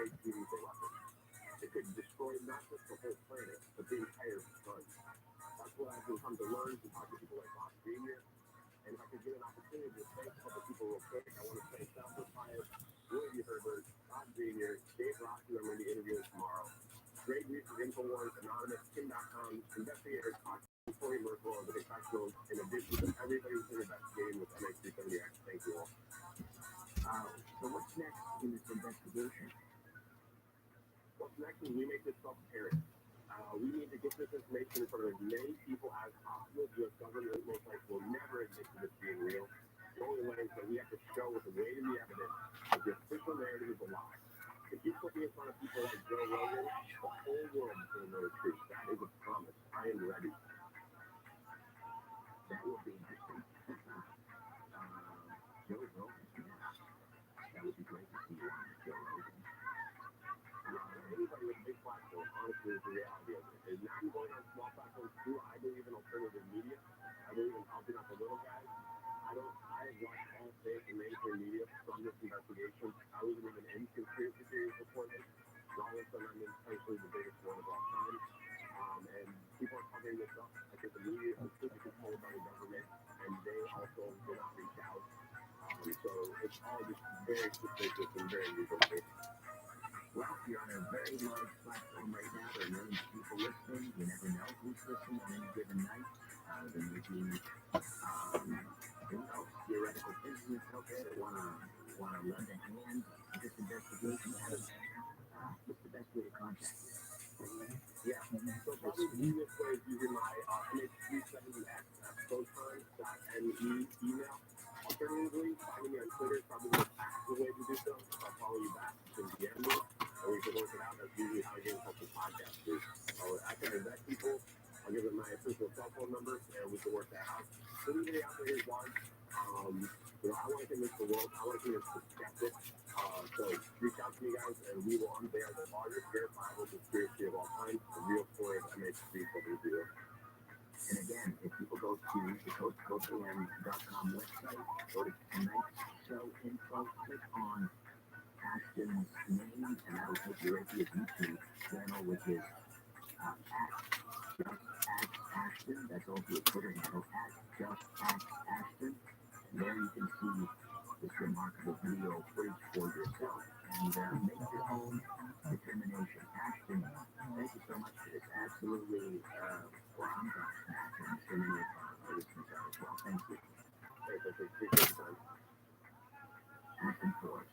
fake TV for weapons. It could destroy not just the whole planet, but the entire sun. That's what I've come to learn from talking to people like Bob Jr. And if I could get an opportunity to thank a couple people real quick, I want to thank Self-Fired, William Herbert, Bob Jr., Dave Ross, who I'm going to be interviewing tomorrow, Greg Reese of InfoWars, Anonymous, Kim.com, Investigators, Corey Merkel, the professionals, in addition to everybody who's been investigating with MH370X. Thank you all. So what's next in this investigation? What's next is we make this self-apparent. We need to get this information in front of as many people as possible. The U.S. government most likely will never admit to this being real. The only way is that we have to show with the weight of the evidence that the official narrative is a lie. If you put me in front of people like Joe Rogan, the whole world is going to know the truth. That is a promise. I am ready. That will be interesting. Joe Rogan, that would be great to see you on Joe Rogan. Anybody with a big platform, honestly, is the reality of it. And now I'm going on small platforms too. I believe in alternative media. I believe in helping out the little guys. I have watched all fake and mainstream media from this investigation. I wasn't even in conspiracy theories before this. All of a sudden, I'm potentially the biggest one of all time. And people are covering this up. I think the media is completely controlled by the government, and they also did not reach out. So it's all just very suspicious and very reasonable. Well, you're on a very large platform right now. There are millions of people listening. You never know who's listening on any given night. There may be, theoretical physicists out there that want to lend a hand to this investigation. What's the best way to contact you? Yeah, so probably the easiest way is using my MH370X photon.me email. Alternatively, finding me on Twitter is probably the fastest way to do so. If I follow you back, you can DM me, or we can work it out. That's usually how I get in touch with podcasters. I can vet people. I'll give them my personal cell phone number, and we can work that out. So anybody out there who wants, I want to convince the world. I want to convince the skeptics. So reach out to me, guys, and we will unveil the largest verifiable conspiracy of all time, the real story of MH370. And again, if people go to the coastcoastam.com website, go to tonight's show info, click on Ashton's name, and that'll take you right to his YouTube channel, which is @Ashton. That's also a Twitter handle, @JustAskAshton. And there you can see this remarkable video footage for yourself and make your own determination. Ashton, thank you so much for this. Absolutely, I'm gobsmacked, and so many of our listeners are as well. Thank you. Ashton Force.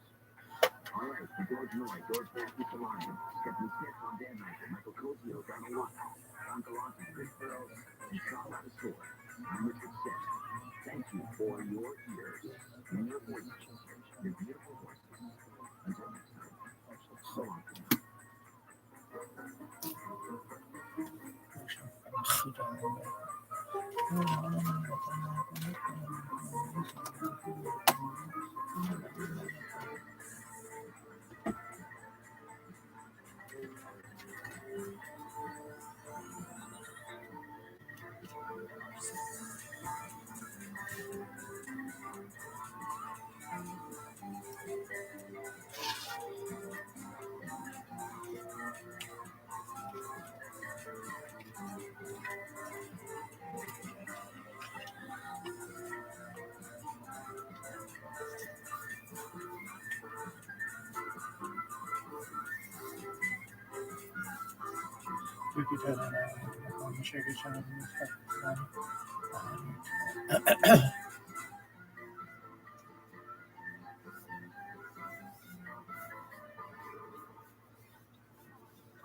All right, for George Noy, George Matthew Solano, Stephanie Smith on Dan Michael, Michael Cozio, Donald Watson, Don Galante, Chris Burrows, and Sean Lavascore. I'm Richard Sick. Thank you for your ears and your voices, your beautiful voices. Until next time, so long for now.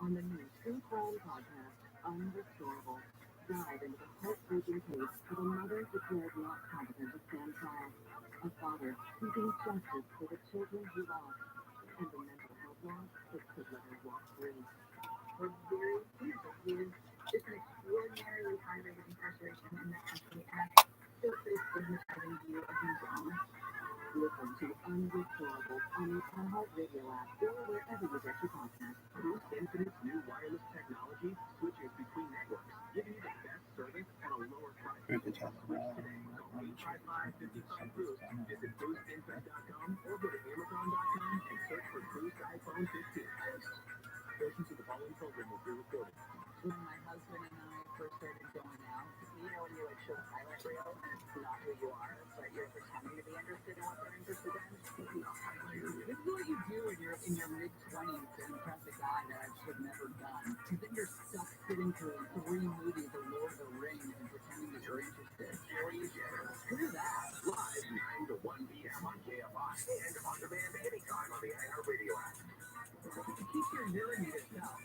On the new true crime podcast, Unrestorable, dive into the heartbreaking case of a mother declared not competent to stand trial, a father seeking justice for the children he lost, and the mental health loss that could let her walk free. For very beautiful years, it's an extraordinarily high rate of incarceration in that country, and still face stigmatizing view of mental illness. Listen to Unrestorable on the iHeartRadio app or wherever you get your podcasts. Boost Infinite's new wireless technology switches between networks, giving you the best service at a lower price. Switch today. Call 855-55-BOOST. Visit boostinfinite.com or go to Amazon.com and search for Boost iPhone 15. when you're in your mid-20s to impress a guy that I should have never done. And then you're stuck sitting through 3 movies of Lord of the Rings and pretending that you're interested. Screw that. Live 9 to 1 p.m. on KFI and on demand anytime on the iHeartRadio app. Keep your hearing to yourself.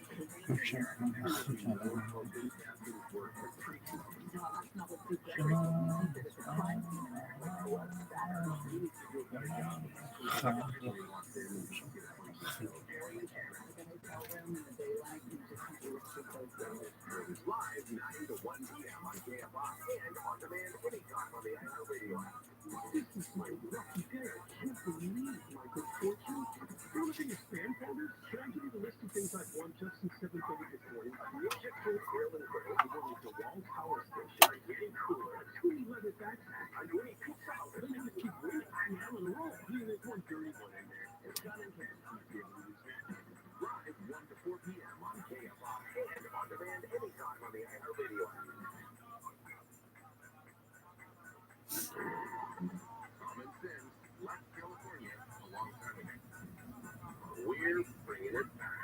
No, that's not what people are. You think that it's a crime scene in there. Like, oh, what's that? You need to do a better job. Live 9 to 1 p.m. on KFI and on demand anytime on the iHeartRadio app. This is my lucky day. I can't believe my good fortune. You're looking at spam folders? Can I give you the list of things I've won just since 7:30 this morning? Ninja Kid Grill and Grill delivering to Wall Power Station. Getting cooler. 2 leather backpack. A new pizza. Then you just keep waiting. Now in a row. There's one dirty one in there. It's got in hand. Live 1 to 4 p.m. on KFI and on demand anytime on the iHeartRadio app. Common sense left California a long time ago. We're bringing it back.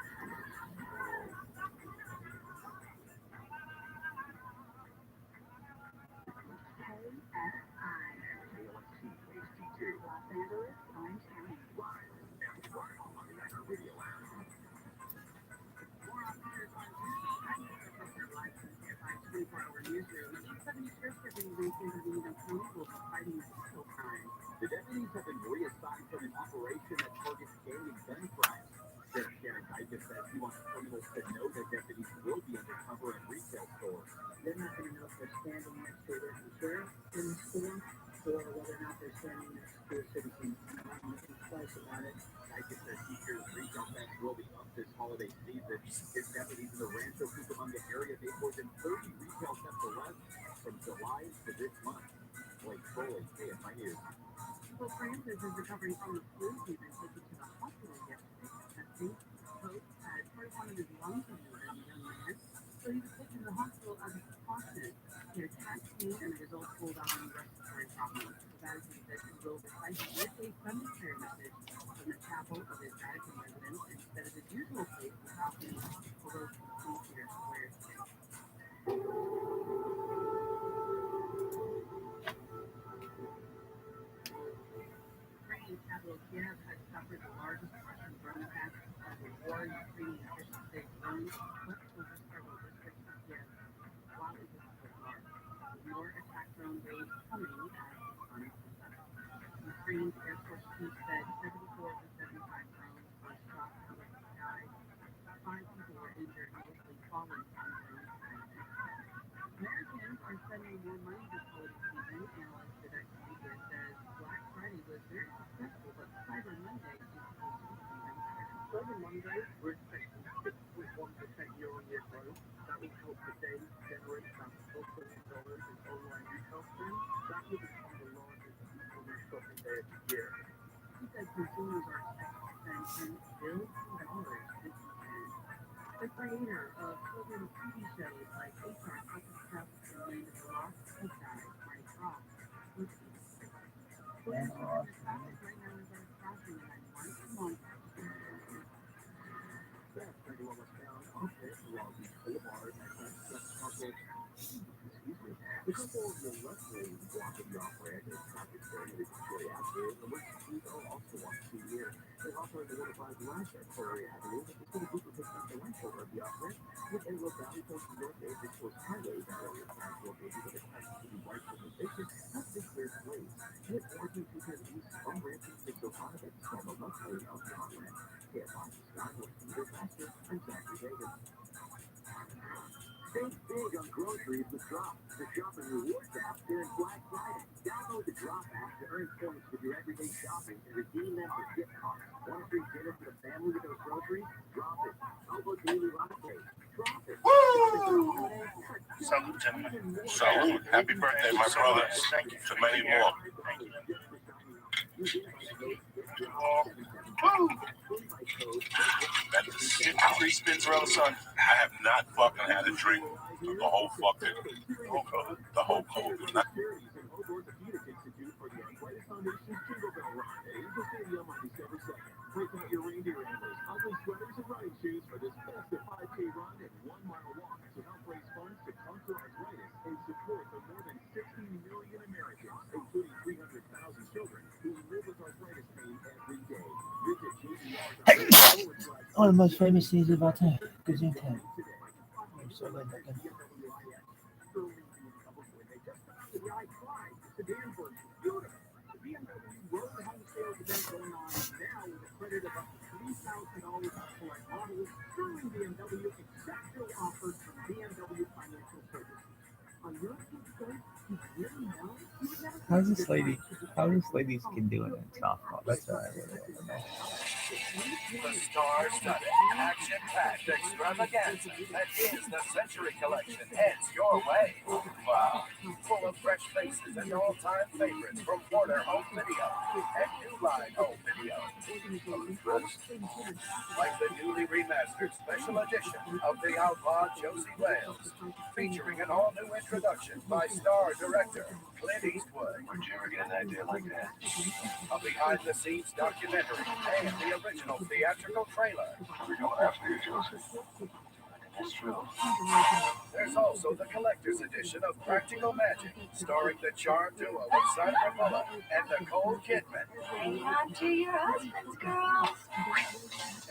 Los Angeles, Orange County. Live everywhere on the iHeartRadio app. More on Fires on Tuesday. Their live 24-hour newsroom. 870 sheriffs are being raised in County will be fighting fiscal crime. The deputies have been reassigned from an operation that targets gang and gun crimes. Sheriff Shannon Kaiser says he wants criminals to know that deputies will be undercover at retail stores. They're not going to know if they're standing next to a sheriff in the store or whether or not they're standing next to a citizen. I'm not going to think twice about it. Kaiser says teachers' retail thefts will be up this holiday season. His deputies in the Rancho Cucamonga area made more than 30 retail theft arrests from July to this month. Blake Foley, KFI News. Well, Francis is recovering from the flu. He's been taken to the hospital yesterday for testing. Pope had part of one of his lungs removed as a young man, so he was taken to the hospital as a precaution. He had chest pain and the results ruled out on respiratory problems. The Vatican said he will recite his midday Sunday prayer message from the chapel of his Vatican residence instead of his usual place in the balcony, although St. Peter's Square today. Ukraine's capital Kiev has suffered the largest Russian drone attack of the war. Ukrainian officials say drones swept over several districts of Kiev while it was still dark. With more attack drone waves coming as the sun comes up. Ukraine's Air Force chief said 74 of the 75 drones were shot out of the sky. 5 people were injured, mostly falling from drone crashes. Americans are spending more money this holiday season. Analyst Vivek Media says Black Friday was very successful, but Cyber Monday is supposed to be even better. Cyber Monday, we're expecting 6.1% year-on-year growth. That will help today generate about $12 billion in online retail spend. That will become the largest e-commerce shopping day of the year. He said consumers are expected to spend $10 billion this weekend. The creator of children's TV shows like HR Couple Stuff and Land of the Lost has died. Marty Croft was 86. Police are in the traffic right now as they're crossing the 91. Come on. That's pretty well found on Fifth Rocky Boulevard at the couple. The couple of the left lane blocking the off-ramp is traffic during the Victoria Avenue. Emergencies are also on scene here. They're also in the 105 Lash at Victoria Avenue, but the city group will pick up the right shoulder of the off-ramp with Antelope Valley Coast to North Bay Victoria's Highway. The area plans located with a class city right location has been cleared lanes. With origin to the east from Ramsey to Ohio that stand the left lane of the off-ramp. KFI Scott with Peter Baxter and Zachary Vegas. Save big on groceries with Drop, the shopping rewards app during Black Friday. Download the Drop app to earn points with your everyday shopping and redeem them for gift cards. Want a free dinner for the family with those groceries? Drop it. Elbow daily latte. Drop it. Woo! Salute, gentlemen. Salute. Happy birthday, my brother. Thank you. To many more. Thank you. Woo! That's the shit. 3 spins around the sun. I have not fucking had a drink the whole fucking the whole cold. Not Break out your reindeer Cheer Amber's ugly sweaters and running shoes for this festive 5K run and 1 mile walk to help raise funds to conquer arthritis and support the more than 60 million Americans, including 300,000 children, who live with arthritis pain every day. Visit JBR.com/. One of the most famous scenes of all time. Gesundheit. I'm so glad that can. How's this lady can do it in softball? That's what I really want to know. The star-studded, action-packed extravaganza that is the Century Collection heads your way. Wow. Full of fresh faces and all-time favorites from Warner Home Video and New Line Home Video. Like the newly remastered special edition of The Outlaw Josie Wales, featuring an all-new introduction by star director Clint Eastwood. Where'd you ever get an idea like that? A behind-the-scenes documentary and the original theatrical trailer. We're going after you, Joseph. That's true. There's also the collector's edition of Practical Magic, starring the charm duo of Sandra Bullock and Nicole Kidman. Hang on to your husbands, girls.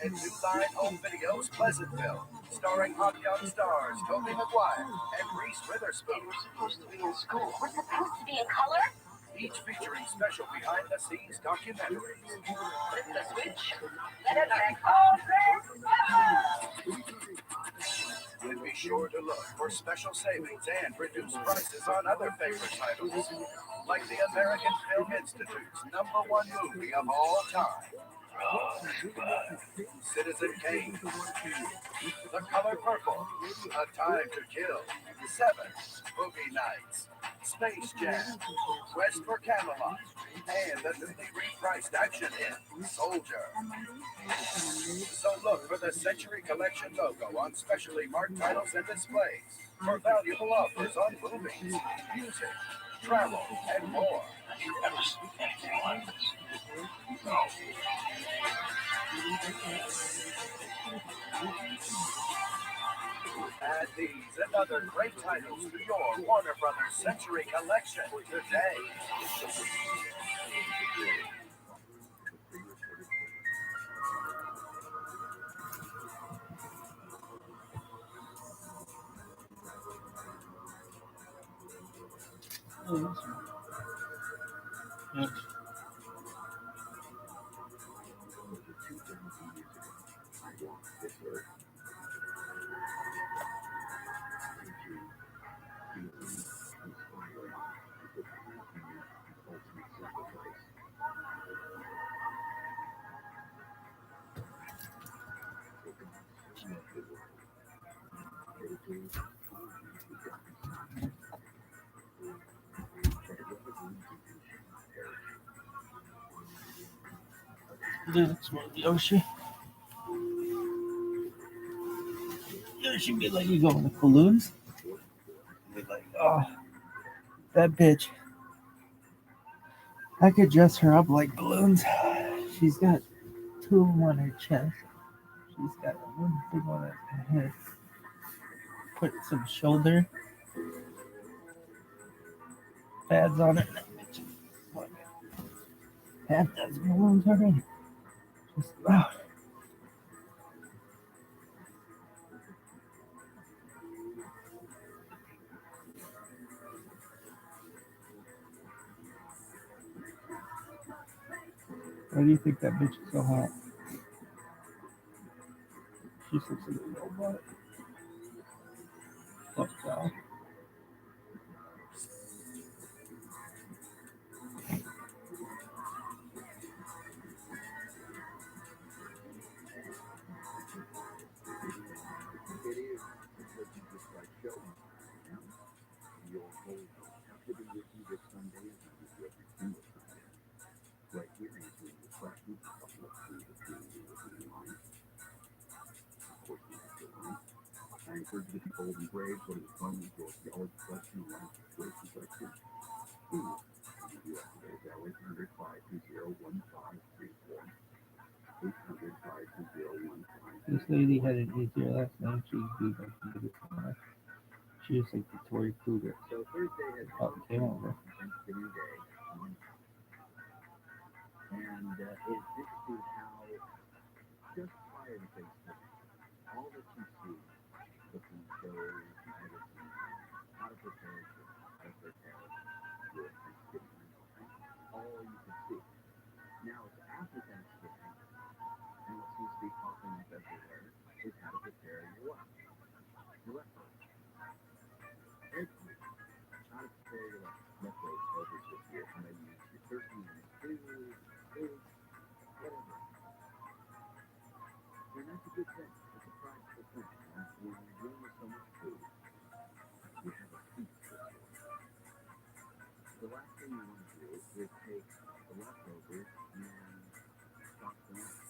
And New Line Home Video's Pleasantville, starring hot young stars Tobey Maguire and Reese Witherspoon. We're supposed to be in school. We're supposed to be in color? Each featuring special behind-the-scenes documentaries. Flip the switch. Let it make all this. And be sure to look for special savings and reduced prices on other favorite titles, like the American Film Institute's #1 movie of all time, Citizen Kane, The Color Purple, A Time to Kill, 7, Boogie Nights, Space Jam, Quest for Camelot, and the newly repriced action hit, Soldier. So look for the Century Collection logo on specially marked titles and displays for valuable offers on movies, music, travel, and more. Have you ever seen anything like this? No. Add these and other great titles to your Warner Brothers Century Collection today. Oh, this one. Yes. This one, Yoshi. Yoshi be like, you going with balloons? Be like, oh, that bitch. I could dress her up like balloons. She's got 2 of them on her chest. She's got one big one on her head. Put some shoulder pads on it. That bitch is like half dozen balloons already. Just, wow. Why do you think that bitch is so hot? She looks like a robot. Fuck off. It is because you just like showing. Your whole have to be with you this Sunday as I do every single Sunday. Right here is where you practice a look through the tree with the line. Of course, you have to line. I encourage you to be bold and brave, so that fun with your yellow question line situations like this. Ooh, you do that today, Valley 105-201534. This lady had an easier last name. She beat up the biggest one. She was like the Tory Cougar. So Thursday has Probably came over. Thanksgiving Day, and it's interesting how just prior to Thanksgiving, all that you see, cooking shows, magazines, how to prepare for your Thanksgiving meal, right? All you can see. Now it's after Thanksgiving, and what seems to be popping up everywhere is how to prepare your what? Your leftovers. Every week, how to prepare your leftovers this year. How to use your turkey and your stew, eggs, whatever. And that's a good thing. It's a practical thing. And when you're dealing with so much food, you have a feast this year. The last thing you want to do is take the leftovers and stock them up.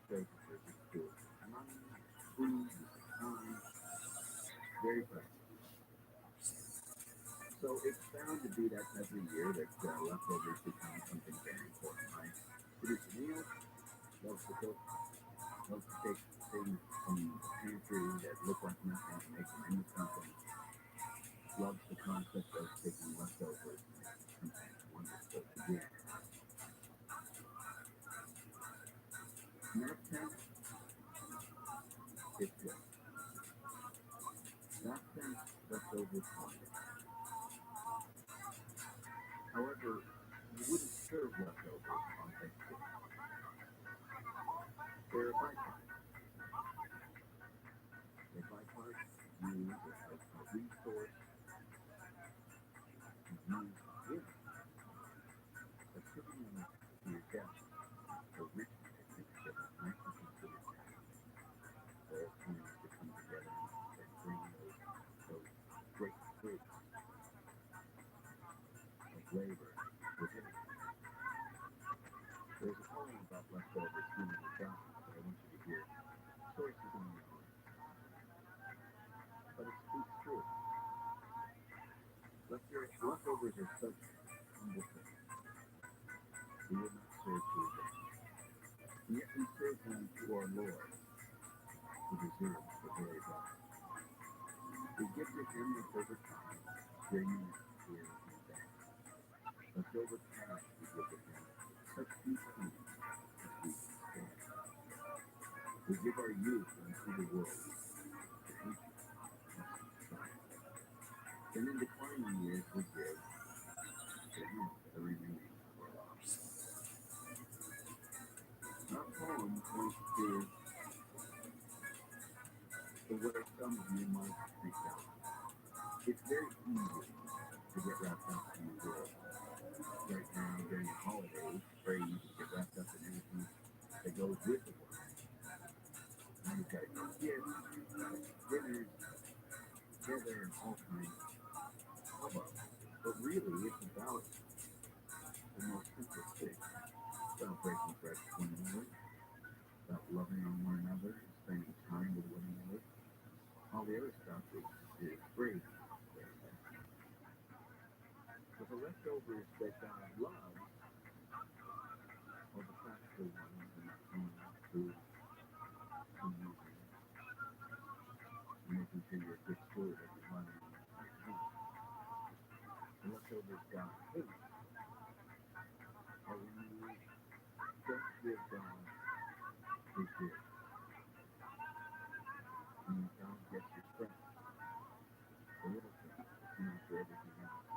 Save the turkey stew. Money, food, time, very practical. So it's bound to be that type of year that leftovers become something very important, right? Produce a meal, loves to cook, loves to take things from the pantry that look like nothing and make them into something. Loves the concept of taking leftovers and making something wonderful again. In that sense, it's good. That sense, leftovers wonderful. However, you wouldn't serve leftovers on Thanksgiving. They're a byproduct. A byproduct used as a resource used in but typically to your death for rich techniques that are not considered taxes. All things to come together and bring those great fruits of labor within it. There's a poem about leftovers human to God, but I want you to hear sources on your own. But it speaks true. Leftovers are such humble things. We would not serve to a day. And yet we serve them to our Lord, who deserves the very best. We give to him leftover time, bringing it here and there. Leftover past we give to him, such deep things as we can stand. We give our youth unto the world, the ancient, blessed side. And in declining years we give to him the remaining of our lives. Our poem points to where some of you might freak out. It's very easy to get wrapped up in the world. Right now, during the holidays, it's very easy to get wrapped up in everything that goes with the world. And you've got to go gifts, dinners, together, and all kinds of hubbub. But really, it's about the most simple thing. It's about breaking bread with one another, about loving on one another, and spending time with one another. All the other stuff is great. But the leftovers that God loves are the practical ones and food and using, making sure you're a good steward of your money and your time. The leftovers God hates are when you don't give God his due. When God gets your credit, the little things, but you not for everything else.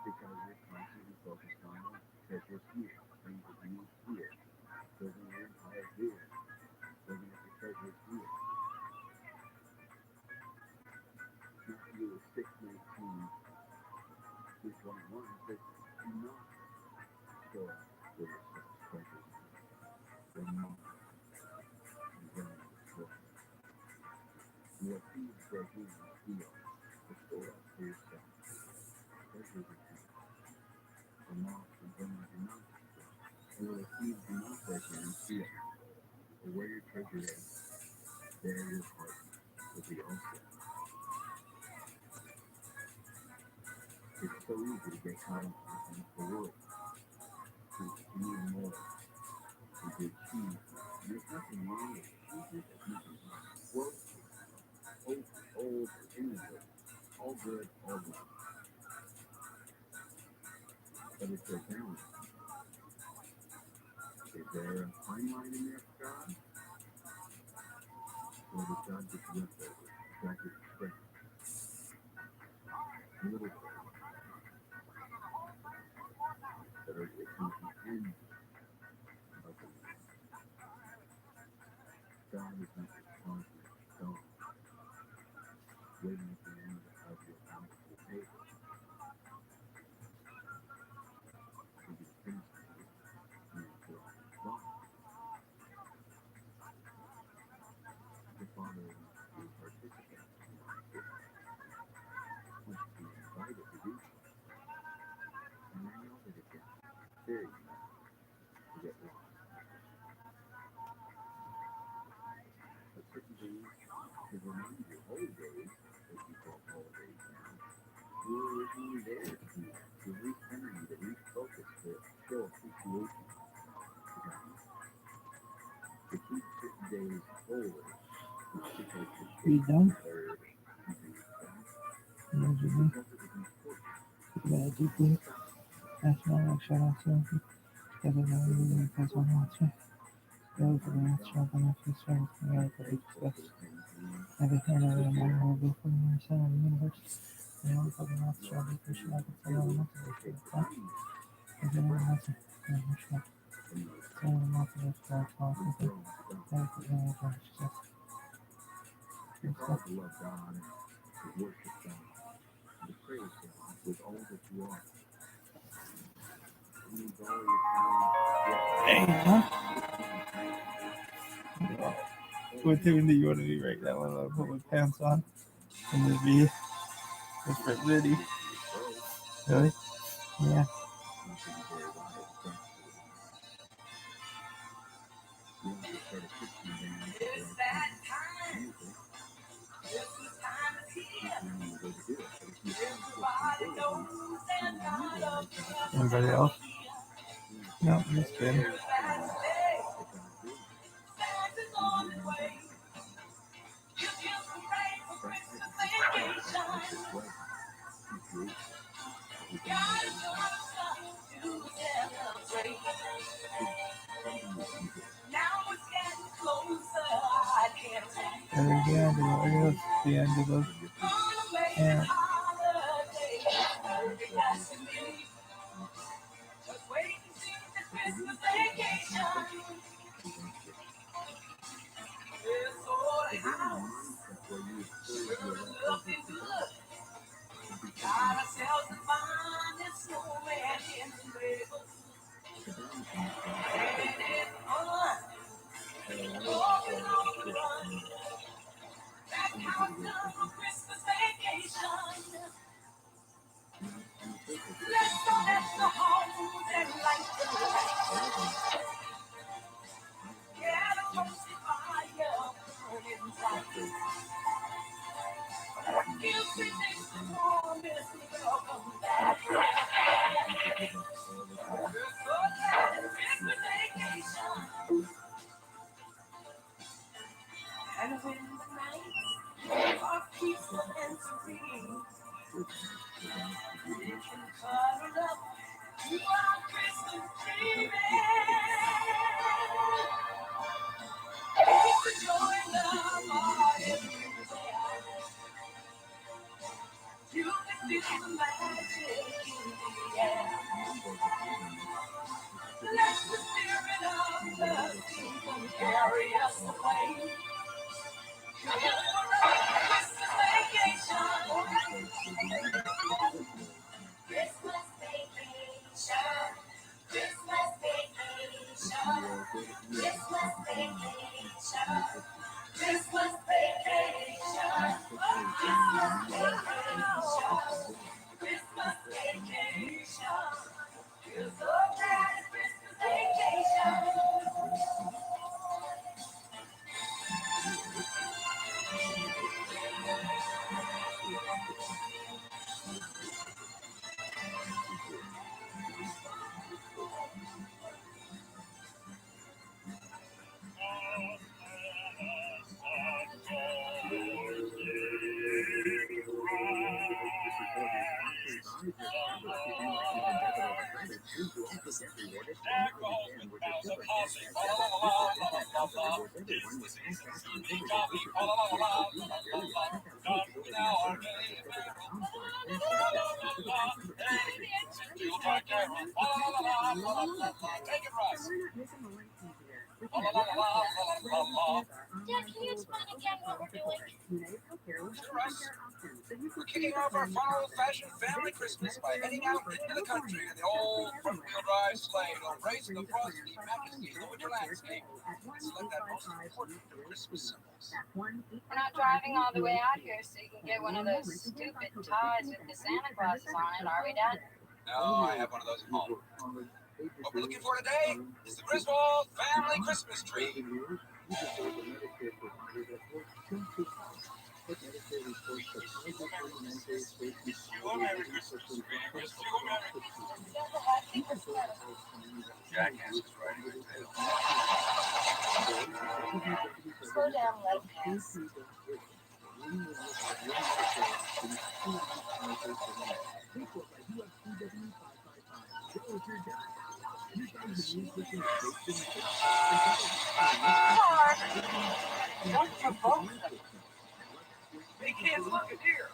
Because you're constantly focused on treasures here, things that you need here, building your empire here, building up your treasures here. Matthew 6:19-21 says, do not store up for yourselves treasures on earth, where moth and vermin destroy, and where thieves break in and steal. But store up for yourselves treasures in heaven, where moth and vermin do not destroy, and where the thieves do not break in and steal. For where your treasure is, there your heart will be also. It's so easy to get caught up in the world, to need more, good cheese. There's nothing wrong with cheese. There's nothing wrong. Well, old, anyway. All good, all well. But it's their balance. Is there a fine line in there for God? Or does God just rip over? God just trick? A little bit. But it's the end of the line. God is not responsible for stone waiting at the end of your bountiful table. To be finished with it, and for all is wrong. The Father wants to participate in our existence, wants to be invited to do so. And I know that it gets very easy to get lost. But certain days, to remind you, holy days, as we call holidays now, were originally there to recenter you, to refocus, to show appreciation to God. To keep certain days holy, which because the You done? third, and things like that, No, Jimmy. because it was important. Yeah, deeply. That's why I shut off selfie. Because of that, you guys want to watch it. Go for the next job on the first service. I gotta go discuss everything I am on will be from the center of the universe. And all for the next job, you can show up and tell them what to do for the class. If anyone wants to, then you should. Tell them what to do for the class. If you have to, then you can just. You're called to love God, to worship God, and to praise God with all that you are. It means all your time. Hey, huh? What tune do you want to do right now? I'm gonna put my pants on and then be different video. Really? Yeah. It's that time. Christmas time is here. Everybody knows that God loves you. Anybody else? No, just kidding. Santa's on his way. You give some praise for Christmas vacation. God is gonna stop to celebrate. Now it's getting closer. I can't wait. The end of the end of the Yeah. Holiday. Yes, indeed. Just wait and see the Christmas vacation. This old house sure looking good. Got ourselves the finest snowman in the neighborhood. And it's fun. Walking on the run. That countdown for Christmas vacation. Let's go at the homes and light the lights. Get a roasted fire burning bright. Give me the warmest welcome back. We're so glad it's Christmas vacation. And when the nights are peaceful and serene, we can cuddle up to our Christmas tree. Join the party. You can feel the magic in the air. Let the spirit of the season carry us away. Christmas vacation. Christmas vacation. Christmas vacation. Christmas vacation. Christmas vacation. Christmas vacation. Christmas vacation. You're so glad it's Christmas vacation. love, love is the season. Sunday coffee, la la la la la la la la. Come now our neighbor. Hey, it's a deal by Carol. La la la la la la la la. Take it, Russ. La la la la la la la. Dad, can you explain again what we're doing? Sure, Russ. We're kicking off our fun old-fashioned family Christmas by heading out into the country in the old front-wheel drive sleigh to embrace the frosty majesty of the winter landscape and select that most important of Christmas symbols. We're not driving all the way out here so you can get one of those stupid ties with the Santa Clauses on it, are we, Dad? No, I have one of those at home. What we're looking for today is the Griswold family Christmas tree. Wish you a Merry Christmas. We wish you a Merry Christmas. Jackass is riding the tail. Slow down, let him pass. Mark, don't provoke them. Hey kids, look at here.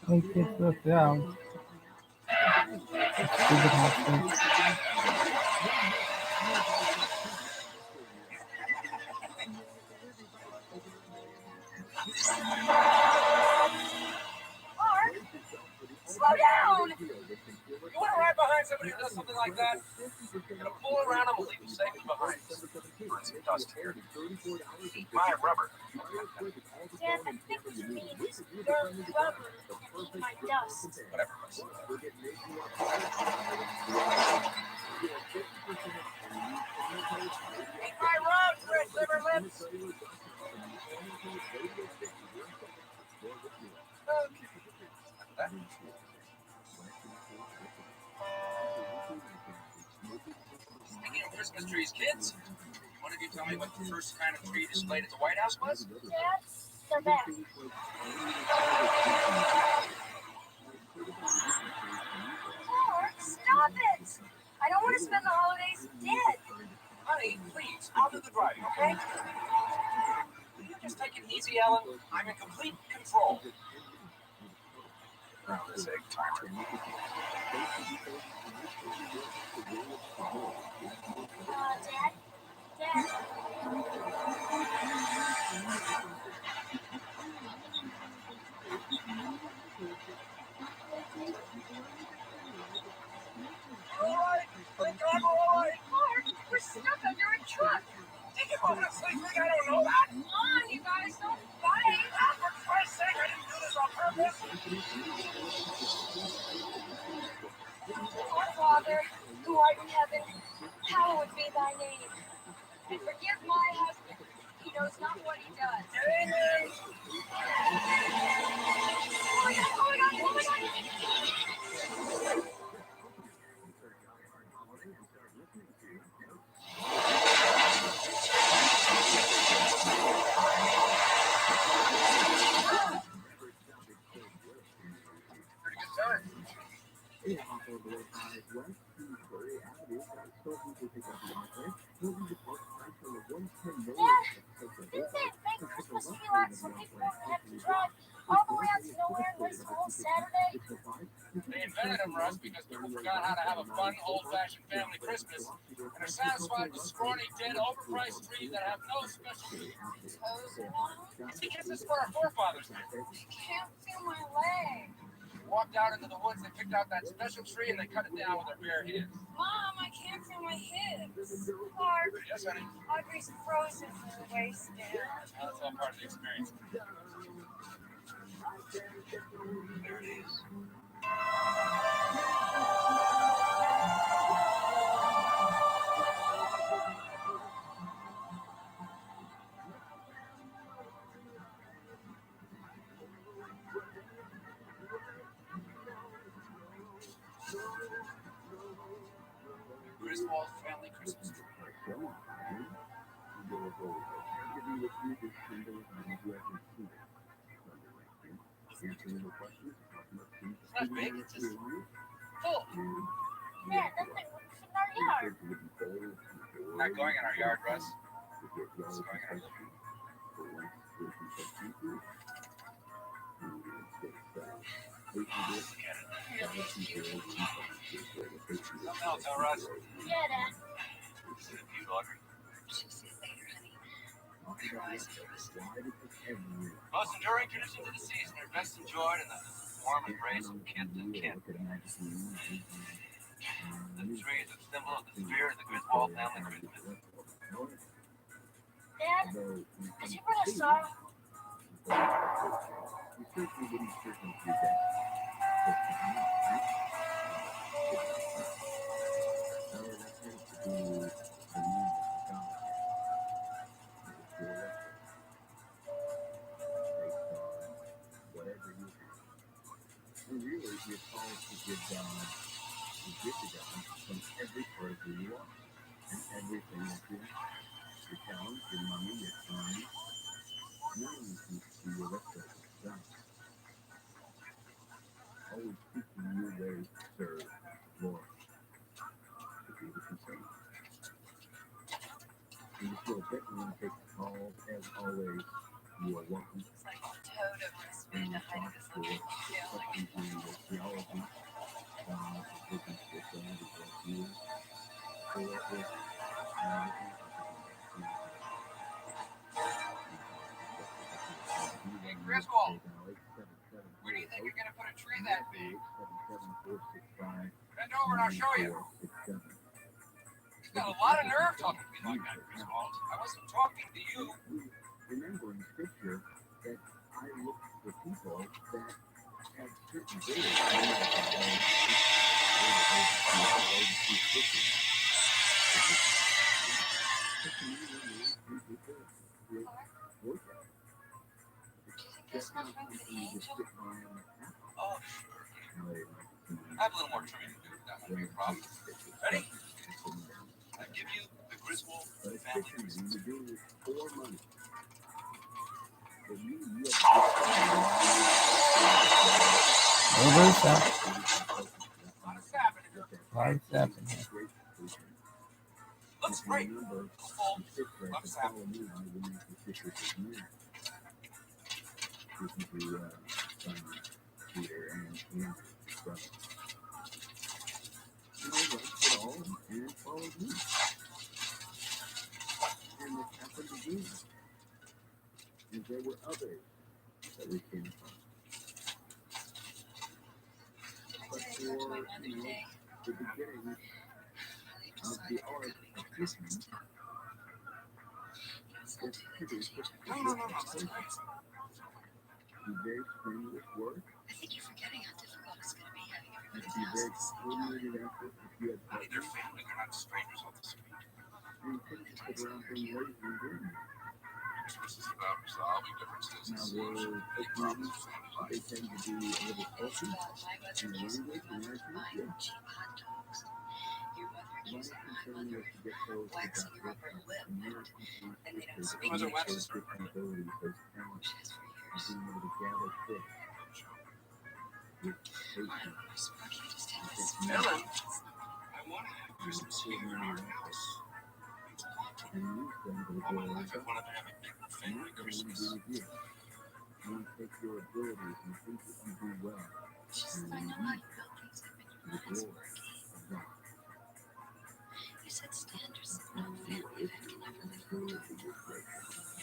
Hey kids, look down. Stupid hostage. Mark, slow down. You want to ride behind somebody who does something like that? You're going to pull around them and leave them safely behind. Burn some dust here. Eat my rubber. Dad, I think what you mean is your rubber and eat my dust. Whatever, Russ. Eat my rubs, red liver lips. Okay. That. Speaking of Christmas trees, kids, one of you tell me what the first kind of tree displayed at the White House was? Dad, they're back. Mark, stop it. I don't want to spend the holidays dead. Honey, please, I'll do the driving, okay? You just take it easy, Ellen. I'm in complete control. Oh, this egg timer. Dad? Dad? All right, thank God we're all right. Mark, we're stuck under a truck. Did you honestly think I don't know that? Come on, you guys, don't fight. Ah, for Christ's sake, I didn't do this on purpose. Our Father, who art in heaven, hallowed be thy name. And forgive my husband. He knows not what he does. Amen. Oh my God, oh my God, oh my God. Pretty good time. Dad, didn't that fake Christmas tree lot some people have to drive all the way out to nowhere and waste a whole Saturday? They invented them, Russ, because people forgot how to have a fun, old-fashioned family Christmas and are satisfied with scrawny, dead, overpriced trees that have no special use. Toes and all? Because this is what our forefathers did. Can't feel my leg. Walked out into the woods, they picked out that special tree, and they cut it down with their bare hands. Mom, I can't feel my hips. Mark, Yes, honey. Audrey's frozen from the waist down. That's all part of the experience. There it is. Griswold family Christmas tree. It's not big, it's just full. Yeah, that thing was in our yard. Not going in our yard, Russ. It's going in our living room. Something else, huh, Russ? Yeah, Dad. See the view laundry. Most enduring traditions of the season are best enjoyed in the warm embrace of kin to kin. The tree is a symbol of the spirit of the Griswold family Christmas. Dad, did you bring a star? And really, you're called to give God, to give to God from every part of who you are and everything that you have. Your talents, your money, your time, none of these things to your restoration to God. Always seeking new ways to serve the Lord, to be the concern. When you feel a bit, you want to take calls, as always, you are welcome. And you talk for questions in your theology, God, vision, spirituality, worldview, or if Hey, Griswold, where do you think you're going to put a tree that big? Bend over and I'll show you. You've got a lot of nerve talking to me like that, Griswold. I wasn't talking to you. Remember in Scripture that I look for people that have certain Oh, sure. I have a little more trimming to do. That won't be a problem. Ready? I give you the Griswold family Christmas. Over that. A lot of sap in here. A lot of sap in here. Looks great. Full. Love sap. And there were others that we came from. But for, the beginning of the art of Christmas, it's pretty No. be very strenuous work. I think you're forgetting how difficult it's going to be having It'd everybody be very else. coordinated effort if you had Honey, they're partners. family. They're not strangers off the street. You couldn't just sit around being lazy and doing it. This is about resolving differences. Now, were Christmas, they tend to be a little salty in language and attitude? Yeah. Cheap hot dogs. Your mother My keeps concern was to get those who got waxing your work upper done. lip, And your concern and they don't is speak Was it to wax? those capabilities, those talents, She has for of years. being able to gather quick with I patience. don't know, so why can't you just take this? Ellen, I want to have Christmas here in our house. It's haunting. And use them to All my grow life, I up. wanted to have a big And family that's what I want to Christmas. do with you. I want to take your abilities and things that you do well She says, I know how you build things that make to the your plans glory work. of God. You set standards that no family that can ever live up to.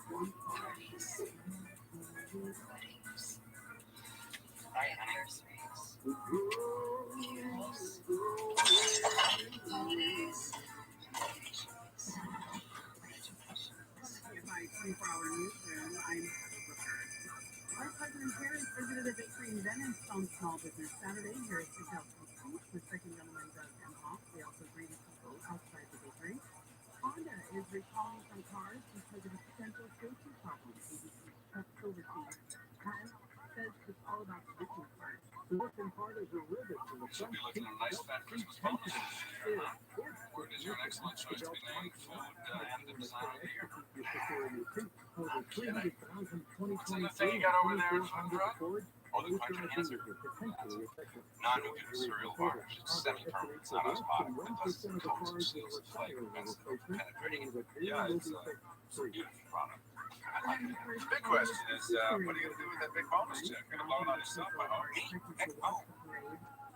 Parties, weddings, anniversaries, funerals, holidays, graduations. By 24-hour newsroom, I'm Heather Booker. Vice President Harris visited a bakery in Venice on Small Business Saturday. Harris picked out cupcakes with Second Gentleman Doug Emhoff. They also greeted people outside the bakery. Honda is recalling some cars because of a potential safety problem. ABC's Chuck Silverstein has says it's all about switching parts. The working part is a rivet in the Should front be looking seat. at a nice fat Christmas bonus this year, huh? Food is an excellent choice to be named food and the design of the year. What's in the thing you got over there, food drug? Oh, the quick enhancer. Non-nuclear cereal varnish. It's semi-permanent. It's not osmotic, but it does coats and seals its flavor, prevents the milk from penetrating it. Yeah, it's a beautiful product. I like it. The big question is, what are you going to do with that big bonus check? Going to blow it on yourself? I hope. Heck, oh.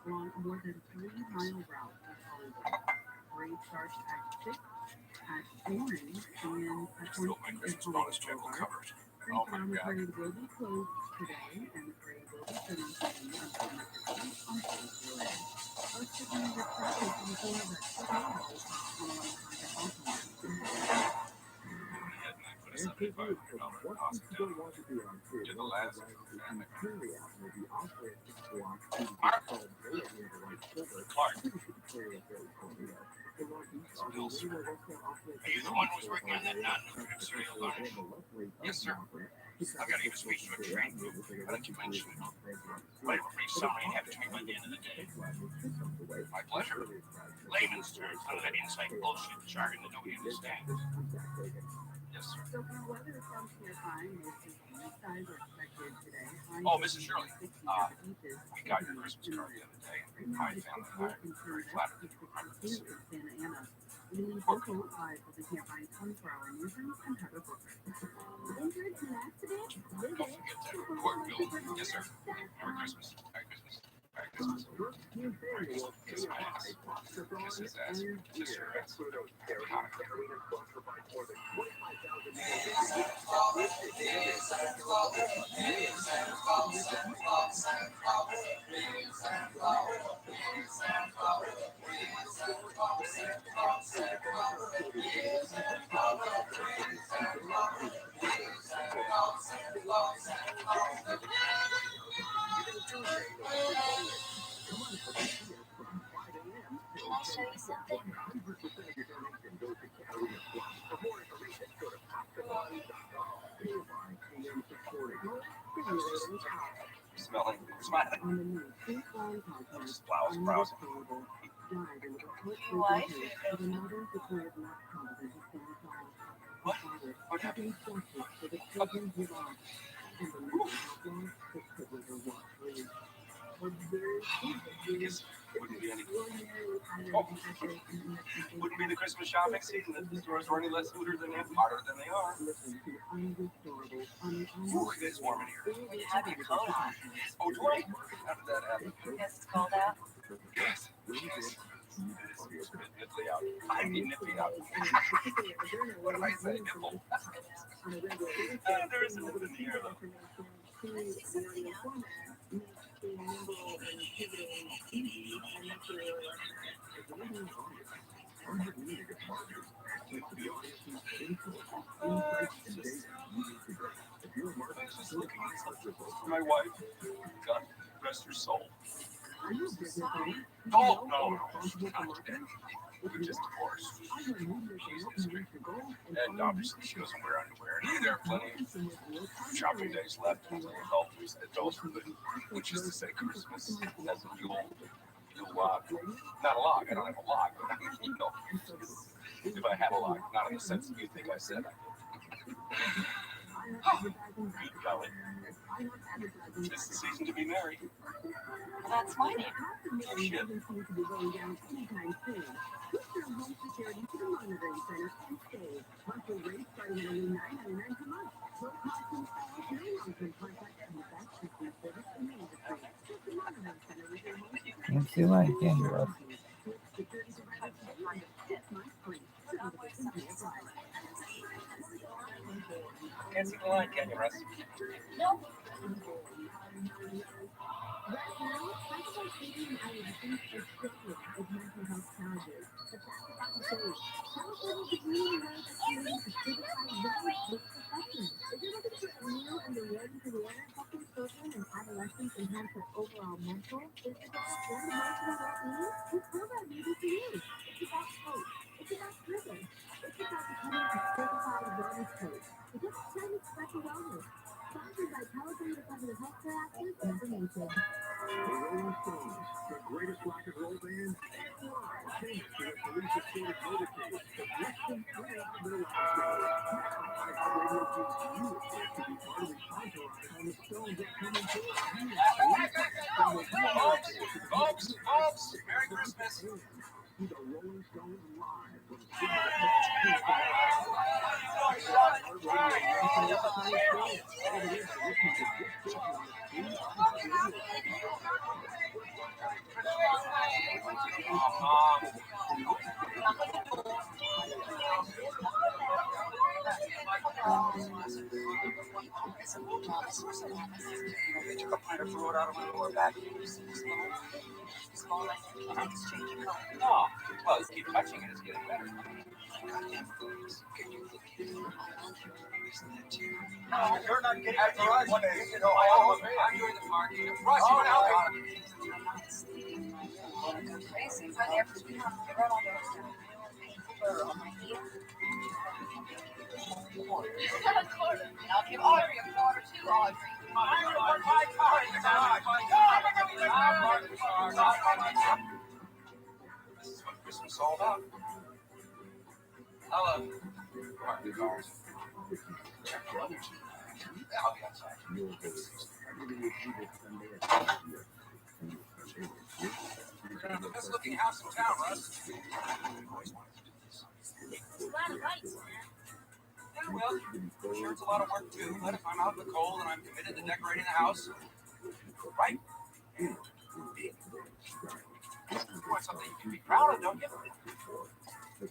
Along more than 3-mile route in Hollywood. Parade starts at 6 at Orange and at Still, my Christmas bonus check will cover it. Oh my The God. parade will be closed today, and the parade will be finished until the 15th on Thursday. Us checking the traffic before the signal on the 100 also. Ahead and I put a $7,500 deposit down. You're the last of your family. Clark. Still, sir. Are you the one who was working on that non-nutritive cereal varnish? Yes, sir. I've got to give a speech to a trade group. Why don't you mention it? Flavor-free summary and have it to me by the end of the day. My pleasure. Layman's terms, none of that inside bullshit jargon that nobody understands. Yes, sir. So for weather from Fine, mostly skies are expected today. Oh, Mrs. Shirley, we got your Christmas card the other day. I found that I'm very flattered that you remembered us. Santa Ana. Leading local live will be here by 24-hour newsrooms and Heather Booker. Injured in an accident? Don't forget that Portville. Yes, sir. Merry Christmas. Merry Christmas. Merry Christmas. Merry Christmas. Kiss my ass. Kiss his ass. Kiss your ass. Smelling, smiling. Just flowers browsing. What? What happened? Yes, wouldn't be any. Oh, wouldn't be the Christmas shopping season if the stores were any less hooters than harder than they are. Ooh, it's warm in here. You have your coat on. Oh, do I? How did that happen? Because it's cold out. Yes, yes. It's been nipply out. I mean nippy out. What did I say? Nipple. There is a nip in the air though. Let's see something else. Just looking at something for my wife. God rest her soul. No. She's not dead. We just divorced. She's in street. And obviously she doesn't wear underwear. And there are plenty of shopping days left until adulthood, which is to say Christmas as a Yule log. Not a log. I don't have a log, but you know, if I had a log, not in the sense that you think I said. Good golly. It's the season to be merry. That's my name. Oh, shit. If you like English, Can't see the line, can you, Russ? No. The Rolling Stones, the greatest rock and roll band, famous for their police escorted motorcade, the Bristol Their Live Show. Now, iHeartRadio gives you a chance to be part of the entourage on the Stones' upcoming tour. Folks, Merry Christmas. See the Rolling Stones live from They took a pint of fluid out of my lower back. Small, it's changing color. Oh, well, you keep touching it, it's getting better. Goddamn freaks. Can you look at it? No, you're not getting it right. One day, you know, I'm doing the marketing. Rushing out. Crazy, but every time I run on those painful burr on my heel. And I'll give Audrey a quarter too, Audrey. This is what Christmas is all about. I'll park the cars. I'll be outside. We're gonna have the best looking house in town, Russ. It's a lot of lights, man. Yeah, well, sure, it's a lot of work too, but if I'm out in the cold and I'm committed to decorating the house, right? And big. You want something you can be proud of, don't you?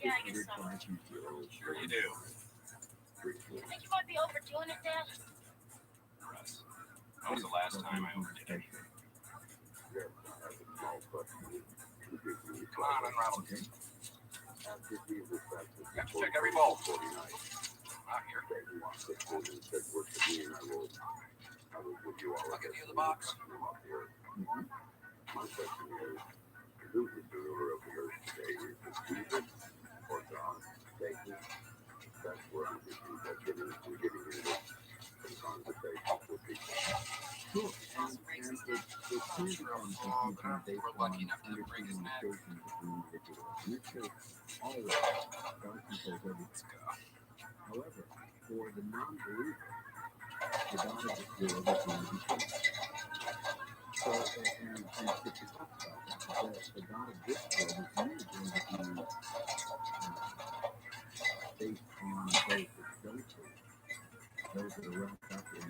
Yeah, I guess so. Sure you do. You think you might be overdoing it, Dad? Russ, when was the last time I overdid it? Come on, unravel it. You have to check every bulb. Not here. I'll give you the box. My question is, who's the ruler of the earth today? Is it Jesus or God? Satan? That's where I'm getting into some conversation with people. Sure. And it turns on We're lucky enough to break his neck. in this case, always, God controls everything. However, for the non-believer, the God of this world is going to be trusted. So, and to talk about that, the God of this world is only going to be based on those that don't believe, those that are wrapped up in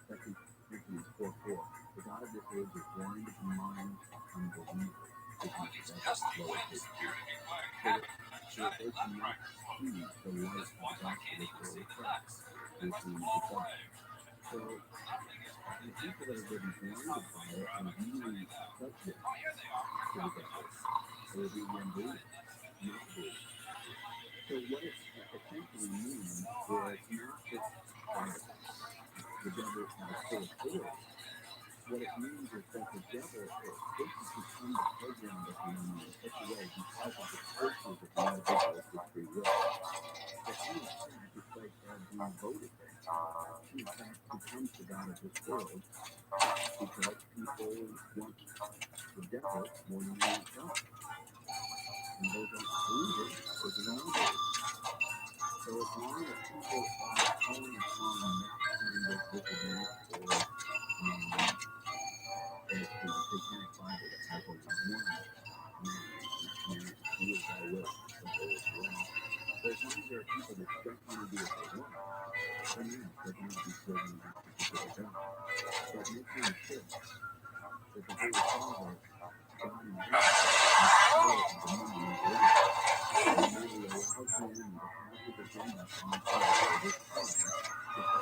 Second Corinthians 4:4. The God of this age is blind to minds of unbelievers. So they cannot see the light of the gospel of Christ. So the people that are getting blinded by it and viewing subject to the devil, they will be unbelievers, not believers. So what it essentially means is not just the devil has full authority. What it means is that the devil has become the playground of the enemy in such a way because of the forces of the individual with free will. That he in fact, it's like being voted there. He in fact becomes the God of this world because people want the devil more than they want God. And those that believe it because of the non-believers. So as long as people are calling upon that kind of wickedness or they can't find it as a one and do as I will, so as long as there are people that just want to do what they want, then yeah, they're going to be serving that particular God. But make no mistake that the Holy Father, God in heaven, is the money and grace, and merely allows him to have his agenda on earth at this time because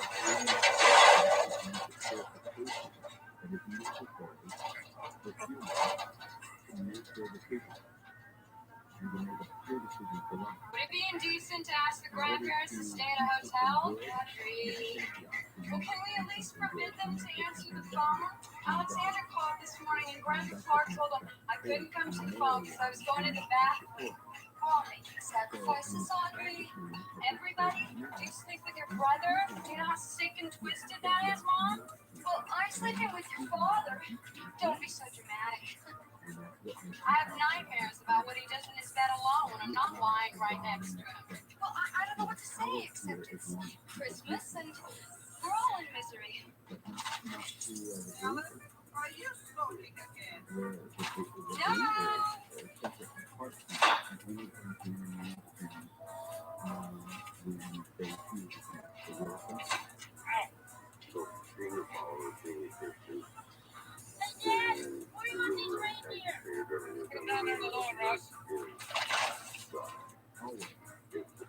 he is the purification that is necessary for humans to make their decisions and to make a pure decision for life. Would it be indecent to ask the grandparents to stay in a hotel? Well, can we at least forbid them to answer the phone? Alexander called this morning and Grandpa Clark told him I couldn't come to the phone because I was going to the bathroom. Oh, making sacrifices, Audrey. Everybody, do you sleep with your brother? Do you know how sick and twisted that is, Mom? sleeping with your father. Don't be so dramatic. I have nightmares about what he does in his bed alone when I'm not lying right next to him. Well, I don't know what to say except it's Christmas and we're all in misery. Alan, are you smoking again? No! Being a follower of being a Christian. Hey, Dad, where are these reindeer? Come down here alone, Russ.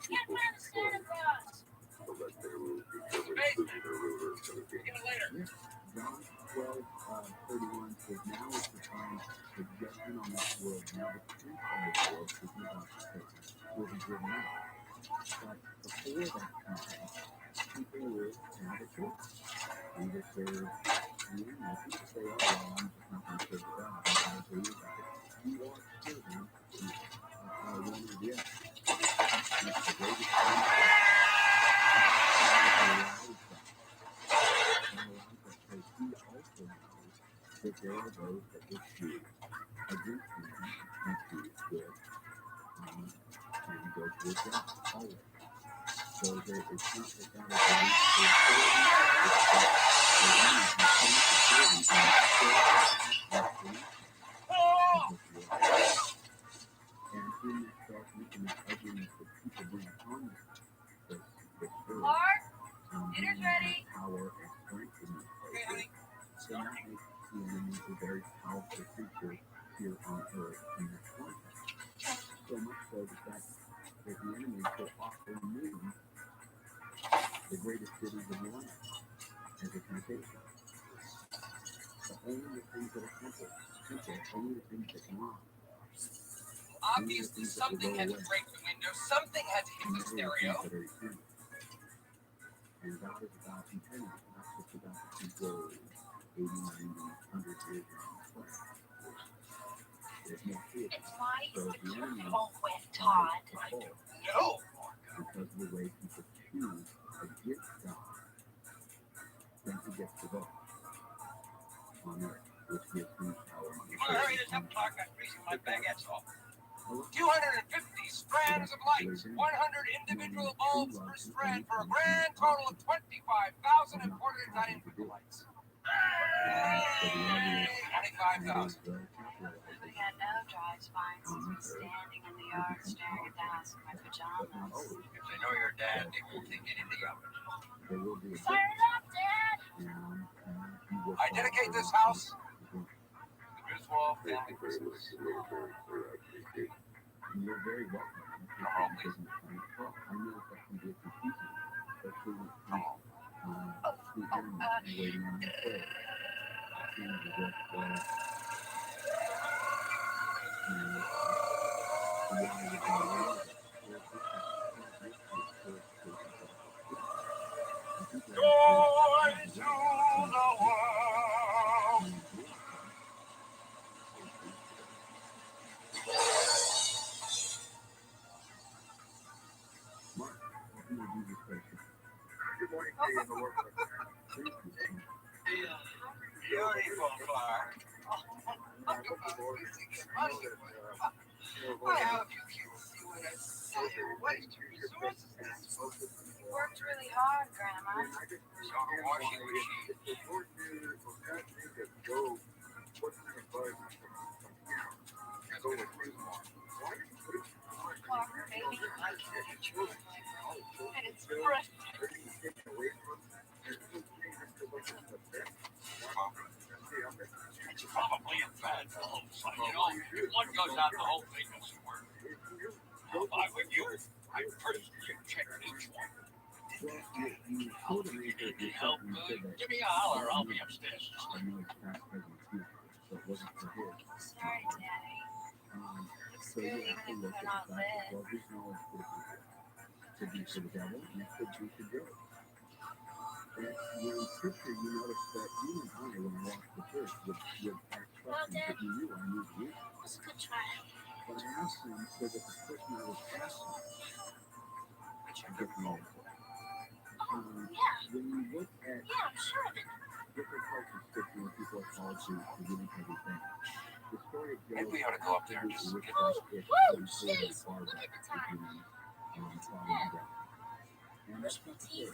Can't find the Santa Claus. So let them determine Hey. who their ruler is going to be. Get it later. John 12:31 says, now is the time for judgment on this world. Now the prince of this world, speaking about Satan, will be driven out. But before that time, people will have a choice. Either serve you, and people say, oh, well, I'm just not going to serve God. I'm going to believe that. You are serving one or the other. It's the greatest thing. Because he also knows that there are those that will choose against him and choose good and go towards God always. So there is not that God is released for and in that darkness and that ugliness that people bring upon this world, Mark, dinner's ready. power and strength in this place. So that makes the enemy a very powerful creature here on earth in that context. So much so that the enemy will offer me the greatest cities of the land as a temptation. But only the things that are simple, only the things that come on. Obviously, something had to break the window. Something had to hit the stereo. And God is about eternity, not just about the people 80, 90, 100 years on this planet. There's more to it. It's why So it's the the enemy careful with Todd. No. because of the way people choose against God, then he gets the vote on earth, which gives him power on the Come on, hurry this up, Clark. I'm freezing my baguettes off. 250 strands of light, 100 individual bulbs per strand for a grand total of 25,000 imported and identical lights. 25,000. We had no drives by, standing in the yard staring at the house in my pajamas. If they know your dad, they won't take it in the oven. Fire it up, Dad! I dedicate this house to the Griswold family Christmas. You're very welcome. Come on, please. I know that can be confusing, especially when Come on. the enemy waiting on the prayer. Seems as if the Joy to the world. Mark, what do you do this question? Good morning to you in the workplace. Beautiful, Clark. I hope the Lord knows that I have you see what I say. Waste your resources. You worked really hard, Grandma. So washing machine. if the Lord knew or God knew that Job wasn't going to budge from go with Griswold, why did he put it Clark, baby, I can't. in children? And it's fresh. Everything is taken away from him. And he's just like a pet. It's probably a bad fellow, son. You know, if one goes out, the whole thing doesn't work. If I were you, I'd personally check each one. You told him You that need you help? Give me a holler. I'll be upstairs. I know it's past present future, so it wasn't for his. Sorry, Daddy. Looks So good you even have to if look they're at not the fact that, lit. well, there's no one for the people. Could be for the devil, and it could be for good. And when in scripture, you notice that even I, when I walked the church, would ask questions that you knew I knew the answer. What's a good try? But I asked them so that the person I was asking would get the answer. Oh, yeah. When you look at Yeah, I'm sure of it. different parts of scripture, all to really everything. The story of Job Maybe we ought to go up there and just absolutely get looks those. like it's some sort of barbell between Father and God. And that's not the case.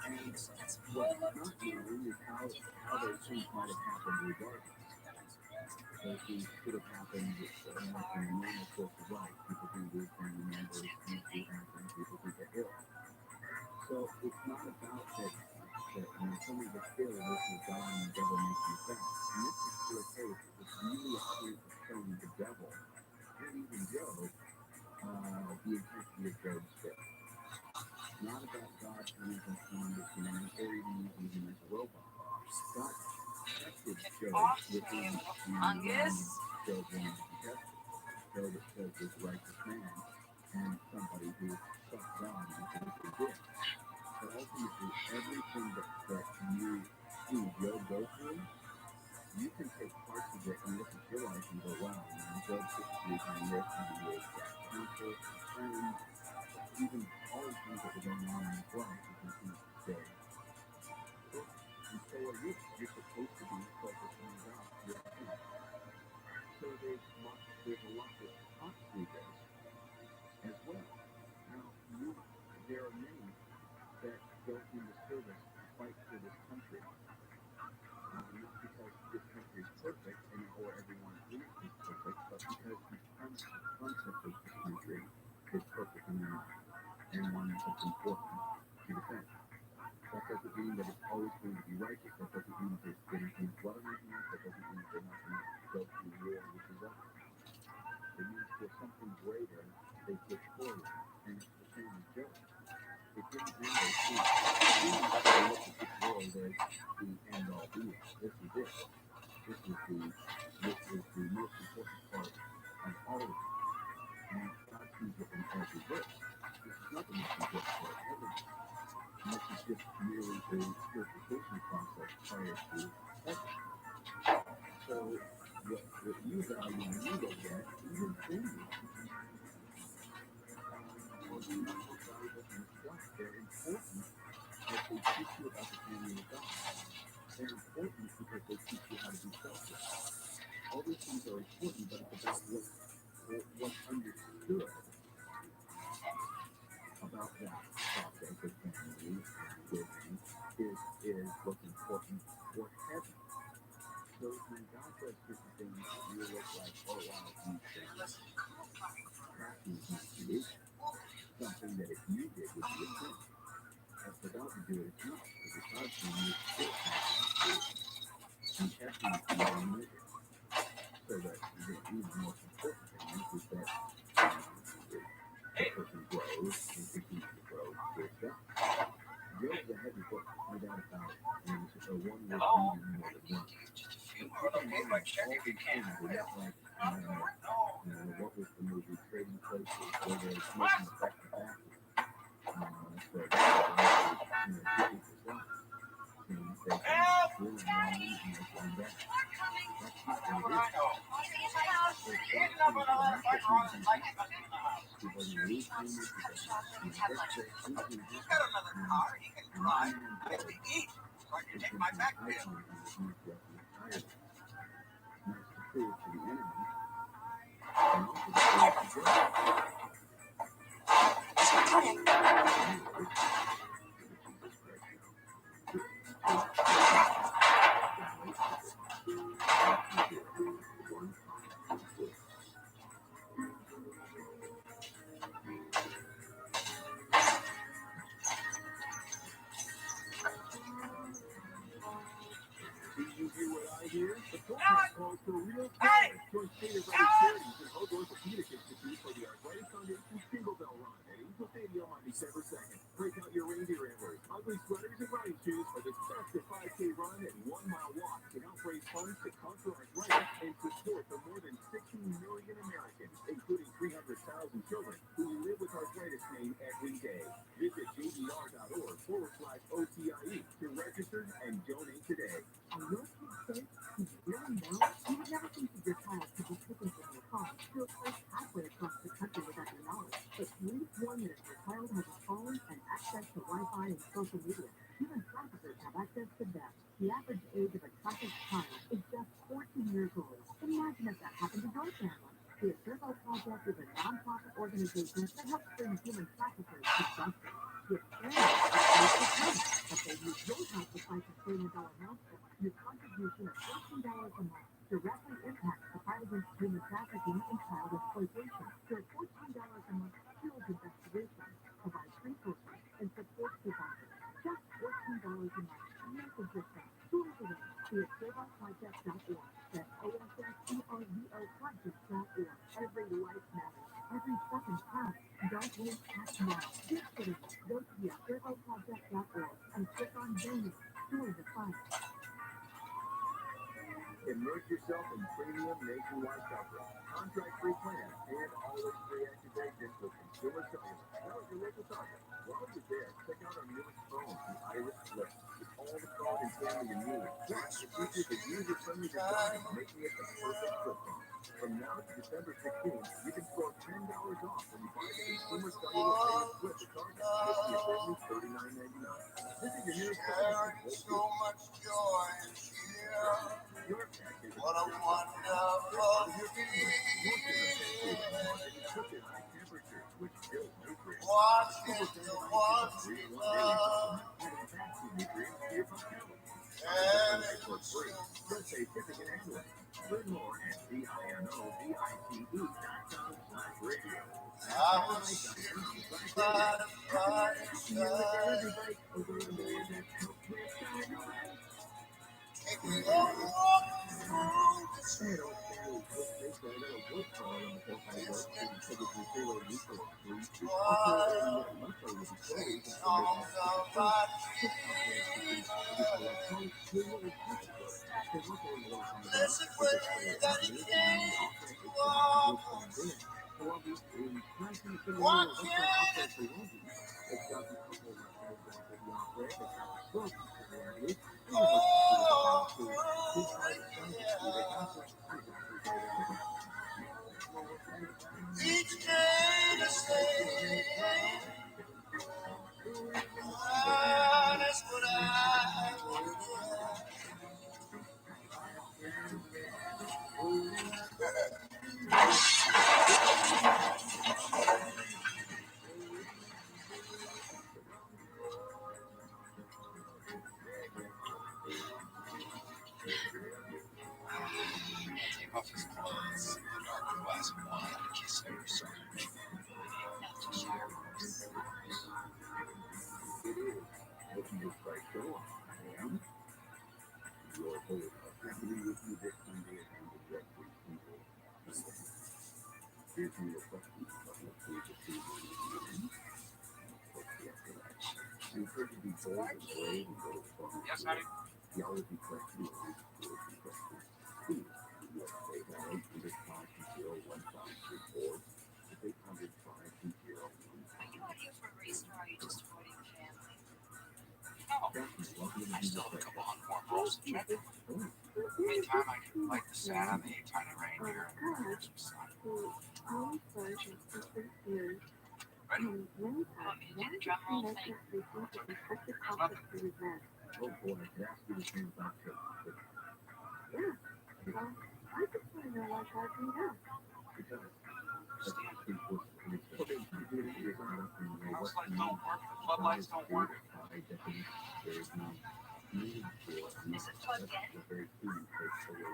And what's not known is how those things might have happened regardless. Those things could have happened in the normal course of life. People do lose family members, things do happen, people do get ill. So it's not about that when somebody gets ill, this is God and the devil makes you fat. In this particular case, it's really a case of showing the devil, and even Job, the intensity of Job's faith. Not about God coming from this man, or even using him as a robot. God tested Job within the Job wanted to be tested. Job itself was a righteous man, and somebody who sought God and eventually did. But ultimately, everything that you see Job go through, you can take parts of it and look at your life and go, wow, Job typically had this, and he was counsel, friends, even all the things that were going on in his life, you can see today. And so are you. You're supposed to be focused on God. You're a king. So there's a lot that's taught through this as well. Now, there are many that go into service to fight for this country. Not because this country is perfect or everyone in it is perfect, but because the concept of this country is perfect in their mind and one that's important to defend. That doesn't mean that it's always going to be righteous. That doesn't mean that there's going to be blood on their hands. That doesn't mean that they're not going to go through war with each other. It means there's something greater they push forward, and it's the same as Job. It didn't matter. They look at this world as the end all be all. This is it. This is the most important part of all of it. And God sees it in every verse. This is not the most important part ever. And this is just merely a purification process prior to heaven. So what you value when you look at even things are not most valuable things to God. They're important as they teach you about the family of God. They're important because they teach you how to be selfless. All these things are important, but it's about what's understood about that process of family and living is what's important for heaven. So when God does certain things, you look like, oh wow, he's crafting his creation. Something that if you did would be a sin. And for God to do it, it's not. Because God's doing it, still crafting and testing it in your measure. So that the most important thing is that the person grows and continues to grow with God. Job's a heavy book, no doubt about it. And it's a one worth reading more than one. Just a few more, okay? But check if you can. What was the movie Trading Places, where they're smoking the back to back. So that people's lives. And they can ruin one and make one back. That's not what it is. You hear what I hear? The protest calls for real care. Join State of Rabbi Charities and Hope Orthopedic Institute for the Arthritis Foundation Single Bell Run at Angel Stadium on December 2nd. Break out your reindeer antlers, ugly sweaters, and running shoes for this festive 5K run and 1 mile walk to help raise funds to conquer arthritis and support the more than 16 million Americans, including 300,000 children who live with arthritis pain every day. Visit jdr.org/OTIE to register and donate today. Are your kids safe? Do you really know? You would never think that your child could be taken from your phone to a place halfway across the country without your knowledge. But please warn that if your child has a phone and access to Wi-Fi and social media, even traffickers have access to them. The average age of a trafficked child is application that helps bring human traffickers to justice. With Trumans, it's safe to come, but they use your help to fight the $1 trillion monster. Your contribution of $14 a month directly impacts the fight against human trafficking and child exploitation. Your $14 a month fuels investigations, provides resources, and supports survivors. Just $14 a month. Make a difference. Join today. See at servoproject.org. That's ASSERVOproject.org. Every life matters. Every second counts. Don't wait. Act now. Give today. Go to servoproject.org and click on donate. Join the fight. Immerse yourself in premium nationwide coverage, contract-free plans, and always free activation with Consumer Cellular. Now at your local target. While you're there, check out our newest phone, the Iris Flip. It's all the phone and camera you need. Plus, it features a user-friendly design, making it the perfect flip phone. From now to December 16th, you can score $10 off when you buy the Consumer Cellular Iris Flip at Target. It's the original $39.99. Visit your nearest store. So much joy here. Your package. What a wonderful watching the ones we love. And it was Learn more at ViralRabbi.com/radio. I was sitting by the fireside, taking a walk through the street. Listen way that he came to walk us. Watching each day the same. That's what I want to do. Take off his clothes, a dark glass of wine, a kiss of her soul. Looking to strike show and your whole family with you this Sunday at the Jeffrey People. Here's your question of the food to see you heard to be bold and brave and go to fun. Yes, honey. Theology question is theology question. Please, USA Valley, 800-520-1534, 800-520-1534. Are you out here for a reason or are you just avoiding the family? No, I still have a couple unformed balls to check. Meantime, I can light the sand, the tiny reindeer, and hear some sun. Ready? You want me to do the drum roll thing? Oh boy, I could ask you the same about you. I could play there like I do now. House lights don't work, the floodlights don't work. Is it plugged in? I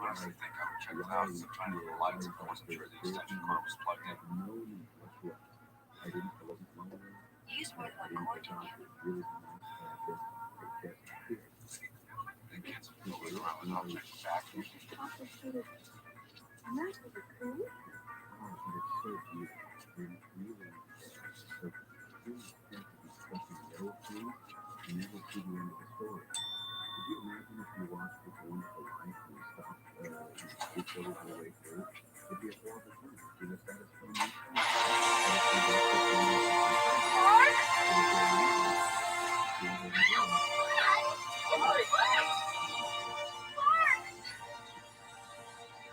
honestly think I would check the houses and find the lights if I wasn't sure the extension cord was plugged in. You used more than one cord, didn't you? The kids have filled it around without checking back. Complicated mess of a creation. Could you imagine if you watched this wonderful life and you stopped this over the way through? It'd be a horrible thing. You know, satisfying.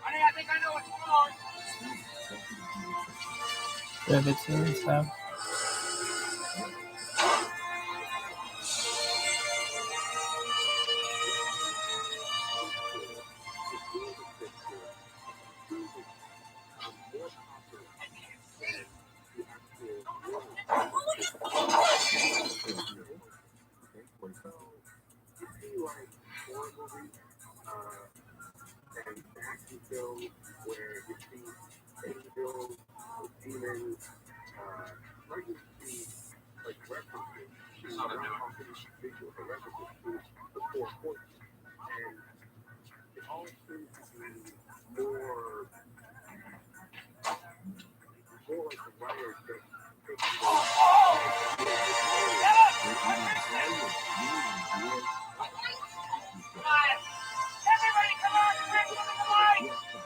Honey, I think I know what's wrong. Vivid scenes have movies and action films where you see angels, demons, like you see like references to not talking visual, but references to the four horsemen. And it all seems to be more like the writers just taking the Everybody come on, quick, look at the lights!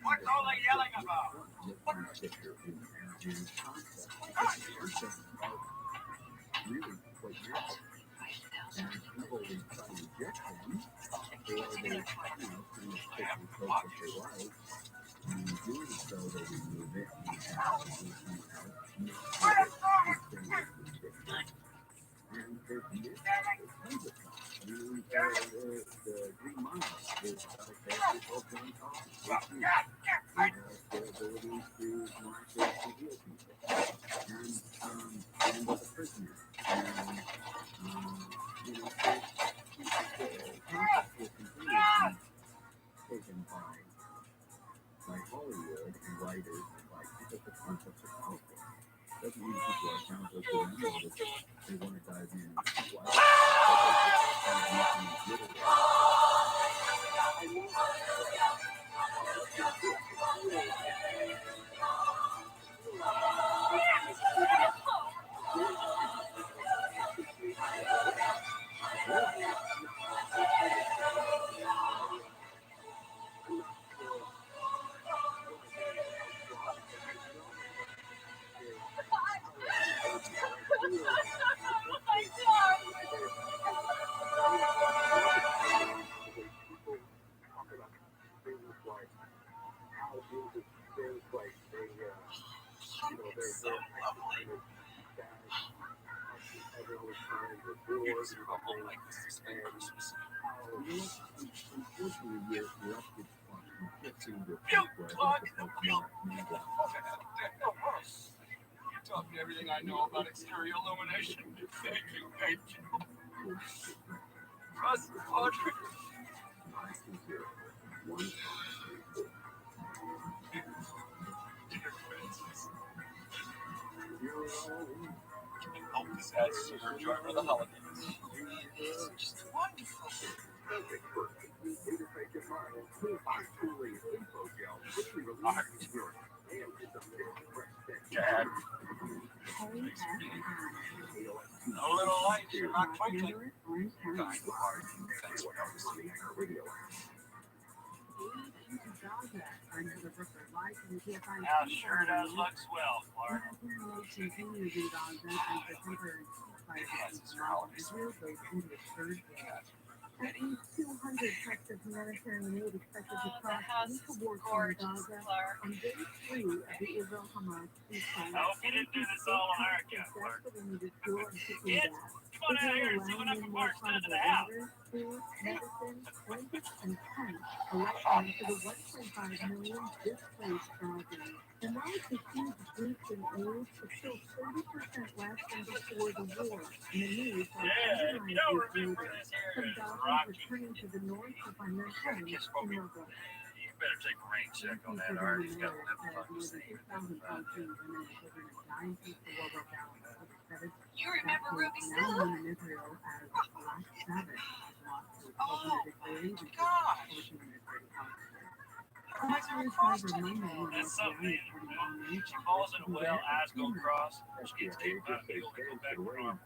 What's all the yelling about? Really quite natural. And people will try to reject them, or they, take the approach that they like, and in doing so, they remove it and have to do something else, not and there's tons of stuff. I mean, the Green Mile is a character called John Coffey. He has the ability to miraculously heal people. And the prisoner. And, you know, the concept will continue to be taken by Hollywood and writers and by because the concepts are powerful. Doesn't mean people are talented or that they want to dive in and why. You taught me everything I know about exterior illumination. Thank you. Trust Audrey. Hope this adds to your enjoyment of the holidays. It's just wonderful. Dad. A little light, you're not twinkling. Thanks for noticing. Now sure does look swell, Clark. At least 200 Texas humanitarian aid expected to cross into war zone Gaza on day 3 of the Israel-Hamas ceasefire. I hope you didn't do this all on our account, Clark. Kids, come on out here and see what Uncle Mark's done to the house. Food, medicine, blankets, and tents, a lifeline to the 1.5 million displaced Gazans. And while it's a huge boost in aid, it's still 30% less than before the war. And the news has underlined this later. Some Gazans returning to the north to find their homes in Mosul. You better take a rain check on that art. He's got a lip on the same. You remember Ruby Sue? Oh, gosh. That's something. She falls in a well, eyes go cross. She gets kicked out and go back to farm.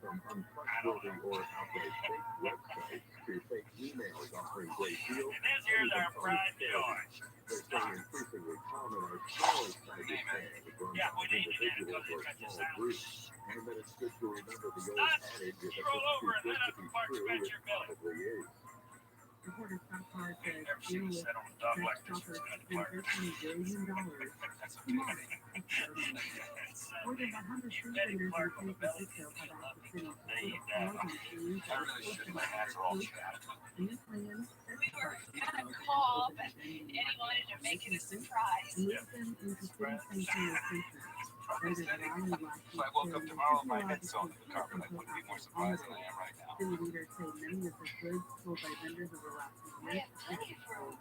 Or outright fake websites to fake emails offering great deals. And this here's our pride joy. They're saying increasingly common are smaller sizes Yeah, we need to individuals or small groups. And then it's good to remember the old adage that Roll over and let too Uncle good Mark to be scratch true, your belly. it probably is. Reporter Scott Carr says Never seen you sit on a dog like this. $13 billion tomorrow. More than 100 street vendors in San Francisco have asked the city to put a pause on trees I really should my hats off. all chat. New plans, We were gonna call, but Eddie wanted to make it a surprise. move them into city center locations. Under the valley last If I woke up tomorrow and my head's sewn in the carpet, I wouldn't be more surprised than I am right now. City leaders say many of the goods sold by vendors over the last few We years have plenty of room.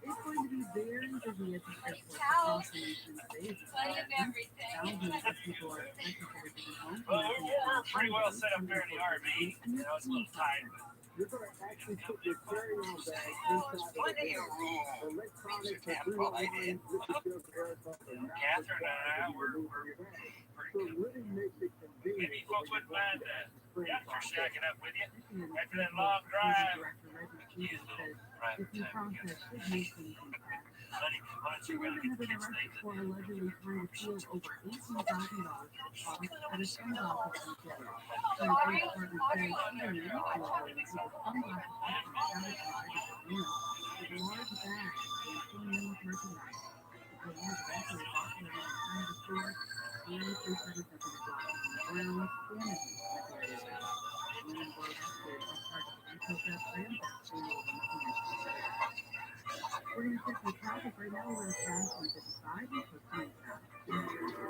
it's going to be very busy at the airport Towels. across the nation today. Plenty of everything. Thousands of people are expected to return home. Well, we're pretty well set up there in the RV. You know, it's a little tight, but You're going to actually put your carry-on bag Oh, there's inside plenty of the room. electronics Damn and well I did. Catherine and I were pretty So good. it really makes it convenient. Maybe folks wouldn't mind the youngster shacking up with you. After that long drive. If you process should make things impact. Honey, why don't She you was really get the another kids arrested things? for allegedly trying to steal over $18,000 for products at a sunglasses retailer. Her Audrey, partner said Audrey, she and the retailer with a sunglasses company satisfied at the with large bags of premium merchandise. The police also evacuated inside the store and they started something to drop on the ground, damaging material. Women were arrested on charges of retail theft, grand theft, vandalism, and we're going to check the traffic right now. We're going to pass 155 and Costa Mesa.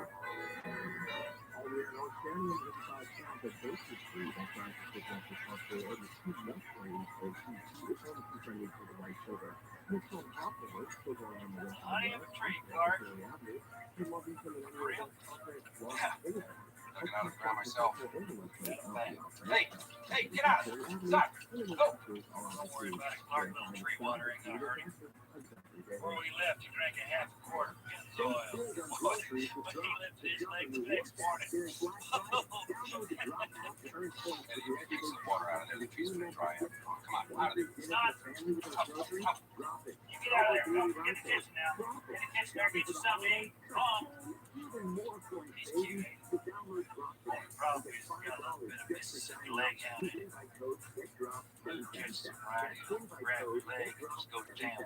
All we are in Oceania is about south of Baker Street. That traffic is up to cross the over two left lanes or two. It's only two friendly to the right shoulder. It's on top of it, so go around the west. Honey of a tree, Clark. You love each other when you're on top of it. Looking out of the ground myself. Hey, get out of there. Stop. Go. Don't worry about it, Clark. Little tree water ain't gonna hurt him. Before we left, he drank a half a quart of Ben's oil. But he lifted his leg the next morning. Hey, you take some water out of there. The tree's gonna dry up. Come on, out of there. Son, you get out of there, Phil. Get the kitchen now. Get the kitchen there, get you something to eat. Come on. He's cute. The problem is he's got a little bit of Mississippi leg out in it. Catch some riding, grab your leg, and just go to town.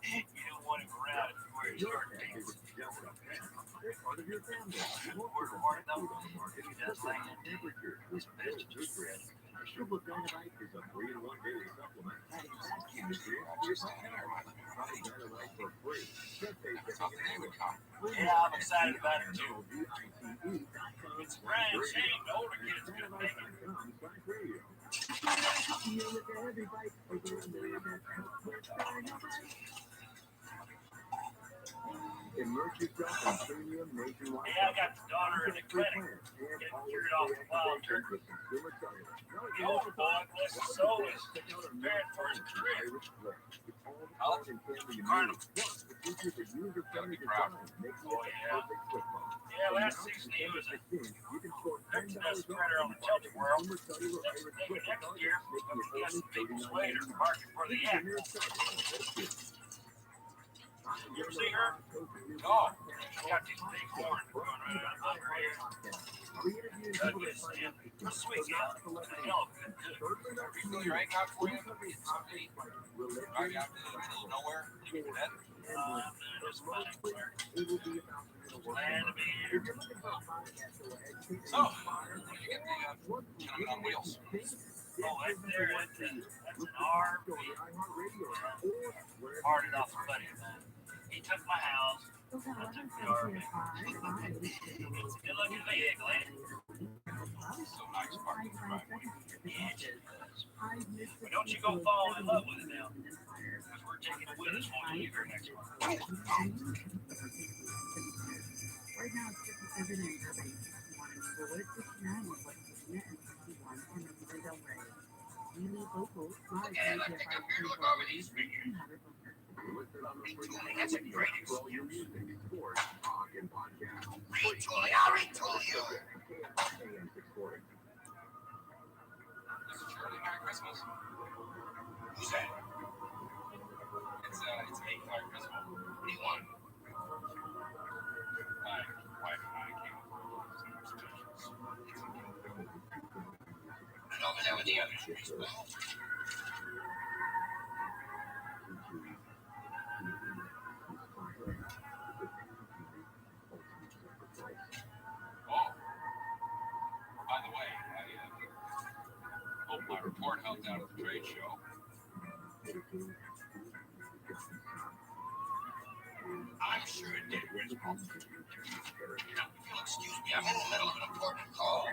You don't want him around if you wear his short pants. Word of warning though, if he does land, it's best to just rest. Triple Dynamite is a 3-in-1 daily supplement. Dynamite for free. Yeah, I'm excited about it too. It's a grand shame the older kids couldn't make it. Immerse yourself in premium nationwide. Yeah, I got the daughter in the clinic getting cured off of wild turkey. The older boy, bless his soul, is preparing for his career. Carnival. Gotta be proud. Oh yeah. Yeah, last season he was a Exodus spreader on the Celtic world. Next year, we'll be some big persuader marching for the yak. You ever see her? Oh, She's got these big horns going right on her ear. Douglas, Sam, a sweet gal, a hell of a good cook. refill your egg out for you. Get something to eat. Right out to the middle of nowhere. Leave it to that. Those fine, Clark. Glad to be here. So, where did you get the gentleman on wheels? Oh, right there, that's an RV. Parted off a buddy of mine. He took my house. I took the RV. It's a good looking vehicle, ain't it? So nice parking right. Yeah, it does. But don't you go fall in love with it now. Because we're taking it with us when we leave here next month. Right now, it's 57 in Irving, 61 in Wood, 69 in West Virginia, and 61 in Del Rey. We leave local, live And I media think by I'm here to look over these figures. That's a great excuse. Retooling, I'll retool you. This is TRILLIONAIRE Christmas. Who's that? It's me, Clark Griswold. What do you want? My wife and I came over for some specials. And over there with the other trees. Oh, by the way, I My report helped out at the trade show. I'm sure it did, Principal. Now, if you'll excuse me, I'm in the middle of an important call.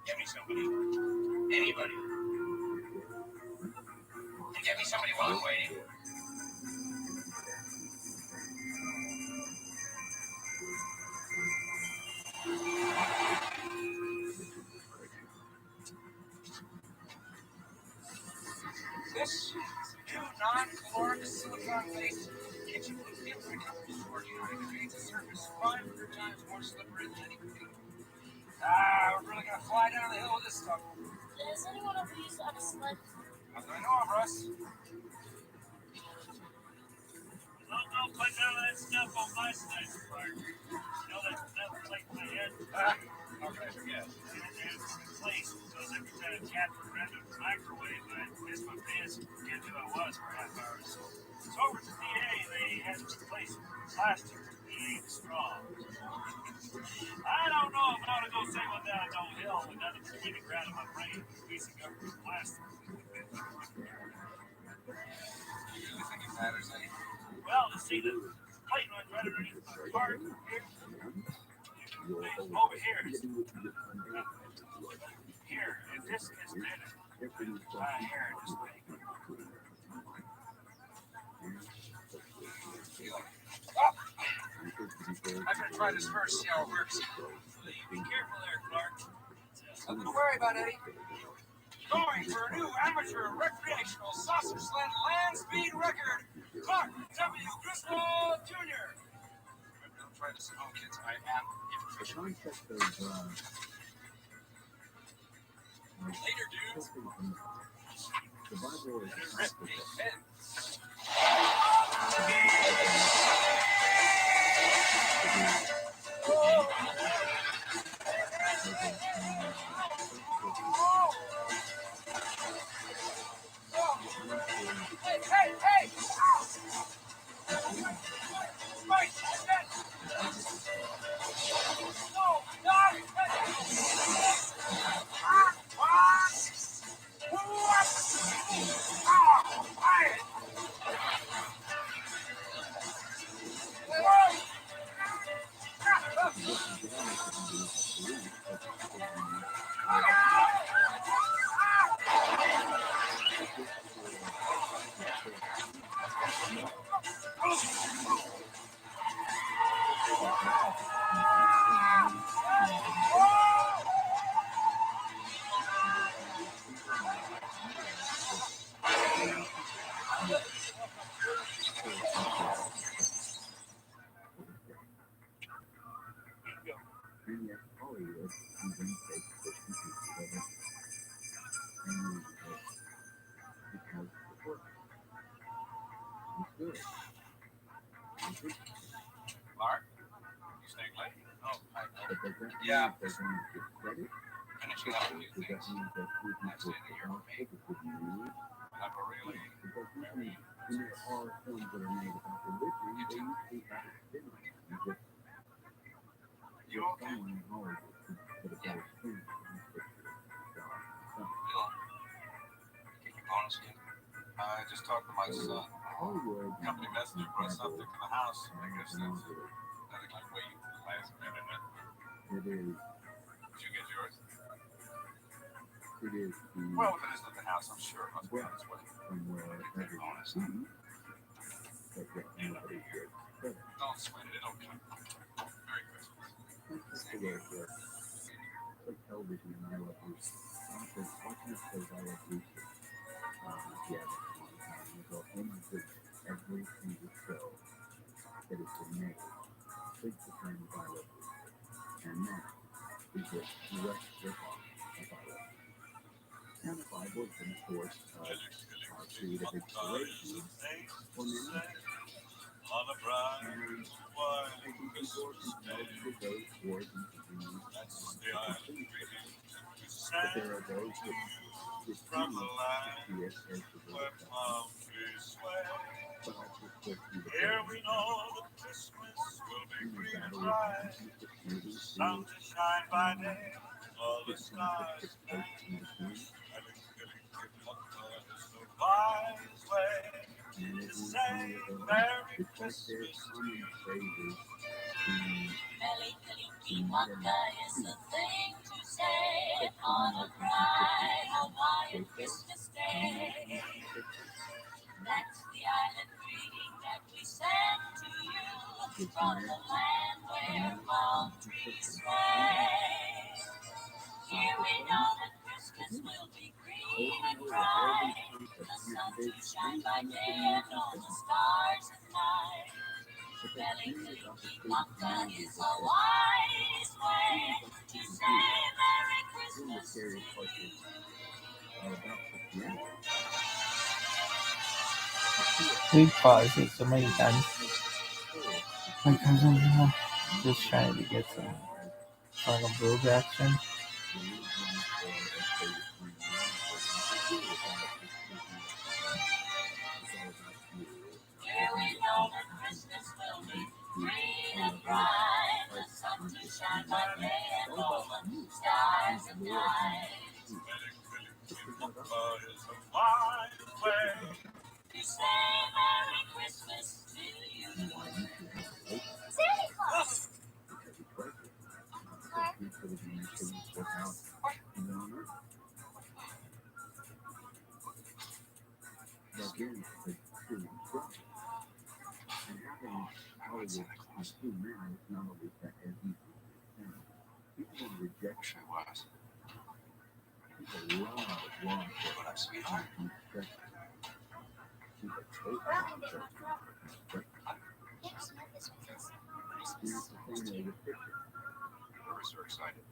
Get me somebody. Anybody. Get me somebody while I'm waiting. This new non-caloric silicone base kitchen will get rid of the short time and creates a surface 500 times more slippery than any computer. We're really gonna fly down the hill with this stuff. Does anyone ever use it on a sled? Not that I know of, Russ. I'll put none of that stuff on my side, Clark. You know that plate in my head? Okay, yeah. And it's in place because every time Cat would run the microwave, I'd miss my pants and forget who I was for half hour. So over to DA, they had to replace plastic to be strong. I don't know if I ought to go sailing down no hill with nothing spinning around in my brain, squeezing up with plastic. You really think it matters any? Well, to see the plate runs right underneath my heart here. Over here. Here, if this is better, here, this way. I'm gonna try this first, see how it works. Be careful there, Clark. Nothing to worry about, Eddie. Going for a new amateur recreational sausage sled land speed record, Clark W. Griswold Jr. Remember, don't try this at home, kids. I am efficient. Later, dudes. Rip me pen. Hey! Spike! No! Mark, you staying late? Oh, yeah. Finishing up a few things. Nice day to hear from me. Have a really merry You okay? Yeah. Bill, get your bonus yet? I just talked to my son. Company messenger brought something to the house. I guess that's nothing like waiting for the last minute. Did you get yours? Well, if it isn't at the house, I'm sure it must be on its way. Get that bonus. Don't sweat it. It'll come. Merry Christmas. Same here. On a bright white Christmas day, that's the island greeting sent from the land where palm trees sway. Here we know that Christmas will be green and bright, sun to shine by day, all the stars at night. Merry Christmas to you. Mele Kalikimaka is the thing to say on a bright Hawaiian Christmas day. That's the island greeting that we send to you from the land where palm trees sway. Here we know that Christmas will be green and bright, the sun to shine by day and all the stars at night. Mele Kalikimaka is a wise way to say Merry Christmas to you. We pause it so many times because I'm just trying to get some final build action. Here we know that Christmas will be green and bright, the sun to shine by day and all the stars at night. Is a wide way. To say Merry Christmas to you. Santa Claus! Sure was. What up, sweetheart? We're so excited.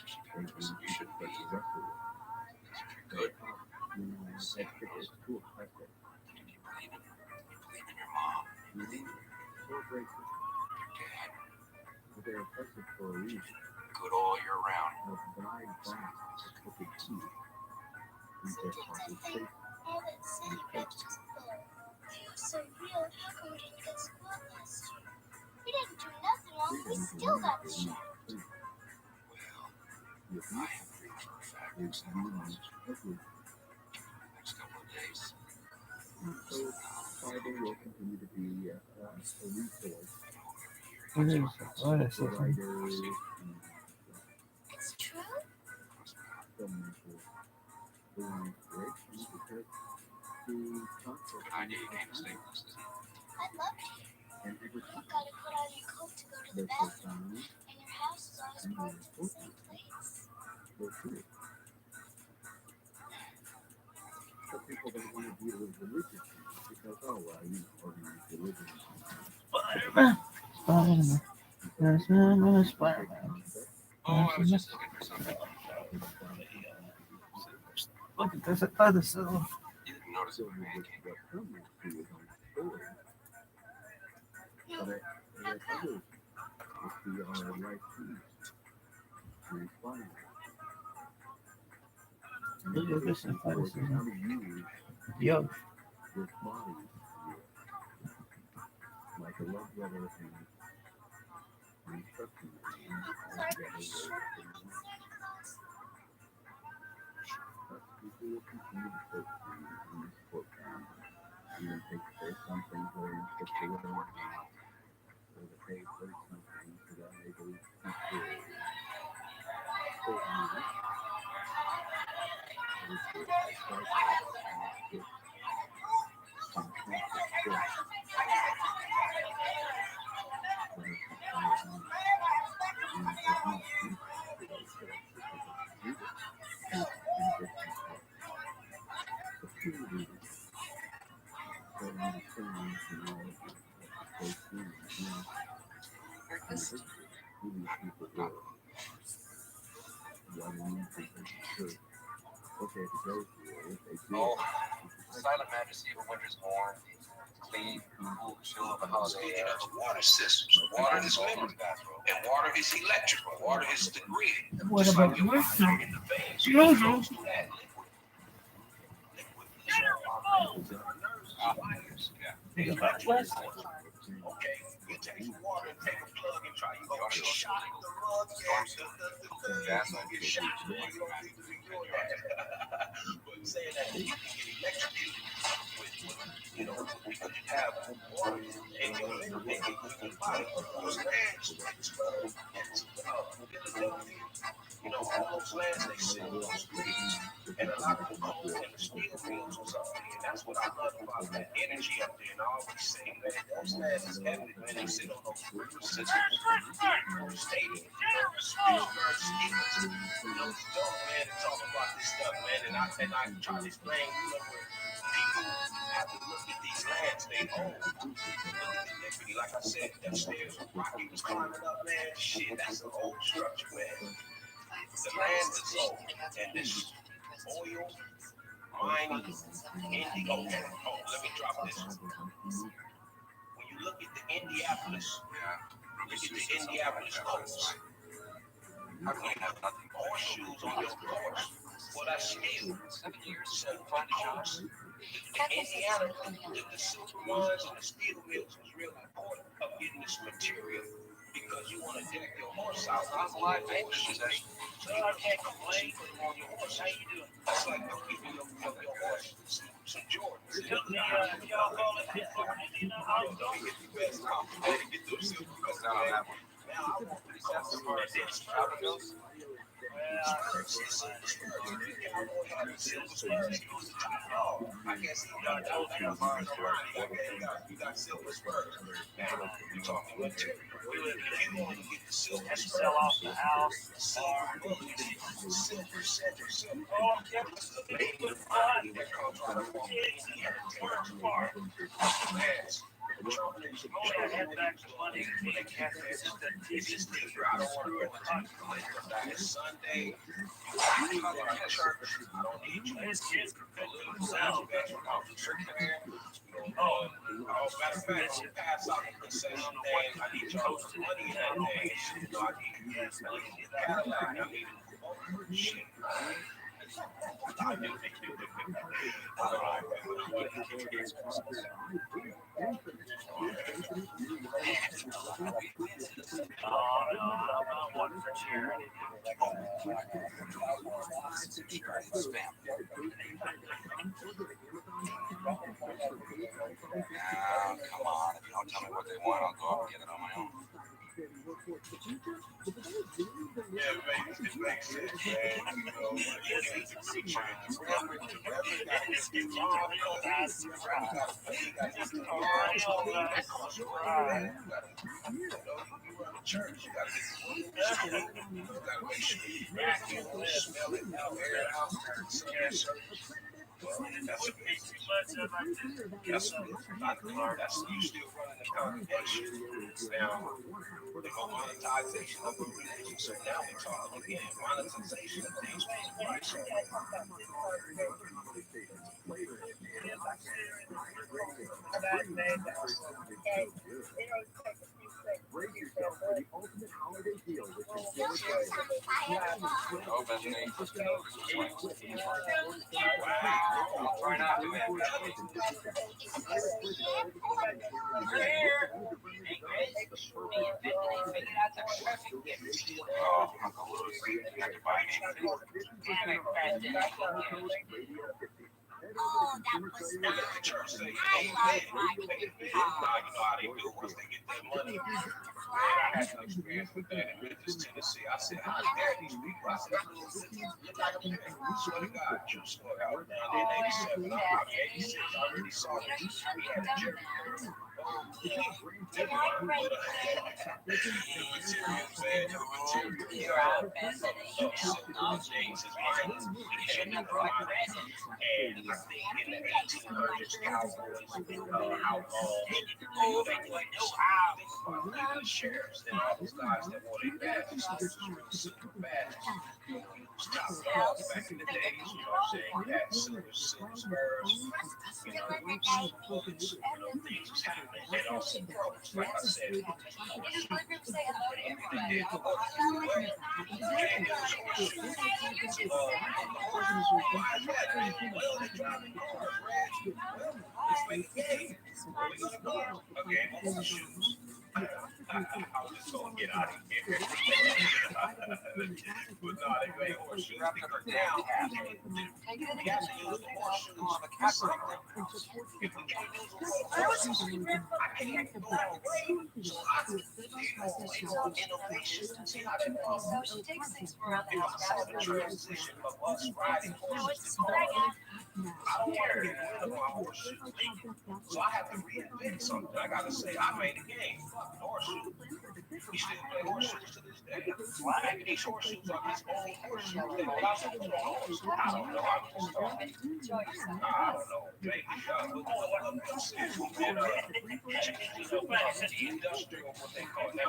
Shouldn't use that. You shouldn't be. Good. Santa Claus. You believe in your mom. Your dad. Good all year round. All that Santa Claus just pulled. He was so real, how come we didn't get spoiled last year? We didn't do nothing wrong, we still got the shaft. Well, I have proof for a fact that Santa Claus is real. Next couple of days. What is it? It's true? Good idea you came to stay with us, isn't it? I'd love to. You've got to put on your coat to go to the bathroom, and your house is always pointing to the same place. Spider-Man. There's no more Spider-Man. Oh, I was just looking for something. Look at this other stuff. You didn't notice it when man came here. Look at this athleticism. Yo. Oh, silent majesty of a winter's morn. Clean, cool, chill of the holiday Speaking air. of water systems, water is living, and water is electrical. Water is the grid. What Just about like your your body in the veins. Jojo? Goes through that liquid. Liquid is all the electric cord. Okay, you take some water and take a plug and try. You gonna get shot in the rug, that's gonna get shot. You don't need to be doing that. But saying that you can get electrocuted with, you know, because you have water in your body. Those lands, Pittsburgh, Philadelphia, you know, all those lands they sit on those grids, and a lot of the coal and the steel mills was up there. And that's what I love about that energy up there. And I always say, man, those lands is evident when they sit on those river systems. Stadium, Pittsburgh Steelers, you know, it's dope, man, to talk about this stuff, man. And I try to explain, you know, where people have to look at these lands they own. Look at the liberty, like I said, them stairs when Rocky was climbing up, man. Shit, that's an old structure, man. The land is old, and this oil, mining, indigo. Oh, let me drop this. When you look at the Indianapolis, homes, horseshoes on your doors. Well, that's steel. 7 years. Indiana, the silver mines and the steel mills was real important of getting this material because you want to deck your horse out. How's life today? So I can't complain on your horse. How you doing? That's like giving your horse some Jordans. Y'all call it Indiana? Don't get the best compliment and get those silver because now I have one. Now I want to that's the part that's tropical. I guess he got silver spurs. Now, you talking material. If you want to get the silver spurs, sell off the house, silver, silver. Oh, I'm getting the fun. That comes from the first part. Yes. I had back the money. It's just deeper. I don't want to go into that. It's Sunday. I don't need you. His kids can sound better. Oh, matter of fact, you pass out the concession thing. I need y'all to money in that thing. You know, I need Cadillac. I need shit. I do. I'm one for charity. Come on, if you don't tell me what they want, I'll go up and get it on my own. Yeah, it makes sense, man. You know, church, you gotta make sure you smell it out, air it out, that's you still running the congregation. Now, the monetization of the religion. So now we're talking again, monetization of things. Try not to Oh, that was nice. Church say, you know how they do once they get their money. I had an experience with that in Memphis, Tennessee. I said, how dare these people? I said, I swear to God, you swear out down there in 87. I mean, 86, I already saw this. We had a jury. You're out of bed. Nowadays is violence. And I think in the 1800s, cowboys, outlaws, the sheriffs and all those guys that wore their badges, super badges. Top dogs back in the days, you know what I'm saying? You had silver spurs, still every day. Things was happening. And also pros, like I said. In his living room, say hello to everybody. I was just gonna get out of here. But no, they ain't horseshoes because now Take it in we the have to use the horseshoes on the camera. If we can't use the horseshoes, I can't go away. So I could innovation to see how that goes. So she takes things around the If I house. saw the transition of us riding horses to cars, I don't want to get rid of my horseshoes. So I have to reinvent something. I gotta say, I made a game. Fuck horseshoes. We still play horseshoes to this day. Maybe these horseshoes are these old horseshoes that allow me to put on a horse. I don't know. I'm just talking. Enjoy yourself. I don't know. Maybe what else is and the industrial, what they call the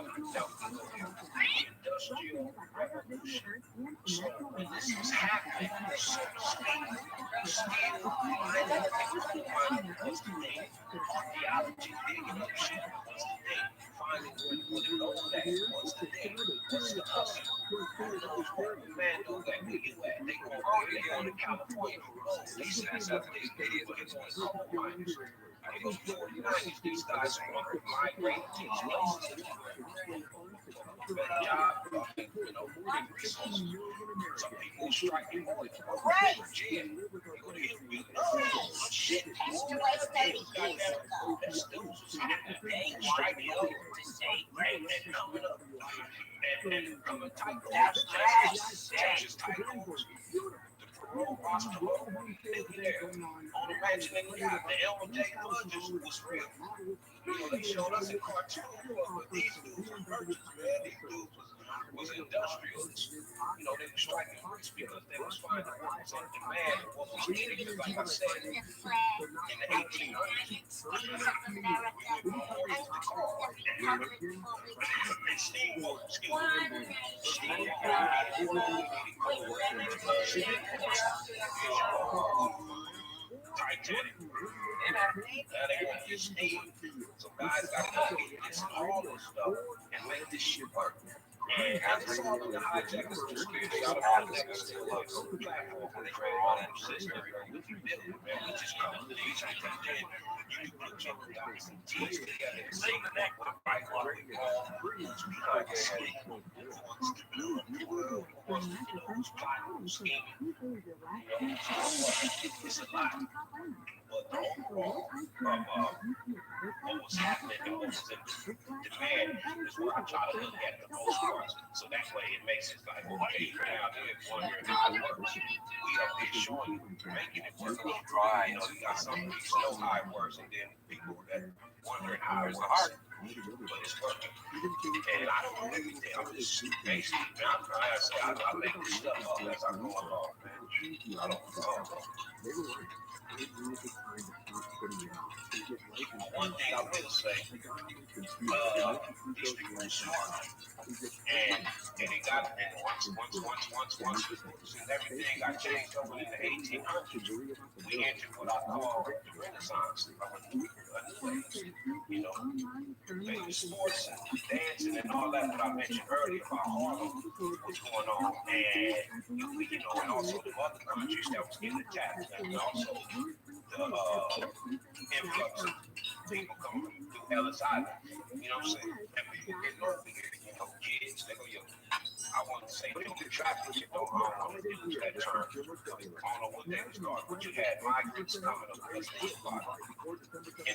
industrial revolution. So this is happening. So still finding what's the name, archaeology, digging up shit. What's the name? Finding what it goes at. What's the name? What's the hustle? Man, do that. Where you at? They go on to California. They said that's after these videos get on the coal mines. I think it was 40-90s. These guys are migrating to these places. Better job, resources. Some people striking oil. Right. Yeah. Shit. That's still happening. Striking oil. And coming up. And coming tight. That's tight. The parole roster there. On imagining God, the LJ Budgets was real. They showed us in cartoons, but these dudes were merchants, man. These dudes was industrialists. They were striking rich because they was finding what was on demand and what was needed. Because like I said, in the 1800s, we were more used to cars and steamboats. Titanic. Now they want to steam. So guys got to get all this stuff and make this shit work. And I just saw them hijack the security out of all the niggas still up on the platform for the trade on that shit. We can build it, man. We just come to these and then you put your dots and T's together and say connect with a right one. Like sleep. Who wants to build the world? Who wants to who's plotting, who's scheming? It's a lot. But the overall of what was happening and what was in demand is where I try to look at the most parts. So that way it makes it like, okay, now they're wondering how it works. We up there showing you, making it work. Right. You got some people know how it works, and then people that wondering how it's hard. But it's working. And I don't know everything. I'm just basically, I make this stuff up as I go along, man. I don't know. One thing I will say, these people are smart. And they got it. And once since everything got changed over in the 1800s, we entered what I call the Renaissance. Maybe sports and dancing and all that I mentioned earlier about Harlem, what's going on, and and also the other countries that was getting attacked, and also the influx of people coming through Ellis Island. You know what I'm saying? And people getting over here, kids, they go, I want to say human trafficking, I don't know if they use that term. I don't know what they was called, but you had migrants coming up in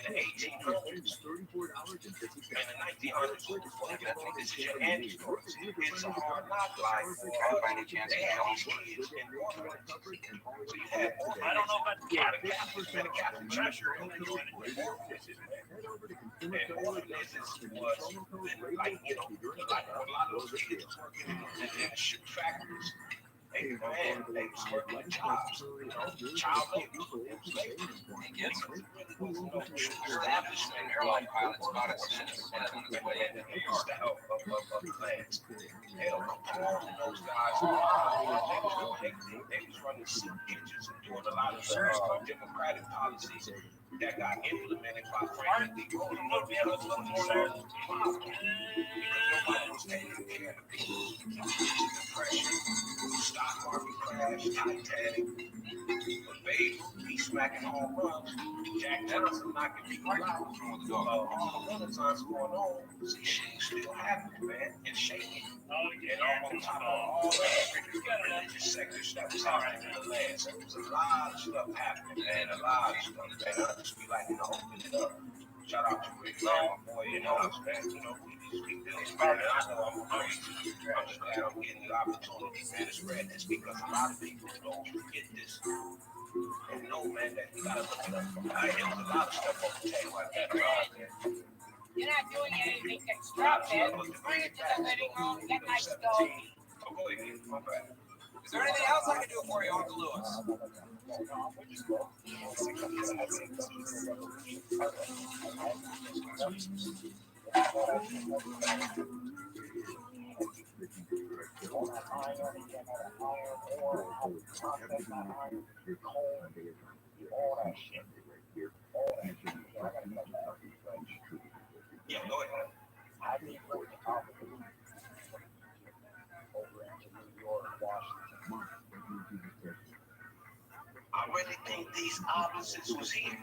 the 1800s. In the 1900s, I think this is your Andy story. It's a hard knock life. By any chance, they had these kids in orphanage. So you had, I don't know about the Catholic Church and orphanages, man. And orphanages was like, like a lot of those kids was working in the shoe factories. They was working like jobs, child labor. It was labor. It was no establishment. Airline pilots got it. They used to help of the plans. Hell, Capone and those guys, they was doing They was running soup kitchens and doing a lot of democratic policies that got implemented by Franklin D. Roosevelt because of the nobody was taking care of the people. Depression, stock market crash, Titanic, but babe, he smacking home runs. Jack Johnson knocking people out. All the renaissance going on. See, shit still happening, man, and shaking. And on top of all the religious sectors that was happening in the land. So there was a lot of stuff happening, man. A lot of stuff, man. I just be like, open it up. Shout out to Rick, man, my boy, man. We build, man. And I know I'm just glad I'm getting the opportunity, man, to spread this because a lot of people don't forget this. And know, man, that you gotta look it up. There was a lot of stuff on the table at that time, man. You're not doing anything extravagant. Bring it to the living room, get my stove. Oh, go ahead, my bad. Is there anything else I can do for you, Uncle Lewis? Yeah, go ahead. I really think these opposites was here.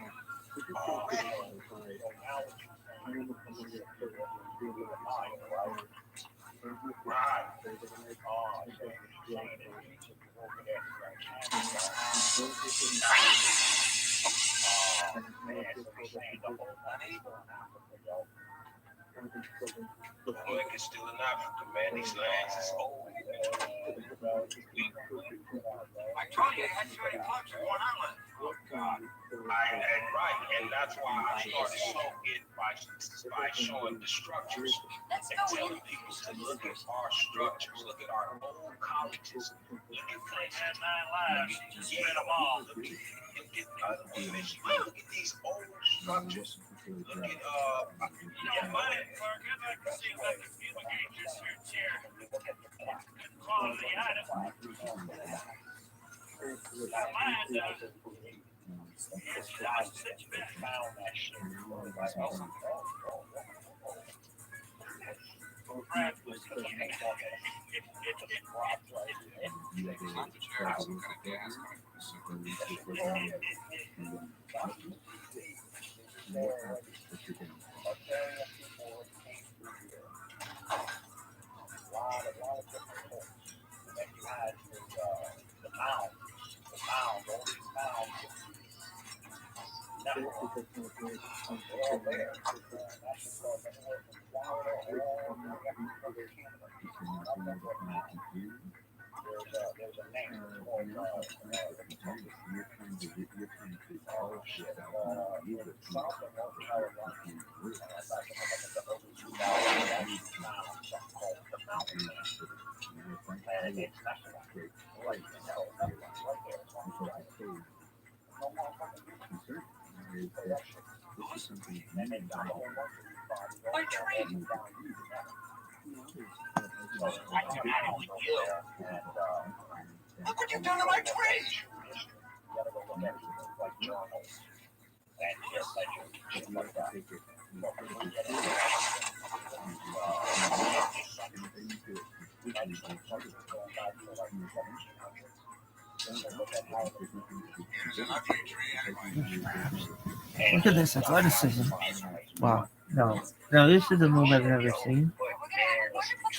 Right. Boy, it's still in Africa, man. These lands is old. I told you I had too many plugs for one island. Oh, God. Right, and that's why I started slogan by showing the structures and telling people to look at our structures, look at our old colleges, look at Place had 9 lives. Just spent them all. look at these old structures. Look at Money, Clark. I'd like to see if I can fumigate this here chair. Good quality item. Mine does. Yes, you lost such bad. Brad was Not the chair has some kind of gas coming My tree. Look what you've done to my tree! Look at this athleticism. Wow. No, this is a move I've never seen.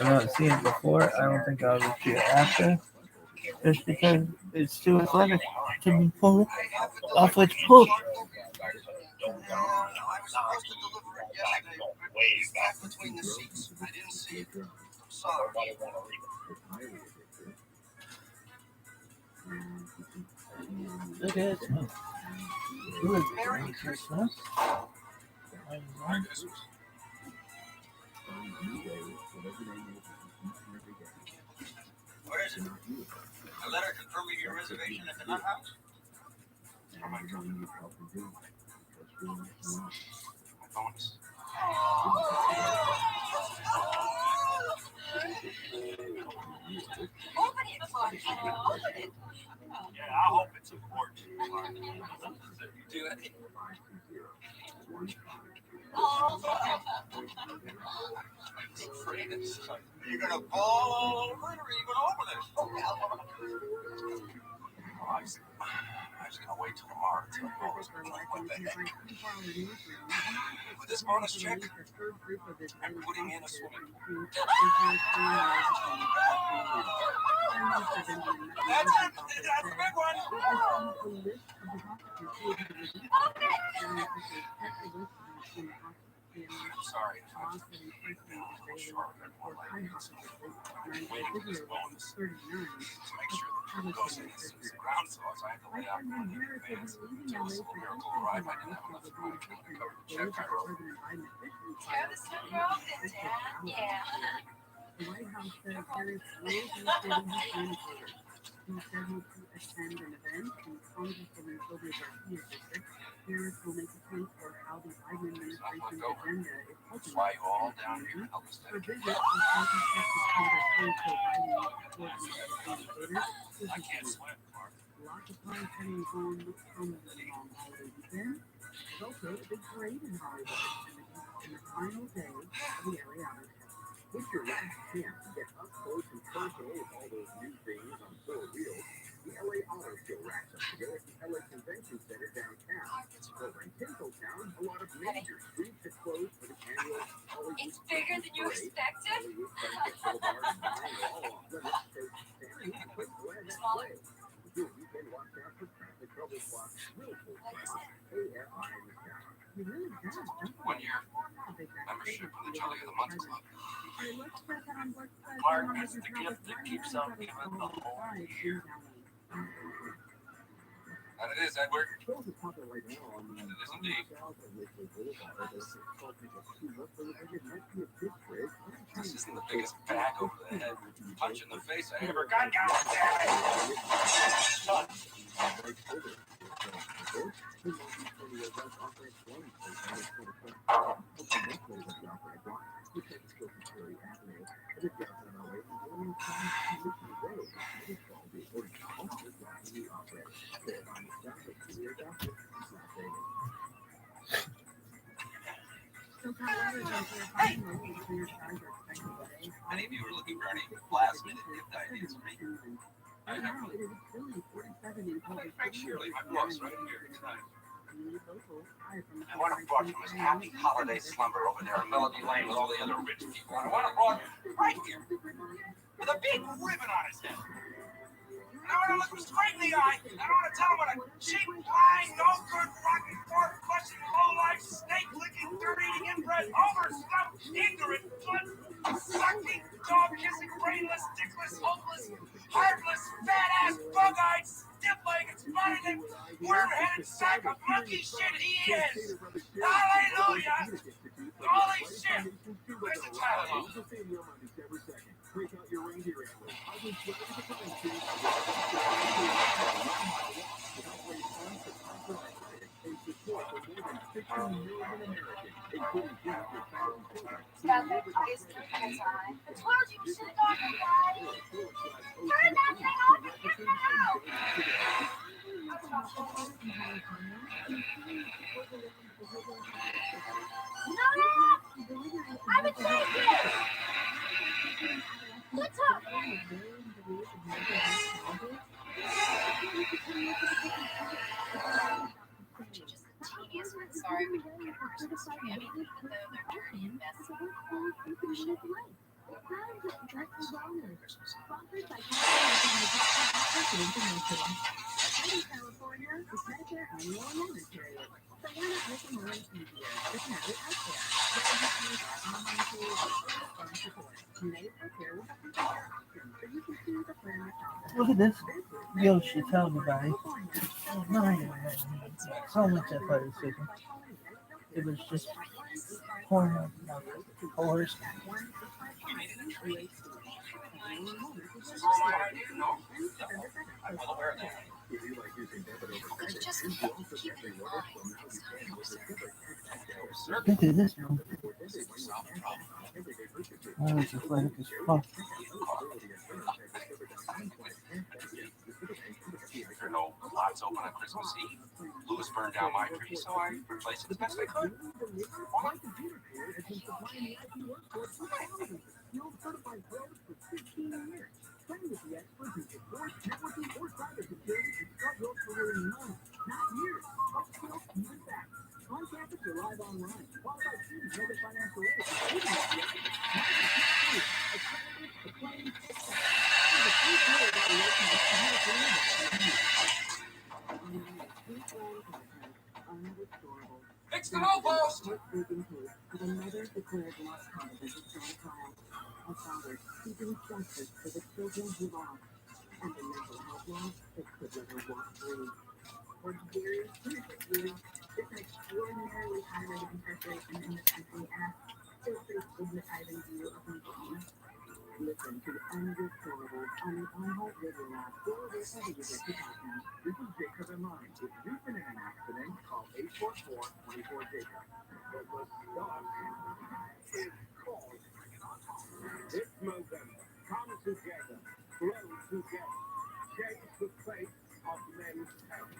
I've not seen it before. I don't think I'll repeat it after. Just because it's too athletic to be pulled off its hook. I was supposed to deliver it yesterday, but it's back between the seats. I didn't see it. I'm sorry. Look at it. Merry Christmas. What is it? A letter confirming your reservation at the Nut House? Bonus. Open it, Clark. Open it. Yeah, I hope it's important. You do it. Oh, You're gonna fall all over it or even open it? oh, well. I was gonna wait till tomorrow to tell you what was what the heck. With this bonus check, I'm putting in a swimming pool. That's it! That's the big one! I'm sorry if I've been a little short on more lately. I've been waiting for this bonus to make sure that it goes in as soon as the ground thaws. I have to lay out money in advance. Until this little miracle arrived, I didn't have enough money to cover the check I wrote. Tear the sucker open, Dad. Yeah. The White House said Harris will be sitting his communicators. He said he will attend an event in Congresswoman Sylvia Garcia's district. Harris will make a case for how the Biden administration's agenda is helping Fly you all down here and help us her dedicate. visit to Southeast Texas Congress Joe Biden supporting communicators. I can't swim, Clark. Lots of time spending on from the long holiday weekend. There's also a big parade in Hollywood and the final day of the LA Auto Show. It's your last chance to get up close and personal with all those new things on 4 wheels. The LA Auto Show wraps up today at the LA Convention Center downtown. Over in Tinseltown, a lot of major streets are closed for the annual Hollywood It's bigger than you expected. Hollywood Sunset Boulevard and Vine are all off limits, so Santa is quick to land that way. Your weekend watch out for traffic trouble spots will pull from AFI in the town. You really have, don't you? 1 year How big that membership is. for the Jolly of the Month Club. Hey, let's check on what's Mark going on is with the your gift that traffic keeps light. on giving the whole Right, year. down. And it is, Edward. Shows are popular right now on the And it is indeed. south of Lakeville Boulevard. There's a called Pickle Tulip, but it might be a district. This isn't the biggest bag over the head punch in the face I ever got. God damn it! Son. Any of you are looking for any last minute gift ideas for me? I have one. Thanks, Shirley, my boss, right here tonight. I want to brought you his happy holiday slumber over there in Melody Lane with all the other rich people. And I want to brought him right here with a big ribbon on his head. And I want to look him straight in the eye, and I want to tell him what a cheap, lying, no good, rotten, pork crushing, low-life, snake-licking, dirt-eating, inbred, overstuffed, ignorant, blood-sucking, dog-kissing, brainless, dickless, hopeless, heartless, fat-ass, bug-eyed, stiff-legged, spotted-lipped, worm-headed sack of monkey shit he is! Hallelujah! Holy shit! Where's the Tylenol? Break out your reindeer antlers. I was ready to come into and support for more than 50 million Americans, including 300,000 children. Got the biggest cookies on. I told you you should have got them, Daddy. Turn that thing off and get them out! No! I'm a champion! Let's talk! Just the teeniest one. Sorry, we didn't get a Christmas tree. I mean, even though they're dirty and messy. California is Medicare annual enrollment period. So why not make enrollment easier? Just have it out there. Online tools and support. Medicare will have better options so you can choose a plan yourself. Look at this Yoshi. Tell everybody. Oh, no, so much that photo decision. It was just pouring out colors. I'm well aware of that. Okay, just keep it in mind next time you go there. Look at this one. Solve the problem. Oh, it's athletic as fuck. restaurants open on Christmas Eve. Louis burned down my tree, so I replaced it as best I could. My computer career has been supplying the IT workforce with thousands of skilled certified pros for 15 years. Train with the experts in support, networking, or cybersecurity and start your career in months, not years. Upskills, even faster. On campus or live online. Qualified students make a financial aid. Even if the accredited, acclaimed, there's a free career evaluation at computercareer.com. Fix the repost! Heartbreaking case of another declared lost cause of the trial. A father seeking justice for the children he lost, and the mental health loss that could never walk free. For years, this extraordinarily high rate of incarceration in the country and still pretty stigmatizing view of involvement. Listen to Unrestorables on the iHeartRadio app or wherever you get your podcast. This is Jacob in line. If you've been in an accident, call 844-24-JACOB. But the stuff is called. This November, come together, grow together, change the face of men's health.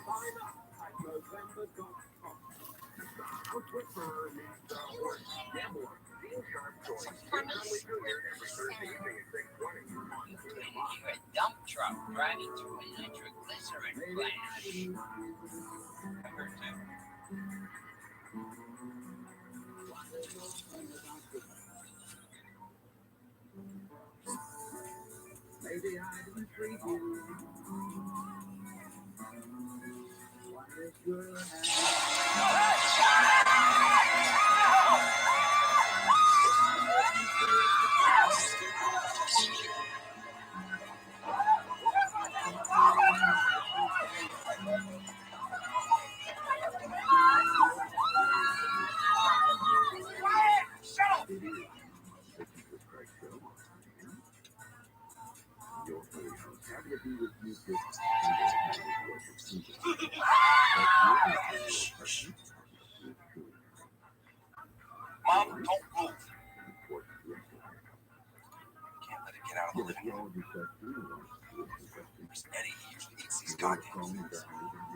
Sign up at November.com. Look for Mr. Horse Gambler. Dean Sharp joins. Here every Thursday evening at 6:20. You're a dump truck driving through a nitroglycerin plant. I heard too. Maybe I didn't treat you quite as good as Mom, don't move. Can't let it get out of the living room. Eddie usually eats these goddamn things.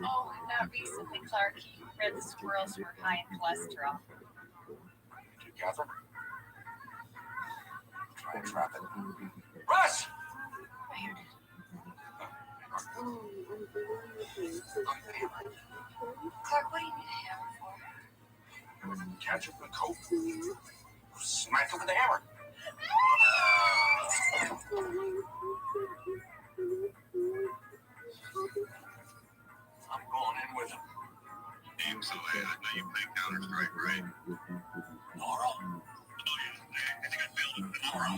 Oh, not recently, Clark. He read the squirrels were high in cholesterol. You, Catherine? Try and trap it. Rush! Clark, what do you need a hammer for? Ketchup and Coke. Smack it with a hammer. I'm going in with him. Aim so I know you play Counter-Strike, right? Laurel? Oh, yeah. I think I built it. Tomorrow.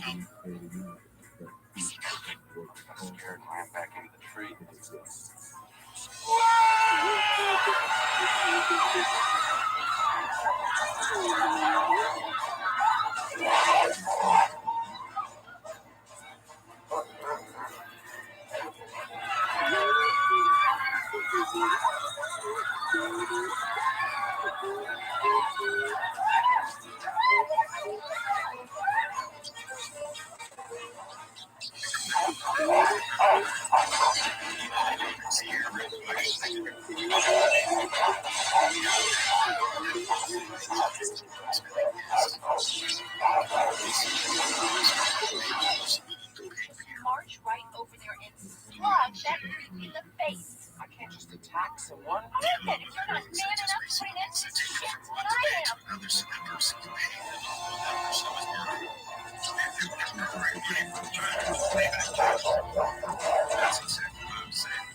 I got scared and ran back into the tree. March right over there and slug that creep in the face. I can't just attack someone. I get it. If you're not man enough to put an end to this shit, what I am. Others members of the pain and all that so is murder. If you're never right, that's exactly what I'm saying.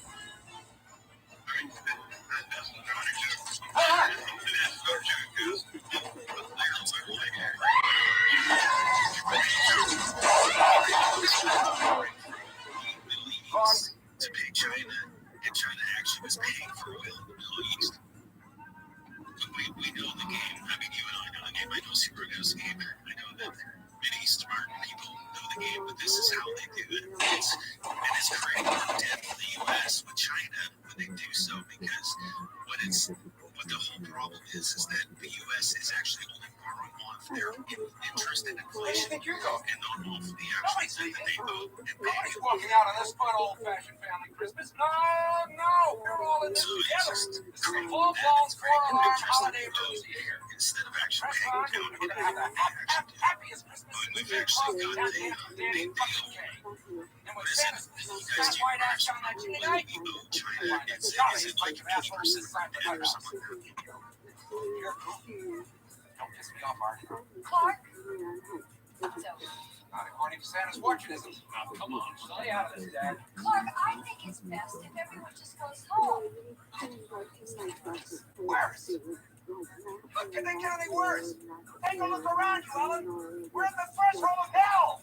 To pay China, and China actually was paying for oil in the Middle East. We know the game. I mean, you and I know the game. I know Super knows the game. I know that many smart people know the game, but this is how they do it. It's creating more debt in the U.S. with China when they do so, because what But the whole problem is that the U.S. is actually only borrowing off their interest and inflation. Where do you think you're going? And not off the actual thing that they owe. Nobody's walking out on this fun old-fashioned family Christmas. No, we're all in this together. This is a full-blown, four-alarm holiday emergency here. Instead of actually That's paying fine. down We're gonna have the happiest Christmas we've we've actually got got a Danny fucking cake. And with Santa's white ass on that chimney night, China, is it like 50% debt or something like that? you're cool. Don't piss me off, Art. Clark? So, Not according to Santa's fortunism. Now, come on, stay out of this, Dad. Clark, I think it's best if everyone just goes home. Worse. How can they get any worse? Take a look around you, Ellen. We're in the threshold of hell.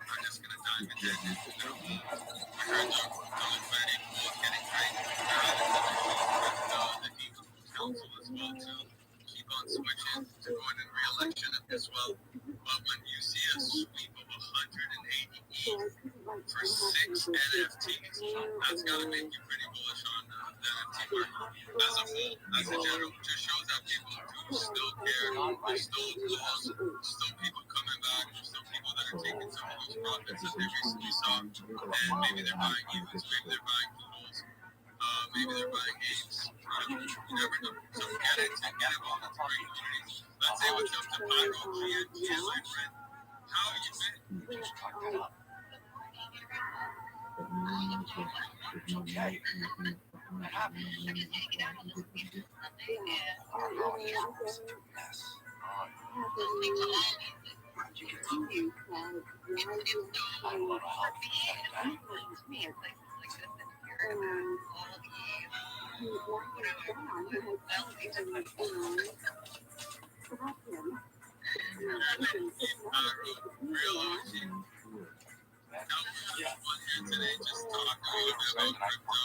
I'm just gonna dive into it. I heard the Friday pool getting tight. The Eagle Council as well too. Keep on switching to going in re-election as well. But when you see a sweep of 180 for 6 NFTs, that's gotta make you pretty bullish on the NFT market as a whole, as a general. Just shows that people do still care. There's still laws, still people coming back. There's still people that are taking some of those profits that they recently saw, and maybe they're buying evens, maybe they're buying poodles, maybe they're buying apes. You never know. So get it on the great communities. Let's say what's up to Pyro, G, and my friend. How you been? Just fucked it up. Okay. What happened? Oh, yes. I love a help. Real OG. Today, just talk a little bit about crypto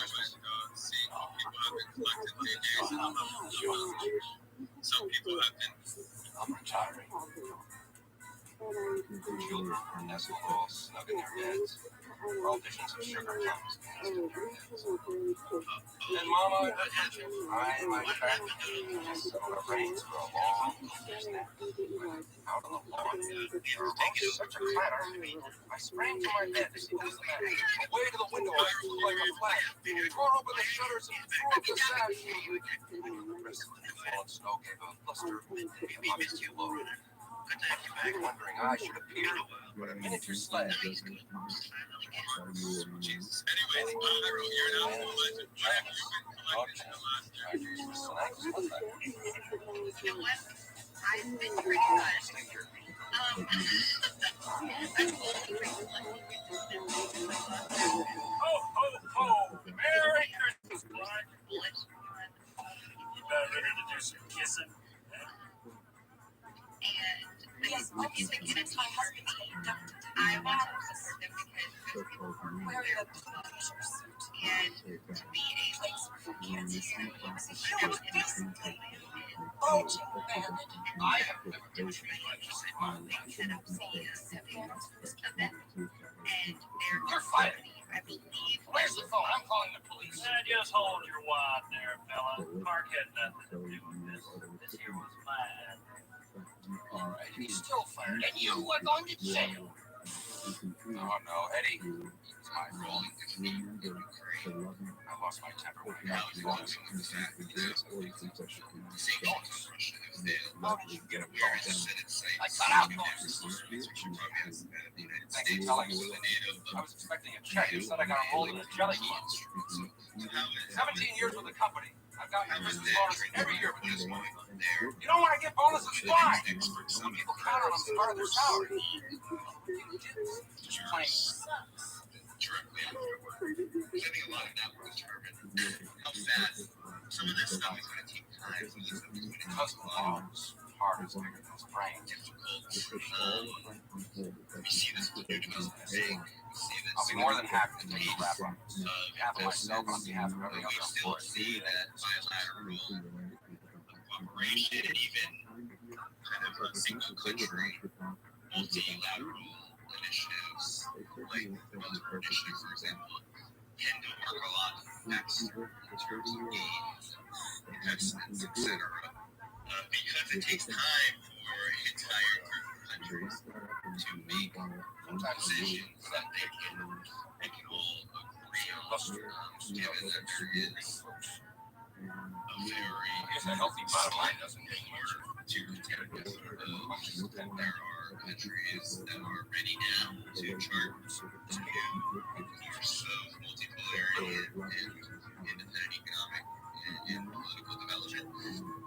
and seeing how people have been collecting paydays and how some people have been. I'm retiring. Children are nestled all snug in their beds. We're all dishing some sugar plums. And Mama, I and my family sit on the reins for a long nap. Out on the lawn. Taking such a clatter. I sprang to my bed to see what was the matter. Away to the window, I looked like a flash. Tore open the shutters and threw up the sash. The rest of the fallen snow gave a bluster. Maybe missed you, Lord. Wondering I should appear with a miniature sled. Jesus. Anyways, Pyro, you're an absolute legend. What have you been collecting in the last year? you know what? I've been pretty good. Ho! Merry Christmas, Clark. You about ready to do some kissing? And yes, obviously, it's my husband. I want to support them because wearing a t-shirt suit and to be a place for Kansas City was a huge investment. I have never been treated like this in my life. They set up CES event, and You're fired. I believe. Where's the phone? I'm calling the police. Just hold your wad there, fella. Clark had nothing to do with this. This here was mine. All right, he's still fired. And you are going to jail. Oh, no, Eddie. It's my fault. I lost my temper when I got involved in the fact that he says I think it's how did you get a bonus? I cut out bonuses. Thank you, Alex. I was expecting a check. Instead, I got a rolling with jelly beans. 17 years with the company. I've gotten a business bonus every year with this one. You don't want to get bonuses? Why? Some people count on them as part of their salary. Directly after work. Getting a lot of that will determine how fast some of this stuff is going to take time for this stuff is going to Because the bones, heart is bigger than his brain. You see this big mistake. I'll be more than happy to take a rap on this. On behalf of myself and on behalf of every other still employee. see that bilateral cooperation and even kind of a single country multilateral initiatives like other initiatives, for example, tend to work a lot best in terms of aid. investments, etc. Because it takes time for entire group of countries to make decisions that they can all agree on, given that there is a very healthy bottom line doesn't make much to protect us. That there are countries that are ready now to chart new course of multipolarity and independent economic and political development.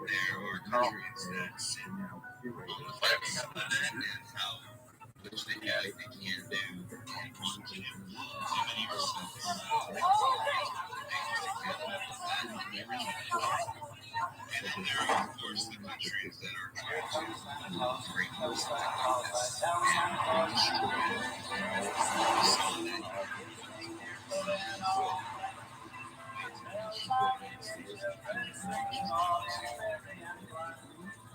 There are countries that sit on the fence of that and how much they can do and want to do. So many respects. And then there are, of course, the countries that are trying to bring something like this and destroy it.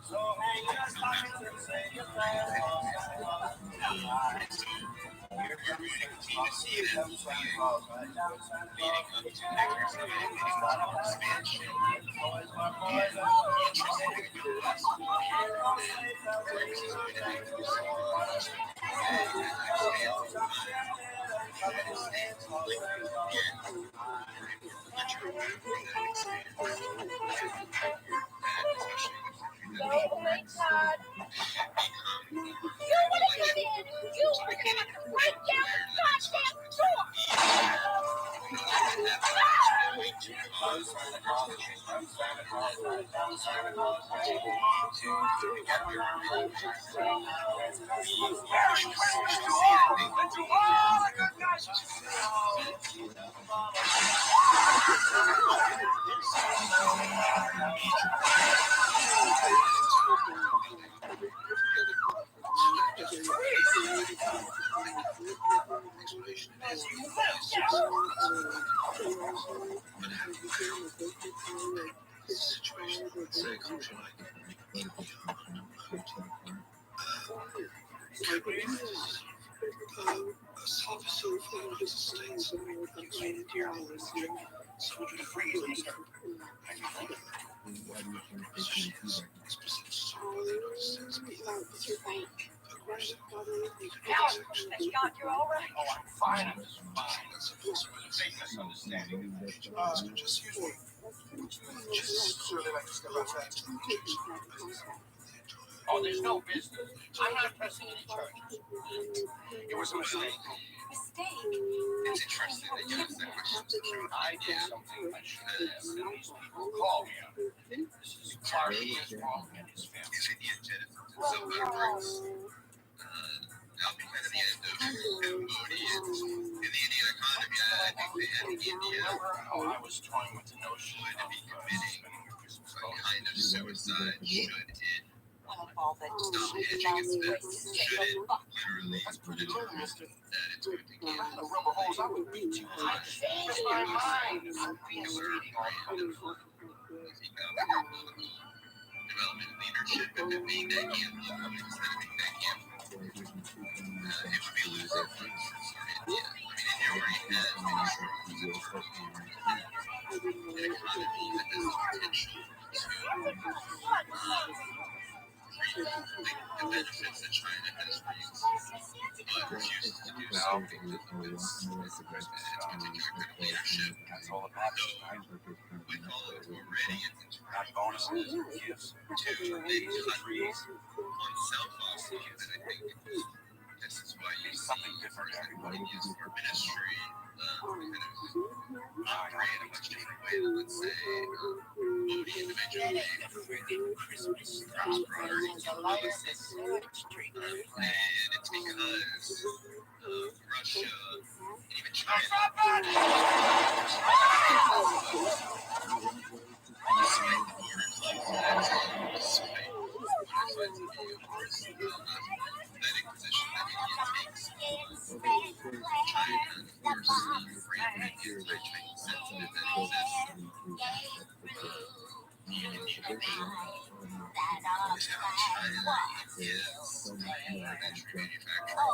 So that we're going to continue to see that leading up to next expansion and interest in the U.S. Oh, there's no business. I'm not pressing any charges. It was a mistake. It's interesting that you asked that question. I did something I should have asked, and these people call me on it. This is Carly is wrong and his family. Is India Genesis and some outbreaks now because of the end of Cambodians in the Indian economy? I think they had India I was toying with the notion would be committing some kind of suicide should it stop hedging its bets, should it literally determine that it's going to get the rubber hose, I would beat you. It's my mind. I'm being reading all development leadership and being that gamble instead of being that gamble. It would be a loser for India. India already has many an economy that has potential to the benefits that China has reaped, but refuses to do so because it's particular leadership. Though, with all of its already inventory bonuses, gifts, to big countries on self-offset, and I think this is why you see something different. everybody is our ministry kind of operate in a much different way than, let's say, Modi individually. Christmas priorities are low, and it's because of Russia and even China. Despite the border closures, despite what is meant to be, of course, pathetic position that India takes, China, of course, rampant anti-Chinese sentiment that exists in India. Is how China is venture manufacturing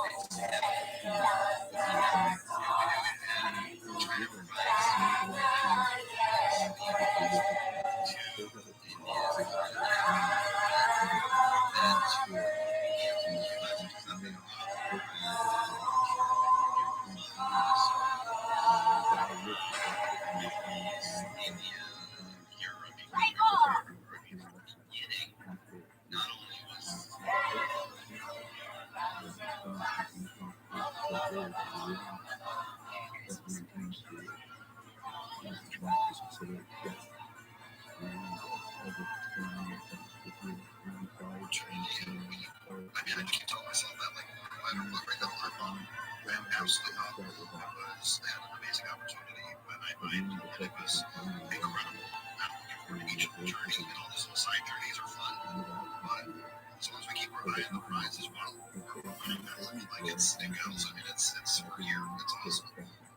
base. China provides to India, Europe, beginning. Not only was I mean, I keep telling myself that, like, I don't look right down my phone. Absolutely not. They had an amazing opportunity, but I find that it was incredible. I'm looking forward to each of the journey, and all those little side journeys are fun. But as long as we keep providing the prize as well, I mean, like, it goes. I mean, it's for a year. It's awesome.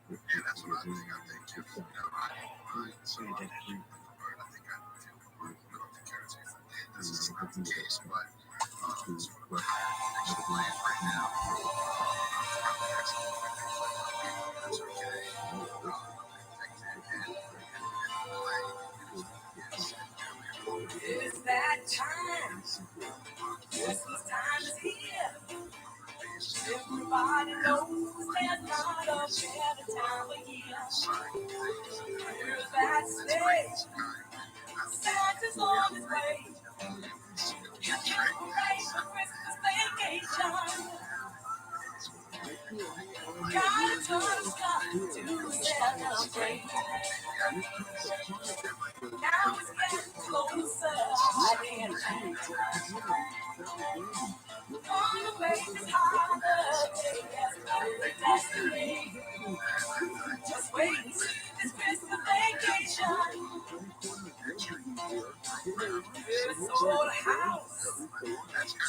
And that's what I think. I think, you know, I so I think I feel more carrots. This is not the case, but what I'm explain right now. That's okay. It's that time. Christmas time is here. Everybody knows there's not a better time of year. Here's that stage. Santa's on his way. Get ready for Christmas vacation. Got a ton of stuff to celebrate. Now it's getting closer. I can't wait. Gonna make this holiday as perfect as can be. Just wait and see this Christmas vacation. This old house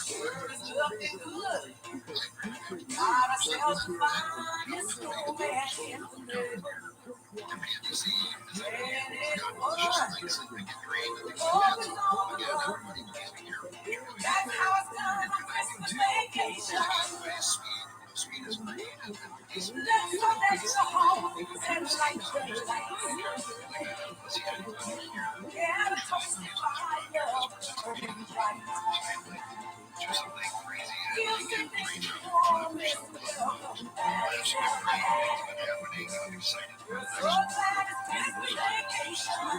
sure is looking good. Got ourselves a fine snowman in the middle. And it's fun. Focus on the road. That's how it's done on Christmas vacation. Let's go back to home and light the lights. Yeah, the toast is fire, burning bright. Music makes you warm and welcome back. We're so glad it's Christmas vacation.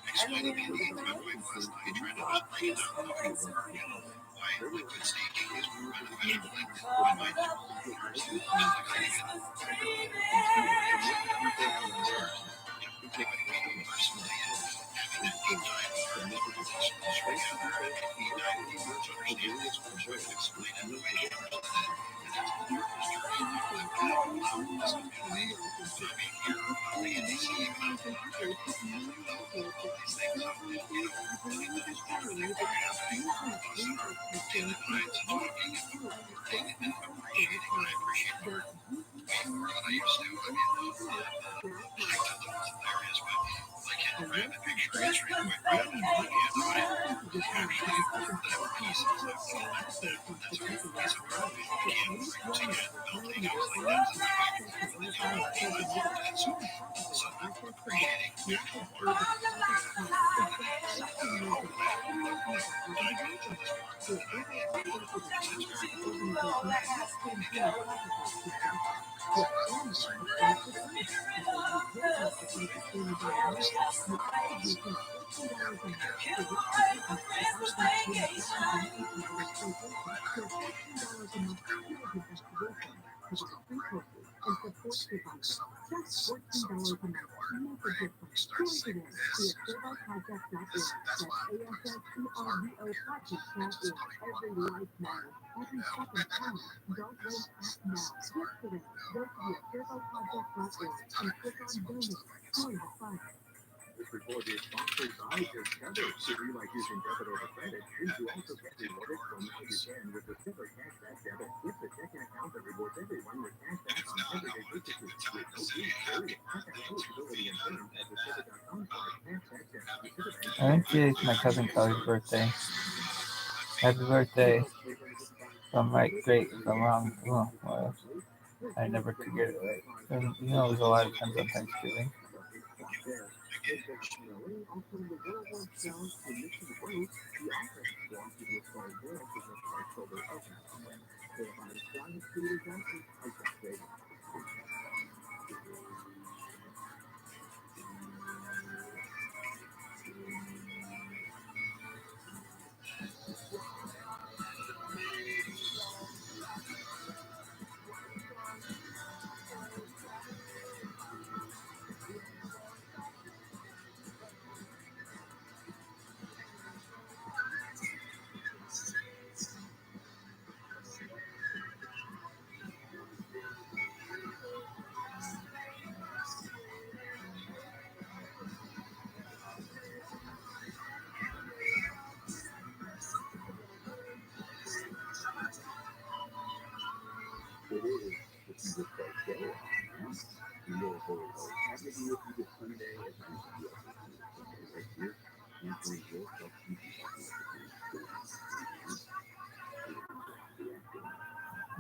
Explaining the need my wife last night, trying to just break it down the whole why liquid staking is more beneficial than my take a meeting personally and having that deep dive for liquidation together. Deep dive deeper to understand this more so I can explain it the way she understood it. And that's the darkest journey that I've had. This community, being here on the NDC account, all these things up, you know, really those are things that are happening. Those are daily times of talking and reporting and appreciating, and I appreciate more than I used to. I mean, back to the hilarious, but I can't grab the picture yesterday, so I grabbed it and actually the pieces of that's a piece of garbage. You can't see it melting. I was like, that's so appreciating more. Just $14 a month. Make a difference. Join today via servoproject.org/ASSERVO project.org. Every life matters. Every second counts. Don't wait. Act now. Gift today. Go to servoproject.org and click on donate. Join the fight. This report is sponsored by Discover. If you like using debit over credit, please you also get rewarded, so now you can with Discover Cashback Debit. It's a checking account that rewards everyone with cashback on everyday purchases with no fees, period. Check out eligibility and terms at discover.com/cashback debit. I think today's my cousin Kelly's birthday. Happy birthday. If I'm right, great. If I'm wrong, well, I never could get it right. And, you know, there's a lot of times on Thanksgiving.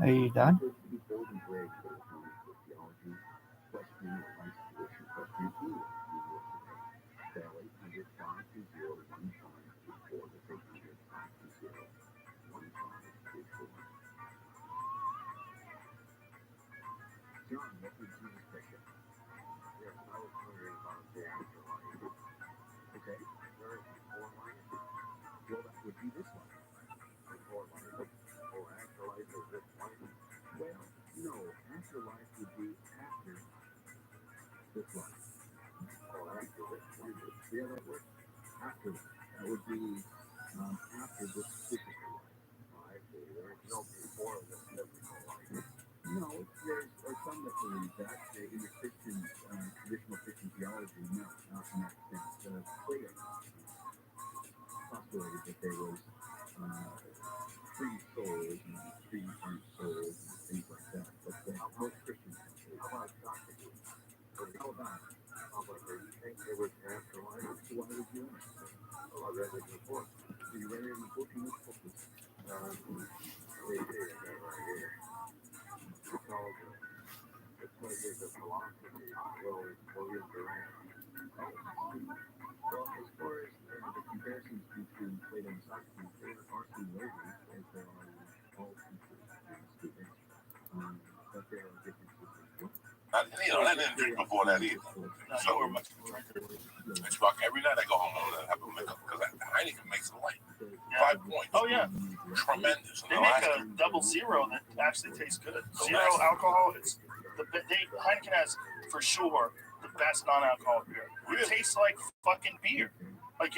Are you done? John, what did Jesus picture? Yes, I was wondering about the afterlife. Okay, there is before life. Well, that would be this life. Before life. Oh, afterlife is this life? Well, no, afterlife would be after this life. Oh, after this life. Yeah, that would. After that. That would be after this physical life. Oh, I see. There's no before the physical life. No, there's some that believe that in the Christian, traditional Christian theology, no, not in that sense. Plato postulated that there was three souls and three different souls and things like that. But most Christians don't believe. How about Socrates? How about you think there was an afterlife? So why would you ask? Well, I read it in the book. You read it in the book, and which book was it? They did, I got it right here. It's called Pleasures of Philosophy. Well, you're correct. Well, as far as the comparisons between Plato and Socrates, there are similarities as there are in all teachers and students, but there are differences as well. I didn't drink before that either. So much of a drinker. I smoke every night. I go home and have a makeup because Heineken makes it light. 5 points. Oh yeah, Tremendous. they make a double zero that actually tastes good. Zero alcohol. Heineken has for sure the best non-alcoholic beer. It tastes like fucking beer. Like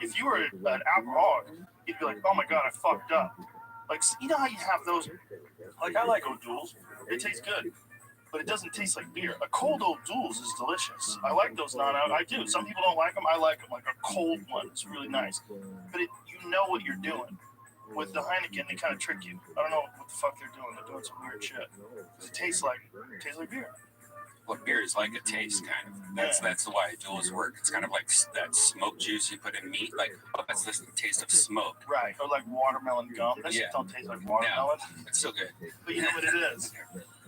if you were an alcoholic, you'd be like, oh my god, I fucked up. Like, you know how you have those? Like, I like O'Doul's. It tastes good, but it doesn't taste like beer. A cold O'Doul's is delicious. I like those non-alcoholic. I do. Some people don't like them. I like them. Like a cold one is really nice. But you know what you're doing. With the Heineken, they kind of trick you. I don't know what the fuck they're doing. They're doing some weird shit. It tastes like beer. What beer is like a taste, kind of. That's why duels work. It's kind of like that smoke juice you put in meat. Like, oh, that's the taste of smoke. Right. Or like watermelon gum. That shit don't taste like watermelon. No, it's still good. But you know what it is.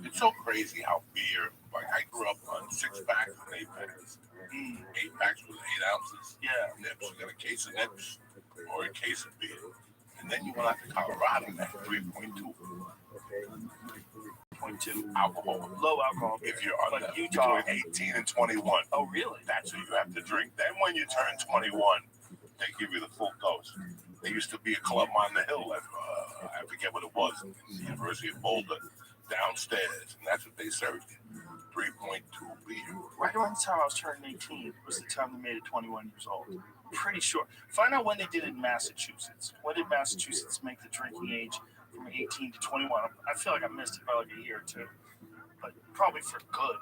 It's so crazy how beer, like I grew up on 6-packs and 8-packs. 8-packs with 8 ounces. Yeah. Nips. You got a case of nips or a case of beer. And then you went out to Colorado and had 3.2. 0.2 alcohol. Low alcohol. If you're under like Utah. between 18 and 21. Oh, really? That's what you have to drink. Then when you turn 21, they give you the full dose. There used to be a club on the hill at, I forget what it was, the University of Boulder, downstairs, and that's what they served you. 3.2 beer. Right around the time I was turning 18 was the time they made it 21 years old. Pretty sure. Find out when they did it in Massachusetts. When did Massachusetts make the drinking age from 18 to 21? I feel like I missed it by like a year or two, but probably for good.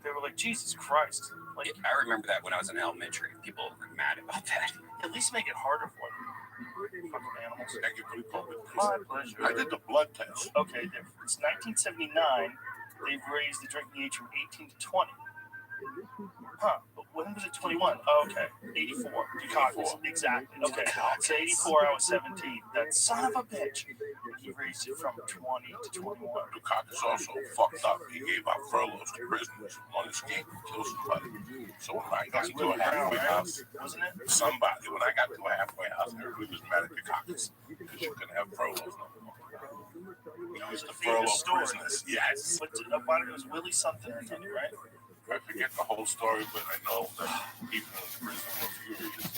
They were like, Jesus Christ. Like, I remember that when I was in elementary. People were mad about that. At least make it harder for them. Fucking animals. Thank you for the COVID. My pleasure. I did the blood test. Okay, it's 1979. They've raised the drinking age from 18 to 20. Huh, but when was it 21? Oh, okay, 84. Dukakis, exactly. Okay, so 84, I was 17. That son of a bitch. He raised it from 20 to 21. Dukakis also fucked up. He gave out furloughs to prisoners who wanted to escape and kill somebody. So when I got to a halfway house, wasn't it? When I got to a halfway house, everybody was mad at Dukakis because you couldn't have furloughs no more. He was the furlough prisoners. Yes. But it was Willie something or something, right? I forget the whole story, but I know that people in prison were furious.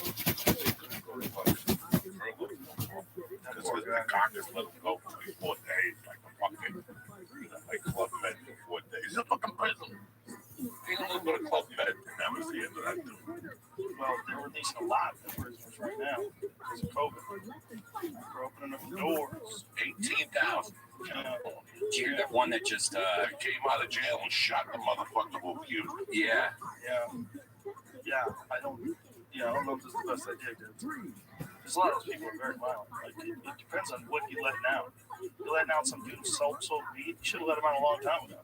They couldn't go to fucking furlough because the Congress let them go for 4 days, like a fucking, like Club Med for 4 days. It's a fucking prison. They don't go to Club Med. That was the end of that dude. Well, they're releasing a lot of prisoners right now because of COVID. They're opening up the doors. 18,000. Yeah. Did you hear that one that just came out of jail and shot the motherfucker who abused him? Yeah. I don't know if this is the best idea, dude. There's a lot of those people who are very violent. Like, it depends on what you're letting out. You're letting out some dude who sold weed. You should have let him out a long time ago.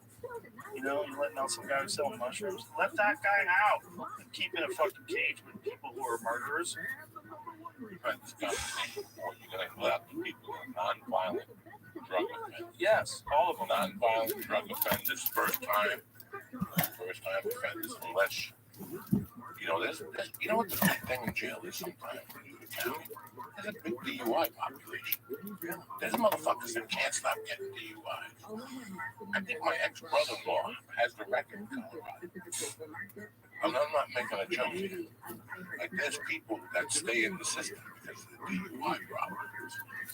You know, you're letting out some guy who's selling mushrooms. Let that guy out. And keep in a fucking cage with people who are murderers. Right, this conversation before, you're going to let out the people who are non-violent drug offenders. Yes, all of them. Non-violent drug offenders, first-time offenders, unless, you know, there's you know what the big thing in jail is sometimes when you get county? There's a big DUI population. There's motherfuckers that can't stop getting DUIs. I think my ex-brother-in-law has the record in Colorado. I'm not making a joke here. Like, there's people that stay in the system because of the DUI problem.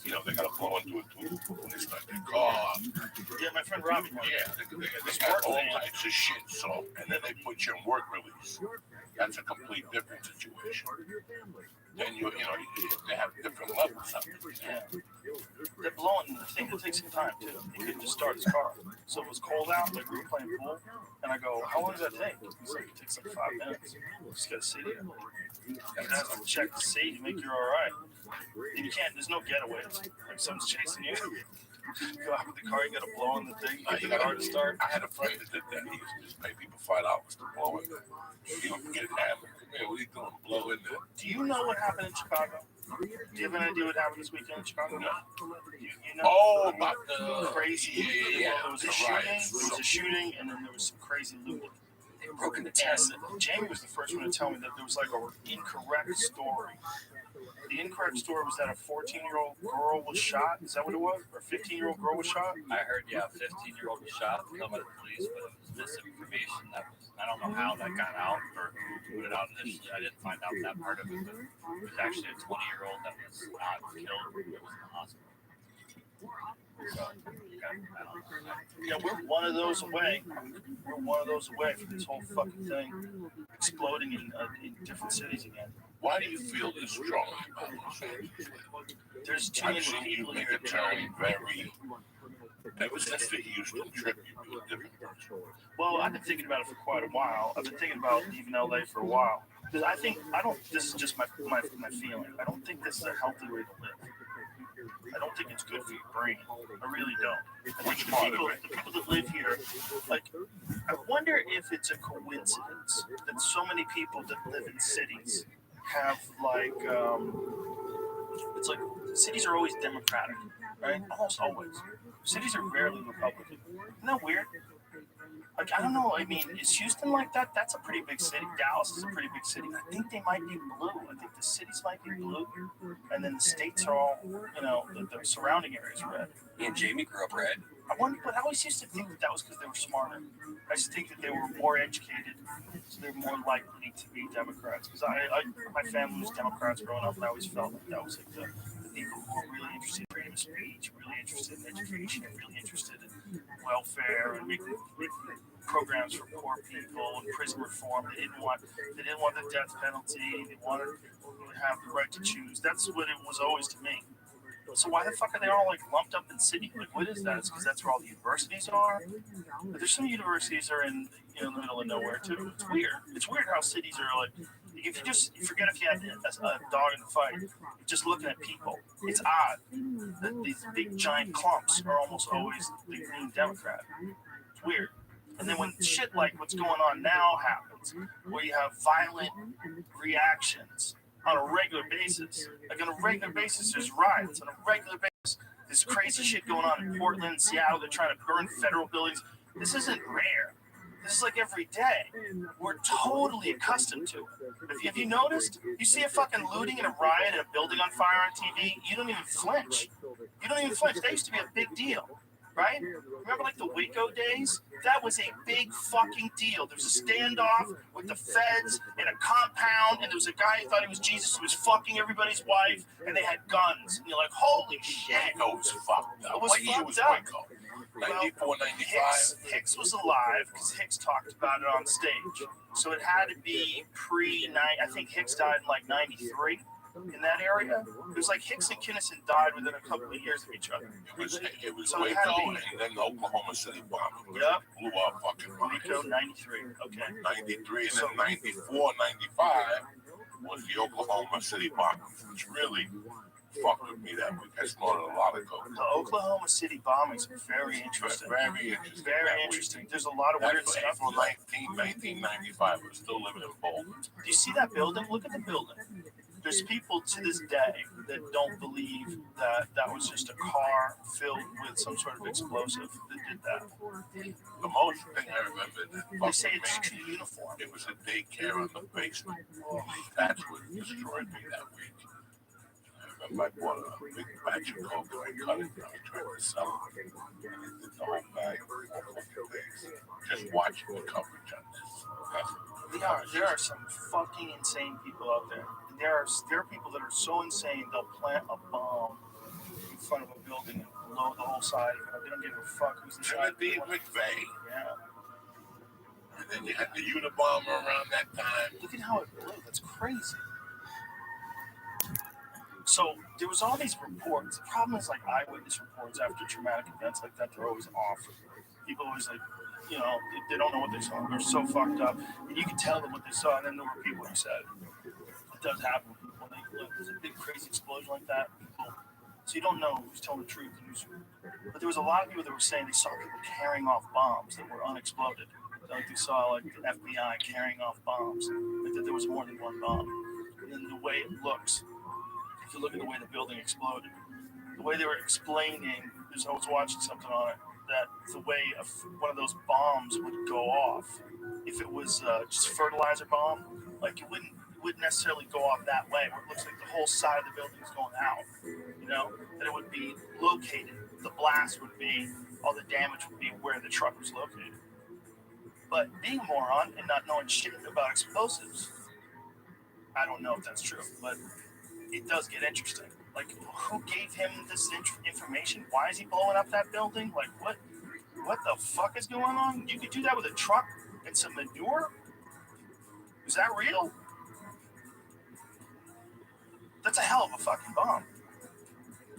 You know, they got to blow into a tube when they start their car. Yeah, my friend Rabbi. Yeah, they got all types of shit. So, and then they put you in work release. That's a complete different situation. Then you know, they have different levels of it. Yeah. They're blowing the thing. It takes some time too. He couldn't just start his car. So it was cold out. Like we were playing pool, and I go, "How long does that take?" He's like, "It takes like 5 minutes. Just gotta sit here. You have to check the seat and make you're all right. And you can't. There's no getaways. Like someone's chasing you. You go out with the car. You gotta blow on the thing. You got hard to start. I had a friend that did that. He used to just pay people $5 to blow in there. You don't get hammered. Man, what are you doing? Blow in there. Do you know what happened in Chicago? Do you have an idea what happened this weekend in Chicago? No. You know? Oh, about the crazy. Yeah. There was a shooting, and then there was some crazy looting. They broke into Tesla. Jamie was the first one to tell me that there was like an incorrect story. The incorrect story was that a 14-year-old girl was shot. Is that what it was? Or a 15-year-old girl was shot? I heard, yeah, a 15-year-old was shot. Tell by the police, but it was misinformation. I don't know how that got out or who put it out initially. I didn't find out that part of it. But it was actually a 20-year-old that was not killed. It was in the hospital. So, yeah, we're one of those away. We're one of those away from this whole fucking thing exploding in different cities again. Why do you feel this strongly about Los Angeles? There's I've seen you make a turn very. Ever since the Houston trip, you've been a different person. Well, I've been thinking about it for quite a while. I've been thinking about leaving LA for a while. Because this is just my feeling. I don't think this is a healthy way to live. I don't think it's good for your brain. I really don't. I think the people that live here, like, I wonder if it's a coincidence that so many people that live in cities have like, it's like cities are always Democratic, right? Almost always. Cities are rarely Republican. Isn't that weird? Like, I don't know. I mean, is Houston like that? That's a pretty big city. Dallas is a pretty big city. I think they might be blue. I think the cities might be blue. And then the states are all, you know, the surrounding areas are red. Me and Jamie grew up red. I wonder, but I always used to think that was because they were smarter. I used to think that they were more educated, so they're more likely to be Democrats. Because my family was Democrats growing up, and I always felt like that was like the people who were really interested in freedom of speech, really interested in education, and really interested in welfare and making programs for poor people and prison reform. They didn't want the death penalty. They wanted to have the right to choose. That's what it was always to me. So why the fuck are they all like lumped up in city? Like, what is that? It's because that's where all the universities are. But there's some universities that are in the middle of nowhere too. It's weird. It's weird how cities are like. If you forget if you had a dog in the fight, you're just looking at people. It's odd that these big giant clumps are almost always leaning Democrat. It's weird. And then when shit like what's going on now happens, where you have violent reactions on a regular basis, like on a regular basis, there's riots. On a regular basis, there's crazy shit going on in Portland, Seattle. They're trying to burn federal buildings. This isn't rare. This is like every day. We're totally accustomed to it. Have you noticed? You see a fucking looting and a riot and a building on fire on TV, you don't even flinch. You don't even flinch. That used to be a big deal, right? Remember like the Waco days? That was a big fucking deal. There was a standoff with the feds in a compound, and there was a guy who thought he was Jesus who was fucking everybody's wife, and they had guns. And you're like, holy shit. Waco was fucked up. It was fucked up. 94, 95. Hicks was alive because Hicks talked about it on stage. So it had to be I think Hicks died in like 93 in that area. It was like Hicks and Kinnison died within a couple of years of each other. It was so Waco and then the Oklahoma City bombing. Yep. Blew up fucking Waco, 93. Okay. 93 and then 94, 95 was the Oklahoma City bombing, which really fucked with me that week. I snorted a lot of coke. The Oklahoma City bombings are very interesting. Very interesting. Very interesting. There's a lot of weird That's stuff. April 1995. We're still living in Bolton. Do you see that building? Look at the building. There's people to this day that don't believe that that was just a car filled with some sort of explosive that did that. The most thing I remember, They say it's too uniform. it was a daycare on the basement. That's what destroyed me that week. I remember I bought a big batch of coke and I cut it down and tried to sell it. I did the whole bag for a few days. Just watching the coverage on this. There are some fucking insane people out there. There are people that are so insane they'll plant a bomb in front of a building and blow the whole side of it. They don't give a fuck who's inside. Timothy McVeigh. Yeah. And then you had the Unabomber around that time. Look at how it blew. That's crazy. So there was all these reports. The problem is like eyewitness reports after traumatic events like that, they're always off. People always like, you know, they don't know what they saw. They're so fucked up. And you can tell them what they saw, and then there were people who said, it does happen when people look, there's a big crazy explosion like that. So you don't know who's telling the truth and who's. But there was a lot of people that were saying they saw people carrying off bombs that were unexploded. Like they saw like the FBI carrying off bombs. Like that there was more than one bomb. And the way it looks, if you look at the way the building exploded, the way they were explaining, I was watching something on it, that the way one of those bombs would go off, if it was just a fertilizer bomb, like it wouldn't necessarily go off that way, where it looks like the whole side of the building is going out. You know, that it would be located, the blast would be, all the damage would be where the truck was located. But being a moron and not knowing shit about explosives, I don't know if that's true, but it does get interesting. Like, who gave him this information? Why is he blowing up that building? Like, what the fuck is going on? You could do that with a truck and some manure? Is that real? That's a hell of a fucking bomb.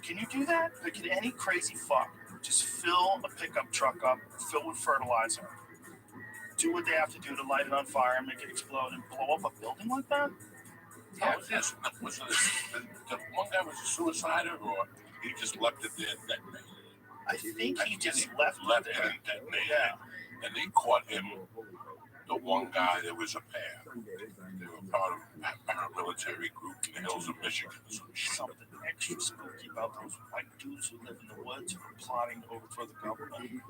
Can you do that? Like, can any crazy fuck just fill a pickup truck up, fill with fertilizer, do what they have to do to light it on fire and make it explode and blow up a building like that? Yeah, was the one guy was a suicider, or he just left it there and detonated? I think he just left it it there. and detonated. Yeah. And they caught him, the one guy, there was a pair. They were part of a paramilitary group in the hills of Michigan. Something extra spooky about those white dudes who live in the woods who are plotting to overthrow the government.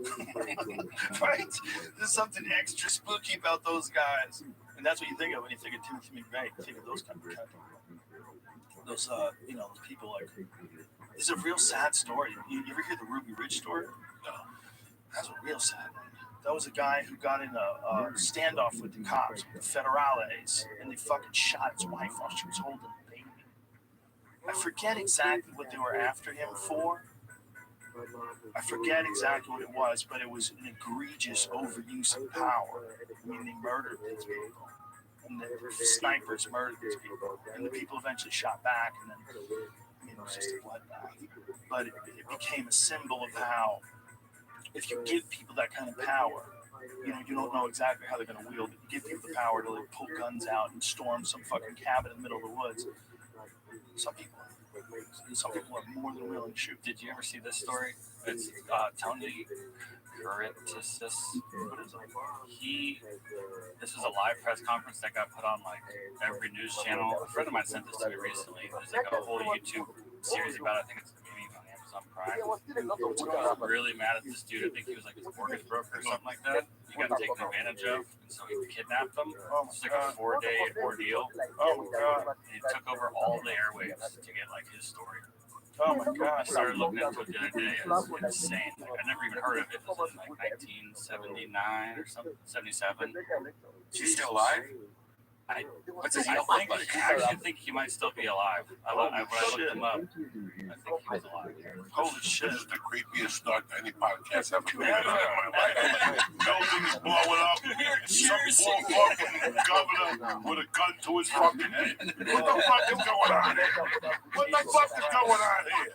Right? There's something extra spooky about those guys. And that's what you think of when you think of Timothy McVeigh. You think of those kind of people. Those, you know, people like. It's a real sad story. You ever hear the Ruby Ridge story? No. That's a real sad one. That was a guy who got in a standoff with the cops, with the federales, and they fucking shot his wife while she was holding the baby. I forget exactly what they were after him for. I forget exactly what it was, but it was an egregious overuse of power. I mean, they murdered these people. And the snipers murdered these people. And the people eventually shot back, and then, it was just a bloodbath. But it became a symbol of how, if you give people that kind of power, you don't know exactly how they're going to wield it. You give people the power to like, pull guns out and storm some fucking cabin in the middle of the woods. Some people are more than willing to shoot. Did you ever see this story? It's Tony Curtis. This is a live press conference that got put on like every news channel. A friend of mine sent this to me recently. There's like a whole YouTube series about it. I think it's maybe on Amazon Prime. Really mad at this dude. I think he was like his mortgage broker or something like that. He got taken advantage of, and so he kidnapped them. It's like a 4-day ordeal. Oh my god! He took over all the airwaves to get like his story. Oh my god! I started looking into it the other day. It was insane. Like, I never even heard of it. It was in like 1979 or something, 77. Is he still alive? What's his health look like? I actually think he might still be alive. When I looked him up, I think he was alive. Holy shit! This is the creepiest start to any podcast I've ever been in my life. Buildings blowing up. Some poor fucking governor with a gun to his fucking head. What the fuck is going on here? What the fuck is going on here?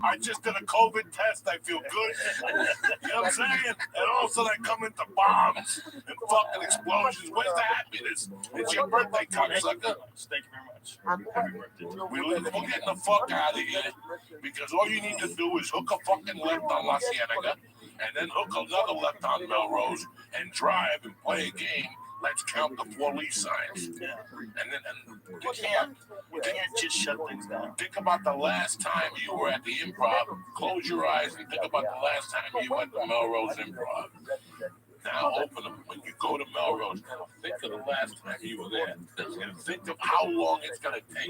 I just did a COVID test. I feel good. You know what I'm saying? And all of a sudden I come into bombs and fucking explosions. Where's the happiness? It's your birthday, cocksucker. Thank you very much. Melrose. We're getting the fuck out of here because all you need to do is hook a fucking left on La Cienega and then hook another left on Melrose and drive and play a game. Let's count the 4 lease signs. Yeah. And you can't just shut things down. Think about the last time you were at the Improv. Close your eyes and think about the last time you went to Melrose Improv. Now open them. When you go to Melrose, think of the last time you were there. And think of how long it's going to take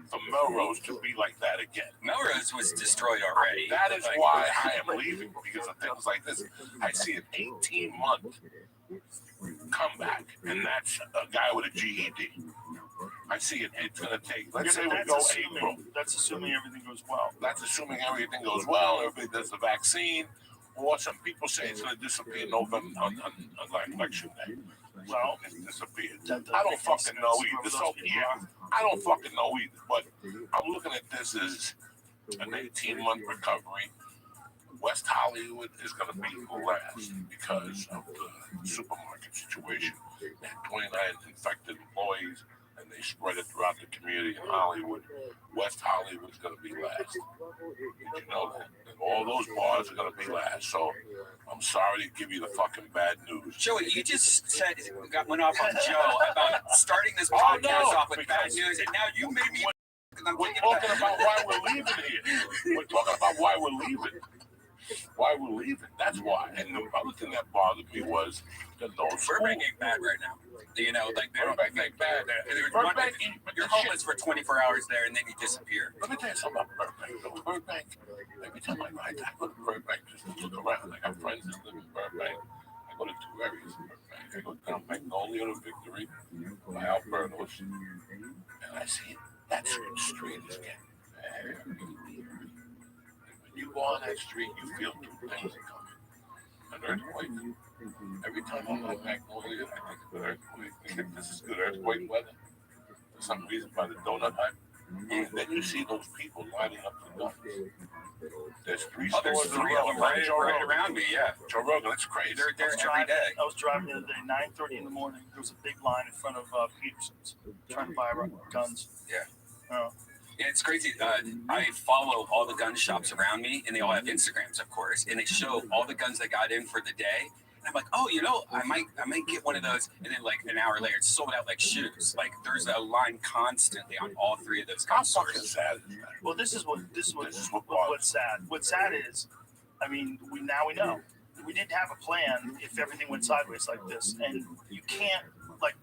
for Melrose to be like that again. Melrose was destroyed already. That is why I am leaving, because of things like this. I see an 18-month comeback, and that's a guy with a GED. I see it. It's going to take, let's say we go April. That's assuming everything goes well. That's assuming everything goes well, everybody does the vaccine, or some people say it's going to disappear November on election day. Well, it's disappeared. I don't fucking know either. So, yeah, I don't fucking know either. But I'm looking at this as an 18-month recovery. West Hollywood is going to be last because of the supermarket situation. They had 29 infected employees, and they spread it throughout the community in Hollywood. West Hollywood is going to be last. Did you know that? All those bars are going to be last. So I'm sorry to give you the fucking bad news. Joey, you just went off on Joe about starting this podcast off with bad news, and now you made me. We're talking about why we're leaving here. We're talking about why we're leaving. Why we're leaving. That's why. And the other thing that bothered me was that those Burbank ain't bad right now. You know, like Burbank ain't bad. You're homeless for 24 hours there, and then you disappear. Let me tell you something about Burbank. Burbank. Every time I go to Burbank just to look around. I got friends that live in Burbank. I go to 2 areas in Burbank. I go down Magnolia to Victory, by Alberto's, and I see that street is getting very deep. When you go on that street, you feel 2 things are coming. An earthquake. Every time I'm on Magnolia, I think of an earthquake. I think this is good earthquake weather. For some reason, by the donut hut. And then you see those people lining up for guns. There's 3 stores. There's 3 of them right around me, yeah. Joe Rogan, that's crazy. They're there every day. I was driving the other day, 9:30 in the morning. There was a big line in front of Peterson's trying to buy guns. Yeah. Yeah, it's crazy. I follow all the gun shops around me, and they all have Instagrams, of course, and they show all the guns that got in for the day. And I'm like, oh, you know, I might get one of those. And then like an hour later, it's sold out like shoes. Like there's a line constantly on all 3 of those gun stores. Well, this is what's sad. What's sad is, I mean, we know we didn't have a plan if everything went sideways like this, and you can't like.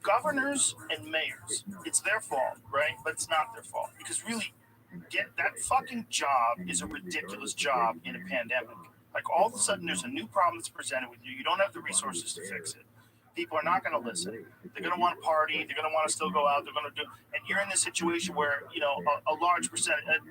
Governors and mayors, it's their fault, right? But it's not their fault because really, that fucking job is a ridiculous job in a pandemic. Like all of a sudden, there's a new problem that's presented with you. You don't have the resources to fix it. People are not going to listen. They're going to want to party. They're going to want to still go out. They're going to do, and you're in this situation where a large percentage. It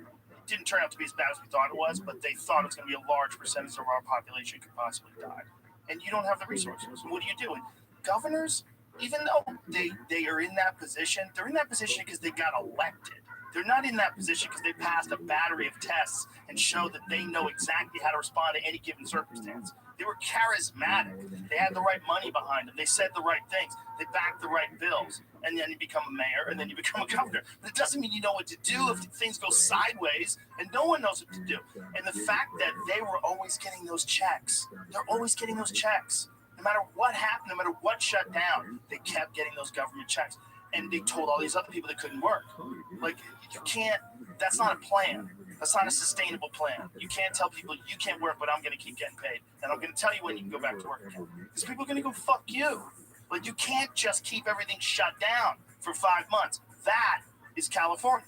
didn't turn out to be as bad as we thought it was, but they thought it was going to be a large percentage of our population could possibly die, and you don't have the resources. What are you doing? Governors. Even though they are in that position, they're in that position because they got elected. They're not in that position because they passed a battery of tests and showed that they know exactly how to respond to any given circumstance. They were charismatic. They had the right money behind them. They said the right things. They backed the right bills. And then you become a mayor, and then you become a governor. But it doesn't mean you know what to do if things go sideways, and no one knows what to do. And the fact that they were always getting those checks, they're always getting those checks. No matter what happened, no matter what shut down, they kept getting those government checks. And they told all these other people they couldn't work. Like, you can't, that's not a plan. That's not a sustainable plan. You can't tell people you can't work, but I'm going to keep getting paid. And I'm going to tell you when you can go back to work again. Because people are going to go, fuck you. Like, you can't just keep everything shut down for 5 months. That is California.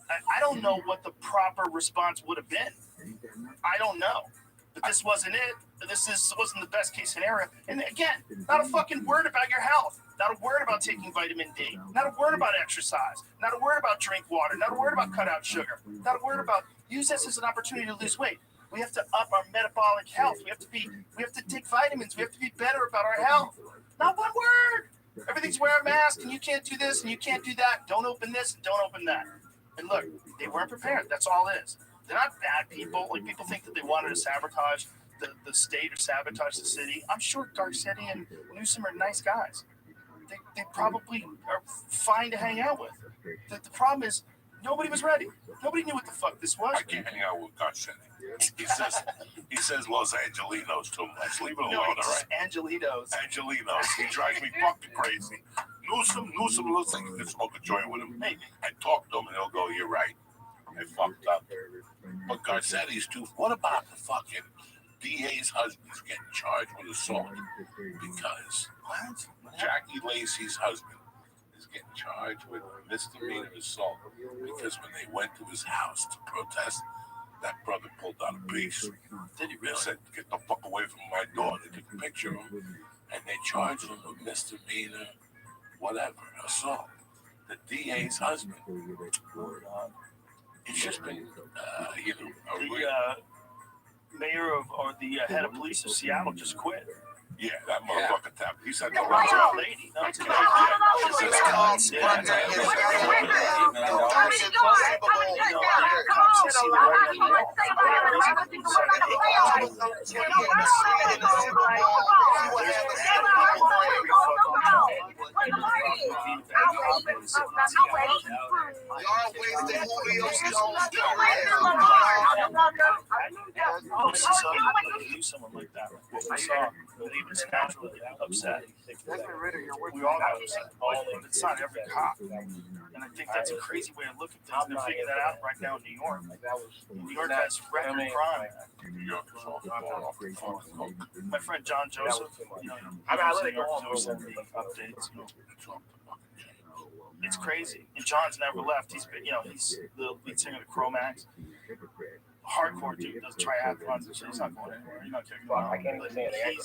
I don't know what the proper response would have been. I don't know. But this wasn't it. Wasn't the best case scenario. And again, not a fucking word about your health. Not a word about taking vitamin D. Not a word about exercise. Not a word about drink water. Not a word about cut out sugar. Not a word about use this as an opportunity to lose weight. We have to up our metabolic health. We have to take vitamins. We have to be better about our health. Not one word. Everything's wear a mask and you can't do this and you can't do that. Don't open this and don't open that. And look, they weren't prepared. That's all it is. They're not bad people. Like, people think that they wanted to sabotage the state or sabotage the city. I'm sure Garcetti and Newsom are nice guys. they probably are fine to hang out with. The problem is nobody was ready. Nobody knew what the fuck this was. I can't hang out with Godsend. He says Los Angelinos too much. Leave it alone, No, all it's right? Angelinos. Angelinos. He drives me fucking crazy. Newsom looks like you can smoke a joint with him. Maybe. I talk to him and he'll go, "You're right. I fucked up." But Garcetti's too. What about the fucking DA's husband's getting charged with assault? Because Jackie Lacey's husband is getting charged with misdemeanor assault because when they went to his house to protest, that brother pulled out a piece. Did he really? They said, "Get the fuck away from my door." They took a picture of him and they charged him with misdemeanor, whatever, assault. The DA's husband. It's just been, mayor of, or the head of police of Seattle just quit. Yeah, that motherfucker tapped. He said, The lady. No, it's called someone like that. We saw, but he was naturally upset. We all got upset. But it's not every cop. And I think that's a crazy way to look at things. And they're figuring that out right now in New York. New York has record crime. My friend John Joseph, you know, New York always sends me updates. You know. It's crazy. And John's never left. He's been, you know, he's the lead singer of the Chromax. Hardcore dude does triathlons and shit. He's not going anywhere. You're not kicking him out. I can't even say anything.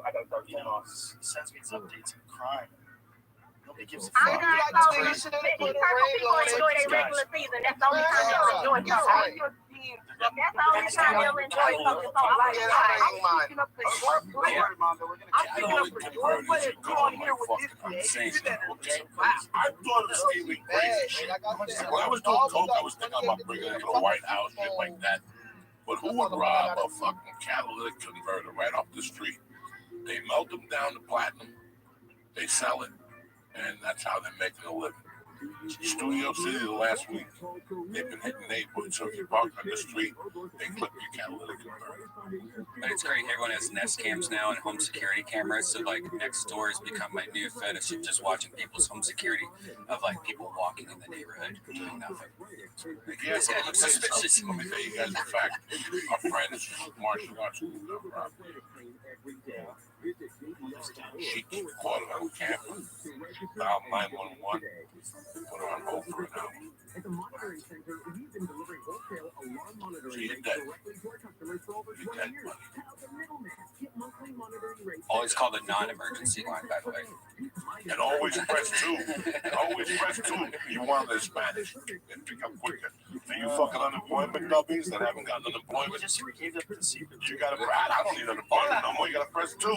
I gotta you know, he sends me his updates of crime. Nobody gives a fuck. People enjoy their regular season. That's the only time they'll enjoy something. That's the only time they'll enjoy something. So I'm picking up the work. I'm picking up the work. What is going here with this? I thought of Stevie crazy shit. When I was doing coke, I was thinking about bringing it to the White House, shit like that. But who would rob a fucking catalytic converter right off the street? They melt them down to platinum, they sell it, and that's how they're making a living. Studio City the last week, they've been hitting neighborhoods. So if you park on the street, they clip your catalytic converter. But it's great. Everyone has Nest cams now and home security cameras. So like next door has become my new fetish of just watching people's home security of like people walking in the neighborhood doing nothing. Yeah, this guy looks suspicious. Let me tell you guys the fact. Our friends, martial arts school, she caught it on camera. Dialed 911. Put her on hold for an hour. At the monitoring center, we've been delivering wholesale alarm monitoring She's rates dead. directly to our customers for over 20 years. Cut out the middleman. Get monthly monitoring rates. Always call the non-emergency line, by the way. And always press 2. Always press 2. You want the Spanish and pick up quicker. For you fucking unemployment dummies that haven't gotten unemployment, you gotta press. I don't need unemployment no more. You gotta press 2.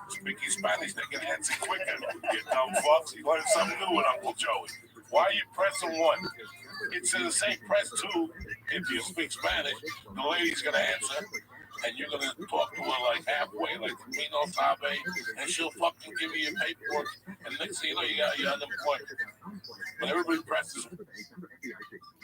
Speaking Spanish, they can answer quicker. You dumb fucks. You learned something new with Uncle Joey. Why are you pressing 1? It's in the same press 2. If you speak Spanish, the lady's gonna answer. And you're gonna talk to her like halfway, like Pino Sabe, and she'll fucking give you your paperwork, and next thing you know, you got your unemployment. But everybody presses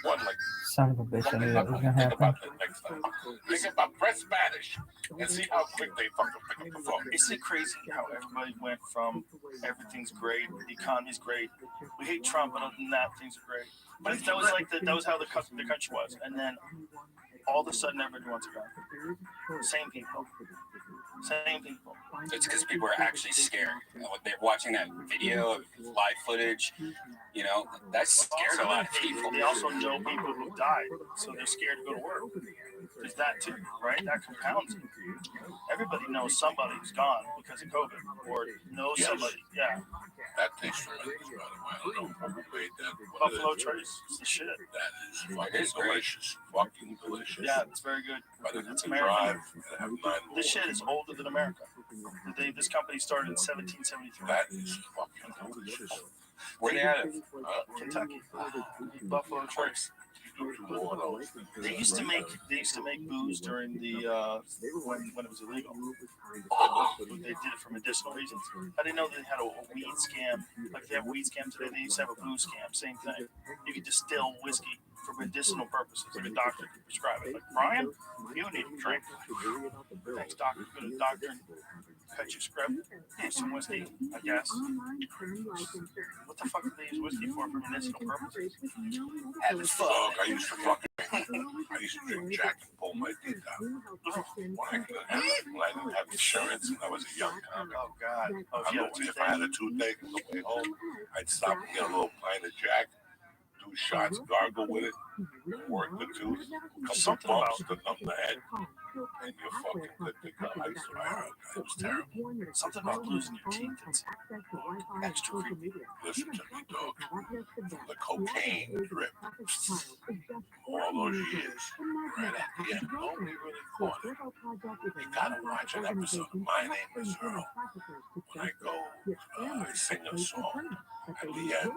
1 like. Son of a bitch, I knew that was gonna Think happen. about that next time. Think about press Spanish and see how quick they fucking pick up the phone. Isn't it crazy how everybody went from everything's great, the economy's great, we hate Trump, but other than that, things are great. But that was like that was how the country was, and then all of a sudden everyone's gone. Same people. It's because people are actually scared. You know, they're watching that video of live footage. You know, that scared a lot of people. They also know people who died, so they're scared to go to work. There's that too, right? That compounds it. Everybody knows somebody who's gone because of COVID, or knows somebody. Yeah. That tastes tremendous, by the way. I don't know who made that. Buffalo Trace, it's the shit. That is fucking delicious. Fucking delicious. Yeah, it's very good. It's American. This shit is older than America. This company started in 1773. That is fucking delicious. Where they at? Kentucky, Buffalo Trace. They used to make booze during the when it was illegal. They did it for medicinal reasons. I didn't know they had a weed scam. Like they have a weed scam today, they used to have a booze scam. Same thing. You could distill whiskey for medicinal purposes. Like a doctor could prescribe it. Like Brian, you need a drink. Thanks, doctor. Go to the doctor and cut your script. Here's some whiskey, I guess. What the fuck do they use whiskey for medicinal purposes? As fuck, I used to fucking. I used to drink Jack and pull my teeth out. When I didn't have insurance and I was a young guy. Oh God! Oh, If I had a toothache on the way home, I'd stop and get a little pint of Jack, do shots, gargle with it, work the tooth, couple bumps to numb the head, and you're fucking good to go. It was terrible. Something about losing your teeth. It's extra creepy. Listen to me, dog. The cocaine drip, all those years, right at the end, nobody really caught it. You gotta watch an episode of My Name is Earl. When I go, I sing a song at the end.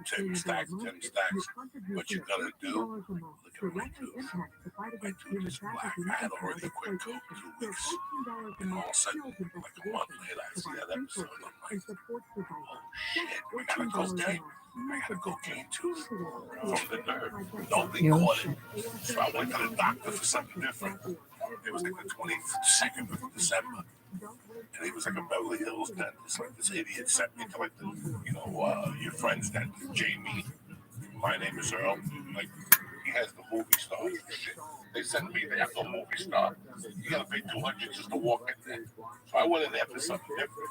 10 stacks. What you gonna do? Look at my tooth. My tooth is black. I had already quit coke 2 weeks. And all of a sudden, like a month later, I see that episode. I'm like, oh shit, I got a cocaine tooth from the nerve. Nobody caught it. So I went to the doctor for something different. It was like the 22nd of December. And he was like a Beverly Hills dentist. Like this idiot sent me to like the, your friend's dentist, Jamie. My Name is Earl. Like, he has the movie stars and shit. They sent me, they have no movie star. You gotta pay $200 just to walk in there. So I went in there for something different.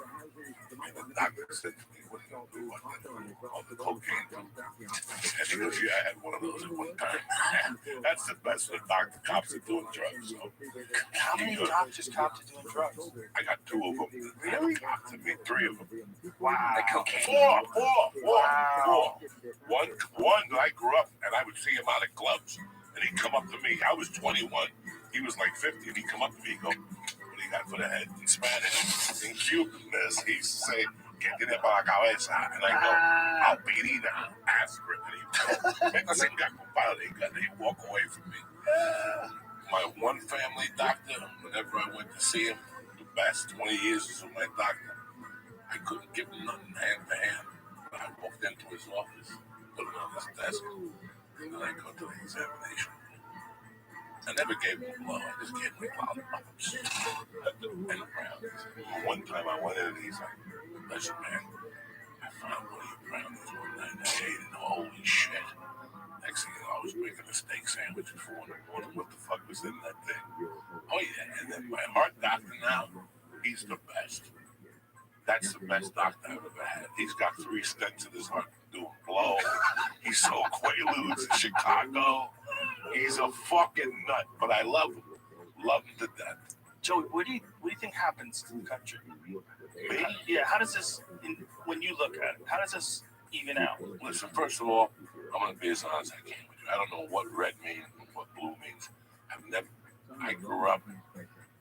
And the doctor said to me, what are you gonna do? On the cocaine. And he goes, yeah, I had one of those at one time. That's the best when doctor cops are doing drugs. So. How many doctors cops are doing drugs? I got 2 of them. Really? Cops, I mean, 3 of them. Wow. The cocaine. Four. Wow. One I grew up and I would see him out of clubs and he'd come up to me. I was 21. He was like 50 and he'd come up to me and go, what do you got for the head in Spanish? In Cuban, he used to say, que tiene para la cabeza. And I go, Albirina, aspirin. And he'd go, venga, senga, compadre. And he'd walk away from me. My one family doctor, whenever I went to see him, the best 20 years was with my doctor. I couldn't give him nothing hand to hand. But I walked into his office, put it on his desk, and then I go to the examination. I never gave him a blow, I just gave him lollipops at the end round. One time I went in and he's like, listen, man, I found one of your brownies one night and I ate it. Holy shit. Next thing you know, I was making a steak sandwich at 4 in the morning. What the fuck was in that thing? Oh, yeah. And then my heart doctor now, he's the best. That's the best doctor I've ever had. He's got 3 stents in his heart doing blow. He sold Quaaludes in Chicago. He's a fucking nut, but I love him. Love him to death. Joey, what do you think happens to the country? Me? Yeah, how does this, when you look at it, how does this even out? Listen, first of all, I'm going to be as honest as I can with you. I don't know what red means and what blue means. I grew up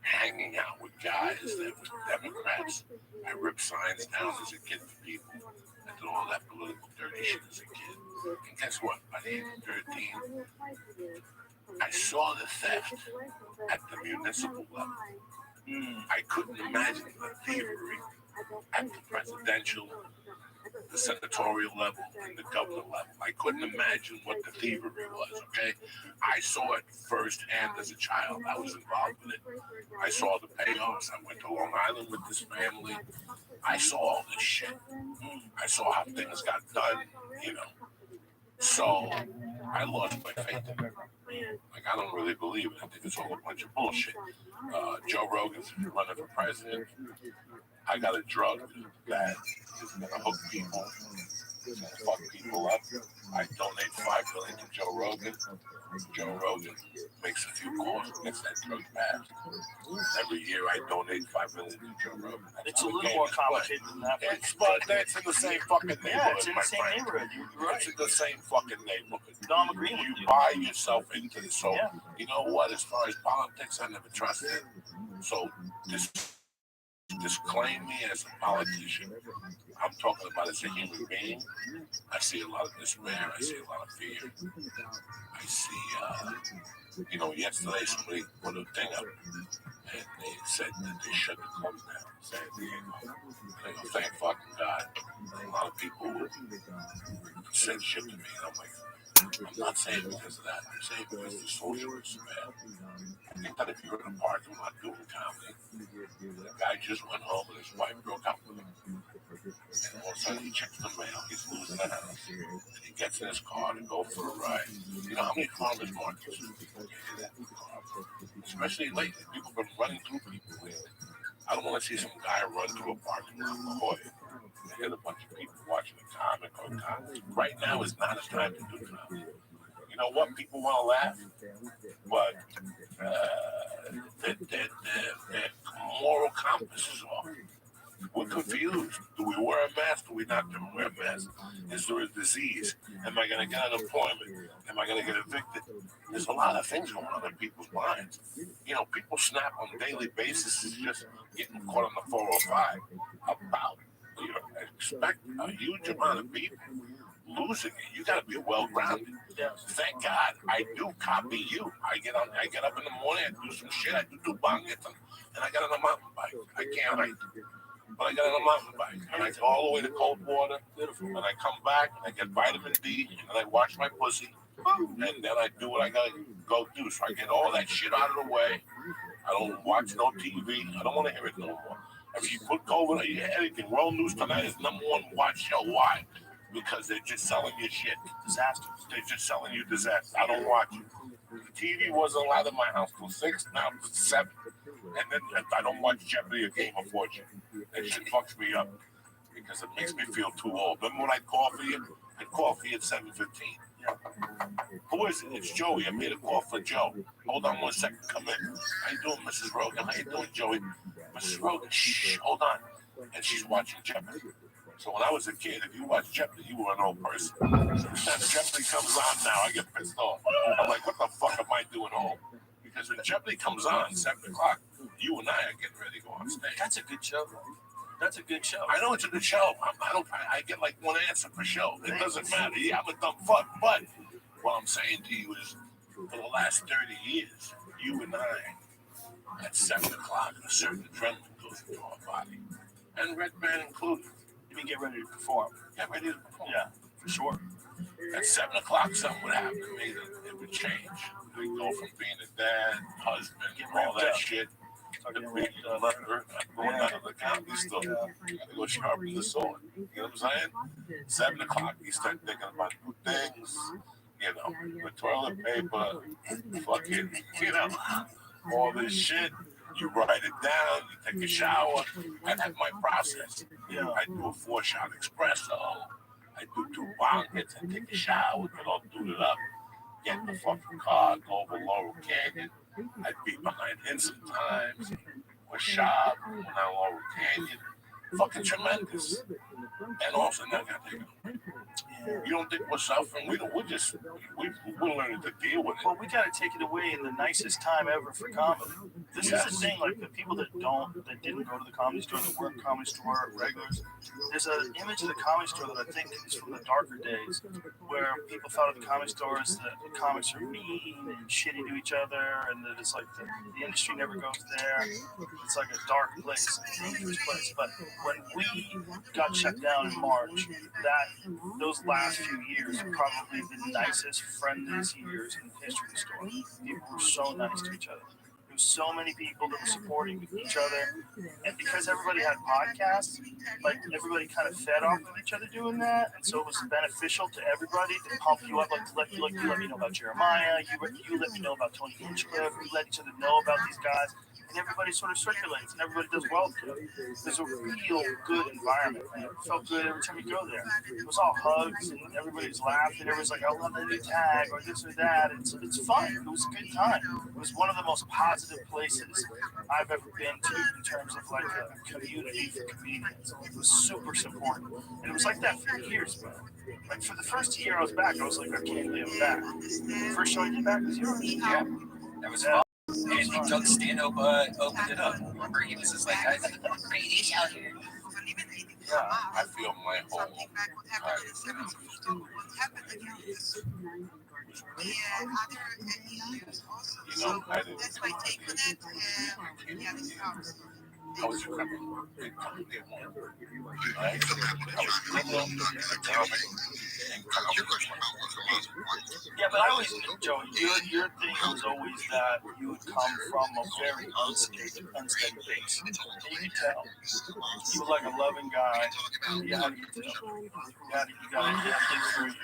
hanging out with guys that were Democrats. I ripped signs down as a kid for people. I did all that political dirty shit as a kid. And guess what? By the age of 13, I saw the theft at the municipal level. I couldn't imagine the thievery at the presidential, the senatorial level, and the governor level. I couldn't imagine what the thievery was, okay? I saw it firsthand as a child. I was involved with it. I saw the payoffs. I went to Long Island with this family. I saw all this shit. I saw how things got done, So I lost my faith in it. Like, I don't really believe it. I think it's all a bunch of bullshit. Joe Rogan's running for president. I got a drug that is going to hook people, is going to fuck people up. I donate $5 million to Joe Rogan. Joe Rogan makes a few calls and gets that drug passed. Every year I donate $5 million to Joe Rogan. It's a little more complicated than that. But that's in the same fucking neighborhood. Yeah, it's in the same neighborhood. It's in the same fucking neighborhood. No, I'm agreeing with you. You buy yourself into this. So, you know what? As far as politics, I never trusted. So, this disclaim me as a politician. I'm talking about as a human being. I see a lot of despair. I see a lot of fear. I see, yesterday somebody put a thing up and they said that they shut the clubs down in San Diego. Thank fucking God. A lot of people said shit to me, and I'm like, I'm not saying because of that. I'm saying because the social is bad. I think that if you're in a parking lot doing comedy, the guy just went home and his wife broke up with him. And all of a sudden he checks the mail, he's losing the house. And he gets in his car to go for a ride. You know how many farmers markets especially lately, people have been running through people lately. I don't want to see some guy run through a parking lot in La Jolla and get a bunch of people watching a comic or comedy. Right now is not a time to do comedy. You know what? People want to laugh, but their moral compass is off. We're confused. Do we wear a mask? Do we not wear a mask? Is there a disease? Am I going to get unemployment? Am I going to get evicted? There's a lot of things going on in people's minds. People snap on a daily basis is just getting caught on the 405 about, expect a huge amount of people losing it. You got to be well-grounded. Thank God I do copy you. I get up in the morning, I do some shit, I do bongets, and I got on a mountain bike. I can't hike. But I got on a mountain bike, and I go all the way to cold water, and I come back, and I get vitamin D, and then I wash my pussy, and then I do what I gotta go do. So I get all that shit out of the way. I don't watch no TV. I don't want to hear it no more. If you put COVID, you hear anything. World News Tonight is #1 watch show. Why? Because they're just selling you shit. Disasters. They're just selling you disaster. I don't watch it. The TV wasn't allowed in my house till 6, now it's 7. And then I don't watch Jeopardy or Game of Fortune. That shit fucks me up because it makes me feel too old. Remember when I call for you? I call for you at 7:15. Yeah. Who is it? It's Joey. I made a call for Joe. Hold on 1 second. Come in. How you doing, Mrs. Rogan? How you doing, Joey? Mrs. Rogan, shh, hold on. And she's watching Jeopardy. So when I was a kid, if you watched Jeopardy, you were an old person. Jeopardy comes on now, I get pissed off. I'm like, what the fuck am I doing home? Because when Jeopardy comes on 7 o'clock, you and I are getting ready to go on stage. That's a good show. That's a good show. I know it's a good show. I get like one answer per show. It doesn't matter. Yeah, I'm a dumb fuck. But what I'm saying to you is, for the last 30 years, you and I, at 7 o'clock, a certain adrenaline goes through our body. And Red Band included. You mean get ready to perform? Get ready to perform. Yeah, for sure. At 7 o'clock, something would happen to me that it would change. We'd go from being a dad, husband, all that shit, to being a lover, going out of the comedy store. You gotta go sharpen the sword. You know what I'm saying? 7 o'clock, you start thinking about new things, with toilet paper, fucking, all this shit. You write it down, you take a shower, and that's my process. I do a 4-shot espresso, I do 2 bongets, I take a shower, get all dooted up, get in the fucking car, go over Laurel Canyon. I'd be behind him sometimes, or shop, down Laurel Canyon. Fucking tremendous. And also, now I gotta take it. You don't think we're suffering? We're learning to deal with it. Well, we gotta take it away in the nicest time ever for comedy. This is the thing, like the people that didn't go to the comedy store, that work comedy store, regulars. There's an image of the comedy store that I think is from the darker days, where people thought of the comedy stores that the comics are mean and shitty to each other, and that it's like the industry never goes there. It's like a dark place, a dangerous place. But when we got shut down in March, those last few years are probably the nicest, friendliest years in the history of the store. People were so nice to each other. There was so many people that were supporting each other, and because everybody had podcasts, like everybody kind of fed off of each other doing that, and so it was beneficial to everybody to pump you up. Like you let me know about Jeremiah, you let me know about Tony Hinchcliffe, we let each other know about these guys. And everybody sort of circulates, and everybody does well together. There's a real good environment, man. It felt good every time you go there. It was all hugs, and everybody's laughing. Everybody's like, I love that new tag, or this or that. It's fun. It was a good time. It was one of the most positive places I've ever been to in terms of like a community for comedians. It was super supportive. And it was like that for years, man. Like for the first year I was back, I was like, I can't believe I'm back. The first show I did back was yours. Yeah. That was fun. And Doug Stanhope opened it up. Remember, he was just like, guys, ladies out here. I feel my whole I didn't. That's my take on it. Yeah, this comes. How was your coming? Yeah, but I always knew, Joe, your thing was always that you would come from a very unsteady base. And you could tell. You were like a loving guy. You had things for you.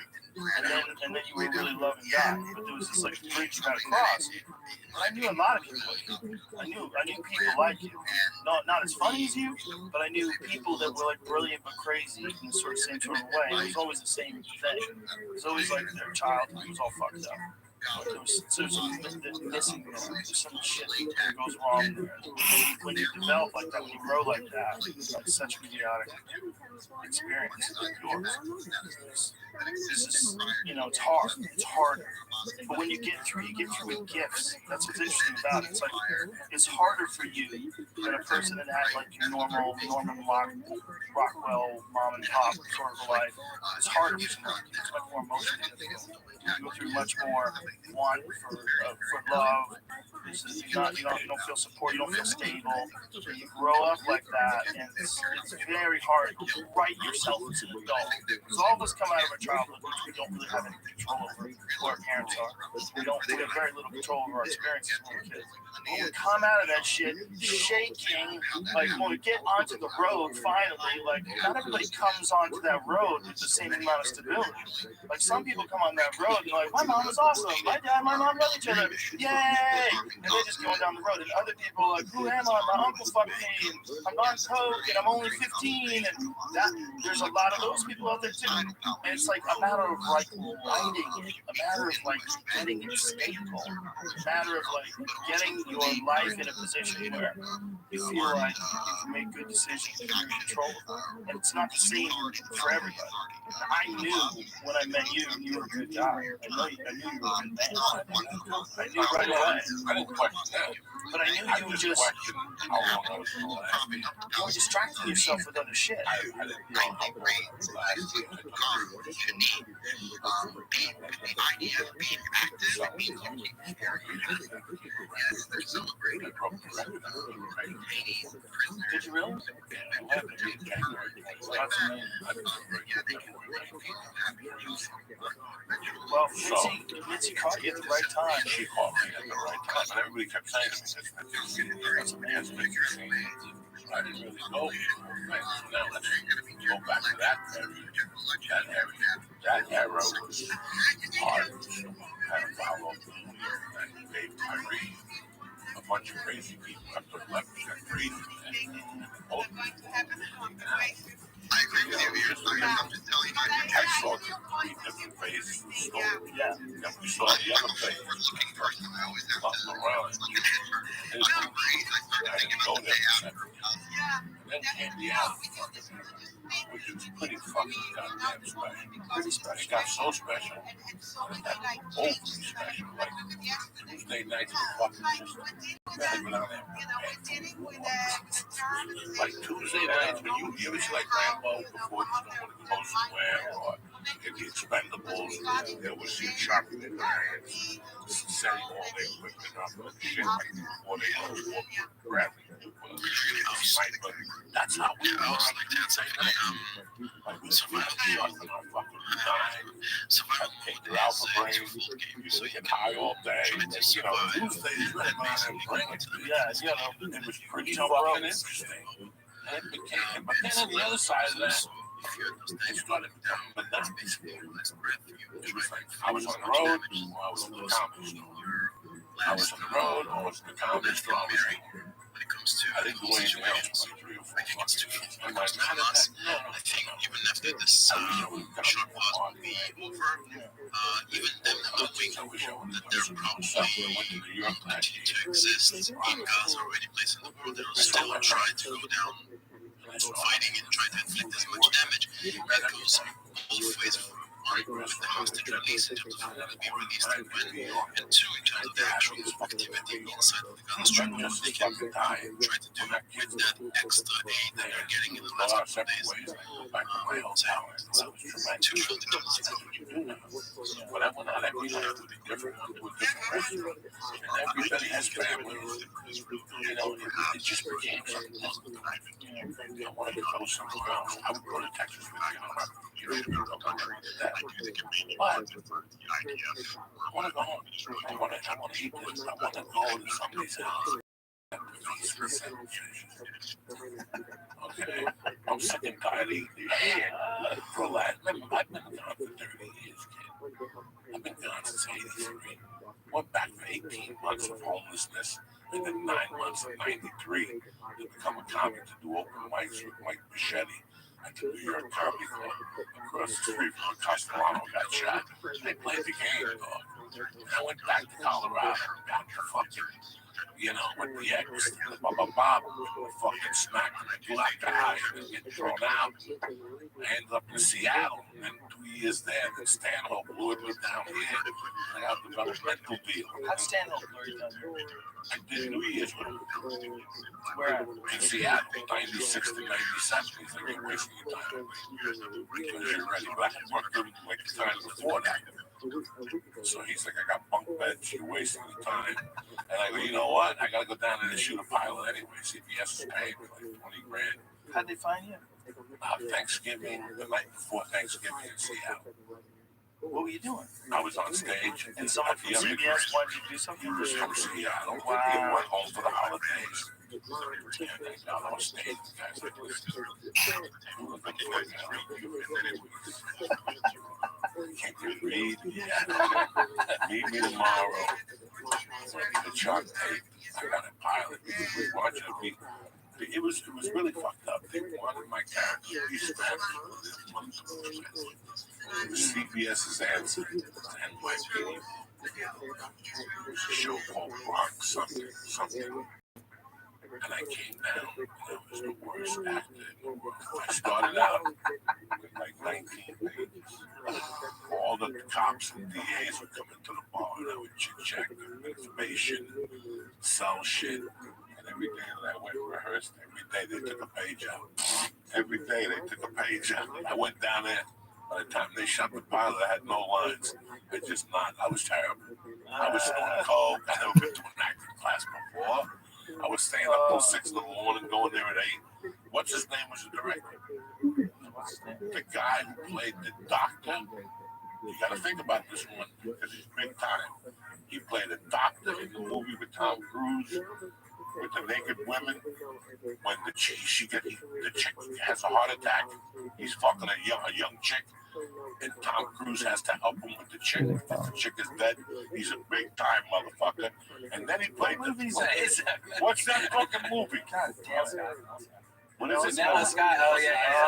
And then you were a really loving guy. But there was this like bridge you got across. And I knew a lot of people like you. I knew people like you. Not as funny as you, but I knew people that were like brilliant but crazy in the same sort of way. It was always the same thing. It was always like their childhood was all fucked up. There was missing there. There's some shit that goes wrong there. When you develop like that, when you grow like that, like such a chaotic experience like yours. This is, it's hard. It's harder. But when you get through with gifts. That's what's interesting about it. It's like it's harder for you than a person that had like your normal Norman Rockwell mom and pop sort of a life. It's harder for someone. It's much more emotional. You go through much more want for love. You don't feel support. You don't feel stable. You grow up like that, and it's very hard to write yourself as an adult. Because all of us come out of our childhood, which we don't really have any control over who our parents are. We have very little control over our experiences when we're kids. When we come out of that shit shaking, like when we get onto the road finally, like not everybody comes onto that road with the same amount of stability. Like some people come on that road and they're like, my mom was awesome, my dad, my mom love each other, yay! And they're just going down the road. And other people are like, who am I? My uncle fucked me, and I'm on coke, and I'm only 15, and there's a lot of those people out there too. And it's like a matter of like writing, a matter of like getting it stable, a matter of like getting your life in a position where you feel like you can make good decisions and you're in control of it. And it's not the same for everybody. I knew when I met you, you were a good guy. I knew you were a good man. I knew right away. I didn't question that. But I knew you were just you were distracting yourself with other shit. I didn't know how long the idea of being active means you keep carrying it. Yes, they're celebrating. Did you really? Well, Mitzi caught you at the right time. She caught me at the right time, and everybody kept saying to me, that's amazing. I didn't really know. Right. So now let's go back to that area. That arrow was hard to kind of follow. And Dave Tyree, a bunch of crazy people up to the left that crazy. Both people. I agree with you. I'm just telling you. I saw three different phases of the story. Yeah. And we saw the other phase. Fucking around. I didn't go there. And then came the album, which is pretty fucking goddamn special. Pretty special. It got so special. It got overly special. Like Tuesday nights were fucking just been on there. Like Tuesday nights when you was like Rambo before you know what it goes somewhere, or if the Expendables, there was you chopping in the hands, setting all their equipment up and shit like before they grabbing it. That's how we were. Like we shot in our fucking time. Take the alpha brain, you see your tie all day. Tuesdays, man, and bring it to the it was pretty fucking interesting. And it became, but then on the other side of that, they started becoming a dance. It was like I was on the road, or I was in the comedy store. I was on the road, or I was in the comedy store. I didn't do anything else for 3 or 4 months. I'm like, I think even after this short pause will be over, even them knowing that they're probably continue to exist in Gaza or any place in the world, they'll still try to go down fighting and try to inflict as much damage. That goes both ways on was the hostage release in terms of how to be released in New York, and two, in terms of the actual activity inside of the gun strip. They can try to do with that extra aid that they're getting in the last couple of days. So $2 trillion. But I went on every day with a different one, to a different restaurant. And everybody has families. You know, it just became something else. I wanted to go somewhere else. I would go to Texas with you know, that. But I want to go home. I want to eat this. I want to go to somebody's house. Okay, I'm sick and tired of eating this shit. For last, I've been gone for 30 years, kid. I've been gone since '83. Went back for 18 months of homelessness, and then 9 months in '93 to become a comic to do open mics with Mike Bichetti at the New York Comedy Club. Across the street from Castellano got shot. They played the game, dog. And I went back to Colorado, got the fucking, you know, with the ex, Bob, fucking smacked and I blew out the house and get thrown out. I ended up in Seattle, and then 2 years there, then Stanhope lured me down here. I got the developmental deal. How'd Stanhope lure you down here? I did New Year's with him. Where at? In Seattle, 96 to 97. He's like, you're wasting your time. Because you're ready. But I had worked him like the time before that. So he's like, I got bunk beds, you're wasting the time. And I go, you know what? I gotta go down there and shoot a pilot anyway. CBS is paying me like 20 grand. How'd they find you? Thanksgiving, the night before Thanksgiving in Seattle. What were you doing? I was on stage. And someone from CBS wanted you to do something? Just from Seattle. Wow. He went home for the holidays. And I got on stage. The guys like, listen, can't you read? Yeah. Meet me tomorrow. The chart tape. I got a pilot. We were watching a beat. It was really fucked up. They wanted my character to be Spanish. It was CBS's answer to NYPD. It was a show called Bronx something. And I came down, and I was the worst actor in the world. I started out with like 19 pages. All the cops and DAs would come into the bar, and I would check their information, sell shit. And every day that I went rehearsed, every day they took a page out. Every day they took a page out. I went down there. By the time they shot the pilot, I had no lines. I was terrible. I was snorting coke. I never been to an acting class before. I was staying up till 6 in the morning, going there at 8. What's his name was the director? The guy who played the doctor. You got to think about this one because he's big time. He played a doctor in the movie with Tom Cruise with the naked women. When the chick has a heart attack, he's fucking a young chick. And Tom Cruise has to help him with the chick. If the chick is dead, he's a big time motherfucker. And then he played what's that fucking movie? God damn it. What is it? Vanilla Sky. Oh, yeah.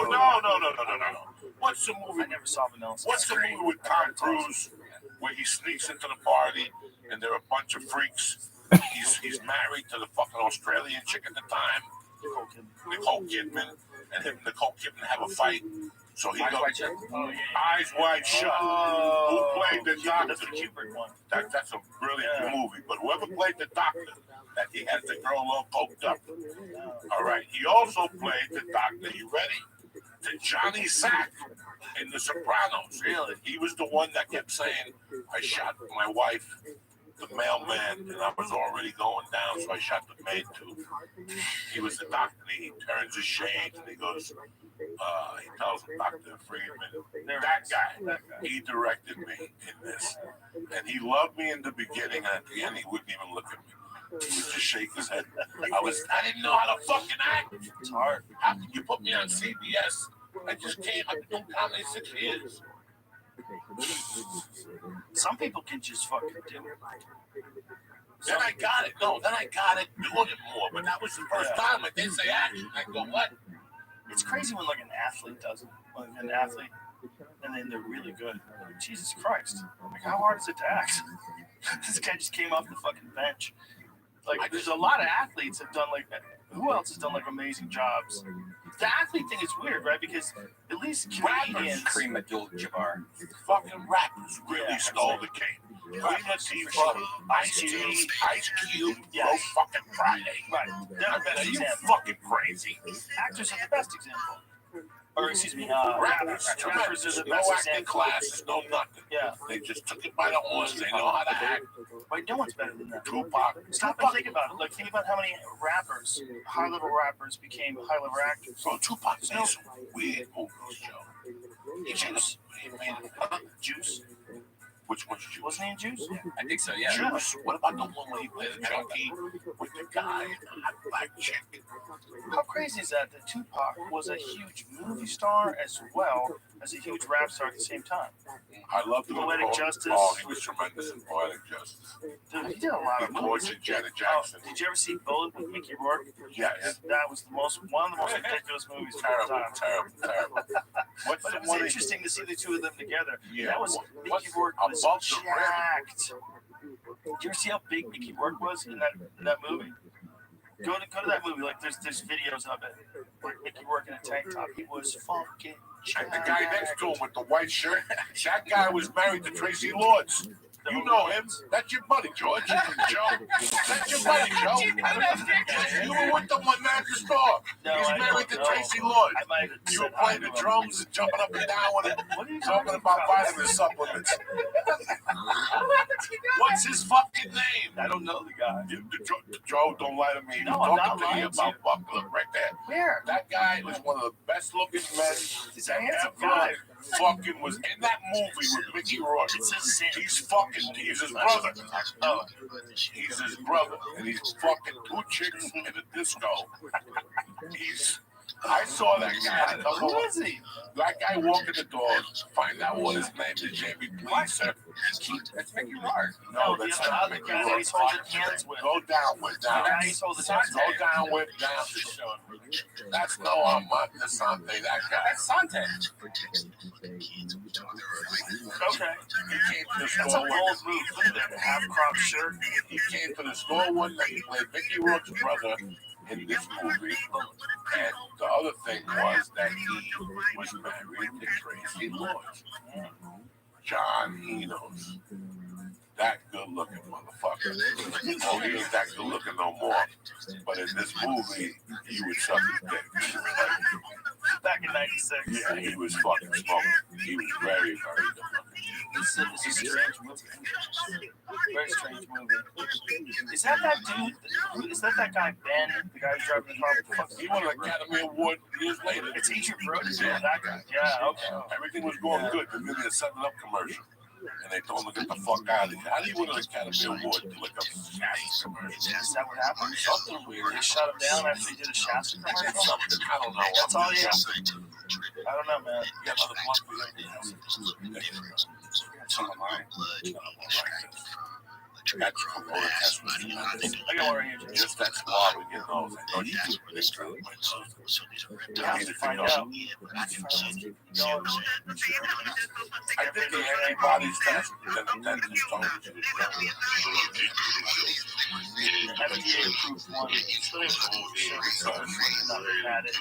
No. What's the movie? I never saw Vanilla Sky. What's the movie with Tom Cruise where he sneaks into the party and there are a bunch of freaks? He's married to the fucking Australian chick at the time, Nicole Kidman, and him and Nicole Kidman have a fight. So he goes, Eyes Wide Shut. Who played the doctor? That's the Cupid one. That's a brilliant movie. But whoever played the doctor, that he had the girl all poked up. All right. He also played the doctor. You ready? To Johnny Sack in The Sopranos. Really? He was the one that kept saying, I shot my wife, the mailman, and I was already going down, so I shot the maid too. He was the doctor. He turns his shades and he goes, he tells him, Dr. Friedman, that guy, he directed me in this. And he loved me in the beginning, and at the end, he wouldn't even look at me. He would just shake his head. I didn't know how to fucking act. It's hard. How can you put me on CBS? I've been doing comedy 6 years. Some people can just fucking do it. Then I got it doing it more. But that was the first time I didn't say action. I go, what? It's crazy when like an athlete does it. Like an athlete, and then they're really good. Like, Jesus Christ. Like, how hard is it to act? This guy just came off the fucking bench. Like, there's a lot of athletes that have done like that. Who else has done like amazing jobs? The athlete thing is weird, right? Because at least comedians, Kareem Abdul-Jabbar. Fucking rappers really stole the game. Queen Latifah, Ice Cube, Bro fucking Friday. right? They're the best Are you example. fucking crazy? Actors are the best example. Or excuse me, Rappers rappers are the no best acting example. classes, no nothing. Yeah, They just took it by the horns. They know how to act. but no one's better than them. Tupac. Stop and think about it. Like, think about how many rappers, high-level rappers, became high-level actors. So Tupac made some weird movies, Joe. Juice. He made Juice. which one's Juice? Wasn't he in Juice? Yeah. I think so, yeah. Juice. What about the one where he played a junkie with the guy and the hot black chick? How crazy is that? That Tupac was a huge movie star as well as a huge rap star at the same time. I love the Poetic Justice. Oh, he was tremendous in Poetic Justice. Dude, he did a lot He of movies. tortured Janet Oh, Jackson. did you ever see Bullet with Mickey Rourke? Yes. That was one of the most ridiculous movies of all Terrible, time. terrible. What's But the it was one? interesting to see the two of them together. Yeah. That was Mickey Rourke was Above the rim. jacked. Did you ever see how big Mickey Rourke was in that movie? Go to that movie. Like there's videos of it. Like Mickey Rourke in a tank top. He was fucking And jacked. the guy next to him with the white shirt, that guy was married to Tracy Lords. You know him. That's your buddy, George. Joe. That's your buddy, Joe. You were with them one night at the store. No, He's I married don't to know. Tracy Lords. I might have You were said playing the hi to him. drums and jumping up and down with him, What are you talking about vitamin supplements. What's his fucking name? I don't know the guy. Joe, don't lie to me. No, I'm not Talking to me lying to about Buckler right there. Where? That guy was one of the best looking men He's a handsome guy. fucking was in that movie with Mickey Rourke. It says Sam. He's his brother. Oh, He's his brother. And he's fucking two chicks in a disco. I saw that guy. who is he? That guy walking the doors. Find out what his name is, Jamie. Please, sir. That's Mickey Rourke. No, the that's other not Mickey guy that Rourke. he's holding hands with. Go down with The down. guy he's holding hands Go with. down with down. That's no Armand Desante, that guy. That's Sante. Okay. He came to the That's a store. bold move. Look at that half-crop shirt. He came to the store one night. He played Mickey Rourke's brother in this movie. And the other thing was that he was married to Tracy Lords. John Enos. That good looking motherfucker. Oh, he ain't that good looking no more. But in this movie, he would suck his dick. Back in '96. Yeah, he was fucking smoking. He was very, very good looking. This is a strange movie. Very strange movie. Is that dude? Is that guy Ben? The guy who's driving the car with the fucking... He won an Academy Award years later. It's Adrian Brody. Yeah, that guy. Yeah, okay. Everything was going good. They did a 7-Up commercial. And they told him to get the fuck out of here. How do you win an Academy Award to look up Shasta commercial? Is that what happened? Something weird. They shut him down after he did a Shasta commercial? Something. I don't know. That's all he has. I don't know, man. You got another blunt for you? Some of mine. That's a little test. I got one right here. Just that swab we get those. I know you do this stuff. You have to find out. I think the antibodies test that the dentist told me to do. FDA approved one. Still not had it.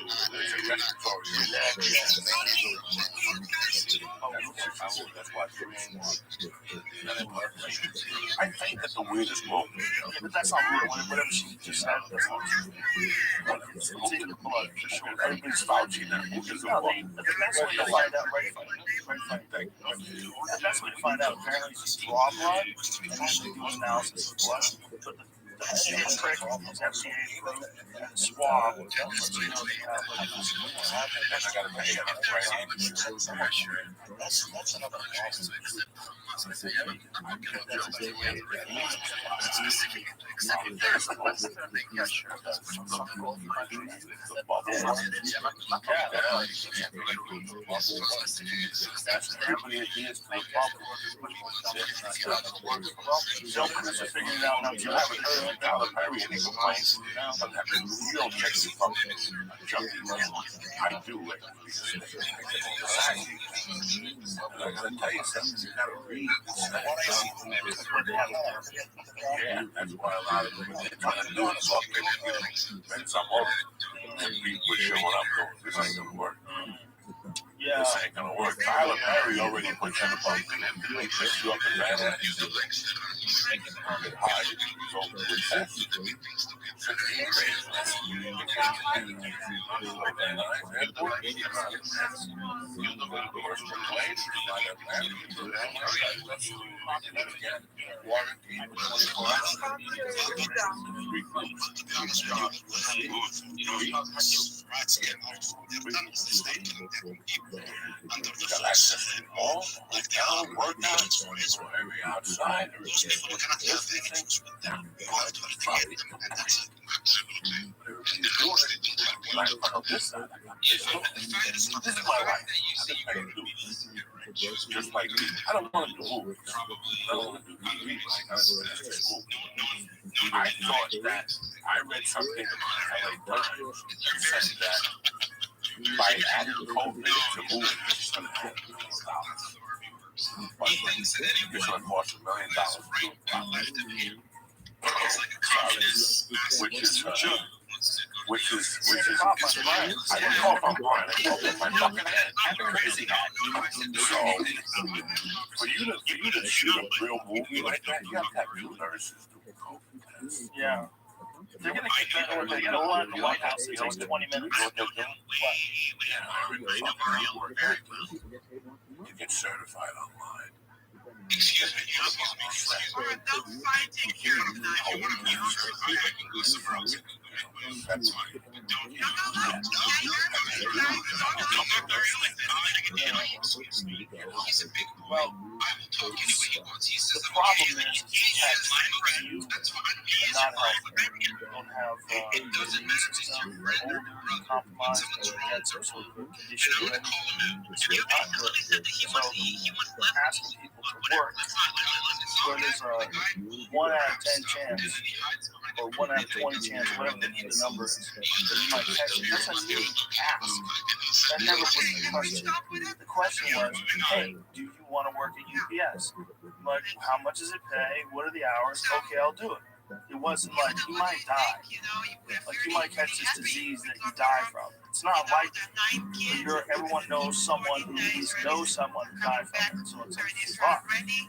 I think that's the weirdest moment. Yeah, but that's not real. Whatever she just said, that's not true. It's in the blood, for sure. Everybody's Fauci now. Who gives a No, fuck? the best way to find out, the best way to find out apparently is to draw blood and actually do analysis of blood. But the FDA trick is FDA approved swab. So you know they have like this. I gotta pay it. That's another process. You haven't heard of Tyler Perry and he complains. You don't check your fucking junkie mail. I do it. And I gotta tell you something. You gotta read. Yeah, that's why a lot of them are trying to do it. But it's all over. And people showing up going, this ain't gonna work. Yeah. This ain't gonna work. Tyler Perry already put you up and put you up in Atlanta. Get hired. He's over with that. 15 grades less. Outside, this is my life. Just like me. I don't want to do movies. I don't want to do TV. I thought that I read something in the LA Times that said that by adding COVID to movies, it's going to cost $1 million. Which is I didn't know if I'm lying. I told my fucking head. I'm crazy. So for you to shoot a real movie like that, you have to have two nurses doing COVID. Yeah. They're gonna get that. They're gonna run the White House. It takes 20 minutes. You get certified online. Excuse me, you're supposed to be friends. Don't fight, take care of them. If you want to be certified, I can go somewhere else. That's fine. He's a big boy. I will talk to you when he wants. He says, the problem is you that's fine. He is not healthy. You don't have it doesn't matter to you, right? compromised cancer, so the condition So asking people to work where there's a 1 out of 10 chance or 1 out of 20 chance, whatever the number is, that you might catch it. That's a new ask. That never was the question. The question was, hey, do you want to work at UPS? Like, how much does it pay? What are the hours? Okay, I'll do it. It wasn't like you might die. Like you might catch this disease that you die from. It's not like everyone knows someone who knows someone who died from it. So it's like, fuck,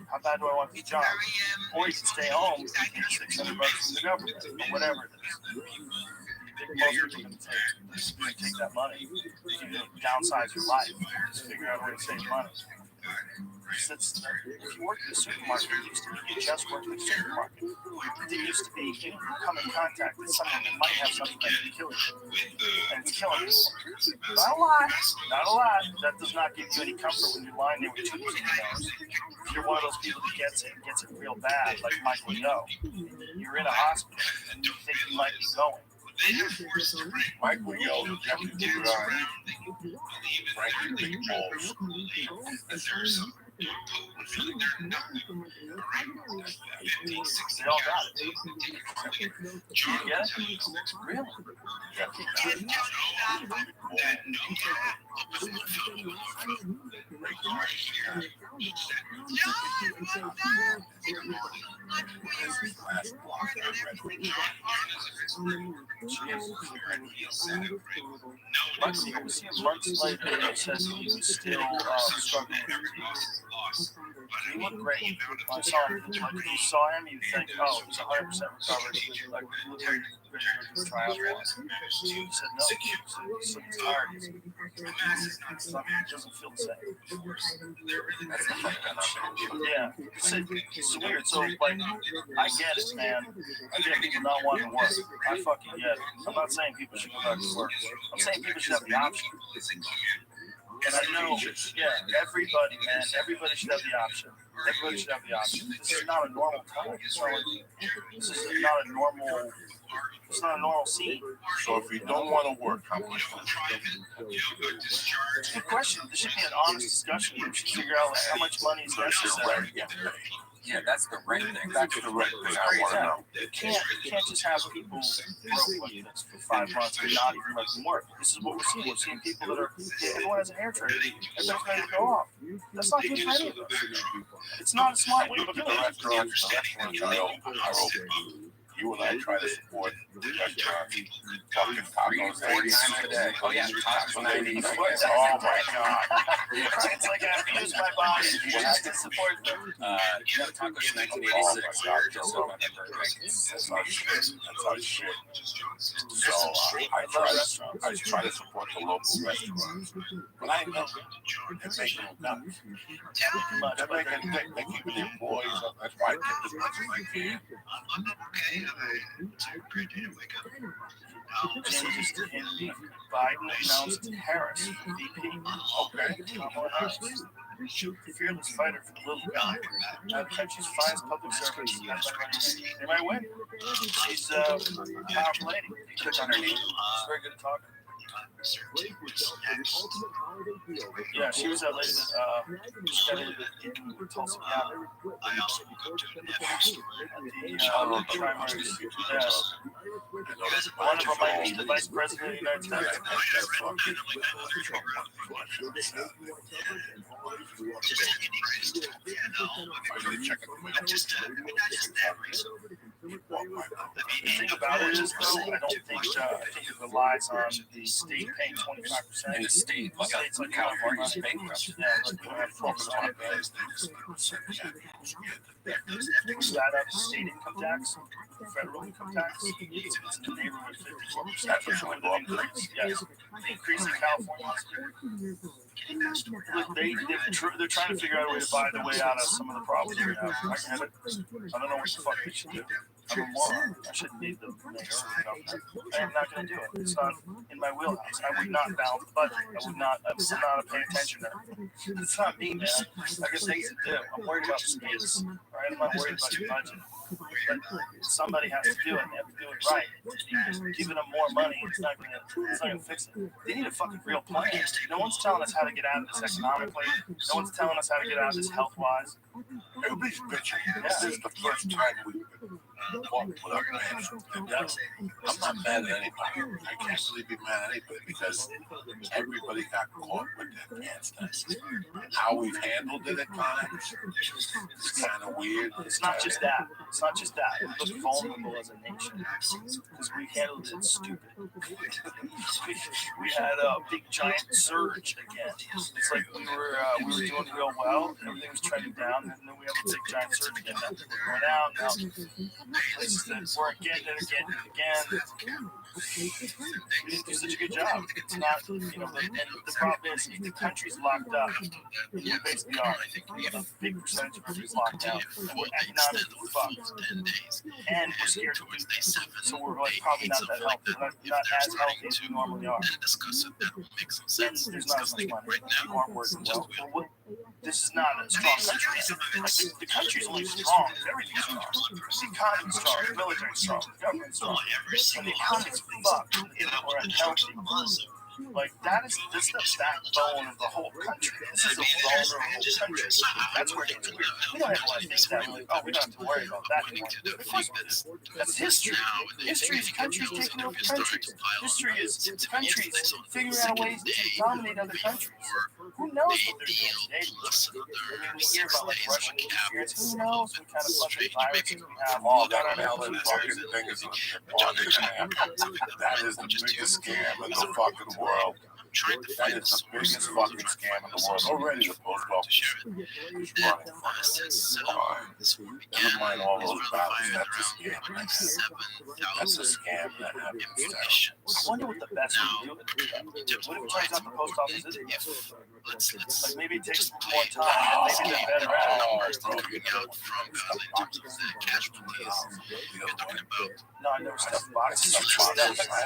how bad do I want the job? Or you can stay home and get $600 from the government or whatever it is. Most people can take that money. You can downsize your life. Just figure out a way to save money. If you work in a supermarket, it used to be you just work in a supermarket. It used to be you come in contact with someone that might have something that can kill you. And it's killing people. Not a lot. Not a lot. That does not give you any comfort when you're lying there with tubes in your nose. If you're one of those people that gets it real bad, like Michael Yo, you're in a hospital and you think you might be going. Michael Yo, Jeffrey Franklin Balls. They all got it. Yeah? Really? Let's see, months later, it says he was still struggling with he looked great. I saw him. Like, if you saw him, you'd think, oh, he's 100% recovered. Like, he looked like he was triathlon. He said, no, he's so tired. He doesn't feel the same. Yeah, it's weird. So, like, I get it, man. I get people not wanting to work. I fucking get it. I'm not saying people should go back to work. I'm saying people should have the option. And I know, yeah, everybody, man, everybody should have the option. Everybody should have the option. This is not a normal time. This is not a normal. It's not a normal scene. So if you don't want to work, how much It's a good question. This should be an honest discussion. We should figure out like, how much money is necessary. Yeah, that's the rent thing. That's the rent thing I want to know. You can't just have people broke like this for 5 months and not even let them work. This is what we're seeing. We're seeing people that are, everyone has a hair trade. Everybody's ready to go off. That's not good for any of us. It's not a smart way to do it. I hope you and I try to support Fucking tacos. 4 times a day. Oh yeah, tacos 90. Oh my god. It's like I've used my body to support them. Tacos 1986. Just on my birthday. That's our shit. So I try to support the local restaurants. But I know they're making them nuts. They're keeping their employees up. That's why I tip as much as I can. Biden announced Harris VP. Okay. Kamala Harris, fearless fighter for the little guy. The country's finest public servant. They might win. She's a powerful lady. You click on her name. She's very good at talking. Yeah, she was that lady that studied in Tulsa. I also looked up to the primaries. Yes. One of them might be the vice president of the United States. The thing about it is, though, I don't think it relies on the state paying 25%. In the state, like California's bankrupt. Yeah, like we have 12%. That up state income tax, federal income tax, it's in the neighborhood of 54%. That's what's going on. Yes, the increase in California. They're trying to figure out a way to buy the way out of some of the problems we have. I get it. I don't know what the fuck they should do. I'm a moron. I shouldn't need the mayor or the governor. I am not going to do it. It's not in my wheelhouse. I would not balance the budget. I would not pay attention to it. It's not me, man. I got things to do. I'm worried about the kids. Right? I'm not worried about your budget. But somebody has to do it. They have to do it right. Giving them more money, it's not gonna fix it. They need a fucking real plan. No one's telling us how to get out of this economically. No one's telling us how to get out of this health-wise. Everybody's bitching. This is the first time we've fought without plans. I'm not mad at anybody. I can't really be mad at anybody because everybody got caught with their pants down. How we've handled it at times is kind of weird. It's not just that. It's not just that. We're just vulnerable as a nation because we handled it stupid. We had a big giant surge again. It's like we were doing real well. Everything was trending down, and then we have a big giant surge again. Now we're going out. Now places that weren't getting it are getting it again. We didn't do such a good job. It's not, and the problem is if the country's locked up, we basically are. We have a big percentage of countries locked down, and we're economically fucked. And we're scared to do things, so we're like probably not that healthy. We're not as healthy as we normally are. And there's not as much money. People aren't working well. This is not a strong country. The country's only strong if everything's strong. The economy's strong, the military's strong, the government's strong. When the economy's fucked or unhealthy, like this is the backbone of the whole country. This is a vulnerable country. That's where it's weird. We don't have a lot of things that we don't have to worry about that anymore. That's history. History is countries taking over countries. History is countries figuring out ways to dominate other countries. Who knows what they're doing today? I mean, we hear about like Russian interference. Who knows what kind of fucking viruses we have all got on our fucking fingers on that is the biggest scam in the fucking world. That is the biggest fucking scam in the world. Already the post office is running. Never mind all those ballots. That's a scam. That's a scam that happens. I wonder what the best way to do it. What if it turns out the post office isn't? Like maybe it takes more time. Maybe they're better at it. No, I never stuffed boxes. I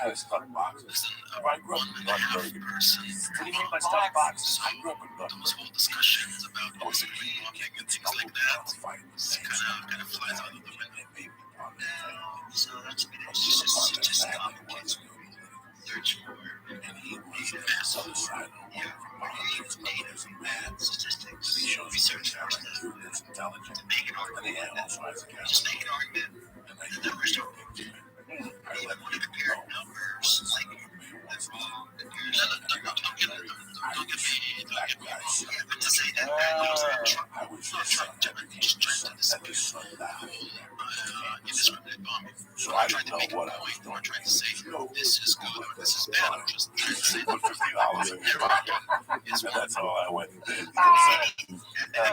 had stuffed boxes. I grew up in What do you mean by stuffed boxes? I grew up in those whole discussions about basically and things like that. Kind of flies out of the window. So that's just stop kids search for massive data from math statistics. Research to make an argument. Just make an argument. And the numbers don't I want to compare numbers like that's wrong. Don't get me. I was just that is so loud. So I didn't know what I was doing. This is good. This is bad. I'm just put $50 in your pocket. And that's all I went and did. And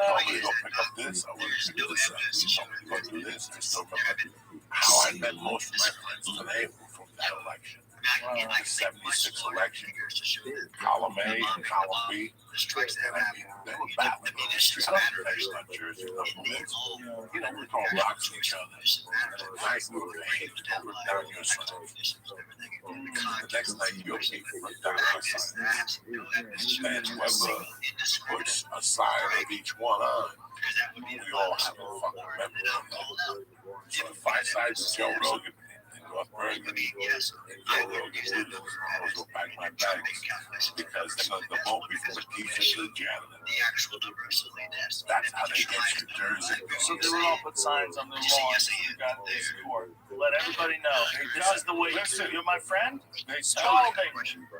told me to go pick up this. I went to pick this up. He told me to go do this. I still remember how I met most of my friends today were from that election. The 76 election, column A and column B. And I mean, they were battling on the street. Based on Jersey, we were throwing rocks at each other. Nice little pain. We're down your side. The next night, your people were down our side. And whoever puts a side of each one on, we all have a fucking memory. So the 5 sides of Joe Rogan. North Bergen, yes, I was go pack my bags because they're going to vote me from a teacher to the janitor. That's how they get you Jersey. So they would all put signs on their lawns. You got this support. Let everybody know. This is the way you're my friend. Spalding.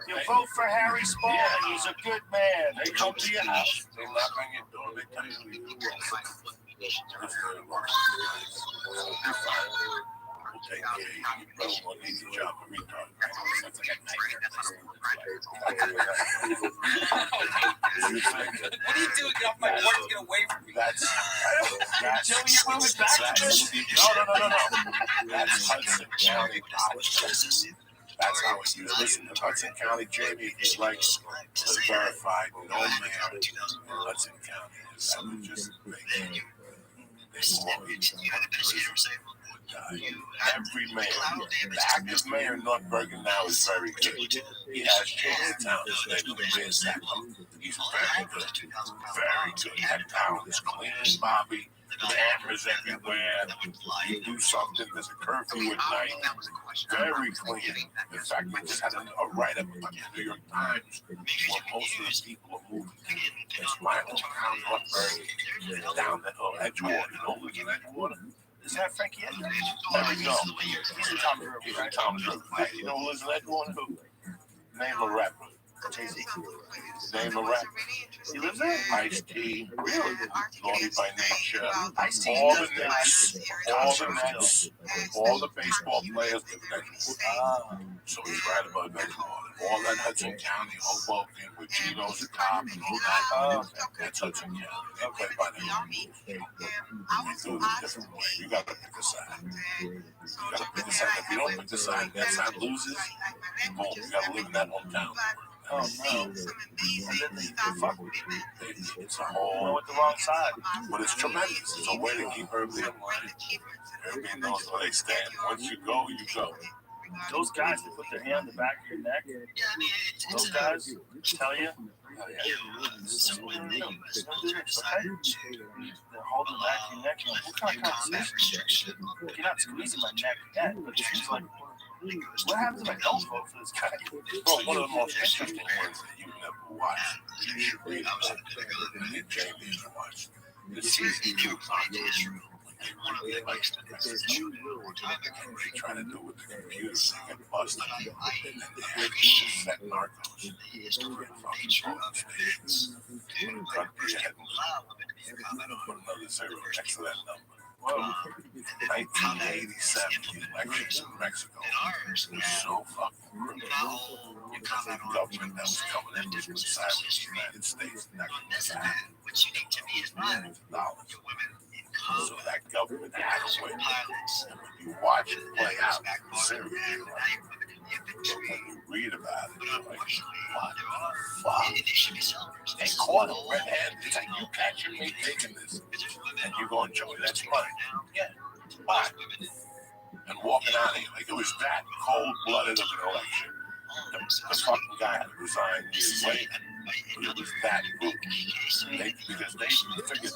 You vote for Harry Spalding. He's a good man. They come to your house. They knock on your door. They tell you take care of you. You probably won't need a job for retard. What are you doing? Get off my board and get away from me. That's That's Hudson County politics. That's how it used. Listen, Hudson County, Jamie, is like the verified no man in Hudson County. That was just big. Every mayor, the active mayor in North Bergen now is very good. He has changed the town. His name is He's very good. Very good. That town is clean, Bobby. Cameras everywhere. You do something, there's a curfew at night. Very clean. In fact, we just had a write-up about the New York Times where most of the people are moving. It's my hometown, North Bergen, down the Edgewater. You know who's in Edgewater? Is that Frankie Edgewater? No. He's in Tom Drew. He's in Tom Drew. You know who lives in Edgewater? Who? Name a rapper. Jay-Z. Name a rapper. He lives there? Ice-T. Really? Naughty by Nature. Ice-T. All the Nets. All the baseball players live in Edgewater. So he's right above Edgewater. All that Hudson County, Hoboken, with Geno's the top and all that. That's Hudson County. They play by the rules. We do it a different way. You got to pick a side. You got to pick a side. If you don't pick a side, that side loses. Boom. You got to live in that hometown. Oh no! Fuck with me. It's a whole with the wrong side. But it's tremendous. It's a way to keep everybody in line. Everybody knows where they stand. Once you go, you go. Those guys that put their hand on the back of your neck, those guys tell you, they're holding the back of your neck. You're like, what kind of conversation? You're not squeezing my neck yet, but she's like, what happens if I don't vote for this guy? Well, one of the most interesting ones that you've never watched, you should read about it, and Jamie should watch the CCTV on and one of the likes to they try to do with the computer, they get busted. And they have set narcos in fucking polling stations. One country ahead and put another zero next to that number. 1987 elections in Mexico was so fucking brutal. The government that was coming in was silence the United States. Not going to happen. Millions of dollars. So that government had to win. And when you watch it play out in Syria, when you read about it, you're like, what the fuck? They caught him red-handed. It's like, you catching me taking this. And you're going, Joey, that's right. Yeah, why? And walking out of here like it was that cold-blooded of an election. The fucking guy had to resign his way. It was that brutal. Because they figured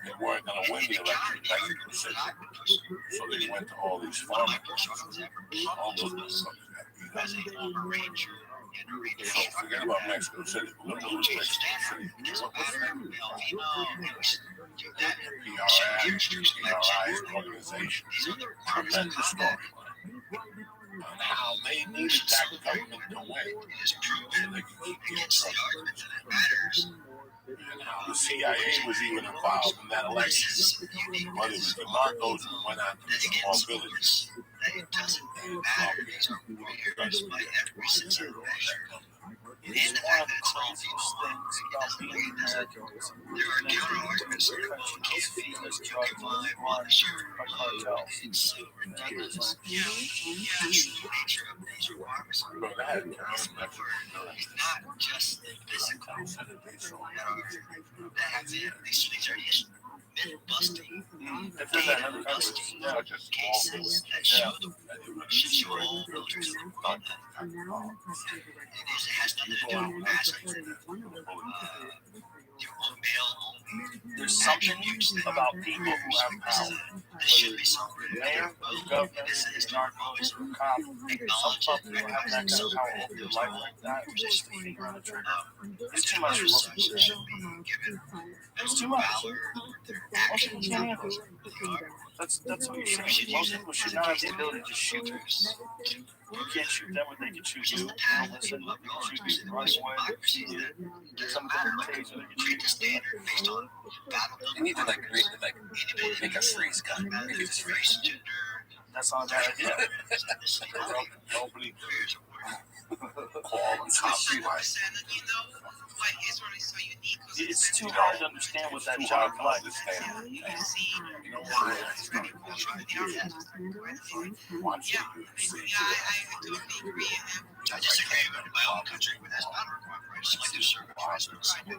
they weren't going to win the election in Mexico City. So they went to all these farmers. All those motherfuckers got beat up. So forget about Mexico City. We're going to lose Mexico City. PRI's organization. Tremendous storyline. On how they needed that government to win so they could keep getting The CIA was even involved in that election. But it was the narcos who went after the small villages. It doesn't matter. These are warriors by every sense of measure. It is one of the craziest things about being Americans. There are counter-arguments. This country is feeding us drug money by cartels. It's so ridiculous. Yeah, true nature of these requirements are not just the physical that have been. These are just myth-busting, data-busting cases that show the whole military level. It has nothing to do with masking. There's something about people who have power. Whether it's the mayor, the governor, the narcos, or cop, some people have that kind of power over your life like that. Just being around the trigger. It's too much for most people. It's too much. Most people can't handle it. That's what you're saying. Most people should not have the ability to shoot. You can't shoot them when they can shoot you. They don't listen. You can shoot them running away. They can shoot you. Some of them taser. They can shoot you. You need to make a freeze gun. That's not a bad idea. Don't believe call and copy like. It's too hard to understand what that job is like. I disagree with my own country, but that's not a requirement. Just like the service hospitals. We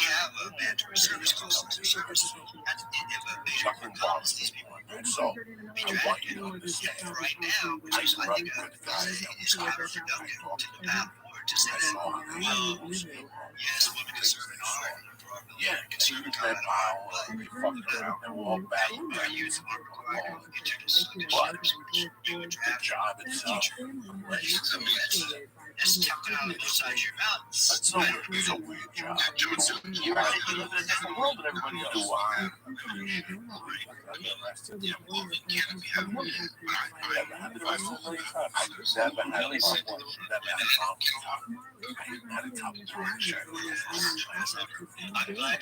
have a mandatory service called service. That's the major problems these people are. So, I want you to understand. Right now, which is, I think, is counterproductive to the path forward to say that, yes, women can serve in our yeah, conservative power, we fucking around and walk back. They're using our but the job itself, it's tucked out on the side of your mouth. It's a weird job. You live in a different world than everybody else. Do I? I'm glad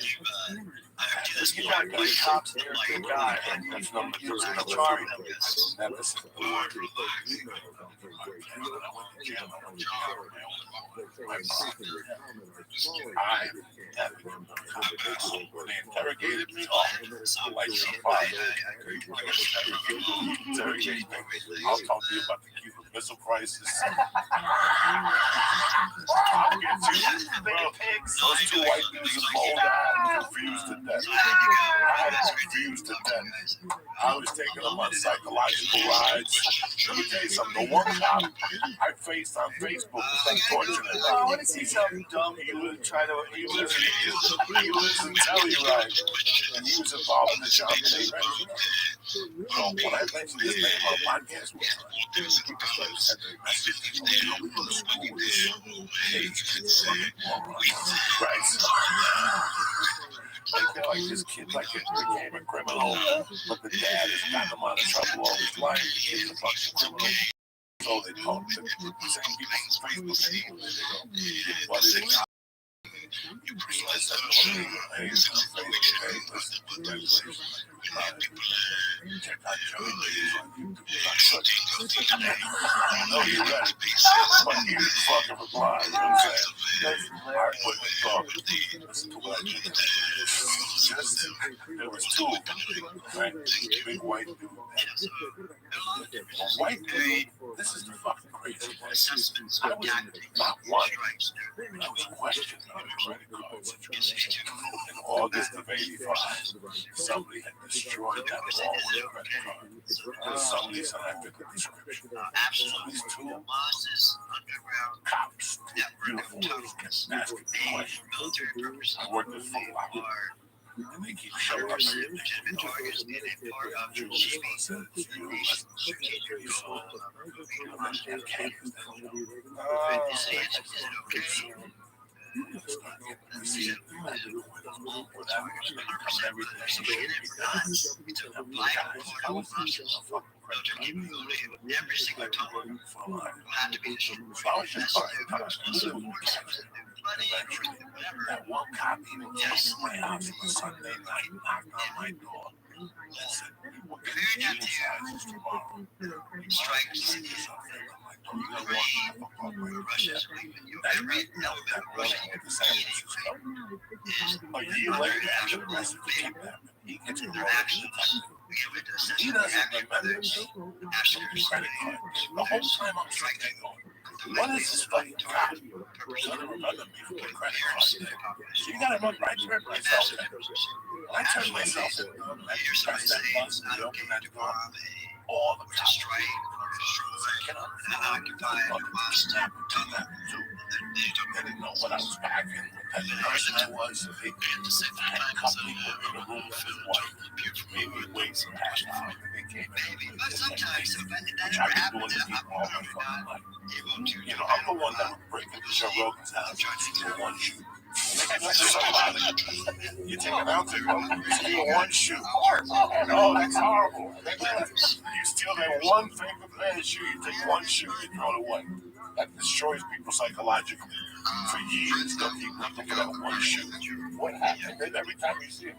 You got good cops and you're a good guy. That's number two. Charming them. Never seen I they interrogated me. Like interrogated me. I'll talk to you about the Cuban Missile Crisis. I'll get you. Those two white dudes involved, I was confused to death. I was taking them on psychological rides. Let me tell you something. The one cop I faced on Facebook was unfortunate. Oh, when it's something dumb, he would try to. He was in Telluride, and he was involved in the job that they mentioned. So when I mentioned his name on the podcast, I feel like this kid became a criminal, but the dad has gotten him out of trouble all his life. The kid's a fucking criminal. So they call him the same people on Facebook. They go, but it's there was two, right? Big white dude. A white dude, this is the fucking crazy part. I was not one. I was questioned on credit cards. In August of '85, somebody had destroyed that wall with a credit card. And somebody said I fit the description. These two cops, uniforms, asking questions. I worked at Foot Locker. And they keep showing up. Every single time will have to be eventually, that one cop even came to my house on a Sunday night, knocked on my door. Listen, we're getting jean sizes tomorrow. Strike this up there. I'm like, don't you got one? That Russian hit the San Francisco. A year later, after the rest of the kidnapping, he gets arrested. He doesn't remember me after the credit card. The whole time I'm sitting there going, what is this fucking cop? Doesn't remember me from the credit card. So you gotta remember, I turned myself in. I turned myself in. I pressed that button, I opened that door. All the cops get up and occupy step to that too. They didn't know what I was packing. And the person I was, they handcuffed me in the room that was white. Maybe wait some past hour. They came in. But sometimes, which I've been doing to people all my fucking life. You know, I'm the one that would break into Joe Rogan's house and steal one shoe. You take it out to them, you steal one shoe. No, that's horrible. You steal that one favorite man's shoe, you take one shoe, you throw it away. That destroys people psychologically. For years, they'll keep looking for that one shoe. What happened? Then every time you see it,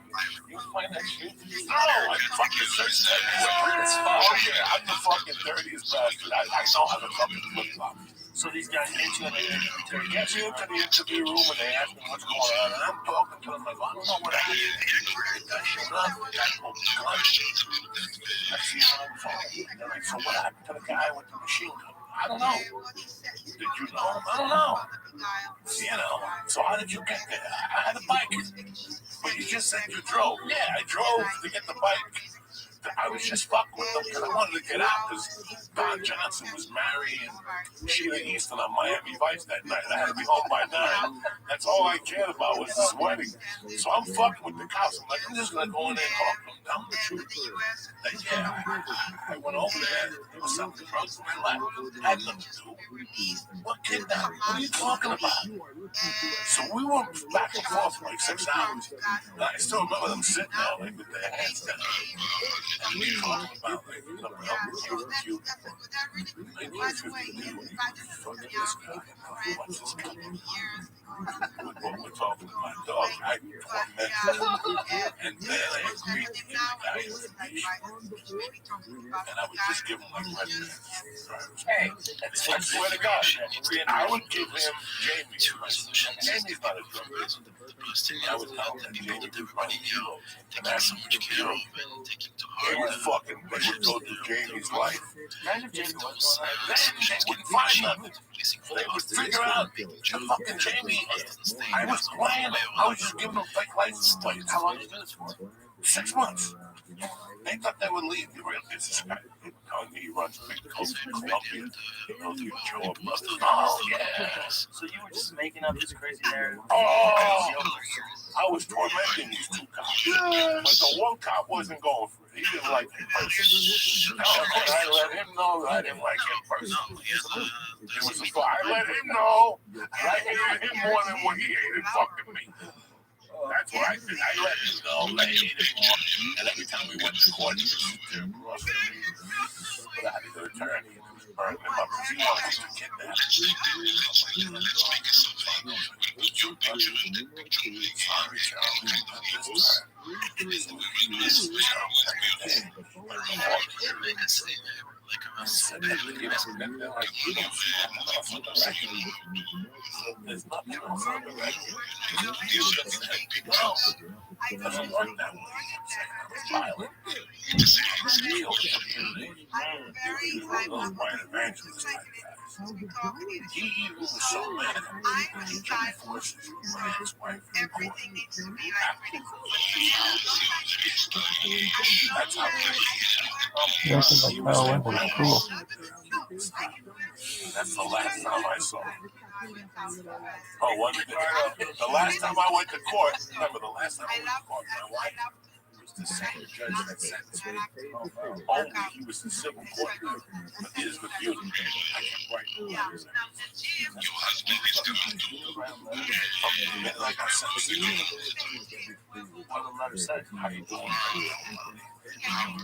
you find that shoe. Oh, I fucking searched that. Oh, yeah, I'm the fucking dirtiest bastard. I know how to fucking flip flop. So these guys get you in the interview. They get you into the interview room and they ask me what's going on, and I'm talking to them like, I don't know what happened. I showed up, I opened the gun. I see him on the phone. They're like, so what happened to the guy with the machine gun? I don't know. Did you know him? I don't know. You know, so how did you get there? I had a bike. But you just said you drove. Yeah, I drove to get the bike. I was just fucking with them because I wanted to get out because Don Johnson was married and Sheila Easton on Miami Vice that night. I had to be home by 9. That's all I cared about was this wedding. So I'm fucking with the cops. I'm like, I'm just going to go in there and talk to them. Tell them the truth. Like, yeah, I went over there. There was something wrong with my lap. I had nothing to do. What kidnapping? What are you talking about? So we were back and forth for like 6 hours. And I still remember them sitting there like with their hands down. And we talking about like, you know, what's you? Like, what's you? Fuck this guy. What's this guy? What we're talking about, dog. I tormented. And then I agreed to give the guy information. And I would just give him like hey, I swear to God, I would give him Jamie. Jamie's not a drug dealer. I would tell him that Jamie was running kilos. And that's so much kilo. They would fucking, they would go through Jamie's life. They wouldn't find nothing. They would figure out the fucking Jamie. I was playing it. I was just giving them fake license plates. How long you been for? 6 months. They thought they would leave the real business guy. Telling me he runs big coast in Colombia. Oh, yeah. So you were just making up this crazy narrative? Oh, I was tormenting these 2 cops. But the one cop wasn't going for it. He didn't like him personally. I let him know that I didn't like him personally. It was a I let him know that I hated him more than what he hated fucking me. That's what I did. I let him know that I hated him more. And every time we went to court, he was there across the street. But I had to return. He was burning him up because he wanted to kidnap him. Let's make it so fun. Put your picture in the picture. Sorry, Charles. This time. It is the women this Charles. Like I said, there's nothing else on the record. You shouldn't take people else. It doesn't work that way. It's violent. It's real. Those white evangelists like that. He even was so mad at me. He tried to force his wife in court. That's how that's the last time I saw him. Oh, one day. The last time I went to court, remember the last time I went to court, my wife was the same judge that sentenced me. Only he was in civil court. But here's the beauty. I kept writing letters. Your husband is going to do like I sentenced you. What the letter said, how you doing? I'm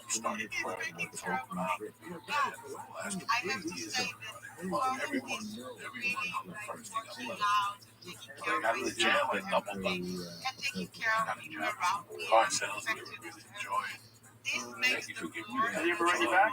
starting praying with the last 3 years. everyone on the first thing I love. Got to the gym, like double button. God said I was going to really enjoy it. Thank you for giving me that. Have you ever ready back?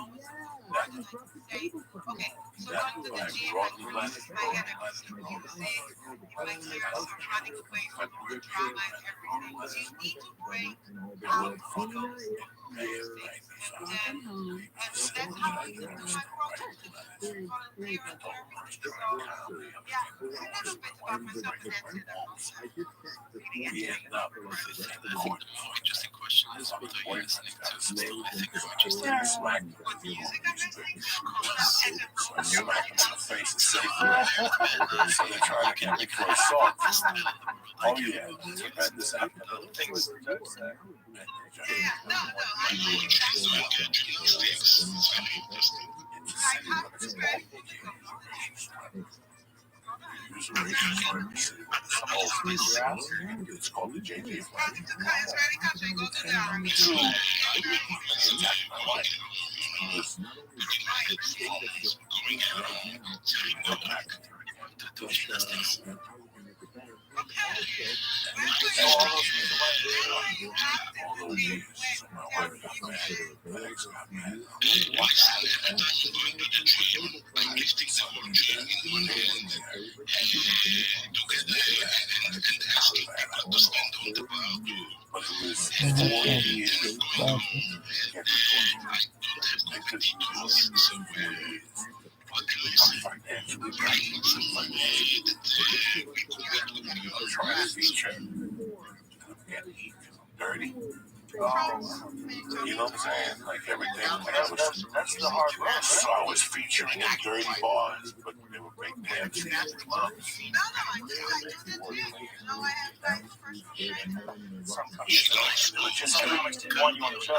Interesting question. Is whether you're listening to still, I think I'm just like with music. So they're trying to get me for a song. Oh yeah, this happened. Things jokes there. It's called the JJ. Dirty. You know what I'm saying? Like everything. That's the hard work. So I was featuring in dirty bars, but they were big pants. Sometimes didn't want you on the show.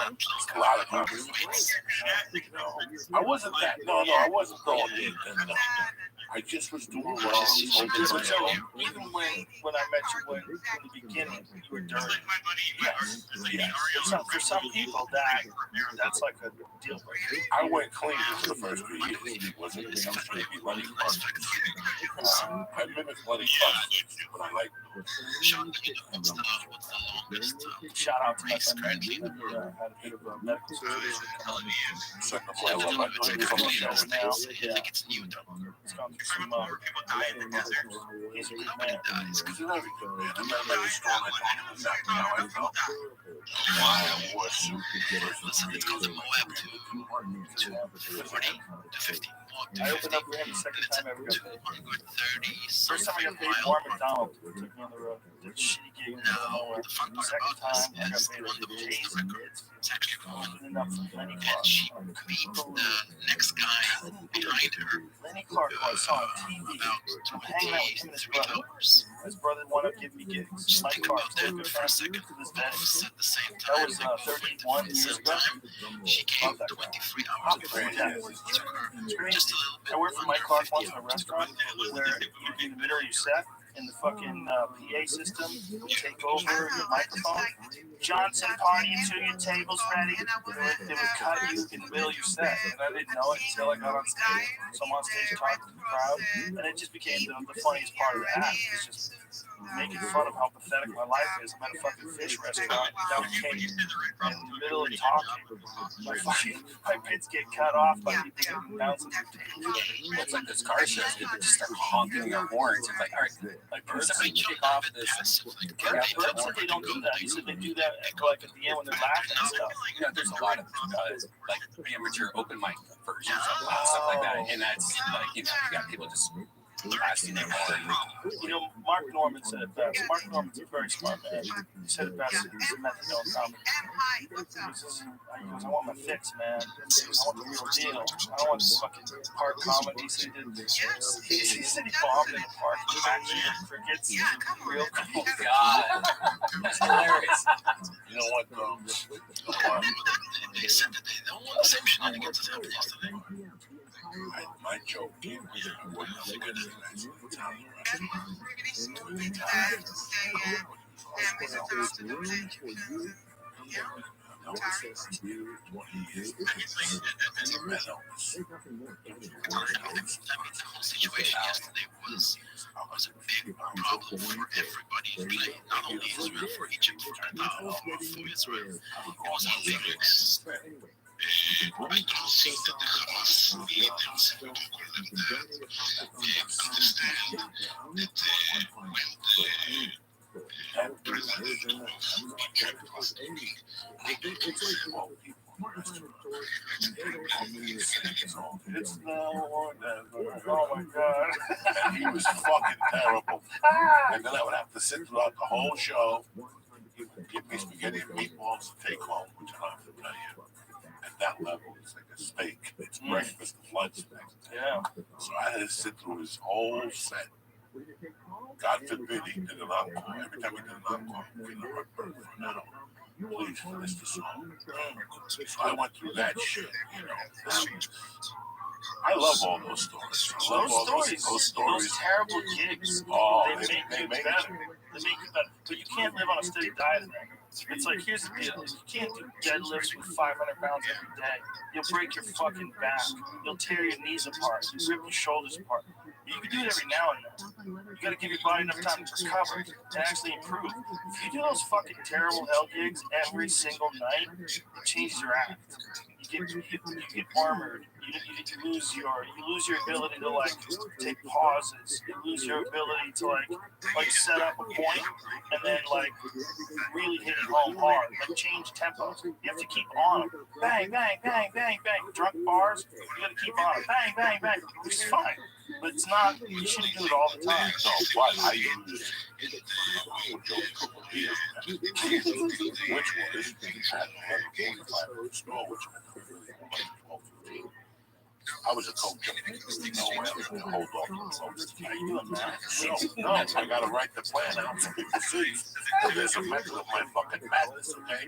A lot of I wasn't that. No, I wasn't going in. I just was doing what I was Even when I met you in the beginning, you were dirty. Yes. For some people, that's like a deal breaker. I went clean for the first 3 years. It wasn't maybe Lenny Clark. I mimicked Lenny Clark, but I like. Shout out to my friend who had a bit of a medical situation. Second play, I love my show now. Yeah. It's gone through some he's a good man. Why I wore a suit. I opened up for him the second time I ever got paid. First time I got paid more McDonald's. Took me on the shitty gig in the middle of nowhere. Second time I got paid like J's and kids. And up for Lenny Clark. Next guy behind her. Lenny Clark was on TV. I'm hanging out with him and his brother. His brother wanted to give me gigs. Mike Clark, still good friends to this day. That was 31 years ago. She came 23 hours ago. I worked for Mike Clark once in a restaurant where you'd be in the middle of your set and the fucking PA system would take over your microphone. Johnson party until your table's ready. They would cut you in the middle of your set. And I didn't know it until I got on stage. So I'm on stage talking to the crowd. And it just became the funniest part of the act. It's just making fun of how pathetic my life is. I'm at a fucking fish restaurant without cake in the middle of talking. My bits get cut off by people getting bouncing their tables. It's like this car show. People just start honking their horns. It's like, all right, like somebody kick off this. Yeah, Bird said they don't do that. He said they do that like at the end when they're laughing and stuff. You know, there's a lot of like amateur open mic versions of stuff like that, and that's like, you know, you got people just blasting their horn. You know, Mark Norman said it best. Mark Norman's a very smart man. He said it best. He's a methadone comic. He goes, I want my fix, man. I want the real deal. I don't want this fucking park comedy. He said he bombed in the park. He actually forgets he's real cool. God, that's hilarious. You know what, though? They said that they don't want the same shenanigans as happened yesterday. My joke came here. What the goodness is access to what he is as a mental. The whole situation yesterday was a big problem for everybody in play, not only Israel, for Egypt, for Israel. It was our lyrics. I don't think that the Hamas militants don't call them that. They understand that when the president of Egypt was speaking, they could all people. It's now or never. Oh my god. And he was fucking terrible. And then I would have to sit throughout the whole show, give me spaghetti and meatballs to take home, which I don't have to tell you. At that level, it's like a steak. It's breakfast, lunch, Yeah. So I had to sit through his whole set. God forbid he did an encore. Every time he did an encore, we know my birth for an hour. Please finish the song. So I went through that shit, you know. I love all those stories. I love all those stories. Those terrible gigs. Oh, they make you better. They make you better. But you can't live on a steady diet then. It's like, here's the deal. You can't do deadlifts with 500 pounds every day. You'll break your fucking back. You'll tear your knees apart. You'll rip your shoulders apart. You can do it every now and then. You gotta give your body enough time to recover and actually improve. If you do those fucking terrible hell gigs every single night, it changes your act. You get armored. You lose your ability to like take pauses. You lose your ability to like set up a point and then like really hit it home hard. Like change tempo. You have to keep on them. Bang, bang, bang, bang, bang. Drunk bars, you gotta keep on them. Bang, bang, bang. Which is fine. But it's not, you shouldn't do it all the time. No, but I used which was at 45 store, which I was a coach. No way to hold off the folks. How you doing, man? No, I gotta write the plan out for people to see. There's a method of my fucking madness, okay?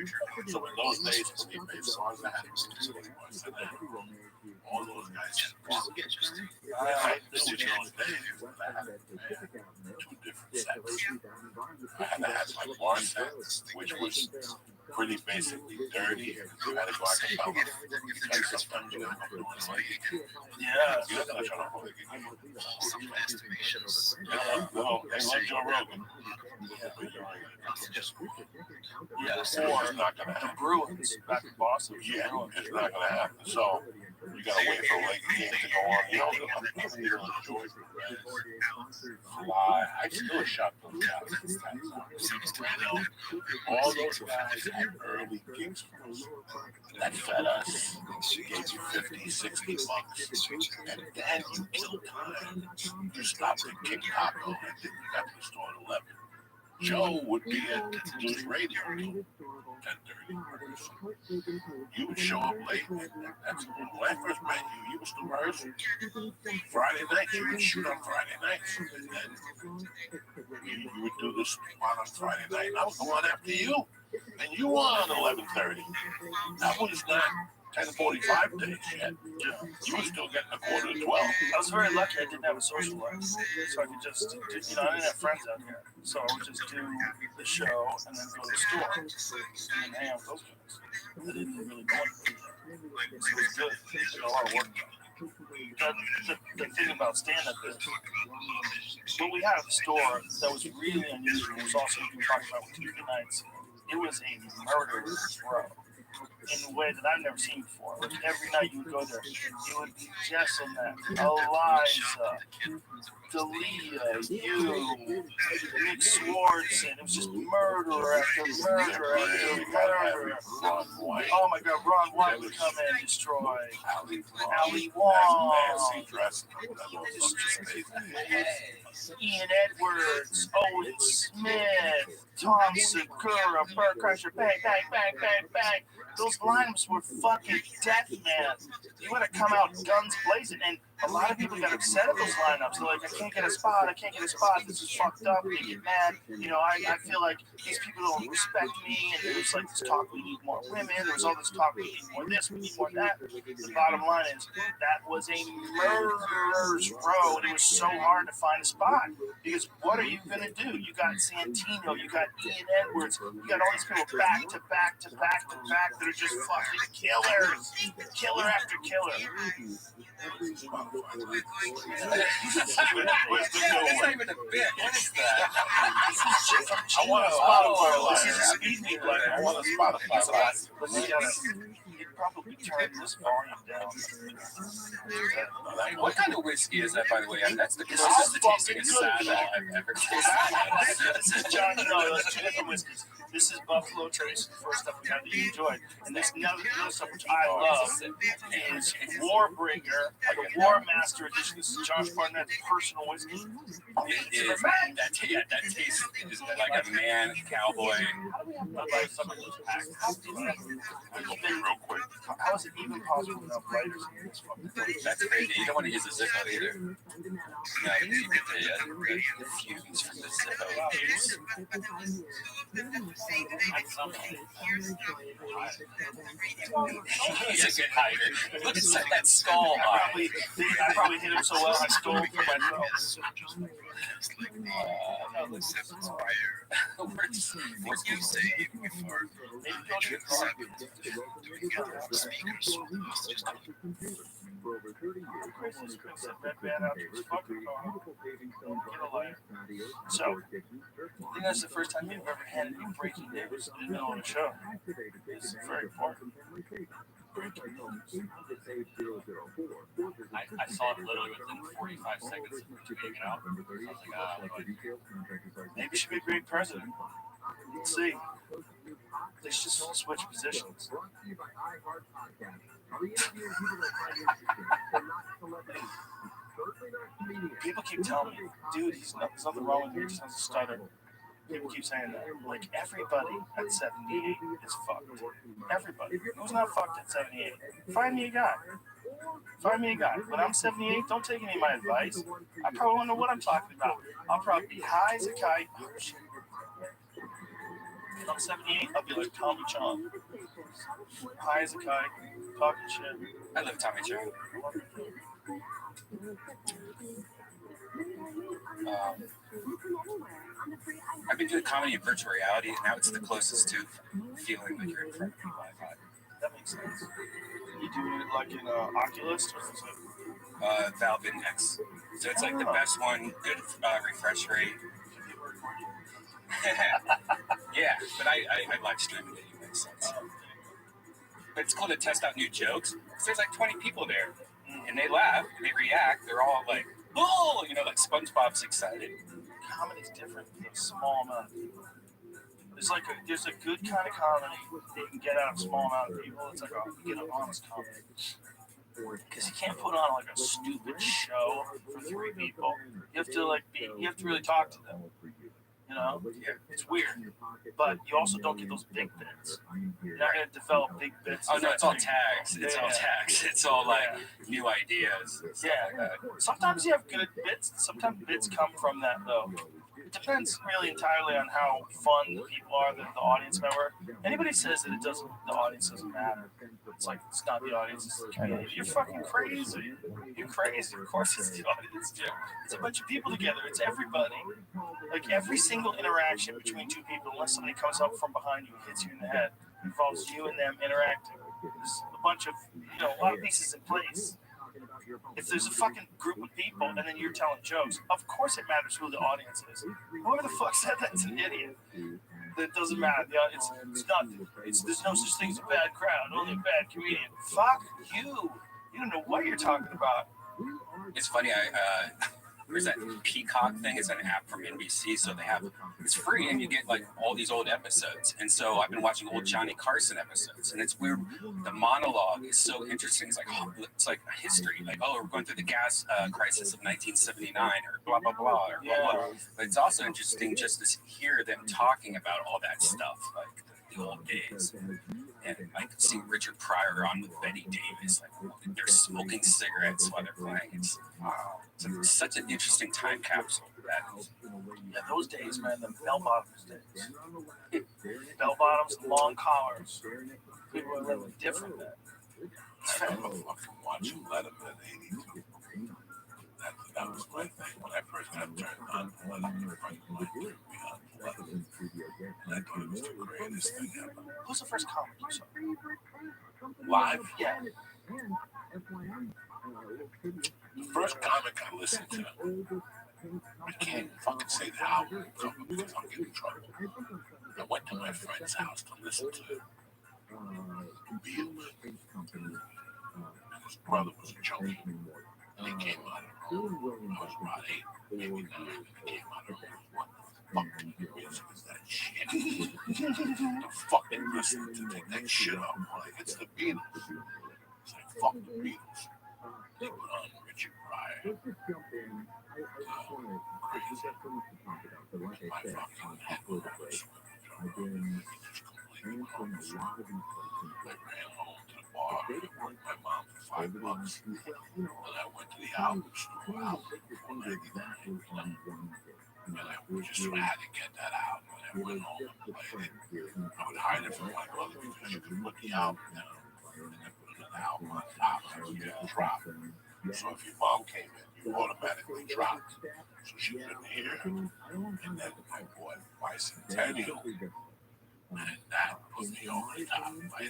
So in those days, believe me, as long as I had all those guys had this was those days when I had two different sets. I had to have my bar set, which was pretty basically dirty. You had to go out and come up. Because sometimes you have to do it like, yeah. You're not going to try to hold it. No, they like Joe Rogan. Yeah, it's not going to happen. Bruins back in Boston. Yeah, it's not going to happen. So you got to wait for a late game to go on. You know, I'm here on George. I still shot those guys. All those guys had early gigs from us that fed us. Gave you 50, 60 bucks. And then you killed time. You stopped at King Taco and then you got to the store at 11. Joe would be at News Radio until 10:30. You would show up late. That's when I first met you. You was the rehearse. Friday night, you would shoot on Friday nights. And then you would do this spot on Friday night. And I was going after you. And you were on 11:30. That was not 10:45 days yet. You were still getting a quarter to 12. I was very lucky I didn't have a social life, so I could just do, I didn't have friends out here, so I would just do the show and then go to the store and then hang out with those guys. I didn't really know anything. So it was good. I did a lot of work. The thing about stand-up is what we had at the store that was really unusual was also what we were talking about with Tuesday nights. It was a murderer's row in a way that I've never seen before. Like every night you would go there, it would be Jesselman, Eliza, Dalia, you, Nick Swartzen. It was just murderer after murderer after murderer. Oh my God, Ron White would come in and destroy. Ali Wong. Ian Edwards, Owen Smith, Tom Segura, Bert Kreischer, bang, bang, bang, bang, bang. Those lineups were fucking death, man. You would have come out guns blazing, and a lot of people got upset at those lineups. They're like, I can't get a spot. This is fucked up. They get mad. I feel like these people don't respect me. And there's like this talk, we need more women. There was all this talk, we need more this, we need more that. The bottom line is that was a murderer's row. And it was so hard to find a spot. Because what are you going to do? You got Santino, you got Ian Edwards, you got all these people back to back to back to back that are just fucking killers. Killer after killer. That's not even a bit. What is that? I want a Spotify live. This is a speed meet live. I want a Spotify live. You'd probably turn this volume down. What kind of whiskey is that, by the way? That's the closest to tasting a saddle I've ever tasted. This is John. No, those two different whiskeys. This is Buffalo Trace, the first stuff we had that you enjoyed. And this other stuff, which I love, is Warbringer, like a War Master edition. This is Josh Barnett's personal whiskey. That taste is like a man cowboy. Real quick. How is it even possible to have writers in this fucking thing? That's crazy. You don't want to use the Zippo either. No, because you get the fumes from the Zippo. He's a good hider. Look at that skull. I probably hit him so well I stole it from myself. Where's you say before? Maybe go to your car. So, I think that's the first time you've ever had any breaking news in the middle of a show. It's very important. I saw it literally within 45 seconds of taking it out. I was like, maybe you should be a great president. Let's see. They should just switch positions. People keep telling me, dude, there's nothing wrong with him, he just has a stutter. People keep saying that. Like, everybody at 78 is fucked. Everybody. Who's not fucked at 78? Find me a guy. When I'm 78, don't take any of my advice. I probably won't know what I'm talking about. I'll probably be high as a kite. Oh, shit. When I'm 78, I'll be like Tommy Chong. High as a kite, talking shit. I love Tommy Chong. I've been doing comedy in virtual reality, and now it's the closest to feeling like you're in front of people I've had. That makes sense. You do it like in Oculus, or is it? Valve Index. So it's like the best one, good refresh rate. Yeah, but I live stream it anyway, so but it's cool to test out new jokes. There's like 20 people there, and they laugh, and they react. They're all like, "Oh!" Like SpongeBob's excited. Comedy's different than a small amount of people. There's a good kind of comedy that you can get out of a small amount of people. It's like you get an honest comedy. Because you can't put on like a stupid show for 3 people. You have to really talk to them. It's weird, but you also don't get those big bits. You're not gonna develop big bits. Oh no, it's all tags. It's all like new ideas. Yeah. Sometimes you have good bits. Sometimes bits come from that though. It depends really entirely on how fun the people are, the audience member. Anybody says that the audience doesn't matter. It's like, it's not the audience, it's the community. You're fucking crazy. You're crazy. Of course it's the audience, Jim. It's a bunch of people together. It's everybody. Like every single interaction between 2 people, unless somebody comes up from behind you and hits you in the head, involves you and them interacting. There's a bunch of, a lot of pieces in place. If there's a fucking group of people and then you're telling jokes, of course it matters who the audience is. Whoever the fuck said that's an idiot. That doesn't matter. There's no such thing as a bad crowd, only a bad comedian. Fuck you. You don't know what you're talking about. It's funny, there's that Peacock thing. It's an app from NBC, so it's free, and you get like all these old episodes. And so I've been watching old Johnny Carson episodes, and it's weird. The monologue is so interesting. It's like a history. Like, oh, we're going through the gas crisis of 1979, or blah blah blah, or blah blah. But it's also interesting just to hear them talking about all that stuff, like the old days. And I could see Richard Pryor on with Betty Davis, like they're smoking cigarettes while they're playing. It's such an interesting time capsule. Yeah, those days, man, the bell bottoms days. Bell bottoms, long collars. People were living different then. I remember fucking watching Letterman in '82. That was my thing when I first got turned on to Letterman. A friend of mine turned me on to Letterman. And I thought it was the greatest thing ever. Who's the first comic you saw? Live? Yeah. The first comic I listened to, I can't fucking say the album cover because I'll get in trouble. I went to my friend's house to listen to Beatles. And his brother was a junkie. And he came out of the room. I was about 8, maybe 9. And he came out of the room. What the fucking music is that shit? The fucking listening to take that shit off. Like, it's the Beatles. It's like, fuck the Beatles. They put on Richard Pryor. Crazy. My fucking head was completely closed. I ran home to the bar. I worked my mom for $5. And I went to the album store, album for $4.99. And I just had to get that album. And I went home and played it. I would hide it from my mother because she could put the album down. And then put another album on top so you didn't drop it. So if your mom came in, you automatically dropped. So she couldn't hear. And then I bought Bicentennial. And that put me over the top. Like,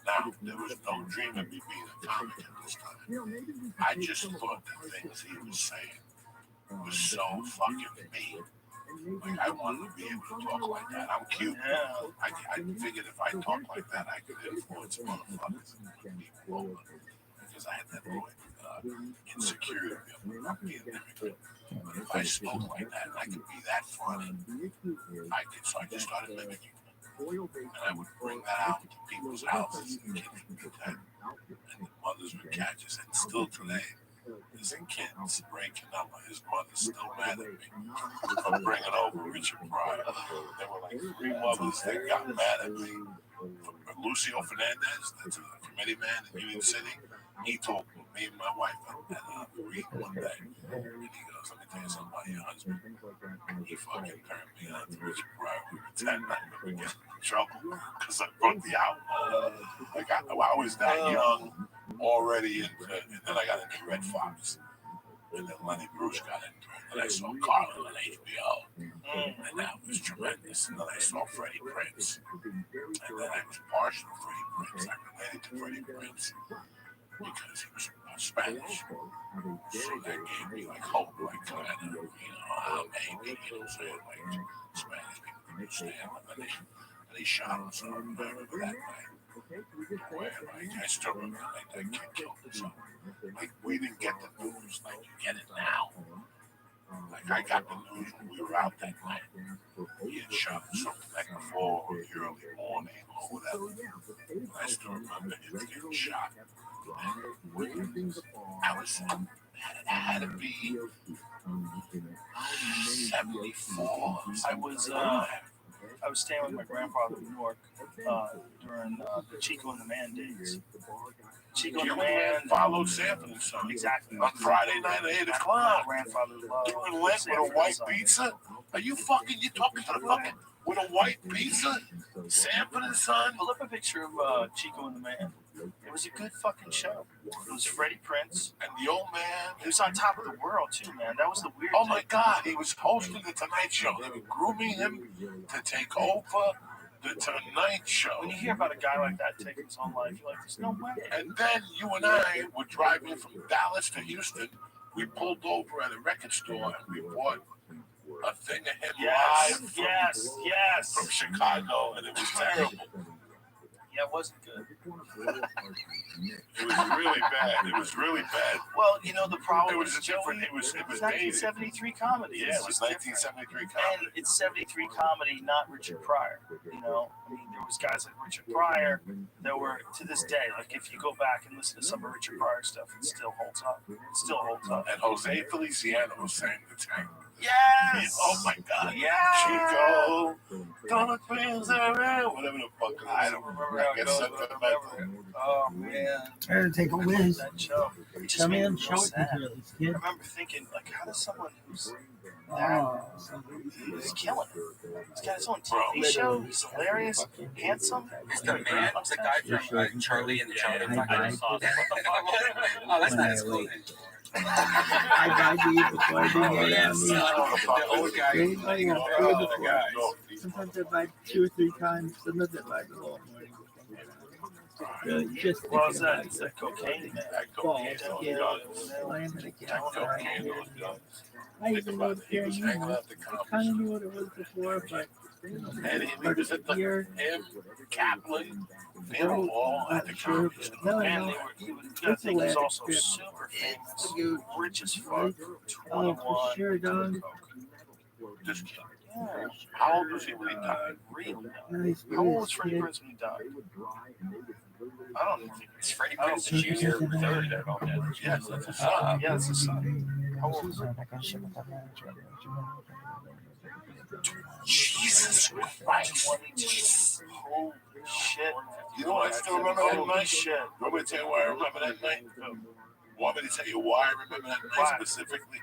now, there was no dream of me being a comic at this time. I just thought the things he was saying was so fucking me. Like, I wanted to be able to talk like that. I'm cute. I figured if I talk like that, I could influence motherfuckers and put people over. Because I had that insecurity of not being different. But if I spoke like that, and I could be that funny, so I just started mimicking. And I would bring that out to people's houses, and kids would get that, and the mothers would catch us. And still today, there's a kid breaking up. His mother's still mad at me for bringing over Richard Pryor. There were like 3 mothers that got mad at me. Lucio Fernandez, that's a committee man in Union City, he told me and my wife at Reed one day, and he goes, let me tell you something about your husband. He fucking turned me on to Richard Pryor. We pretend not to get in trouble because I broke the album. Like I was that young already, and then I got into Red Fox, and then Lenny Bruce got into it, and I saw Carlin on HBO, and that was tremendous. And then I saw Freddie Prinze, and then I was partial to Freddie Prinze. I related to Freddie Prinze because he was Spanish, so that gave me like hope, like kind of, maybe, like Spanish people understand. And they shot him, so I remember that night. Where, like, I still remember like that kid killed himself. Like, we didn't get the news like you get it now. Like, I got the news when we were out that night. He had shot himself the night before, or the early morning, or whatever. And I still remember him getting shot. And I had to be 74. I was staying with my grandfather in New York during the Chico and the Man days. Chico and the Man followed sampling something. Exactly. On Friday night at 8 o'clock. Grandfather loved You were lit with a white pizza? Are you talking to the fucking with a white pizza? Sampling, son? Pull up a picture of Chico and the Man. It was a good fucking show. It was Freddie Prinze. And the old man. He was on top of the world, too, man. That was the weird thing. My God. He was hosting the Tonight Show. They were grooming him to take over the Tonight Show. When you hear about a guy like that taking his own life, you're like, there's no way. And then you and I were driving from Dallas to Houston. We pulled over at a record store and we bought a thing of him live from Chicago, and it was terrible. Yeah, it wasn't good. It was really bad. It was really bad. Well, you know, the problem was different. It was 1973 comedy. Yeah, it was 1973 comedy. And it's 73 comedy, not Richard Pryor. You know, I mean, there was guys like Richard Pryor that were, to this day, like if you go back and listen to some of Richard Pryor stuff, it still holds up. It still holds up. And Jose Feliciano sang the tank. Yes! Oh my God. Yeah! Chico. Gonna twins around. Whatever the fuck. I don't remember how it goes. Oh man. I had to take a whiz. That show. It just Come made in, me show feel it sad. to you, I remember thinking, like, how does someone who's he's killing it. He's got his own TV show. He's hilarious, handsome. It's the man, the guy from Charlie and the Chocolate Factory. I saw that. Oh, that's not his clothing. I died to eat before I did it on The old guy. me. Oh, the guy. Sometimes I buy 2 or 3 times. Sometimes I buy the whole morning. Really, just What was that? It's that cocaine, man. balls. Yeah, I am in a gas. I even know the fear you know. I kind of knew what it was before, but And he was at the here, him, Kaplan, Van Wall at the sure. comedy store. No, And no. they were, I think he's also super famous. Rich as fuck. 21. Oh, for sure, dog. This kid. Yeah. How old was he when he died? Real. Nice. How old was Freddie Prinze when he died? I don't think It's Freddie I don't Prinze think Jr. third about that. Yes, that's his son. Yeah, it's his son. How old is he? Jesus Christ. Holy shit. You know what I still remember that Holy night? shit. You want me to tell you why I remember that night? Want me to tell you why I remember that night Why? specifically?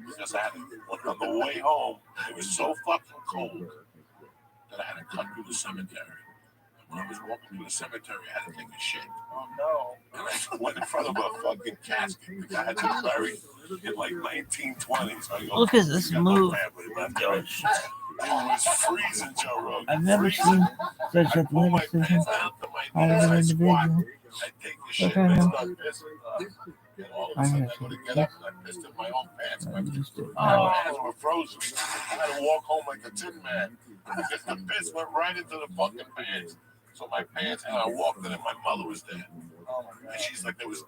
Because I had to, on the way home, it was so fucking cold that I had to cut through the cemetery. And when I was walking through the cemetery, I had to take a shit. Oh no. And I went in front of a fucking casket. The guy had been buried in like 1920s. So I go, Look at this "You got no move. family left." It was freezing, Joe Rogan. I've never Freezing. seen such I a pull my decision pants out to my out of knees, an I squat, individual. I take the shit, Okay, and I now. start pissing. And all of a sudden, I go to get up, and I pissed in my own pants. My hands were frozen. I had to walk home like a tin man because the piss went right into the fucking pants. So my pants, and I walked in, and my mother was there. And she's like, there was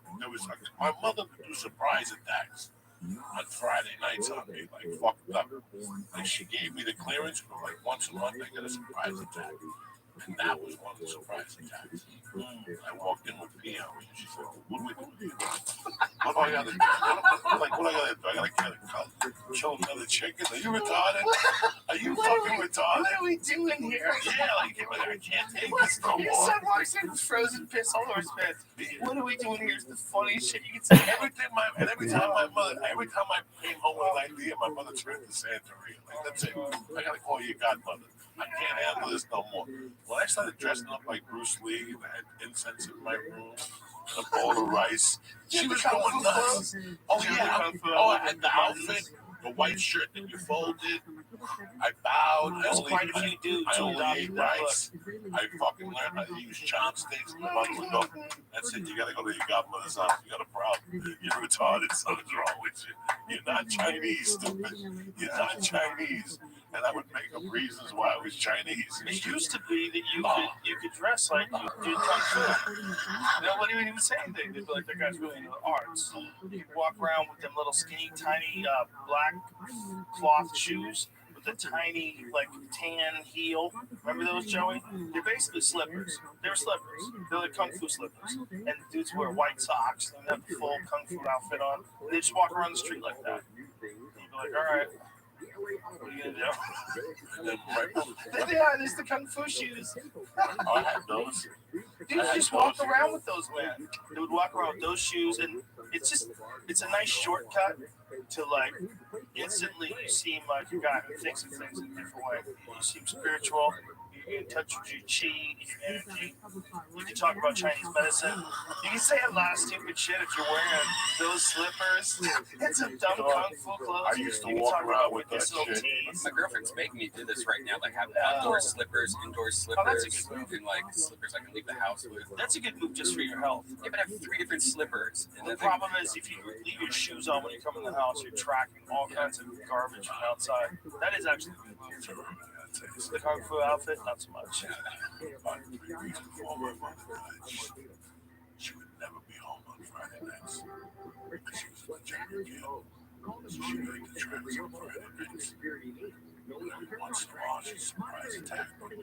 like, my mother would do surprise attacks on Friday nights on me, like fucked up. Like she gave me the clearance for like once a month I get a surprise attack. And that was one of the surprise attacks. I walked in with Pio, and she said, "What do we do? What do I gotta do? Like, what do I gotta do? I gotta kill another chicken? Are you retarded? Are you fucking retarded? What are we doing here? Yeah, like, I can't take this no Your more." son walks in with frozen piss all over his pants. What are we doing here? It's the funniest shit you can say. Every time I came home with an idea, my mother turned to Santeria. Like, that's it. I gotta call you godmother. I can't handle this no more. When I started dressing up like Bruce Lee, and I had incense in my room, and a bowl of rice, she was going nuts. Oh yeah, I had the outfit, the white shirt that you folded. I bowed. There's quite a few dudes I who only adopted ate that rice. I fucking learned how to use chopsticks. My mother would go, "That's it. You gotta go to your godmother's house. You got a problem. You're retarded. Something's wrong with you. You're not Chinese, stupid. You're not Chinese." And I would make up reasons why I was Chinese. It used to be that you could dress like you did kung fu. Nobody would even say anything. They'd be like, that guy's really into the arts. You'd walk around with them little skinny, tiny black cloth shoes with a tiny, like, tan heel. Remember those, Joey? They're basically slippers. They're slippers. They're like kung fu slippers. And the dudes wear white socks and have the full kung fu outfit on. And they just walk around the street like that. And you'd be like, all right. What are you gonna do? And then right Yeah, there's the kung fu shoes. I had those. Dudes just walk around with those, man. They would walk around with those shoes, and it's a nice shortcut to, like, instantly you seem like a guy who thinks of things in a different way. You seem spiritual. You can touch with your chi, your energy. You can talk about Chinese medicine. You can say a lot of stupid shit if you're wearing those slippers and some dumb kung fu clothes. I used to You can walk talk around about with that medicinal shit. teas. My girlfriend's making me do this right now. Like have outdoor slippers, indoor that's a slippers, good move. and like slippers I can leave the house with. That's a good move just for your health. Yeah, but I have 3 different slippers. And The then problem is if you leave your shoes on when you come in the house, you're tracking all kinds of garbage from outside. That is actually a good move. The kung fu outfit, not so much. About 3 weeks before my mother died, she would never be home on Friday nights. She was a legitimate kid. So she made the trips on Friday nights. And every once in a while, she'd surprise attack me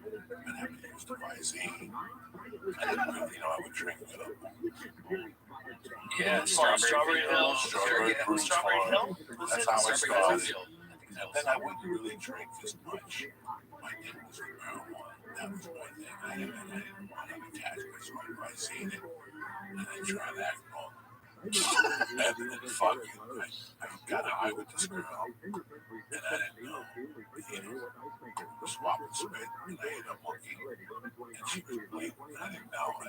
and have to use the Visine. I didn't really know I would drink with them. yeah, Strawberry Hill. Strawberry Fruit Strawberry Farm. Hill? That's how I Strawberry started. Hill. And then I wouldn't really drink as much. my thing was with marijuana. That was my thing. I didn't want to attach it, so I seen it, and I tried to act wrong. And fuck it, I got high with this girl, and I didn't know, swapping spit, and I hit a monkey, and she was bleeding. I didn't know a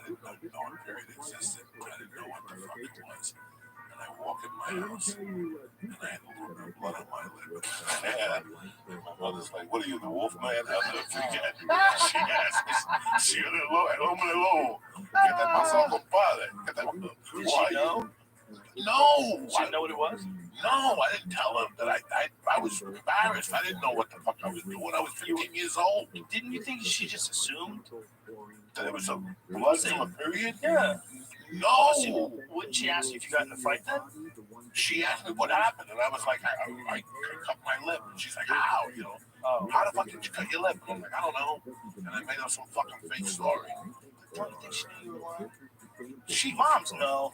period existed. I didn't know what the fuck it was. And I walk in my house, and I had a little bit of blood on my lip. And my mother's like, "What are you, the wolf man?" I'll never forget. She asked me, "Si yo el hombre lobo, ¿qué te pasó, compadre? Did she know? No. Did she know what it was? No, I didn't tell him that I was embarrassed. I didn't know what the fuck I was doing. I was 15 years old. Didn't you think she just assumed that it was a blood from a period? Yeah. No. Wouldn't she ask you if you got in a fight then? She asked me what happened, and I was like, I cut my lip. And she's like, how? You know, how the fuck did you cut your lip? And I'm like, I don't know. And I made up some fucking fake story. Don't you think she knew you were lying? She Moms know.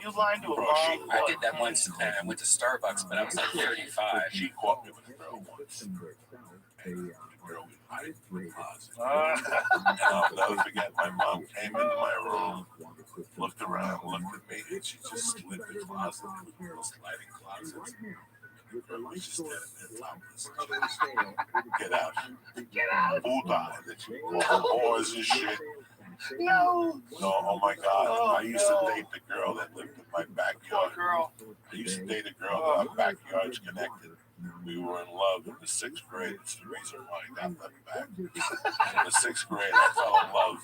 You lying to a mom. I did that once. I went to Starbucks, but I was like 35. She caught me with a girl once. And the girl was hiding in the closet. And I'll never forget, my mom came into my room, looked around, looked at me, and she just slid the closet. It was sliding closets. The girl was just standing there topless. Get out. Get out. Buddha. And she called whores and shit. No. No, oh my God. I used to date the girl that lived in my backyard. Girl. I used to date a girl that our backyards connected. We were in love in the 6th grade. It's the reason why I got them back. In the 6th grade, I fell in love.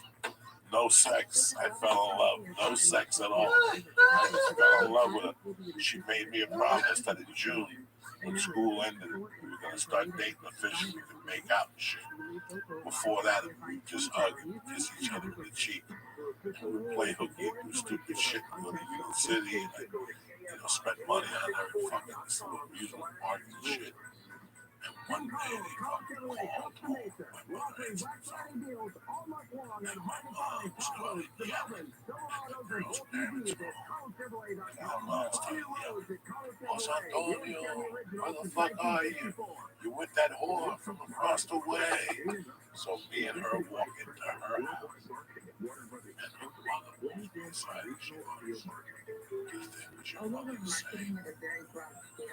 No sex. I fell in love. No sex at all. I just fell in love with her. She made me a promise that in June, when school ended, we were going to start dating officially. We could make out and shit. Before that, we just hug and kiss each other in the cheek. And we play hooky and do stupid shit. We go to Union City and spend money on her fucking little music parties and shit. And one day they fucking called home. My mother answered the phone. And my mom started yelling. And the girl's parents were home. And my mom started yelling, "Los Antonio, where the fuck are you? You with that whore from across the way." So me and her walk into her house. And her mother walks inside and she goes, "Do you think what your mother is saying?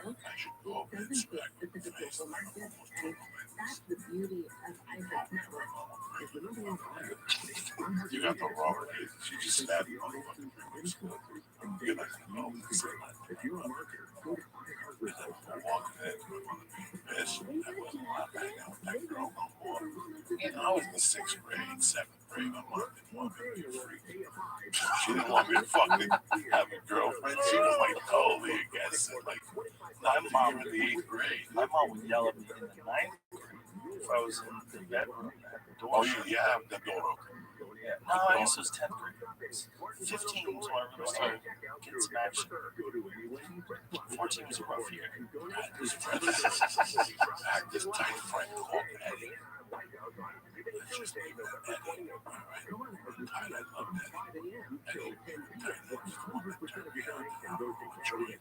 I should go over and smack her in the face and I almost told her That's the beauty of Isaac's network. You got the wrong kid. She just stabbed the motherfucking 3 weeks ago. You're not gonna know this. If you're a marketer, go to I'm walking in, my mother being pissed. I wasn't allowed to hang out with that girl no more. And I was in the 6th grade, 7th grade. My mom didn't want me to be a freak. She didn't want me to fucking have a girlfriend. She was like totally against it. Like, my mom in the 8th grade. My mom would yell at me in the 9th grade if I was in the bedroom. Oh, yeah, the door open. Yeah, no, I guess it was 10th grade. 15 was when I really started getting some action. 14 was a rough year. I had this friend, I had this tight friend called Eddie. Let's just name him Eddie. All right. I love Eddie. Eddie, tiny, was the one that turned me on to Jordan.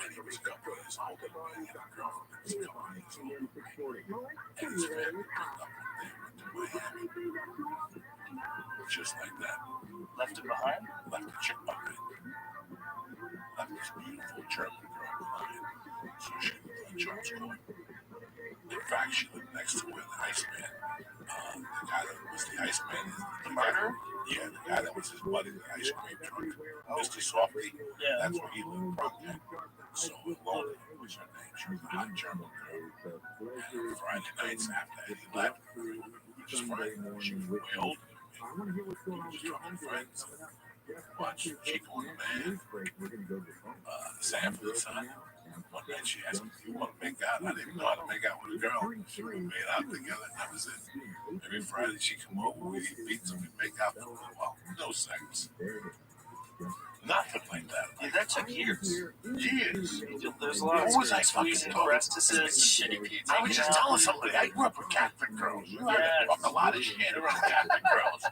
Eddie was a couple of years older than me, and a girlfriend that was a couple of years older than me. Eddie's family picked up and they went to Miami. Just like that. Left it behind? Left the chick behind. Left this beautiful German girl behind. So she lived on Charles Court. In fact, she lived next to where the Iceman, the guy that was the Iceman. The murderer? Yeah, the guy that was his buddy, the ice cream truck. Mr. Softy. Yeah. That's where he lived from there. So Lona was her name. She was a hot German girl. And Friday nights after Eddie left, which is Friday morning, she was way older than me. We was talking friends. Watch Chico and the Man. Sanford and Son. One night she asked me, "Do you want to make out?" I didn't even know how to make out with a girl. So we made out together, and that was it. Every Friday she come over, we eat pizza, we make out for a little while. No sex. Nothing like that. Yeah, that took years. Years. There's a lot of squeezing breastises. Shitty pizza. I was just telling somebody, I grew up with Catholic girls. You know, I fuck a lot of shit around Catholic girls.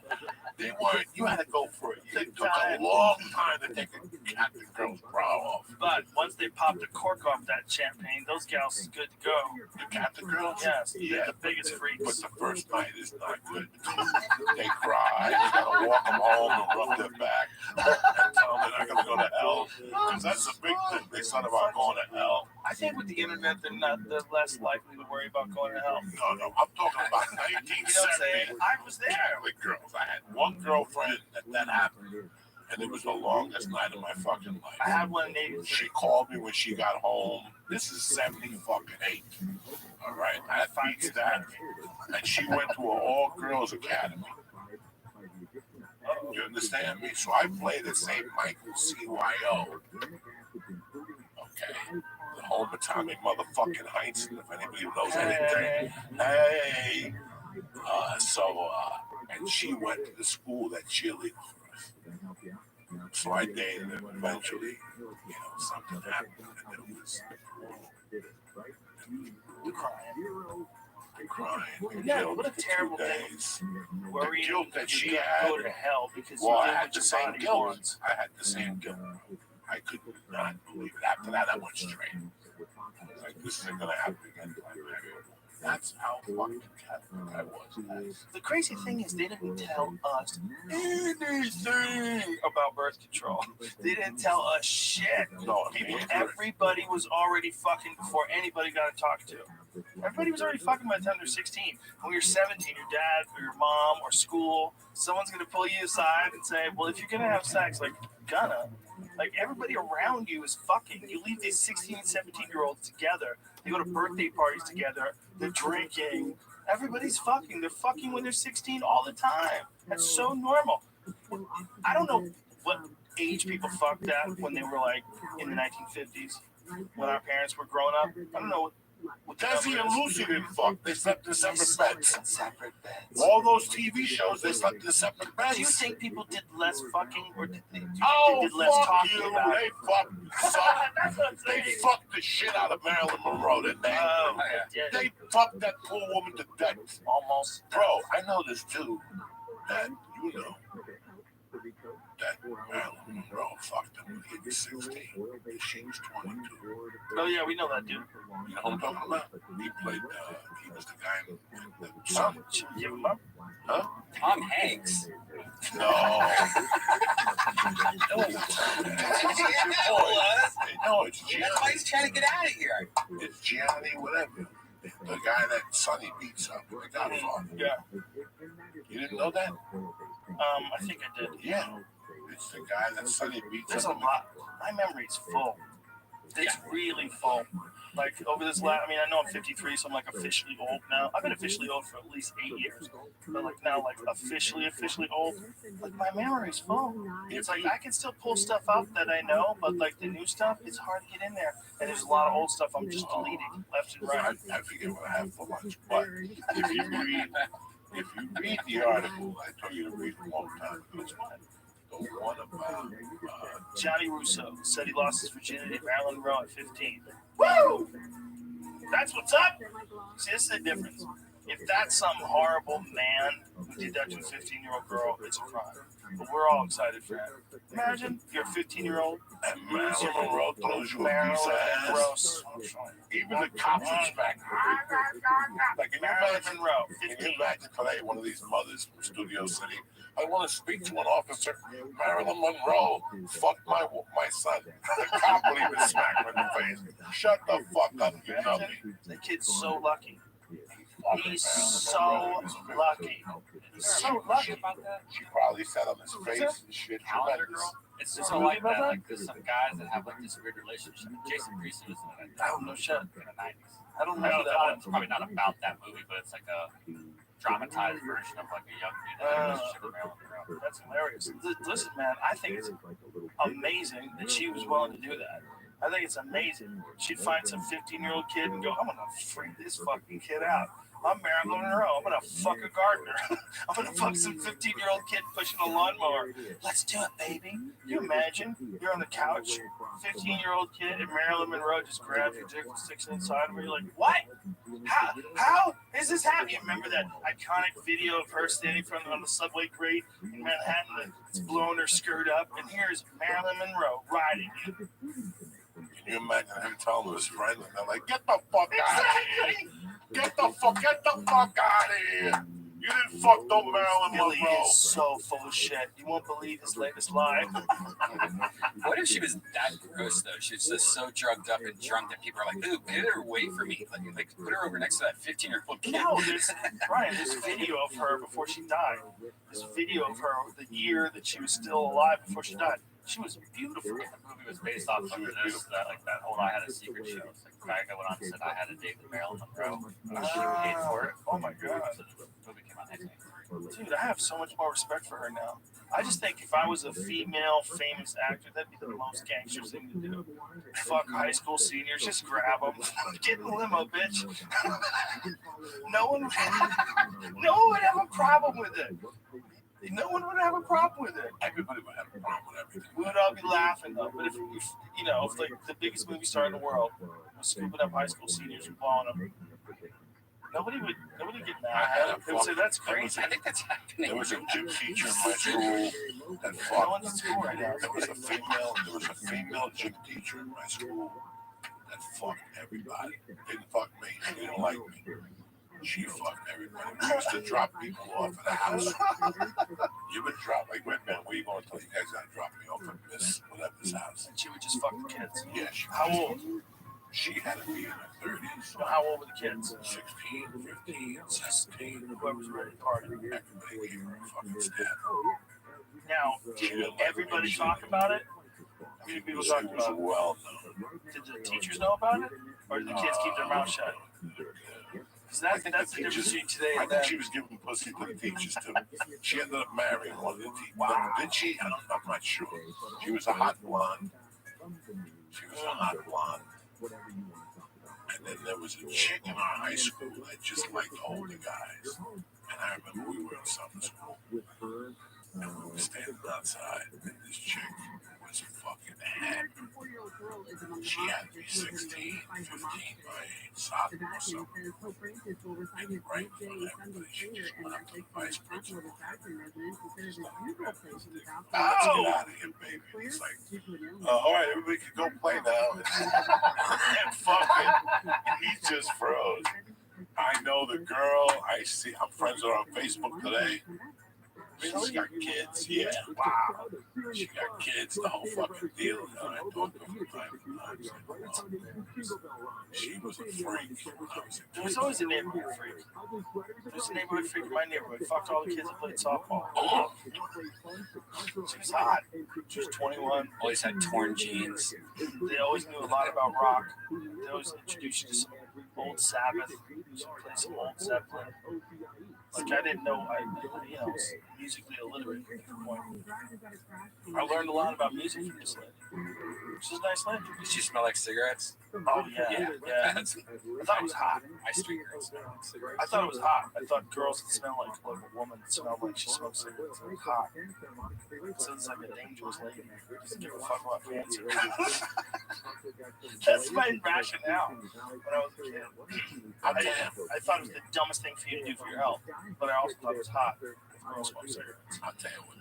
They weren't. You had to go for it. It took a long time to take a Catholic girl's bra off. But once they popped the cork off that champagne, those gals is good to go. The Catholic girls? Yes, Yeah. they're the biggest freaks. But the first night is not good. They cry. You gotta walk them home and rub their back and tell them they're not gonna go to hell. Because that's a big thing. They said about going to hell. I think with the internet, they're less likely to worry about going to hell. No, I'm talking about 1970. I was there. Catholic girls. I had one girlfriend that happened. And it was the longest night of my fucking life. I had one in She called me when she got home. This is 78. All right, I beats that. And she went to an all-girls academy. You understand me? So I play the St. Michael CYO. Okay. The home of Tommy motherfucking Heinz, if anybody knows anything. Hey. And she went to the school that cheerleaded for us. So I dated her. Eventually, something happened. And it was crying. Yeah, what a terrible thing. The guilt that she you had. go to hell because Well, I you had the same guilt. I had the same guilt. I could not believe it. After that, I went straight. Like, this isn't going to happen again. That's how fucking Catholic I was. The crazy thing is they didn't tell us anything about birth control. They didn't tell us shit. No, everybody was already fucking before anybody got to talk to. Everybody was already fucking by the time they're 16. When you're 17, your dad or your mom or school, someone's going to pull you aside and say, well, if you're going to have sex, like everybody around you is fucking. You leave these 16 and 17-year-olds together. They go to birthday parties together. They're drinking. Everybody's fucking. They're fucking when they're 16 all the time. That's so normal. I don't know what age people fucked at when they were like in the 1950s, when our parents were growing up. I don't know what Desi and Lucy didn't fuck. They slept in separate beds. All those TV shows, they slept in separate beds. Do you think people did less fucking, or did they, did less talking you. about it? They fucked. They fucked the shit out of Marilyn Monroe, didn't they? They fucked that poor woman to death. Almost. Bro, I know this too. That that Marilyn Monroe fucked him when he was 16. She was 22. Oh yeah, we know that dude. You know what I'm talking about? He played. He was the guy in the son. Should we give him up? Huh? Tom Hanks. No. No, it's Gianni. That's why he's trying to get out of here. It's Gianni, whatever. The guy that Sonny beats up. The Godfather. Yeah. You didn't know that? I think I did. Yeah. It's the guy that Sonny beats There's a up. lot. My memory's full. It's really full. Like over this last, I know I'm 53, so I'm like officially old now. I've been officially old for at least 8 years. But like now, like officially old. Like my memory's full. It's like I can still pull stuff up that I know, but like the new stuff, it's hard to get in there. And there's a lot of old stuff I'm just deleting left and right. I forget what I have for lunch, but if you read the article, I told you to read it a long time ago. The one about Johnny Russo said he lost his virginity to Marilyn Monroe at 15. Woo! That's what's up. See, this is the difference. If that's some horrible man who did that to a 15-year-old girl, it's a crime. But we're all excited for him. Imagine you're a 15-year-old and Marilyn Monroe throws you a piece of ass. Gross. Even the cops respect Like, can you imagine today one of these mothers from Studio City? I want to speak to an officer. Marilyn Monroe fucked my son. The cop would even smack her in the face. Shut the fuck up, you know me. The kid's so lucky. He's so lucky. He's so lucky about that. She probably said on his face, shit, tremendous. It's just like that. Like there's some guys that have like this weird relationship. Jason Priestley was in it. I don't know shit. In the 90s. I don't know that one. It's probably not about that movie, but it's like a dramatized version of like a young dude that has a relationship with Marilyn Monroe. That's hilarious. Listen, man, I think it's amazing that she was willing to do that. I think it's amazing. She'd find some 15-year-old kid and go, I'm going to freak this fucking kid out. I'm Marilyn Monroe. I'm going to fuck a gardener. I'm going to fuck some 15-year-old kid pushing a lawnmower. Let's do it, baby. Can you imagine? You're on the couch, 15-year-old kid, and Marilyn Monroe just grabs your dick and sticks it inside of her. You're like, what? How is this happening? Remember that iconic video of her standing on the subway grate in Manhattan? It's blowing her skirt up, and here's Marilyn Monroe riding. Can you imagine him telling his friends, and they're like, "Get the fuck out of here! Get the fuck out of here! You didn't fuck no Marilyn Billy Monroe." is so full of shit. You won't believe his latest lie. What if she was that gross though? She was just so drugged up and drunk that people are like, "Ooh, get her away from me!" Like put her over next to that 15-year-old kid. No, Brian, there's video of her before she died. There's video of her the year that she was still alive before she died. She was beautiful. The movie was based off of this, that whole I Had a Secret show. It's like the guy went on and said I had a date with Marilyn Monroe. She paid for it. Oh my god. So the movie came out in 1983. Dude, I have so much more respect for her now. I just think if I was a female famous actor, that'd be the most gangster thing to do. Fuck high school seniors, just grab them. Get in the limo, bitch. No one would have a problem with it. No one would have a problem with it. Everybody would have a problem with everything. We would all be laughing though. But if like the biggest movie star in the world was scooping up high school seniors and blowing them, nobody would get mad. They would say that's crazy. I think that's happening. There was a gym teacher in my school that No one's in school right now. There was a female gym teacher in my school that fucked everybody. Didn't fuck me. She didn't like me. She fucked everybody. We used to drop people off at the house. You would drop, like, wait, man, where you going to tell you guys got to drop me off at this house? And she would just fuck the kids. Yeah. How old? She had to be in her 30s. So how old were the kids? 16, 15, 16. Whoever's ready to party. Everybody gave her a fucking stab. Now, everybody talk about it? How many people talk about it? Well known. Did the teachers know about it? Or did the kids keep their mouth shut? Because that's the difference between today and I think she was giving pussy to the teachers too. She ended up marrying one of the teachers. Wow. Did she? I'm not sure. She was a hot blonde. And then there was a chick in our high school that just liked older guys. And I remember we were in summer school. And we were standing outside, and this chick was fucking happy. She had to be 16, 15 by sophomore or something. And right in front of everybody, she just went up to the vice principal. Let's get out of here, baby. And it's like, all right, everybody can go play now. And fucking, he just froze. I know the girl. I'm friends with her on Facebook today. She's got kids, yeah. Wow. She got kids, the whole fucking deal. I talked to her from time to time. She was a freak. There was always a neighborhood freak. There's a neighborhood freak in my neighborhood. Fucked all the kids that played softball. Oh. She was hot. She was 21. Always had torn jeans. They always knew a lot about rock. They always introduced you to some old Sabbath. She played some old Zeppelin. Like I didn't know, was musically illiterate at that point. I learned a lot about music from this lady. She's a nice lady. Did she smell like cigarettes? Oh yeah. I thought it was hot. My street girls smell like cigarettes. I thought it was hot. I thought girls that smell like a woman that smelled like she smoked cigarettes. It was hot. It sounds like a dangerous lady. Doesn't give a fuck about fancy. That's my rationale when I was a kid. I thought it was the dumbest thing for you to do for your health, but I also thought it was hot if girls smoke cigarettes. I'll tell you what,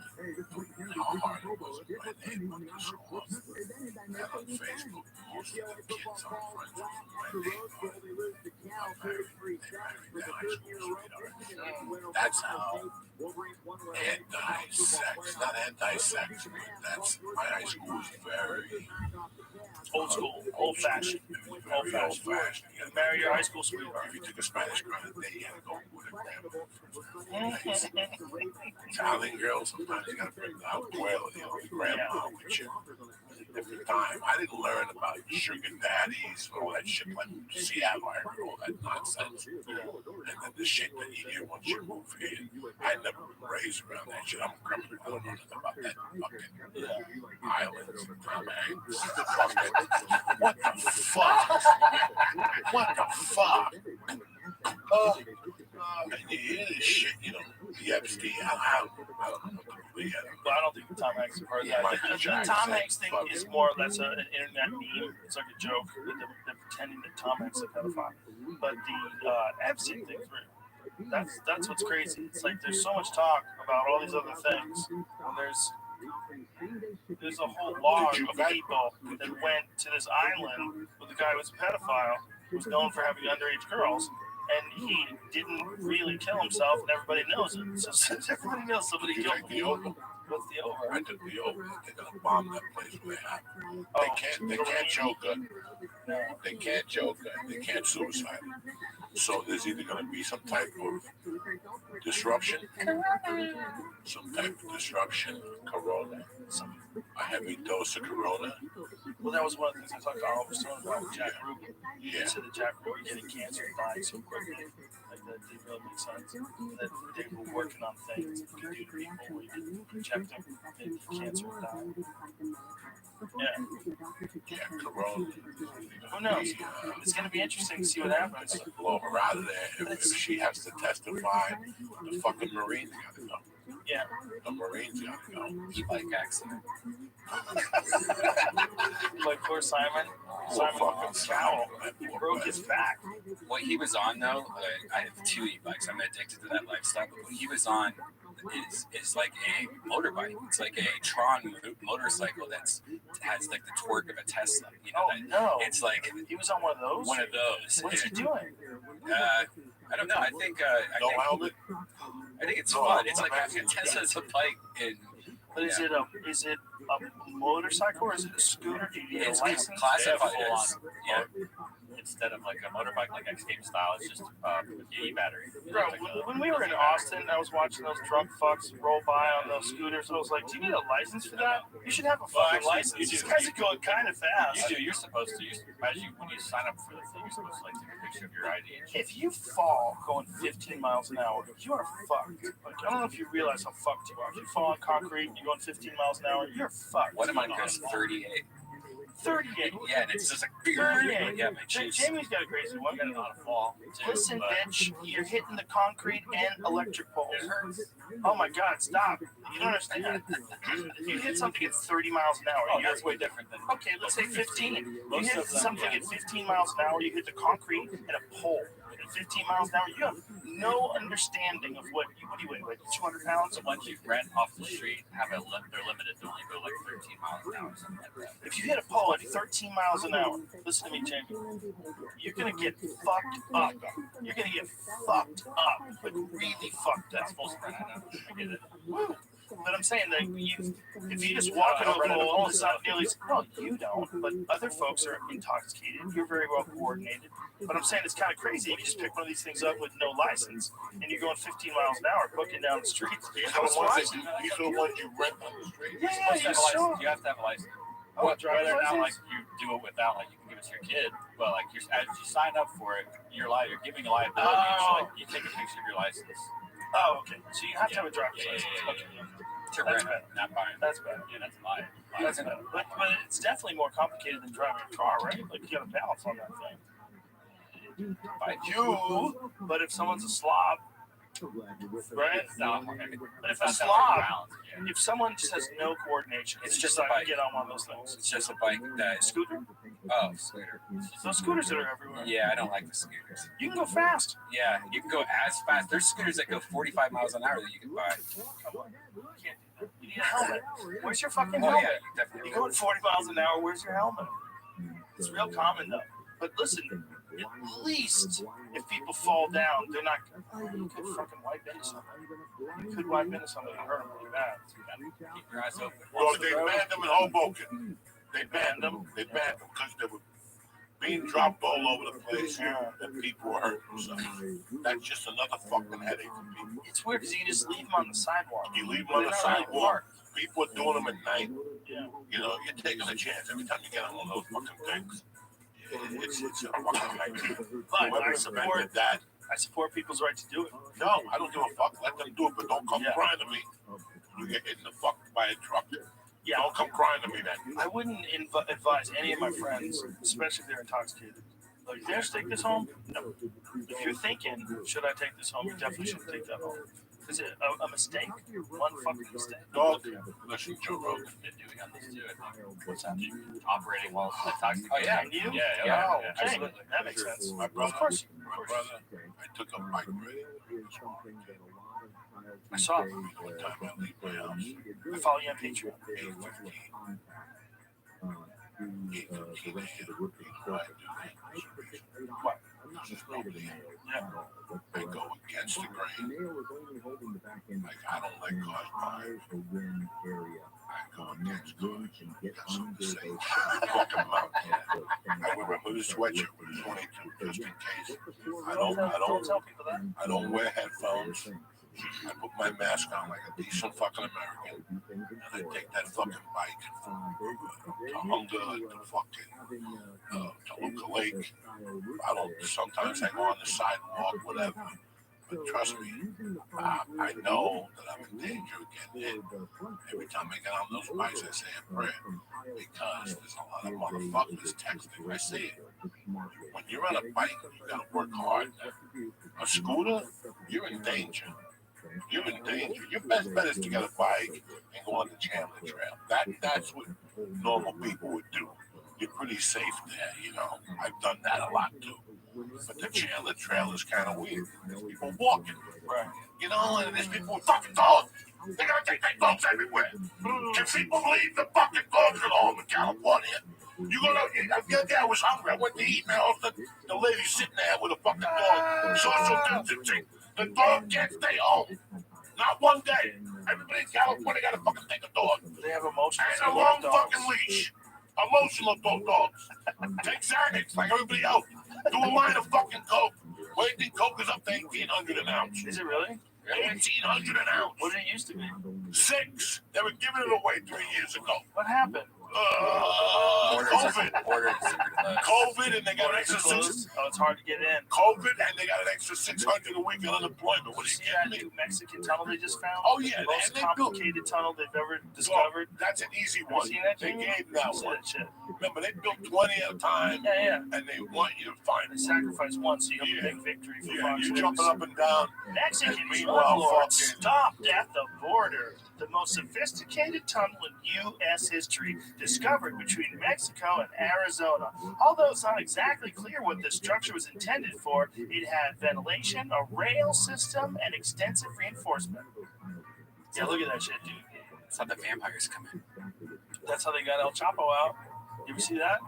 how hard it was in my neighborhood to show off. And on Facebook, most of the kids I'm friends with in my neighborhood, they married their high school sweethearts. That's how anti-sex, not anti-sex, but that's, my high school was very old school, old-fashioned. Old fashioned. You marry your high school sweetheart. If you took a Spanish girl today, you had to go with a grandma. Italian girls, sometimes you got to bring the abuela, the grandma with you. Different time. I didn't learn about sugar daddies or all that shit like Seattle, all that nonsense. And then the shit that you hear once you move here. I never been raised around that shit. I'm criminal. I don't know nothing about that fucking islands, what the fuck? What the fuck? And you hear this shit, the Epstein, I don't know what to believe. But I don't think the Tom Hanks have heard that. The Tom Hanks thing is more or less an internet meme. It's like a joke. They're pretending that Tom Hanks is a pedophile. But the Epstein thing's real. That's what's crazy. It's like there's so much talk about all these other things when there's a whole log of people that went to this island with a guy who was a pedophile, who was known for having underage girls, and he didn't really kill himself, and everybody knows it. So everybody knows somebody killed him. What's the over? I took the over. They're gonna bomb that place where they have. They can't choke her. They can't choke her. They can't suicide. So there's either gonna be some type of disruption, corona, a heavy dose of corona. Well, that was one of the things I talked to Oliver Stone about with Jack Ruby. He said that Jack Ruby getting cancer and dying so quickly. Like that didn't really make sense. That they were working on things that could do to people where you could check them and cancer would die. Yeah, corona. Who knows? It's going to be interesting to see what happens. Blow her out of there. If she has to testify, the fucking Marines gotta know. Yeah. The Marines gotta know. E-bike accident. Like poor Simon. Simon Cowell broke his back. What he was on though, I have 2 e-bikes. I'm addicted to that lifestyle. But what he was on is like a motorbike. It's like a Tron motorcycle that has like the torque of a Tesla. You know, no. It's like he was on one of those. One of those. What's he doing? I don't know. I think helmet. I think it's fun. It's like Tesla's a bike. But is it a motorcycle or is it a scooter? Do you need a license? Classified as Instead of like a motorbike, like X-Game style, it's just with the e-battery. Bro, when we were in Austin, I was watching those drunk fucks roll by on those scooters. I was like, do you need a license for that? You should have a fucking license. These guys are going kind of fast. You do. You're supposed to. When you sign up for the thing, you're supposed to like take a picture of your ID. If you fall going 15 miles an hour, you are fucked. Like, I don't know if you realize how fucked you are. If you fall on concrete and you're going 15 miles an hour, you're fucked. One of mine goes 38. 38. Yeah, and it's just like 38. Yeah, my cheeks. Jamie's got a crazy one. Got on a fall. Listen, bitch, you're hitting the concrete and electric poles. It hurts. Oh my God, stop. You don't understand. If you hit something at 30 miles an hour, that's way different than. Okay, let's say 15. You hit something at 15 miles an hour, you hit the concrete and a pole. At 15 miles an hour, you have no understanding of what do you weigh, like 200 pounds? The ones you rent off the street they're limited to only go like 13 miles an hour, something like that. If you hit a pole at 13 miles an hour, listen to me, Jamie, you're going to get fucked up. You're going to get fucked up, but really fucked up. That's supposed to run. I get it. Woo. But I'm saying that if you just walk into a pole, all of a sudden, well, you don't, but other folks are intoxicated. You're very well coordinated. But I'm saying it's kind of crazy. You just pick one of these things up with no license, and you're going 15 miles an hour, booking down the street. These are the ones you rent on the street. Yeah, you have to have a license. Whether or not like you do it without, like you can give it to your kid, but like as you sign up for it, you're giving a liability. So like you take a picture of your license. Oh, okay. So you have to have a driver's license. Okay. That's bad. Not buying. That's bad. Yeah, that's lying. That's bad. But it's definitely more complicated than driving a car, right? Like you got to balance on that thing. By you, but if someone's a slob, right? But if a slob, if someone just has no coordination, it's just a bike. Get on one of those things. It's just a bike that scooter. Oh, scooter. Those scooters that are everywhere. Yeah, I don't like the scooters. You can go fast. Yeah, you can go as fast. There's scooters that go 45 miles an hour that you can buy. Come on. You need a helmet. Where's your fucking Oh, helmet? yeah, you definitely. You're going 40 miles an hour. Where's your helmet? It's real common though. But listen, at least if people fall down, they're not. You could fucking wipe into something. You could wipe into something and hurt them really bad. Keep your eyes open. Well, they banned them in Hoboken. They banned them because they were being dropped all over the place and people were hurting themselves. That's just another fucking headache for people. It's weird because you can just leave them on the sidewalk. You leave them on the sidewalk. People are doing them at night. Yeah. You know, you're taking a chance every time you get on one of those fucking things. It's a fucking nightmare. But I support that. I support people's right to do it. No, I don't give a fuck. Let them do it, but don't come crying to me. You get hit in the fuck by a truck. Yeah, don't come crying to me then. I wouldn't advise any of my friends, especially if they're intoxicated. Like, dare I take this home? No. if you're thinking, should I take this home? You definitely should take that home. Is it a mistake? One fucking mistake? Dog, listen, Joe Rogan. Been doing on this too. What's that? Operating while toxic. Oh yeah, And you? Yeah, Oh, okay. absolutely. That makes sense. My brother, Of course. I took a bike ride. I saw it. One time I leave my house. I follow you on Patreon. 8:15. What? Yeah. They go against the grain. Like, I don't like cars buying. I go against cars. Got something to say. Fuck 'em up. I wear a blue sweatshirt with 22 just in case. I don't tell people that. I don't wear headphones. I put my mask on like a decent fucking American, and I take that fucking bike to Hunger, to fucking Toluca Lake. I don't. Sometimes I go on the sidewalk, whatever. But trust me, I know that I'm in danger of getting hit. Every time I get on those bikes, I say a prayer because there's a lot of motherfuckers texting. I see it. When you're on a bike, you gotta work hard. A scooter, you're in danger. You're in danger. Your best bet is to get a bike and go on the Chandler Trail. That's what normal people would do. You're pretty safe there, you know. I've done that a lot too. But the Chandler Trail is kind of weird. There's people walking, right? You know, and there's people with fucking dogs. They're gonna take their dogs everywhere. Can people believe the fucking dogs are home in California? You gonna? The other day I was hungry. I went to eat, man. The lady sitting there with a fucking dog, social distancing. The dog can't stay home. Not one day. Everybody in California got to fucking take a dog. They have emotions. And a long fucking leash. Emotional dogs. Take Xanax like everybody else. Do a line of fucking coke. What do you think coke is up to 1,800 an ounce? Is it really? 1,800 an ounce. What did it used to be? 6. They were giving it away 3 years ago. What happened? COVID. COVID, and they got an extra 6. Oh, it's hard to get in. COVID, and they got an extra 600 a week on unemployment. What do you that get me? new Mexican tunnel they just found? Oh yeah, the most complicated tunnel they've ever discovered. That's an easy one. Seen that, they Jimmy? gave that You one. that shit. Remember, they built 20 at a time. Yeah. And they want you to find They sacrifice one, so you have a big victory for Fox you're News. jumping up and down. Mexican Meanwhile, drug lords fucking- stopped at the border. The most sophisticated tunnel in U.S. history, discovered between Mexico and Arizona. Although it's not exactly clear what the structure was intended for, it had ventilation, a rail system, and extensive reinforcement. Yeah, look at that shit, dude. That's how the vampires come in. That's how they got El Chapo out. You ever see that?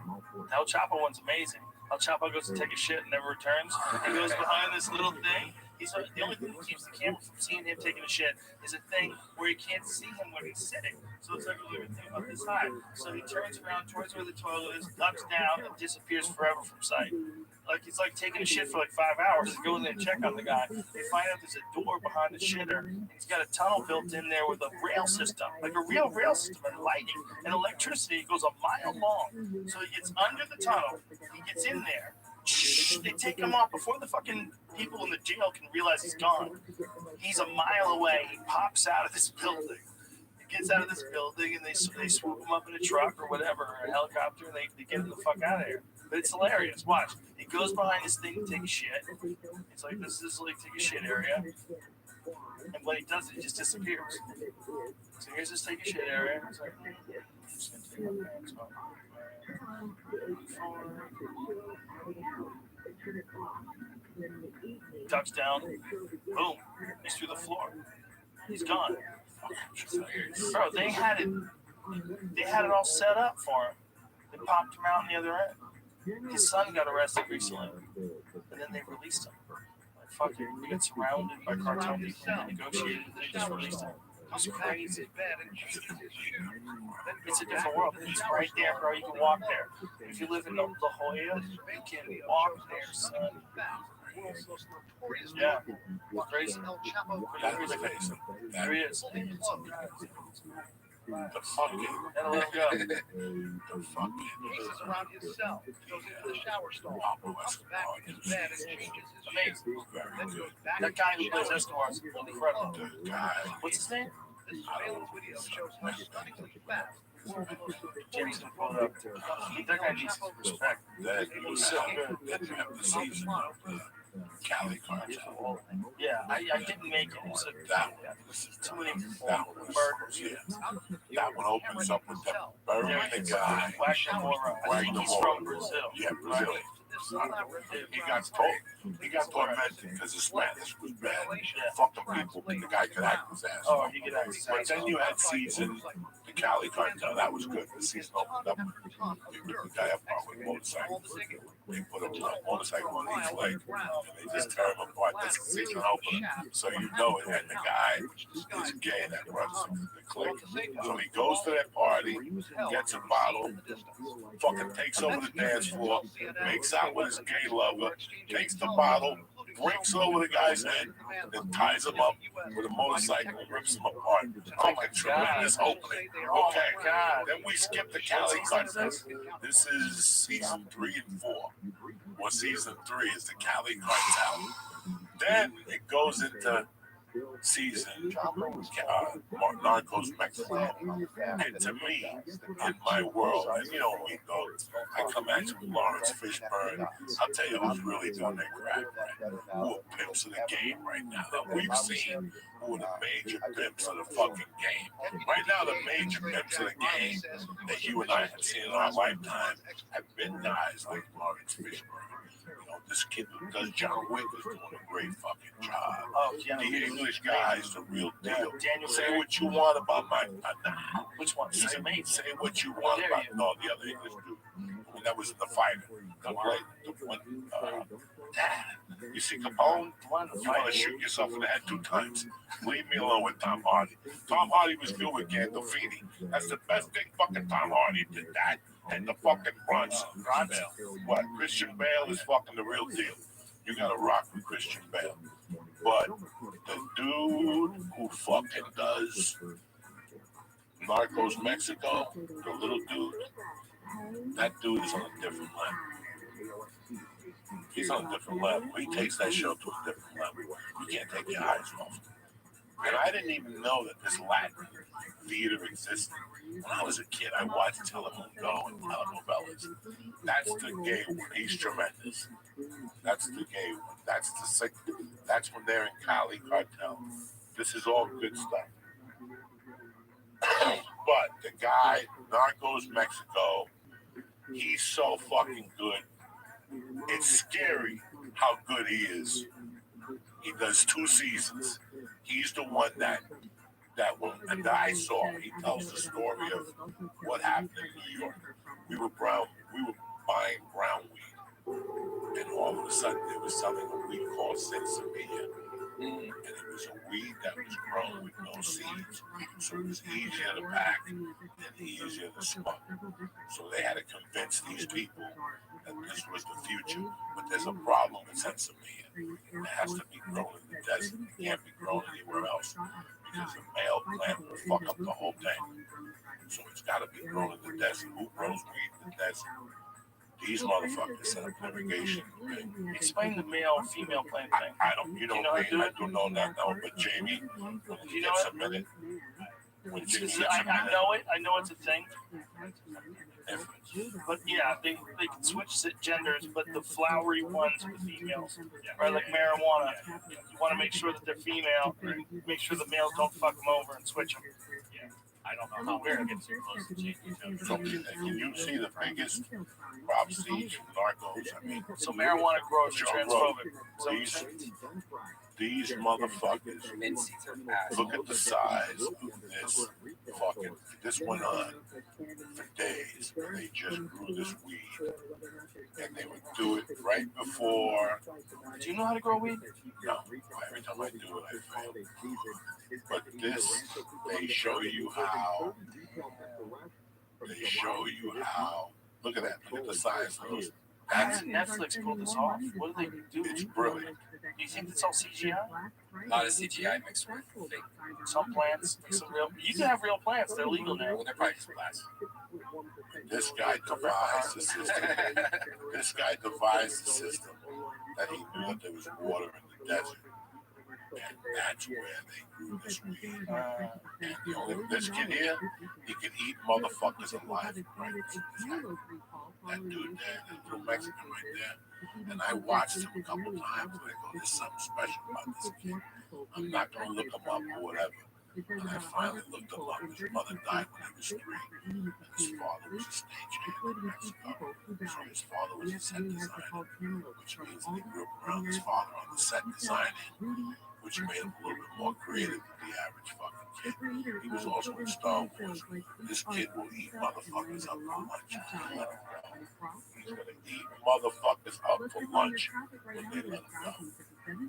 The El Chapo one's amazing. El Chapo goes to take a shit and never returns. He goes behind this little thing. The only thing that keeps the camera from seeing him taking a shit is a thing where you can't see him when he's sitting. So it's like a little thing about this high. So he turns around towards where the toilet is, ducks down, and disappears forever from sight. Like it's like taking a shit for like 5 hours. They go in there and check on the guy. They find out there's a door behind the shitter. And he's got a tunnel built in there with a rail system, like a real rail system, and lighting and electricity. It goes a mile long. So he gets under the tunnel. He gets in there. They take him off before the fucking people in the jail can realize he's gone. He's a mile away. He pops out of this building. He gets out of this building and they swoop him up in a truck or whatever, or a helicopter, and they get him the fuck out of here. But it's hilarious. Watch. He goes behind this thing to take a shit. It's like this is like take a shit area. And when he does it, he just disappears. So here's this take a shit area. It's like, just gonna take my pants off. Ducks down, boom, he's through the floor. He's gone. Bro, they had it all set up for him. They popped him out on the other end. His son got arrested recently, and then they released him. Like fuck it, we got surrounded by cartel people and negotiated, and they just released him. It's crazy. It's a different world. It's right there, bro. You can walk there. If you live in La Jolla, you can walk there, son. Yeah. Crazy. There he is. The fucking. And let him go. The fucking. Pieces around his cell. Goes into the shower stall. Comes back to his bed and changes his Amazing. Then goes back That guy who plays Escobar is incredible. The guy. What's his name? This surveillance video shows how stunningly fast. James can pull it up. That guy needs some respect. That He's so good. didn't have the season. Cali cartel. Yeah, I didn't make it. So That too many murders. Yeah. That one opens up with them burying the guy. He's from Brazil. Yeah, Brazil. He got tormented because his Spanish was bad. Fuck the people, the guy could act his ass. Oh, he could act his ass. But then you had season, the Cali cartel, that was good. The season opened up. The guy up with a motorcycle. They put a motorcycle on each leg and they just tear him apart. That's the season opener. So you know it. And the guy is gay that runs the clique. So he goes to that party, gets a bottle, fucking takes over the dance floor, makes out with his gay lover, takes the bottle, breaks over the guy's head, and ties him up with a motorcycle and rips him apart. Fucking tremendous opening. Okay, then we skip the Cali cartel. This is season 3 and 4. Or season 3 is the Cali cartel. Then it goes into season Narcos Mexico. And to me, in my world, and you know me, though, I come at you with Lawrence Fishburne. I'll tell you who's really doing that crap, right? Who are pimps of the game right now that we've seen. Who are the major pimps of the fucking game. Right now, the major pimps of the game that you and I have seen in our lifetime have been guys like Lawrence Fishburne. You know, this kid who does John Wick is doing a great fucking job. The English guy is the real deal. Say what you want about my... Which one? He's amazing. Say what you want about... No, the other English dude. I mean, that was the fighter. The one... You see Capone? You want to shoot yourself in the head 2 times. Leave me alone with Tom Hardy. Tom Hardy was good with Gandolfini. That's the best thing fucking Tom Hardy did that. And the fucking Bronson. What? Christian Bale is fucking the real deal. You gotta rock with Christian Bale. But the dude who fucking does Narcos Mexico, the little dude, that dude is on a different level. He's on a different level. He takes that show to a different level. You can't take your eyes off him. And I didn't even know that this Latin theater existed. When I was a kid, I watched Telemundo and telenovelas. That's the gay one. He's tremendous. That's the gay one. That's the sick. That's when they're in Cali cartel. This is all good stuff. But the guy, Narcos Mexico, he's so fucking good. It's scary how good he is. He does 2 seasons. He's the one that and I saw. He tells the story of what happened in New York. We were buying brown weed, and all of a sudden they were selling a weed called Sensimilla. And it was a weed that was grown with no seeds, so it was easier to pack and easier to smoke. So they had to convince these people that this was the future. But there's a problem with Sensimilla. It has to be grown in the desert. It can't be grown anywhere else. Because a male plant will fuck up the whole thing. So it's got to be grown in the desert. Who grows weed in the desert? These motherfuckers set up irrigation. Explain the male-female plant thing. I don't know that now, but Jamie, when he gets a minute, I know it. I know it's a thing. But yeah, they can switch genders, but the flowery ones are the females. Right, like marijuana. You want to make sure that they're female, make sure the males don't fuck them over and switch them. Yeah. I don't know how we're getting too close to changing. So can you see the biggest prophecy from Narcos? I mean, so marijuana grows are transphobic. So these motherfuckers, look at the size of this fucking, this went on for days. They just grew this weed. And they would do it right before. Do you know how to grow weed? No, every time I do it, I fail. But this, they show you how. Look at that. Look at the size of those. How did Netflix pull this off? What do they do? It's brilliant. Do you think it's all CGI? A lot of CGI mixed with fake. Some plants, some real. You can have real plants. They're legal now. Well, they're probably just glass. This guy devised the system. This guy devised the system that he knew that there was water in the desert. And that's where they grew this weed. And the only this kid here, he can eat motherfuckers alive. Right? That dude there, that little Mexican right there. And I watched him a couple times. And I go, there's something special about this kid. I'm not gonna look him up or whatever. And I finally looked him up. His mother died when he was 3. And his father was a stagehand in Mexico. So his father was a set designer, which means that he grew up around his father on the set designing, which made him a little bit more creative than the average fucking kid. He was also in Star Wars. This kid will eat motherfuckers up for lunch. He's gonna eat motherfuckers up for lunch when they let him go.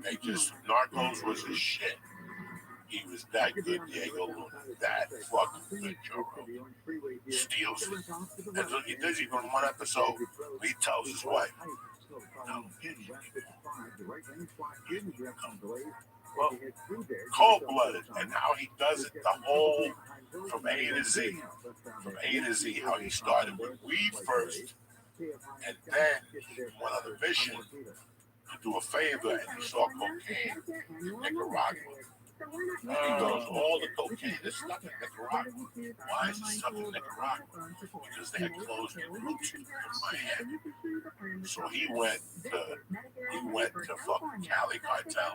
They just, Narcos was his shit. He was that good, Diego Luna. That fucking good, Joe Rogan. Steals it. And so he does even one episode. He tells his wife, "No, well, cold-blooded." And how he does it, the whole, from A to Z. From A to Z, how he started with weed first. And then he went on a mission to do a favor, and he saw cocaine in Nicaragua. And he goes, all the cocaine is stuck in Nicaragua. Why is it stuck in Nicaragua? Because they had closed their routes in Miami. So he went to fucking Cali Cartel.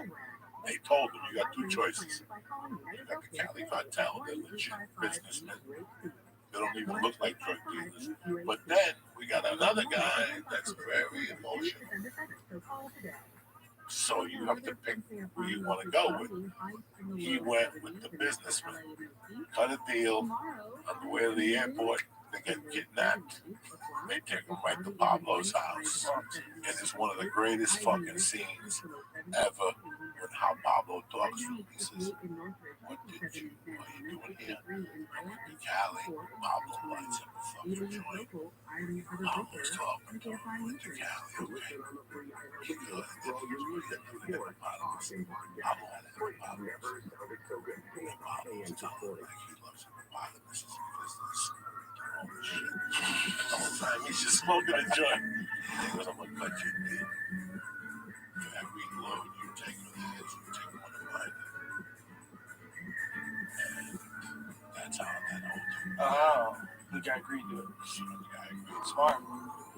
They told him, you got 2 choices. You got the Cali Cartel, they're legit businessmen. They don't even look like drug dealers. But then we got another guy that's very emotional. So you have to pick who you want to go with. He went with the businessman. Cut a deal on the way to the airport. They get kidnapped. They take him right to Pablo's house. And it's one of the greatest fucking scenes ever with how Pablo talks to him. He says, what are you doing here? I went to Cali. Pablo lights up a fucking joint. Pablo's talking to him. I went to Cali, okay? He goes, Pablo had a Pablo was telling him like he loves him. This is business. Oh shit. The whole time he's just smoking a joint. He goes, I'm gonna cut your dick. For every load you take with this, you take one of mine. And that's how that whole thing. Oh, the guy agreed to it. Smart.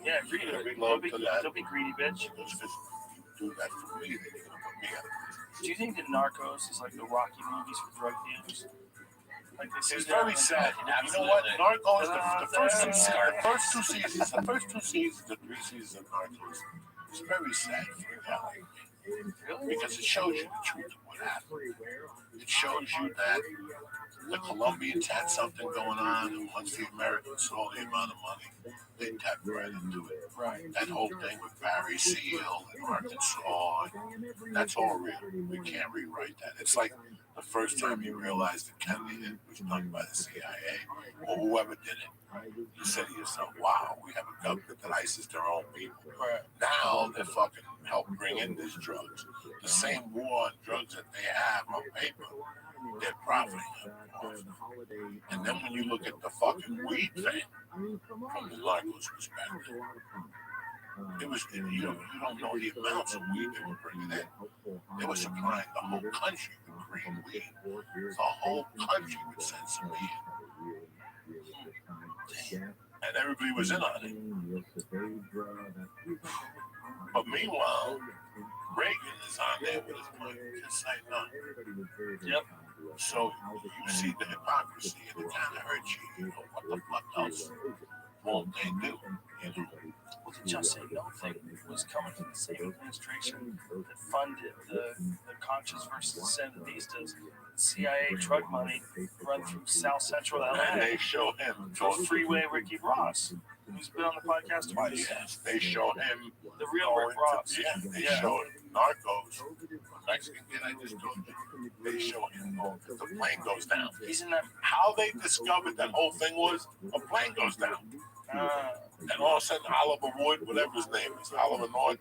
Yeah, agreed to it. Don't be greedy, bitch. He goes, if you do that for me, then you're gonna put me out of business. Do you think that Narcos is like the Rocky movies for drug dealers? Like it's very sad. You know what? Narcos, the first two seasons, the 3 seasons of Narcos, it's very sad for LA. Because it shows you the truth of what happened. It shows you that the Colombians had something going on, and once the Americans saw the amount of money, they tapped right into it. Right. That whole thing with Barry Seal and Arkansas, that's all real. We can't rewrite that. It's like the first time you realized that Kennedy was done by the CIA or whoever did it. You said to yourself, wow, we have a government that ISIS their own people. Right. Now they're fucking help bring in these drugs. The same war on drugs that they have on paper, they're profiting off of. And then when you look at the fucking weed thing, from the Narcos perspective, it was, you don't know the amounts of weed they were bringing in. They were supplying the whole country with green weed. The whole country would send some weed. And everybody was in on it. But meanwhile, Reagan is on there with his money, just like nothing. Yep. So you see the hypocrisy, and it kind of hurts you. You know, what the fuck else won't they do? You know? Well, the Just Say No thing was coming from the same administration that funded the Conscious versus Sandinistas, CIA drug money run through South Central LA. And they show him for Freeway Ricky Ross, who's been on the podcast twice. Yes, they show him the real Rick Ross. Yeah, they show Narcos. Mexican kid I just told you. They show him the plane goes down. He's in that. How they discovered that whole thing was a plane goes down. And all of a sudden, Oliver Wood, whatever his name is, Oliver North,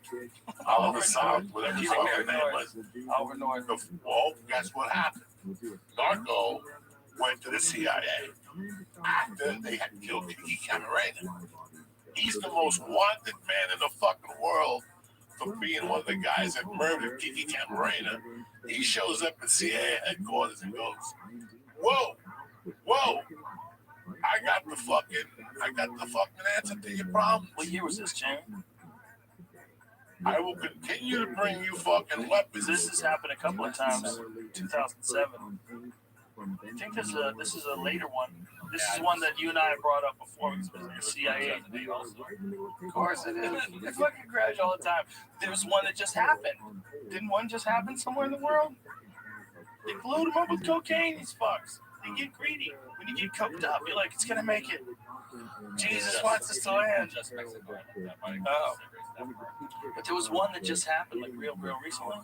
Oliver South, whatever his fucking name was. Oliver North. Well, guess what happened? Narco went to the CIA after they had killed Kiki Camarena. He's the most wanted man in the fucking world for being one of the guys that murdered Kiki Camarena He shows up at CIA headquarters and goes, whoa, I got the fucking answer to your problem. What year was this, Jamie? I will continue to bring you fucking weapons. This has happened a couple of times. 2007. I think this is a later one. This is one that you and I brought up before because it was the CIA. Of course it is. They fucking crash all the time. There's one that just happened. Didn't one just happen somewhere in the world? They load them up with cocaine, these fucks. They get greedy. When you get coked up, you're like, it's gonna make it. Jesus wants us to land. Oh. But there was one that just happened, like real recently.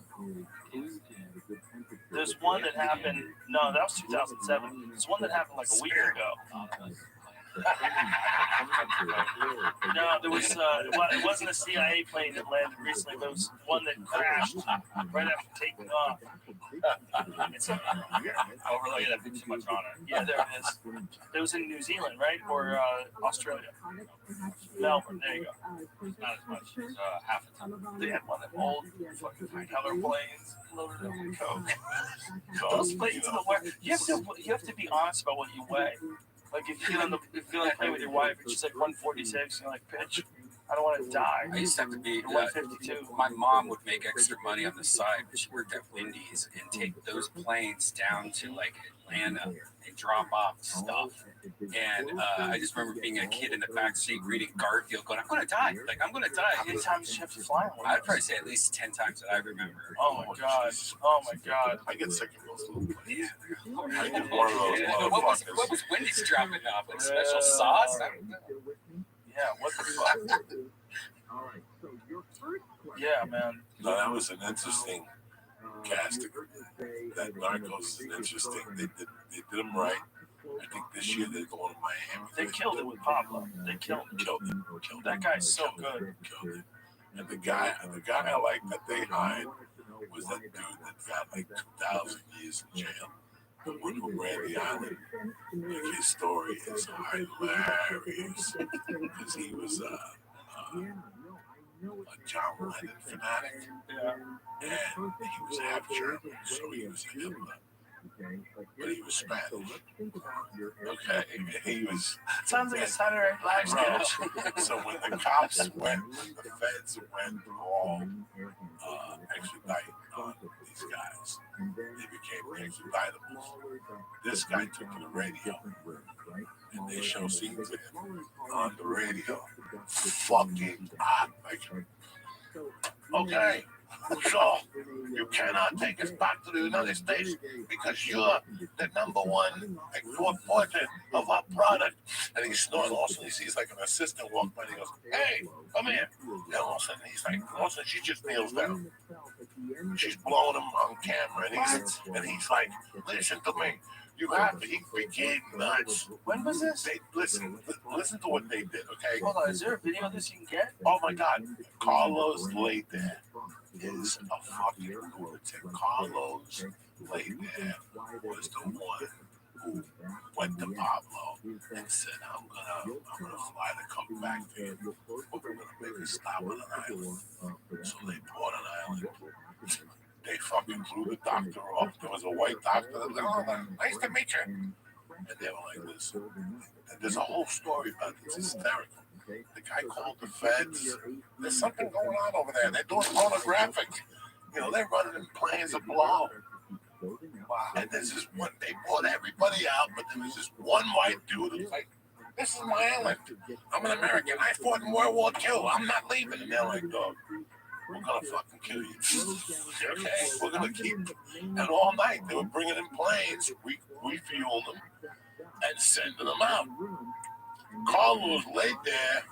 There's one that happened. No, that was 2007. There's one that happened like a week ago. No, there was. It wasn't a CIA plane that landed recently. There was one that crashed right after taking off. It's overlay that too much on it. Yeah, there it is. It was in New Zealand, right, or Australia? Melbourne. There you go. Not as much as half a ton. They had one of them old fucking propeller planes loaded up with coke. Those planes in the way. You have to be honest about what you weigh. Like if you're playing with your wife and she's like 146, you're like, bitch, I don't want to die. I used to have to be 152. My mom would make extra money on the side, but she worked at Wendy's and take those planes down to like Atlanta and drop off stuff. And I just remember being a kid in the back seat reading Garfield, going, "I'm gonna die! Like I'm gonna die!" How many times did you have to fly on one? I'd probably say at least 10 times that I remember. Oh my god! Oh my god! I get sick of those little planes. Yeah. I get one of those motherfuckers. What was Wendy's dropping off? Like special sauce? Yeah, what the fuck? Yeah, man. No, that was an interesting casting. That Narcos is interesting. They did them right. I think this year they're going to Miami. They killed it with Pablo. They killed him. That guy's so good. Killed it. And the guy I like that they hired was that dude that got like 2,000 years in jail. The one who ran the island. Like his story is hilarious because he was a John Lennon fanatic. Yeah. And he was half German, so he was a Hitler. But he was Spanish. Okay, he was. Sounds like a Saturday Night Live sketch. So when the cops went, the feds went to all extradite these guys, they became extraditables. This guy took to the radio, and they show scenes of him on the radio, fucking hot, like, okay. So, you cannot take us back to the United States because you're the number one portion of our product. And he's snoring. All of a sudden, he sees like an assistant walk by and he goes, "Hey, come here." And all of a sudden, he's like, all of a sudden, she just kneels down. She's blowing him on camera. And he's like, "Listen to me. You have to." He became nuts. When was this? Listen to what they did, okay? Hold on, is there a video of this you can get? Oh my God. Carlos laid there. Is a fucking lunatic. Carlos Later was the one who went to Pablo and said, I'm gonna fly the coke back there, but we're gonna make a stop on an island. So they bought an island. They fucking blew the doctor off. There was a white doctor that was like, "Oh, nice to meet you." And they were like this. And there's a whole story about it. It's hysterical. The guy called the feds. There's something going on over there. They're doing pornographic. You know, they're running in planes of blow. Wow. And there's this one, they brought everybody out, but there was this one white dude who's like, "This is my island. I'm an American. I fought in World War II. I'm not leaving." And they're like, "Dog, we're gonna fucking kill you." Okay, we're gonna keep. And all night they were bringing in planes, refueling them, and sending them out. Carlos laid there.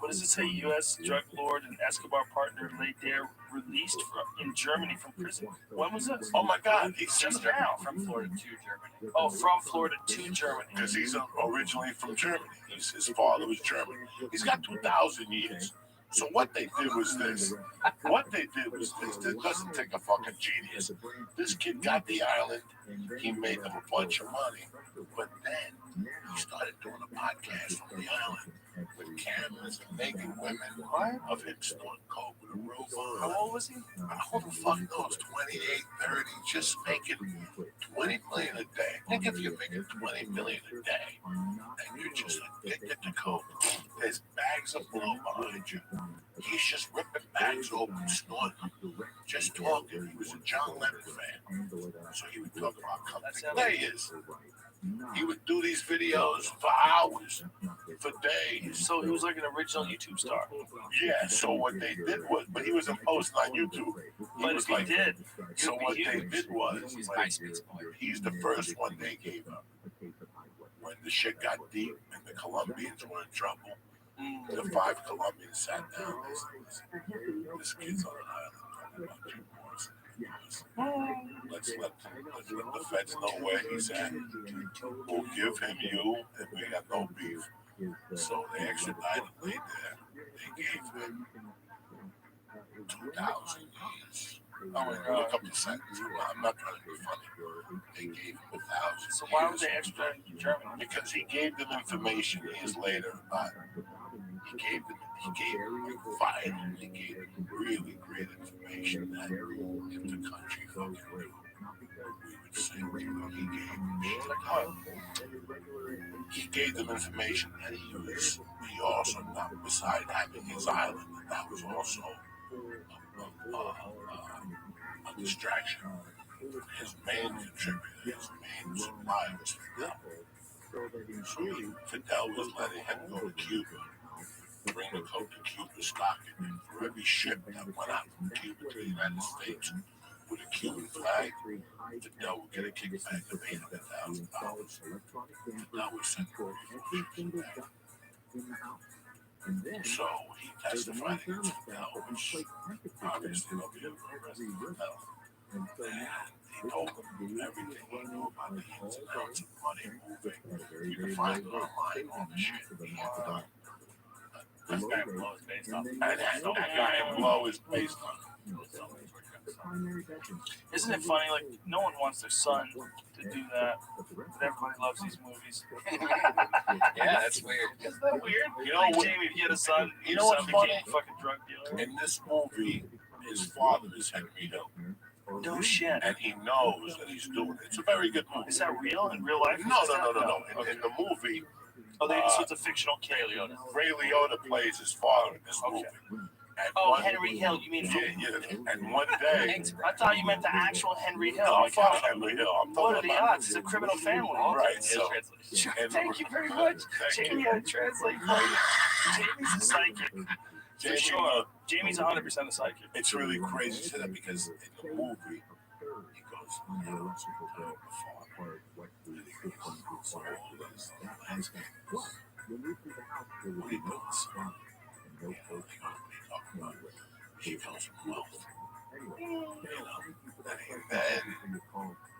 What does it say? U.S. drug lord and Escobar partner laid there, released in Germany from prison. When was this? Oh my God, he's just now. From Florida to Germany. Oh, from Florida to Germany. Because he's originally from Germany. His father was German. He's got 2,000 years. So what they did was this. It doesn't take a fucking genius. This kid got the island. He made them a bunch of money. But then he started doing a podcast on the island. with cameras and naked women of him snorting coke with a robe on. How old was he? Who the fuck knows? 28, 30, just making 20 million a day. Think if you're making 20 million a day and you're just addicted to coke. There's bags of blow behind you. He's just ripping bags open, snorting, just talking. He was a John Lennon fan. So he would talk about company players. He would do these videos for hours, for days. So he was like an original YouTube star. Yeah, so what they did was, but he wasn't posting on YouTube. But if he did, so what they did was, he's the first one they gave up. When the shit got deep and the Colombians were in trouble, the 5 Colombians sat down. This kid's on an island talking about 2 wars. Let's let the feds know where he's at. We'll give him you, and we got no beef. So they extradited him laid there. They gave him 2,000 years. Oh, wait, look up the sentence. I'm not trying to be funny. They gave him 1,000. So why would they extradite him to Germany? Because he gave them information years later about it. He gave them really great information that if the country fucking knew, we would say, he gave them information that he also, not beside having his island, and that was also a distraction. His main contributor, his main supplier was Fidel. Fidel was letting him go to Cuba, bring the coke to Cuba, stock it, and for every ship that went out from Cuba to the United States with a Cuban flag, Fidel would get a kickback of $800,000. That was sent for so he testified against Fidel, which obviously nobody ever arrested Fidel. And he told them everything he knew about the ins and outs of money moving. You can find it online, all the shit. This guy Blow is based off. And that guy Blow is based on. Isn't it funny? Like, no one wants their son to do that, but everybody loves these movies. Yeah, that's weird. Isn't that weird? You know like, what, Jamie, if you had a son, you know what's funny? A fucking drug dealer. In this movie, his father is Henry Hill. No shit. And he knows that he's doing it. It's a very good movie. Is that real in real life? No. In the movie, so it's a fictional kid. Ray Liotta plays his father in this movie. And Henry Hill, you mean? Yeah. And one day, I thought you meant the actual Henry Hill. No, fuck Henry Hill. What are the odds? It's a criminal family. Right. So, thank you very much. Jamie had to translate for you. Jamie's a psychic. For sure. Jamie's 100% a psychic. It's really crazy to say that because in the movie, he goes, he comes from wealth.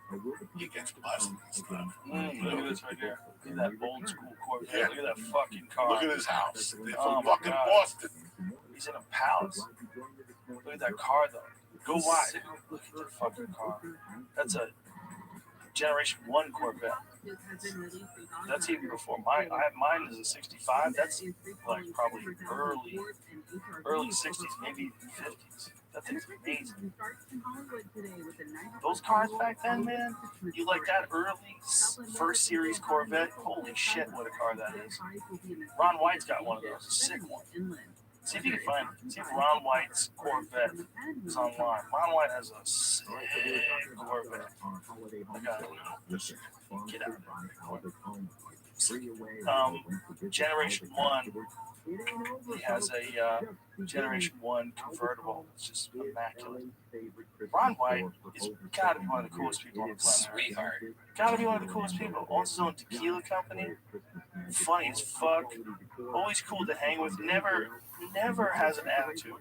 And then he gets busted and stuff. Look at this right here. Look at that old school Corvette. Yeah. Look at that fucking car. Look at his house. They're from fucking Boston. He's in a palace. Look at that car, though. Go wide. Look at that fucking car. That's a Generation 1 Corvette. That's even before mine. Mine is a 65. That's like probably early 60s, maybe 50s. That thing's amazing. Those cars back then, man, you like that early first series Corvette? Holy shit, what a car that is. Ron White's got one of those, a sick one. See if you can find it. See if Ron White's Corvette is online. Ron White has a sick Corvette. I got it. Get out of there. Generation 1. He has a Generation 1 convertible. It's just immaculate. Ron White is gotta be one of the coolest people on the planet. Sweetheart. Gotta be one of the coolest people. Owns his own tequila company. Funny as fuck. Always cool to hang with. Never has an attitude.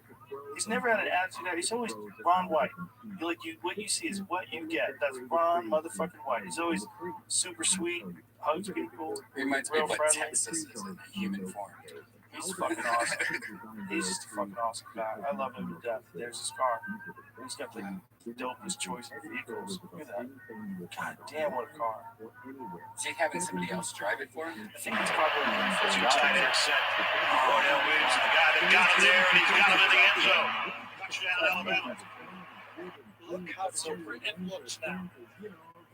He's never had an attitude. He's always Ron White. What you see is what you get. That's Ron motherfucking White. He's always super sweet, hugs people, reminds me real of what friendly. Texas is in human form. He's fucking awesome. He's just a fucking awesome guy. I love him to death. There's his car. He's got the dopest choice of vehicles. Look at that. God damn, what a car. Is he having somebody else drive it for him? I think it's probably Two tight ends set. Cordell Williams, the guy that got him there, and he's got him in the end zone. Touchdown, Alabama. Look how different it looks now.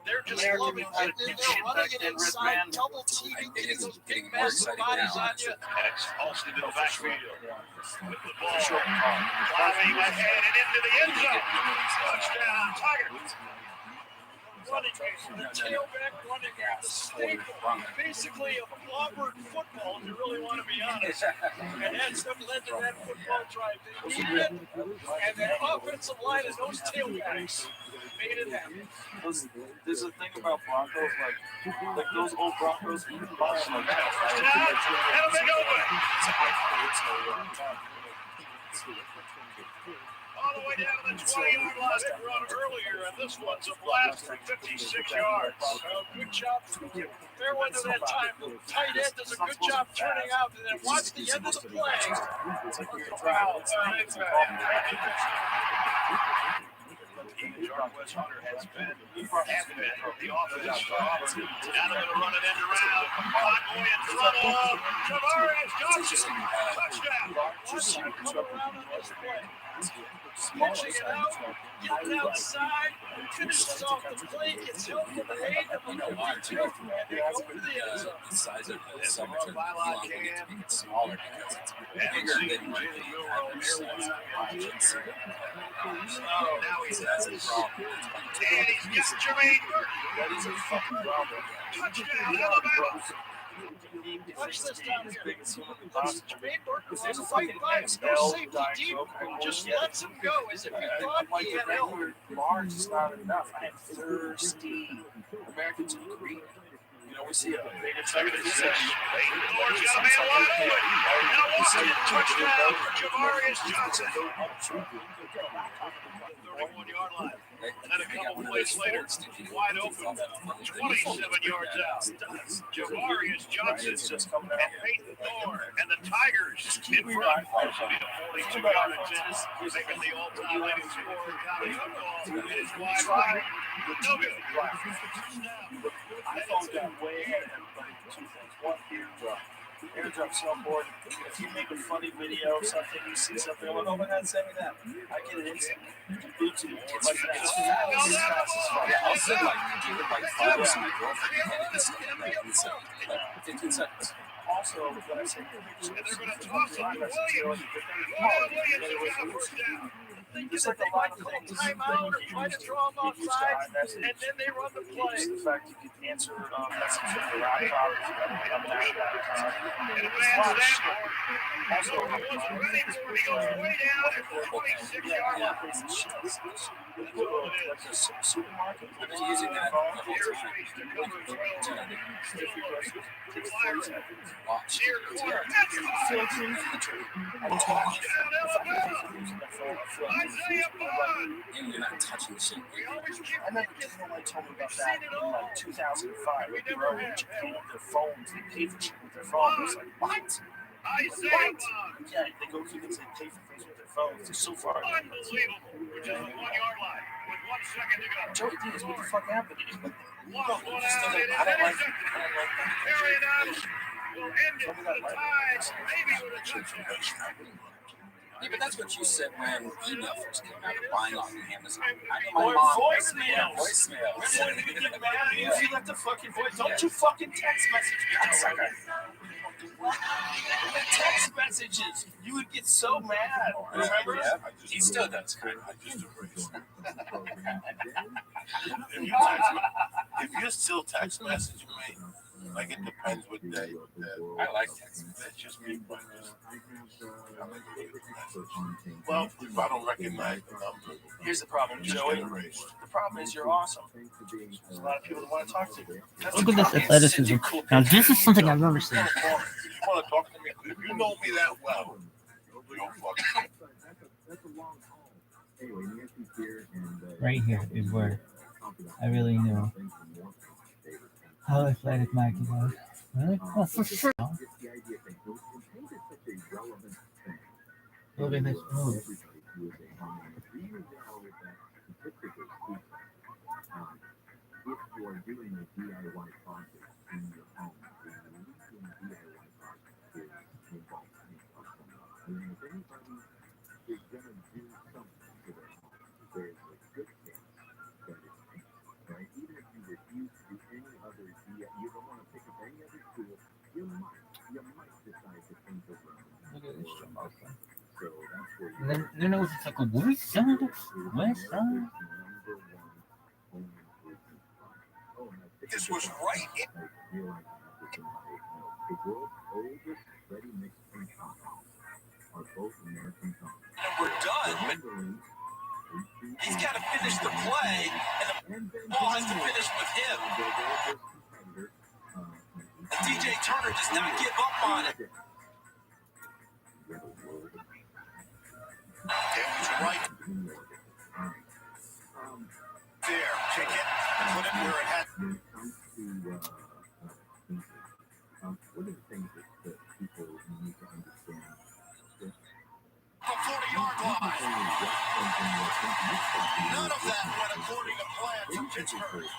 They're just American loving it. They're running it inside, double teaming, getting those big massive bodies on you. X Alston in the backfield. With the ball. Climbing ahead and into the end zone. Touchdown, Tigers. Running the tailback running the staple, basically a Auburn football, if you really want to be honest. And that's what led to that football drive. They needed it, and that offensive line and those tailbacks made it happen. There's a thing about Broncos, like those old Broncos. Touchdown, and a big open. All the way down to the 20-yard line. They run earlier, and this one's a blast for 56 yards. Well, good job. Fair weather that time. Tight end does a good job turning out, and then watch the end of the play. Wow. Jarquez Hunter has been the offense for Auburn. Now they're going to run it end around. Convoy in trouble. Tavares Johnson. Touchdown. Watch him come around on this play. Switching it out, getting outside, finishes off the play, gets help from the aid of the number 2, and they go to the end zone. The size of the cemetery, you want to make it smaller because it's bigger than what the average size of Now he's has a problem. And he's got Jermaine Burton. That is a fucking problem. Touchdown, Alabama. Watch this down here. Jermaine Burton was right by him. No safety deep. Just lets him go as if he thought he had help. Large is not enough. I am thirsty. Americans are greedy. You know, we see a bigger second possession. Lord's got a man wide open. Now Washington, touchdown for Javarius Johnson. 31-yard line. And then a couple plays later, wide open, 27 yards out. Javarius Johnson and Peyton Thorne and the Tigers in front. 42-yard attempt, making the all-time leading scorer in college football. It is wide right. No good. I thought got way ahead of everybody for two things. One, airdrop soundboard. If you make a funny video or something, you see something, I'm like, oh my god, send me that. I get it instantly. YouTube, like that. I'll send like 5 to my girlfriend and it's like 15 seconds. Also, when I say pictures, and they're going to toss it to Williams. Williams has got a first down. It's like they might call timeout or try to draw them offside, and then they run the play. The fact you can answer messages from your laptop, and advance that. Also, he wasn't ready for it. He goes way down at the 26-yard line. That's all it is. Supermarket. I've been using that the whole time. Watch. Near corner. Touchdown, Alabama. Isaiah Bond. You're not touching the shit. We always keep I remember someone told me about that in like 2005. Like, bro, cheating with their phones. They pay for shit with their phones. It's like, what? Isaiah Bond. Yeah, they go through things, they pay for things with their phones. It's so far. Unbelievable. Which is the 1-yard line with 1 second to go. Joey Diaz, what the fuck happened to you? Lost one out. It is intercepted. Carry it out. Will end it for the Ties. Maybe with a touchdown. Yeah, but that's what you said when email first came out, buying on Amazon. I know Or my mom. voicemails. Voicemails. Remember when you get mad because you left a fucking voice? Don't you fucking text message me. The text messages. You would get so mad. Remember? Yeah, he still does, kind of. I just erased it. If you still text message me, like it depends what day. I like text. That's just me. Well, if I don't recognize the number, Here's the problem, Joey. erased. The problem is you're awesome. There's a lot of people that want to talk to you. That's Look the at this problem. athleticism. Now, this is something I've never seen. If you want to talk to me, if you know me that well, you don't fucking. Right here is where I really knew how athletic Mikey was. Really? Oh, for sure. Look at this move. doing a DIY project in your home, the leading DIY project is involved in of some love. I mean, if anybody is going to do something to their home, there's a good chance that it's paint, right? Even if you refuse to do any other DIY, you don't want to pick up any other tool, you might decide to paint the room. Look at this shit, awesome. So that's where You know it's like a west side? West side? This was right in. The world's oldest ready-mix paint compounds are both American companies. And we're done, but he's got to finish the play, and the ball has to finish with him. And DJ Turner does not give up on it. Daly's right there. Kick it, put it where it had. One of the things that people need to understand is The 40-yard line. None of that went according to plan for Pittsburgh.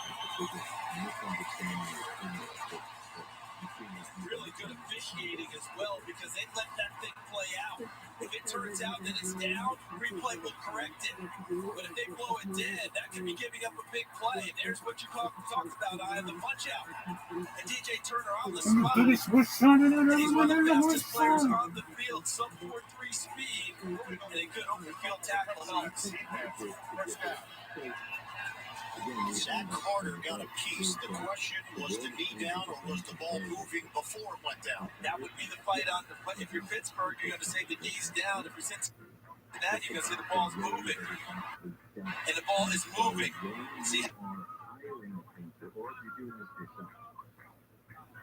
Really good officiating as well because they let that thing play out. If it turns out that it's down, replay will correct it. But if they blow it dead, that could be giving up a big play. There's what you talked about, eye of the punch out. And DJ Turner on the spot. And he's one of the fastest players on the field, sub 4.3 speed, and a good open field tackle helps. Zach Carter got a piece. The question was the knee down or was the ball moving before it went down? That would be the fight on the play. If you're Pittsburgh, you're going to say the knee's down. If you're Cincinnati, you're going to say the ball's moving. And the ball is moving. See?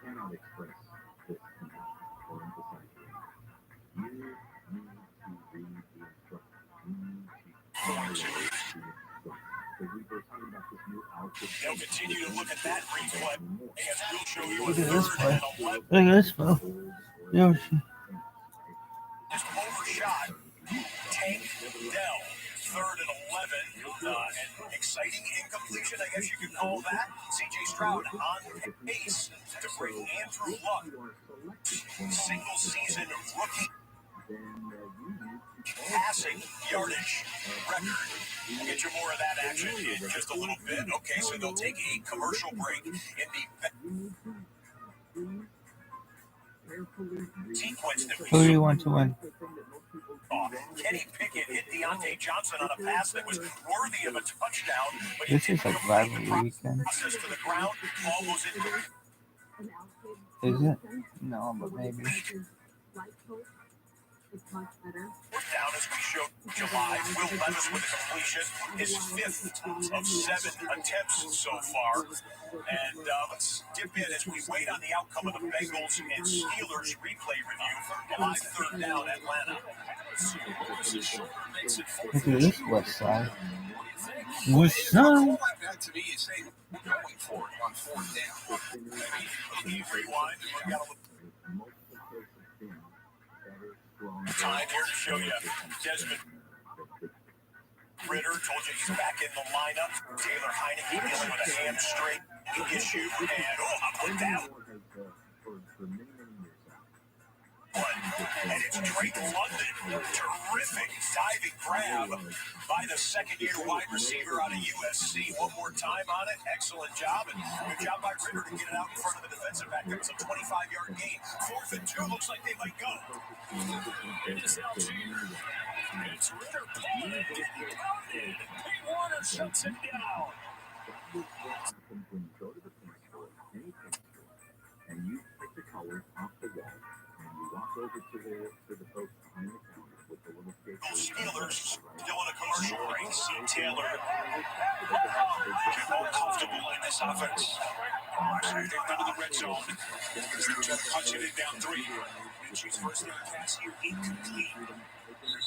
Cannot express this or emphasize it. You need to read the instructions. They'll continue to look at that replay as we'll show you a Look at this third play. and 11. Look at this play. Yoshi. Just overshot. Tank Dell. Third and 11. An exciting incompletion, I guess you could call that. CJ Stroud on pace to break Andrew Luck. Single season rookie passing yardage record. We'll get you more of that action in just a little bit. Okay, so they'll take a commercial break in the sequence that we Who do you want to win? Kenny Pickett hit Deontay Johnson on a pass that was worthy of a touchdown, but he This is like rivalry weekend. process to the ground. Ball goes into Is it? No, but maybe. down as we show July. Will Levis with a completion, his fifth of 7 attempts so far. And let's dip in as we wait on the outcome of the Bengals and Steelers replay review. Live third down, Atlanta. Look at this west side. West side. That to me is saying we're going for it on fourth down. Maybe rewind and we've got a time here to show you Desmond Ritter. Told you he's back in the lineup. Taylor Heineke dealing with a hamstring issue. And how about that? And it's Drake London. Terrific diving grab by the second-year wide receiver out of USC. One more time on it. Excellent job. And good job by Ritter to get it out in front of the defensive back. It's a 25-yard gain. 4th and 2. Looks like they might go. It is Algier. It's Ritter pulling it. Getting pounded. Pete Warner shuts it down. And you pick the colors off the wall. Walk over to the folks behind the counter with the little stick. Steelers still in a commercial break. See Taylor get more comfortable in this offense. They've done the red zone. They're just punching it down 3. Minshews first down pass here, incomplete.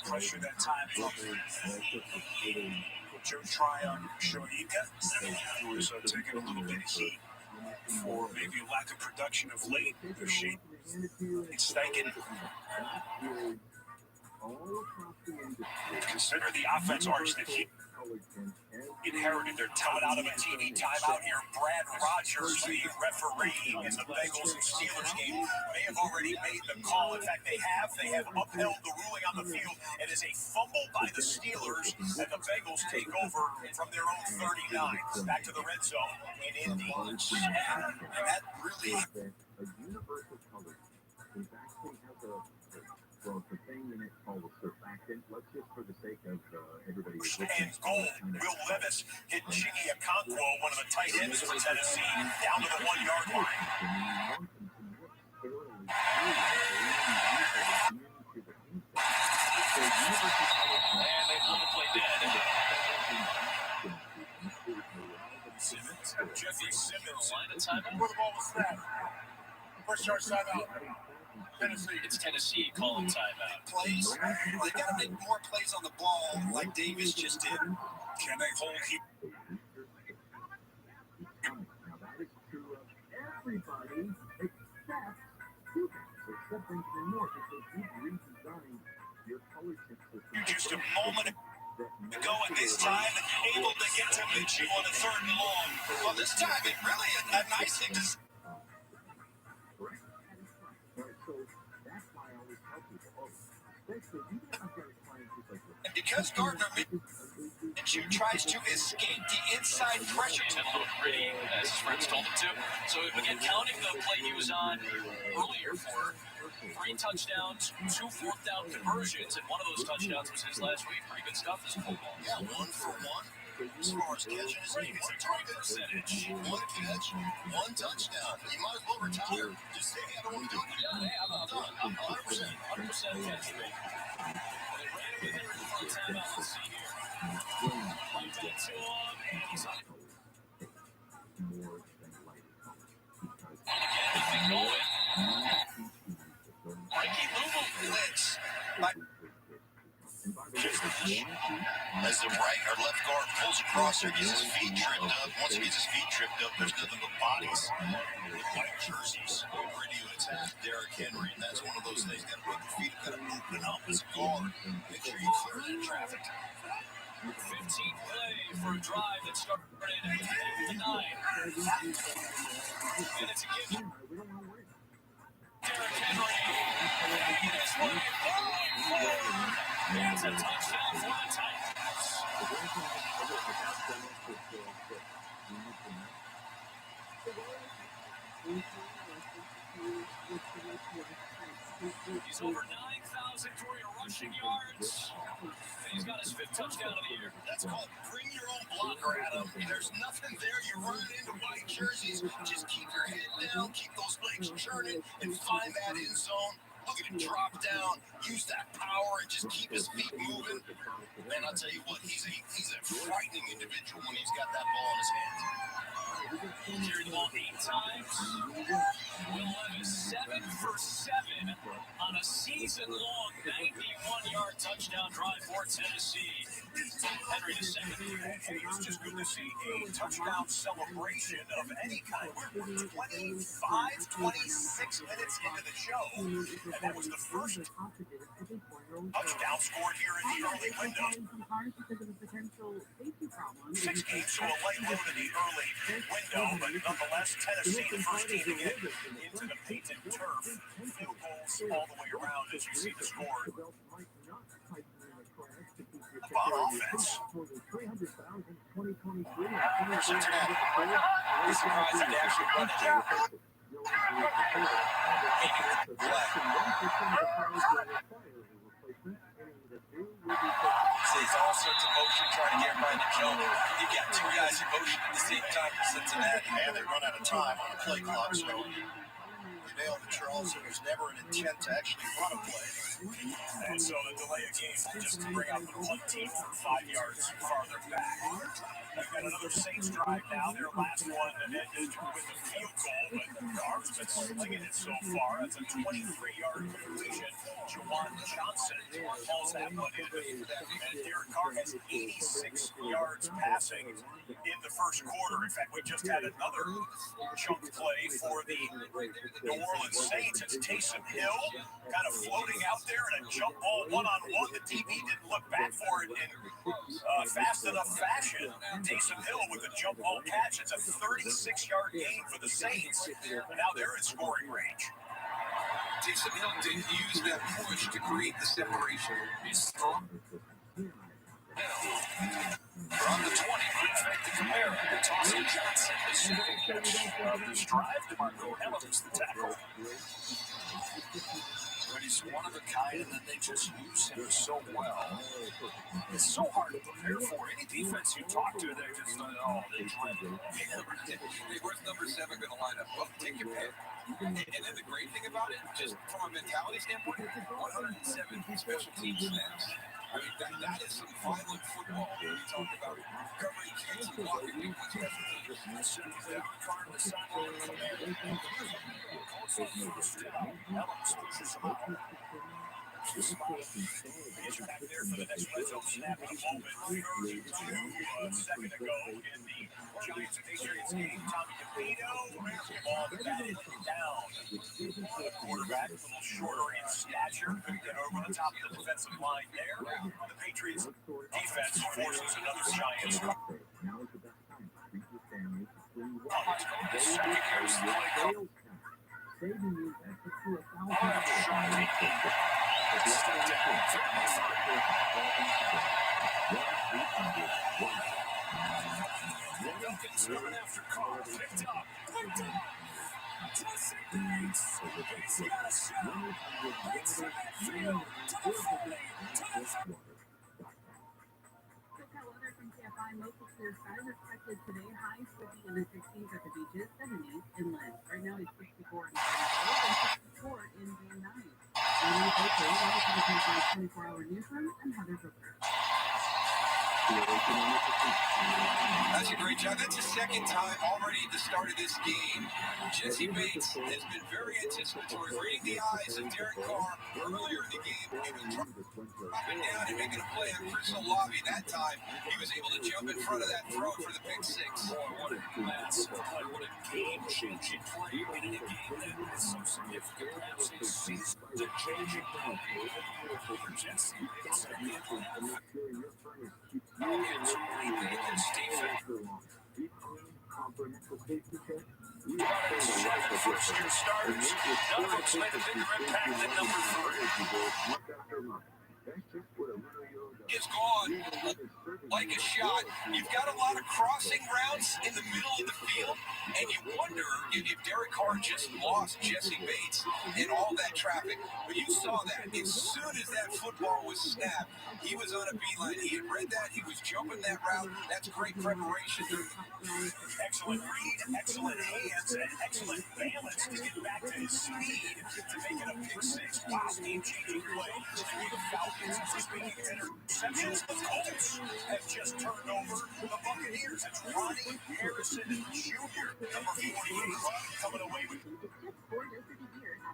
Pressure that time. Joe Tryon showing you who is taking a little bit of heat for maybe a lack of production of late. They're shaking. It's stinking. Consider the offense arch that he inherited their coming out of a TV timeout here. Brad Rogers, the referee in the Bengals and Steelers game, may have already made the call. In fact, they have upheld the ruling on the field. It is a fumble by the Steelers, and the Bengals take over from their own 39. Back to the red zone in Indy. And that really... A universal color is actually has well, it's a thing in it called a surfactant. Let's just, for the sake of everybody, and goal. Will Levis hit Chingy Okonkwo, one of the tight ends for Tennessee, down to the 1 yard line. And they pull the play dead. Simmons, Jesse Simmons. Line of time. Where the ball was snapped. First yard timeout. Tennessee. It's Tennessee calling timeout. Plays. Well, they got to make more plays on the ball like Davis just did. Can they hold here? Now that is true of everybody except you guys, except Benjamin Moore, because you've redesigned your color system. Just a moment ago, and this time able to get to Mitchell on a 3rd and long. Well, this time it really a nice thing to see. Correct. Right, so that's why I always tell people, especially even if I've got a client who's like, And because Gardner Minshew tries to escape the inside pressure. A little gritty, as his friends told him to. So again, counting the play he was on earlier for 3 touchdowns, 2 4th down conversions, and one of those touchdowns was his last week. Pretty good stuff as a football. Yeah, 1 for 1. As far as catching his target percentage. 1 catch, 1 touchdown. You might as well retire. Just say, hey, I don't want to do it. Yeah, hey, I'm done. I'm 100%. 100% catch rate. They ran it there in the front timeout. Let's see here. Right back to him, and he's on. more than light color. Because And again, nothing going. Ricky Louisville blitz. As the right or left guard pulls across there, gets his feet tripped up. Once he gets his feet tripped up, there's nothing but bodies. The white jerseys ready to attack Derrick Henry, and that's one of those things. Got to put your feet, got to open up as a guard. Make sure you clear that traffic. 15th play for a drive that started at the 9. And it's again. Derrick Henry. This one going forward. It's a touchdown for the Titans. He's over 9,000 career rushing yards. He's got his 5th touchdown of the year. That's called bring your own blocker, Adam. There's nothing there. You're running into white jerseys. Just keep your head down, keep those legs churning, and find that end zone. Look at him drop down, use that power, and just keep his feet moving. Man, I'll tell you what, he's a frightening individual when he's got that ball in his hands. Carried the ball 8 times. Will Levis 7 for 7 on a season-long 91-yard touchdown drive for Tennessee. Henry the second. It's just good to see a touchdown celebration of any kind. We're 26 minutes into the show, and that was the first touchdown scored here in the early window. 6 games, so a light load in the early window, but nonetheless, Tennessee, the first team to get into the painted turf. Field goals all the way around as you see the score. On offense. Cincinnati. He's surprised that they actually run it there. Sees all sorts of motion trying to get right to Joe. You got 2 guys in motion at the same time for Cincinnati. And they run out of time on the play clock, so you nailed it, Charles. There was never an intent to actually run a play. And so the delay of game just to bring out the punt team from 5 yards farther back. They've got another Saints drive now. Their last one ended with a field goal, but Carr's been slinging it so far. That's a 23-yard completion. Jawan Johnson hauls that one in. And Derek Carr has 86 yards passing in the first quarter. In fact, we just had another chunk play for the New Orleans Saints. It's Taysom Hill kind of floating out there in a jump ball one-on-one. The DB didn't look back for it in fast enough fashion. Taysom Hill with a jump ball catch. It's a 36-yard gain for the Saints. And now they're in scoring range. Taysom Hill didn't use that push to create the separation. He's strong. From the 20, quick fake to Kamara. Tossing Johnson, the second catch of this drive. DeMarco Hamilton's the tackle. But he's one of a kind, and then they just use him so well. It's so hard to prepare for. Any defense you talk to, they're just like, oh, they dread it. Where's number 7 going to line up? Well, take your pick. And then the great thing about it, just from a mentality standpoint, 107 special team snaps. I mean, that is some violent football. We talked about covering kids and blocking people with special teams. As soon as they're caught in the sideline, also first down. Ellums pushes him out. He's back there for the next red zone snap in a moment. 2 second ago in the Giants-Patriots game. Tommy DeVito, ball batted down. The quarterback, a little shorter in stature, couldn't get over the top of the defensive line there. The Patriots defense forces another Giants. Second year's play call. Duncan's coming after Carr. Picked up. Jesse Bates. He's got a shot. Bates to midfield. To the 40. To the 30. SoCal weather from KFI, mostly clear skies expected today. Highs will be in the 60s at the beaches, 70s inland. Right now it's 64 in San Diego and 64 in Van Nuys. And in Tokyo, weather for the KFI 24-hour newsroom and Heather Booker. That's a great job. That's the second time already at the start of this game. Jesse Bates has been very anticipatory, reading the eyes of Derek Carr. Earlier in the game, he was dropping down and making a play on Chris Olave. That time, he was able to jump in front of that throw for the pick six. Boy, what a massive play. What a game-changing play. In a game that was so significant. Perhaps a season-changing play for Jesse Bates. First-year starters. None of them's made a bigger impact than number 3. Is gone like a shot. You've got a lot of crossing routes in the middle of the field, and you wonder if Derek Carr just lost Jesse Bates in all that traffic. But you saw that. As soon as that football was snapped, he was on a beeline. He had read that. He was jumping that route. That's great preparation. Excellent read, excellent hands, and excellent balance to get back to his speed to make it a pick six. Wow, game-changing play. The Falcons just making interceptions. The Colts have just turned over the Buccaneers. It's Ronnie Harrison Jr., number 48, coming away with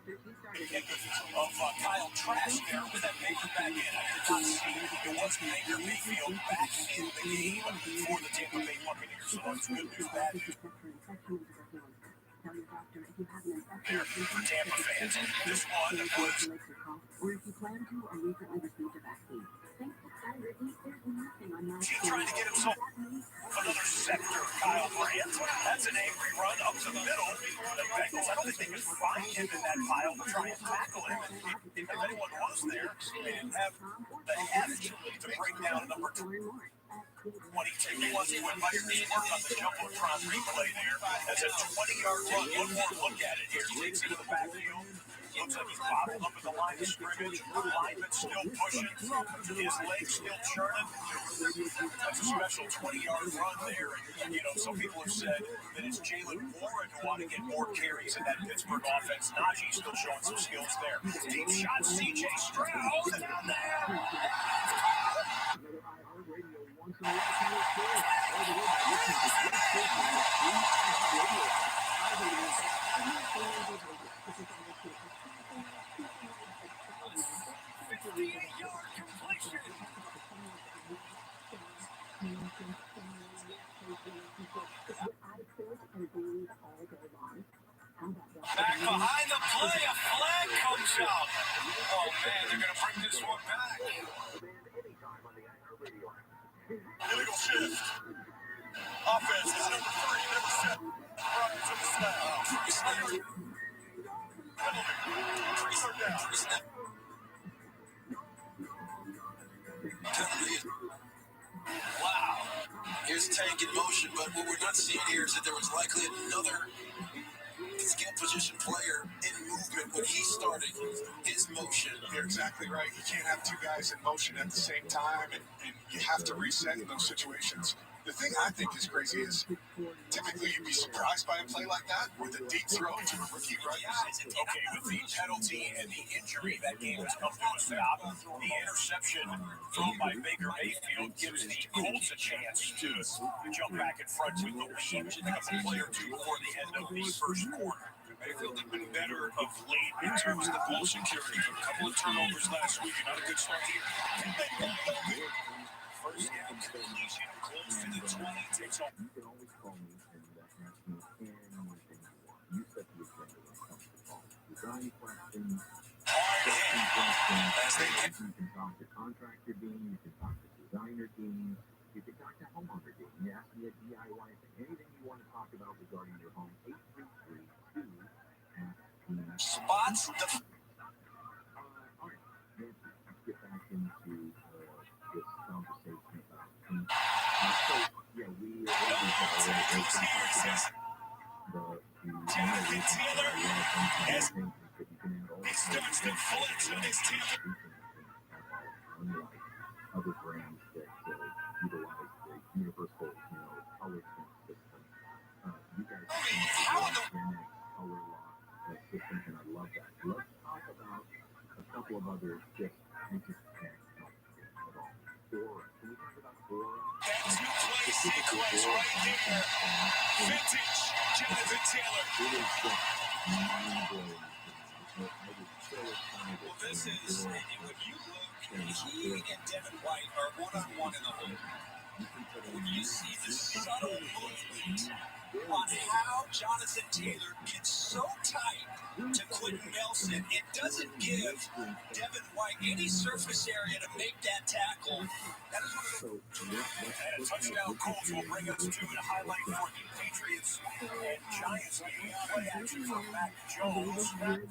of Kyle Trask there with that Baker back in. I did not see it was Baker Mayfield back in the game for the Tampa Bay Buccaneers. So that's good news, bad news. There for Tampa fans. This one was. Or if you plan to or recently received a vaccine. Thanks to Skyler, there's nothing on He's trying to get himself another sector, Kyle Brandt. That's an angry run up to the middle. The Bengals, I don't think they could find him in that pile to try and tackle him. If anyone was there, they didn't have the heft to bring down number 22. He wants to invite his work on the Jumbotron replay there. That's a 20-yard run. One more look at it here. Takes it to the backfield. Looks like he's bobbled up at the line of scrimmage. Lineman still pushing. His legs still churning. That's a special 20-yard run there. And, you know, some people have said that it's Jalen Warren who ought to get more carries in that Pittsburgh offense. Najee still showing some skills there. Deep shot, C.J. Stroud down there. Back behind the play, a flag comes out. Oh man, they're gonna bring this one back. Illegal shift. Offense is number 3, number 7. Robin to the snap. Penalty. 3rd down. Wow. Here's Tank in motion, but what we're not seeing here is that there was likely another skill position player in movement when he started his motion. You're exactly right. You can't have 2 guys in motion at the same time, and you have to reset in those situations. The thing I think is crazy is typically you'd be surprised by a play like that with a deep throw to a rookie right receiver. Okay, with the penalty and the injury that game has come to a stop, the interception thrown by Baker Mayfield gives the Colts a chance to jump back in front with the lead, which is a play or 2 before the end of the first quarter. Mayfield had been better of late in terms of the ball security. A couple of turnovers last week, not a good start here. First down completion, close to the 20, takes off. You can always call me and ask me anything you want. You set the agenda when it comes to calling. Design questions, you can talk to contractor Dean, you can talk to designer Dean, you can talk to homeowner Dean. You ask me a DIY thing, anything you want to talk about regarding your home, 833-2 spots the. All right, let's get back into this conversation about team. So, yeah, we Jonathan Taylor has he starts to flex on his team. Unlike other brands that utilize the universal, color system, you guys have the color lock system, and I love that. Let's talk about a couple of other just interesting at all. Aura. Can we talk about Aura? That 2-play sequence right there. Vintage Jonathan Taylor. It is just mind-blowing. Well, this is, when you look, he and Devin White are one-on-one in the hole. When you see the subtle movement on how Jonathan Taylor gets so tight to Quentin Nelson, it doesn't give Devin White any surface area to make that tackle. That is one of the... And a touchdown Colts will bring us to the highlight for the Patriots and Giants game. Play action from Mac Jones. And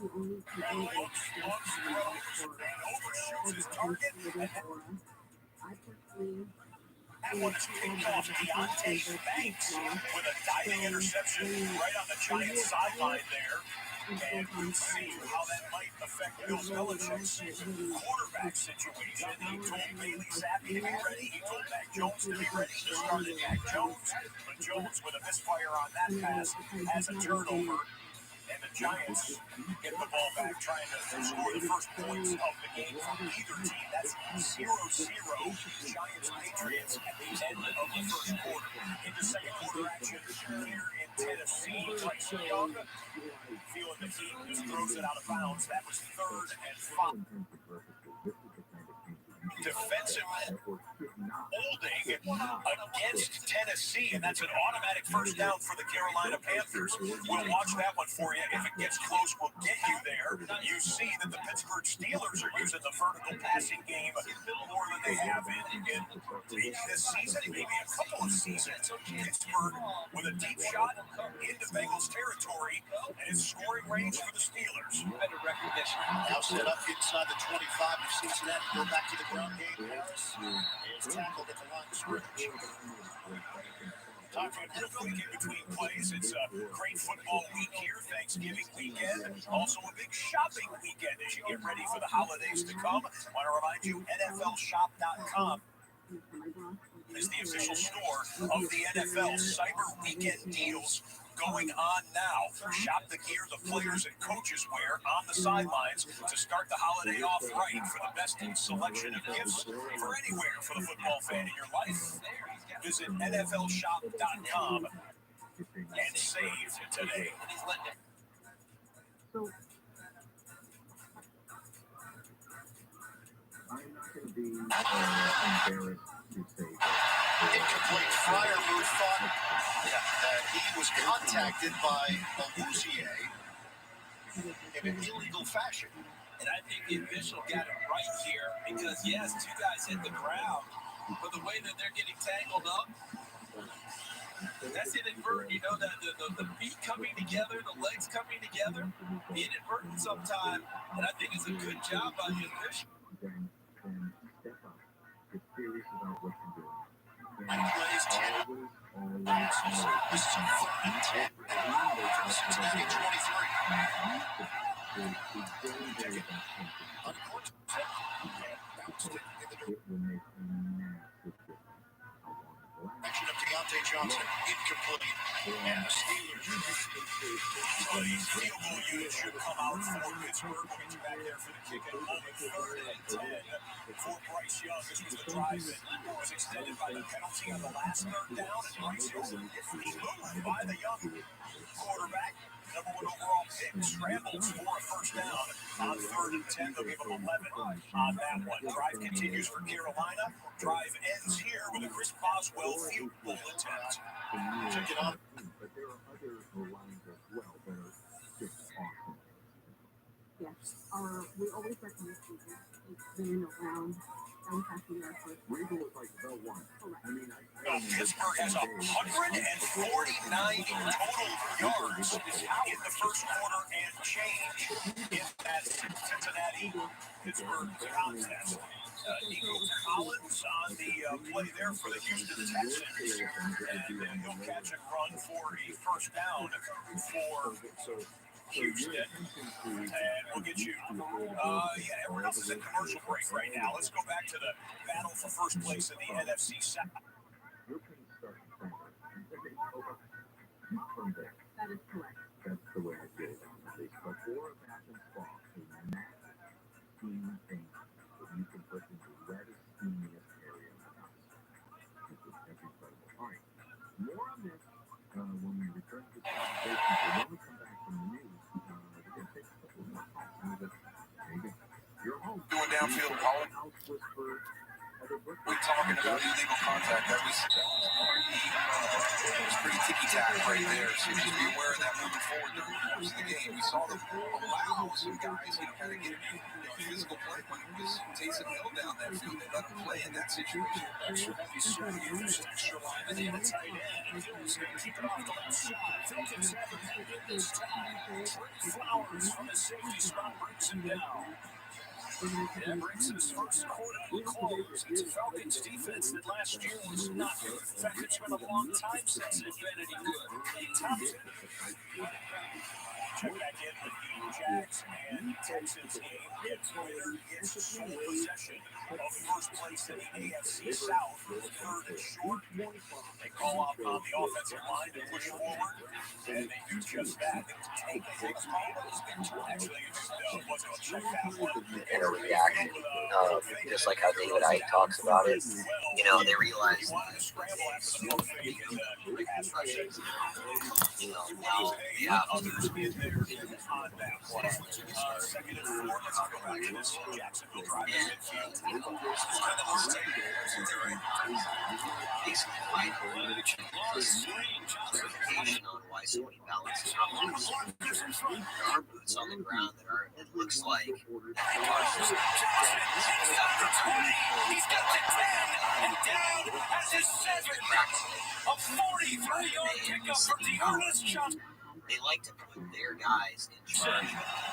looks, throws, and overshoots his target. That one is picked off Deontay Banks with a diving interception right on the Giants sideline there. And we'll see how that might affect Bill Belichick's quarterback situation. He told Bailey Zappi to be ready. He told Mac Jones to be ready. He started Mac Jones. But Jones, with a misfire on that pass, has a turnover. And the Giants get the ball back, trying to score the first points of the game from either team. That's 0-0. Giants-Patriots at the end of the first quarter. Into second quarter action here in Tennessee. Bryce Young feeling the heat, just throws it out of bounds. That was 3rd and 5. Defensive holding against Tennessee, and that's an automatic first down for the Carolina Panthers. We'll watch that one for you. If it gets close, we'll get you there. You see that the Pittsburgh Steelers are using the vertical passing game more than they have in maybe this season, maybe a couple of seasons. Pittsburgh with a deep shot into Bengals territory, and it's scoring range for the Steelers. Better recognition. Now set up inside the 25 of Cincinnati. Go back to the ground game. Harris is tackled at the line of scrimmage. Time for a quick week in between plays. It's a great football week here, Thanksgiving weekend. Also a big shopping weekend as you get ready for the holidays to come. Want to remind you, NFLshop.com is the official store of the NFL. Cyber Weekend deals going on now. Shop the gear the players and coaches wear on the sidelines to start the holiday off right for the best selection of gifts for anywhere for the football fan in your life. Visit NFLshop.com and save today. So, I'm not going to be embarrassed to say that. Incomplete. Freiermuth thought that he was contacted by Aluzier in an illegal fashion. And I think the official got it right here because, yes, two guys hit the ground, but the way that they're getting tangled up, that's inadvertent. You know, the feet coming together, the legs coming together, inadvertent sometime. And I think it's a good job by the official. Then step up. Get serious about what you're doing. And plays 10. This is a fine 10. Cincinnati 23. Uncorked it and bounced it in the direction of Deontay Johnson. Incomplete. And the Steelers. So these field goal units should come out for Pittsburgh. We'll get you back there for the kick in a moment. 3rd and 10 for Bryce Young. This was the drive that was extended by the penalty on the last 3rd down. And Bryce Young gets moved by the young quarterback. Number 1 overall pick scrambles for a first down on 3rd and 10. They'll give him 11 on that one. Drive continues for Carolina. Drive ends here with a Chris Boswell field goal attempt. Check it out. But there are other lines as well that are just awesome. Yes. We always recommend people in around 7.5 yards first. Regal was like the one. I mean, Pittsburgh has 149 total yards in the first quarter and change in that Cincinnati-Pittsburgh contest. Nico Collins on the play there for the Houston Texans, and he'll catch and run for a first down for Houston, and we'll get you. Everyone else is in commercial break right now. Let's go back to the battle for first place in the NFC South. That is correct. That's the way I feel about it. But for a Baptist ball, a massive steamy thing that you can put in the wettest, steamiest area of the house. This is incredible. All right. More on this when we return to the conversation. So when we come back from the news, we're going to take a couple more calls. There you go. You're home. Doing downfield calling. House whisper. We talking about illegal contact. That was pretty ticky-tack right there. So just be aware of that moving forward during the course of the game. We saw them allow some guys, kind of get physical play when it was Taysom Hill down that field. They let him play in that situation. Extra heavy super used, extra lineman and a tight end. Hill's going to keep it off the left side. Falcons have the ball this time. Trey Flowers from the safety spot brings him down. That brings his first quarter to a close. It's a Falcons defense that last year was not good. In fact, it's been a long time since it's been any good. Thompson. Check back in with the Jags and Texans game. It's winner gets sole possession of first place in the AFC South. 3rd and short. They call up on the offensive line to push forward, and they do just that. Actually, wasn't going to check that one. And a reaction, just like how David Icke talks about it. You know, they realize that now they have others in there on that play. 2nd and 4. Let's go back to this Jacksonville drive midfield. Basically find clarification on why somebody balances there are boots on the ground that are, it looks like He's got the 10 and down as his 7th. A 43-yard pickup for Dearness. They like to put their guys in charge.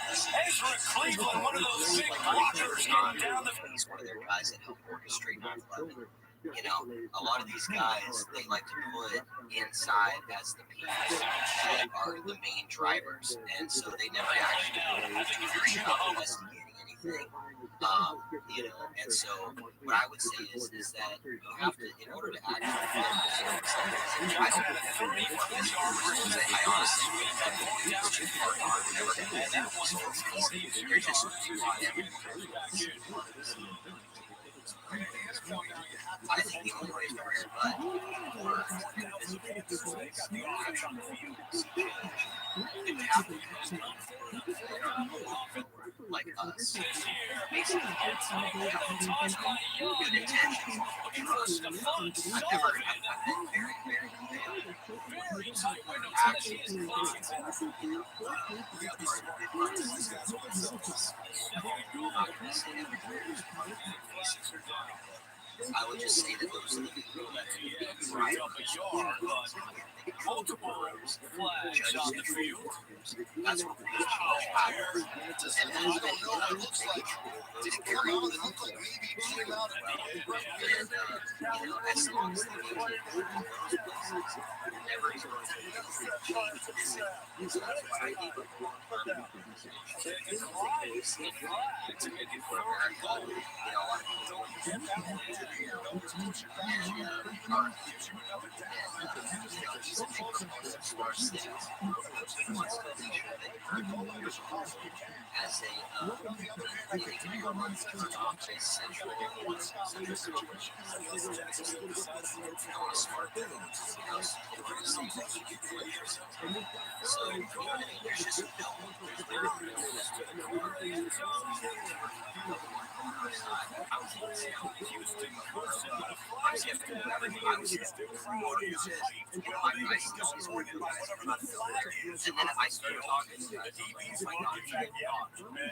Ezra Cleveland, one of those big blockers, getting down the. He's one of their guys that help orchestrate 9/11. You know, a lot of these guys, they like to put inside as the people that are the main drivers, and so they never actually investigating anything. You know, and so what I would say is that you have to, in order to actually I honestly believe that never you're just I think the only way to wear but like us, basically good intentions. I've never actually is involved. I'm not going to say everybody. I would just say that those are the people that could be drivers, multiple judges on the field. That's what we have. And then I don't know what it looks like. Did it come out? It looked like maybe it came out. And, as long as they can keep those places, never as a smart so there's just no and then I started talking to the DBs, my God,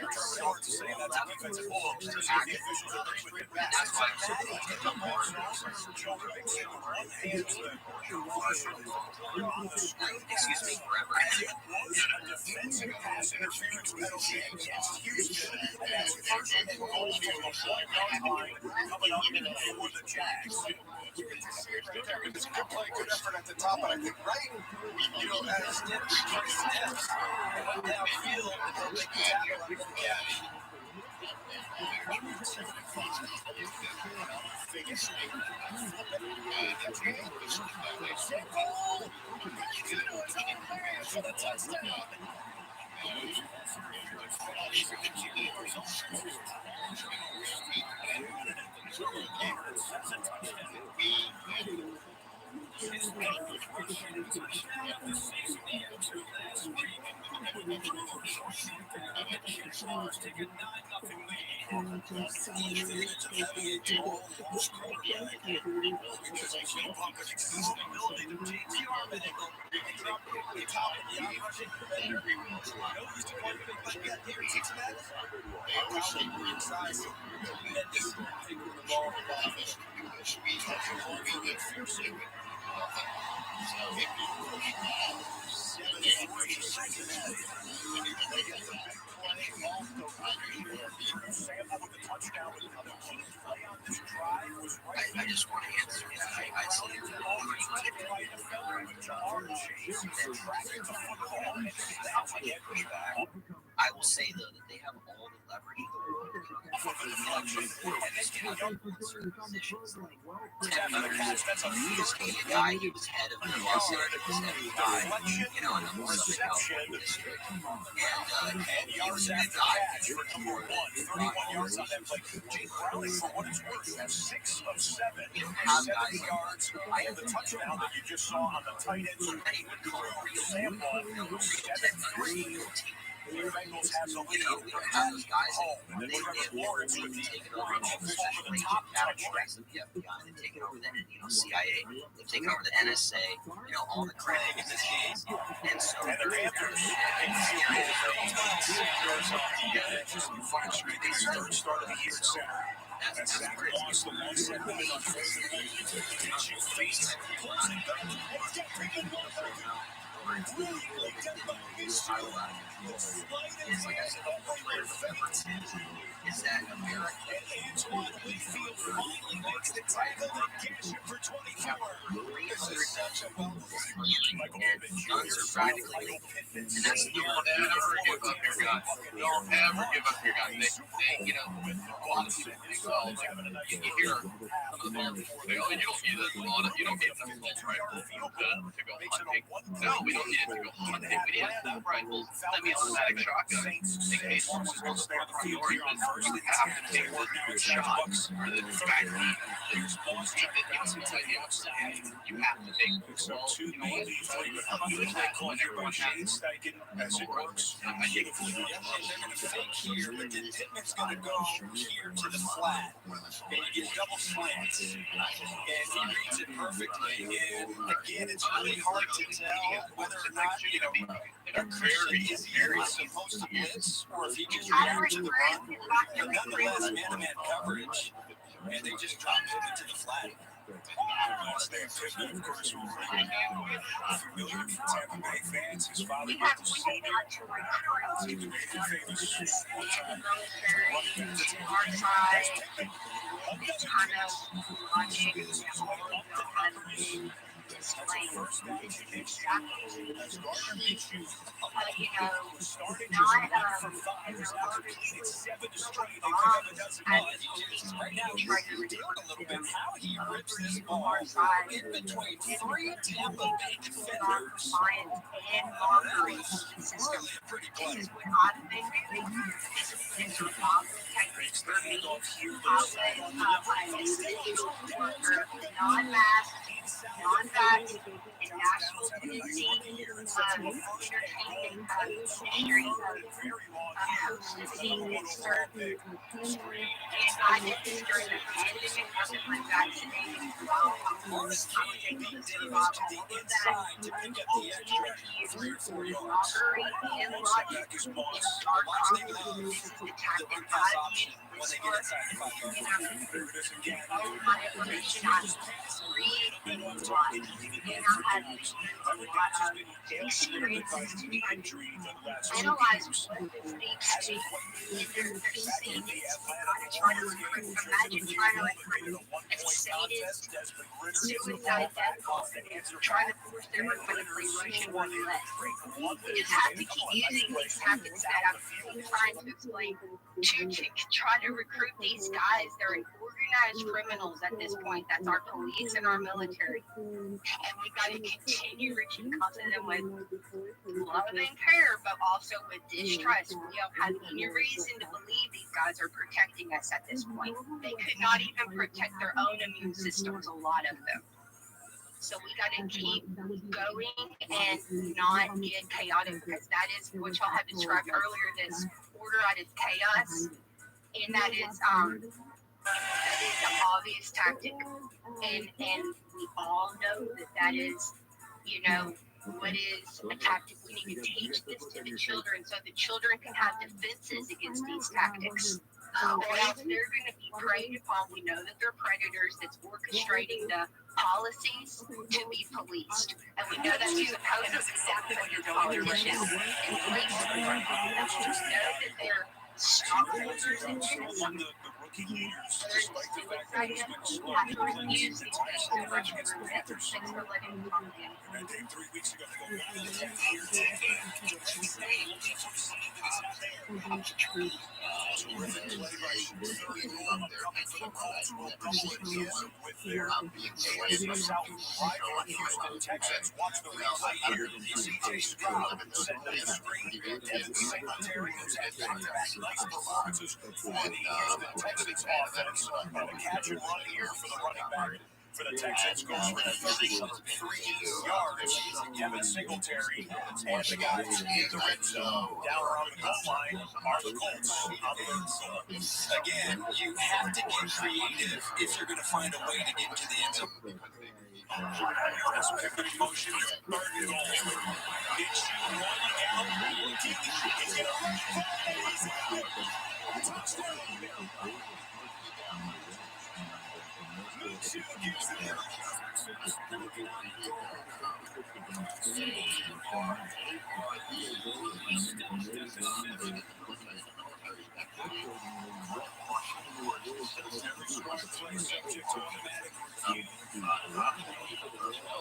it's hard to say that's a defensive ball. That's why I'm saying excuse me, forever. Defensive pass interference penalty against Houston. That's first and goal for the Jags. It was a good play, good effort at the top, but I think as steps downfield, they'll make the tackle. I just want to answer that. I'd say I will say though that they have all the leverage in the world. A guy, he was head of the Los Angeles FBI, in the Northern California district, and he was a good guy. For number 1, 31 yards on that play. Jake Browning, for what it's worth, has 6 of 7. 70 yards. I have the touchdown that you just saw on the tight end. Sam Ball, that's 3. The Bengals have the lead. Have those guys home. And then we have Lawrence with the top categories of the FBI. They've taken over the CIA. They've taken over the NSA. All the crime positions. And so they're answers. Start of the year center. That's where it lost the one set limit on face. It's like I said, is that America Antoine Winfield finally makes the tackle and gets it for 24. guns are practically, and that's the one. Don't ever give up your gun. Don't ever give up your gun. They a lot of people think, well, like, you hear some of the before they, you don't need a lot of, you don't need enough assault rifle to go hunting. No, we We don't need it to go on. We need a rifle, semi-automatic shotgun. In case horses will stay on the field here on first, they have to take the shots or the back. Here's Boss trying to get some idea outside. You have to take to they call your machines as it works. They're going to fake here, but then Pittman's going to go here to the flat. And you get double slants. And he reads it perfectly. And again, it's really hard to tell whether or not, is he supposed to blitz or if he just reacts to the run. But nonetheless, man-to-man coverage. And they just drop him into the flat. Pittman, of course, familiar with Tampa Bay fans. His father was the senior. Our side, kind of watching displaying How he rips this ball in between three Tampa Bay defenders. Pretty close. Non-mask, non-fact, and national Disney entertainment industry hosting certain and I did this during the pandemic. I was unvaccinated. Analyze what this needs to imagine trying to a sadist, suicide death trying to force everybody to play Russian roulette. We just have to keep using these tactics that I'm trying to explain to try to recruit these guys. They're organized criminals at this point. That's our police and our military. And we got to continue reaching out to them with love and care, but also with distrust. We don't have any reason to believe these guys are protecting us at this point. They could not even protect their own immune systems, a lot of them. So we got to keep going and not get chaotic, because that is what y'all have described earlier, this order out of chaos, and that is an obvious tactic, and we all know that is, what is a tactic. We need to teach this to the children so the children can have defenses against these tactics. Or else they're going to be preyed upon. We know that they're predators that's orchestrating the policies to be policed. And we know that's exactly what you're doing. Politicians and police. Just know that they're stockholders and children. Texans offense on the catch and run here for the running back. For the Texans, goes for 33 yards. Kevin Singletary and the guys in the red zone. Down around the goal line are the Colts on third. Again, you have to get creative if you're going to find a way to get into the end zone. That's pivot in motion. Third and goal. It's rolling out. He's going to run. He's out. Touchdown.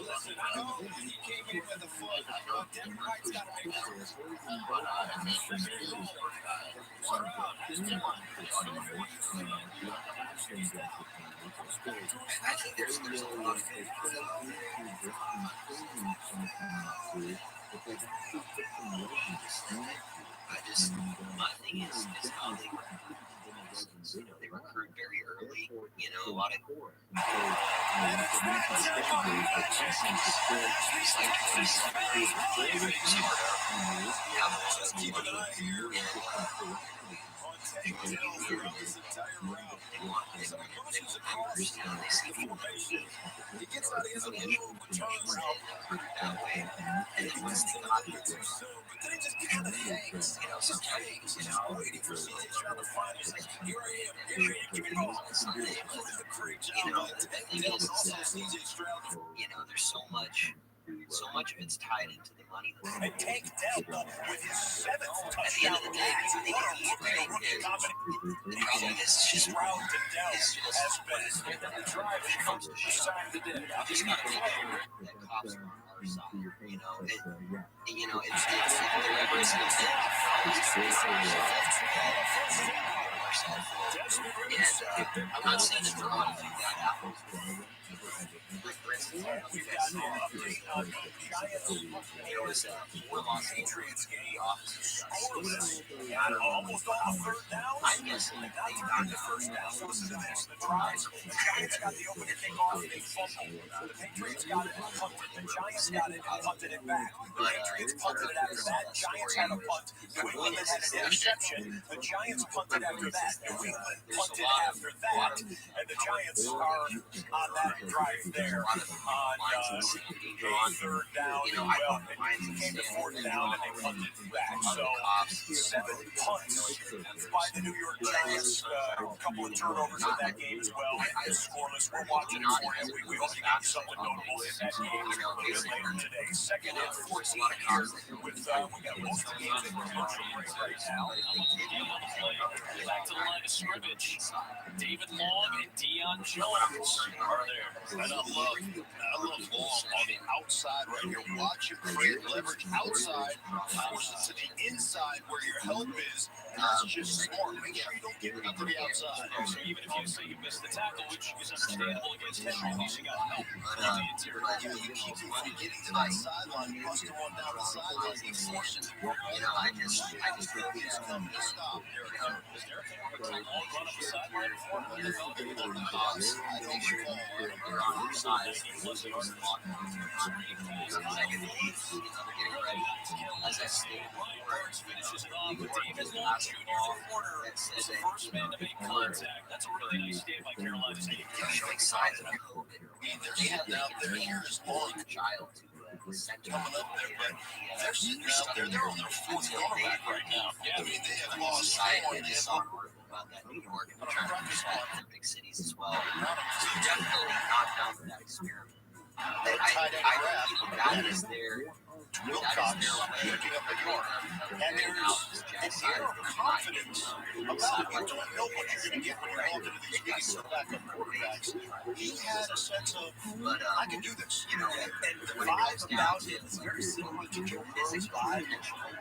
Listen, I know he came in with a foot. Democrats got to make My thing is how they they recruit very early. A lot of Just keep an eye here. Take down throughout this entire route. As he approaches the cross formation, he gets out of his own road, returns that way, and then once they got there, too soon, but then he just kind of hangs. Just hangs, waiting for CJ Stroud to find him. He's like, here I am, give me the ball. He did a great job. And also CJ Stroud. There's so much of it's tied into the money. And Tank Dell with his 7th touchdown. At the end of the day, I think The problem is just Stroud to Dell has been the drive that comes to shine today. I'm just not thinking that cops are on our side. It's the representative and I'm not saying that they're going to do that. Like, for instance, we've got there was a Los Patriots game scoreless and almost on third down. I'm guessing they got the first down. So listen to this. The drive. The Giants got the opening kickoff. They fumbled. The Patriots got it and punted. The Giants got it and punted it back. The Patriots punted it after that. Giants had a punt. New England had an interception. The Giants punted after that. New England punted after that. And the Giants are on that drive there on third down. Well, it came to fourth down and they punted back. So 7 punts by the New York Giants. A couple of turnovers in that game as well. Scoreless. We're watching it for you. We hope you got something notable in that game later today. Second and 14 here with we got most of the games in commercial break right now. Back to the line of scrimmage. David Long and Deion Jones are there. And I love Long on the outside right here. Watch him create leverage outside, force it to the inside where your help is. That's just smart. Make sure you don't get it up to the outside. So even if you say you missed the tackle, which is understandable against Henry, at least you got help on the interior. You keep getting to that sideline, busting one down the sideline, and force it to work. I just feel He's coming to stop. Is there a long run up the sideline before the make sure they're on your side. As I stated finishes it off with David Long Jr. is the first man to make contact. That's a really nice stand by Carolina's team. showing signs of hope. They have now their ears long Child coming up there, but they're sitting out there. They're on their fourth quarterback right now. I mean, they have lost four. I saw an article about that New York and trying to push that in big cities as well. So definitely not down for that experiment. I think that is their Wilcox picking up the yard. And there's an air of confidence about it. You don't know what you're going to get when you're walking into these meetings with backup quarterbacks. He had a sense of, I can do this. And the vibe about him is very similar to Joe Burrow's vibe.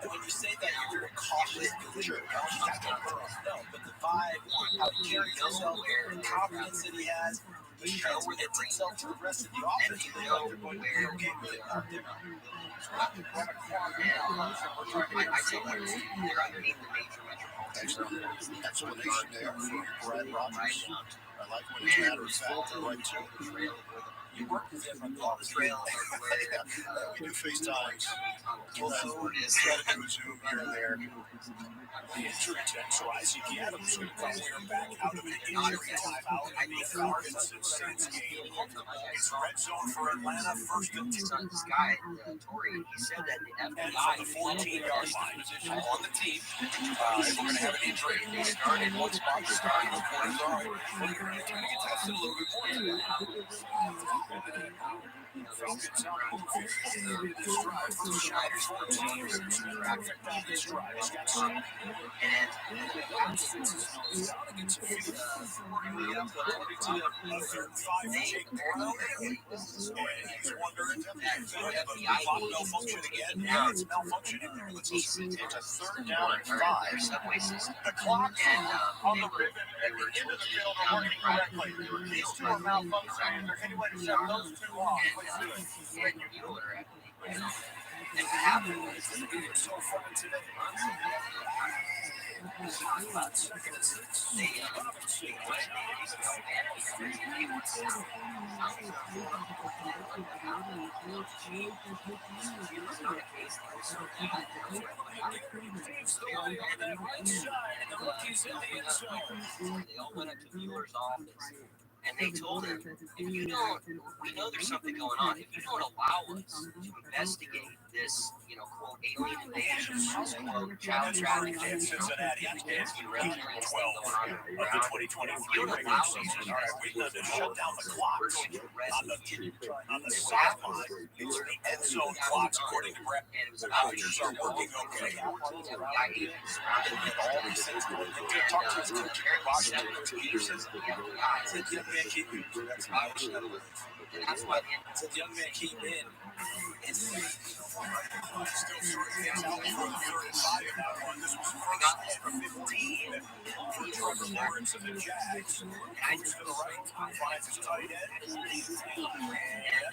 And when you say that, you're very cautious. Sure, he's not Joe Burrow. No, but the vibe, how he carries himself, the confidence that he has, he transmits itself to the rest of the offense. They know they're going to be okay with it. I take it they're underneath the major metropolitan Explanation there for Brad Rogers. I like when it's matter of fact, right too. You work with him on the trail. We do FaceTimes. We'll try to do a Zoom here and there. The injury check, so Isaac Adams we are back out of an injury timeout in the Falcons and Saints game. It's red zone for Atlanta, first and 10. This guy, Tory, he said that the And on the 14-yard line, position on the team. If we're going to have an injury, they started one spot, starting the corner. Sorry, we're going to get tested a little bit more. Falcons on the move. This drive for Schneider's 14 traffic down this drive. He's got some. And a third 5 for Jake Morrow. And he's wondering, clock malfunction again? Now it's malfunctioning there. Let's listen. It's a third down and 5. The clocks on the ribbon at the end of the field are working correctly. These two are malfunctioning. Is there any way to shut those two off? Let's do it. And what happened was this dude, they all went up to Mueller's office and they told him, if you don't, we know there's something going on. If you don't allow us to investigate this, quote, alien invasion, quote, child trafficking, in Cincinnati, it's round 12 of the 2023 regular season. All right, we need to shut down the clocks on the sideline. It's the end zone clocks, according to Brett. And it was about are working okay. FBI agents surrounded him. Talk to his coach, Bob. He says, that's why the young man came in and still things out before the 35 in that one. This was first and 15 for Trevor Lawrence and the Jags. Goes to the right, finds his tight end. And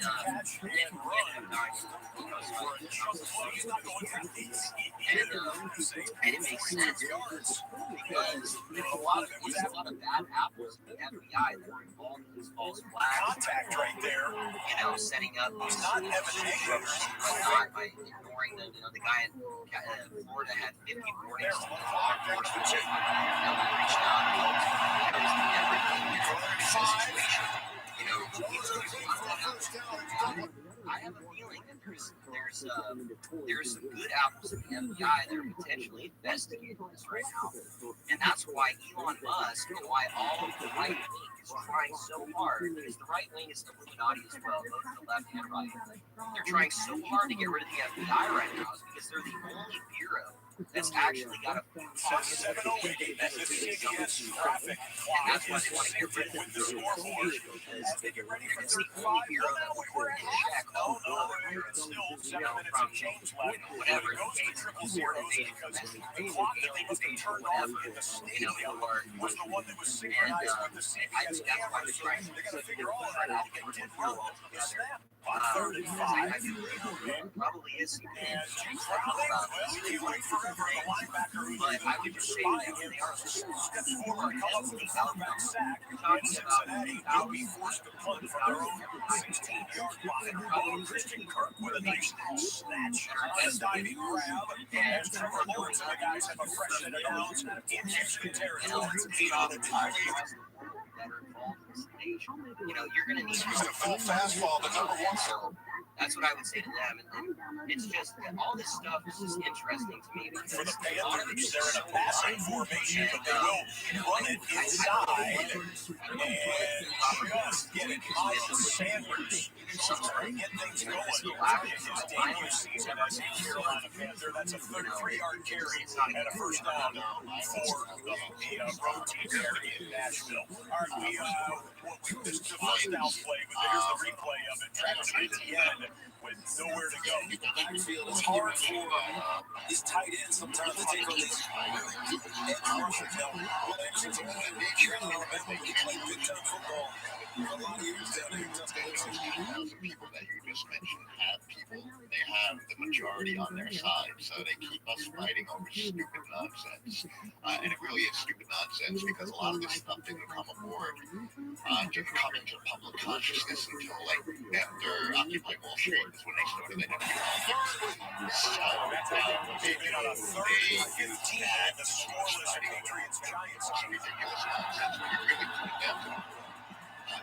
catch and run. He's not going for these. And it makes sense because a lot of bad apples in the FBI that were involved in these false flags. Contact right there. Setting up He's not whatnot by ignoring them. The guy in Florida had 50 warnings to law enforcement. Reached out and helped everything in situation. I have a feeling that there's some good apples in the FBI that are potentially investigating this right now, and that's why Elon Musk and why all of the right wing is trying so hard, because the right wing is the Illuminati as well, both the left and right. They're trying so hard to get rid of the FBI right now is because they're the only bureau that's actually got a 708 as this CBS traffic clock. And that's why they want to get rid of the scoreboard. As they get ready for 35, we're at check. Oh no, it's still 7 minutes of change left. Whatever. It goes to 000 because the clock that they must have turned off in the stadium was the one that was synchronized with the CBS cameras. So they got to figure out how to get 10 the snap. 35. Probably is. And he went forever. The linebacker who's spying him steps forward, comes with a quarterback sack in Cincinnati. Will be forced to punt from their own 16-yard line. Christian Kirk with a nice little snatch and diving grab. And Trevor Lawrence and the guys have a fresh set of downs in Houston territory. 8 on the time. You're going to need just a full fastball, the number one. So that's what I would say to them. And it's just all this stuff is just interesting to me. For the Panthers, they're in a passing formation, but they will run it inside and just get it. Miles Sanders get things going. His debut season as a Carolina Panther, that's a 33-yard carry and a first down for the road team there in Nashville. All right, this is the first down play, but here's the replay of it. Travis Etienne with nowhere to go. It's hard for these tight ends sometimes to take on these edge rushers. Now, Will Anderson's a here in Alabama. He played big-time football for a lot of years down here. The people that you just mentioned have people, they have the majority on their side, so they keep us fighting over stupid nonsense. And it really is stupid nonsense because a lot of this stuff didn't come aboard, didn't come into public consciousness until like after Occupy Wall Street is when they started their So They've on a third and 15 at the scoreless Patriots Giants. Some ridiculous nonsense when you really put it down to it.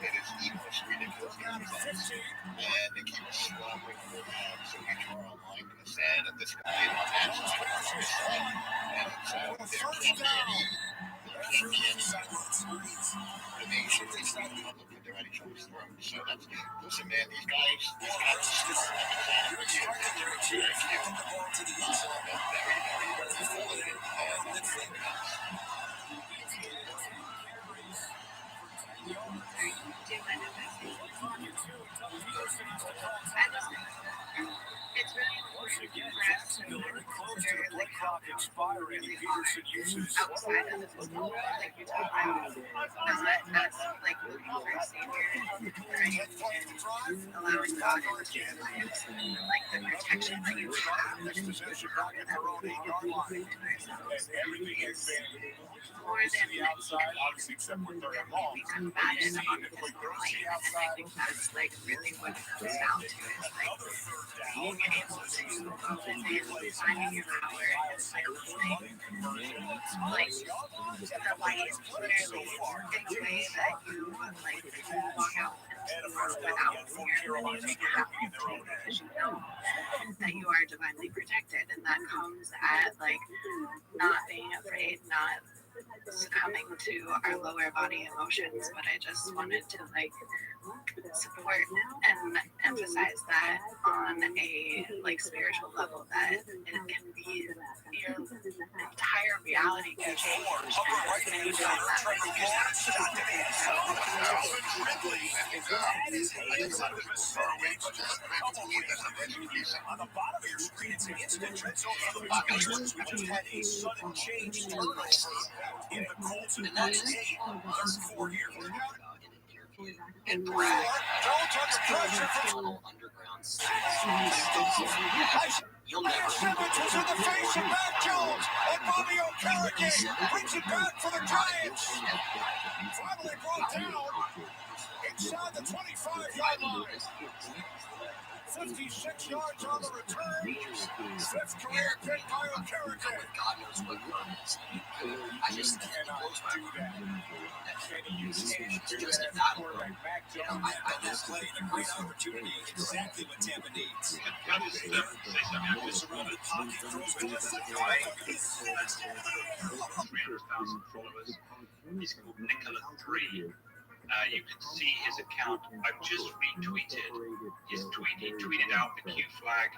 It is the most ridiculous nonsense. And they keep slobbering their ads so we draw a line in the sand and this guy on that side on this side. And so there can't be any coordination between the public and they're at each other's throats. So that's, listen man, these guys It's really important for us to know close to the play clock expired. fire Andy Peterson uses outside of the football world, like you talk about, that's like looking for a savior, right? And allowing God into your lives, and like the protection that you have, and the power that we recognize ourselves more than the outside, obviously, except when they're at home. we combated on this line. And I think that's like really what it comes down to, is like being able to go in there, finding your power, and like listening to like the light clearly in a way that you like walk out without fear, when you take it out, because you know that you are divinely protected, and that comes at like not being afraid, not succumbing to our lower body emotions. But I just wanted to like support and emphasize that on a like spiritual level, that it can be your entire reality can change, and you don't have to figure On the bottom of your screen, it's an instant red zone notifications, which has had a sudden change turnover in the Colts, and that's it. Third 4 here. And brag. Tunnel underground you'll never Simmons in the face of Mac Jones, and Bobby O'Carrigan brings it back for the Giants. Finally brought down inside the 25-yard line. 56 yards on the return. Fifth career pick by O'Carrigan. God knows what purpose. I just cannot do that. Just a battle. You know, I just played a great opportunity, exactly what Tampa needs. Can I just say something? This surrounded pocket throws to the 300,000 followers. He's called Nicola 3. You can see his account. I've just retweeted his tweet. He tweeted out the Q flag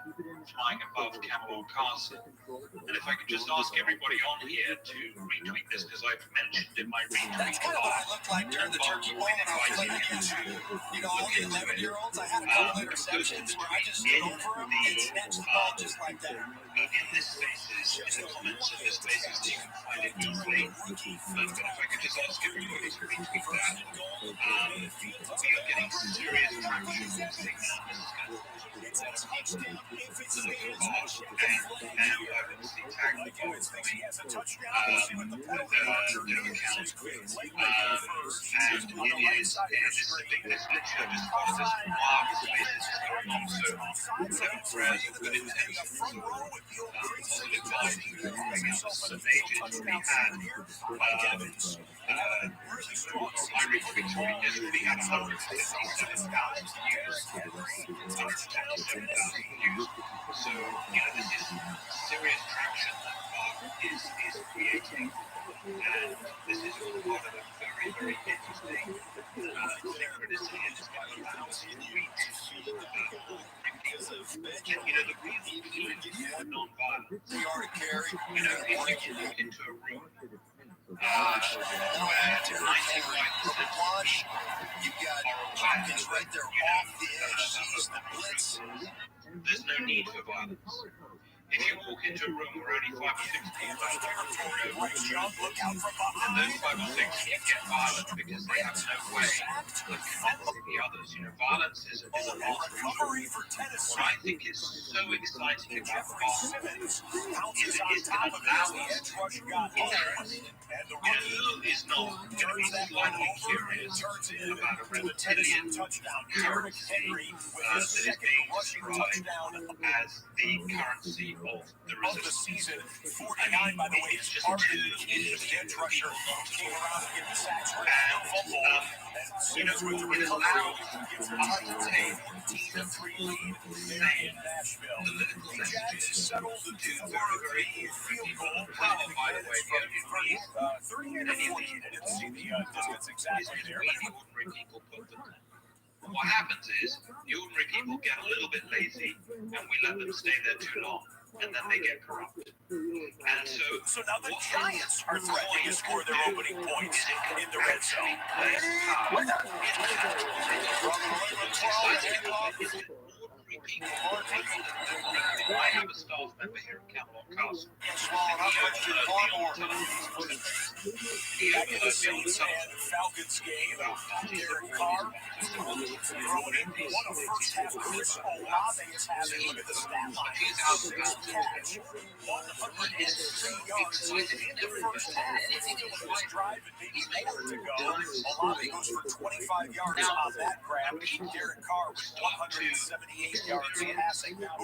flying above Camberwell Castle. And if I could just ask everybody on here to retweet this, because I've mentioned in my retweet. That's kind of what I looked like during the turkey bowl when I was playing YouTube. You know, all the 11-year-olds, I had a couple interceptions where I just stood over them and snatched the ball just like that. In this spaces, in the comments of this spaces, you can find it easily. But if I could just ask everybody to retweet that. We are getting serious traction with this thing now. It's a touchdown if it's a and now I would see tag the ball coming. Accounts quiz. And it is a big literally just follows this wild spaces going on. So whereas the good intentions, positive vibes, some of the agents we had, I retweeted yesterday had 157,000 views. 157,000 views. So, you know, this is serious traction that Bob is creating. And this is all part of a very, very interesting synchronicity and just going to allow us to reach you know, the real key is non-violence. You know, if you walk into a room where 95% you've got Hopkins right there off the edge, sees the blitz. There's no need for violence. If you walk into a room where only 5 or 6 people are territorial, and those 5 or 6 get violent because they have no way of convincing the others. You know, violence is a part of what I think is so exciting about Bob is it allows interest. You know, who is not going to be slightly curious about a reptilian currency that is being described as the currency of the resistance. 49, by the way, it's just too interesting edge rusher came around to get the sacks. And, you know, it allows us to take the same political messages to very, very people. Power, by the way, the only reason any of these is because we, the ordinary people, put them there. And what happens is, the ordinary people get a little bit lazy, and we let them stay there too long. And then they get corrupted. And so now the Giants are threatening to score their opening points in the red zone. Ordinary people are taking it. I have a staff member here at Camelot Castle. He overheard me on some Falcons game. Derek Carr throwing in one of first half Chris Olave is having. Look at the stat line. He's out of catch. 103 yards in the first half. Still in this drive and maybe more to go. Olave goes for 25 yards on that grab. Derek Carr with 178 yards passing. That's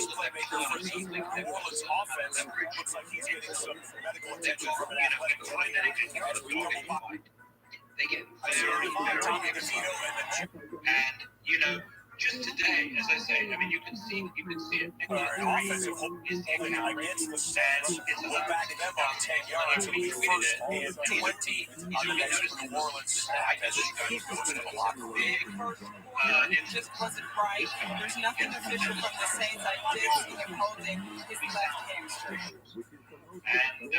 the playmaker for the New Orleans offense. Looks like he's getting some medical attention from an athletic trainer. They get and you know, just today, as I say, I mean, you can see it. Offensive is the account against the Saints. It's a back them on 10 yards. He first and 20 on the next New Orleans snap as he goes to the locker room. It just wasn't right. There's nothing official from the Saints. I did see him holding his left hamstring. And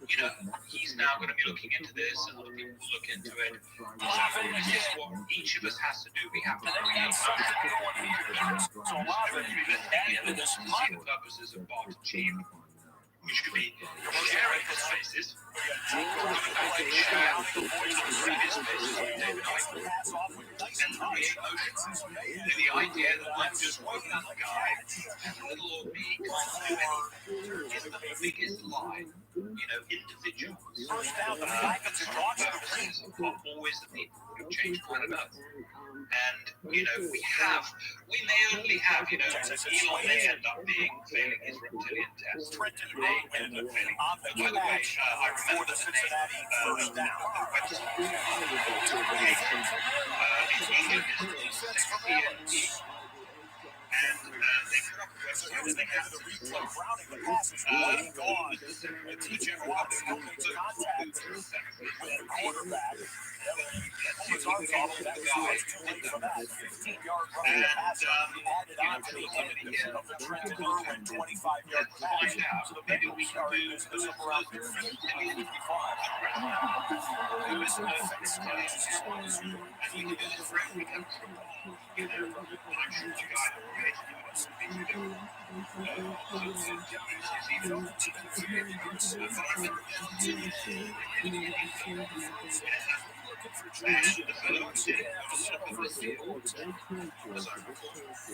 you know, he's now going to be looking into this, and other people will look into it. This is what each of us has to do. We have to look at the purposes of Bart Team, which could be sharing the spaces. And the idea that I'm just working on the guy, little old me can't do anything, is the biggest lie. You know, individuals. First down, the Falcons are always the people who change planet Earth. And, you know, we may only have, you know, Elon may end up failing his reptilian test. May end up failing. By the way, I remember the Cincinnati first down. In England, it's and they put up they have the replay. Browning the pass is way gone. And TJ Watt comes into contact with the quarterback. His arms off that guy. Too late for that. 15-yard run pass added on to the limit of the Trenton Irwin 25-yard pass. So the maybe we can do this around 50 to 55. It was an offense. And we can do this for every country. You know, I'm sure you guys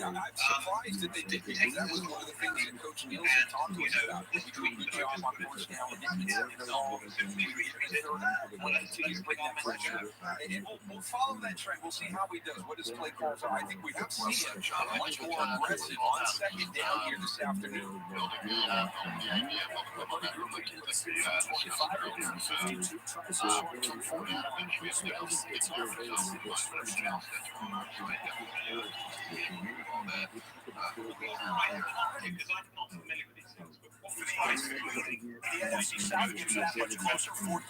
I'm surprised that they didn't take that. Was one of the things that Coach Nielsen talked to us about between the job on course now and all. And we'll follow that trend. We'll see how he does. What his play calls are. I think we could see him much more aggressive on second down here this afternoon. The NFC South gets that much closer, 14-9. We're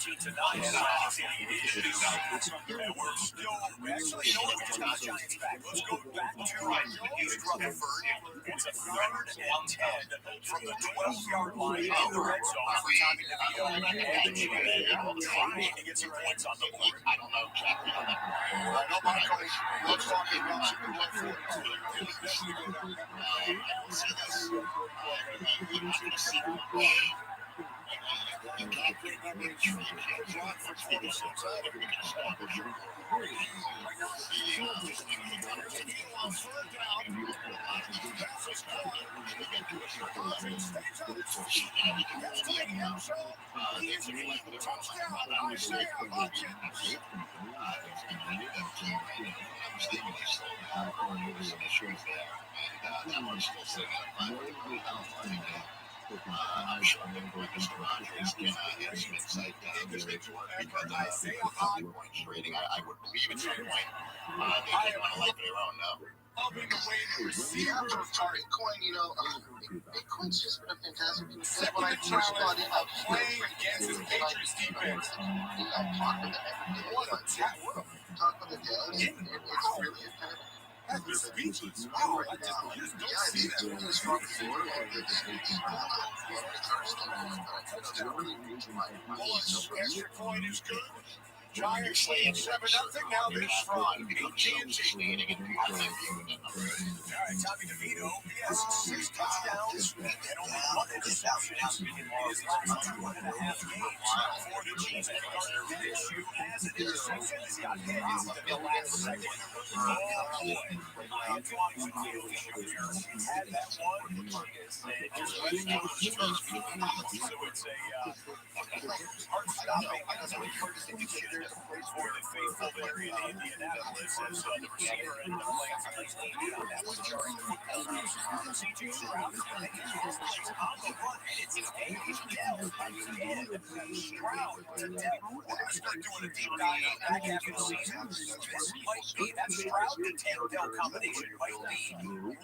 still actually, you know what? We just got the Giants back. Let's go back to East Rutherford. It's a 3rd and 10 from the 12-yard line in the red zone for Tommy DeVito. And trying to get some points on the board. I don't know exactly how that works. No, Michael, let's talk about some good luck for it. I don't see this. I'm not going to see you can't put a number 3 kids on for 26 out if we can stop it. I'm sure Mr. Rogers can get some insight because they say a high point trading. I would believe at some point they want to like their own loving the way the receivers are Bitcoin, you know, Bitcoin's just been a fantastic thing. When I first got in, I was playing against the Patriots defense. I talk with them every day. What a talk with the devs. It's really a kind of you're speechless. Wow, I just don't see that. It's from Florida. Extra point is good. Giants lead 7-0. Now they're strong. GNC. All right, Tommy DeVito, he has 6 touchdowns and only 1 interception. It is 1.5 games for the Chiefs. And Gardner Minshew has an interception as he got hit in the last second. Oh, boy. I'm talking with you. He had that one. So it's a hard stopping execution for the faithful there in Indianapolis as the receiver ended up playing for nice game on that one. Jarring the football loose. C.J. Stroud on the run, and it's Dell again. Stroud to Dell. We're going to start doing a deep dive on the back half of the season. This might be, that Stroud to Tanner Dell combination might be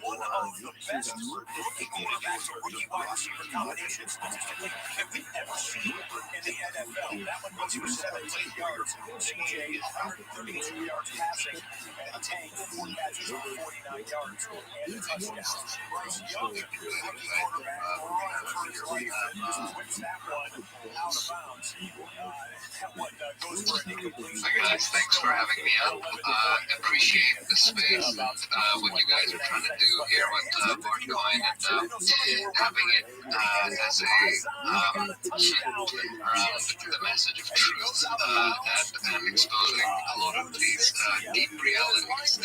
one of the best rookie quarterbacks or rookie wide receiver combinations statistically that we've ever seen in the NFL. That one goes for 17 yards. CJ, 132 yards passing, and Tank, 4 catches for 49 yards and a touchdown. Bryce Young, rookie quarterback, running for his life, whips that one out of bounds. That one goes for an incomplete. Hi guys, thanks for having me up. Appreciate the space and what you guys are trying to do here with Bitcoin and having it as the message of truth and exposing a lot of these deep realities.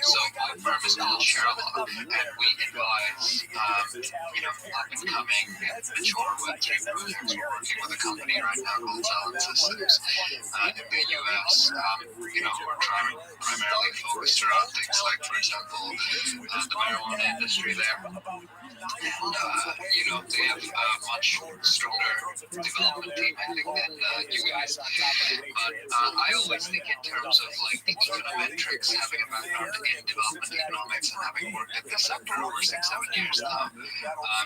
So my firm is called Sherlock, and we advise up and coming and mature Web3 projects. We're working with a company right now called Talent Systems in the US. We're primarily focused around things like, for example, the marijuana industry there. And, they have a much stronger development team, I think, than you guys. But I always think in terms of like the econometrics, having a background in development economics and having worked at this sector over 6-7 years now,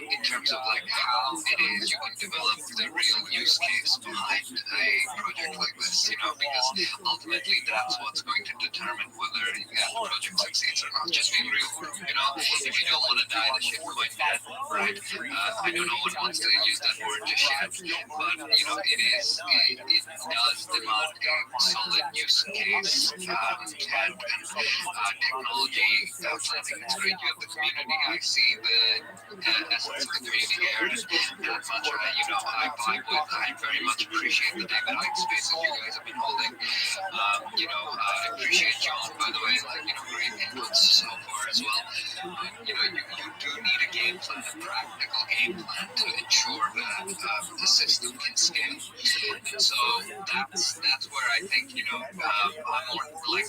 in terms of like how it is you can develop the real use case behind a project like this, because ultimately that's what's going to determine whether the project succeeds or not. Just being real, if you don't want to die, the shit coin dead, right? I know no one wants to use that word just yet, but it does demand a solid use case and technology planting. It's great you have the community. I see the essence of the community here, and that much I vibe with. I very much appreciate the David Icke spaces you guys have been holding. I appreciate John, by the way, great inputs so far as well. You do need a game plan, a practical game plan to ensure that the system can scale. And so that's where I think, I'm more like, I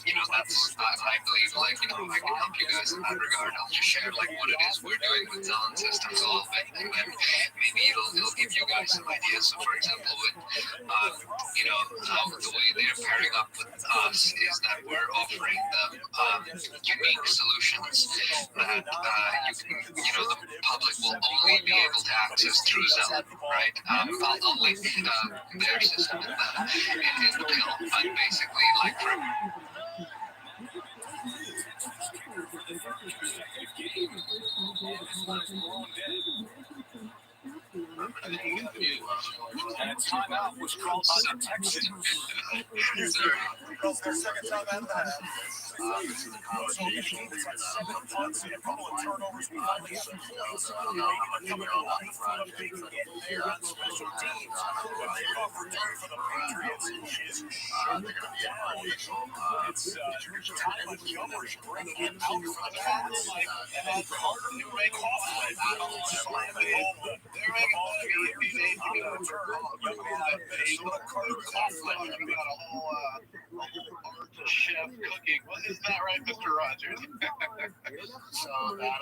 believe, I can help you guys in that regard. I'll just share what it is we're doing with Talent Systems a little bit, and then maybe it'll give you guys some ideas. So for example, with the way they're pairing up with us is that we're offering them unique solutions that the public will only be able to access through Zelle, right? I'll link their system in the pill, but basically from and timeout was called by the Texans. Calls their second time out of the half. So Eagles had 7 punts and a couple of turnovers behind the points. Coming to life if they can get there on special teams. What they offer doing for the Patriots is shut down. It's Tyler Gummers bringing it out for the Pats. And then Carter Newman Coughlin slamming home. They're making fun of me if he's able to turn off. Minnesota Carter Coughlin. We got a whole art chef cooking. Isn't that right, Mr. Rogers? So that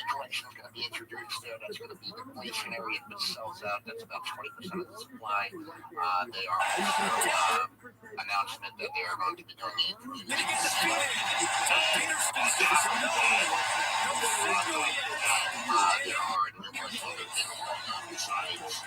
collection is going to be introduced there. That's going to be deflationary if it sells out. That's about 20% of the supply. They are also announcement that they are going to be doing a community. There are numerous other things going on besides,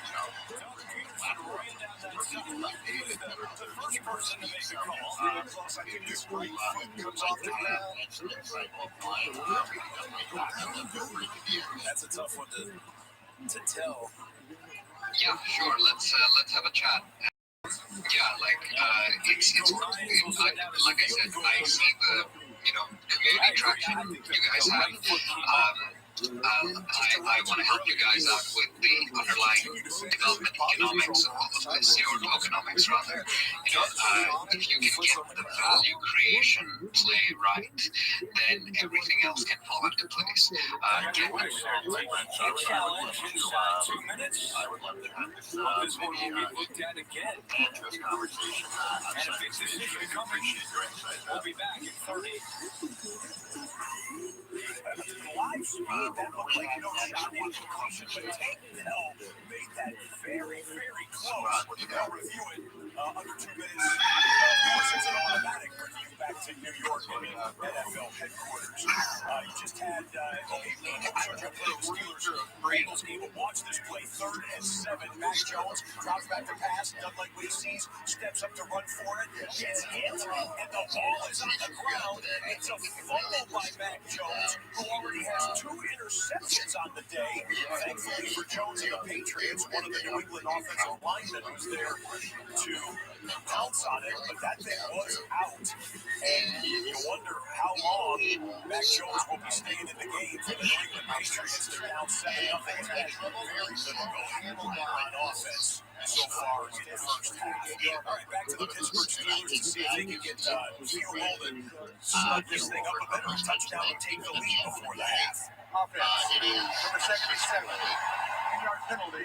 That's a tough one to tell. Yeah, sure. Let's have a chat. Yeah, like like I said, I see the community traction you guys have. I want to help you guys out with the underlying development economics of all of this, or tokenomics rather. If you can get the value creation play right, then everything else can fall into place. Challenge inside 2 minutes. I would love to have this. This one will be looked at again. This conversation. And a big decision coming. We'll be back in 30. Live speed, that looked like no shot in completion, but Tank Hill made that very, very close. We'll review it under 2 minutes. Of course, it's an automatic review back to New York NFL headquarters. You just had Steelers Bengals game. Watch this play, 3rd and 7. Mac Jones drops back to pass, does like what he sees, steps up to run for it, gets hit, and the ball is on the ground. It's a fumble by Mac Jones, who already has 2 interceptions on the day. Thankfully for Jones and the Patriots, one of the New England offensive linemen was there to pounce on it, but that thing was out. And you wonder how long Mac Jones will be staying in the game for the New England Patriots. They're down 7-0. Very little going on offense so far in the first half. All right, back to the Pittsburgh Steelers to see if they can get field goal and start this thing up a bit, or touchdown and take the lead before the half. Offense, number 77. 10-yard penalty,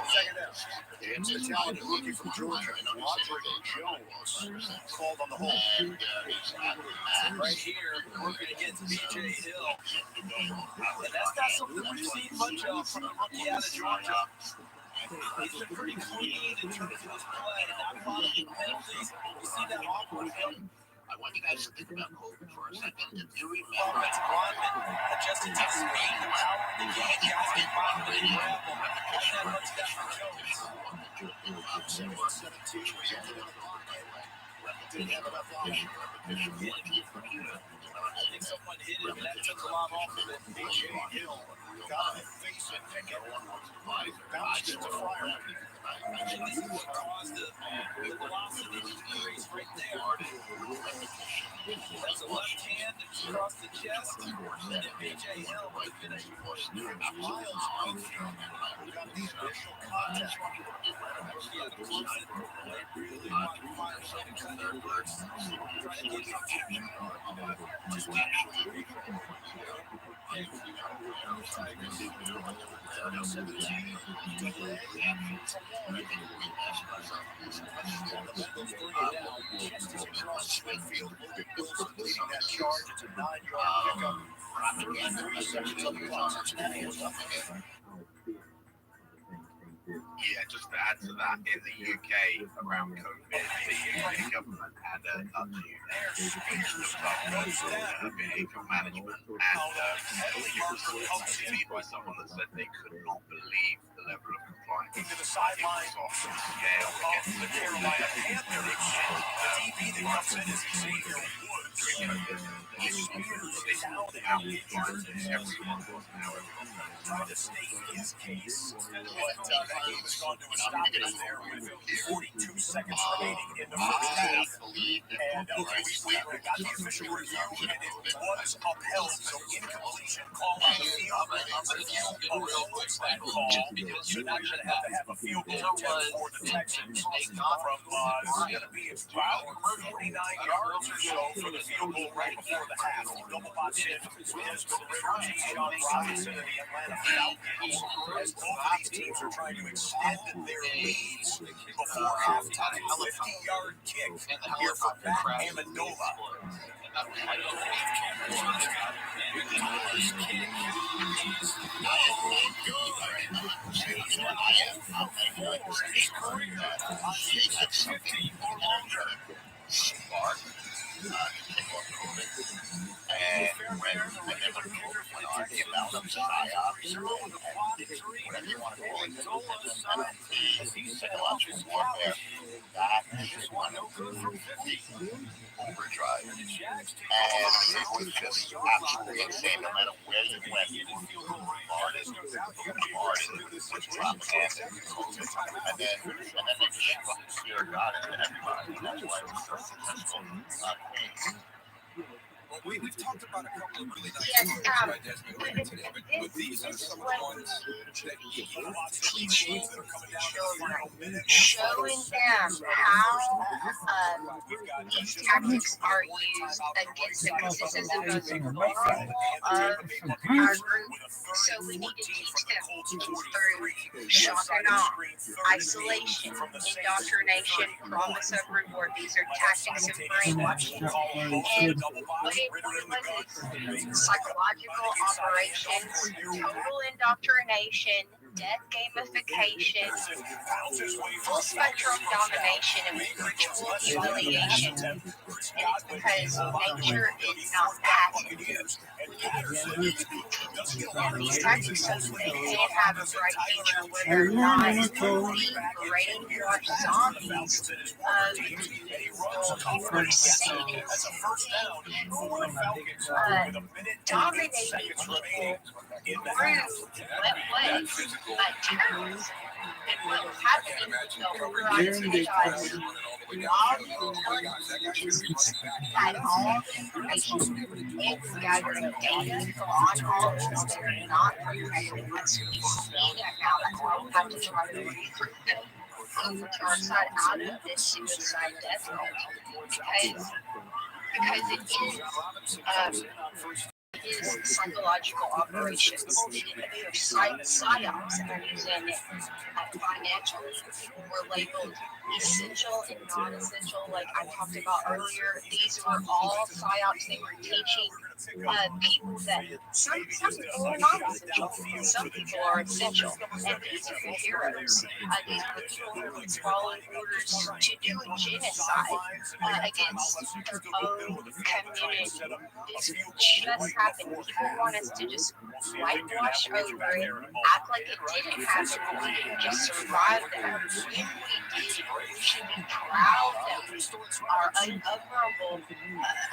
second down. It's the talented rookie from Georgia, Andre Jones, called on the hold. Right here, working against BJ Hill. And that's not something we've seen much of from the rookie out of Georgia. He's been pretty clean in terms of his play, not following penalties. You see that awkward film. I want you guys to think about Colton for a second. If you remember, Offensive lineman adjusted to speed, the power of the game, guys can finally grab him. And that touchdown for Jones. 17 was ended up on my way. Didn't have enough volume. I think someone hit it, and that took a lot off of it. BJ Hill got to face it and get bounced into Fryer. I think this is what caused the velocity increase right there. That's a left hand across the chest, and then BJ Hill would have been a Miles Mayfield got the initial contact. Yeah, the ones that really want to fire something to their burst, trying to get you just actually that charge. It's a 9-yard pickup. 3 seconds on the clock. Yeah, just to add to that, in the UK around COVID, the UK government had up to income management, and interviewed by someone that said they could not believe the level of compliance. Into the sideline off the scale against the Carolina Panthers. The DB that comes in is Xavier Woods. He spears down injured. Everyone was now trying to state his case, but that game has gone to a stoppage there with 42 seconds remaining in the first half. And we got the official review, and it was upheld. So incompletion call on the field. A looks like call, because you're not going to have a field goal attempt for the Texans from it's going to be about 49 yards or so for the field goal right before the half. Double box in is for the River Sean Robinson and the Atlanta Falcons, as both of these teams are trying to extend their leads before halftime. A 50-yard kick here for Matt Amendola. And whenever when I get out of psyops, whatever you want to call it, psychological warfare, that is one of the overdrive. And it was just absolutely insane no matter where you went. Martin, was propaganda. And then they just fucking fear God into everybody. And that's why it was so successful. We've talked about a couple of really nice photos by Desmond Green today, but these are some of the ones that teaching children, showing them how these tactics are used against them, because this is the most vulnerable of our group. So we need to teach them through shock and awe, isolation, indoctrination, promise of reward. These are tactics of brainwashing. And what it really was psychological operations, total indoctrination, death gamification, full spectrum domination, and ritual humiliation. And it's because nature is not passive. These tactics so they can have a bright future where they're not the brainwashed zombies of Satanism dominating people through terrorism. And what was happening with the organized chaos while the intelligence had all the information and was gathering data on all of this, they're not protecting us. We see that now. That's why we have to try to recruit them over to our side out of this suicide death cult. Because it is psychological operations. They're psyops, and they're using it financially. We're labeled essential and non-essential, like I talked about earlier. These were all psyops. They were teaching people that some people are not essential, some people are essential, and these are the heroes. These are the people who are following orders to do a genocide against their own community. This just happened. People want us to just whitewash over it, act like it didn't happen. We didn't just survive that. When we did, we should be proud that we are ungovernable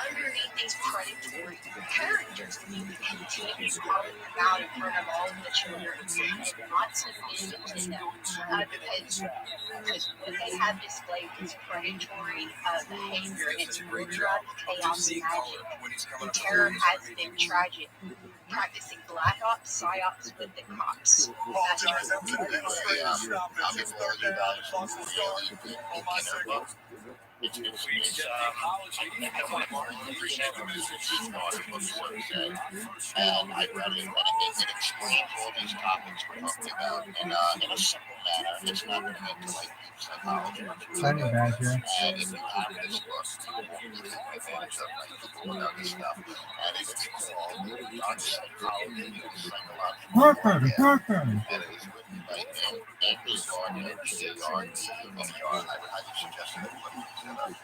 underneath these predatory characters. We continue calling them out in front of all the children and not submitting to them because what they have displayed is predatory behavior, and it's witchcraft, chaos, and magic. And terror has been tragic. Practicing black ops, psyops with the cops. That's I appreciate the message. And I read it, and it explains all these topics we're talking about in a simple manner. It's not going to get into like psychology. Honey Badger. And if you have this book, you can take advantage of like all this stuff. And it's called Dark Psychology and Psychological. Parker. And it was written by Andy Yarn, and I highly suggest that you look into it.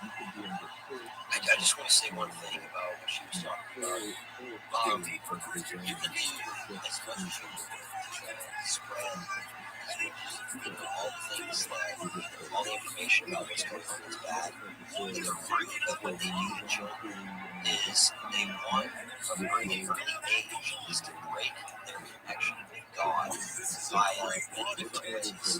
I just want to say one thing about what she was talking about. You can do as much as you can to spread all the things that, all the information about what's going on is bad. The root of what they do to children is they want, from early age, is to break their connection with God via manipulations,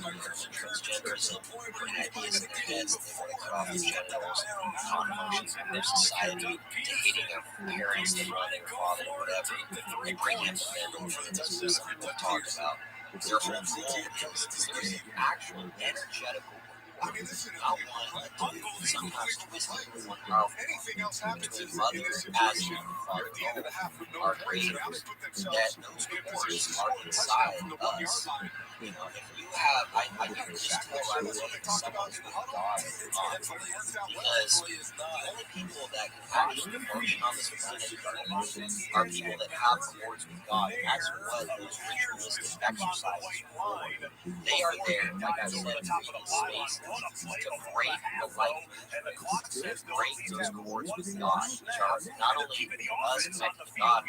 transgenderism, putting ideas in their heads that they want to cut off their genitals, condoms in their society, to hating their parents, they want their father, whatever. They bring him to their religion. This is something we'll talk about. Their whole goal is there's an actual energetical not one, sometimes twisted with one powerful between mother as and father are great, that those forces are inside us. You know, if you have, I can just tell right away that someone's with God because the only people that can actually function on this planet are people that have accords with God. And that's what those ritualistic exercises are for. They are there, like I said, to create spaces to break the light, to break those cords with God, which are not only us connected to God,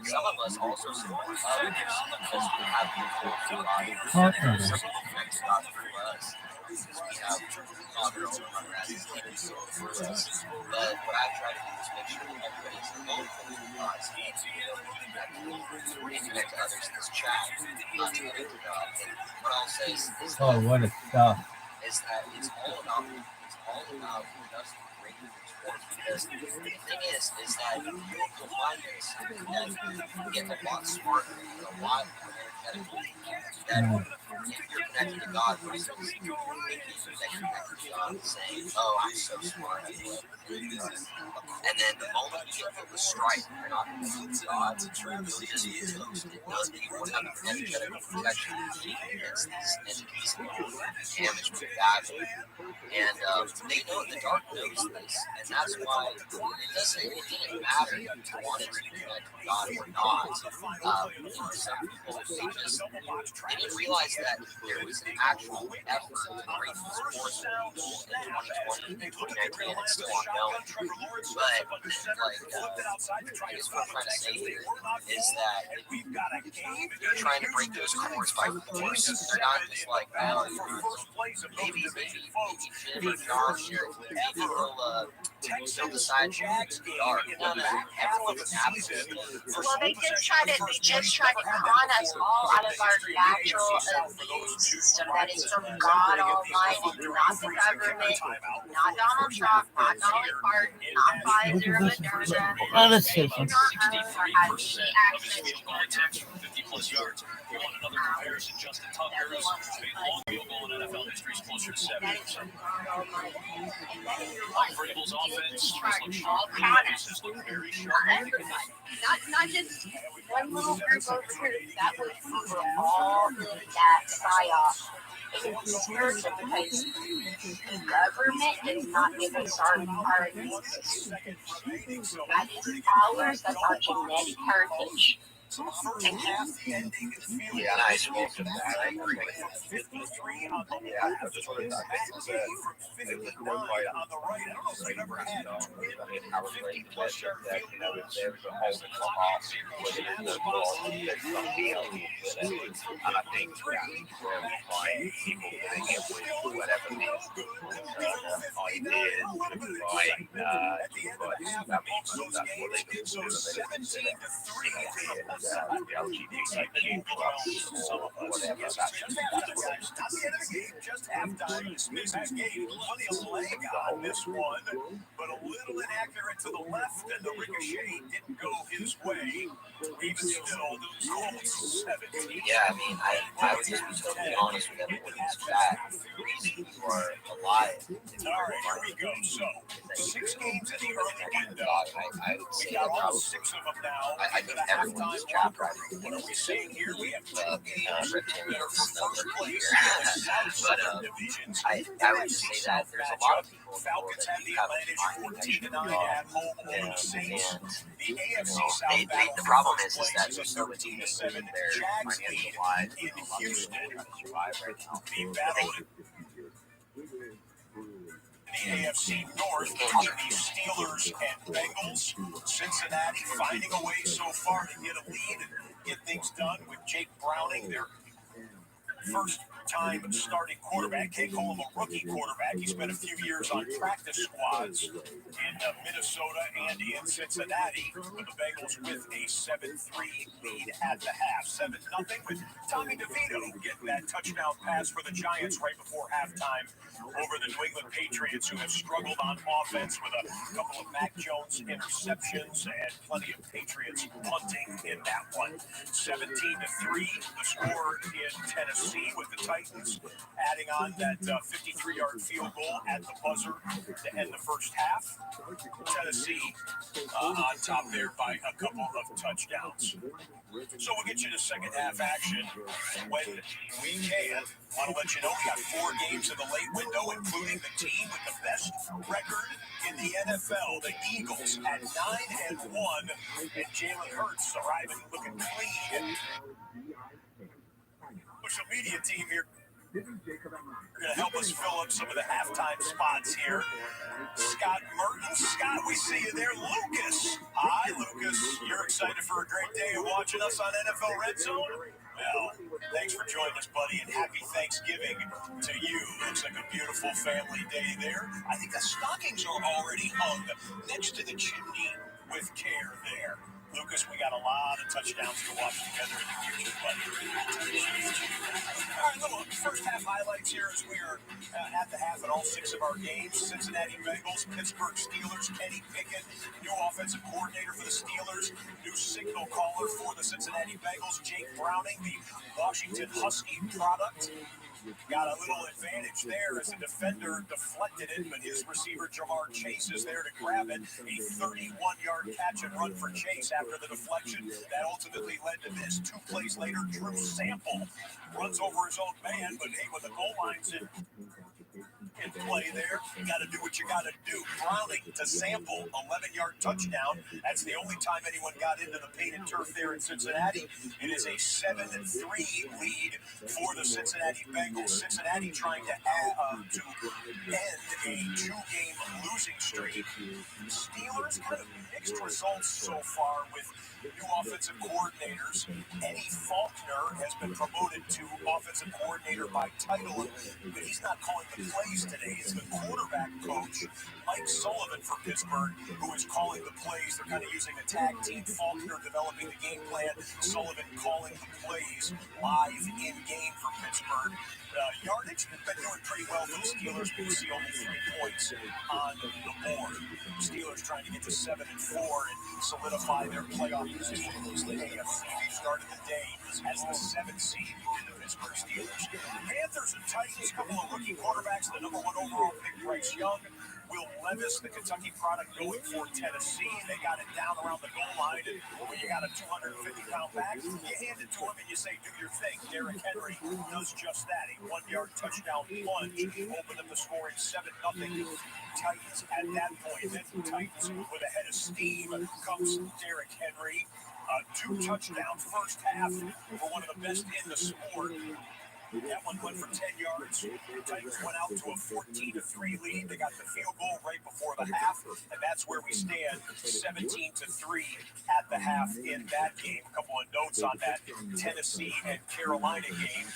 some of us also support others because we have the cords with God. Some people connect to God through us because we have Father over through us. But what I try to do is make sure that everybody's thankful for God's hands. We connect to others in this chat, not to connect to God. what I'll say is Oh, what a stuff. is that it's all about just breaking the sport, because the thing is that you'll find this, that you get a lot smarter, a lot more energetic, that if you're connected to God versus thinking that you're connected to God and saying, oh, I'm so smart, I know everything. And then the moment you get hit with strife, you're not connected to God, you'll just be toast. And those people have an energetic protection against these entities that will damage them badly. And they know, the dark knows this, and that's why it didn't matter if you wanted to connect with God or not. Some people, they didn't realize that there was an actual effort to break the sports rules in 2020, and it's still ongoing. But, like, I guess what I'm trying to say here is that they're trying to break those cords by force. They're not just like, oh, maybe Jim or Josh here, maybe they'll decide to dark. No, everyone's absolutely. Well, they just try to con us all out of our natural immune system that is from God Almighty, not the government, not Donald Trump, not Dolly Parton, not Pfizer, Moderna. They do not have any access to our natural 50-plus yards. You want another comparison? Justin Tucker is made long field goal in NFL history is closer to 70%. Vrabel's offense is looking very sharp. Not just one little group over here. That was, we were all in that psyop. It was spiritual because the government does not give us our immune system. That is ours. That's our genetic heritage. Yeah, I spoke to that. I agree. Yeah, I just wanted to say it was no fight on the right. I don't know if you've ever had I was ready to bet that, you know, if there's a hole in the off, whether it's the ball, there's some deal. And I think find people getting it with whatever means. All you did like, but that's what they can do. LGBTQ plus or whatever. Just halftime. Smith's game plenty of leg on this one, but a little inaccurate to the left, and the ricochet didn't go his way. Even still, the Colts 17. Yeah, I mean, I would just be totally honest with everyone who's fat. The reason you are alive. All right, here we go. So, 6 games in the early window. I would say we got all 6 of them now. I think everyone is trapped right now. What are we seeing here? We have 2 games reptilians that are for first place. But I would just say that there's a lot of people in the world Falcons that have the have advantage 14-9 at home over the Saints. The AFC South the problem is that there's so many teams in their financial lives in Houston. Survive right now. The battle the AFC North between the Steelers and Bengals. Cincinnati finding a way so far to get a lead and get things done with Jake Browning, their first time starting quarterback. Can't call him a rookie quarterback. He spent a few years on practice squads in Minnesota and in Cincinnati. But the Bengals with a 7-3 lead at the half. 7-0 with Tommy DeVito getting that touchdown pass for the Giants right before halftime over the New England Patriots, who have struggled on offense with a couple of Mac Jones interceptions and plenty of Patriots punting in that one. 17-3, the score in Tennessee, with the Titans adding on that 53-yard field goal at the buzzer to end the first half. Tennessee on top there by a couple of touchdowns. So we'll get you to second half action when we can. Want to let you know we got 4 games in the late window, including the team with the best record in the NFL, the Eagles, at 9-1, and Jalen Hurts arriving looking clean. Social media team here. They're going to help us fill up some of the halftime spots here. Scott Mertens. Scott, we see you there. Lucas. Hi, Lucas. You're excited for a great day of watching us on NFL Red Zone? Well, thanks for joining us, buddy, and happy Thanksgiving to you. Looks like a beautiful family day there. I think the stockings are already hung next to the chimney with care there. Lucas, we got a lot of touchdowns to watch together in the future, buddy. All right, little first half highlights here as we are at the half in all 6 of our games. Cincinnati Bengals, Pittsburgh Steelers, Kenny Pickett, new offensive coordinator for the Steelers, new signal caller for the Cincinnati Bengals, Jake Browning, the Washington Husky product. Got a little advantage there as a defender deflected it, but his receiver Jamar Chase is there to grab it. A 31-yard catch and run for Chase after the deflection that ultimately led to this. 2 plays later, Drew Sample runs over his own man, but hey, when the goal line's in play there, you got to do what you got to do. Browning to Sample, 11-yard touchdown. That's the only time anyone got into the painted turf there in Cincinnati. It is a 7-3 lead for the Cincinnati Bengals. Cincinnati trying to end a 2-game losing streak. Steelers kind of mixed results so far with new offensive coordinators. Eddie Faulkner has been promoted to offensive coordinator by title, but he's not calling the plays today. It's the quarterback coach, Mike Sullivan for Pittsburgh, who is calling the plays. They're kind of using a tag team. Faulkner developing the game plan, Sullivan calling the plays live in game for Pittsburgh. Yardage has been doing pretty well for the Steelers. We see only 3 points on the board. Steelers trying to get to 7-4 and solidify their playoff position. The AFC started the day as the 7th seed in the Pittsburgh Steelers. Panthers and Titans, couple of rookie quarterbacks. The number 1 overall pick, Bryce Young. Will Levis, the Kentucky product, going for Tennessee. They got it down around the goal line, and when you got a 250-pound back, you hand it to him and you say, do your thing. Derrick Henry does just that. A 1-yard touchdown plunge opened up the scoring 7-0. Titans at that point. Then Titans with a head of steam comes Derrick Henry. 2 touchdowns first half for one of the best in the sport. That one went for 10 yards. Titans went out to a 14-3 lead. They got the field goal right before the half, and that's where we stand, 17-3 at the half in that game. A couple of notes on that Tennessee and Carolina game.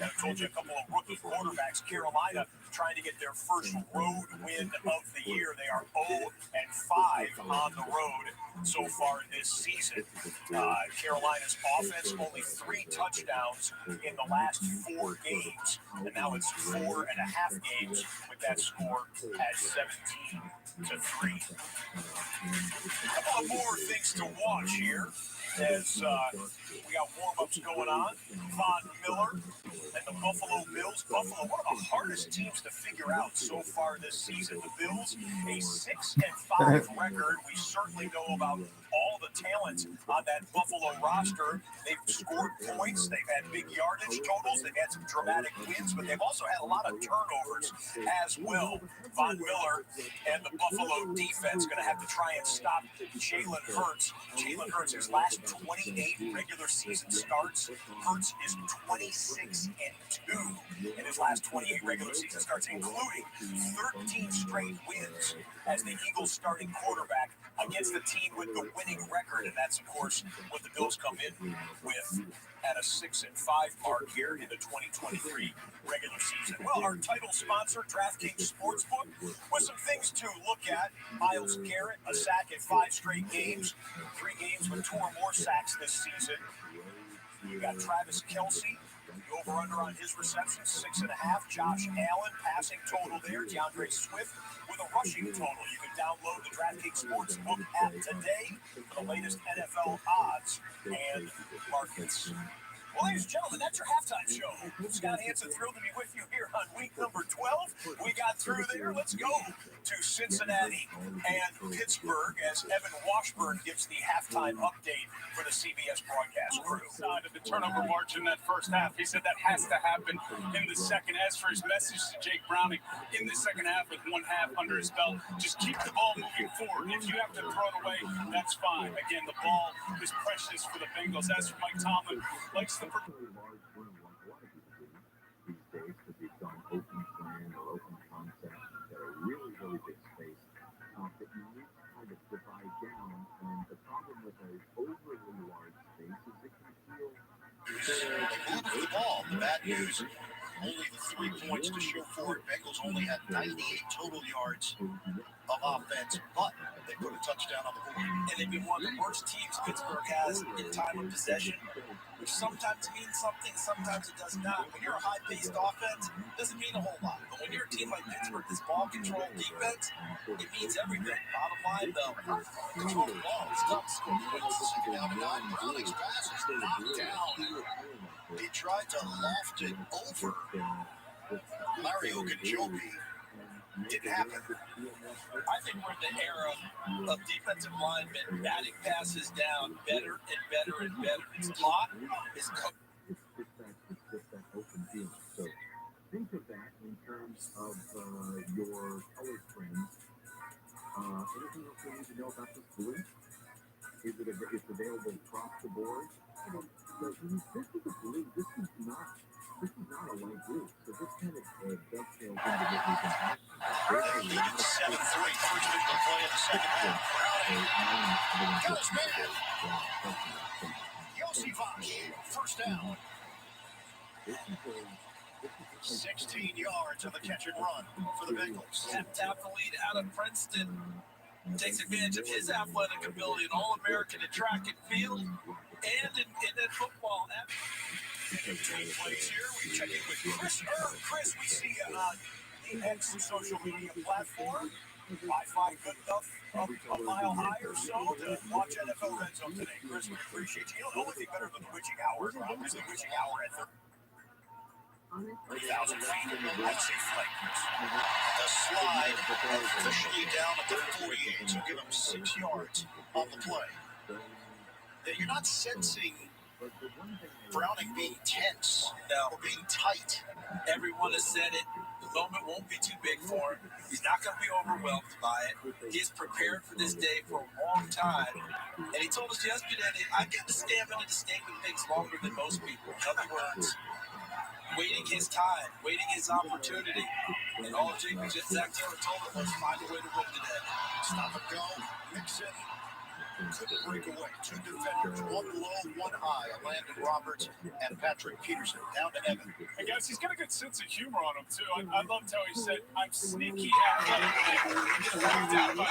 I told you a couple of rookie quarterbacks. Carolina trying to get their first road win of the year. They are 0-5 on the road so far this season. Carolina's offense, only 3 touchdowns in the last 4 games, and now it's 4.5 games with that score at 17-3. A couple of more things to watch here as we got warm-ups going on. Von Miller and the Buffalo Bills. Buffalo, one of the hardest teams to figure out so far this season. The Bills, a 6-5 record. We certainly know about all the talent on that Buffalo roster. They've scored points. They've had big yardage totals. They've had some dramatic wins, but they've also had a lot of turnovers as well. Von Miller and the Buffalo defense going to have to try and stop Jalen Hurts. Jalen Hurts, his last 28 regular season starts. Hurts is 26-2 in his last 28 regular season starts, including 13 straight wins as the Eagles starting quarterback against the team with the winning record. And that's, of course, what the Bills come in with at a 6-5 mark here in the 2023 regular season. Well, our title sponsor, DraftKings Sportsbook, with some things to look at. Myles Garrett, a sack in 5 straight games, 3 games with 2 or more sacks this season. You got Travis Kelce, the over-under on his receptions, 6.5. Josh Allen, passing total there. DeAndre Swift with a rushing total. You can download the DraftKings Sportsbook app today for the latest NFL odds and markets. Well, ladies and gentlemen, that's your halftime show. Scott Hansen, thrilled to be with you here on week number 12. We got through there. Let's go to Cincinnati and Pittsburgh as Evan Washburn gives the halftime update for the CBS broadcast crew. Side of the turnover march in that first half, he said that has to happen in the second. As for his message to Jake Browning, in the second half with 1 half under his belt, just keep the ball moving forward. If you have to throw it away, that's fine. Again, the ball is precious for the Bengals. As for Mike Tomlin, likes the large room like a lot of people do these days because we've done open plan or open concept that are really, really big space. But you need to kind of divide down, and the problem with an overly large space is it can feel... Move the ball. The bad news, only the 3 points to show for it. Bengals only had 98 total yards of offense, but they put a touchdown on the board. And they've been one of the worst teams Pittsburgh has in time of possession. which sometimes means something, sometimes it does not. When you're a high-paced offense, it doesn't mean a whole lot. But when you're a team like Pittsburgh, this ball control defense, it means everything. Bottom line, though, control the ball. It's tough to score points. Down to 9. Browning's pass is knocked down. He tried to loft it over Larry Ogunjobi. Didn't happen. I think we're in the era of defensive linemen batting passes down better and better and better. It's taught, it's coached. It's that open field. So think of that in terms of your color trends. Anything else we need to know about this blue? It's available across the board. So this is a blue. This is not a light blue. So this kind of dovetails into what we've been talking about. 7-3, first big play in the second half. Got his man. Yossi Vosh, first down. 16 yards of a catch and run for the Bengals. Athlete out of Princeton takes advantage of his athletic ability, an All-American in track and field, and in football. Trade plays here. We check in with Chris. Chris, we see you on the X social media platform. Wi-Fi good enough a mile high or so to watch NFL Red Zone today. Chris, we appreciate you. You know, the only thing better than the witching hour, Rob, is the witching hour at 3,000 feet in the right safe flight, Chris. The slide officially down at the 48, so give him 6 yards on the play. Now, you're not sensing Browning being tense or being tight. Everyone has said it. The moment won't be too big for him. He's not going to be overwhelmed by it. He's prepared for this day for a long time. And he told us yesterday that I get the stamina to stay with things longer than most people. In other words, waiting his time, waiting his opportunity. And all Zach Taylor told him was find a way to win today. Stop and go. Mixon couldn't break away. 2 defenders, 1 low, 1 high. Landon Roberts and Patrick Peterson. Down to Evan. And guys, he's got a good sense of humor on him too. I loved how he said, "I'm sneaky athletic." I'm not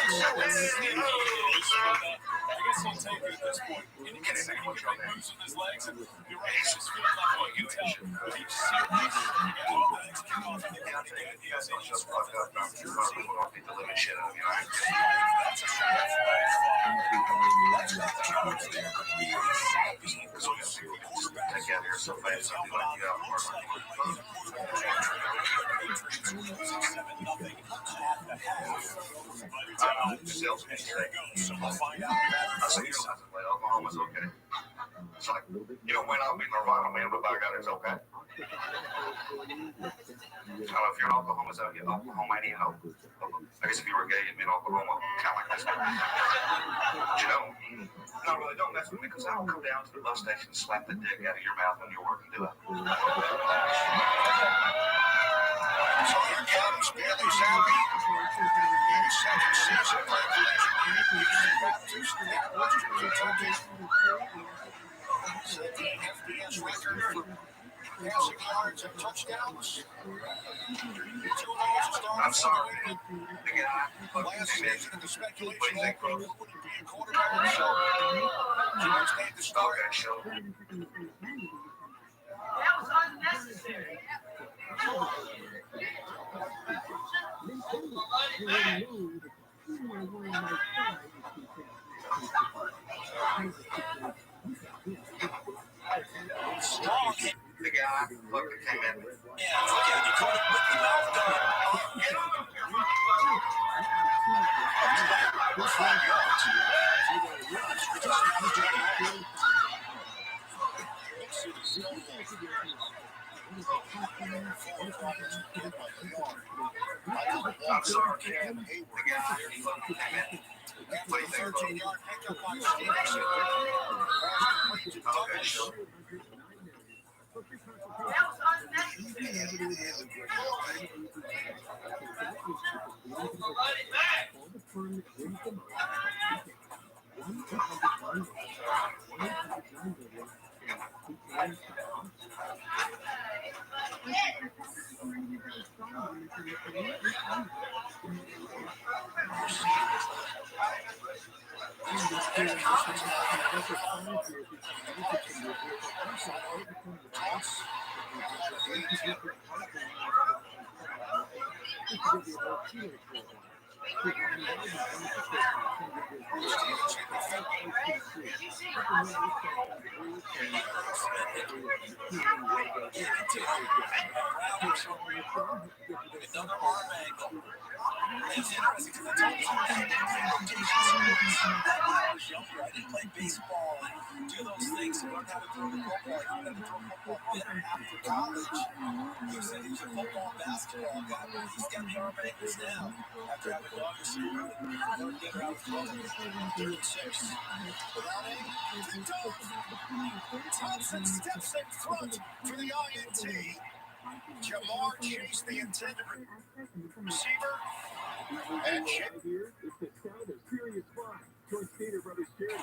sure what sneaky is, but I guess I'll take it at this point. And he gets second with moves with his legs, and you're right, he's just feeling like what you tell. He's serious. Next kickoff in the county game is in East Rutherford, New Jersey. That's a shot. That's not the coverage there. So you see the quarterback together, so fast. Looks like it might be the quarterback. Patriots losing 7-0 at the half. But here it goes. So we'll find out. I said, you don't have to play. Oklahoma's okay. It's like, you don't win, I'll be Nirvana, man, but by God, it's okay. If you're an Oklahoma, so you're Oklahoma, you know. I guess if you were gay, you'd be in Oklahoma, kind of like this. You know? No, really, don't mess with me, because I don't come down to the bus station and slap the dick out of your mouth when you're working, do it. So here comes Bailey Zappi. His second season at Baptist. Set the FBS record for passing yards and touchdowns. I'm sorry. Last season, the speculation that who would be a quarterback. So George made the start. Okay, sure. That was unnecessary. Strong hit. The guy, look, that came in. Yeah, look at it. You caught it with the mouth done. 5 yards. I'm sorry, Cam. The guy, look, that came in. What do you think, 13-yard pickup on Stevenson. Okay, sure. That was unnecessary. Run it back. Another arm angle. It's interesting because I told you rotation sports. When I was younger, I didn't play baseball and do those things to learn how to throw the football. You got to throw football better after college. He said he was a football basketball guy, but he's got the arm angles now. After having daughters, so he really learned to get her out of trouble. 36. Thompson steps in front for the INT. Jamar chased the intended receiver. And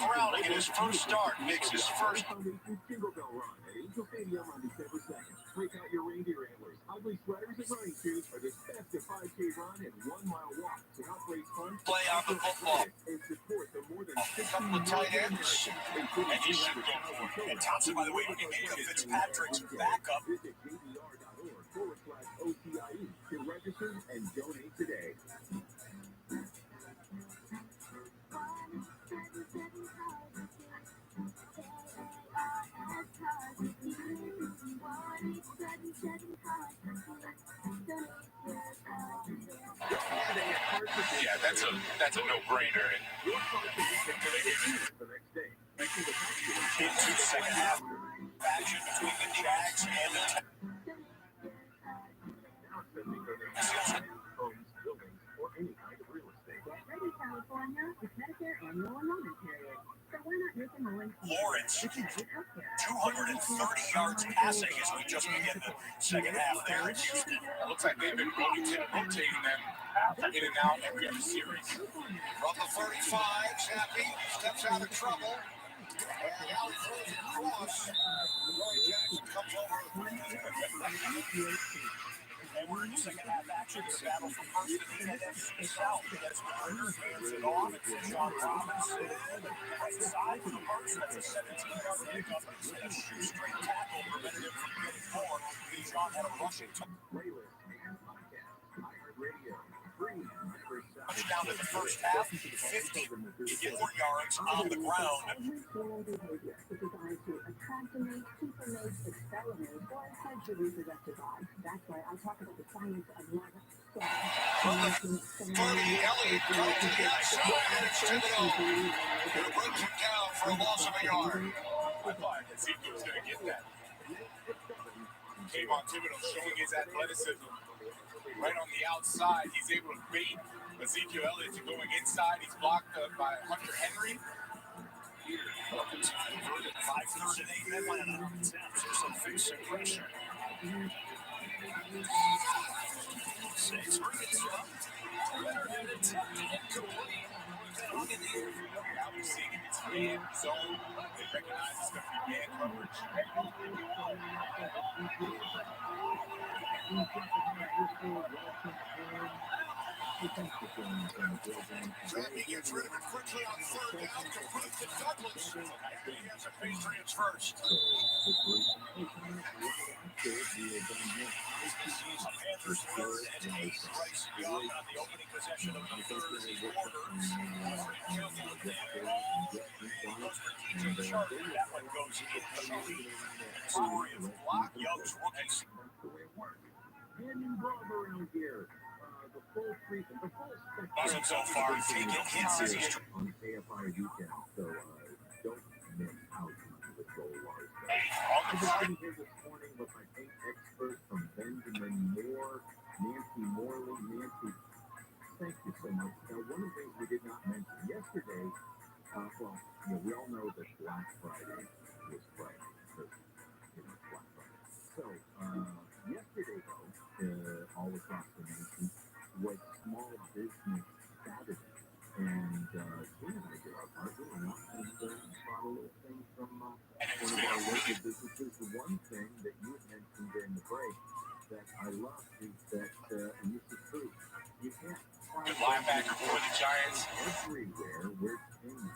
Browning in his first start makes his first. Break out your reindeer antlers. Ugly sweaters and running shoes are the best of 5K run and 1 mile walk. To help raise funds, Play on the football. And support the more than A couple of tight ends. And he should go for it. And Thompson, by the way, Fitzpatrick's backup. Visit JDR.org/OTIE to register and donate today. Yeah, that's a no-brainer. Into second half action between the Jags and the Lawrence, 230 yards passing as we just begin the second half there in Houston. It looks like they've been rotating them in and out every other series. From the 35, Zappy steps out of trouble. And now he throws it across. Roy Jackson comes over. And we're in second half action. The battle for first in the NFC South. As Raiders hands it off. It's John Robinson. Right side for the Birds. That's a 17-yard pickup. And a shoe-straight tackle prevented him from getting more. John had a rushing touchdown in the first half. 54 yards on the ground. That's why I talk about the science of love. Funny, Elliott goes to the outside, and it's Thibodeau who brings him down for a loss of a yard. I thought Ezekiel was going to get that. Kayvon Thibodeau showing his athleticism right on the outside. He's able to bait Ezekiel Elliott to going inside. He's blocked by Hunter Henry. 5 thirds and 8 Atlanta. Some facing pressure. Saints bring it up. Leonard attempted incomplete. Now we're seeing him in man zone. They recognize it's going to be man coverage. He gets rid of it quickly on third down. Complete to Douglas. He has the Patriots first. Panthers third and 8. Bryce Young on the opening possession of the third quarter. Goes for DJ Sharp. That one goes incomplete. Story of block. Young's rookies. Doesn't so far. Taking hits as he's on AFI weekend, so don't miss out on the goal line. I'm sitting here this morning with my paint expert from Benjamin Moore, Nancy Morley. Nancy, thank you so much. Now, one of the things we did not mention yesterday, we all know that Black Friday was Friday, because, Black Friday. So, yesterday, though, all across the nation, was Small Business Saturday. And Jim and I did our part. We went out and bought a little thing from one of our local businesses. The one thing that you mentioned during the break that I love is that, and this is true, you can't find the linebacker for the Giants everywhere where it's in.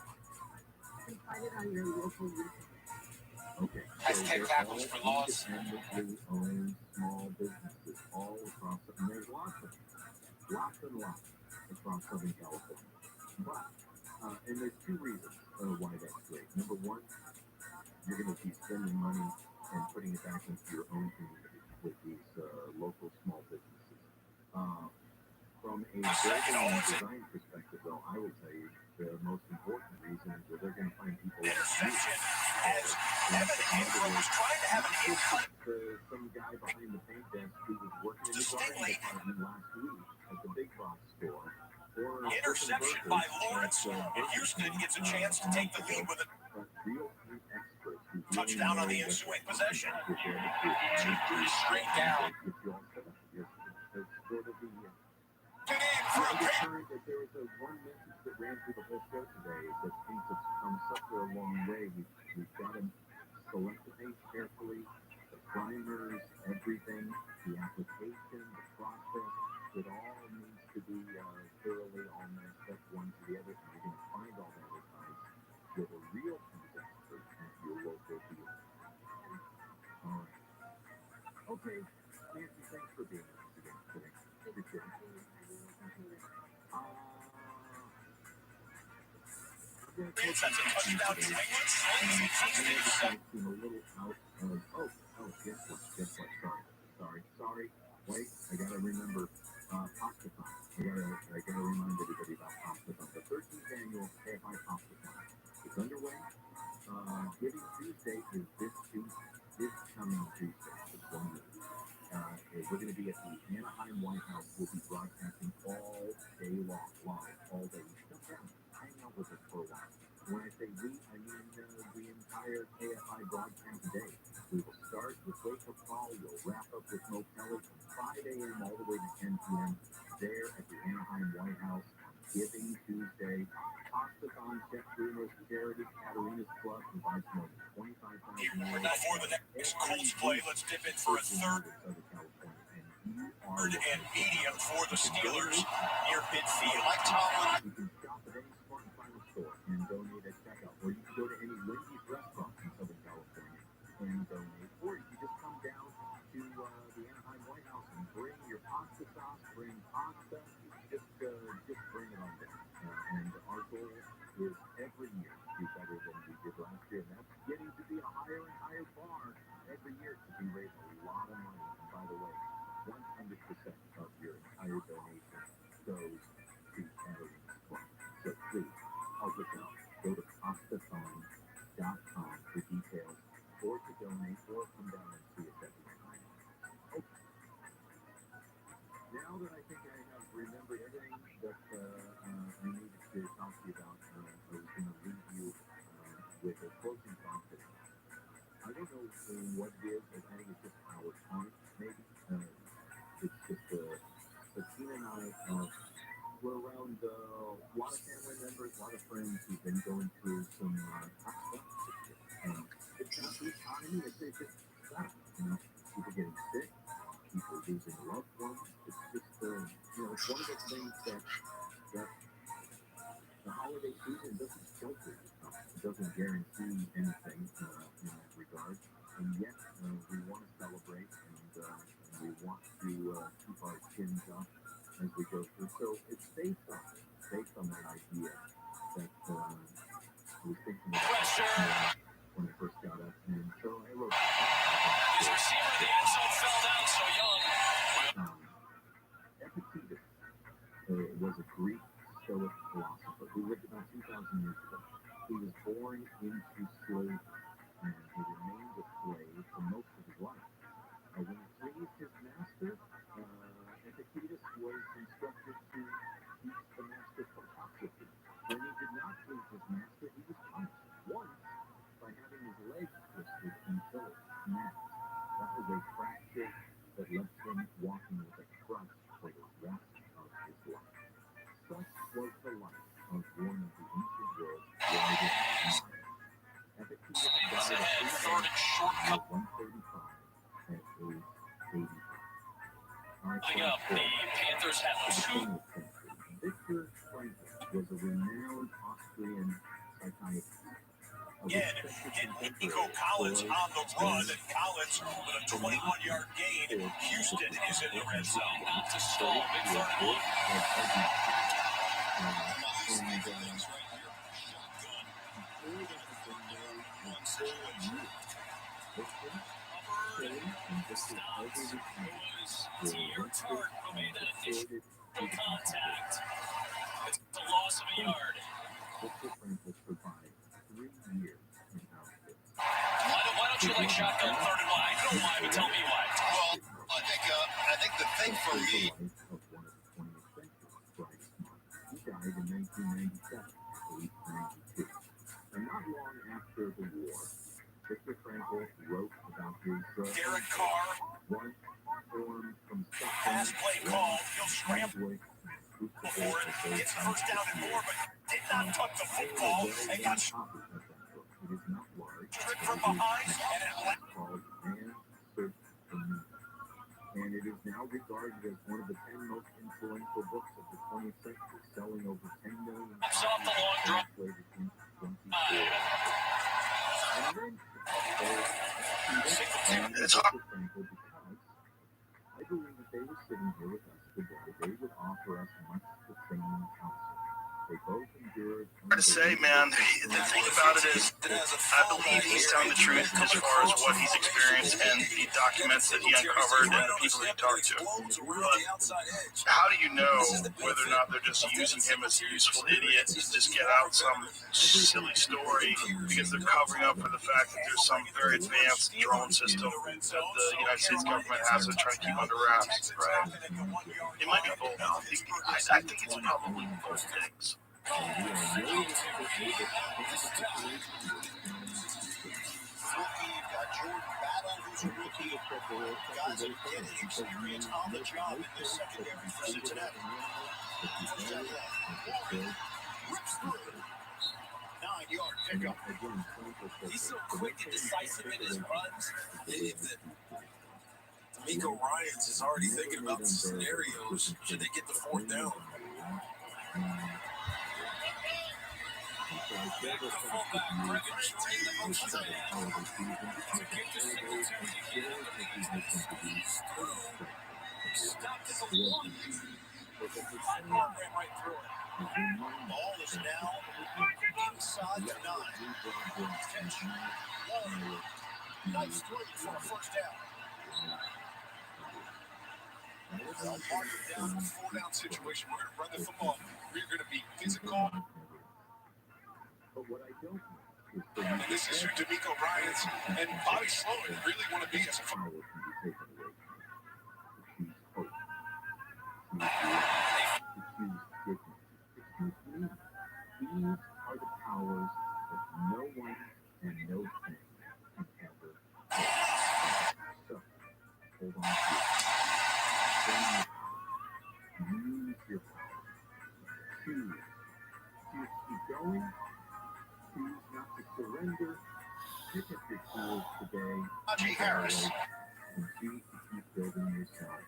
Find it on your local YouTube. Okay. Hashtag tackles for loss. Independently owned small businesses all across, and there's lots and lots across Southern California. But, and there's two reasons why that's great. Number one, you're going to be spending money and putting it back into your own community with these local small businesses. From a building and design perspective, though, I will tell you the most important reason is that they're going to find people like you. As Evan Ingram was trying to have an input. Some guy behind the paint desk who was working in the garden department last week at the big box store. Interception by Lawrence, and Houston gets a chance to take the lead with a touchdown on the ensuing possession. 2-3 straight down. For a that there was one message that ran through the whole show today that things have come such a long way. We've got to select the page carefully, the primers, everything, the application, the process. It all needs to be thoroughly all matched up one to the other. And you're going to find all that advice with a real feed expert at your local dealer. All right. Okay, Nancy, thanks for being with us again today. Appreciate it. That's a touchdown to England. Sorry. Wait, I gotta remember Postathon. I gotta remind everybody about Postathon. The 13th annual KFI Postathon is underway. Giving Tuesday is this coming Tuesday. It's 1 week. We're going to be at the Anaheim White House. We'll be broadcasting all day long, live, all day. Come down, hang out with us for a while. When I say we, I mean the entire KFI broadcast day. We will start with Wake Up Call. We'll wrap up with Mo Kelly from 5 a.m. all the way to 10 p.m. there at the Anaheim White House on Giving Tuesday. Postathon, Chef Bruno's Charity, Katarina's Club provides more than $25,000. Now for the next Colts play, let's dip in for a third and medium for the Steelers near midfield. Like Tomlin. You can shop at any Smart & Final store and donate at checkout, or you can go to any Wendy's restaurant in Southern California and donate, or you can just come down to the Anaheim White House and bring your pasta sauce, bring pasta, just bring it on down. And our goal is every year to do better than we did last year, and that's getting to be a higher and higher bar every year to be raised a lot of money. And by the way, 100% of your entire donation goes to Katarina's Club. So please, help us out. Go to pastathon.com for details, or to donate, or come down and see us every time. Okay. Now that I think I have remembered everything that I needed to talk to you about, I was going to leave you with a closing thought today. I don't know what it is. I think it's just our time, maybe. It's just but Tina and I we're around a lot of family members, a lot of friends who've been going through some tough stuff. It's not the economy. It's just stuff. People getting sick, people losing loved ones. It's just it's one of those things that the holiday season doesn't shelter you. It doesn't guarantee anything in that regard. And yet we want to celebrate and we want to keep our chins up as we go through. So it's based on that idea that I was thinking about when I first got up. And so I wrote His receiver in the end zone fell down so young. Epictetus was a Greek Stoic philosopher who lived about 2,000 years ago. He was born into slavery, and he remained a slave for most of his life. When he pleased his master, Epictetus was instructed to teach the master philosophy. When he did not please his master, he was punished once by having his legs twisted until it snapped. That was a fracture that left him walking with a crutch for the rest of his life. Such was the life of one of the ancient world's greatest minds. Epictetus died at 135 at age 85. Coming up, the Panthers have two. Viktor Frankl was a renowned Austrian psychiatrist. Again, hit Nico Collins on the run, and Collins with a 21-yard gain. Houston is in the red zone. Not to stall, big third and one. Contact. It's a loss of a yard. Why don't you like shotgun third and one? I know why, but tell me why. Well, I think the thing for me. He died in 1997, age 92. And not long after the war, Victor Frankl wrote about his Derek Carr. One storm from Pass play call. He'll scramble for it. Gets the first down and more, but did not touch the football and got stripped from behind and it left. And it is now regarded as one of the 10 most influential books of the 20th century, selling over 10 million That's off the long drop. translated into 24. It's hard. I believe if they were sitting here with us today, they would offer us much the same counsel. They both endured. Hard to say, man. The thing about it is, I believe he's telling the truth as far as what he's experienced and the documents that he uncovered and the people that he talked to. But how do you know whether or not they're just using him as a useful idiot to just get out some silly story because they're covering up for the fact that there's some very advanced drone system that the United States government has to try to keep under wraps, right? It might be both. I think it's probably both things. Guys are getting experience on the job in this secondary for Cincinnati. Rips through. 9-yard pickup. He's so quick and decisive in his runs. D'Amico Ryans is already thinking about the scenarios should they get the fourth down. The fullback, Brevin Jordan, the motion to get to Singletary. Stopped at the 1. 5-yard ran right through it. Ball is now inside the 9. Catch. Nice throw for a first down. They'll mark it down in a 4-down situation. We're going to run the football. We're going to be physical. But what I don't know is and this is who D'Amico Ryans and Bobby Sloan really want to be as a power can be taken away from her. Excuse me. These are the powers that no one and no thing can ever have. So, hold on to it. Use your power. Choose to keep going. Choose not to surrender. Pick up your tools today. Najee Harris. And choose to keep building yourself.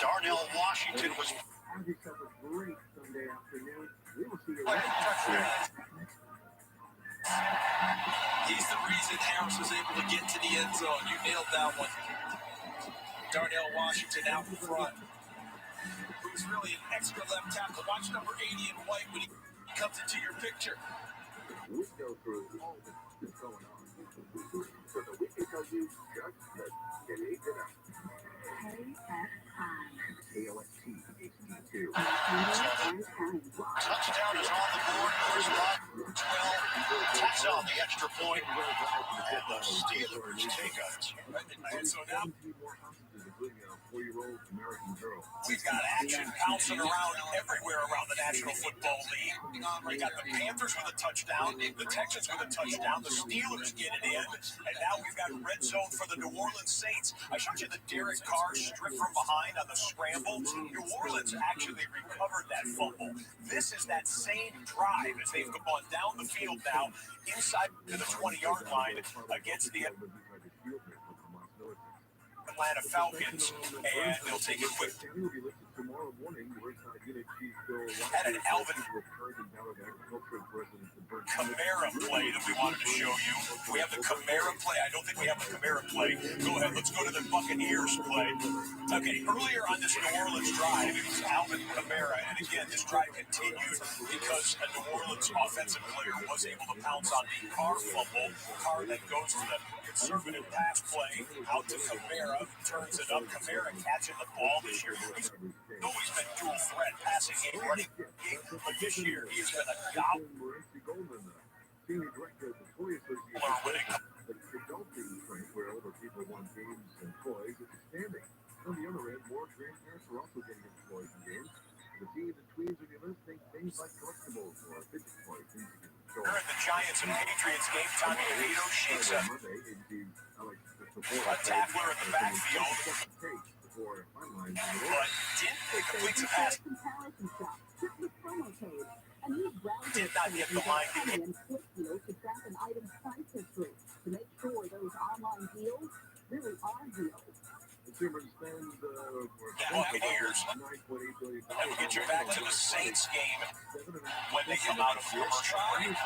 Darnell Washington was. Have yourself a great Sunday afternoon. We will see you Right. next time. He's the reason Harris was able to get to the end zone. You nailed that one. Darnell Washington out in front. Who's really an extra left tackle. Watch number 80 in white when he comes into your picture. We go through all that's going on. So that we can tell you just that you need to know. KOST HD2. Touchdown is on the board. First block. 12. Tacks on the extra point. And the Steelers take us. And so now we've got action bouncing around everywhere around the National Football League. We got the Panthers with a touchdown, the Texans with a touchdown, the Steelers get it in, and now we've got red zone for the New Orleans Saints. I showed you the Derek Carr strip from behind on the scramble. New Orleans actually recovered that fumble. This is that same drive as they've gone down the field now, inside to the 20-yard line against the Atlanta Falcons, and they'll take a quick. Had an Alvin Kamara play that we wanted to show you. We have the Kamara play. I don't think we have the Kamara play. Go ahead, let's go to the Buccaneers play. Okay, earlier on this New Orleans drive, it was Alvin Kamara, and again, this drive continued because a New Orleans offensive player was able to pounce on the Carr fumble. Carr then goes to the conservative pass play out to Kamara, turns it up. Kamara catching the ball this year. He's always been dual threat, passing game, running game, but this year he's been a gobbler winning. Where older people want games and toys is expanding. On the other end, more grandparents are also getting into toys and games. The teens and tweens of your list think things like collectibles or fidget toys. During the Giants and Patriots game, Tommy DeVito shakes a tackler in the backfield, but didn't complete the pass. Did not get the line. To track an item's price history to make sure those online deals really are deals. Buccaneers. And we'll get you back to the Saints game when they come out of commercial break.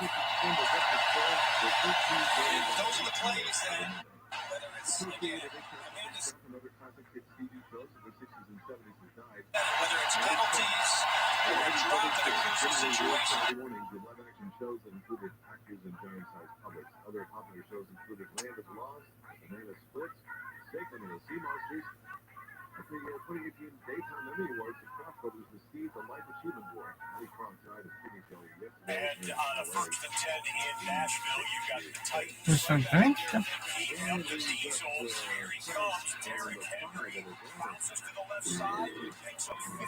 Those are the plays then. Whether it's penalties or a drop in a crucial situation. Shows that included actors and giant-sized publics. Other popular shows included Land of Lost, Banana Splits, Sacred and the Sea Monsters. At the 2018 Daytime Emmy Awards, the Crossbrothers received the Life Achievement Award. Ali Kronk died of kidney failure yesterday. And on a 1st and 10 in Nashville, you've got the Titans. Heating up the Diesels. Here he comes, Derrick Henry. Bounces to the left side, picks up 15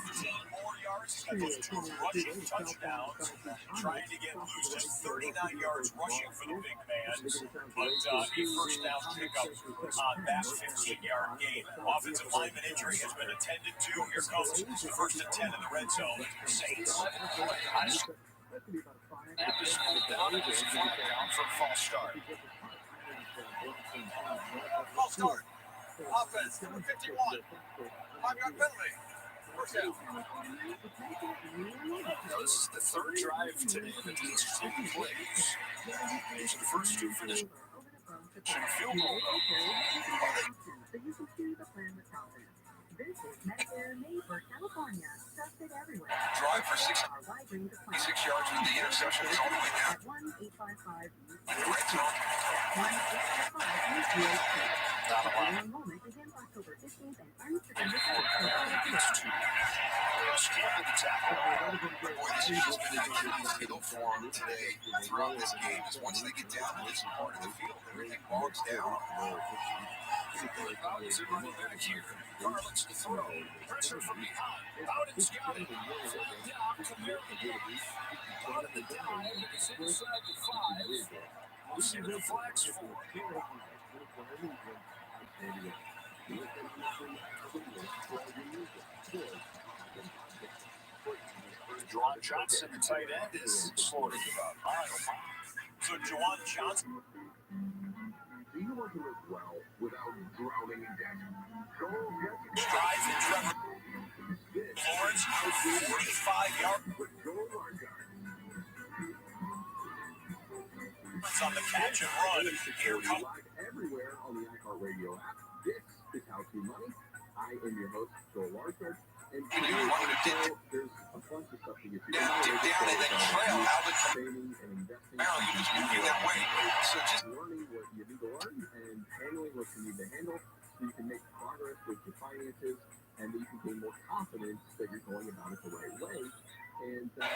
more yards. He's got those 2 rushing touchdowns. Trying to get loose, just 39 yards rushing for the big man. But a first down pickup on that 15-yard gain. Offensive lineman injury has been attended to. Here comes the 1st and 10 in the red zone. Saints. And the school down, it was flat down for a false start. False start. Offense, number 51. 5-yard penalty. First down. This is the 3rd drive today that these two plays. These are the first 2 for this field goal, though. So you can see the plan with Calvin. This is Medicare made for California, trusted everywhere. Drive for 66 yards with the interception is all the way down. At 1-855 In the red zone. 1-855 enrollment begins October 15th and ends September 4th. Scramble the tackle. Boy, this has been a deal for them today throughout this game. Is once they get down to this part of the field, everything bogs down. Bowden's running back here. Carr looks to throw. Pressure from behind. Bowden's got it. 4th down. Kamara again. Bowden the dive. It's inside the 5. We'll see what the flag's for. Juwan Johnson, the tight end, is slaughtered about a mile. So Juwan Johnson. Do you want to live well without drowning in debt? Strides and Trevor Lawrence, 45 yards on the catch and run. Here comes everywhere on the iHeartRadio app. This is How to Money. I am your host, Joel Larson. And there's a bunch of stuff to get you. Dip down and then trail out with saving and investing. Apparently you're just moving that way. So just learning what you need to learn and handling what you need to handle so you can make progress with your finances and that you can gain more confidence that you're going about it the right way. And the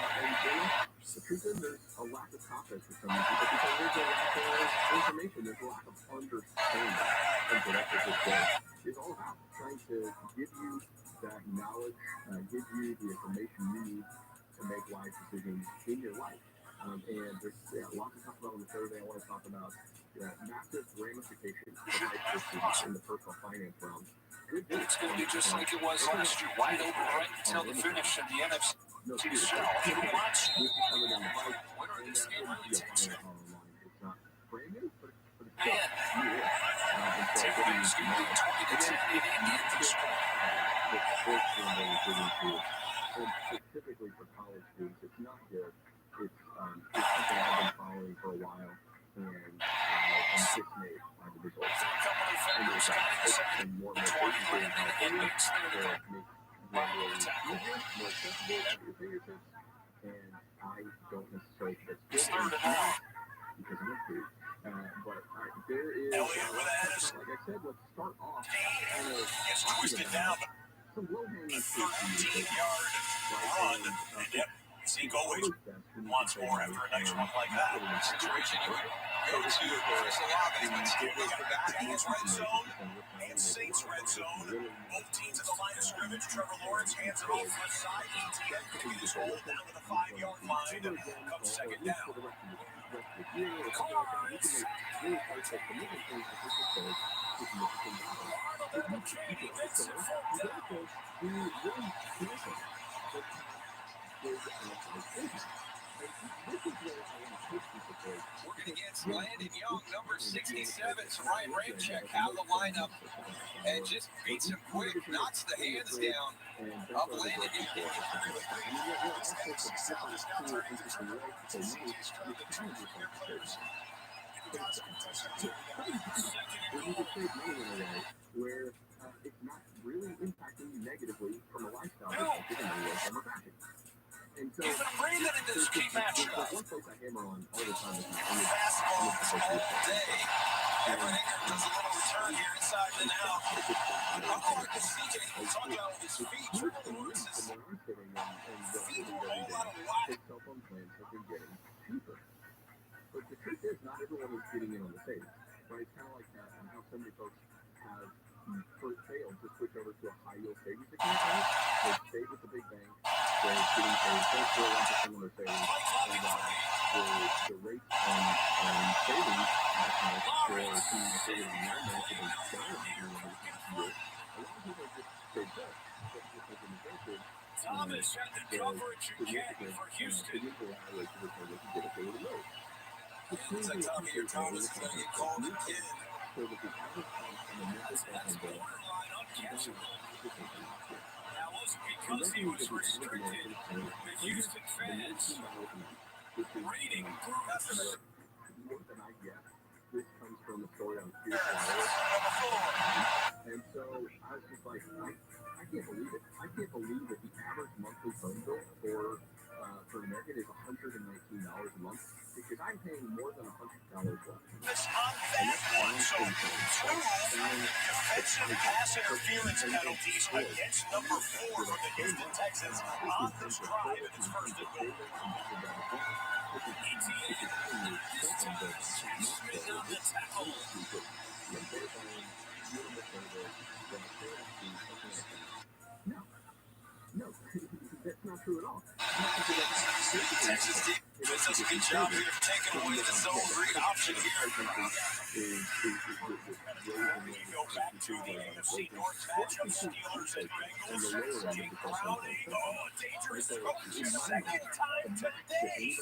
truth is there's a lack of confidence for some people because there's a lack of information, there's a lack of understanding. And so that's what this day is all about, trying to give you that knowledge, give you the information you need to make wise decisions in your life. And there's lots to talk about on the Thursday. I want to talk about massive ramifications of life decisions in the personal finance realm. it's going to be just like it was last year, wide open right until the finish of the NFC South. Who wants you? What are this game really takes you? It's not brand new, but And San Francisco 20-10 in Indian to score. The sports window is getting to it. And specifically for college students, it's not good. It's something I've been following for a while, and I'm dismayed by the results. For a couple of defenders, Scotty decided more 20-20 makes the more accessible at your fingertips, and I don't necessarily think that's It's third and long. because I'm a food. But there is, Elliott with a header. like I said, let's start off Gets twisted down. some low-hanging A fruit. 13-yard run. And yep, Zeke always wants more after a nice one like that. Situation you would go to Chris Olave, but we got Bengals red zone and Saints red zone. Both teams at the line of scrimmage. Trevor Lawrence hands it off for a side. ETN continues to hold down to the 5-yard line. Comes second down. working against Landon Young, number 67. So Ryan Ramczyk out of the lineup and just beats him quick, knocks the hands down of Landon Young. Where it's not really impacting you negatively from a lifestyle perspective in any way, form, or fashion. And so, He's been breathing in this key matchup. One place I hammer on all the time is Fastballs all day. Cameron Ingram does a little return here inside the now. Oh, I can see Jay talking about his feet. Trevor Lawrence's feet were all out of whack. cell phone plans have been getting cheaper. But the truth is, not everyone is getting in on the savings. Right? It's kind of like how so many folks have failed to switch over to a high-yield savings account. Right? They save with the big bank. They're getting paid 4.1% on their savings. And the rate on savings accounts for some savings in that bank have been down over the past year. A lot of people just stay put. Thomas had the coverage again for Houston. It's a time here, Thomas is going to get called again. That's borderline uncatchable. That wasn't because he was restricted. The Houston fans reading through his More than I get. This comes from a story on Fierce And so I was just like, I can't believe it. I can't believe that the average monthly phone bill for an American is $119 a month, because I'm paying more than $100 less. This on that one, so 2 defensive pass interference penalties against number 4 for the Houston Texans on this drive in its first and goal. ETN Smith on the tackle. No, that's not true at all. Texas defense does a good job here of taking away the zone read option here. When you go back to the AFC North matchup, Steelers and Bengals, Jake Browning, dangerous throw, second time today.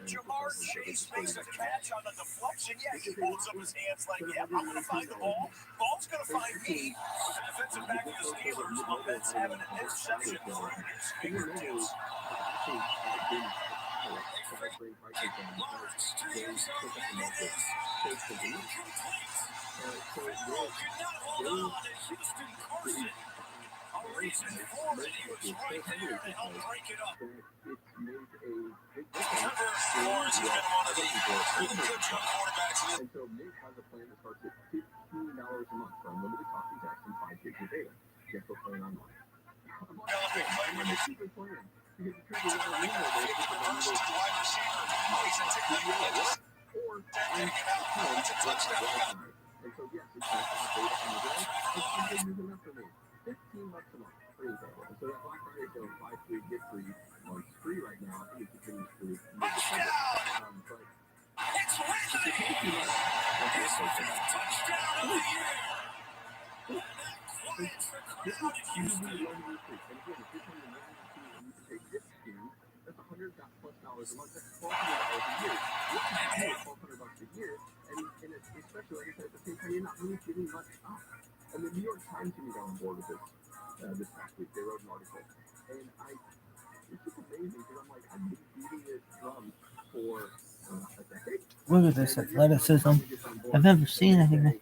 Jamar Chase makes a catch on the deflection. Yeah, he holds up his hands like, yeah, I'm going to find the ball. Ball's going to find me. The defensive back of the Steelers, Movet's having an interception through his fingertips. Lawrence to the end zone, and it is incomplete. Pharaoh could not hold on, and Houston Carson, a reason for it. He was right there to help break it up. Trevor Lawrence has been one of the really good young quarterbacks. And so Nick has a plan that starts at $15 a month for unlimited talk and text and 5 gigs of data. Just for playing online. Developing play with a Super plan. Because the truth is, first to wide receiver. He's a ticket. or taking it out. It's a touchdown. and so yes, it's not data on the go. It's good enough for me. $15 a month, for example. And so that Black Friday sale, buy free, get free, month's free right now. I think it continues through Touchdown! but It's Ridley! His fifth touchdown of the year! And that quiets the crowd in Houston. That's $100+ a month. That's $1,200 a year. $1,200 a year, and especially like I said, at the same time, you're not really giving much up. Washington got on board with this this past week. They wrote an article, and it's just amazing because I'm like, I've been beating this drum for a decade. Look at this athleticism. I've never seen anything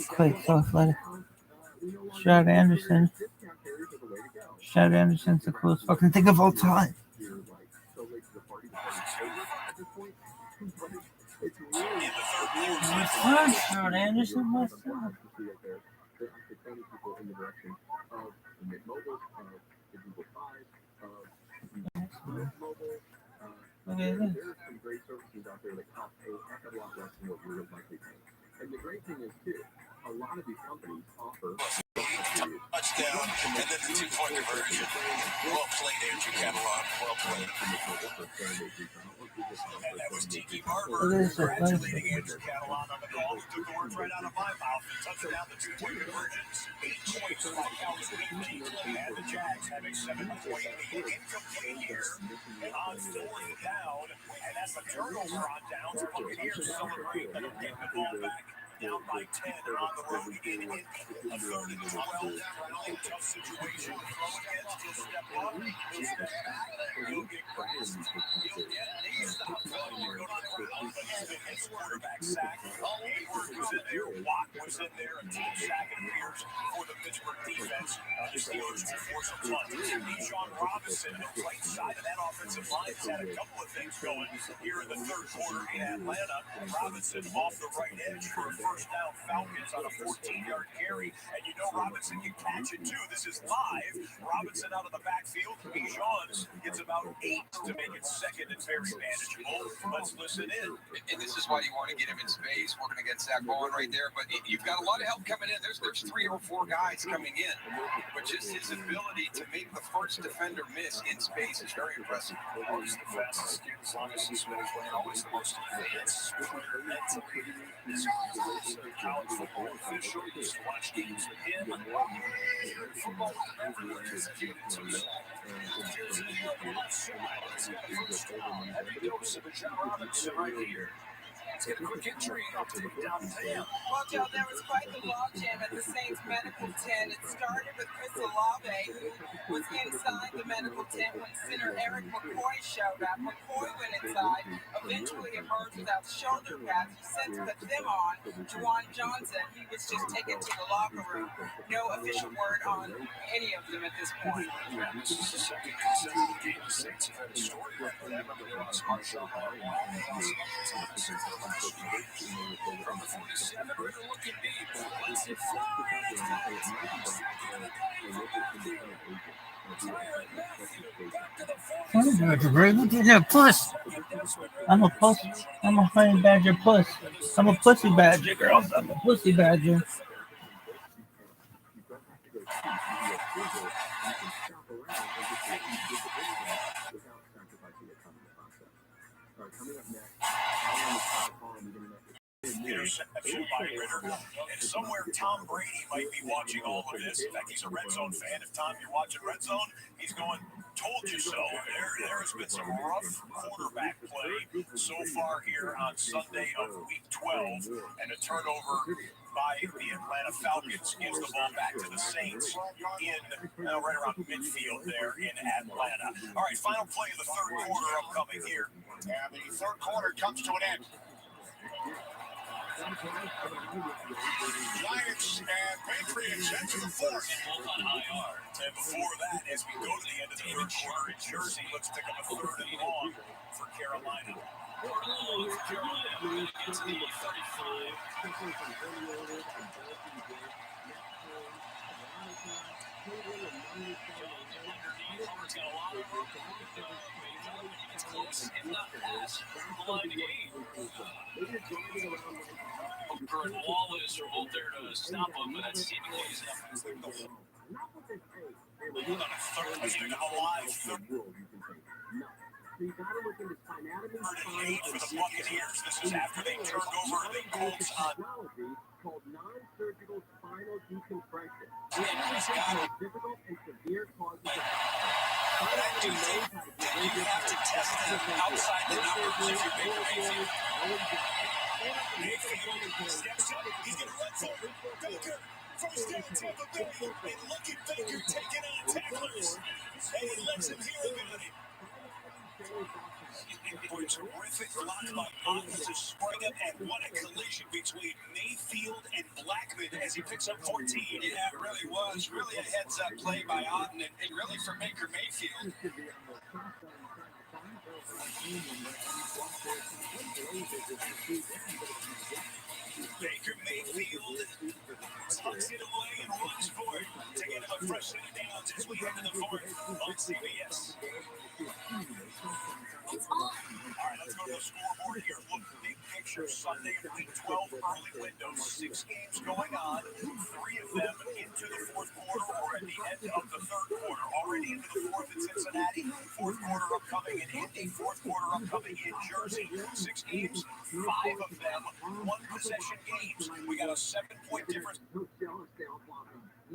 quite so athletic. Stroud Anderson. Stroud Anderson's the coolest fucking thing of all time. Stroud Anderson, what's up? Look at this. There are some great services out there that cost a heck of a lot less than what we would likely pay. And the great thing is, too, a lot of these companies offer touchdown and then the 2-point conversion. Well played, Andrew Catalan. Well played. And that was Tiki Barber congratulating Andrew Catalan on the call. He took the words right out of my mouth and touchdown the 2-point conversions. 8 points by Cowboys and the Jags have a 7-point lead. Incomplete here. And on 4th down. And that's a turnover on downs. Buccaneers celebrate that they'll get the ball back. Down by 10 and on the road in Indy. A 3rd and 12. Tough situation. Throw again. Still step up. He'll step back. He'll get grassed. He'll get knee stopped. Going on around. But his quarterback sack. Hayward was in there. Watt was in there. A team sack it appears for the Pittsburgh defense. The Steelers will force a punt. Bijan Robinson, the right side of that offensive line, has had a couple of things going here in the 3rd quarter in Atlanta. Robinson off the right edge for a first down. Falcons on a 14-yard carry. And you know Robinson can catch it too. This is live. Robinson out of the backfield. Bijan gets about 8 to make it 2nd and very manageable. Let's listen in. And this is why you want to get him in space. We're going to get Zach Bowen right there. But you've got a lot of help coming in. There's 3 or 4 guys coming in. But just his ability to make the first defender miss in space is very impressive. Always the fastest kid, as long as he's always the most advanced player mentally. He's college football official. He used to watch games with him. Here in football, everyone is a kid. Here's a video of Lamar Sumai. Let's get a first down. Heavy dose of Bijan Robinson right here. Let's get a quick injury update down there. Well, Joe, there was quite the logjam at the Saints medical tent. It started with Chris Olave, who was inside the medical tent when center Eric McCoy showed up. McCoy went inside, eventually emerged without shoulder pads. He since put them on. Juwan Johnson, he was just taken to the locker room. No official word on any of them at this point. Yeah, this is the second consecutive game the Saints have had a story like that. Remember they lost Marshall from the 47, we're looking deep. Let's it Look at that puss. I'm a puss. I'm a honey badger puss. I'm a pussy badger, girls. I'm a pussy badger. Interception by Ritter. And somewhere Tom Brady might be watching all of this. In fact, he's a Red Zone fan. If Tom, you're watching Red Zone, he's going, told you so. There has been some rough quarterback play so far here on Sunday of Week 12. And a turnover by the Atlanta Falcons gives the ball back to the Saints in right around midfield there in Atlanta. All right, final play of the 3rd quarter upcoming here. And the 3rd quarter comes to an end. Giants and Patriots into the 4th. And before that, as we go to the end of the 3rd quarter in Jersey, let's pick up a 3rd and long for Carolina. Carolina into the 35. It's close, if not past, the line to gain. Hooker and Wallace are both there to stop him, but that's seemingly easy enough. Let's pick up a live 38 for the Buccaneers. This is after they turned over the Colts on called non-surgical spinal decompression. difficult and severe causes of do you have to test them outside the numbers if you're Baker Mayfield? Mayfield steps up. He's going to run for it. Baker. First down, Tampa Bay. And look at Baker taking on tacklers. And he lets him hear about it. Boy, terrific block by Otten to spring up, and what a collision between Mayfield and Blackman as he picks up 14. Yeah, it really was. Really a heads-up play by Otten, and really for Baker Mayfield. Baker Mayfield tucks it away and runs for it to get him a fresh set of downs as we head to the fourth on CBS. All right, let's go to the scoreboard here. Look, big picture. Sunday of Week 12 early window. 6 games going on. 3 of them into the fourth quarter or at the end of the third quarter. Already into the fourth in Cincinnati. Fourth quarter upcoming in Indy. Fourth quarter upcoming in Jersey. 6 games, 5 of them, 1-possession games. We got a 7-point difference. The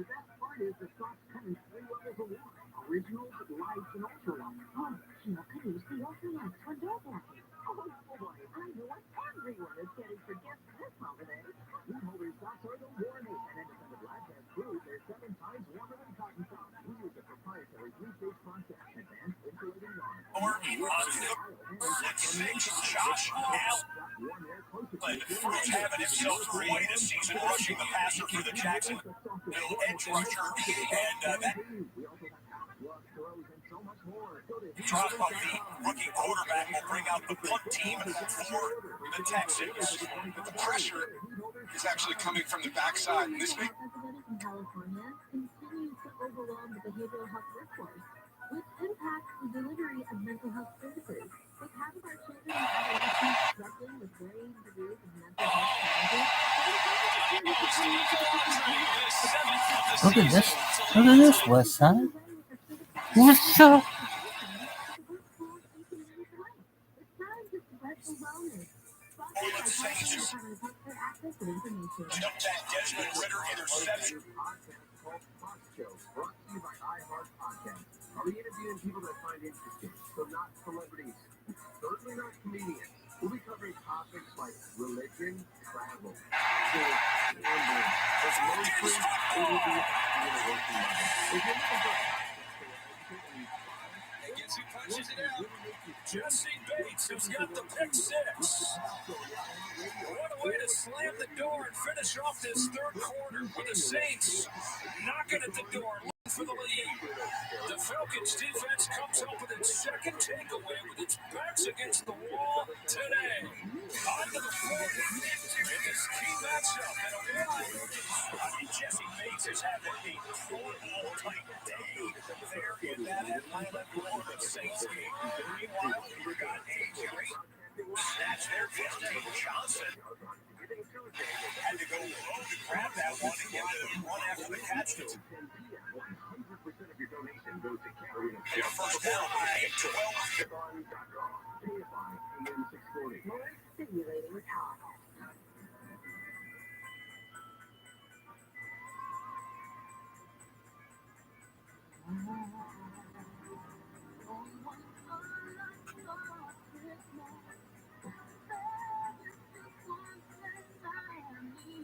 best part is the sauce comes in 3 levels of water. Original, light, and ultra light. Oh, Sheila, can you see ultra light for dog walking? Oh boy, I know what everyone is getting for gifts this holiday. These holders socks are the warmest, and independent lab tests prove they're 7 times warmer than cotton socks. We use a proprietary 3-stage process, advanced insulating yarn. Josh Allen who's having himself quite a season rushing the passer for the Jacksonville edge rusher, and that drop of the rookie quarterback will bring out the punt team for the Texans. But the pressure is actually coming from the backside. And this makes in California continues to overwhelm the behavioral health workforce, which impacts the delivery of mental health services. With half of our children and adolescents struggling with varying degrees of mental health challenges, Look at this. Look at this, West Side. What's up? Orland Saints who jumped that Desmond Ridder interception. Brought to you by iHeart Podcast. Are we interviewing people that find interesting? So not celebrities, certainly not comedians. We'll be covering topics like religion, travel, sports, gambling, but mostly it will be university level. If you're looking for And guess who punches it out? Jesse Bates, who's got the pick 6. What a way to slam the door and finish off this third quarter with the Saints knocking at the door, looking for the lead. The Falcons defense comes up with its second takeaway with its backs against the wall today. On to the fourth in this key matchup in a while. Jesse Bates has had a Pro Bowl type day there in that Atlanta New Orleans Saints game. Meanwhile, you've got AJ. Snatch there, Justin Johnson. Had to go low to grab that one and get the run after the catch. Their first down by 12. more stimulating talk.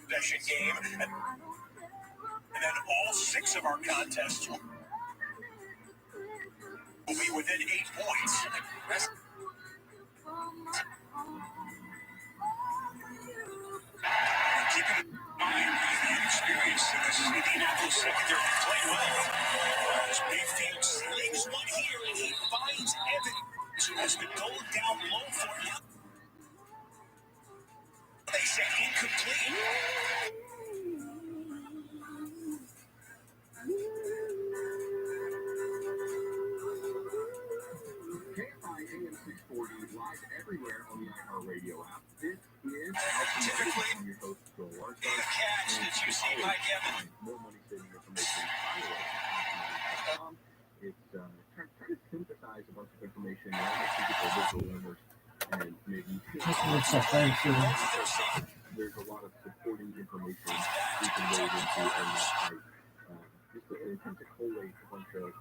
Possession game, and then all 6 of our contests will be within 8 points. Keeping in mind the experience in this Indianapolis secondary play well. As Mayfield slings one here, and he finds Evans, who has been going down low for him. They say incomplete. KFI AM 640 live everywhere on the iHeartRadio app. This is typically on your host, Joel the catch that you see by Kevin. More money saving information. It's trying to synthesize a bunch of information and almost to get the visual learners and maybe there's a lot of supporting information we can wade into on that site. Just in terms of collate a bunch of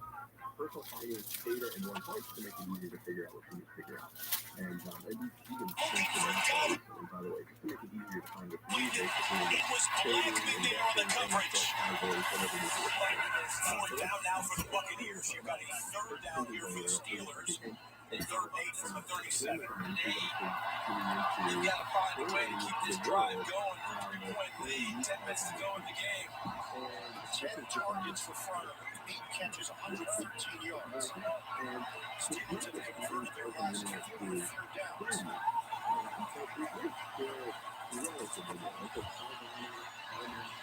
personal finance data in one place to make it easier to figure out what you need to figure out. And even recently, by the way, just to make it easier to find what you need, basically, It was black in there on the coverage. Fourth down now for the Buccaneers. You've got a third down here for the Steelers. And third and 8 from the 37. You've got to find a way to keep this drive going. 3-point lead, 10 minutes to go in the game. 10 targets for Fryer, 8 catches, 113 yards. Steelers have converted their last 4 third downs.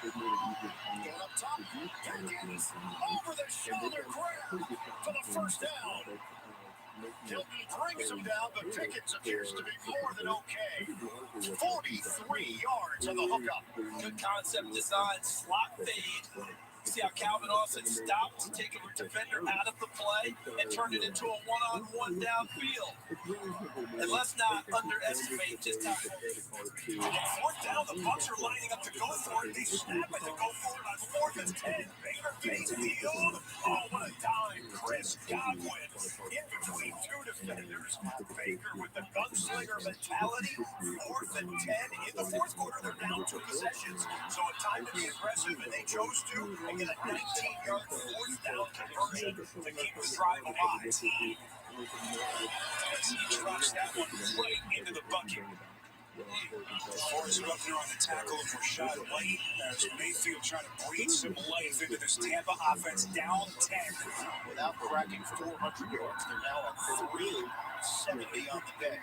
Going up top, Jenkins over the shoulder grab for the first down. Hilton brings him down, but Pickett appears to be more than okay. 43 yards on the hookup. Good concept design, slot fade. See how Calvin Austin stopped to take a defender out of the play and turned it into a one-on-one downfield. And let's not underestimate just how. Fourth down, the Bucs are lining up to go for it. They snap it to go for it on 4th and 10. Baker face field. Oh, what a dime. Chris Godwin in between 2 defenders. Baker with the gunslinger mentality. 4th and 10 in the fourth quarter. They're down 2 possessions. So a time to be aggressive, and they chose to. And get a 19-yard fourth down conversion to keep the drive alive. As he drops that one right into the bucket. Forrest up there on the tackle of Rashad White as Mayfield trying to breathe some life into this Tampa offense, down 10 without cracking 400 yards. They're now at 370 on the day.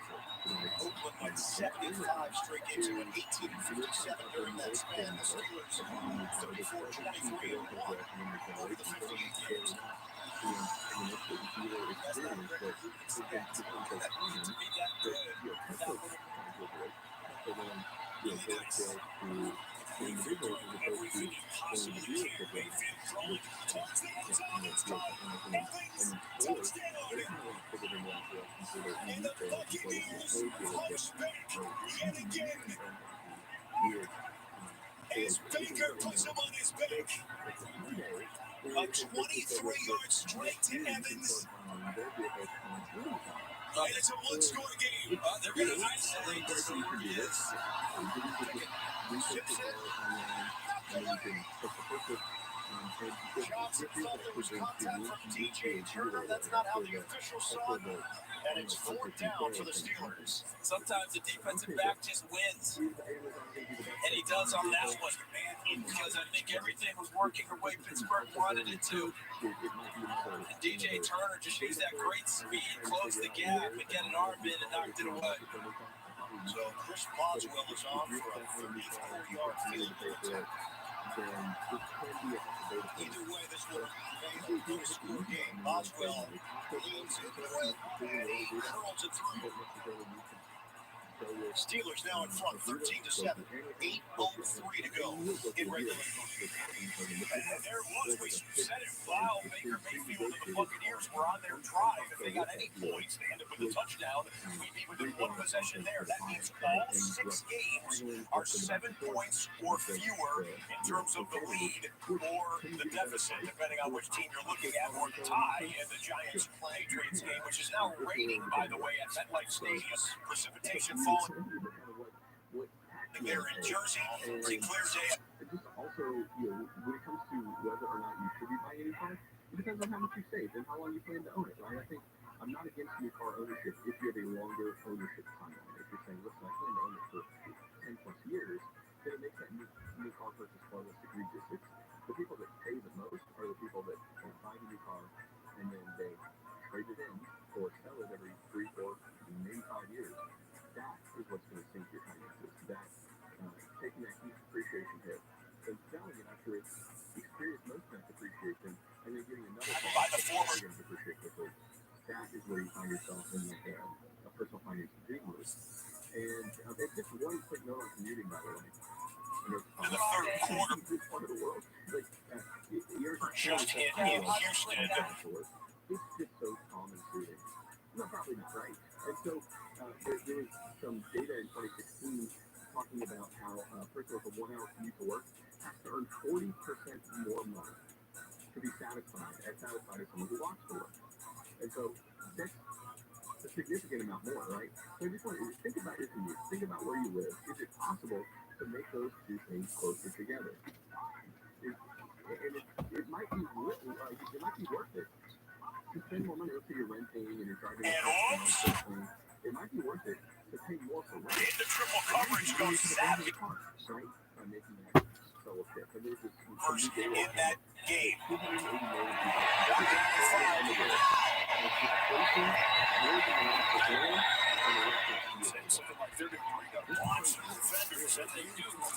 Oakland went 75 straight games and went 18 and 57 during that span. The Steelers 34-23 and 1 over the 58 games. That's not very expect that lead to be that good without little. Really nice. Everything you possibly can. Mayfield throwing towards the end zone. It's caught. Evans, touchdown. And the Buccaneers push back yet again. As Baker puts him on his back. A 23-yard straight to Evans. And it's a one-score game. They're going to isolate this Yes. Ships it. Johnson thought there was contact from DJ Turner. That's not how the official saw it. And it's 4th down for the Steelers. Sometimes the defensive back just wins. And he does on that one. Because I think everything was working the way Pittsburgh wanted it to. And DJ Turner just used that great speed, closed the gap, and get an arm in and knocked it away. So Chris Boswell is on for a 34-yard field goal. Either way, this will be a no-score game. Boswell leans into it, and he curls it through. Steelers now in front, 13-7, 8:03 to go in regulation. And there it was. We said it. Wow, Baker Mayfield and the Buccaneers were on their drive. If they got any points, they end up with a touchdown. We'd be within 1 possession there. That means all 6 games are 7 points or fewer in terms of the lead or the deficit, depending on which team you're looking at, or the tie in the Giants-Patriots game, which is now raining, by the way, at MetLife Stadium. Precipitation falling there in Jersey. Pretty clear day. Also, when it comes to whether or not you should be buying a new car, it depends on how much you save and how long you plan to own it, right? I think I'm not against new car ownership if you have a longer ownership timeline. If you're saying, listen, I plan to own it for 10 plus years, then it makes that new car purchase far less egregious. It's the people that pay the most are the people that buy the new car and then they trade it in or sell it every 3, 4, maybe 5 years. That is what's going to sink your finances. That taking that huge depreciation hit and selling it after it's experienced most of that depreciation and then getting another car that's going to depreciate quickly. That is where you find yourself in a personal finance dream mode. And it's just one quick note on commuting, by the way. In the third quarter, part of the world. Like, for just in Houston. It's just so calm and soothing. No, probably not, right? And so there was some data in 2016 talking about how a person with a 1-hour commute to work has to earn 40% more money to be satisfied as someone who walks to work. So that's a significant amount more, right? So I just want you to think about your commute. Think about where you live. Is it possible to make those two things closer together? It might be worth it to spend more money. Let's say you're renting and you're driving. It might be worth it to pay more for rent. Into triple coverage goes Savvy. Right? By making that fellowship. And there's this first in that game. 280 million people. Something like they're going to bring up lots of defenders, and they do. Well,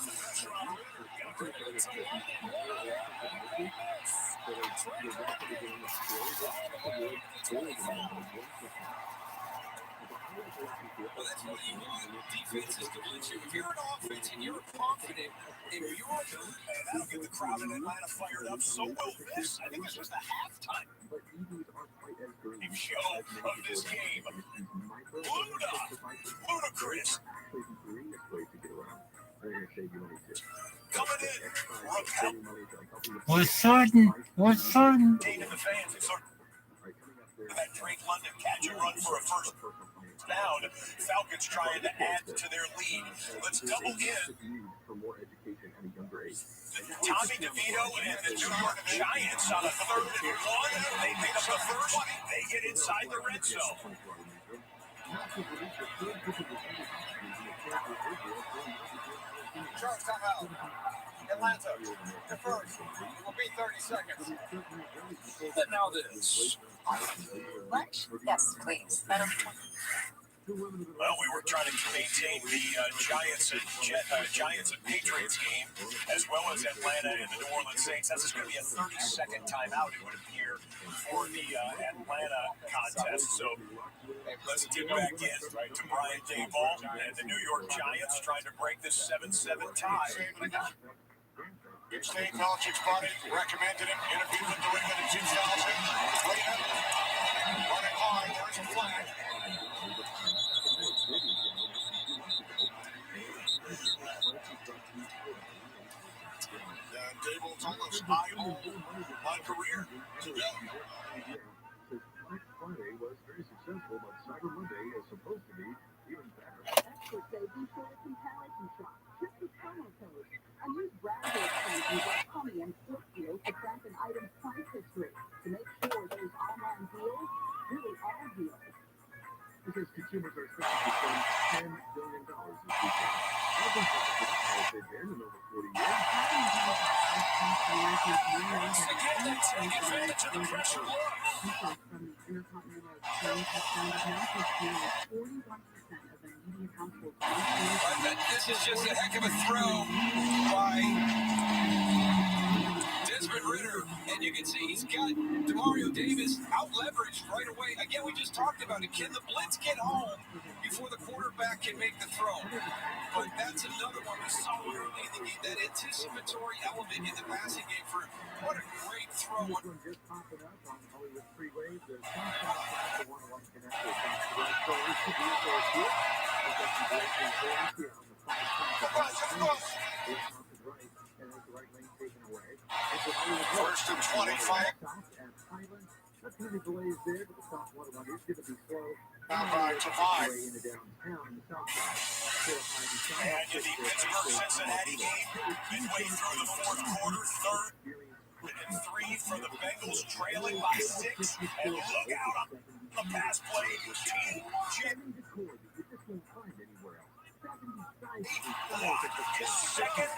that's what you want. Defense is to win you. If you're an offense and you're confident in your ability, that'll get the crowd in Atlanta fired up. So will this. I think it's just a halftime. Big show of this game. Ludicrous. Coming in. What's sudden? Taking the fans. It's that Drake London catch and run for a first down. Falcons trying to add to their lead. Let's double in. Tommy DeVito and the New York Giants on a 3rd and 1. They pick up the first. They get inside the red zone. Charles timeout. Atlanta, the first. It will be 30 seconds. And now this. Lunch? Yes, please. Well, we were trying to maintain the Giants and Patriots game, as well as Atlanta and the New Orleans Saints. That's just going to be a 30-second timeout, it would appear, for the Atlanta contest. So let's get back in to Brian Daboll and the New York Giants trying to break this 7-7 tie. It's Dave Belichick's buddy, recommended him, interviewed with New England in 2000. Running hard, there's a flag. Dable told us, I owe my career to Bill. Black Friday was very successful, but Cyber Monday is supposed to be even better. Experts say be sure to comparison shop. Check the promo code. And use browser extensions like Honey and Flip Deals to track an item's price history to make sure those online deals really are deals. Because consumers are expected to spend $10 billion this weekend. I've been talking about in over 40 years. Once again, they take advantage of the pressure look. Research from the Intercontinental Exchange has found that now nearly 41% of the median households. I bet this is just a heck of a throw by Desmond Ridder, and you can see he's got Demario Davis out-leveraged right away. Again, we just talked about it. Can the blitz get home before the quarterback can make the throw? But that's another one we saw early in the game, that anticipatory element in the passing game for what a great throw. Just popping up on Hollywood freeways. There's the 101 connector. So we should be able to First and 25. That's going to be delays there, but the South 101 is going to be slow. Now back to 5. In the downtown, in the south side. And in the Pittsburgh-Cincinnati game, midway through the fourth quarter, 3rd and 3 for the Bengals, trailing by 6. And look out on the pass play. His second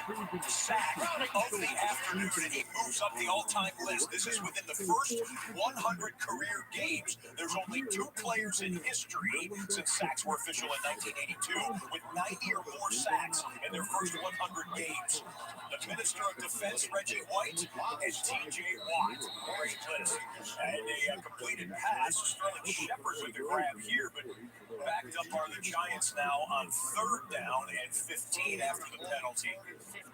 sack of the afternoon, and he moves up the all-time list. This is within the first 100 career games. There's only 2 players in history since sacks were official in 1982 with 90 or more sacks in their first 100 games. The Minister of Defense, Reggie White, and T.J. Watt. Great list. And a completed pass. Sterling Shepard with the grab here, but backed up are the Giants now on 3rd down and 15 after the penalty.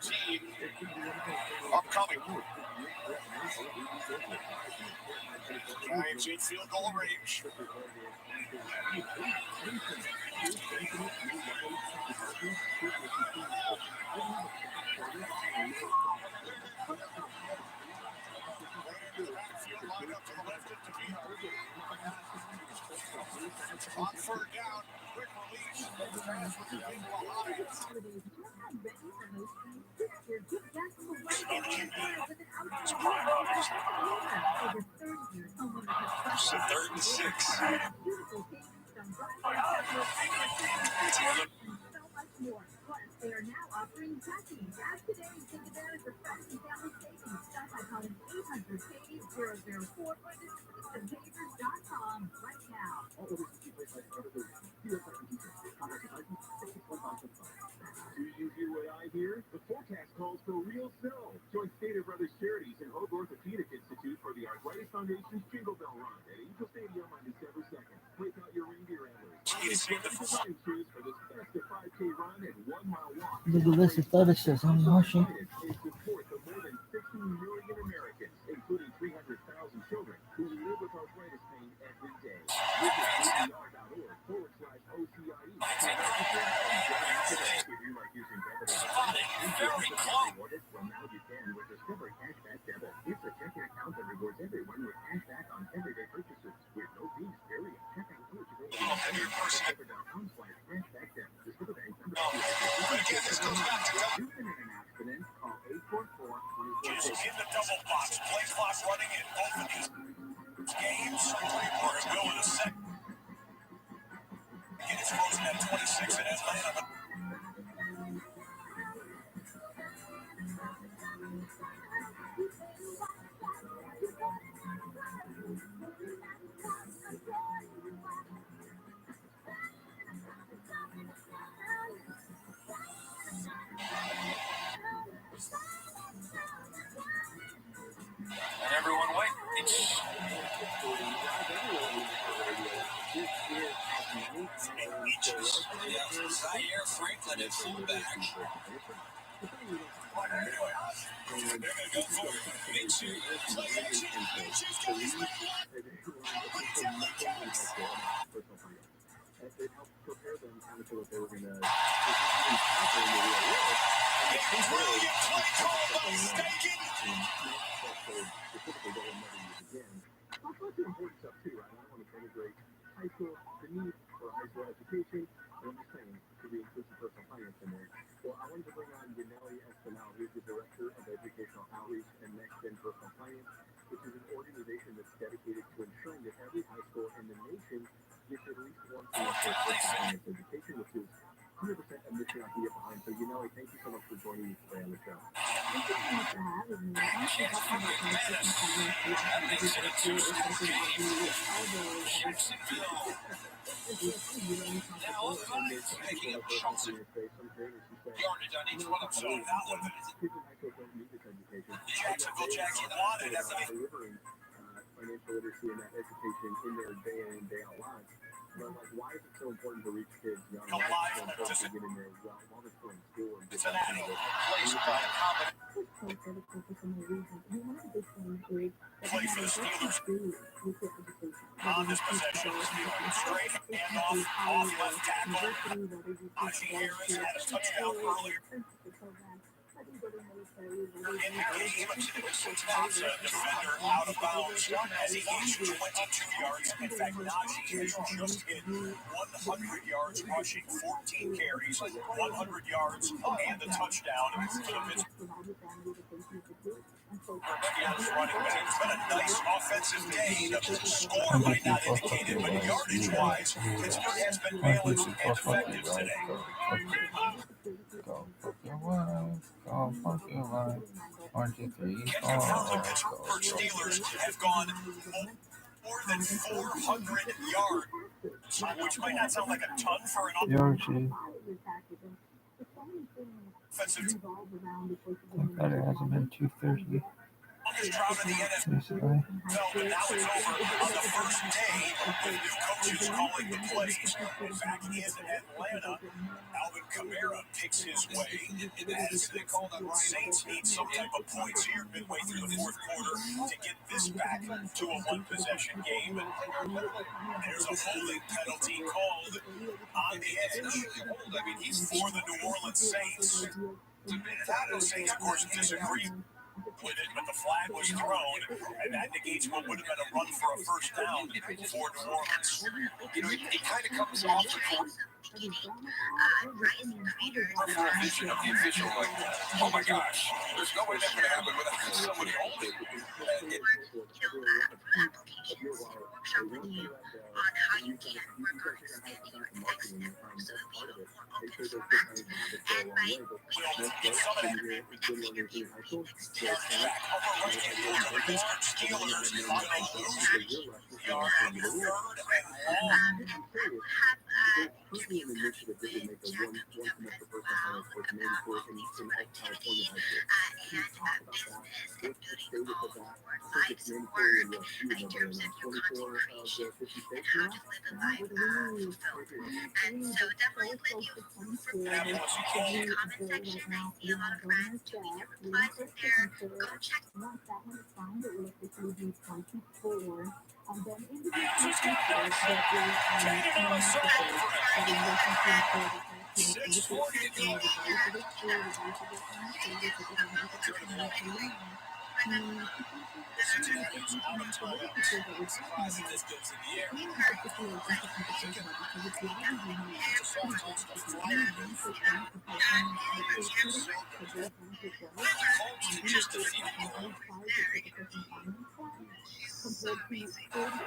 15 upcoming. Giants in field goal range. On third down, quick release, those pass from the behind. Third and 6. They are now offering tracking. Ask today and take advantage of tracking family savings. Stop by calling 800-004 or visit picoftheday.com right now. All orders will be placed by articles. Do you hear what I hear? The forecast calls for real snow. Join Stater Brothers Charities and Hoag Orthopedic Institute for the Arthritis Foundation's Jingle Bell Run at Angel Stadium on December 2nd. Break out your reindeer antlers. Running shoes for this festive 5K run and 1 mile walk. Look at this athleticism, Marshall. In support of more than 16 million Americans, including 300,000 children who live with arthritis pain every day. Visit ACR.org/OCIE. If you like using debit or Very close. well, now you can with Discover Cashback Debit. It's a checking account that rewards everyone with cashback on everyday purchases with no fees, period. Check out Discover.com/cashback debit. Discover Bank number. You've been in an accident. Call 844-24. Is in the double box. Play clock running in both of these games. We're going to set. It's frozen at 26 in Atlanta. And everyone waits. Zaire Franklin at fullback. They're going to go for it. Minshew. Play action. Minshew's got his leg locked. It helped prepare them kind of for what they were going to happen in the real world. Brilliant play call by Staken. Specifically, they'll never use again. I'll talk to important stuff too, right? I don't want to denigrate high school, the need for high school education, and I'm just saying to be inclusive personal finance in there. Well, I wanted to bring on Yaneli Espinal, who's the Director of Educational Outreach and Next Gen Personal Finance, which is an organization that's dedicated to ensuring that every high school in the nation gets at least one semester of personal finance education, which is 100% a mission I can get behind. So, Yaneli, thank you so much for joining me today on the show. Thank you so much for having me. I'm actually talking about That makes it a two-score game. Jacksonville. Now, Vines making up chunks of yardage on each one of them. So that one is Jacksonville Jackson on it. Delivering financial literacy and that education in their day in and day out lives. But like, why is it so important to reach kids young? Why is it so important to get in there while they're still in school and get that kind of play for the Steelers. On this possession, straight handoff, off left tackle. Najee Harris had a touchdown earlier in the game. Stops a defender out of bounds as he gains 22 yards. In fact, Najee has just hit 100 yards rushing, 14 carries, 100 yards, and a touchdown to the Pittsburgh. It's been a nice offensive day. The score might not indicate it, but yardage-wise, Pittsburgh has been balanced and effective today. Go fuck your wife. Go fuck your wife. 1, 2, 3, 4. The Pittsburgh Steelers have gone more than 400 yards, which might not sound like a ton for an Yoshi. offensive. I bet it hasn't been 2:30. Recently. But now it's over on the first day with new coaches calling the plays. Back in Atlanta, Alvin Kamara picks his way as they call that Saints need some type of points here midway through the fourth quarter to get this back to a one-possession game. And there's a holding penalty called on the edge. I mean, he's for the New Orleans Saints. The Saints, of course, disagree. with it, but the flag was thrown, and that negates what would have been a run for a first down for New Orleans. You know, it kind of comes off the court. Peripheral vision of the official, like, oh my gosh, there's no way that could happen without somebody holding.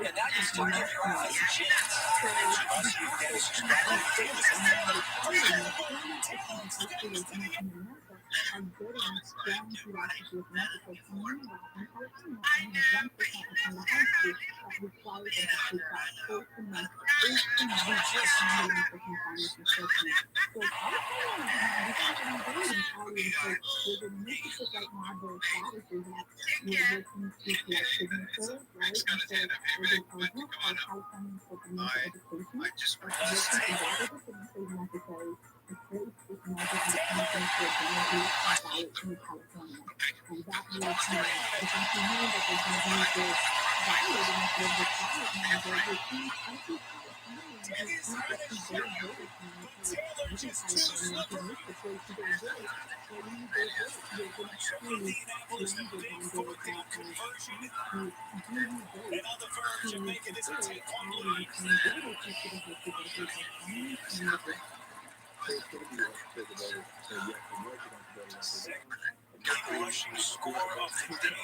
And now you still give your offense a chance. Rushing score of the day.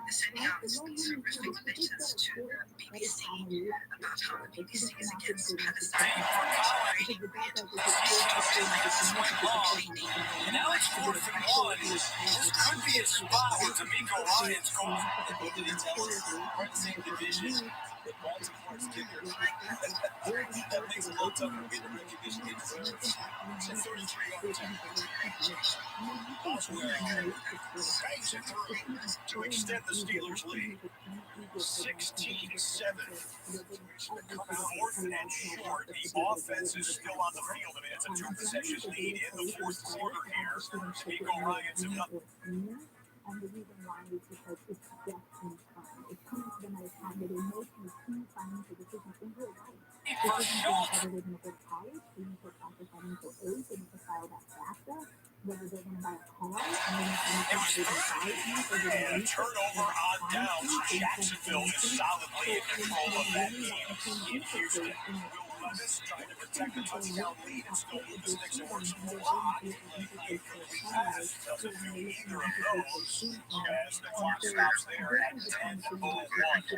Sending out this conservative letters to the BBC about how the BBC is against Palestine. And now it's 4th and 1. This could be a spot where D'Amico Ryan's gone. What did he tell us? We're in the same division with Baltimore's kickers. That makes it a little tougher to get the recognition he deserves. So 33 overtime. To extend the Steelers' lead. 16-7. 4th and short. The offense is still on the field. I mean, it's a 2-possession lead in the 4th quarter here. D'Amico Ryan's up. And the reason why is because it's just in time. It's coming to them at a time where they make these key financial decisions in real life. Decisions about whether they're going to go to college, they need to apply for financial aid, they need to file that FAFSA, whether they're going to buy a car, and they need to make sure they buy it, or they're going to Turnover on downs. Jacksonville is solidly in control of that game in Houston. Will Levis trying to protect the touchdown lead and still move the sticks and works a lot like a complete pass. Doesn't do either of those as the clock stops there at 10:01.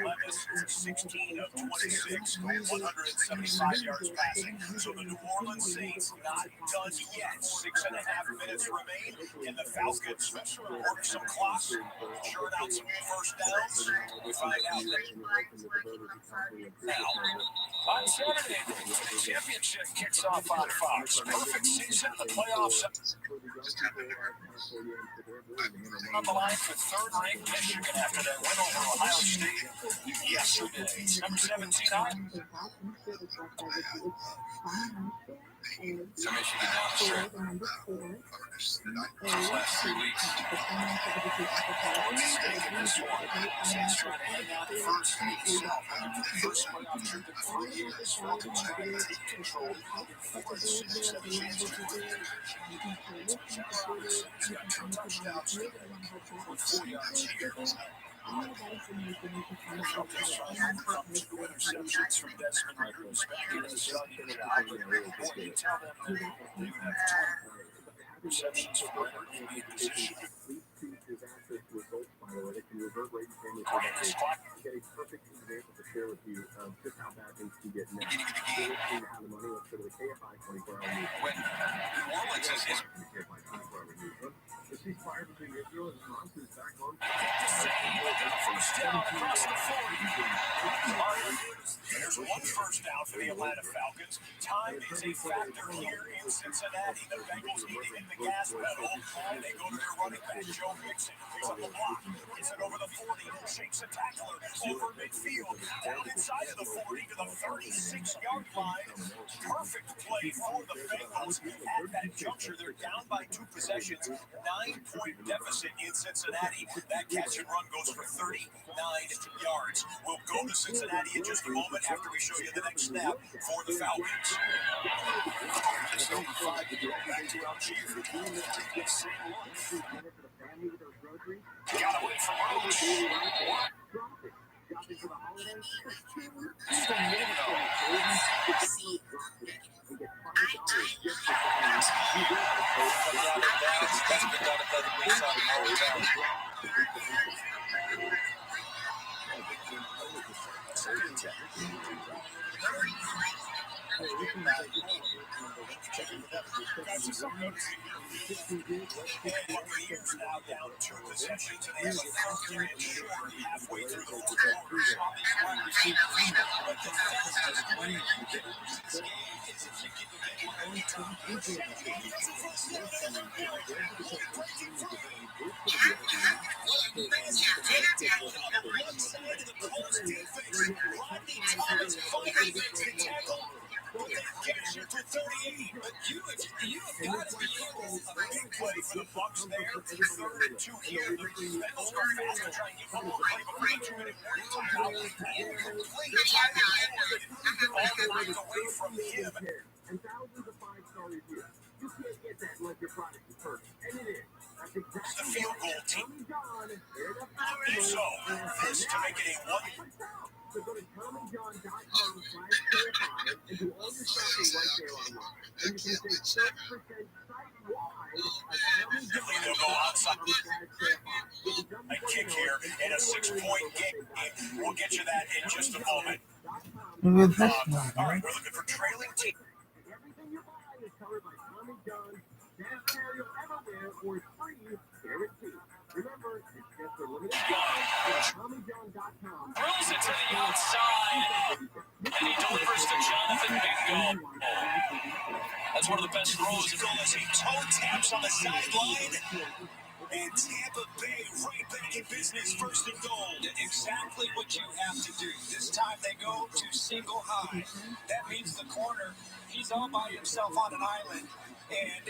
Levis 16 of 26, 175 yards passing. So the New Orleans Saints not done yet. 6.5 minutes remain, and the Falcons special work some clocks, churn out some first downs. We find out now. On Saturday, the championship kicks off on Fox. Perfect season, the playoffs on the line for third-ranked Michigan after their win over Ohio State yesterday. Number 17 on. So Michigan down the stretch. Those last 3 weeks. Mistake in this one. Saints trying to hang out first in the South. First playoff trip in 4 years. Falcons trying to take control. Even 4-6 have a chance to win. He's got 2 touchdowns with 4 yards here. The Falcons trying to overcome 2 interceptions from Desmond Ridder, who's back in his starting job. Boy, you tell them that they would have 2 receptions from Ridder in lead position. Get a perfect example to share with you of just how bad things can get now. If you're looking to have the money, let's go to the KFI 24-hour news. When New Orleans is KFI 24-hour news. The ceasefire between Israel and Hamas is back on. First down across the 40. There's 1 first down for the Atlanta Falcons. Time is a factor here in Cincinnati. The Bengals need to hit the gas pedal, and they go to their running back, Joe Mixon. He's on the block. Gets it over the 40. Shakes a tackler over midfield. Down inside of the 40 to the 36-yard line. Perfect play for the Bengals. At that juncture, they're down by 2 possessions. 9-point deficit in Cincinnati. That catch and run goes for 39 yards. We'll go to Cincinnati in just a moment after we show you the next snap for the Falcons. just over 5 to go back to Algiers. Got away from Roach. Buccaneers now down 2 possessions, and they have a 3rd and short halfway through the 4 quarters on these wide receivers. But the fastest way you can lose this game is if you give them any time. On the left side of the Colts defense, Rodney Thomas finally makes the tackle. But they catch it for 38. But you have got to be able to big play for the Bucs there. 3rd and 2 here. The Bengals go fast to try and get one more play before the 2-minute warning timeout. Incomplete. All the way away from him. And thousands of 5-star reviews. You can't get that unless your product is perfect. And it is. That's exactly the field goal team. So, this to make it a 1. So go to TommyJohn.com/KFI and do all your shopping right there online. And you can save 6% site-wide at They'll go outside. A kick here in a 6-point game. We'll get you that in just a moment. Look at this one. All right, we're looking for trailing team. Everything you buy is covered by Tommy John's best hair you'll ever wear or free guarantee. Remember, it's just a limited time. TommyJohn.com. Throws it to the outside, and he delivers to Jonathan Bingo. That's one of the best throws as he toe taps on the sideline. And Tampa Bay right back in business, 1st and goal. Exactly what you have to do. This time they go to single high. That means the corner, he's all by himself on an island. And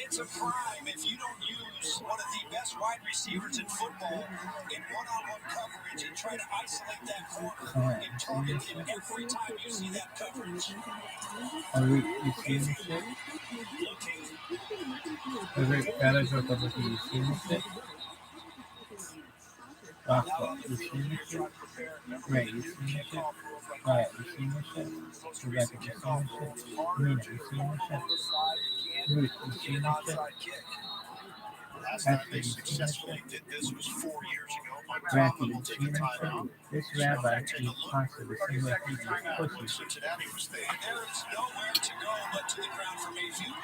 it's a crime if you don't use one of the best wide receivers in football in one-on-one coverage and try to isolate that corner and target him every time you see that coverage. You see this shit? Every character of the you see this shit? Now on the You seen the shit? trying to prepare. Remember Right, the you new seen the shit? kickoff rules like Right, Call you of seen Duty? the shit? Most Rebecca, recent you seen kickoff the shit? rules, harder Mina, to you the seen the shit? side. You Ruth, can't you get seen an the shit? onside kick. Last time Ashley, they you seen the successfully shit? did this was 4 years ago. Mike Racky, Tomlin you will take seen a the timeout. shit? This So rabbi take a is look. possible the same way he eats What pussy. Cincinnati was thinking. There is nowhere to go but to the ground for Mayfield.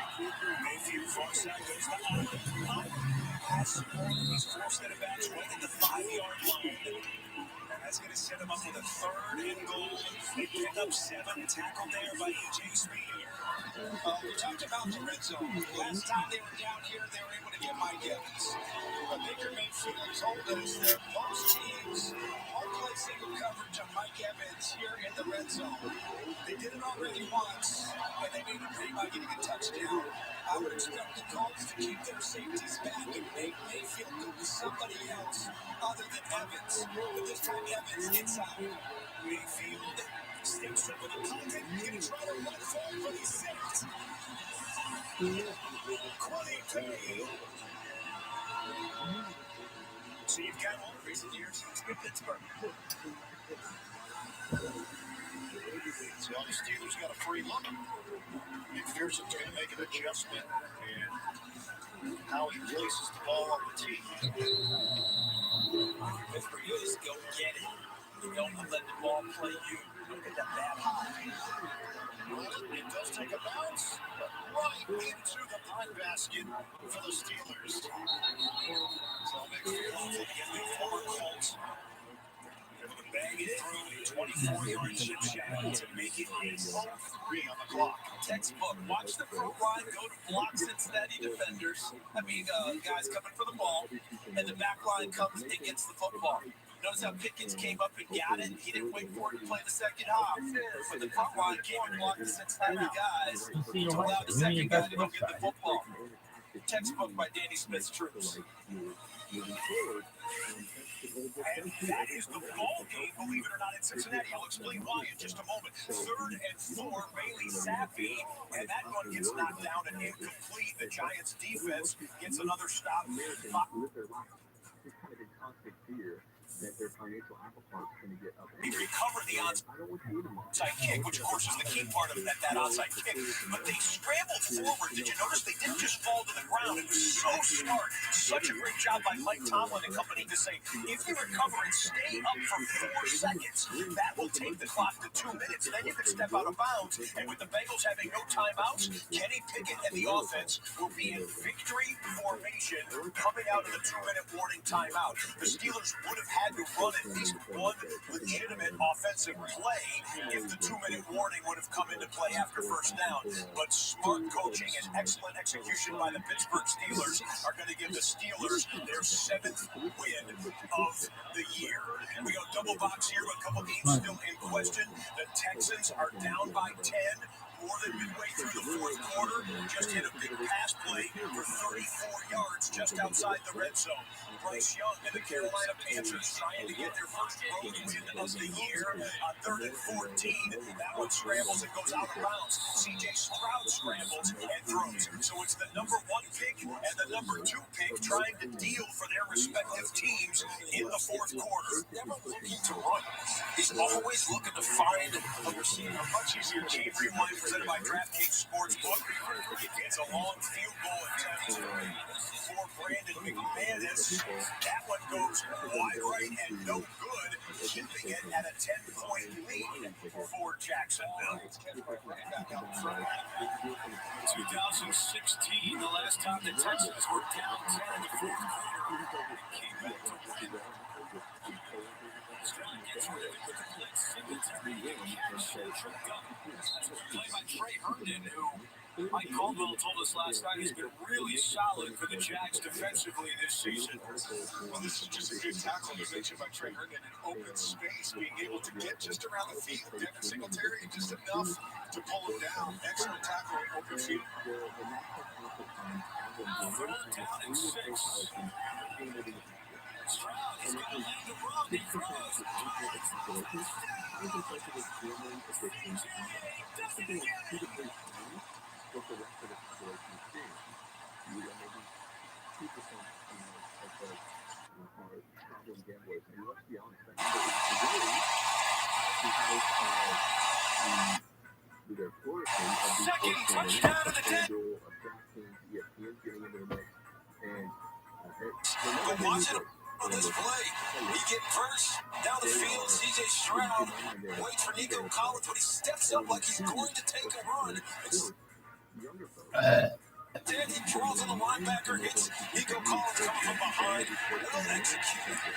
Mayfield far side goes to Allen. Pass. He's forced it back right at the 5-yard line. And that's going to set him up with a 3rd and goal. They pick up 7, tackled there by E.J. Speed. We talked about the red zone. Last time they were down here, they were able to get Mike Evans. But Baker Mayfield told us that most teams won't play single coverage on Mike Evans here in the red zone. They did it already once, and they made it pay by getting a touchdown. I would expect the Colts to keep their safeties back and make Mayfield go to somebody else other than Evans. But this time, Evans inside. Mayfield steps up with a pocket. Going to try to run for it, but he's sacked. Quilly Pay. So you've got all recent years in Pittsburgh. So the Steelers got a free look. McPherson's going to make an adjustment in how he places the ball on the tee. Pittsburgh is go get it. You don't let the ball play you. Don't get that bad high. It does take a bounce, but right into the pine basket for the Steelers. So McPherson, again, the former Colts, able to bang it through 24-yard chip shot to make it 0-3 on the clock. Textbook. Watch the front line go to block Cincinnati defenders. Guys coming for the ball, and the back line comes and gets the football. Notice how Pickens came up and got it. He didn't wait for it to play the second half. But the front line came and blocked the Cincinnati guys to allow the second guy to go get the football. Textbook by Danny Smith's troops. And that is the ball game, believe it or not, in Cincinnati. I'll explain why in just a moment. 3rd and 4, Bailey Zappi, and that one gets knocked down and incomplete. The Giants' defense gets another stop. He recovered the onside kick, which of course is the key part of that onside kick. But they scrambled forward. Did you notice they didn't just fall to the ground? It was so smart. Such a great job by Mike Tomlin and company to say, if you recover and stay up for 4 seconds, that will take the clock to 2 minutes. Then you can step out of bounds. And with the Bengals having no timeouts, Kenny Pickett and the offense will be in victory formation coming out of the 2-minute warning timeout. The Steelers would have had to run at least one legitimate offensive play if the 2-minute warning would have come into play after first down. But smart coaching and excellent execution by the Pittsburgh Steelers are going to give the Steelers their 7th win of the year. We go double box here, a couple games still in question. The Texans are down by 10. More than midway through the 4th quarter, just hit a big pass play for 34 yards just outside the red zone. Bryce Young and the Carolina Panthers trying to get their first road win of the year on 3rd and 14. That one scrambles and goes out of bounds. C.J. Stroud scrambles and throws. So it's the number 1 pick and the number 2 pick trying to deal for their respective teams in the 4th quarter. Never looking to run. He's always looking to find a receiver. A much easier game rewind presented by DraftKings Sportsbook. It's a long field goal attempt for Brandon McManus. That one goes wide right and no good, keeping it at a 10-point lead for Jacksonville. 2016, the last time the Texans were down 10 in the 4th quarter, came back to win. Stroud gets rid of it with a blitz. Singletary and catch. Tripped up. That's a play by Trey Herndon, who Mike Caldwell told us last night he's been really solid for the Jags defensively this season. Well, this is just a good tackle mentioned by Trey Herndon in open space, being able to get just around the feet of Devin Singletary, just enough to pull him down. Excellent tackle in open field. 3rd down and 6. Stroud is going to land the run. He throws. Doesn't get it. gamblers, and let's be honest, that's really because the flourishing of these Second sports touchdown of the day. FanDuel, DraftKings, ESPN getting into the mix, and But watch it on this play. He get first down the field. CJ Stroud waits for Nico Collins, but he steps up like he's going to take a run. Then he draws on the linebacker, hits Nico Collins coming from behind. Well executed by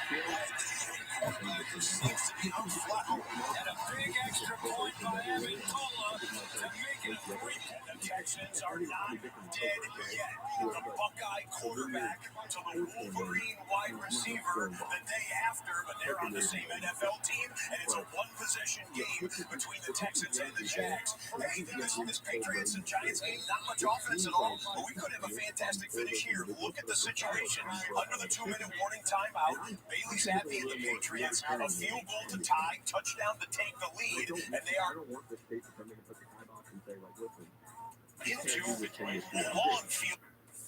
the linebacker, seems to be on flat. And a big extra point by Evan Cola to make it a 3-point. The Texans are not dead yet. The Buckeye quarterback to the Wolverine wide receiver the day after, but they're on the same NFL team, and it's a one-possession game between the Texans and the Jags. Hey, this Patriots and Giants game, not much offense at all, but we could have a fantastic finish here. Look at the situation. Under the 2-minute warning timeout, Bailey's happy and the Patriots a field goal to tie, touchdown to take the lead, and they are into long field.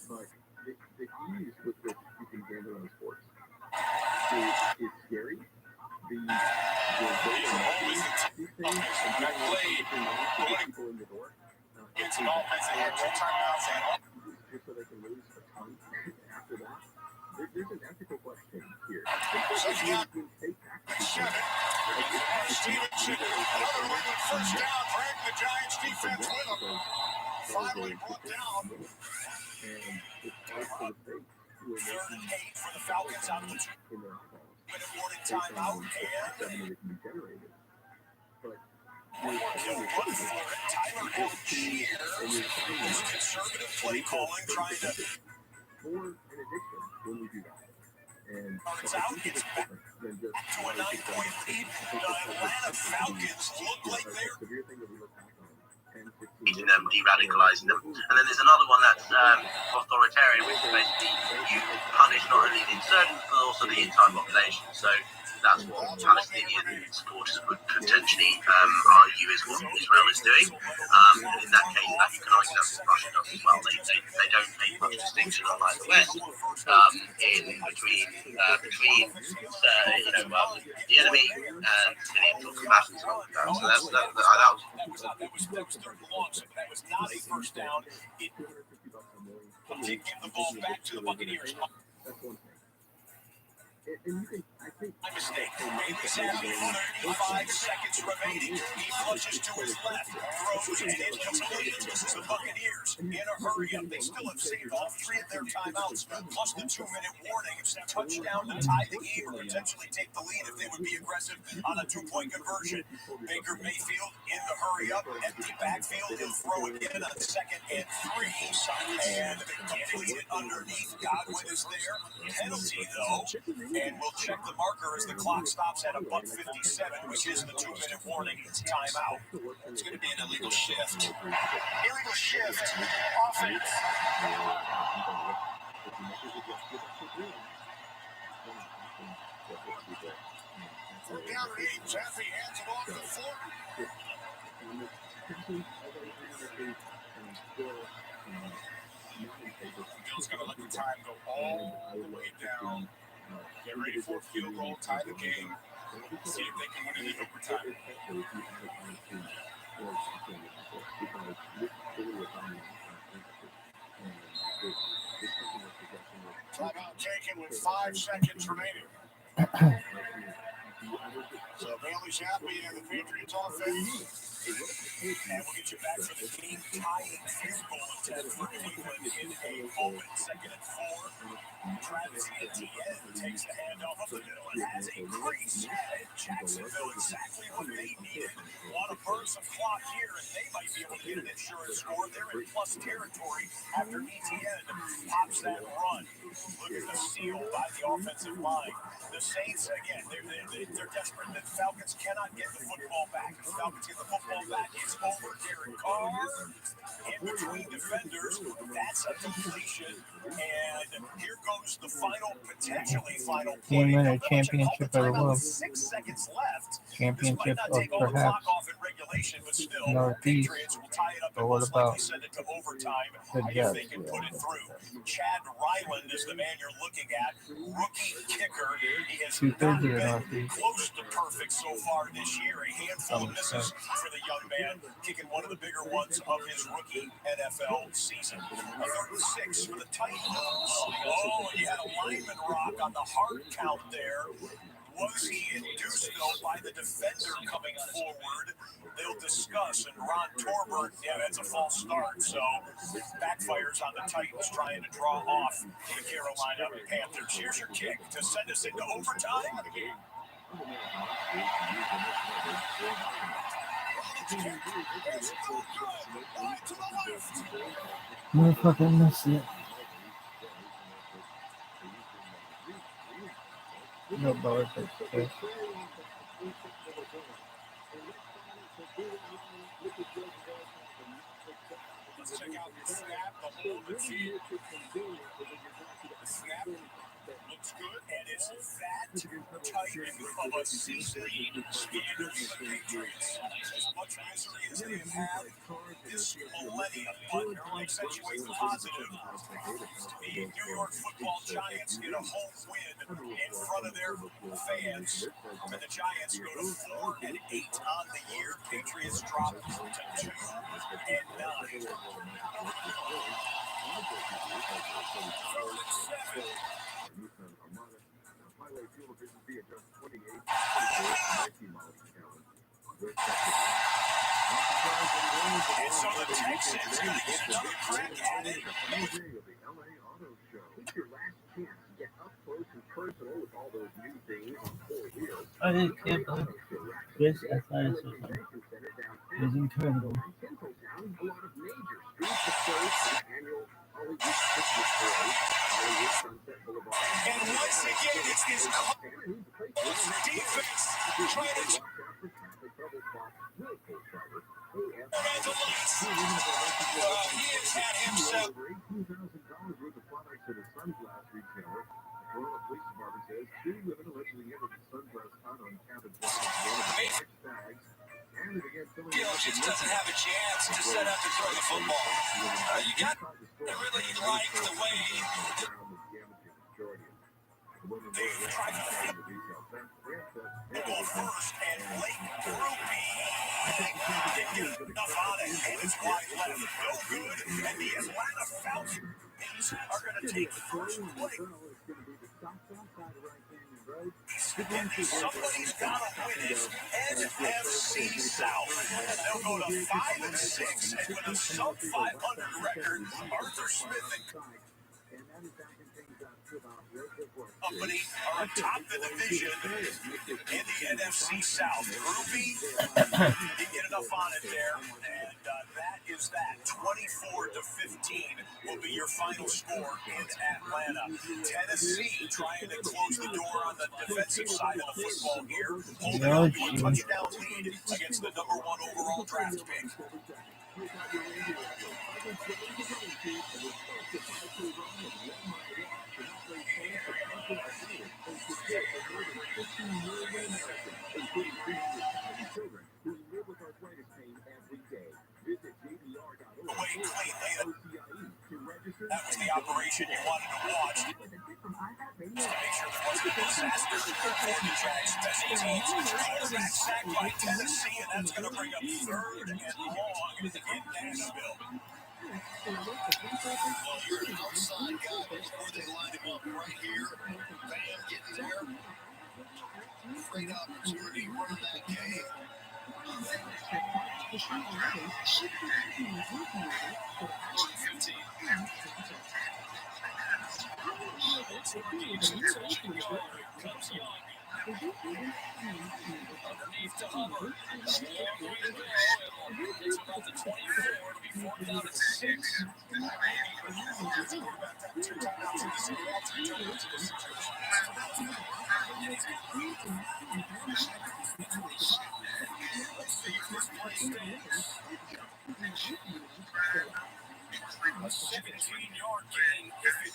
But the ease with which you can gamble on sports is scary. These things and people in the door. It's an offense. They had 2 timeouts. Just so they can lose a ton after that. There's an ethical question here. Second down, 7. Stevenson, another movement, first down, dragging the Giants defense with him. Finally brought down. And it's hard for the States who are 3rd and 8 for the Falcons out of the 2-minute warning timeout. And can be generated. But Tyler Algier is conservative play calling, trying to or in addition when we do that. And it's out, it's back to a 9-point lead. The Atlanta Falcons look like they're teaching them, de-radicalizing them. And then there's another one that's authoritarian, which is basically you punish not only the insurgents but also the entire population. So that's what Palestinian supporters would potentially argue is what Israel is doing. And in that case, that you can argue that's what Russia does as well. They don't make much distinction, unlike the West, in between the enemy and civilian combatants. So that was that was third and long, so that was not a first down. It did give the ball back to the Buccaneers. That's one thing. And you can, I think, my mistake. Bailey's happy. 35 seconds remaining. He flushes to his left, throws and incomplete. This is the Buccaneers in a hurry up. They still have saved all 3 of their timeouts, plus the 2-minute warning. Touchdown to tie the game or potentially take the lead if they would be aggressive on a 2-point conversion. Baker Mayfield in the hurry up, empty backfield. He'll throw it in on 2nd and 3. And getting it underneath. Godwin is there. Penalty though. And we'll check the marker as the clock stops at $1:57, which is the 2-minute warning timeout. It's going to be an illegal shift. Illegal shift. Offense. We're down at 8. Jeffrey hands it off to Ford. Bill's going to let the time go all the way down. Get ready for a field goal, tie the game, see if they can win it in overtime. Timeout taken with 5 seconds remaining. So Bailey's happy and the Patriots offense. And we'll get you back for the game-tying field goal attempt for Cleveland in a moment. 2nd and 4. Travis Etienne takes the handoff up the middle and has a crease. And Jacksonville exactly what they needed. Want to burn some clock here, and they might be able to get an insurance score. They're in plus territory after Etienne pops that run. Look at the steal by the offensive line. The Saints, again, they're desperate. The Falcons cannot get the football back. The Falcons get the football back. It's over. Derek Carr in between defenders. That's a completion. And here goes the final, potentially final Team play. winner, championship of the world. 6 seconds left. Championship This might not of take all the perhaps clock off in regulation, but still, Northeast. Patriots will tie it up But and what most about likely send it to overtime the if Jets? they can put it through. Chad Ryland is the man you're looking at, rookie kicker. He has not 2/3 of the been Northeast. close to perfect so far this year. A handful of misses for the young man, kicking one of the bigger ones of his rookie NFL season. A 3rd and 6 for the Titans. Oh, you had a lineman rock on the hard count there. Was he induced, though, by the defender coming forward? They'll discuss. And Ron Torbert, yeah, that's a false start. So backfires on the Titans trying to draw off the Carolina Panthers. Here's your kick to send us into overtime. No fucking miss it. No bars like this. Let's check out the snap, the hold, and see. The snap looks good, and it's that type of a season standard for the Patriots. As much misery as they have had this millennium, but accentuate the positive. The New York Football Giants get a home win in front of their fans, and the Giants go to 4-8 on the year. Patriots drop to 2-9. 3rd and 7. And so the Texans going to get another crack at it. I just can't believe this athleticism is incredible. And once again, it's this defense trying to he has had himself. Just doesn't have a chance to set up and throw the football. You got to really like the way they tried to go first, and Rabbi didn't get enough on it, and it's wide left. No good, and the Atlanta Falcons are going to take the first play. And somebody's got to win it. NFC South. They'll go to 5-6, and with a sub-500 record, Arthur Smith and company are atop the division in the NFC South. Rabbi didn't get enough on it there, and that is that. 24-15 will be your final score in Atlanta. Tennessee trying to close the door on the defensive side of the football here, holding on to a touchdown lead against the number 1 overall draft pick. That was the operation you wanted to watch. To make sure there wasn't a disaster for the Jags special teams. Quarterback sacked by Tennessee, and that's going to bring up 3rd and long in Nashville. Well, you're an outside guy before they line him up right here. Bam, getting there. Great opportunity running that game. 115. Comes young. Underneath to Hubbard. Long way to go. It's about the 24 to be 4th down at 6. Quarterback got 2 timeouts in this a 17-yard gain if it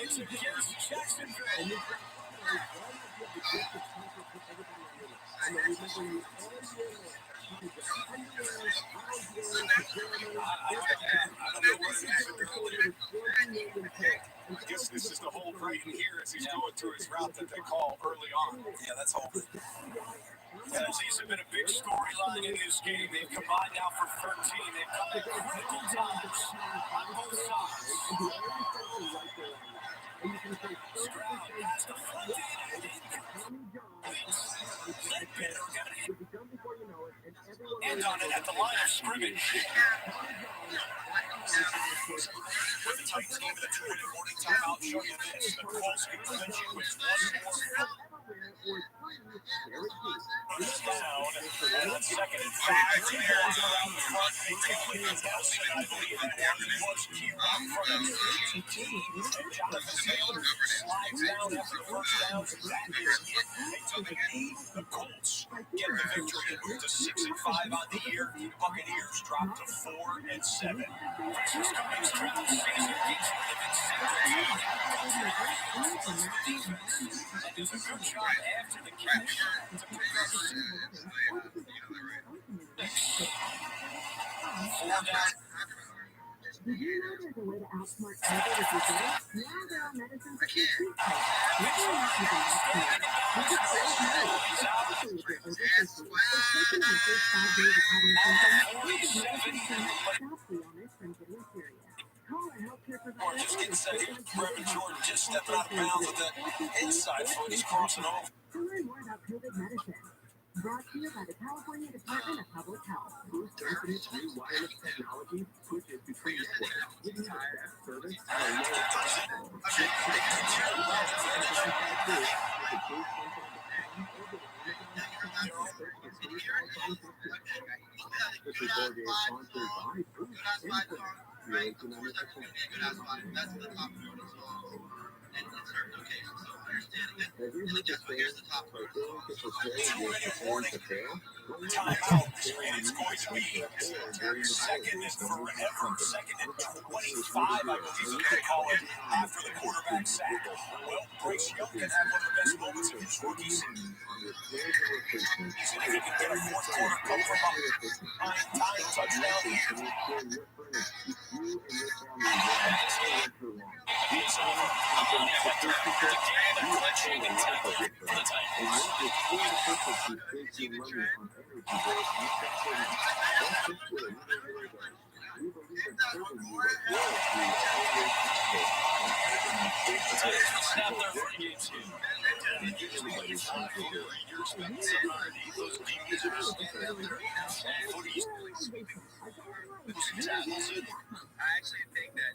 It's against Jacksonville. I guess this is the hold right here as he's going through his route that they call early on. Yeah, that's holding. Guys, these have been a big storyline in this game. They've combined now for 13. They've come at critical times on both sides. Stroud has deflected and and on it at the line of scrimmage. With the Titans game of the 2-minute warning timeout, show you this. The Colts can clinch it with one more. First down, and on 2nd and 5, Taylor's around the front. They take it to Nelson, I believe that one was key route for them. And Jonathan Taylor slides down after the first down. That is it. They took a knee. The Colts get the victory and move to 6-5 on the year. Buccaneers drop to 4-7. Christmas Cummings travels season. He's living secret. And does a good job after the catch to pick up 4 down. Did you know there's a way to outsmart COVID if you did it? Now there are medicines that can treat COVID. Maybe you're not using vaccines. You could save money, especially if you're over 50. Especially in the first 5 days of having symptoms, you can medicine can stop the illness from getting serious. Call a healthcare provider. Just getting set here. Reverend Jordan just stepping out of bounds with the inside foot. He's crossing over. To learn more about COVID medicine, brought to you by the California Department of Public Health. Boost Infinite's new wireless technology switches between networks, giving you the best service at a lower price. This report is sponsored by Boost Infinite. Timeout, and it's going to be 2nd and forever, 2nd and 25, I believe they call it, after the quarterback sack. Well, Bryce Young can have one of the best moments of his rookie season. See if he can get a fourth quarter come from behind time touchdown. It's over. Clinching and tackling for the Titans. Snap their free games here. Usually when you find you're expecting something underneath those DBs are just standing up there. Footies. Tackles it. I actually think that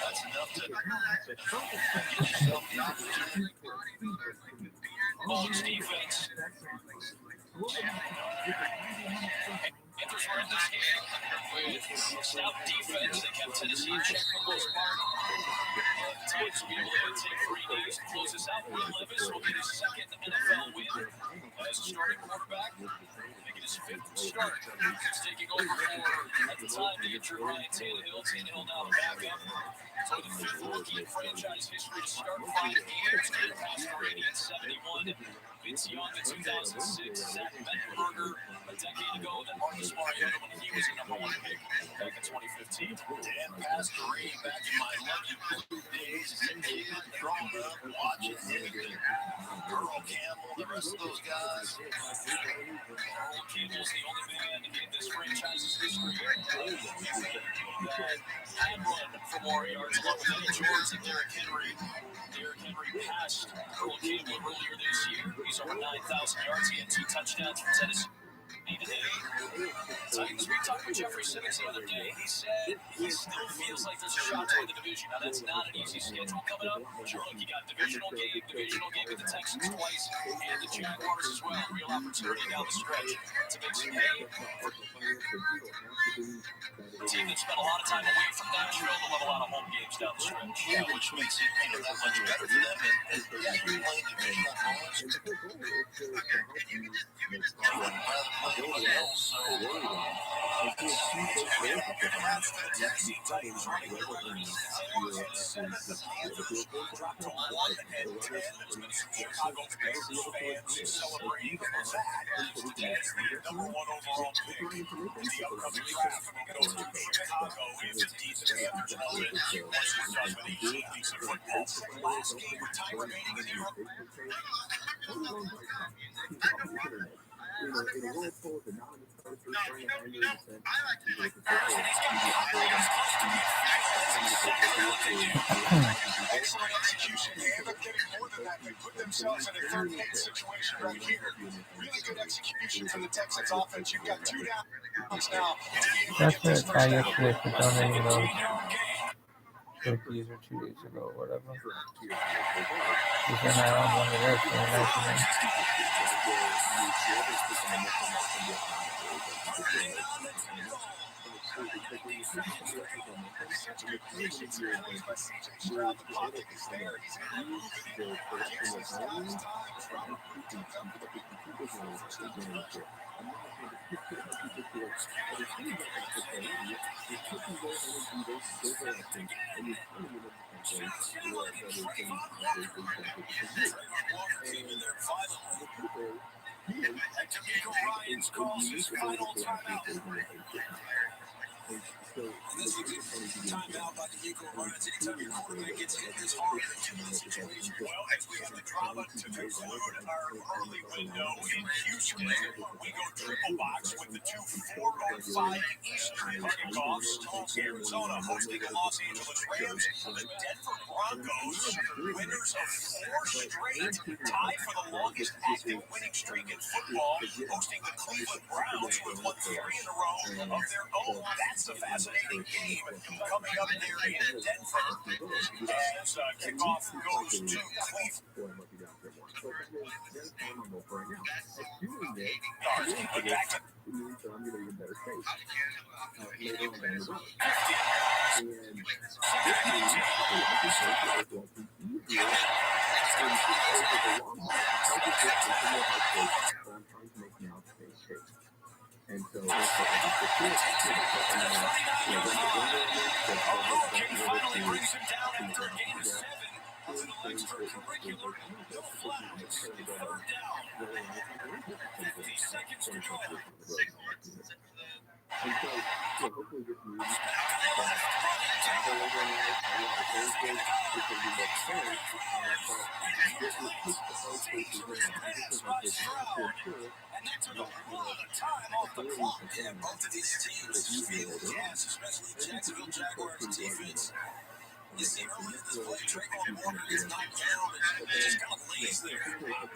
that's enough to give yourself the opportunity. Bullets defense. Panthers were in this game with stout defense. They kept Tennessee in check for the most part. Titans will be able to take 3 days to close this out. Will Levis will get his 2nd NFL win as a starting quarterback. Making his 5th start. He's taking over for, at the time, the injured Ryan Tannehill. Tannehill now the backup. So the 5th rookie in franchise history to start 5 games. Getting past Brady in 71. Vince Young in 2006. Zach Mettenberger a decade ago. And then Marcus Mariota when he was a #1 pick back in 2015. Dan passed Kareem back in my lucky days. Growing up, watching Earl Campbell, the rest of those guys. Earl Campbell's the only man in this franchise's history that had run for more yards, along with Eddie George and Derrick Henry. Derrick Henry passed Earl Campbell earlier this year. He's over 9,000 yards. He had 2 touchdowns for Tennessee today. Titans, we talked with Jeffrey Simmons the other day. He said he still feels like there's a shot to win the division. Now, that's not an easy schedule coming up. Sure, look, you got divisional game with the Texans twice, and the Jaguars as well. Real opportunity down the stretch to make some hay. A team that spent a lot of time away from Nashville, they'll have a lot of home games down the stretch. Yeah, which makes it that much better for them. And yeah, you're playing divisional opponents. You would rather play anyone else. So And we have a big announcement for the Tennessee Titans running quarterbacks. Taylor at 7, the Panthers drop to 1 and 10. There's been some Chicago Bears fans celebrating that as the number 1 overall pick in the upcoming draft. Goes to Chicago if indeed the Panthers will win. As it does with 18 weeks of football. Last game with time remaining in the Euro. Excellent execution. They end up getting more than that. They put themselves in a 3rd and 8 situation right here. Really good execution for the Texans offense. You've got 2 downs now. That's what I got yesterday for donating those cookies or 2 days ago or whatever. Because then I own one of those for Such good patience here by CJ Stroud. The pocket is there. He's going to move it. Gives his guys time to Ryan's calls his final timeout. This is timeout by D'Amico Ryans. Anytime your quarterback gets hit this hard in a 2-minute situation. Well, as we have the drama to conclude our early window in Houston, we go triple box with the 2 4:05 Eastern kickoffs. Tulsa, Arizona hosting the Los Angeles Rams. The Denver Broncos, winners of 4 straight, tied for the longest active winning streak in football, hosting the Cleveland Browns, who have won 3 in a row of their own. That's a fascinating game coming up there in Denver as kickoff goes to Cleveland. And so finally brings him down after a gain of 7. To the extracurricular, no flags, 3rd down. 50 seconds to go. And so, hopefully this news And that took a lot of time off the clock. Yeah, both of these teams feel gas, especially Jacksonville Jaguars defense. You see early in this play, Trayvon Walker is knocked down and just kind of lays there.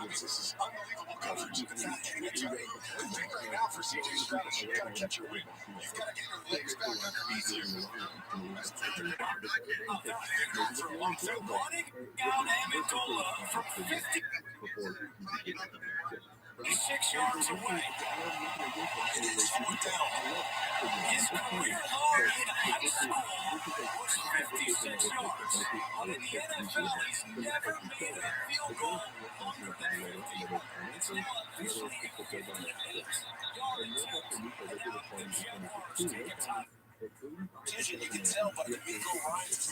This is unbelievable coverage of the back end. The thing right now for CJ Stroud is you've got to catch your wind. You've got to get your legs back underneath you. Running down Amendola from 50. 6 yards away. It is 4th down. His career low in high school was 56 yards. But in the NFL, he's never made a field goal under the 50. It's now officially a 58-yard attempt. The Jaguars take a time. You can tell by the D'Amico Ryans.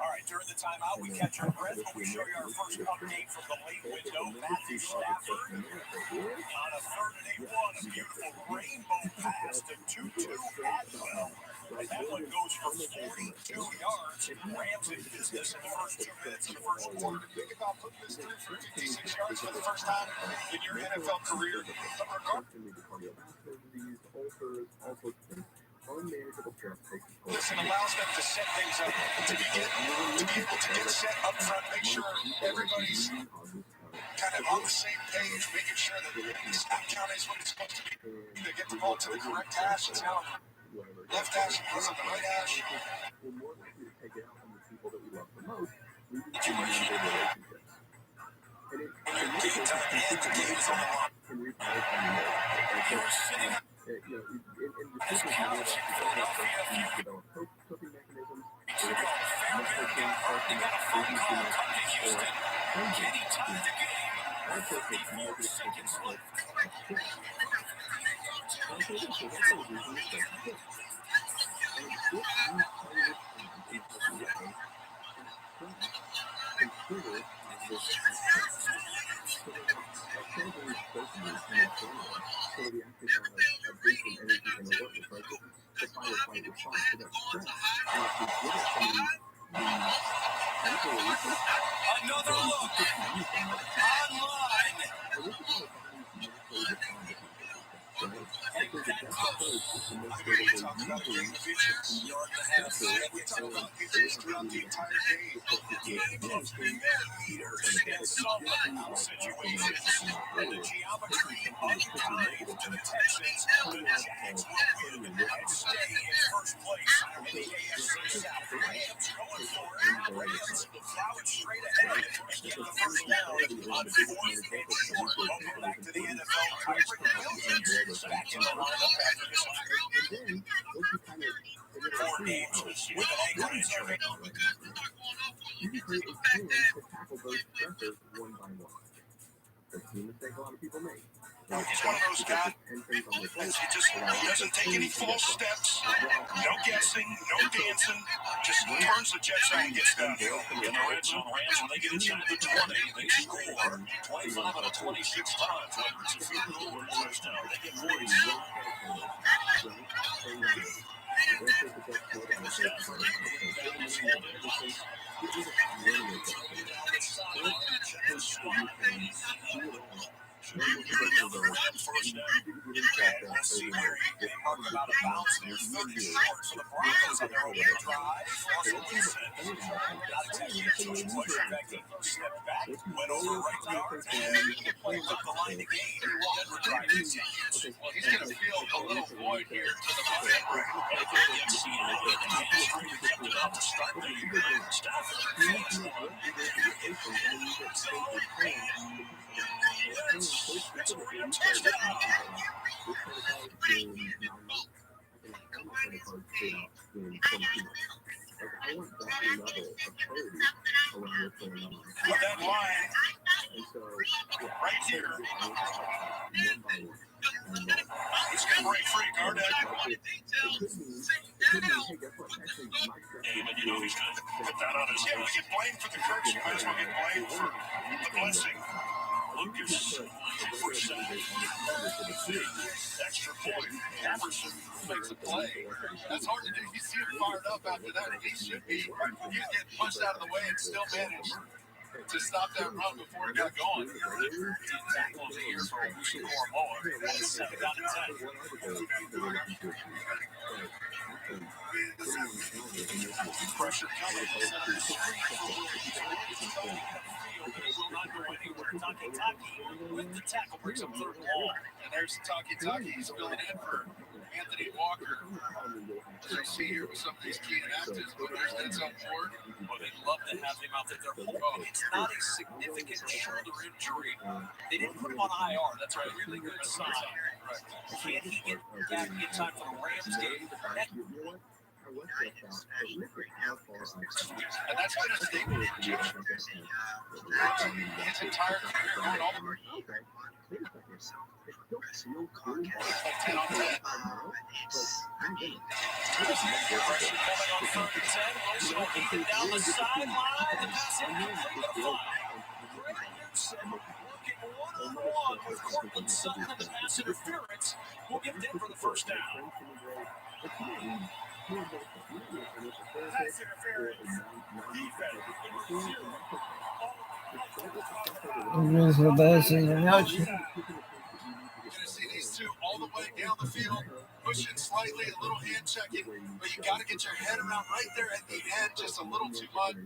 All right, during the timeout, we catch our breath, but we show you our first update from the late window. Matthew Stafford on a 3rd and 8-1, a beautiful rainbow pass to Tutu Atwell. And that one goes for 42 yards. Rams in business in the first 2 minutes of the first quarter. Think about putting this through for 56 yards for the first time in your NFL career. Listen, allows them to set things up, to be able to get set up front, make sure everybody's kind of on the same page, making sure that the snap count is what it's supposed to be. They get the ball to the correct hash. It's now left hash plus on the right hash. Game time and the game is on the line. You're sitting on his couch in Philadelphia. They got a phone call come to Houston. Can he tie the game? 54 seconds left. Another look online. I think we talked about a game of inches. Yard and a half. And we talked about inches throughout the entire game. Game of millimeters in some situations. And the geometry unkind to the Texans. The Jags will win and stay in first place in the AFC South. Rams going for it. Rams plowing straight ahead. Get the first down on 4th and short. Welcome back to the NFL. Tyreek Williams back in the lineup after this 4 games with an ankle injury. He's one of those guys he just doesn't take any false steps. No guessing, no dancing. Just turns the jet side and gets downhill. In the red zone, Rams, when they get inside the 20, they score 25 out of 26 times. Whether it's a field goal or a touchdown, they get points. First down. We'll see here. They mark about a bounce there. 30 short for the Broncos on their opening drive. Russell Wilson got a 10-yard push. In fact, he stepped back, went over right guard, and the play left the line to gain. Denver drive continues. Well, he's going to feel a little void here to the left. And if they get seated, they can hamstring and kept it out to start the year. Stafford takes one. It's a real touchdown. With that line right here. He's going to break free, guard it. David, you know he's going to put that on his Yeah, we get blamed for the curse. You might as well get blamed for the blessing. Lucas first down. Extra point. Emerson makes a play. That's hard to do. You see him fired up after that. He should be. He was getting punched out of the way and still managed to stop that run before it got going. Tackle of the year for Owusu Koromoa. 7 down to 10. Pressure coming. Will not go anywhere. Taki with the tackle brings up 3rd and long. And there's Taki. He's filling in for Anthony Walker. As we see here with some of these key inactives, but there's that on board. Well, they'd love to have him out there. They're hoping it's not a significant shoulder injury. They didn't put him on IR. That's a really good sign. Right. Can he get back in time for the Rams game? And that's been a statement for Jim. His entire career going over. 10 on 10. Pressure coming on 3rd and 10. Wilson will keep it down the sideline. The pass incomplete to 5. Greg Newsom working one-on-one with Cortland Sutton in the pass interference. Will give Denver the first down. Pass interference. Defense. Number 2. You're going to see these two all the way down the field, pushing slightly, a little hand checking, but you got to get your head around right there at the end, just a little too much.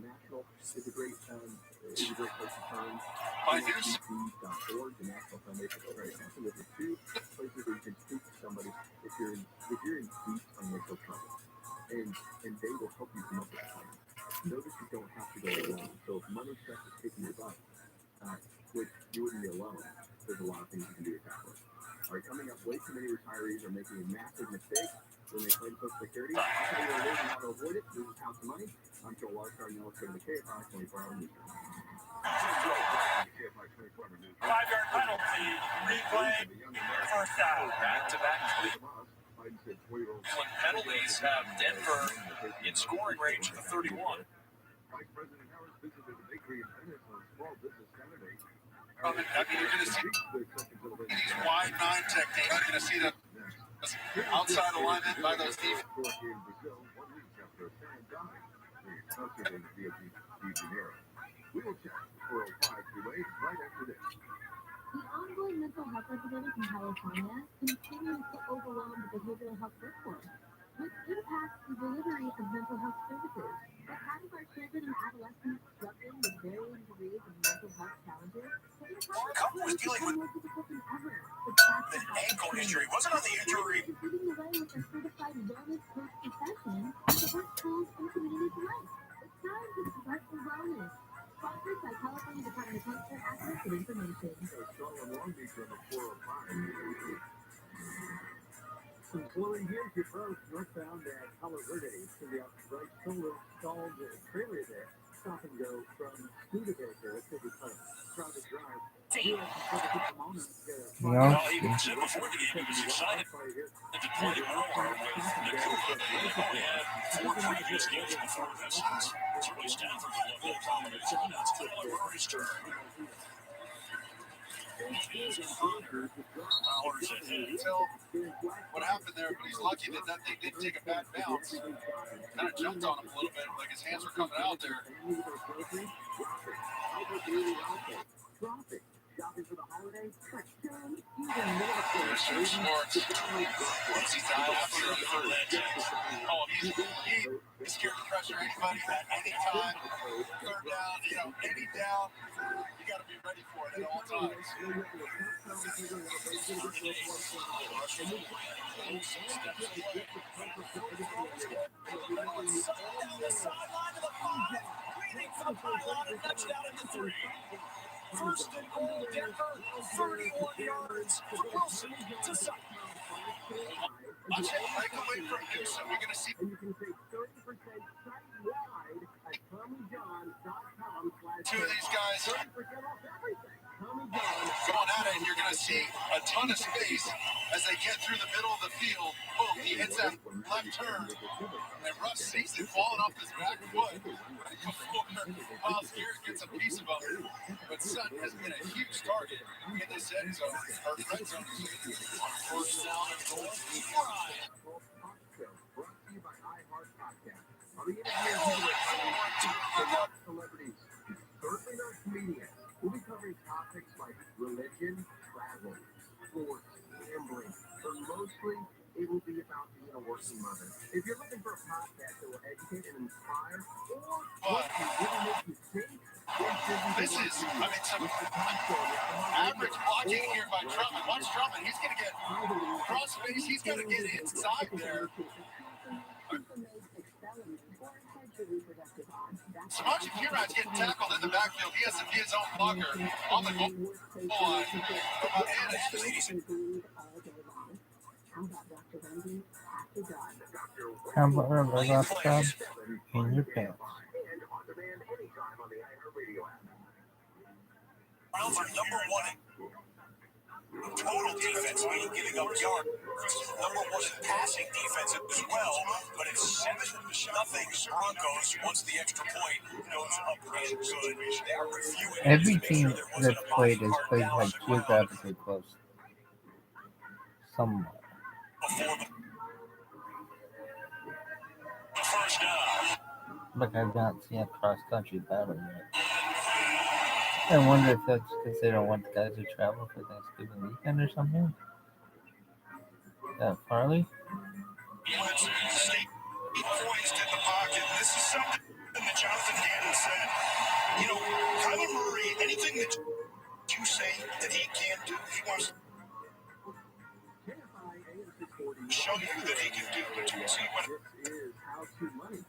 By Newsom. And they will help you come up with a plan. Notice you don't have to go alone. So if money stuff is kicking your butt, which you wouldn't be alone, there's a lot of things you can do to tackle it. All right, coming up, way too many retirees are making a massive mistake when they claim Social Security. I'll tell you what it is and how to avoid it. This is House of Money. I'm Joel Larson, and you're listening to the KFI 24-hour news. 5-yard penalty, replay, first down. Back-to-back Cleveland penalties have Denver in scoring range of the 31. I mean, you're going to see these wide 9 techniques. You're going to see the outside alignment by those defenses. We will check 405 right after this. The ongoing mental health epidemic in California continues to overwhelm the behavioral health workforce, which impacts the delivery of mental health services. But how do our children and adolescents struggling with varying degrees of mental health challenges? Couple was dealing with an ankle injury. Wasn't on the injury. Leading the way with a certified wellness coach profession to support schools and communities alike. It's time to start the wellness. Sponsored by California Department of Health Care Access and Information. Some flowing gears approach northbound at Palo Verde to the right shoulder stalled trailer there. Stop and go from Studebaker to the Crowded Drive. Well, even said before the game, he was excited to play more with the crew. They've only had 4 previous games before this. Certainly Stanford would love that combination. That's Kyler Murray's turn. Hours ahead. So, what happened there, but he's lucky that that thing didn't take a bad bounce. Kind of jumped on him a little bit, like his hands were coming out there. Shopping for the holidays? There's your sports. Once he's out after the legend. Oh, he's scared to pressure anybody at any time. Third down, any down, you got to be ready for it at all times. First and goal, Denver, 31 yards for Wilson to Sutton. Watch it break away from Newsom. You're going to see. And you can save 30% site-wide at TommyJohn.com. Two of these guys 30% off everything. going at it, and you're going to see a ton of space as they get through the middle of the field. Boom, he hits that left turn, and Russ sees it falling off his back foot right before Miles Garrett gets a piece of him. But Sutton has been a huge target in this end zone, or red zone. First down and goal. Ryan. Celebrities, certainly not comedians. We'll be covering topics like religion, travel, sports, gambling, but mostly it will be about being a working mother. If you're looking for a podcast that will educate and inspire, or really make you think, this is, some average blocking here by Truman. Watch Truman. He's going to get cross space. He's going to get inside there. Samaje Perine getting tackled in the backfield. He has to be his own blocker on the goal line. How about a last job in your pants? Browns are number 1 in total defense, meaning giving up yards. Number 1 in passing defense as well, but it's 7-0 Broncos once the extra point goes up and good. They are reviewing. Every team that's played is played like geographically close. Somewhat. Before the first down. But I've not seen a cross-country battle yet. I wonder if that's because they don't want the guys to travel for Thanksgiving weekend or something. Farley? Stay poised in the pocket. This is something that Jonathan Gannon said. Kyler Murray, anything that you say that he can't do, he wants to show you that he can do. But you see what this is How to Money.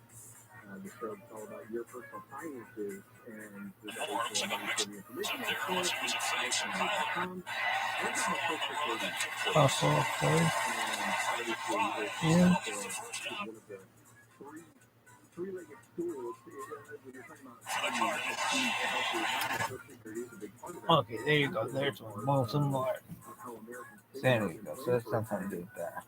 The show is all about your personal finances and the looks like a mix up there unless it was a fake. So Kyler Yeah. Three-legged stools when you're talking about Okay, there you go. There's one. Well, some more. So there you go. So that's something to do with that.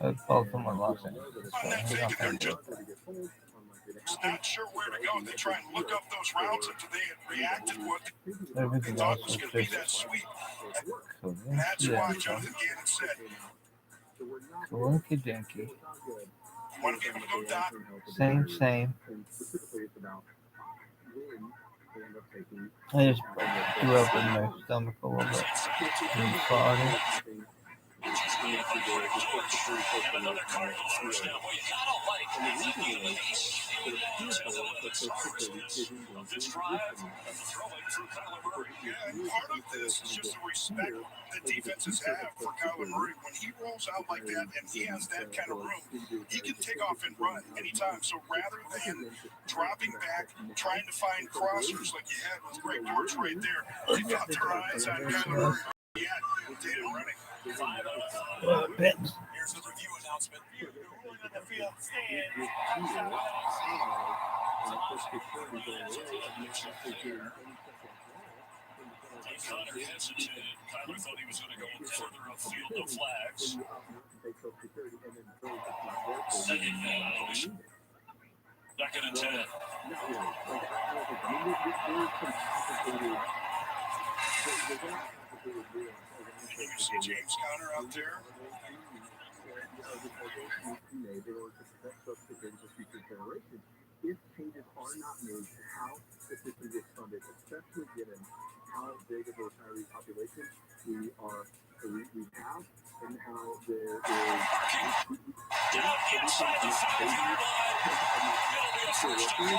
Let's Baltimore, Los Angeles. So Next there's thing, they're nothing to do just with that. not sure where to go. They try and look up those routes until they had reacted what they Everything thought else was is going to be just that sweep. so And that's yeah, why so Jonathan Gannon said, Winky dinky. want to be able to go dot. Same. I just threw up in my stomach a little bit. And farted. And another Cardinal first down. Well, you gotta like the pace of the start of this drive and the throwing through Kyler Murray. Yeah, and part of this is just the respect that defenses have for Kyler Murray. When he rolls out like that and he has that kind of room, he can take off and run anytime. So rather than dropping back, trying to find crossers like you had with Greg Dortch right there, they got their eyes on Kyler Murray. Yeah, they didn't run it. Here's the review announcement. You're ruling on the field stand. Connor hesitated. Kyler thought he was going to go further upfield. No flags. Second and 10. You see James Conner out there. If changes are not made to how the system gets funded, especially given how big of a retiree population we have, and how there is down inside the 5-yard line. It'll be a first and goal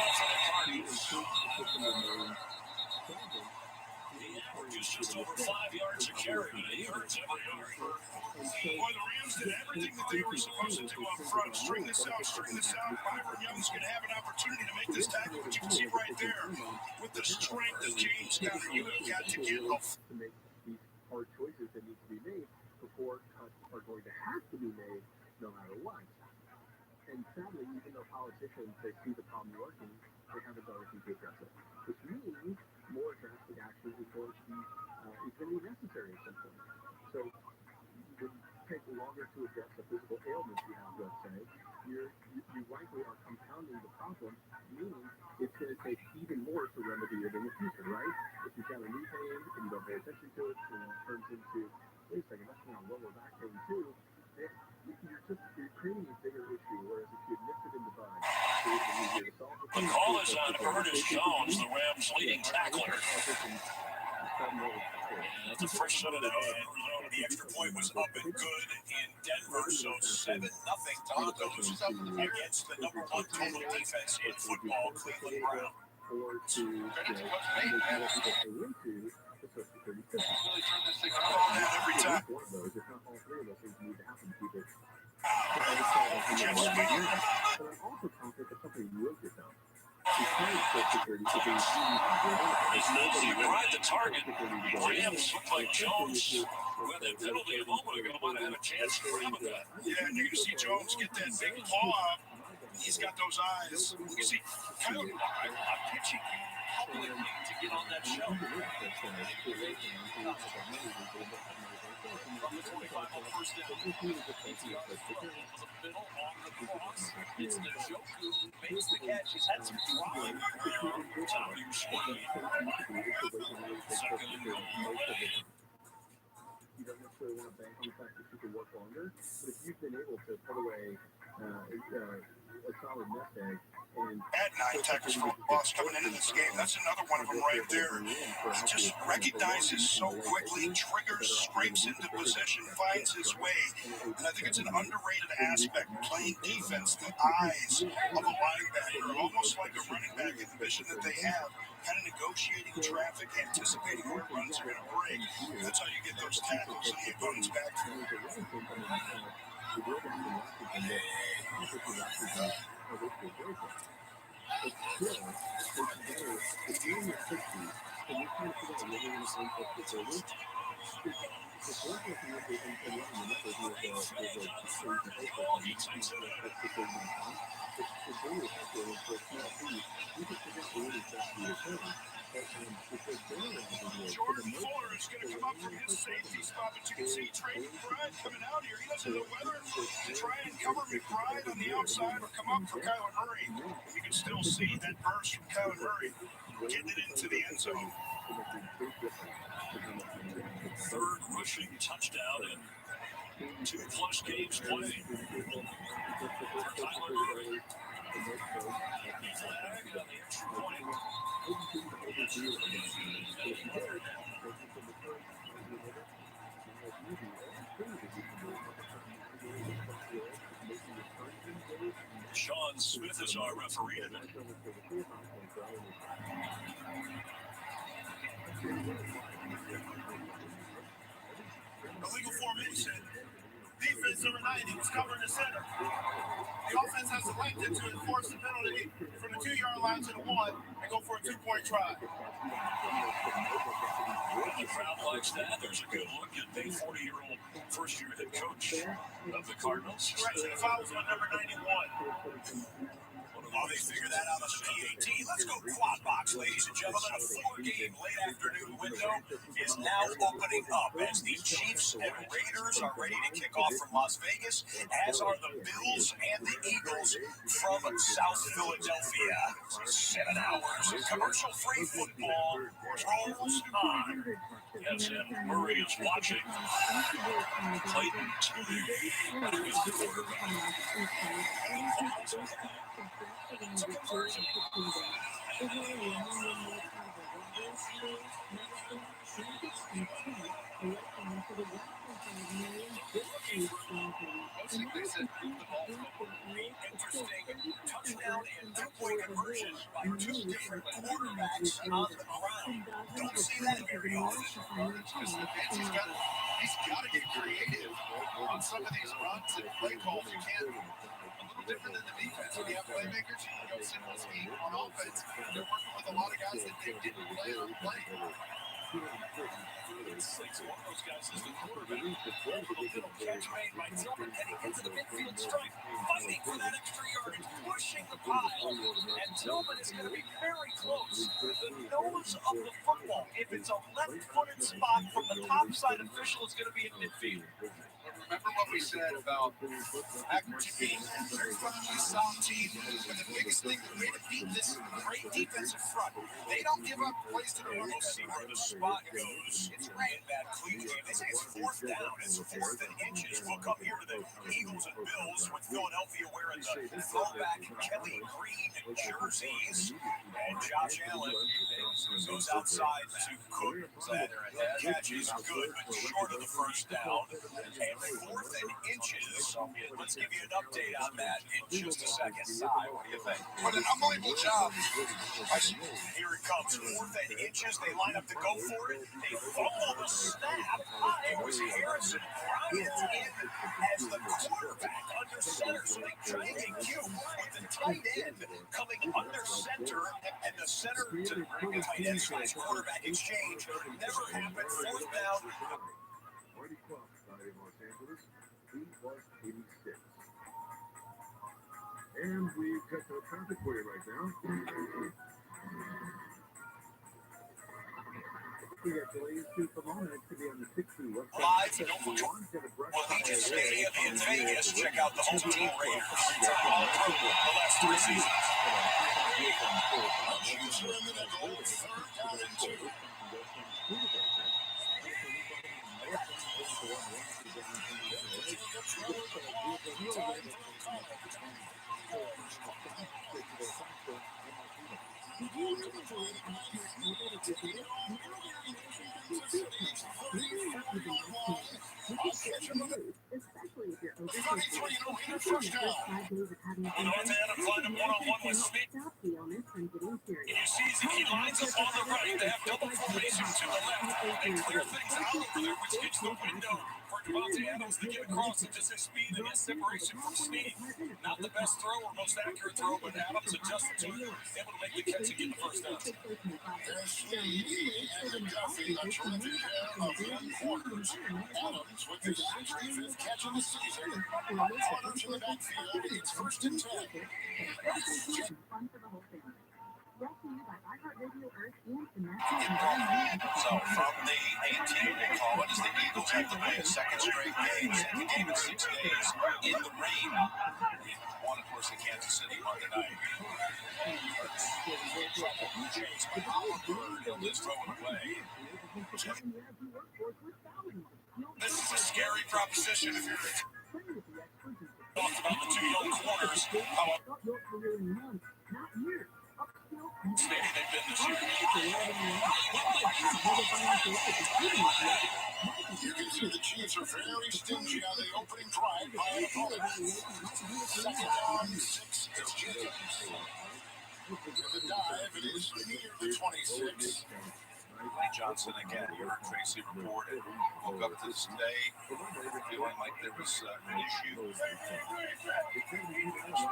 for the Cardinals. He averages just over 5 yards a carry, but he earns every yard. Boy, the Rams did everything that they were supposed to do up front. String this out. Byron Young's going to have an opportunity to make this tackle, but you can see right there, with the strength of James Conner, you have got to get off. To make these hard choices that need to be made before cuts are going to have to be made no matter what. And sadly, even though politicians, they see the problem working, they haven't done anything to address it. Which means more drastic action is going to be necessary at some point. So when you take longer to address the physical ailments you have, let's say, you likely are compounding the problem, meaning it's going to take even more to remedy it in the future, right? If you've got a knee pain and you don't pay attention to it, and it turns into, wait a second, that's now lower back pain too, you're creating a bigger issue, whereas if you nip it in the bud, it would be easier to solve. The call is on Ernest Jones, the Rams' leading tackler. It's the first shot of the Arizona. The extra point was up and good in Denver, so 7-0 Broncos against the number 1 total defense in football, Cleveland Brown. Or to Really turn this thing around every time. one of those, if not all three of those things need to happen to keep it. But I'm also confident that something will get done. You ride the target. Rams look like Jones, with a penalty a moment ago, might have had a chance to grab that. Yeah, and you're going to see Jones get that big paw out. He's got those eyes. You can see Kyler pitching publicly to get on that show. From the 25 on the first down. PTR is from the middle on the cross. It's Njoku who makes the catch. He's had some drive earlier. Top of your screen. Second and goal. You don't necessarily want to bank on the fact that you can work longer, but if you've been able to put away a solid nest egg and at 9 tackles for loss coming into this game, that's another one of them right there. He just recognizes so quickly, triggers, scrapes into position, finds his way, and I think it's an underrated aspect, playing defense, the eyes of a linebacker, almost like a running back in the vision that they have, kind of negotiating traffic, anticipating where runs are going to break. That's how you get those tackles in the opponent's backfield. Jordan Fuller is going to come up from his safety spot, but you can see Trey McBride coming out here. He doesn't know whether to try and cover McBride on the outside or come up for Kyler Murray. You can still see that burst from Kyler Murray getting it into the end zone. Third rushing touchdown in 2+ games played for Kyler Murray. Flag on the extra point. Sean Smith is our referee today. Illegal formation. Defense number 90 was covering the center. The offense has elected to enforce the penalty from the 2-yard line to the 1 and go for a 2-point try. The crowd likes that. There's a good look at the 40-year-old first-year head coach of the Cardinals. Correction, the foul was on number 91. While they figure that out on the PAT, let's go quad box, ladies and gentlemen. A 4-game late afternoon window is now opening up as the Chiefs and Raiders are ready to kick off from Las Vegas, as are the Bills and the Eagles from South Philadelphia. 7 hours of commercial-free football rolls on. Yes, and Murray is watching. Clayton Tooney is the quarterback. It's a conversion. Basically said the ball Interesting touchdown and 2-point conversion by 2 different quarterbacks on the ground. Don't see that very often. He's got to get creative on some of these runs and play calls. You can't. A little different than the defense. When you have playmakers, you can go simple scheme. On offense, they're working with a lot of guys that they didn't play on play. It's one of those guys is the quarterback. Little catch made by Tillman heading into the midfield stripe, fighting for that extra yardage, pushing the pile. And Tillman is going to be very close. The nose of the football, if it's a left-footed spot from the top side official, it's going to be in midfield. Remember what we said about accuracy being very fundamentally sound team, but the biggest thing, the way to beat this great defensive front, they don't give up plays to the run. We'll see where the spot goes. It's in that Cleveland game. They say it's 4th down. It's 4th and inches. We'll come here to the Eagles and Bills with Philadelphia wearing the throwback Kelly Green jerseys. And Josh Allen goes outside to Cook. The catch is good, but short of the first down. And 4th and inches. Let's give you an update on that in just a second. Si, what do you think? What an unbelievable job. Here it comes. 4th and inches. They line up to go for it. They fumble the snap. It was Harrison Bryant in as the quarterback under center. So they try and get cute with the tight end coming under center. And the center to tight end / quarterback exchange never happened. 4th down. He was 86. And we've got no traffic for you right now. We got delays to Pomona to be on the 60 west Live from Allegiant Stadium in Vegas. Check out the home team Raiders. All pro the last 3 seasons. Chiefs are in the goal. 3rd down and 2. Especially if you're over 33 first down. On the north end, applied him one-on-one with Smith. In your season, he lines up on the right. They have double formation to the left. They clear things out over there, which gives the window for Devontae Adams to get across at just his speed and his separation from Snead. Not the best throw or most accurate throw, but Adams adjusted to it, able to make the catch and get the first down. There's Snead and Duffy, a terrific pair of young corners. Adams with his 65th catch of the season. Adams in the backfield. It's 1st and 10. Brought to you by iHeartRadio Earth and the So from the 18th, they call it as the Eagles have to play a second straight game, second game in 6 days in the rain. One, of course, in Kansas City Monday night. Chase by Oliver, he'll just throw it away. This is a scary proposition if you're talked about the 2 young corners. Maybe they've been this year. You can see the Chiefs are very stingy on the opening drive by an opponent. Second down, 6. It's Jacobs. The dive, it is near the 26. Lee Johnson again, you heard Tracy report it. Woke up to this day feeling like there was an issue.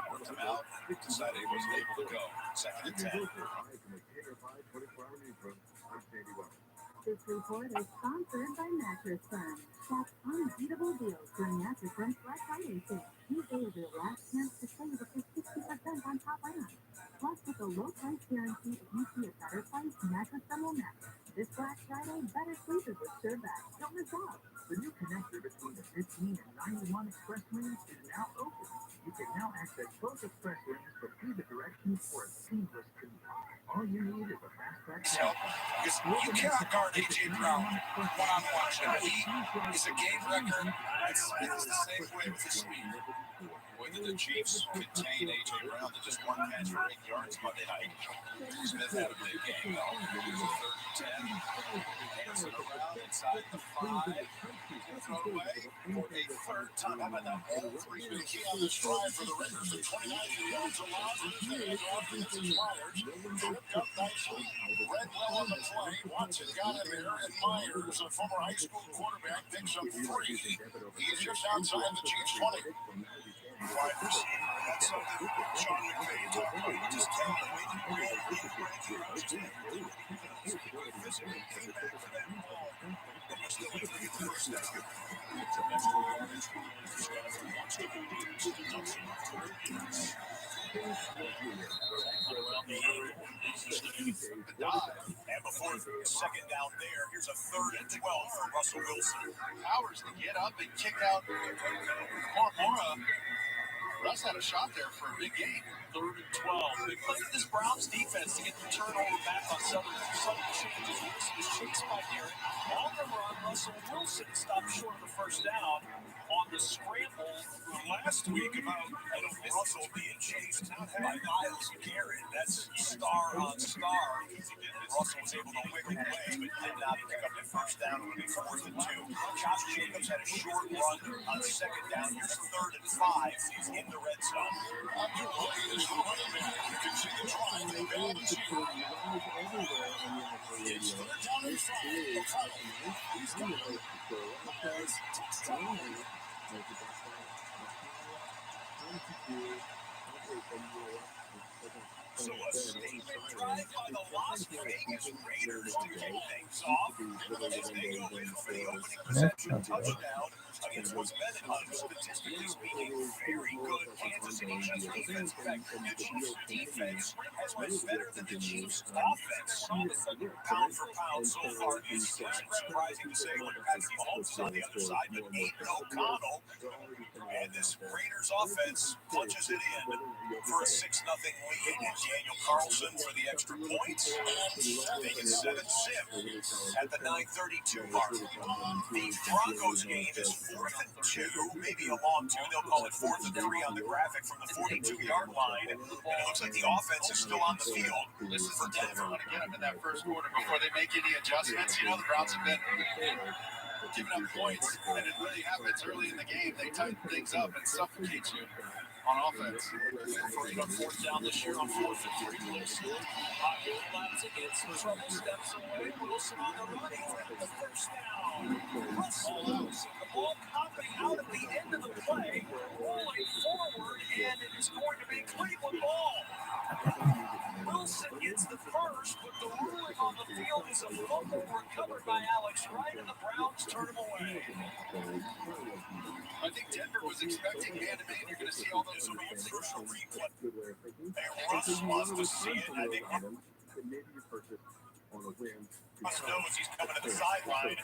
Worked him out, decided he wasn't able to go. Second and 10. This report is sponsored by Mattress Firm. Shop unbeatable deals during Mattress Firm's Black Friday sale. These days are the last chance to save up to 60% on top items. Plus, with a low price guarantee, if you see a better price, Mattress Firm will match. This Black Friday, better sleepers with SureBack. Don't miss out. The new connector between the 15 and 91 express lanes is now open. You can now access both express lanes for either direction for a seamless commute. All you need is a fast-track. Because you cannot guard A.J. Brown one-on-one. He is a game record, and Smith is the same way with his speed. Boy, did the Chiefs contain A.J. Brown to just one catch for 8 yards Monday night. Smith had a big game, though. It was a 3rd and 10. Hands it around inside the 5. He's going to throw it away for a 3rd time. How about that? All 3 The key on this drive for the Raiders at 29 yards allowed to the offensive Myers. Tripped up nicely. Read well on the play. Watson got him there, and Myers, a former high school quarterback, picks up 3. He's just outside the Chiefs' 20. Wide receiver. That's something Sean McVay talked about. You just can't wait to bring it in. Just physically came back for that ball. And you're still able to get the first down. Extra yardage. And before second down there, here's a 3rd and 12 for Russell Wilson. Powers to get up and kick out Mora. Russ had a shot there for a big game. 3rd and 12. They played this Browns defense to get the turnover back on Southern changes. Wilson is chased by Garrett. On the run, Russell Wilson stopped short of the first down on the scramble last week about Russell being chased by Myles Garrett. That's star on star. Russell was able to wiggle away, but did not pick up the first down. It would be 4th and 2. Josh Jacobs had a short run on second down. Here's 3rd and 5. He's in the red zone. On your play is the running back. You can see the drive. They balance here. It's 3rd down and 5. He's got it. So a statement drive by the Las Vegas Raiders to kick things off. As they go in for the opening reception touchdown against what's been, statistically speaking, very good Kansas City Chiefs defense. In fact, the Chiefs defense has been better than the Chiefs offense. Pound for pound so far this season. Surprising to say when Patrick Mahomes is on the other side, but Aiden O'Connell and this Raiders offense punches it in for a 6-0 lead. And Daniel Carlson for the extra points. And make it 7-6 at the 9:32 mark. The Broncos game is 4th and 2, maybe a long 2. They'll call it 4th and 3 on the graphic from the 42-yard line. And it looks like the offense is still on the field. This is for Denver want to get up in that first quarter before they make any adjustments. You know, the Browns have been giving up points, and it really happens early in the game. They tighten things up and suffocate you on offense. First on 4th down this year on 4th and 3. Wilson. Pocket allows to get some trouble. Steps away. Wilson on the run. He's got the first down. Russell Wilson. The ball popping out at the end of the play. Rolling forward, and it is going to be Cleveland ball. Wilson gets the first, but the ruling on the field is a fumble recovered by Alex Wright, and the Browns turn him away. I think Denver was expecting man-to-man. You're going to see all those. Will be a crucial replay. And Russ wants to see it. I think maybe you purchase on a whim. Must knows he's coming to the sideline.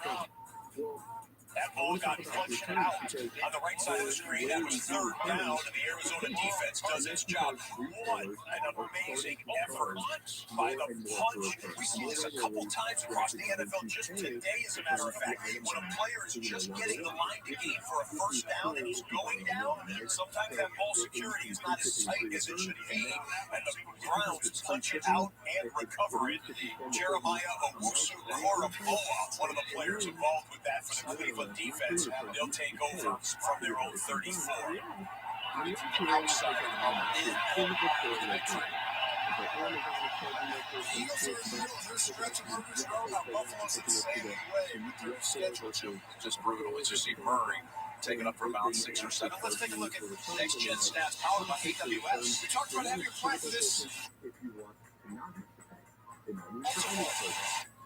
That ball got punched out on the right side of the screen. That was third down, and the Arizona defense does its job. What an amazing effort by the punch. We see this a couple times across the NFL just today, as a matter of fact. When a player is just getting the line to gain for a first down and he's going down, sometimes that ball security is not as tight as it should be, and the Browns punch it out and recover it. Jeremiah Owusu-Koramoah, one of the players involved with that for the Cleveland defense, they'll take over from their own 34. Outside of the victory. The Eagles are in the middle of their stretch of murders row. Now Buffalo's in the same way with their schedule too. Just brutal. We just see Murray taking up for about 6 or 7. Let's take a look at next gen stats powered by AWS. We talked about having a plan for this. If you want to not have to pay,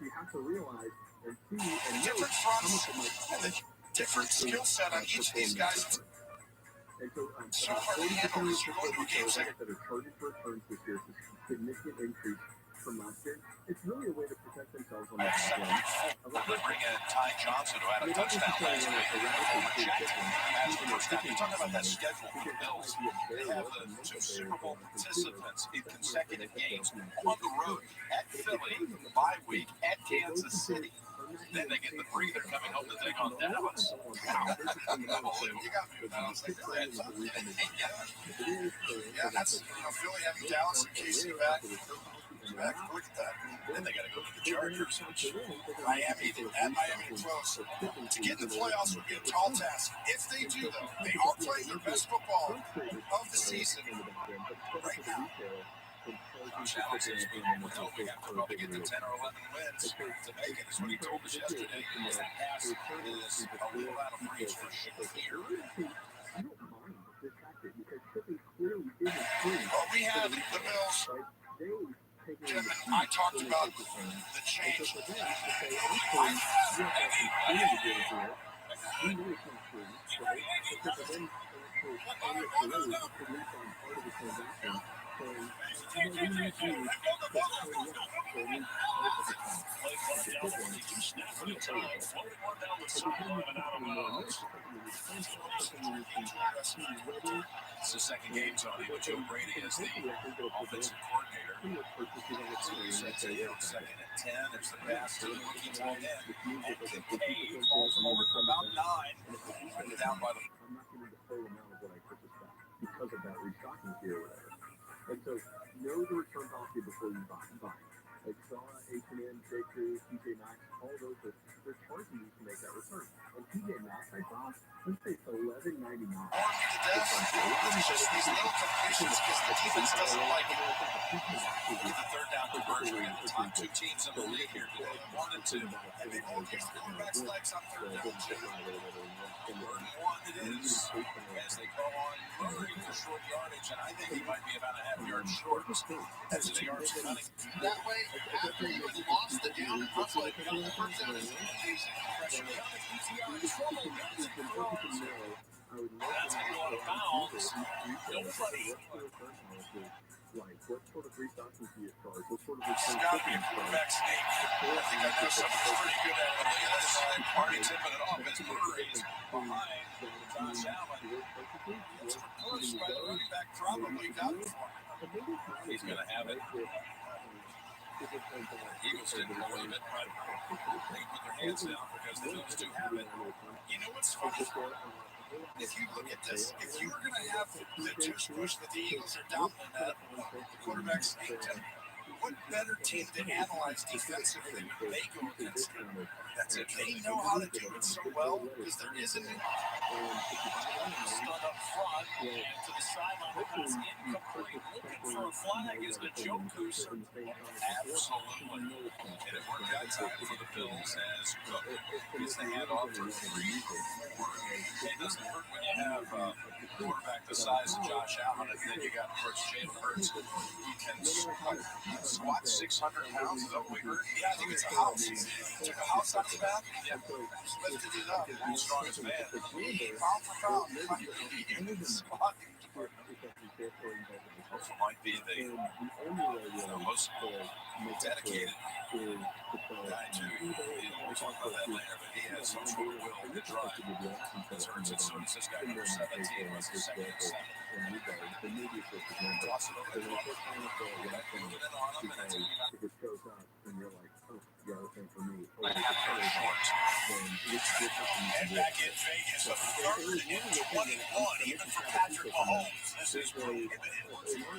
you have to realize and see and different fronts and the different skill set on each of these guys. So hard to handle as you go into a game second. that are charging for returns this year is a significant increase from last year. It's really a way to protect themselves on the back end. They bring in Ty Johnson, who had a touchdown last week. You talk about that schedule for the Bills. They have the 2 Super Bowl participants in consecutive games on the road at Philly, bye week at Kansas City. Then they get the breather coming home to take on Dallas. You got me with that. I was like, really? Yeah, that's Philly having Dallas and KC back. Look at that. Then they got to go to the Chargers. Miami close. To get in the playoffs would be a tall task. If they do, though, they are playing their best football of the season right now. Josh Allen says we have to probably get to 10 or 11 wins to make it. Is what he told us yesterday. That pass is a little out of reach for Shakir. Well, we have the Bills. Kevin, I talked about the change. It's the second game, Tony, with Joe Brady as the offensive coordinator. Second and 10. There's the pass to the rookie tight end. And Kincaid falls over for about 9. Down by the. I'm not getting the full amount of what I purchased back because of that restocking here or whatever. And so know the return policy before you buy. Like Saw, H&M, J.Crew, TJ Maxx, all those they're charging you to make that return. And TJ Maxx, I saw, let's say it's $11.99. It's just these little competitions because the defense doesn't like it. The third down conversion. We got the top 2 teams in the league here today, 1 and 2. And they won't use quarterback's legs on third down, too. 3rd and 1 it is, as they call on Murray for short yardage, and I think he might be about a half yard short. As the yards are running. That way, after you had lost the down, that's like the first down is amazing. That's going to go out of bounds. Nobody. Like, what sort of restocking do you charge? What sort of It's got to be a quarterback sneak. I think I know something pretty good at it. Look at this. Marty tipping it off as Murray is behind Josh Allen. It's reversed by the running back, probably got it for him. He's going to have it. Eagles didn't believe it, but they put their hands down because the Bills do have it. You know what's funny? If you look at this, if you were going to have the juice push that the Eagles are down in that quarterback sneak, what better team to analyze defensively when they go against them? That's it. They know how to do it so well because there isn't any. Stunned up front and to the sideline. Pass incomplete. Looking for a flag is the Jokus. Absolutely. And it worked out time for the Bills as Cook gets the handoff for 3. It doesn't hurt when you have a quarterback the size of Josh Allen, and then you got, of course, Jalen Hurts, who can squat 600 pounds. Is that what we heard? Yeah, I think it's a house. He took a house out of the back. Yeah. Just lifted it up. Strongest man. Pound for pound. Squatting. Also might be the most dedicated guy too. We'll talk about that later, but he has some sort of will and drive. Deserves it. So does this guy number 17, was his second and 7. Toss it over to Trump. Moving in on him, and it's going to be And back in Vegas, a 3rd and 21, even for Patrick Mahomes. This is prohibited.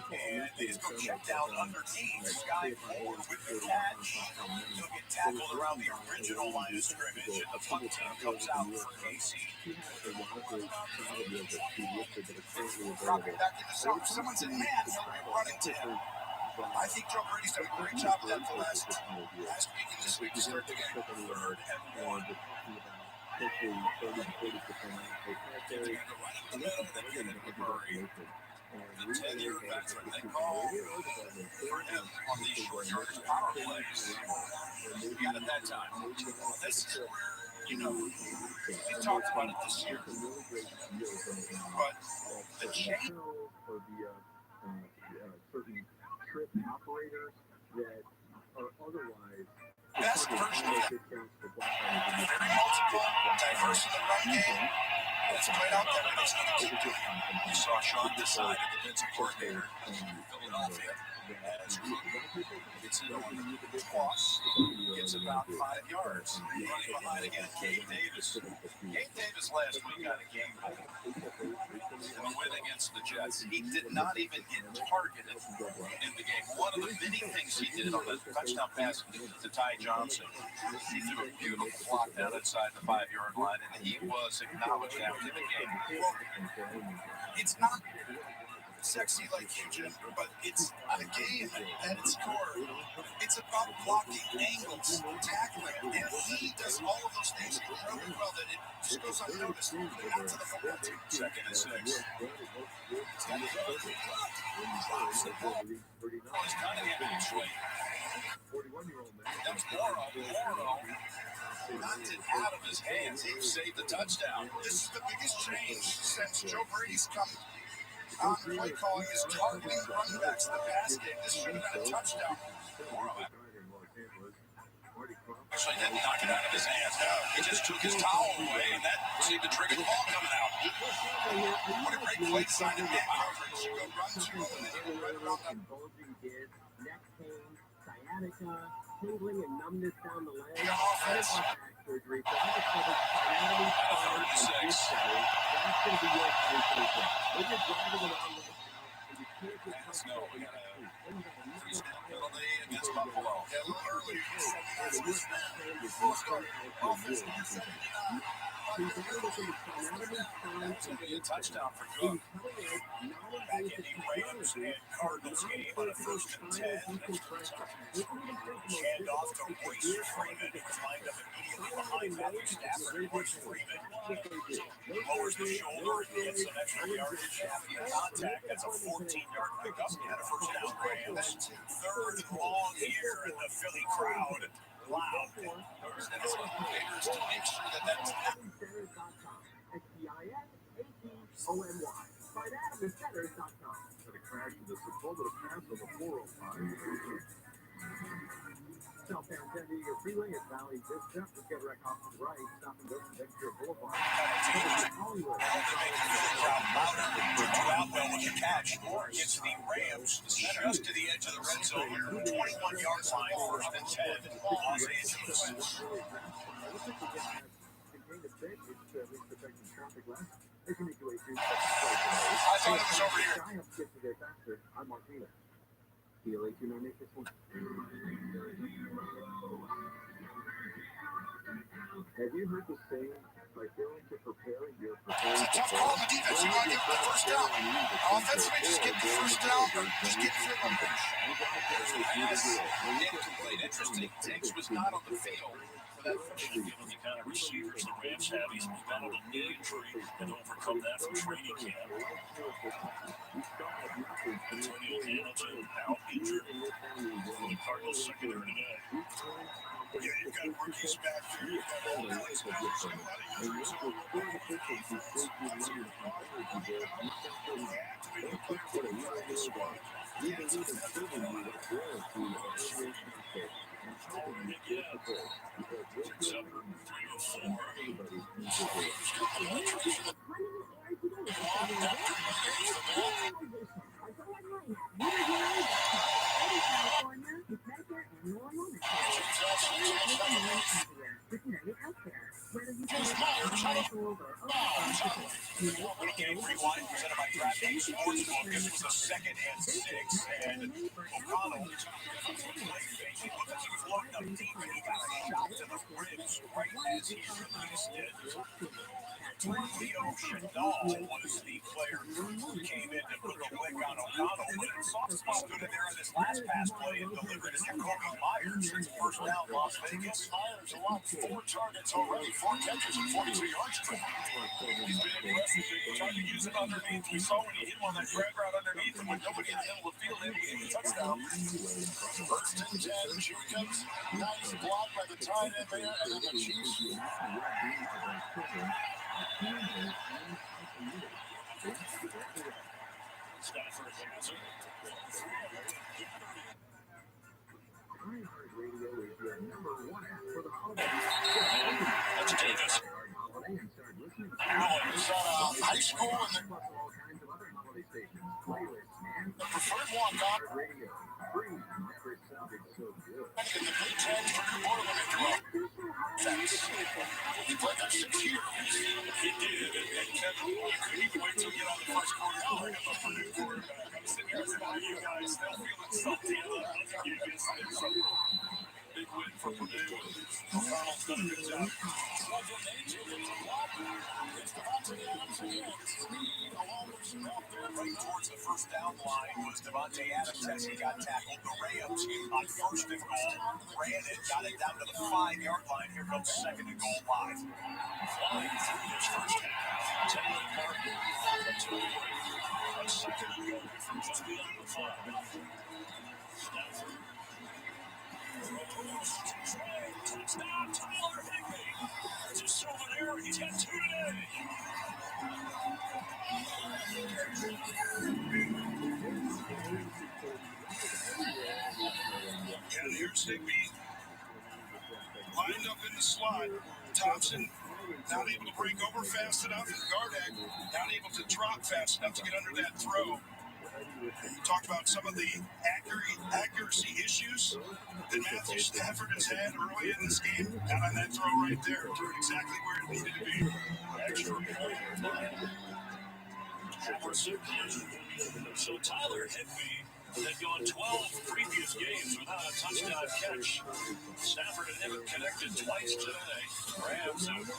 And they just go check down underneath. Sky forward with the catch. He'll get tackled around the original line of scrimmage, and the punt team comes out for KC. Dropping back in the zone. Someone's in man. They'll be running to him. I think Joe Brady's done a great job of that the last week and this week to start the game. 3rd and 1. Giving it right up the middle, then get it to Murray. The 10-year veteran, they call for him on these short yardage power plays. He got it that time. This is where, we talked about it this year. But the change for the certain trip operators that are otherwise best version of it. Very multiple, diverse in the run game. It's played out that way. That's going to keep doing it. You saw Sean decide, the defensive coordinator in Philadelphia, as Cook gets it on the toss, gets about 5 yards. Running behind again, Gabe Davis. Gabe Davis last week got a game in the win against the Jets. He did not even get targeted in the game. One of the many things he did on the touchdown pass to Ty Johnson, he threw a beautiful block down inside the 5-yard line, and he was acknowledged after the game. It's not sexy like you, Jim, but it's a game at its core. It's about blocking, angles, tackling, and he does all of those things incredibly well that it just goes unnoticed. But not to the football team. 2nd and 6. Drops the ball. It's Cunningham actually. That was Morrow. Knocked it out of his hands. He saved the touchdown. This is the biggest change since Joe Brady's come on play calling is targeting running backs in the pass game. This should have been a touchdown. Actually didn't knock it out of his hands. No, he just took his towel away, and that seemed to trigger the ball coming out. What a great play design in man coverage. You go run to him, and then you go right around that. Bulging disc, neck pain, sciatica, tingling and numbness down the leg. The offense. Surgery. So I discovered anatomy, spine, and disc cells. That's going to be your solution. When you're driving around right now, and you can't get Snow, we got a 3-snap penalty against Buffalo. Yeah, a little early. That's going to be a touchdown for Cook. Back in the Rams and Cardinals game on a 1st and 10. Hand off to Royce Freeman, who's lined up immediately behind Matthew Stafford. Royce Freeman lowers the shoulder and gets some extra yardage after the contact. That's a 14-yard pickup and a 1st down Rams. 3rd and long here in the Philly crowd. Loud. And it's on Raiders to make sure that that's SPINATONY. Find AdamandCenters.com. For the crash of the Sepulveda pass on the 405. Southbound 10 to your freeway at Valley Vista. Just get right off to the right. Stop and go to Dexter Boulevard. Hollywood. Well with the catch. Gets the Rams just to the edge of the red zone here. 21 yard line, 1st and 10. Los Angeles. I thought it was over here. I'm Martina. PLA 298 this one. Have you heard the saying, by failing to prepare, you're preparing It's a tough call on the defense. You want to get the 1st down. Offensively, just get the 1st down or just get through the bench. There's a pass. Incomplete. Interesting. Diggs was not on the field for that first. Given the kind of receivers the Rams have, he's battled a knee injury and overcome that from training camp. Antonio Hamilton out injured for the Cardinals secondary today. Yeah, you've got rookies back there. You've got all the boys back there. So a lot of injuries over the defense. That's a good call. You have to be a player for the squad. Game Rewind presented by DraftKings Sportsbook. This was a 2nd and 6, and O'Connell looked like he was loading up deep, and he got a shot to the ribs right as he released it. Leo Shadal was the player who came in to put the lick on O'Connell, but Sauce stood in there on this last pass play and delivered to Jacoby Myers. It's first down, Las Vegas. Myers allowed 4 targets already, 4 catches and 42 yards. He's been aggressive. He tried to use it underneath. We saw when he hit him on that drag route underneath, and with nobody in the middle of the field, he gave the touchdown. First and 10, Jacobs. Nice block by the tight end there, and then the Chiefs. Stafford has it. That's Davis. Allen is at high school and the preferred one, Doc. In the Big Ten for New Orleans. He played there 6 years. He did, and Kevin, you couldn't even wait till you get on the first quarter. Oh, I got the Purdue quarterback. I'm sitting here saying, you guys, they'll feel it salty. I don't think you guys did something. Big win for Purdue. O'Connell's done a good job. Right towards the first down line was Devontae Adams as he got tackled. The Rams on first and goal ran it, got it down to the 5-yard line. Here comes second and goal live. Flying through this first half. Taylor Martin to the break. A second and goal from just beyond the 5. Stafford. Touchdown, Tyler Higbee. To Souvenir, he's got 2 today. Yeah, here's Higbee. Lined up in the slot. Thompson not able to break over fast enough. Gardeck not able to drop fast enough to get under that throw. We talked about some of the accuracy issues that Matthew Stafford has had early in this game. Down on that throw right there, threw it exactly where it needed to be. Extra point by Howard. So Tyler Higbee had gone 12 previous games without a touchdown catch. Stafford and him have connected twice today. Rams have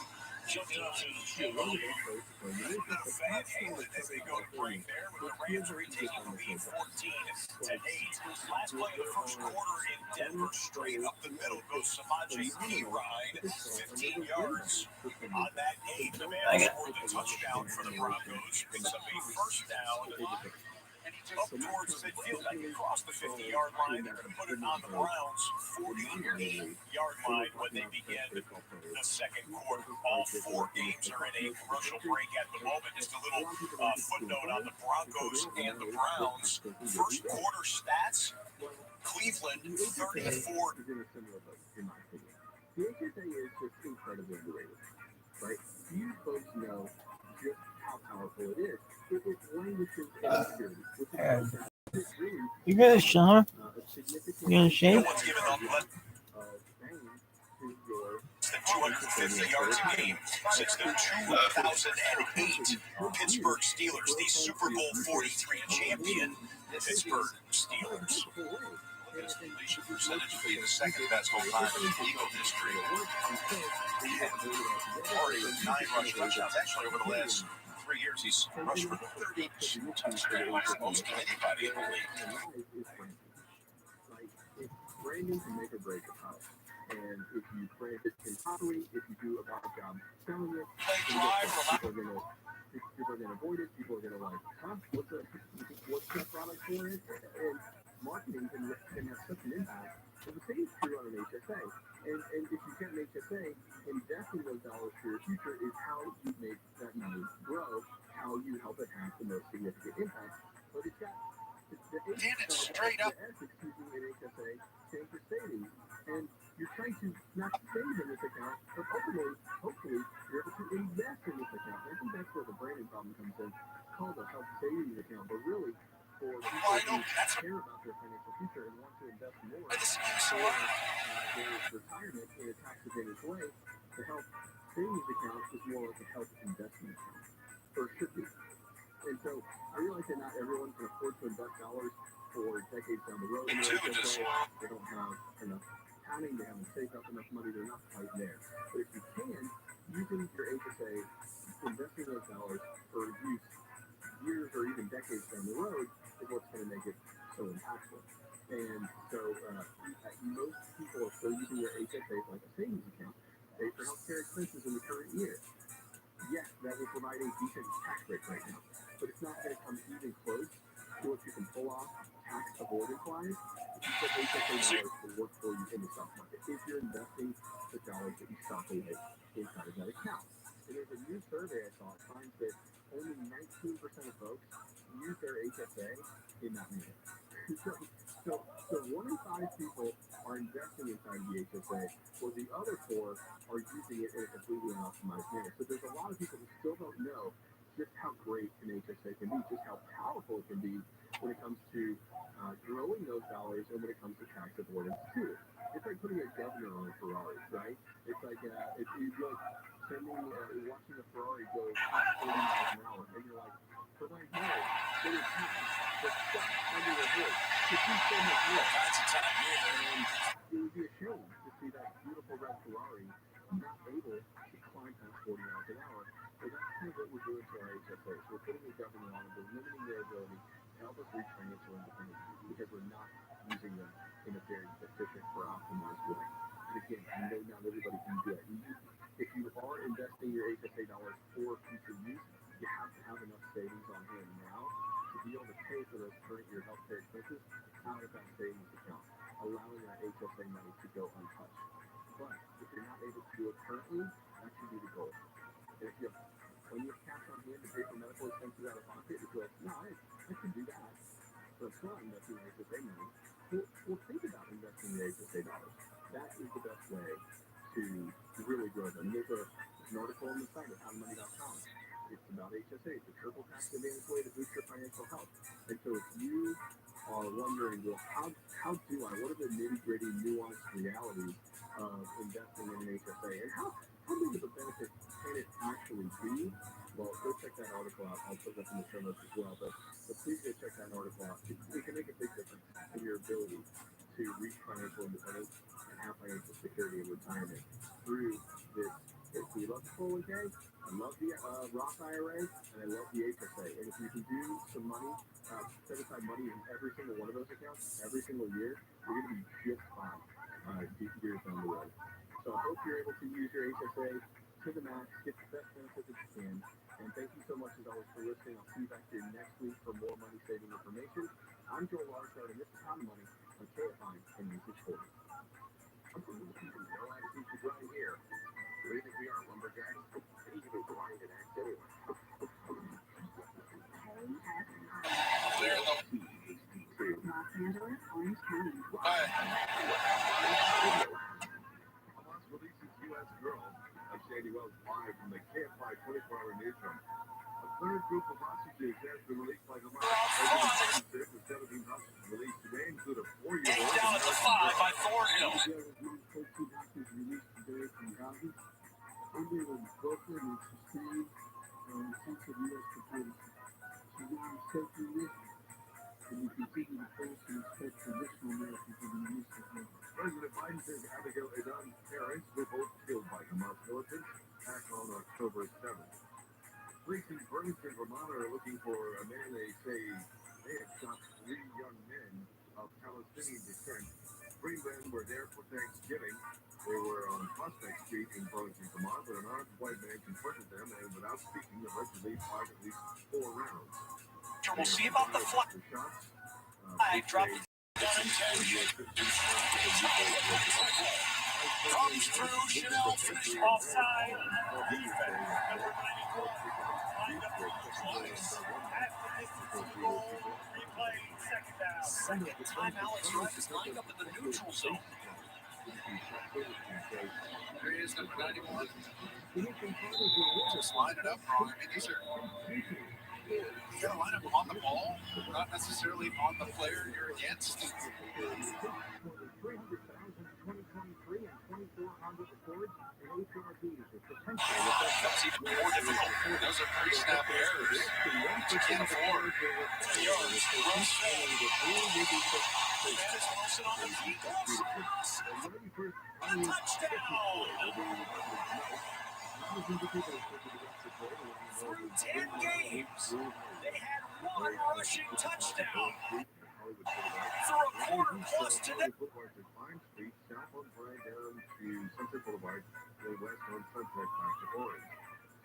jumped up to the lead. Van Halen as they go to break there with the Rams retaking the lead 14-8. Last play of the first quarter in Denver, straight up the middle goes Samaje Perine, 15 yards on that game. The man scored the touchdown for the Broncos, picks up a first down. Up towards midfield, across the 50-yard line. They're going to put it on the Browns' 48-yard line when they begin the second quarter. All 4 games are in a commercial break at the moment. Just a little footnote on the Broncos and the Browns. First quarter stats, Cleveland 34. The HSA is just incredibly underrated, right? You folks know just how powerful it is. It's language security. You guys, Sean? You gonna shave? 250 yards a game since the 2008 Pittsburgh Steelers, the Super Bowl 43 champion Pittsburgh Steelers. His completion percentage will be the second best all time in Eagle history. Already with 9 rush touchdowns. Actually, over the last 3 years, he's rushed for 32 touchdowns, most of anybody in the league. Branding can make or break a house. And if you brand it improperly, if you do a bad job selling it, people are going to avoid it. People are going to like, huh? What's the product for it? And marketing can have such an impact. So the same is true on an HSA. And if you get an HSA, investing those dollars for your future is how you make that money grow, how you help it have the most significant impact. But it's got the HSA straight up. the ethics using an HSA stand for savings. And you're trying to not save in this account, but ultimately, hopefully, you're able to invest in this account. I think that's where the branding problem comes in. It's called a health savings account, but really, for people who care about their financial future and want to invest more for their retirement in a tax-advantaged way, the health savings account is more like a health investment account, or should be. And so I realize that not everyone can afford to invest dollars for decades down the road. And they don't have enough accounting, they haven't saved up enough money, they're not quite there. But if you can, using your HSA, investing those dollars for use years or even decades down the road is what's going to make it so impactful. And so most people are still using their HSA like a savings account, pay for healthcare expenses in the current year. Yes, that will provide a decent tax rate right now, but it's not going to come even close to what you can pull off tax avoidance-wise if you put HSA dollars to work for you in the stock market, if you're investing the dollars that you stock away inside of that account. And there's a new survey I saw. It finds that only 19% of folks use their HSA in that manner. So 1 in 5 people are investing inside the HSA, while the other 4 are using it in a completely unoptimized manner. So there's a lot of people who still don't know just how great an HSA can be, just how powerful it can be when it comes to growing those dollars and when it comes to tax avoidance too. It's like putting a governor on a Ferrari, right? It's like if you're like watching a Ferrari go 40 miles an hour, and you're like, for my head, get it tax, but stuck under the hood. To see so much more. And it would be a shame to see that beautiful red Ferrari not able to climb past 40 miles an hour. So that's kind of what we're doing to our HSA. So we're putting a governor on it, we're limiting their ability to help us reach financial independence because we're not using them in a very efficient or optimized way. And again, I know not everybody can do that. If you are investing your HSA dollars for future use, you have to have enough savings on hand now to be able to pay for those current year healthcare expenses out of that savings account, allowing that HSA money to go untouched. But if you're not able to do it currently, that should be the goal. And if you have plenty of cash on hand to pay for medical expenses out of pocket, if you're like, no, I can do that, but I'm still not investing in HSA money, well, think about investing in HSA dollars. That is the best way to really grow them. There's an article on the site at howmoney.com. It's about HSA. It's a triple tax advantage way to boost your financial health. And so if you are wondering, well, how do I? What are the nitty-gritty, nuanced realities of investing in an HSA? And how big of a benefit can it actually be? Well, go check that article out. I'll put that in the show notes as well. But please go check that article out. It can make a big difference in your ability to reach financial independence and have financial security in retirement through this. If you love the 401k, I love the Roth IRA, and I love the HSA. And if you can do some money, set aside money in every single one of those accounts every single year, you're going to be just fine years down the road. So I hope you're able to use your HSA to the max, get the best benefits that you can. And thank you so much, as always, for listening. I'll see you back here next week for more money-saving information. I'm Joel Larshard, and this is How to Money on KFI and Music 40. No attitude to grind here. What do you think we are, lumberjacks? You can grind an axe anyway. Los Angeles, Orange County. Hamas releases U.S. girl. I'm Sandy Wells live from the KFI 24-hour newsroom. A third group of hostages has been released by Hamas. The 17 hostages released today include a 4-year-old. Down at the 5 by Thornhill. Under the Brooklyn and Christine, since the U.S. completed. She's now accepting this, and we continue to post and expect additional Americans to be used to her. President Biden says Abigail Edan's parents were both killed by Hamas militants back on October 7th. Police in Burlington, Vermont are looking for a man they say may have shot 3 young men of Palestinian descent. 3 men were there for Thanksgiving. They were on Prospect Street in Burlington, Vermont, but an armed white man confronted them and, without speaking, allegedly fired at least 4 rounds. We'll see about the flag. I dropped it. Comes through, Chanel finished offside. Defense, number 91, lined up for the at the distance of the goal. Replay, second down. Second time Alex Wright is lined up in the neutral zone. There he is, number 91. Just line it up wrong. I mean, these are. You got to line up on the ball, not necessarily on the player you're against. Becomes even more difficult. Those are pre-snap errors that you can't afford. 3 yards. Well said. Dennis Wilson on the feet. Touchdown. Through 10 games, they had 1 rushing touchdown. For a quarter plus today.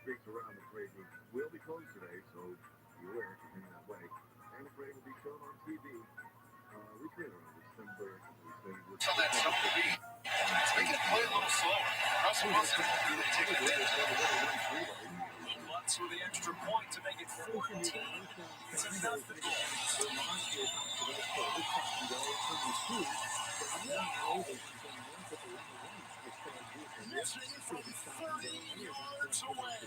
Streets around the parade will be closed today, so be aware if you're heading that way. And the parade will be shown on TV. So that's something to be. Make it play a little slower. Russell Wilson really take a hit. Lutz with the extra point to make it 14-0. Missing from 30 yards away.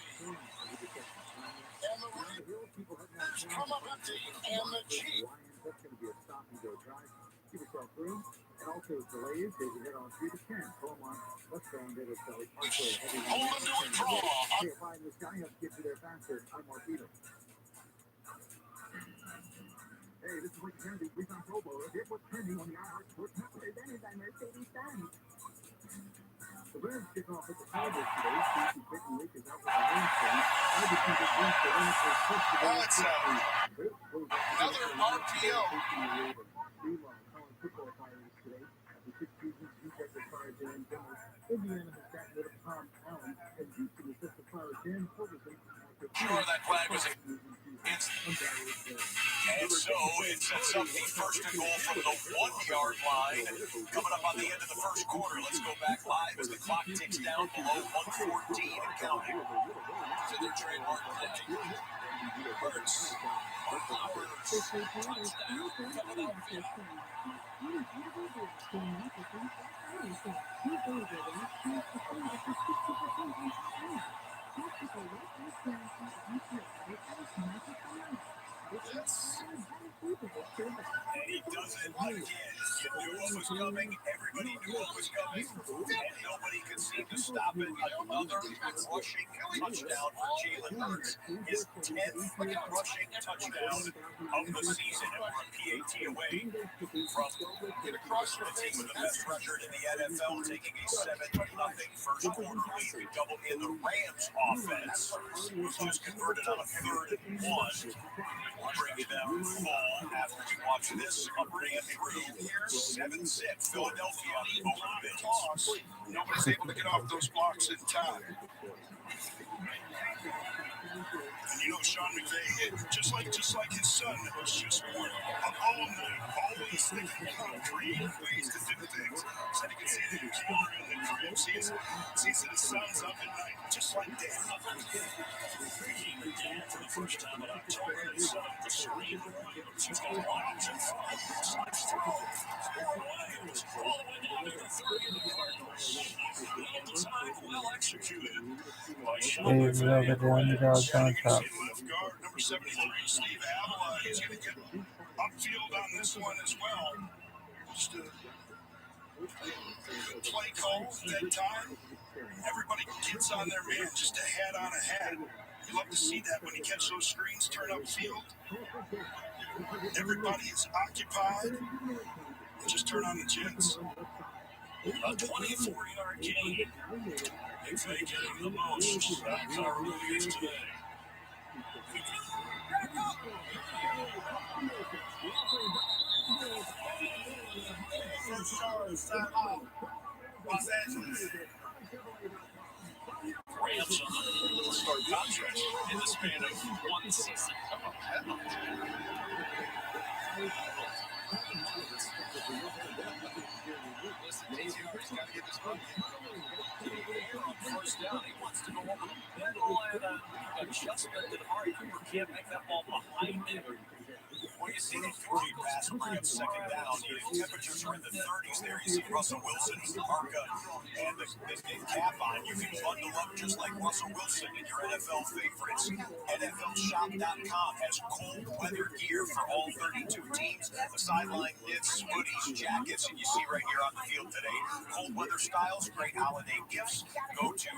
And the Raiders come up empty. And the Chiefs. That's going to be a stop and go drive. Give yourself room. And also delays, they can head on 3 to 10. Come on. Let's go and get it. Hold them to a draw. Hey, find this guy up, get you there faster. I'm Marquito. Hey, this is Rick Kennedy. We've on Pro Bowl. Here's what's trending on the iHeart Sports Network. Presented by Mercedes-Benz. The Rams kick off with the Cowboys today. Stacey Pittman is out with a hamstring. Oh, it's another RPO. Football Pirates today. After 6 seasons, defensive fire Dan Dennis. Indiana has gotten rid of Tom Allen and Houston has just fired Dan Ferguson. Sure, that flag was And so it sets up the first and goal from the 1-yard line. Coming up on the end of the first quarter, let's go back live as the clock ticks down below 1:14 and counting. to their trademark play. Hurts. Flowers. Touchdown. Philadelphia. And he does it again. You knew what was coming. Everybody knew what was coming. And nobody could seem to stop it. Another rushing touchdown for Jalen Hurts. His 10th rushing touchdown of the season. And we're a PAT away from the team with the best record in the NFL, taking a 7-0 first quarter lead. We double in the Rams offense, who's just converted on a 3rd and 1. Bring them full after we watch this. Bring it through. Here's 7-6 Philadelphia over the Bills. Nobody's able to get off those blocks in time. And you know, Sean McVay, just like his son was just born, up all night, always thinking of creative ways to do things. Said he could see the camera in the crib, sees that his son's up at night, just like Dad. Being the dad for the first time in October, and son of the Serene Williams, who's got lines and five. Slides through. Williams all the way down to the 30 of the Cardinals. At the time, well executed by Sean McVay. Left guard, number 73, Steve Avila. He's going to get upfield on this one as well. Just a good play call at that time. Everybody gets on their man, just a hat on a hat. You love to see that when you catch those screens turn upfield. Everybody is occupied. Just turn on the jets. A 24-yard gain. If they get him the most, that's our rookies today. Los Angeles. Rams on the start contract in the span of one season. Listen, he's got to get this money. On first down, he wants to go over the middle and adjustment that Amari Cooper can't make that ball behind him. Well, you see the three pass on second down. Temperatures are in the 30s there. You see Russell Wilson, Arca, and the cap on. You can bundle up just like Russell Wilson and your NFL favorites. NFLshop.com has cold weather gear for all 32 teams. The sideline knits, hoodies, jackets, and you see right here on the field today. Cold weather styles, great holiday gifts. Go to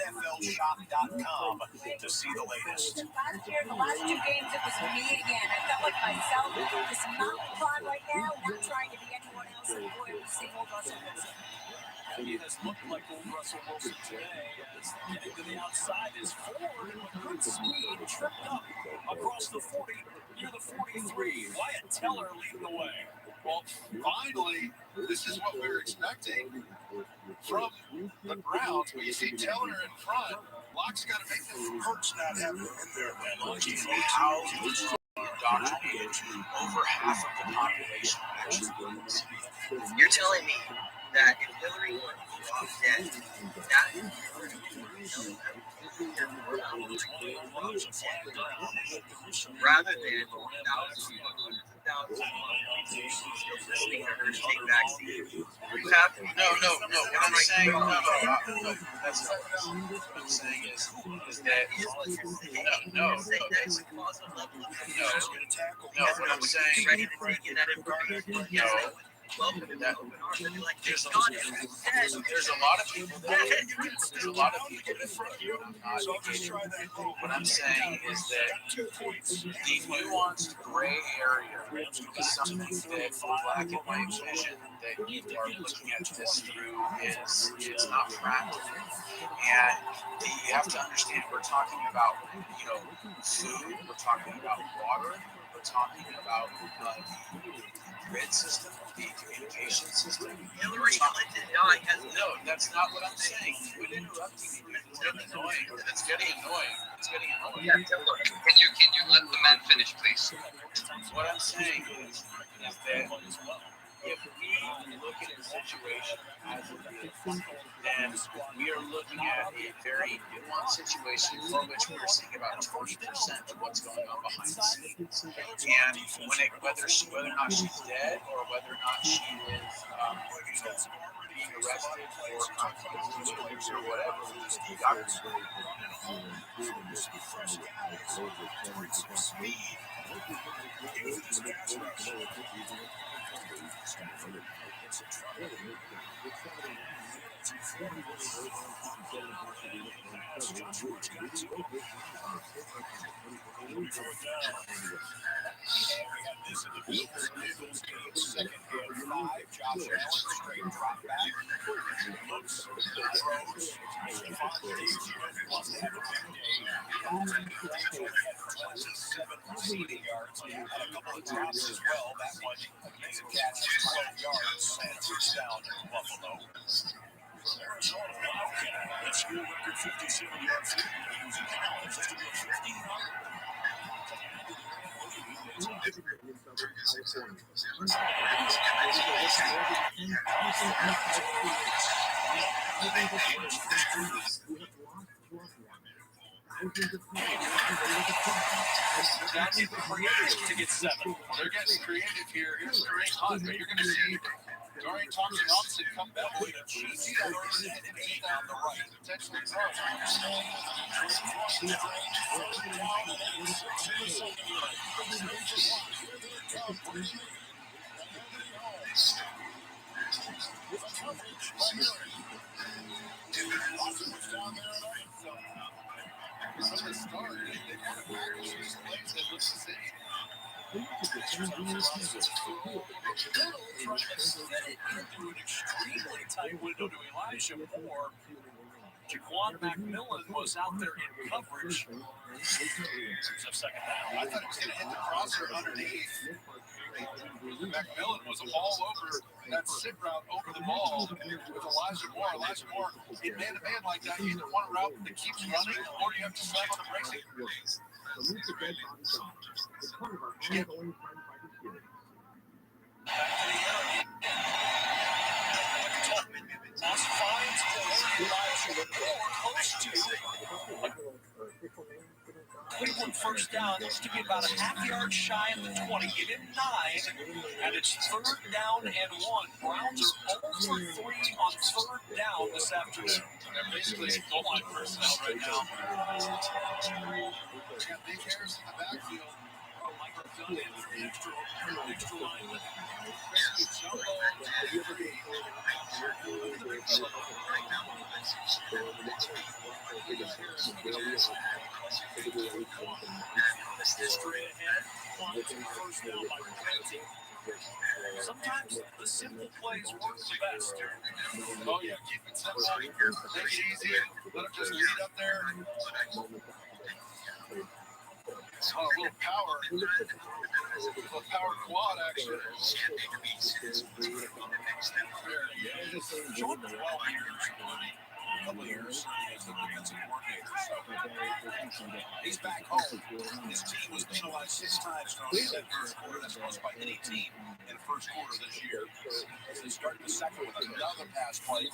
NFLshop.com to see the latest. Last year, the last two games, it was me again. I felt like myself. This mountain climb right now, not trying to be anyone else. And boy, we're seeing old Russell Wilson. He has looked like old Russell Wilson today as getting to the outside is forward with good speed, tripped up across the 40 near the 43. Wyatt Teller leading the way. Well, finally, this is what we were expecting from the Browns. When you see Teller in front, Locke's got to make this. Hurts not having him in there. How indoctrinated over half of the population actually is. You're telling me that if Hillary were dead, that rather than thousands still listening to her take vaccines. You have to. No. What I'm saying, that's not what I'm saying is that no. What I'm saying, ready to take in that information. Yes, welcome to that. There's a lot of people that what I'm saying is that the nuanced gray area is something that black and white vision that you are looking at this through is not practical. And you have to understand, we're talking about food, we're talking about water, we're talking about the grid system, the communication system. Hillary Clinton dying has that's not what I'm saying. Quit interrupting me. It's getting annoying. Yeah, can you let the man finish, please? What I'm saying is that if we look at the situation as it is, then we are looking at a very nuanced situation for which we're seeing about 20% of what's going on behind the scenes. And whether or not she's dead or whether or not she is being arrested or unconstitutional or whatever, to get 7. They're getting creative here. Here's the race hunt, but you're going to see Dorian Thompson come back with a cheesy down the right. Potentially extremely tight window to Elijah Moore. Jaquan McMillan was out there in coverage. Second down. I thought it was going to hit the crosser underneath. McMillan was a ball over that sit route over the ball with Elijah Moore. Elijah Moore, in man-to-man like that, you either want a route that keeps running or you have to slam on the brakes. Moss finds Elijah Moore close to Cleveland first down looks to be about a half yard shy of the 20. Give him 9, and it's 3rd down and 1. Browns are 0 for 3 on 3rd down this afternoon. They're basically goal line personnel right now. They got big hairs in the backfield. Michael Dunn in for the extra lineman. Jumbo to 3. Straight ahead, Washington first down by 20. Sometimes the simple plays work the best. Oh, yeah, keep it simple. Make it easy. Let them just lead up there. Oh, a little power. A little power quad action. There he is. Jordan 12 years. A couple years as the defensive coordinator. So he's back home. His team was penalized 6 times in that first quarter. That's most by any team in the first quarter this year. As they started the second with another pass play.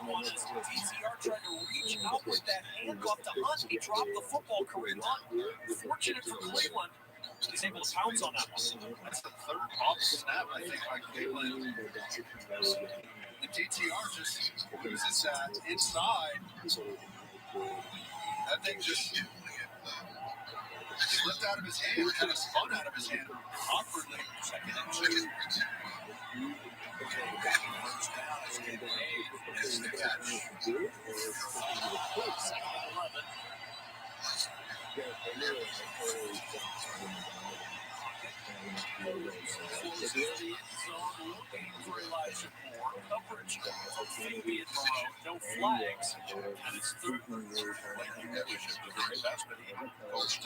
DTR tried to reach out with that handoff to Hunt. He dropped the football career run. Fortunate for Cleveland, he's able to pounce on that one. That's the 3rd off snap, I think, by Cleveland. The DTR just uses that inside. That thing just slipped out of his hand, kind of spun out of his hand awkwardly. Second and 2. First down is getting made. It's the catch. 2nd and 11. Coverage from Phoebe and Moreau, no flags, and it's 3rd. Like you never should the very best, but he coached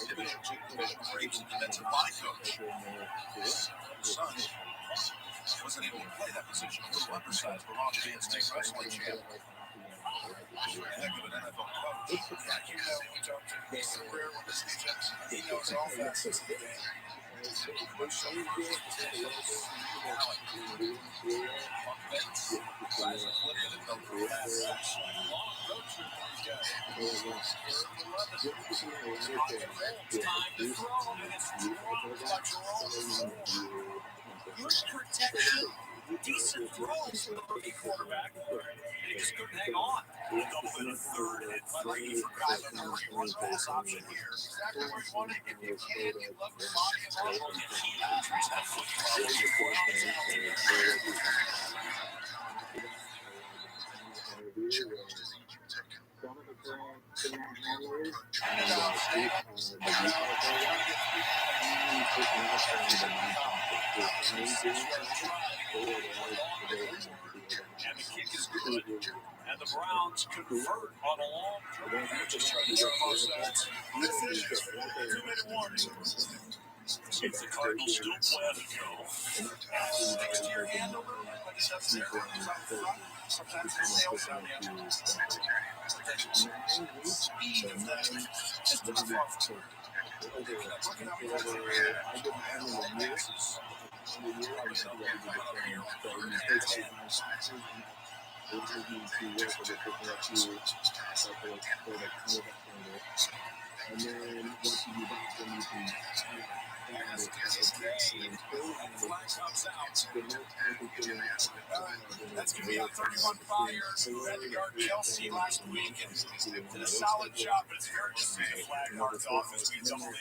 Division II, Division III defensive line coach. His son wasn't able to play that position. A little undersized, but on to be a state wrestling champ. Heck of an NFL coach. Like you know, we talked to he's so rare with this defense. He knows all facets of the game. Push some first potatoes. Guys are flipping it though for pass sets. Long road trip for these guys. Time to throw, and it's dropped by Jerome. Good protection, decent throws for the rookie quarterback. He just couldn't hang on. Double in a 3rd and 3 for Kyler Murray. Run pass option here. Exactly where you want it. If you can, you love the body of all of it. That foot and the kick is good. And the Browns convert on a long drive. Just trying to jump off sides. 2-minute warning. Seems the Cardinals still plan to go. Sticks to your hand a little bit, but it doesn't there. Sometimes it sails down the end. Speed of that. Just enough off. Looking up and then once you move out, then you can that's going to be on 31 Fire, who had to guard Chelsea last week and did a solid job, but it's very difficult to flag Mark's offense. We double in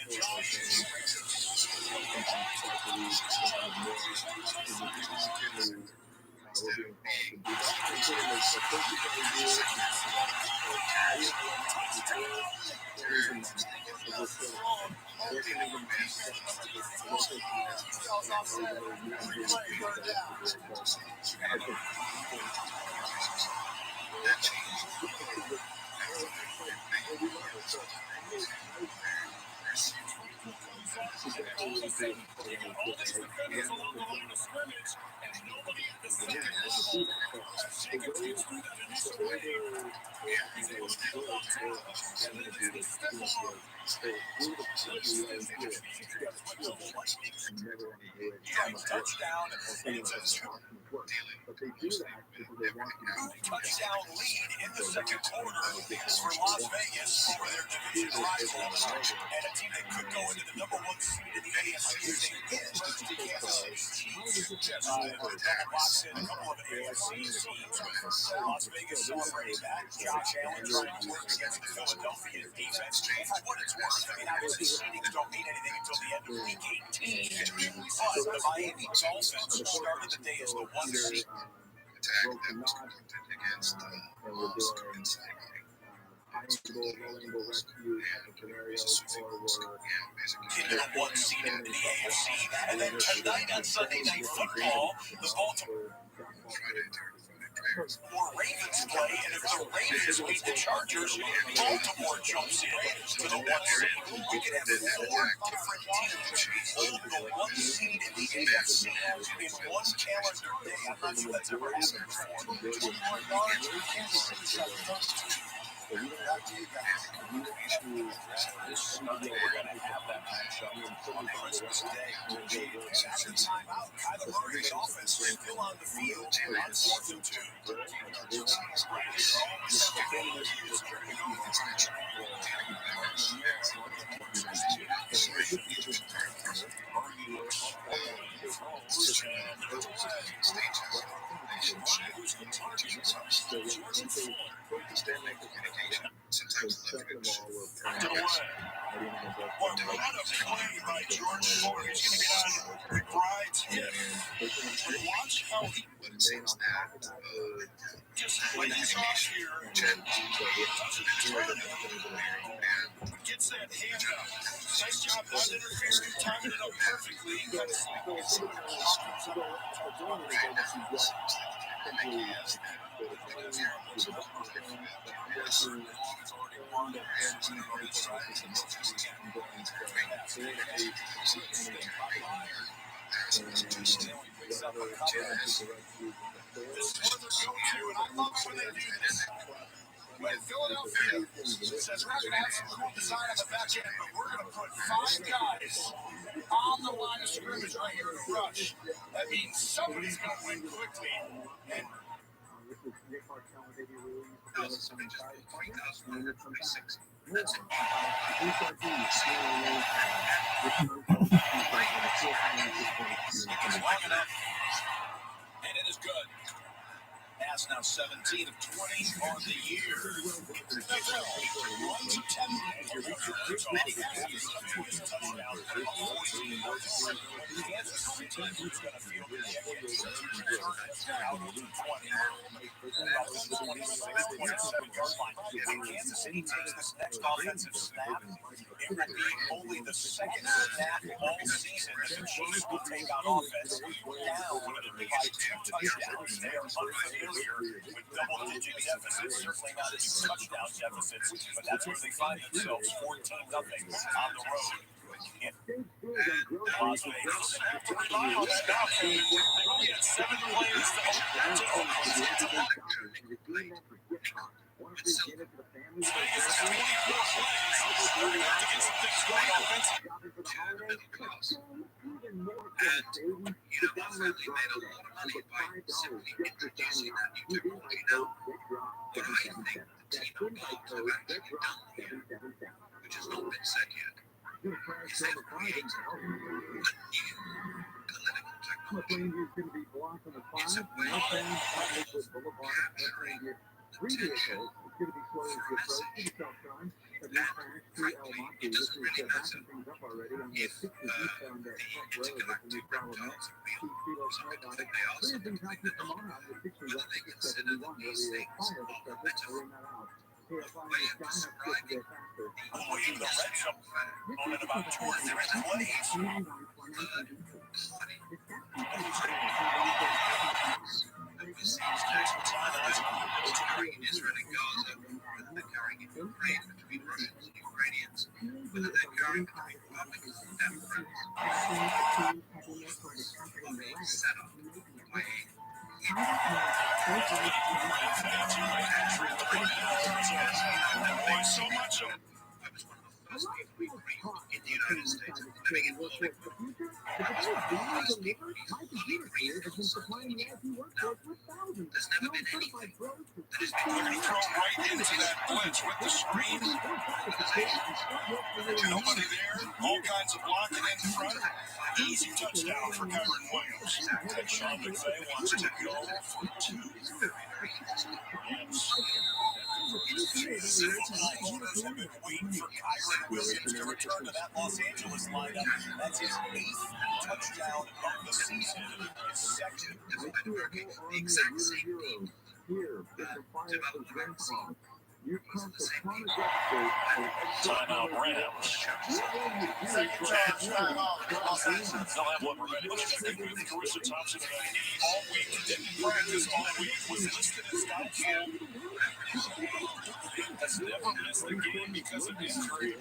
touchdown, and it's a work. But they do that because they want to. Touchdown lead in the second quarter for Las Vegas over their division rivals, and a team that could go into the number one seed in the AFC if they win versus the Kansas City Chiefs. Double box in a couple of AFC teams with Las Vegas celebrating that. Josh Allen trying to work against the Philadelphia defense. For what it's worth, I mean, obviously seedings don't mean anything until the end of week 18. But the Miami Dolphins started the day as the one seed. Attack that was conducted against Lost Inside. Getting a one seed in the AFC, and then tonight on Sunday Night Football, the Baltimore Ravens play, and if the Ravens beat the Chargers, Baltimore jumps in to the one seed. You can have 4 different teams hold the one seed in the AFC in one calendar day. I'm not sure that's ever happened before. Kansas City shot 13. We're going to have that matchup on Christmas Day. After timeout, Kyler Murray's offense still on the field on 4th and 2. What a play by George Ford. He's going to get on McBride's hip. Watch how he just lays off here. Doesn't turn it. Gets that hand up. Nice job not interfering, timing it up perfectly. Kind of when Philadelphia says we're going to have some cool design on the back end, but we're going to put 5 guys on the line of scrimmage right here in the rush. That means somebody's going to win quickly. And and it is good. Pass now 17 of 20 on the year. NFL, 1 to 10. Kansas City is going to field the Kansas City takes this next offensive snap. It will be only the second snap all season that the Chiefs will take on offense. Now, by 2 touchdowns, they are unfamiliar with double-digit deficits, certainly not 2 touchdown deficits, but that's where they find themselves, 14-0 on the road. In Las Vegas. To rely on scouts, they only had 7 players to Vegas is 24 plays. They're going to have to get some things going offensively. Definitely made a lot of money by simply introducing that new technology now. But I think the team involved have actually done here, which has not been said yet, is they've created a new political technology. It's a way of capturing attention through a message. It doesn't really matter if the particular TikToks are real. So I don't think they are something to make the note of. Whether they consider that these things are metaphor. Well, you must surprise me. The red zone moment about 2 or 3 plays. Receives national television carrying Israel and Gaza, whether they're carrying in Ukraine between Russians and Ukrainians, whether they're carrying between Republicans and Democrats. Being set up by so much of I was one of the first people we briefed in the United States living in Hollywood. most people need for fully breathable sunlight. No, there's never been anything that has been They're going to throw right into that blitz with the screen. Nobody there. All kinds of blocking in front. Easy touchdown for Kyron Williams. And Sean McVay wants to go for two. The football owners have been waiting for Kyron Williams to return to that Los Angeles lineup. That's his 8th touchdown of the season. His second. The exact same thing. Developed vaccine. Timeout Rams. Second chance timeout. Los Angeles. They'll have one ready. Let's check in with Carissa Thompson all week. Didn't practice all week. Was listed as doubtful. Has never missed the game because of injury.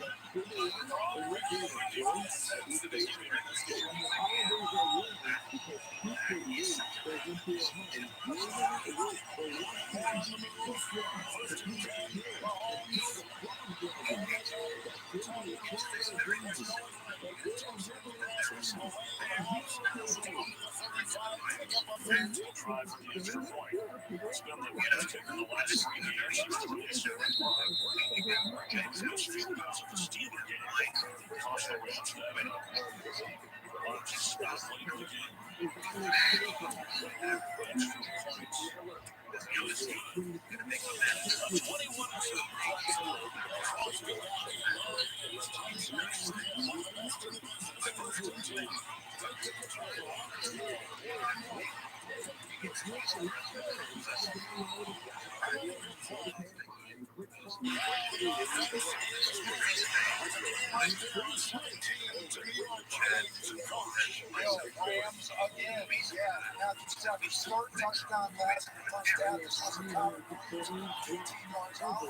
Rams again. Yeah, after short touchdown last touchdown, this was a count. 18 yards out.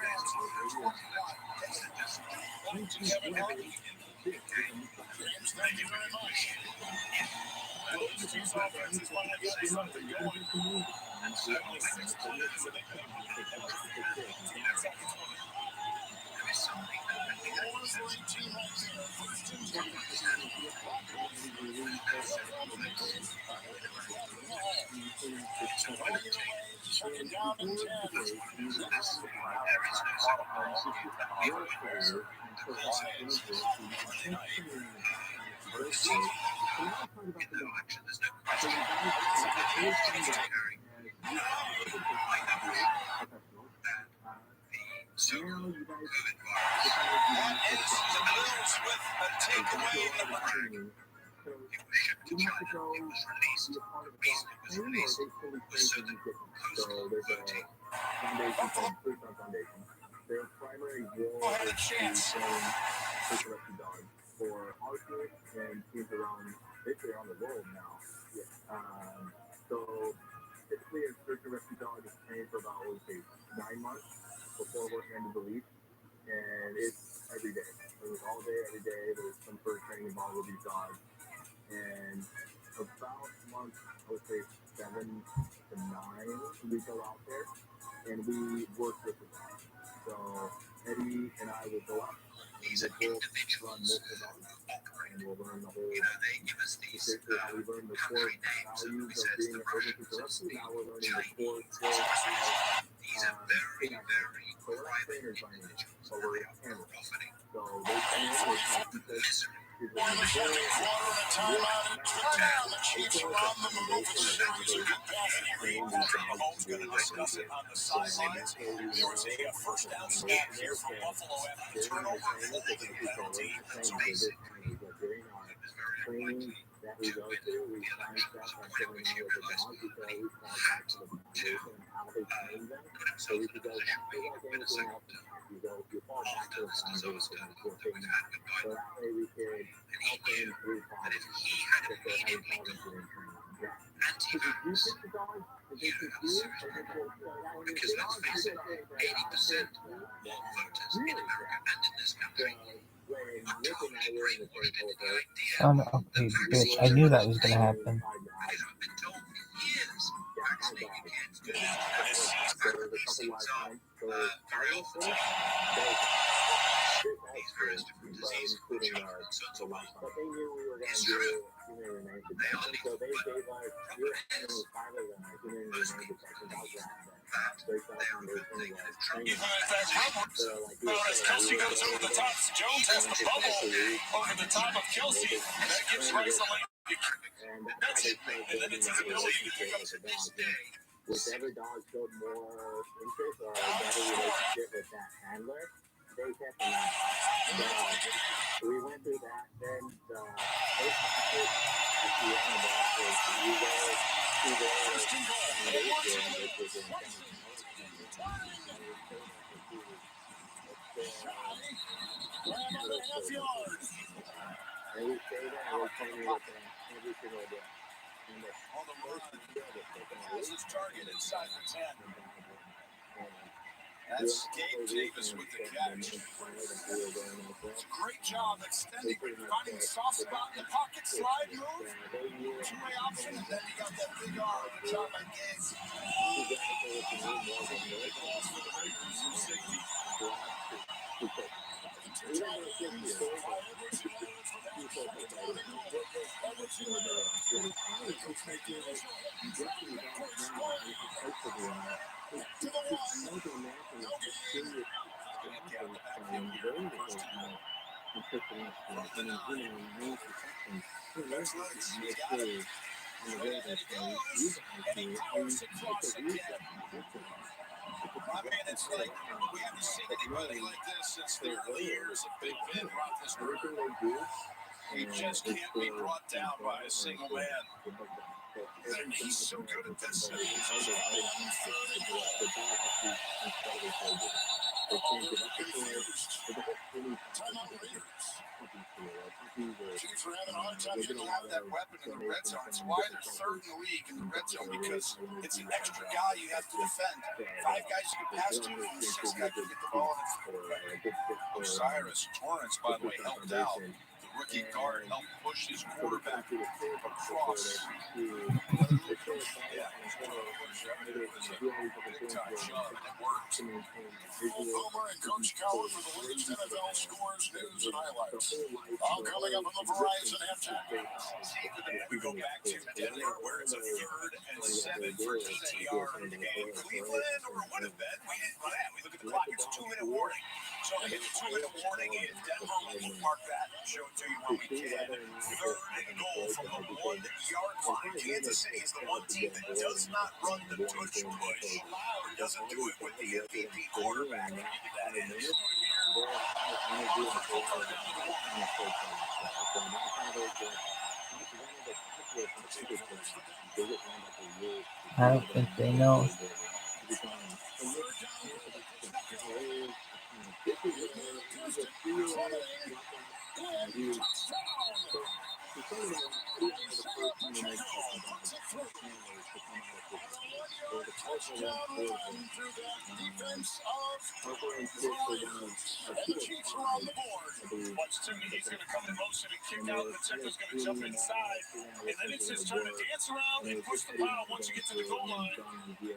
Rams lead 21. Kevin Harvey. Thank you very much. Those two offenses want to get something going. 76 points. Their primary goal is to dog for Arthur and teams around basically around the world now. So typically a search and rescue dog is trained for about 9 months before we're handed the lead, and it's every day. It was all day, every day. There's some first training involved with these dogs, and about month, I would say 7 to 9, we go out there and we work with the dog. So Eddie and I will go out and we'll run multiple dogs, and we'll learn the whole, basically how we learn the core values of being a urban rescue. Now we're learning the core skills of so we're not trainers by any means, but we're handlers. So they train us. Mahomes going to discuss it on the sidelines. There was a first down snap here from Buffalo after the turnover holding penalty. So training that we go to, we find stuff on filling in with the dogs. We can always fall back to the foundation and how they train them. So we could go like anything else. You fall back to the foundation and we're taking that. So that way we could help them through problems if they're having problems during training. Because if you pick the dogs, if they pick you, because let's face it, 80% more voters in America and in this country are totally brainwashed into the idea Son of a bitch. I knew that was gonna happen. because we've been told for years vaccinating kids to these various different diseases which are so to life. But they knew we were going to do They all need food, but Rubens, they are a good thing, and if Trump Even if that rubber, as Kelsey goes over the top, Jones has the bubble over the top of Kelsey. That gives Rice a lane. That's it. And then it's his ability to pick up to this day, whichever dog showed more interest or a better relationship with that handler, they kept him out. So we went through that. Then the first practice at the end of that was we go to the foundation, which was in San and we stayed there and we trained with them every single day. On the run, has his target inside the 10. That's Gabe Davis with the catch. It's a great job extending, finding the soft spot in the pocket, slide move, two-way option, and then you got that big arm. Good job by Gabe. Big balls for the Raiders. Safety. Two tight ends, 5 Edwards and Edwards for that. Second down and goal. Edwards in the middle. Coach make the initial hit. Dropping the first play. To the 1. No gain. Empty out the backfield here. First and goal. From the 9. That's nice. He's got it. And it goes. And he powers across again. I mean, it's like we haven't seen anybody like this since the early years of Big Ben Roethlisberger. He just can't be brought down by a single man. And he's so good at this. He's also on 3rd and goal. Confused. Timeout Raiders. Chiefs are having a hard time getting out that weapon in the red zone. It's why they're 3rd in the league in the red zone, because it's an extra guy you have to defend. 5 guys you can pass to, and 6 guys you get the ball in its quarterback. Osiris Torrance, by the way, helped out. The rookie guard helped push his quarterback across. Yeah, big time shove, and it worked. Boomer and Coach Coward for the latest NFL scores, news, and highlights. All coming up on the Verizon halftime. We go back to Denver, where it's a 3rd and 7 for TTR in Cleveland, or it would have been. We look at the clock, it's 2-minute warning. So they hit the 2-minute warning in Denver. We'll bookmark that and show it to you when we can. 3rd and goal from the 1-yard line. Kansas City is the one team that does not run the tush push, or doesn't do it with the MVP quarterback. That is. I don't think they know. Touchdown run through that defense of the Raiders. And the Chiefs are on the board. Watch Timmy, he's going to come in motion and kick out. The Checo's going to jump inside. And then it's his turn to dance around and push the pile once you get to the goal line.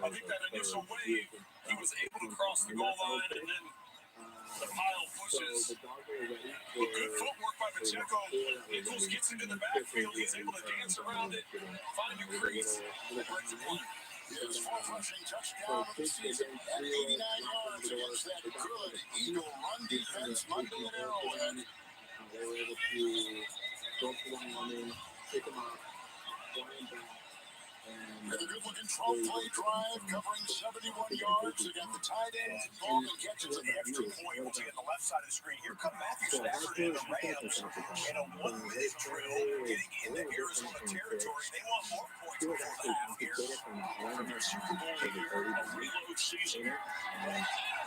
I think that initial wave, he was able to cross the goal line, and then the pile pushes. Well, good footwork by Pacheco. Nichols gets into the backfield. He's able to dance around it, find a crease, and break the play. His fourth rushing touchdown of the season at 89 yards against that good Eagle run defense Monday at Arrowhead. They were able to go to the line, pick them up, throw them back. And a good-looking 12-play drive covering 71 yards. They got the tight end, Bowman catches at the extra point. We'll see on the left side of the screen. Here come Matthew Stafford and the Rams in a 1-minute drill getting into Arizona territory. They want more points before the half here. From their Super Bowl year, a reload season.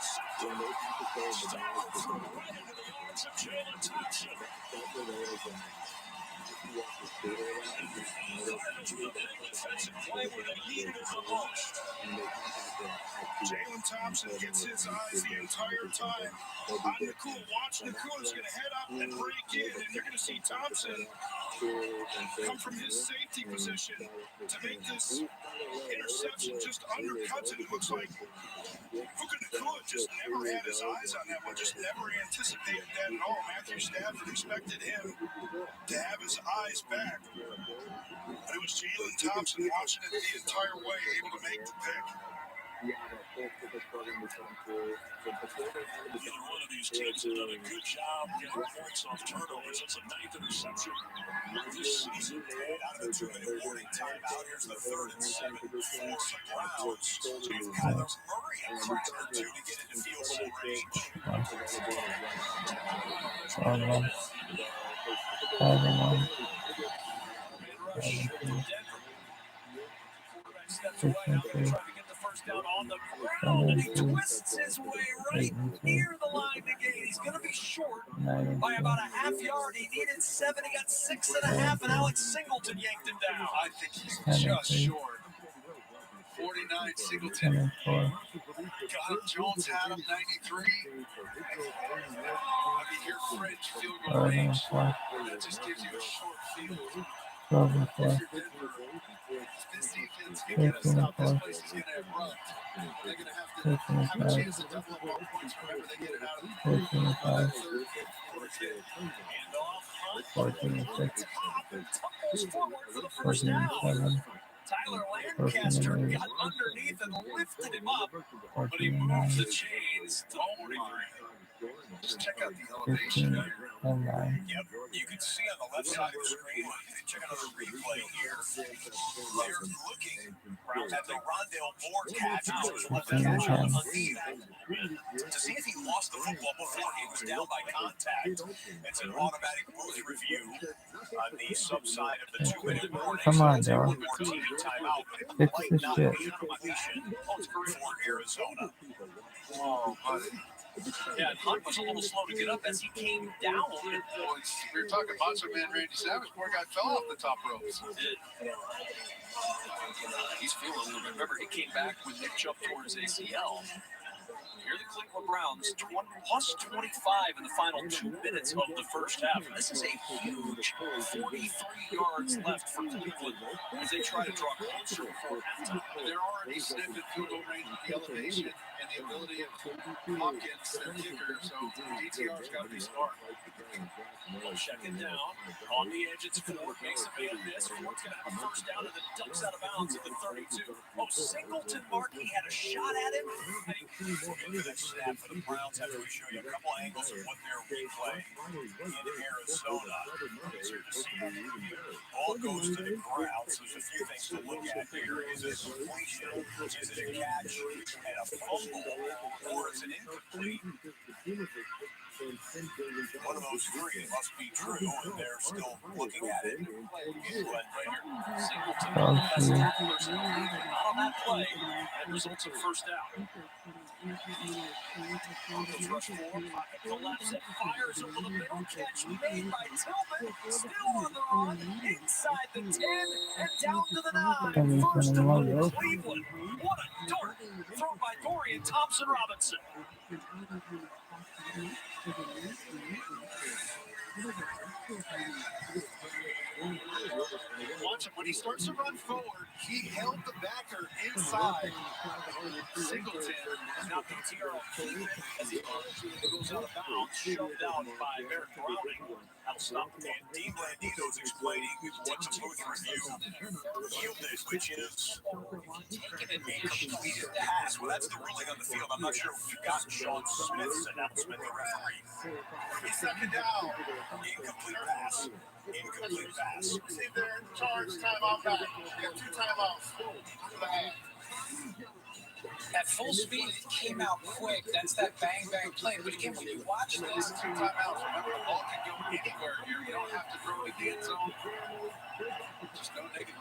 Stafford threw it right into the arms of Jalen Thompson. Defensive play where they needed it the most. Jalen Thompson gets his eyes the entire time on Nakul. Watch Nakul's going to head up and break in, and you're going to see Thompson come from his safety position to make this interception. Just undercuts it. It looks like Puka Nakul just never had his eyes on that one, just never anticipated that at all. Matthew Stafford expected him to have his eyes back. But it was Jalen Thompson watching it the entire way, able to make the pick. Neither one of these teams have done a good job getting points off turnovers. It's a 9th interception this season. And out of the 2-minute warning timeout, here's the 3rd and 7 for the Browns. So you've got Murray a crack or two to get into field goal range. Steps away, trying to get the first down on the ground, and he twists his way right near the line to gain. He's going to be short by about a half yard. He needed 7, he got 6.5, and Alex Singleton yanked him down. I think he's just short. 49 Singleton. Got him. Jones had him, 93. I mean, your fringe field goal range, that just gives you a short field. If you're Denver, this defense can get a stop. This place is going to erupt. They're going to have a chance to double up on points whenever they get it out of the third, fourth hit. And off, Hunt on top and tumbles forward for the first down. Tyler Lancaster got underneath and lifted him up, but he moved the chains to 43. Just check out the elevation here. Yep, you can see on the left side of the screen. Check out the replay here. They're looking at the Rondale Moore catch. It was left catch on the field to see if he lost the football before he was down by contact. It's an automatic booth review on the sub side of the 2-minute warning. Come on, so dog. timeout, but it Fix might this not shit. be completion for Arizona. Oh, buddy. Yeah, and Hunt was a little slow to get up as he came down. We were talking Monster Man Randy Savage. Poor guy fell off the top ropes. He did. He's feeling a little bit. Remember, he came back when Nick jumped towards ACL. Here are the Cleveland Browns, plus 25 in the final 2 minutes of the first half. And this is a huge 43 yards left for Cleveland as they try to draw closer before halftime. They're already sniffing field goal range with the elevation and the ability of Hopkins, their kicker. So DTR's got to be smart. Check it down. On the edge, it's Ford. Makes a man miss. Ford's going to have a first down and then ducks out of bounds at the 32. Oh, Singleton, Markey had a shot at him. Into that snap for the Browns after we show you a couple angles of what they're replaying in Arizona. All goes to the ground, so there's a few things to look at here. Is it a completion, is it a catch, and a fumble, or is it incomplete? One of those three must be true, and they're still looking at it. Singleton, one of the best tacklers in the league, not on that play, and results in first down. Broncos rush forward, pocket collapse, and fires over the middle. Catch made by Tillman, still on the run, inside the 10, and down to the 9. First and 1, Cleveland. What a dart! Thrown by Dorian Thompson-Robinson. Watch him when he starts to run forward. He held the backer inside. Singleton is now PTR on Keegan as he goes out of bounds, shoved out by Barrett Browning. That'll stop the game. Dean Blandino's explaining what the booth review yielded, which is taking an incompleted pass. Well, that's the ruling on the field. I'm not sure if you got Sean Smith's announcement, the referee. It's second down. Incomplete pass. Incomplete pass. See, they're in charge. Timeout back. They have 2 timeouts. At full speed, it came out quick. That's that bang play. But again, when you watch this, 2 timeouts. Remember, the ball can go anywhere here. You don't have to throw it in the end zone. Just no negative.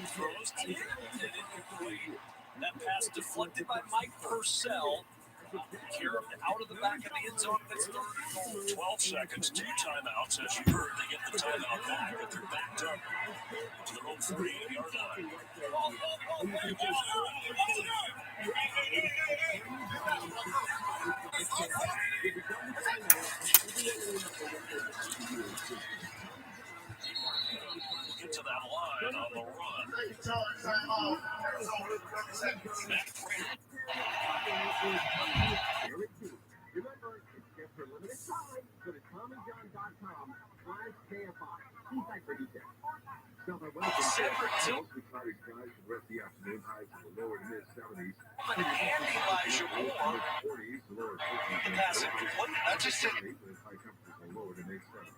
Throws to him, and incomplete. That pass deflected by Mike Purcell. Carried out of the back of the end zone. That's 3rd and goal. 12 seconds, 2 timeouts. As you heard, they get the timeout back, but they're backed up to their own 48-yard line. Get to that line on the run. Remember, it's just for limited time. Go to TomandJohn.com/KFI. Feedback for details. Separate team. Mostly cloudy skies for the rest of the afternoon. Highs in the lower to mid 70s. And Elijah Moore. 40s, the lower 50s. Pass incomplete. That's just it. With high temperatures in the lower to mid 70s.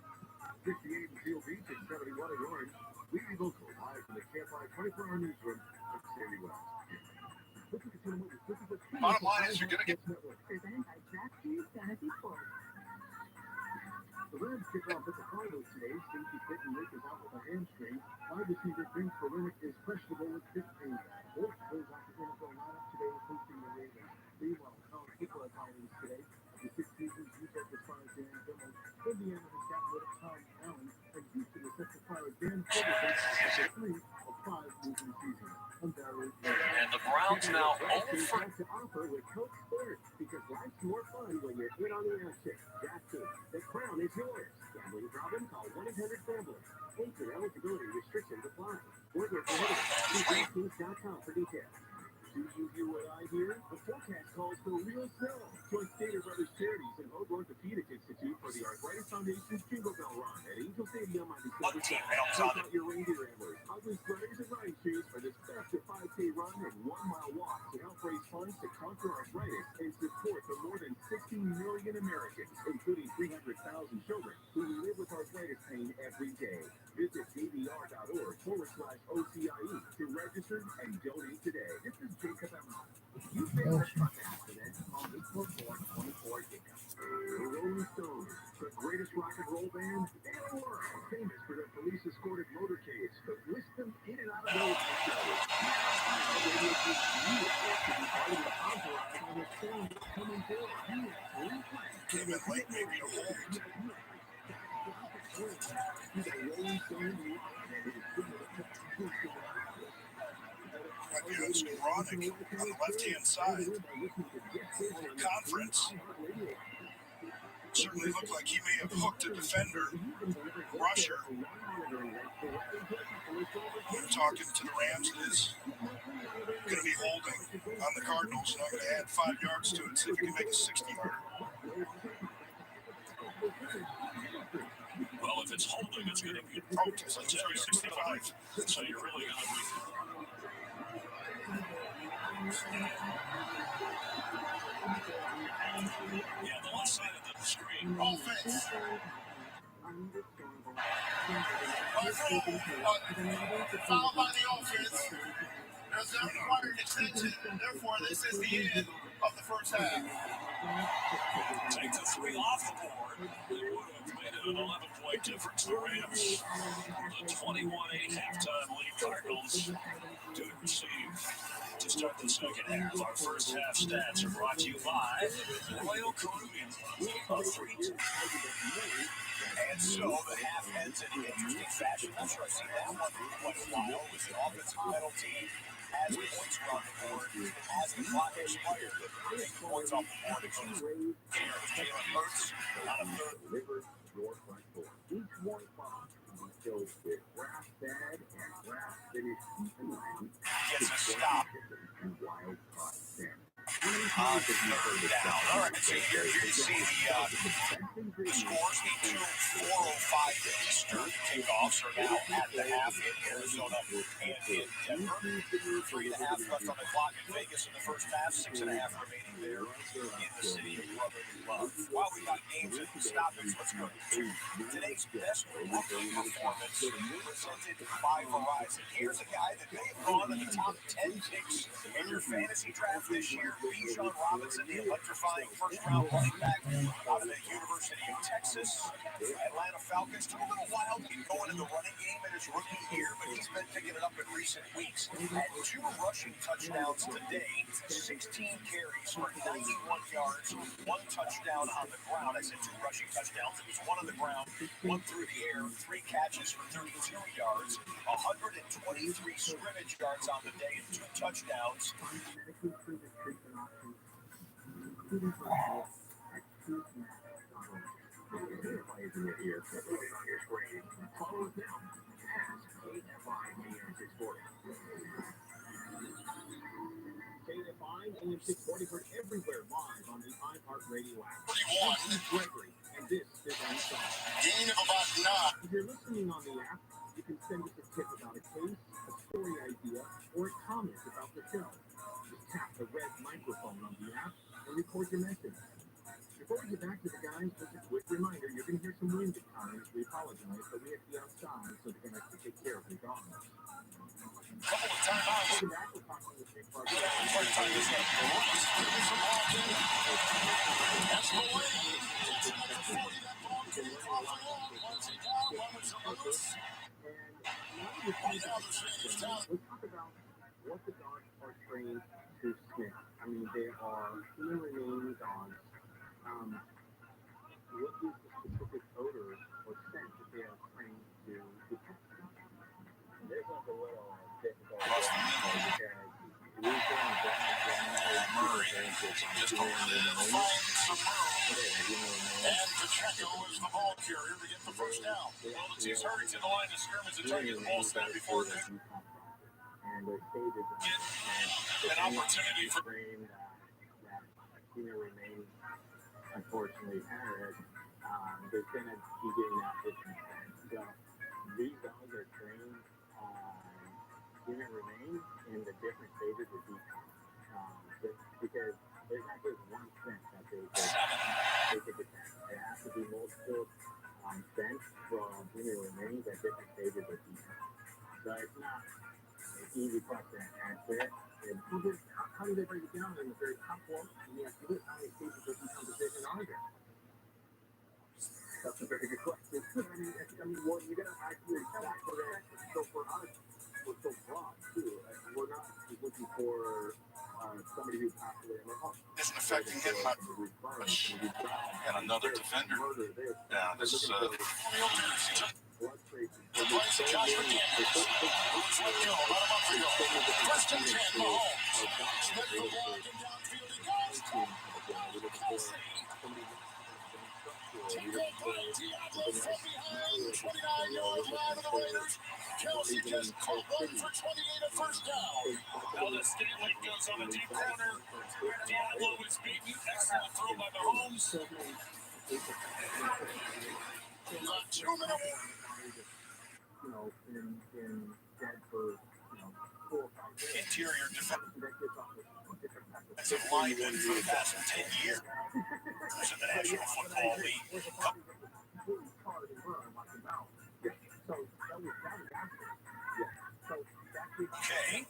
58 in Seal Beach and 71 in Orange. Weedy local live from the Campfire 24-hour newsroom of Sandy West. Bottom line is you're going to get. Presented by DraftKings Fantasy Sports. The Rams kick off at the Cardinals today. Safety Quentin Rick is out with a hamstring. Wide receiver Vince Veronic is questionable with hip pain. Both goes out the NFL lineup today hosting the Ravens. Meanwhile, college football highlights today. The six seasons Utah has fired Dan Gilmore. Indiana has gotten rid of Tom Allen. And Houston is set to fire Dan Ferguson after 3 of 5 losing seasons. And the Browns now 0 for. To offer with Coach Sport, because life's more fun when you're in on the action. DraftKings, the crown is yours. Gambling problem? Call 1-800-GAMBLER. Age and eligibility restrictions apply. Or get DraftKings.com for details. Do you hear what I hear? The forecast calls for real snow. Join Stater Brothers Charities and Hope Orthopedic Institute for the Arthritis Foundation's Jingle Bell Run at Angel Stadium on December 10th. Check out your reindeer antlers, ugly sweaters, and running shoes for this festive 5K run and 1-mile walk to help raise funds to conquer arthritis and support the more than 60 million Americans, including 300,000 children who live with arthritis pain every day. Visit dbr.org/OCIE to register and donate today. This is Jacob Emma. You've been a front accident on 844-24 Jacob. The Rolling Stones, the greatest rock and roll band in the world, famous for their police-escorted motorcades, but whisk them in and out of those shows. Radio gives you a chance to be part of the entourage on the film coming forward. Came in late, maybe to hold. Rabbi Chronic on the left-hand side. Conference. Certainly looked like he may have hooked a defender, rusher. We're talking to the Rams. It is going to be holding on the Cardinals, and I'm going to add 5 yards to it, see if we can make a 60-yarder. Well, if it's holding, it's going to be a protest. It's 65. So you're really going to be. Yeah, the left side of the screen. Offense. Foul by the offense. There's an unrequired extension. Therefore, this is the end of the first half. Take the 3 off the board. They would have made it an 11-point difference. The Rams, the 21-8 halftime lead. Cardinals didn't receive to start the second half. Our first half stats are brought to you by Royal Caribbean. A 3-2. And so the half ends in an interesting fashion. I'm sure I've seen that one for quite a while with the offensive penalty as points were on the board, as the clock expired. Points off the board against Jalen Hurts on a third. Each one bomb will be filled with brass bag and brass finish Gets a stop. Wild caught On the third down. All right, so here you see the scores. The 2 4:05 Eastern kickoffs are now at the half in Arizona and in Denver. 3.5 left on the clock in Vegas in the first half. 6.5 remaining there in the city of brotherly love. While we got games and stoppage, let's go to today's best rookie performance presented by Verizon. Here's a guy that may have gone in the top 10 picks in your fantasy draft this year. Bijan Robinson, the electrifying first-round running back out of the University of Texas. Atlanta Falcons took a little while to get going in the running game in his rookie year, but he's been picking it up in recent weeks. Had 2 rushing touchdowns today, 16 carries for 91 yards, 1 touchdown on the ground. I said 2 rushing touchdowns. It was 1 on the ground, 1 through the air, 3 catches for 32 yards, 123 scrimmage yards on the day, and 2 touchdowns. AM 640 for everywhere live on the iHeartRadio app. 41. Gregory, and this is Unsolved. Gain of about 9. If you're listening on the the app, you can send us a tip about a case, a story idea, or a comment about the show. Just tap the red microphone on the app and record your message. Before we get back to the guys, just a quick reminder, you're going to hear some wind at times. We apologize, but we have to be outside, so they're going to have to take care of your dogs. Couple of timeouts. Welcome back. We're talking with Big Park. Let's talk about what the dogs are trained to sniff. I mean, there are human remains on what is the specific odor or scent that they are trained to detect. There's like a little difficult because we've been Murray just over there finds some room. And Pacheco is the ball carrier to get the first down. Well, the team's hurrying to the line of scrimmage to try to get the ball snapped before it could and their stages get an opportunity for that human remains unfortunately had. They're going to be getting that different. So these dogs are trained on human remains in the different stages of decomp. Because there's not just one scent that they could detect. It has to be multiple scents from human remains at different stages of decomp. So it's not an easy question to answer. How do they break it down in the very top one? And you have to look how many stages of decomposition are there. That's a very good question. I mean, well, you got to actually factor that. So for us, we're so broad too. We're not looking for somebody who passed away in their home. isn't affecting him much. And another defender. Yeah, this is replace Josh McDaniels, who was let go about a month ago. Preston Campbell Smith the ball downfield he goes. Kelsey. Tingle Brown Diablo from behind, 29-yard line of the Raiders. Kelsey just caught one for 28 at first down. Now the Stanley goes on a deep corner. Diablo is beaten. Excellent throw by Mahomes. 2-minute warning. In dead for 4 or 5 days. Interior defensive lineman for the past 10 years in the National Football League. Okay.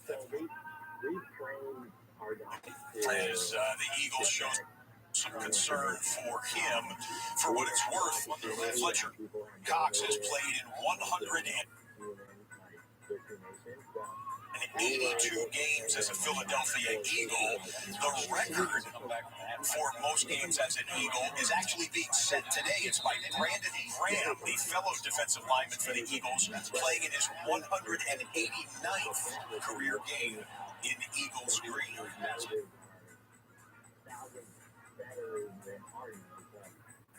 As the Eagles show some concern for him. For what it's worth, Fletcher Cox has played in 182 games as a Philadelphia Eagle. The record for most games as an Eagle is actually being set today. It's by Brandon Graham, the fellow defensive lineman for the Eagles, playing in his 189th career game in Eagles green.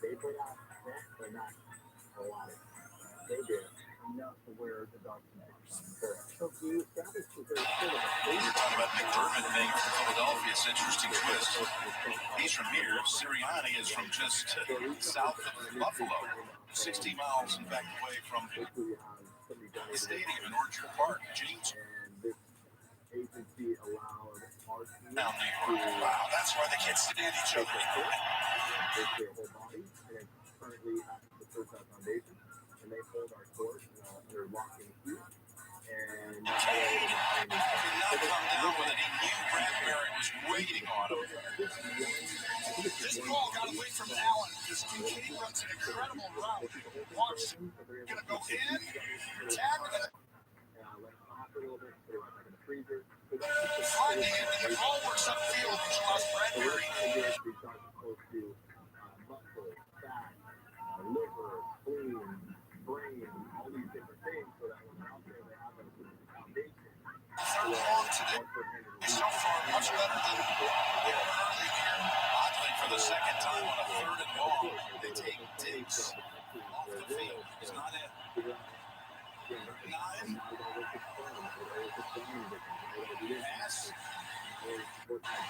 They put out that, but not a lot of it. They did enough to wear the dog tonight. So you established that there's sort of You're talking about McDermott being from Philadelphia. It's an interesting twist. He's from here. Sirianni is from just south of Buffalo, 60 miles in fact away from the stadium in Orchard Park. James. Agency allowed our team wow, that's why they can't stand each other. their whole body, and it's currently at the First Foundation, and they hold our court under lock and key. And Kane did not come down with it. He knew Bradbury was waiting on him. This ball got away from Allen. This Kane runs an incredible route. Watch, gonna go in, tag with it. Finding it, and the ball works upfield, which allows Bradbury. Close to muscle, fat, liver, spleen, brain, all these different things, so that when they're out there, they have a foundation. Third and long today is so far much better than they were early here. Oddly, for the second time on a third and long, they take Diggs off the field. He's not in. 9. Pass.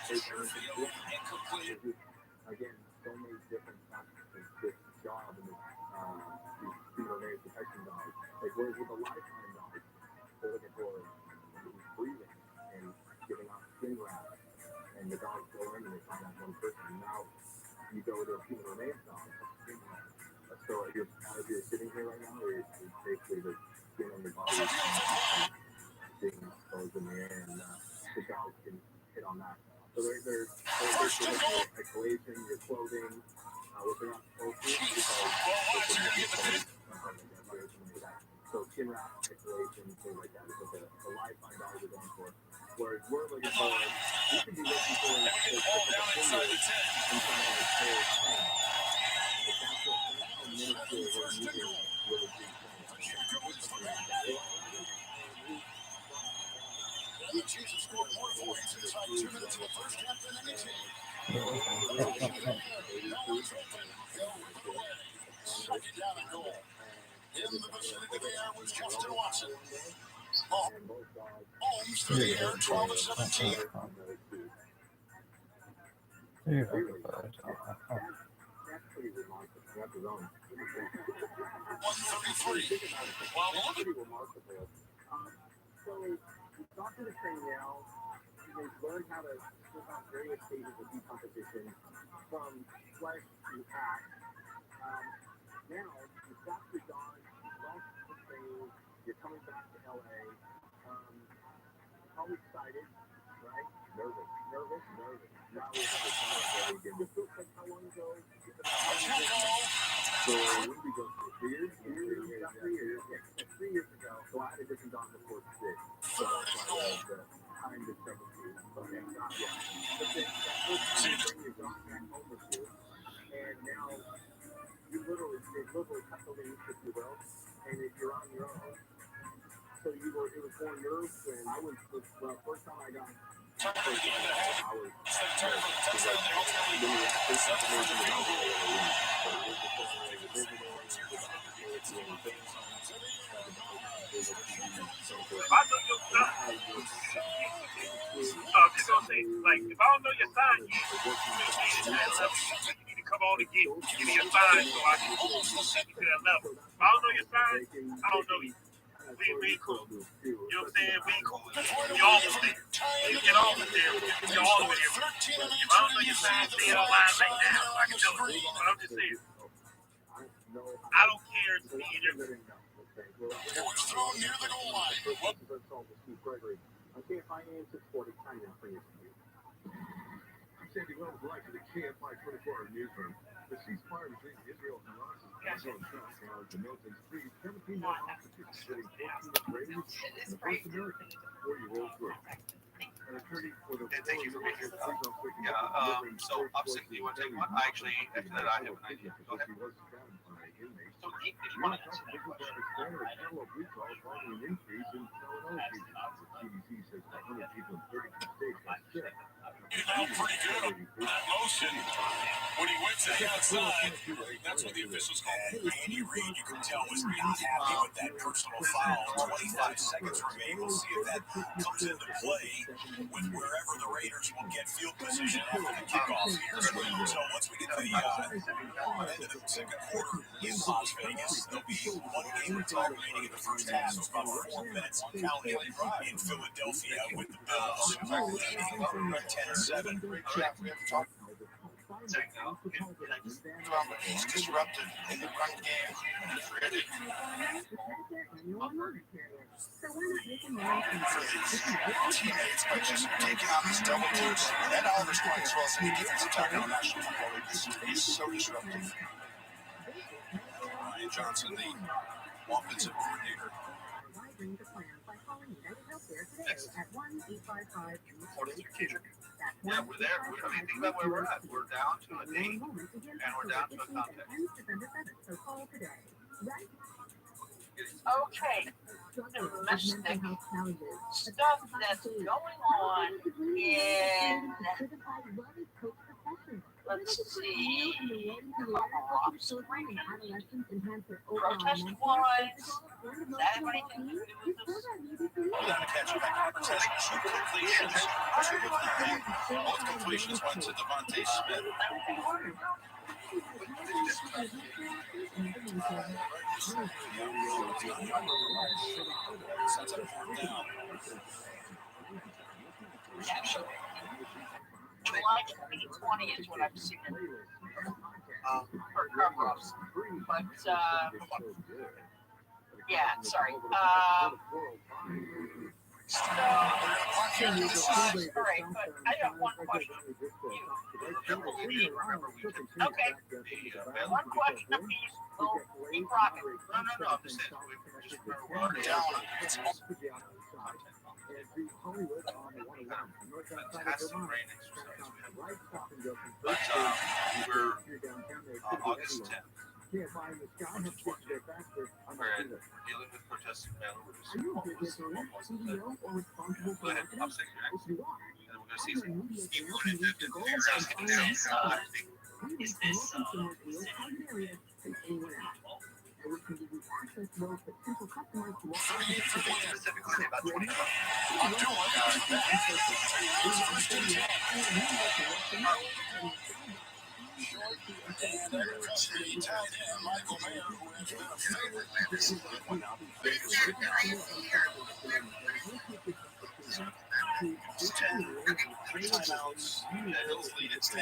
Sherfield incomplete. Again, so many different factors. This job and human protection dog. Like whereas with a lifetime dog, they're looking for breathing and giving out skin wrap, and the dogs go in and they find out one person. Now you go to a human remains dog, skin wrap. So as you're sitting here right now, it's basically the skin on your body being exposed in the air, and the dogs can hit on that. So they're isolation, your clothing, what they're not supposed to, because so skin wrap, isolation, things like that is what the lifetime dogs are going for. Whereas we're looking for, we could be looking for inside the tent. The Chiefs have scored more points inside 2 minutes of the first half than any team. Second down and goal. In the vicinity there was Justin Watson. Holmes through the air, 12 of 17. 133. Well, pretty remarkable. So we've gone through the training now. They've learned how to flip out various stages of decomposition from flesh to ash. Now you've got your dog, you've lost the training, you're coming back to LA. How excited, right? Nervous. Now we have a dog again. This looks like how long ago? So when did we go through? 3 years? 3 years. Yeah, 3 years ago. So I had a different dog before 6. So that's why I had the time to struggle to. Okay, not yet. But then that first time you bring your dog back home with you, and now you literally cut the leash, if you will, and if you're on your own. So it was more nerves when I was, well, first time I got Just gonna say, like, if I don't know your sign, you need to come on and give me a sign so I can get you to that level. If I don't know your sign, I don't know you. We ain't cool. You know what I'm saying? We ain't cool. You're almost there. You get all of there. You're all of there. If I don't know your sign, stay on line right now so I can do it. But I'm just saying, I don't care to be in your It was thrown near the goal line. I can't find answers for the time and bring it to you. I'm Sandy Wells, live to the KFI 24-hour newsroom. The ceasefire between Israel and Hamas is also on track. The militants freed 17 more hostages, including 14 Israelis and the first American, 4-year-old girl. An attorney for the Thank you for being here. So obviously, you want to take one? After that, I have an idea. Go ahead. So if you want to He felt pretty good on that motion. When he went to the outside, that's what the officials call it. Andy Reid, you can tell, was not happy with that personal foul. 25 seconds remain. We'll see if that comes into play with wherever the Raiders will get field position after the kickoff here. So once we get to the end of the second quarter in Las Vegas, there'll be one game remaining in the first half. So it's about 4 minutes counting in Philadelphia with the Bills leading 10-7. He's disrupted in the run game. Teammates by just taking on these double teams. And Oliver's playing as well as any defensive tackle in the National Football League. He's so disruptive. Ryan Johnson, the offensive coordinator. Yeah, we're there. I mean, think about where we're at. We're down to a date, and we're down to a context. Okay, domestic stuff that's going on in, let's see, protest-wise, does that have anything to do with this? Hold on to catch you back. Two completions, both completions went to Devontae Smith. July 2020 is what I've seen for cover-ups. But, yeah, sorry. So, all right, but I got one question. Okay. One question of these. Well, keep rocking. No, I'm just saying. We're already down. Fantastic brain exercise. But we're August 10th. We're dealing with protesting mail-orders. Go ahead, I'll say your next. And then we're going to see some. Is this specifically about 20 timeouts. It's 10-7.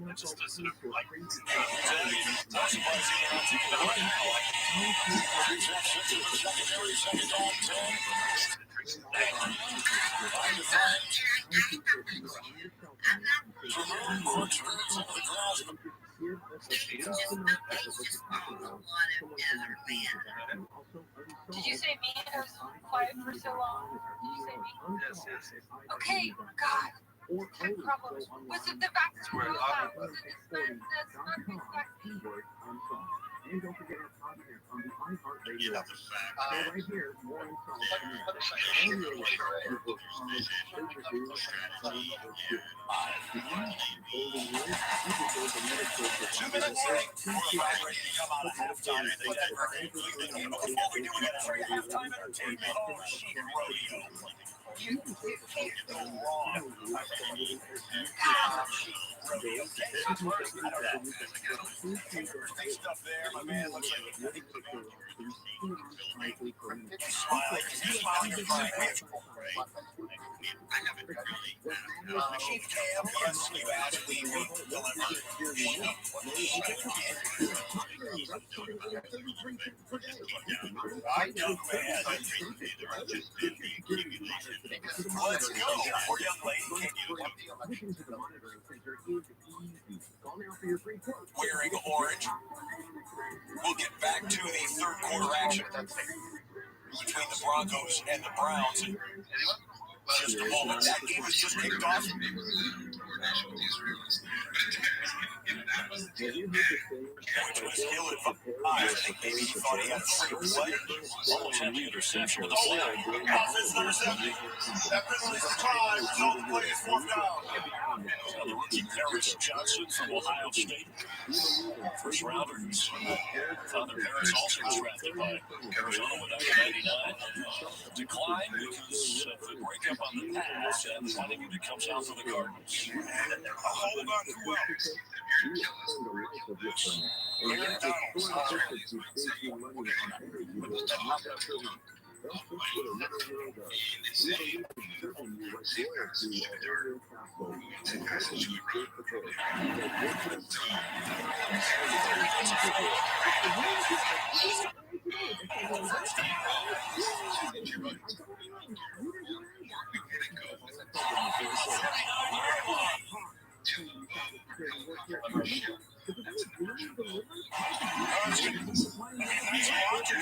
It's just a sort of like Did you say me? I was quiet for so long. Did you say me? Yes. Okay, God. My problems. Was it the back to the house? Was it that's not exactly. And don't forget our podcast on the iHeartRadio app. Right here, more info. 2 minutes late. We're about ready to come out of halftime. Before we do, we got a free halftime entertainment machine rodeo. You can't go wrong. Big stuff there, my man. Looks like smiling, Chief Cam, yes, you asked, we deliver. I know, man. Let's go. Poor young lady. Wearing orange. We'll get back to the third quarter action between the Broncos and the Browns. Just a moment. That game was just kicked off. Which was ill-advised. I think maybe he thought he had a free play. Almost had the interception with the flag. Offense number 70. That penalty's a time. Result of play is 4th down. The rookie Paris Johnson from Ohio State. First rounders. Father Paris also was drafted by Arizona in 1999. Declined because of the breakup on the pass and wanting him to come south for the Cardinals. Hold on, who else? Aaron Donald's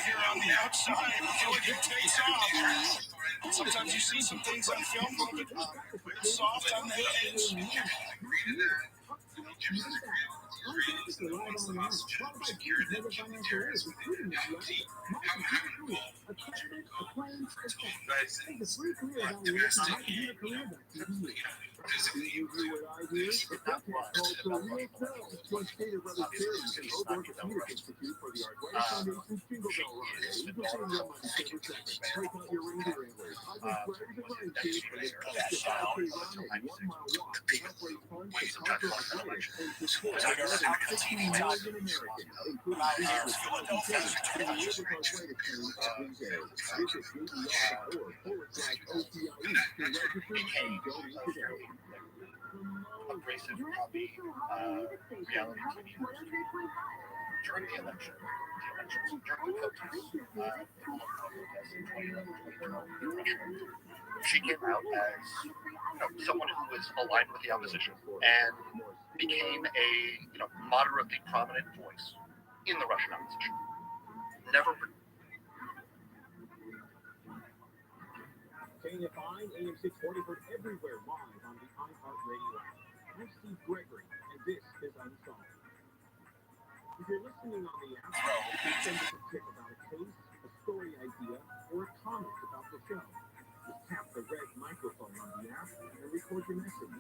here on the outside. I feel like it takes off. Sometimes you see some things on film a little bit soft on the edge. not domestic. Physically, you this would not rust about running obviously it's not going to rust. She is the daughter of executive expert. That down. The people ways of trying to find that election. So I guess out of the TV talk about here, Philadelphia is 20 abrasive copy reality TV host during the election, during the protests, she came out as someone who was aligned with the opposition and became a moderately prominent voice in the Russian opposition. Never. KFI AM 640 heard everywhere live on the iHeartRadio app. I'm Steve Gregory, and this is Unsolved. If you're listening on the app, you can send us a tip about a case, a story idea, or a comment about the show. Just tap the red microphone on the app and record your message.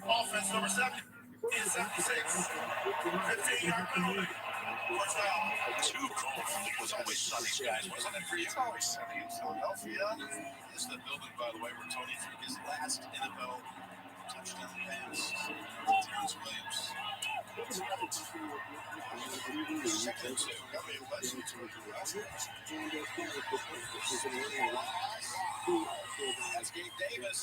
Offense number 7 is 7-6. 15-yard penalty. First down. Too cold. It was always sunny skies, wasn't it for you? It's always sunny in Philadelphia. This is the building, by the way, where Tony threw his last NFL touchdown pass. Terrence Williams. Second and 2. Gabriel Leslie to the left. That's Gabe Davis.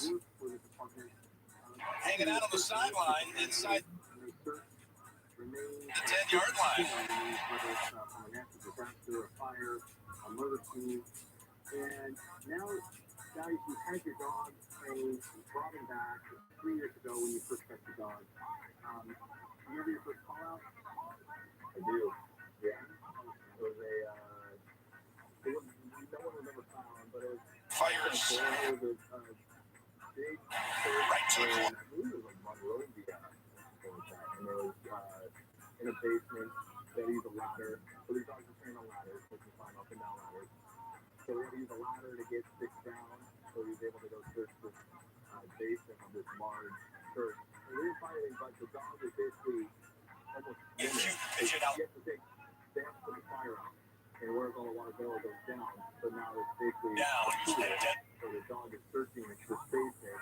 Hanging out on the sideline inside the 10-yard line. Whether it's from a natural disaster, a fire, a murder scene. And now, guys, you had your dog, and you brought him back 3 years ago when you first got your dog. Remember your first call out? I do. Yeah. It was no one was ever found, but it was Fires. It was a big right to the and I believe it was like Monrovia. And it was in a basement. They use a ladder. So these dogs are trained on ladders. They can climb up and down ladders. So they had to use a ladder to get sticks down. So he was able to go search this basement of this large church. And we didn't find anything, but the dog was basically almost pitch it out. They have to put the fire out. And where's all the water go, it goes down. So now it's basically so the dog is searching this basement.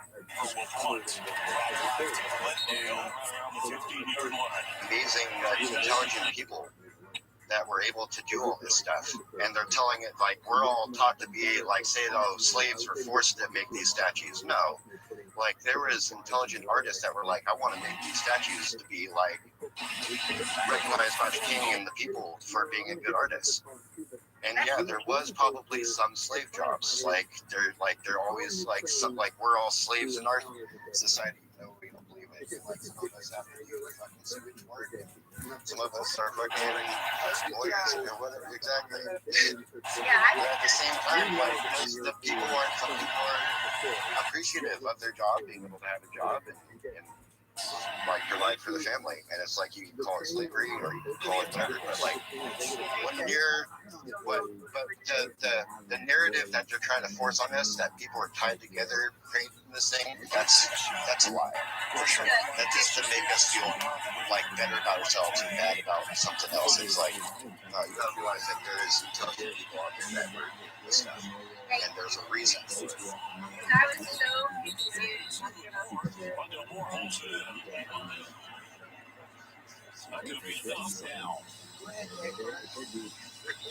Amazing, intelligent people that were able to do all this stuff, and they're telling it like we're all taught to be like, say, oh, slaves were forced to make these statues. No, like there was intelligent artists that were like, I want to make these statues to be like recognized by the king and the people for being a good artist. And yeah, there was probably some slave jobs. Like they're always like some like we're all slaves in our society. No, we don't believe it. Like some of us have to do fucking sewage work. Some of us are fucking lawyers or whatever. Exactly. But at the same time, like the people are appreciative of their job, being able to have a job and like provide for the family. And it's like you can call it slavery or you can call it whatever, but like when you're the narrative that they're trying to force on us, that people are tied together creating this thing, that's a lie for sure. That's just to make us feel like better about ourselves and bad about something else. It's like you gotta realize that there is intelligent people out there that work this stuff, and there's a reason for it. I was so confused.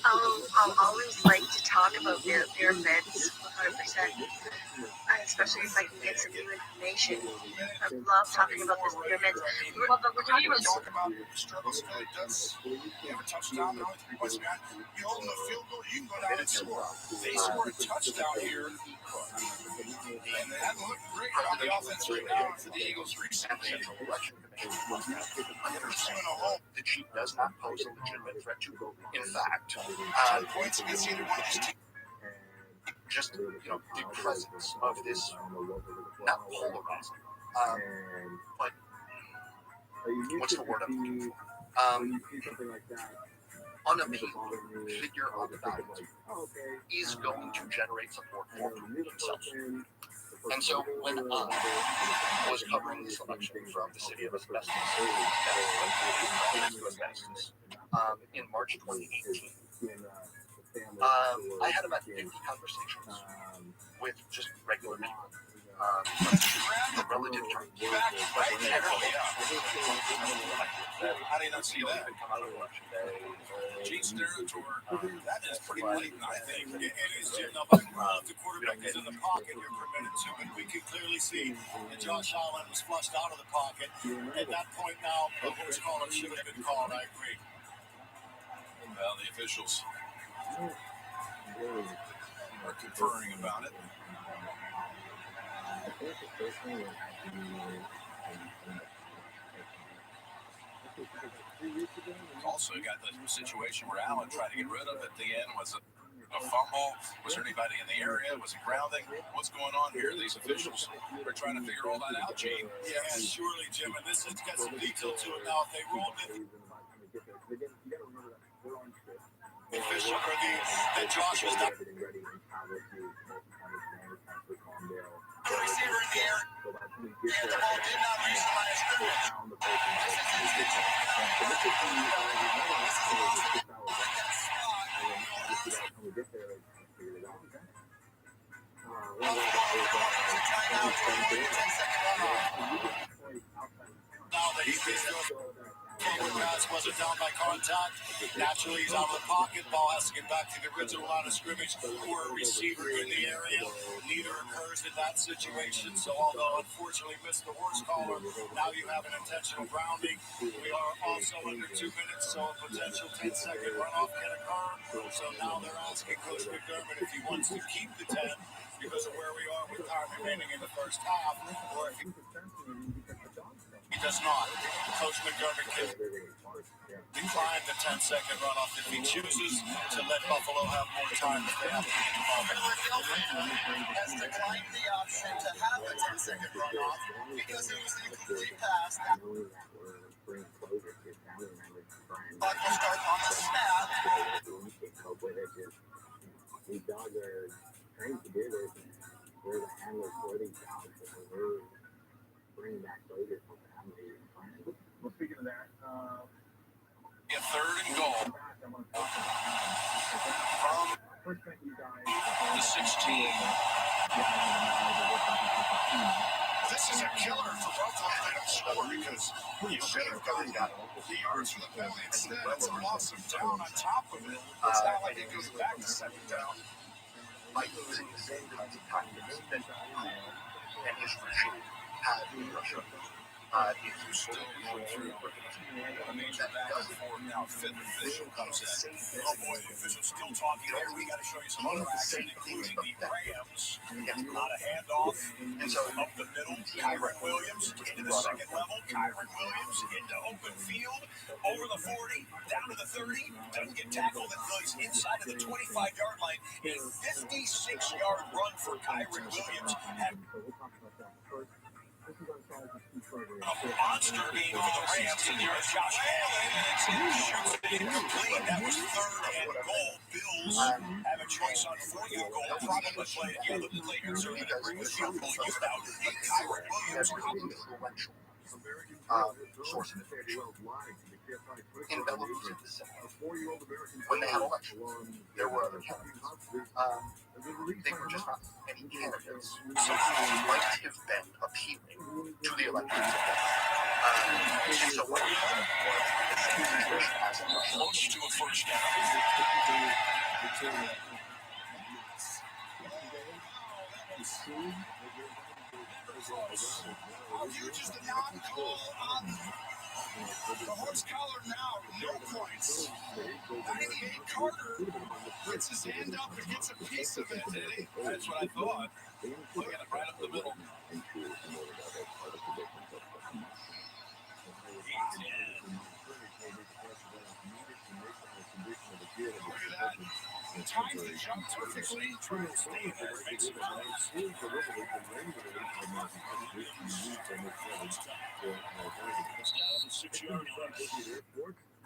I'll always like to talk about pyramids, 100%. Especially if I can get some new information. I love talking about this pyramids. Well, but we're talking about struggles Philly does. You have a touchdown, they're only 3 points behind. You hold them a field goal, you can go down and score. They scored a touchdown here, and they haven't looked great on the offense right now for the Eagles recently. The Chief does not pose a legitimate threat to them. In fact, points against either one of these just the presence of this, not polarizing, but what's the word I'm looking for? unappealing figure of that is going to generate support for himself. And so when I was covering the selection from the city of asbestos, in March 2018, I had about 50 conversations with just regular people. The relative terms. How do you not see that? Gene Steratore, that is pretty blatant, I think. It is, Jim. Now, if the quarterback is in the pocket, you're permitted to, but we can clearly see that Josh Allen was flushed out of the pocket. At that point now, the horse collar should have been called. I agree. Well, the officials are conferring about it. Also got the situation where Allen tried to get rid of at the end. Was it a fumble? Was there anybody in the area? Was it grounding? What's going on here? These officials are trying to figure all that out, Gene. Yeah, surely, Jim. And this has got some detail to it now. If they rolled it. The official that Josh was not. The receiver in the air. And the ball did not reach the line of scrimmage. Now that he's pass wasn't down by contact. Naturally, he's out of the pocket. Ball has to get back to the original line of scrimmage or a receiver in the area. Neither occurs in that situation. So, although unfortunately missed the horse collar, now you have an intentional grounding. We are also under 2 minutes, so a potential 10-second runoff can occur. So now they're asking Coach McDermott if he wants to keep the 10 because of where we are with time remaining in the first half, or if he does not. Coach McDermott can decline the 10-second runoff if he chooses to let Buffalo have more time if they have to get the ball back. Has declined the option to have a 10-second runoff because it was an incomplete pass. But will start on the snap. These dogs are trained to do this. We're the handlers for these dogs, and we're bringing back soldiers for families. Well, speaking of that, a third and goal from the 16. This is a killer for Buffalo. They don't score because you should have gotten the yards for the penalty. Instead, it's a loss of down on top of it. It's not like it goes back to second down. By using the same kinds of tactics that and his regime had in Russia. If you still go through a major back and forth now, fifth official comes in. Oh boy, the official's still talking there. We got to show you some other action, including the Rams. Not a handoff. And so up the middle, Kyron Williams into the second level. Kyron Williams into open field, over the 40, down to the 30. Doesn't get tackled and goes inside of the 25-yard line. A 56-yard run for Kyron Williams. A monster game for the Rams, and there's Josh Allen shoots it incomplete. That was third and goal. Bills have a choice on fourth and goal. Probably play it a little later, so they're going to bring the field goal unit out. And Kyron Williams source of information. In Belarus in December, when they had elections, there were other candidates. They were just not any candidates. So it might have been appealing to the electors. So what we had was close to a first down. Huge is the non-call on the horse collar now, no points. 98 Carter puts his hand up and gets a piece of it. That's what I thought. Look at it right up the middle. Look at that. Times the jump perfectly. Trying to stay in there, make some plays. It's down to the 6-yard line.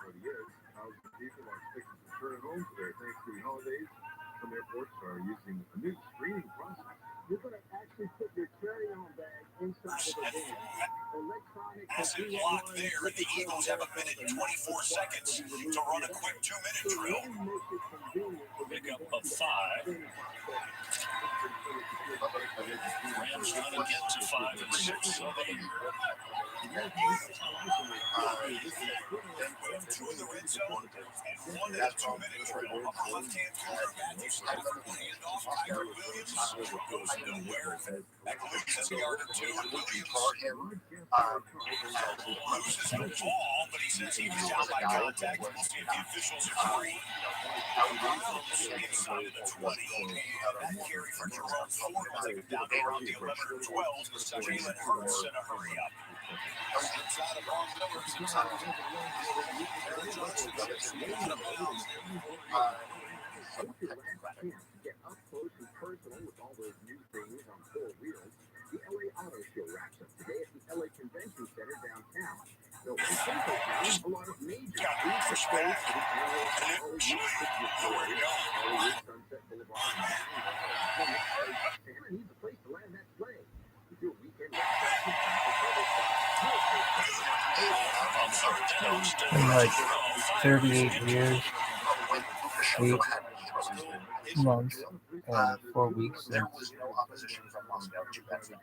40 years. Thousands of people are expected to return home for their Thanksgiving holidays. Some airports are using a new screening process. You're going to actually put your carry-on bag inside of the van. Electronic. Massive block there, and the Eagles have a minute and 24 seconds to run a quick 2-minute drill. Pick up a 5. Rams trying to get to 5 and 6. So they Two in the red zone and one in a 2-minute drill. Upper left-hand corner, Matthew Stafford will hand off. Tiger Williams goes nowhere. That loses a yard or two, and Williams loses the ball, but he says he was down by contact. We'll see if the officials agree. Browns inside of the 20, and that carry for Jerome Ford will take him down to around the 11 or 12. Jalen Hurts in a hurry up. Inside of Von Miller's inside. Aaron Johnson out of bounds. Get up close and personal with all those new things on 4 wheels. The LA Auto Show wraps up today at the LA Convention Center downtown. So in Central Town, a lot of major for space for the annual Nowhere to go. Sunset Boulevard. Santa needs a place to land that plane. If your weekend in like 38 years, 8 months, and 4 weeks. There was no opposition from Moscow to Betsy.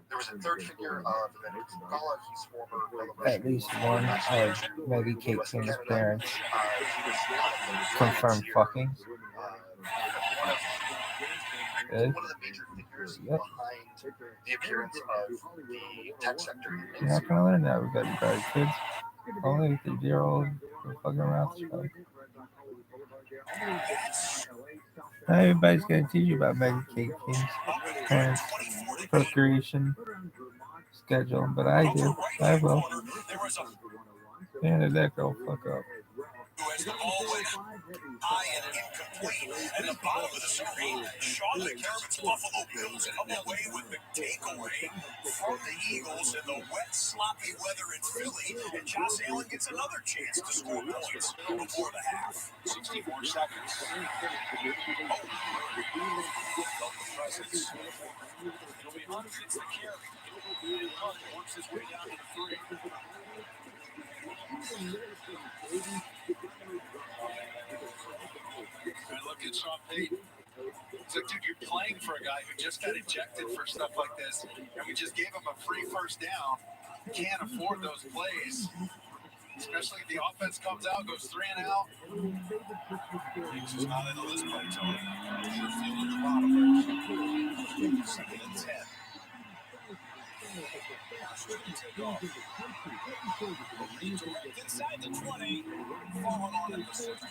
There was a third figure of Venezuela. He's former. At least one of Maggie Kate King's parents confirmed fucking. Good. One of the major figures behind the appearance of the tech sector. You're not gonna learn that. We've got guard kids. Only 3-year-old fucking Rothschild. Not everybody's gonna teach you about Maggie Kate King's parents' procreation schedule, but I do. I will. Man, did that girl fuck up? As the ball went high and incomplete, and the bottom of the screen, Sean McDermott's Buffalo Bills come away with the takeaway from the Eagles in the wet, sloppy weather in Philly, and Josh Allen gets another chance to score points before the half. 64 seconds. Felt the presence. It'll be Hunt gets the carry. And Hunt works his way down to the 3. And look at Sean Payton. It's like, dude, you're playing for a guy who just got ejected for stuff like this, and we just gave him a free first down. You can't afford those plays, especially if the offense comes out, goes 3 and out. He's not into this play, Tony. You're feeling the bottom. 2nd and 10. Take off. Inside the 20, falling on in the center.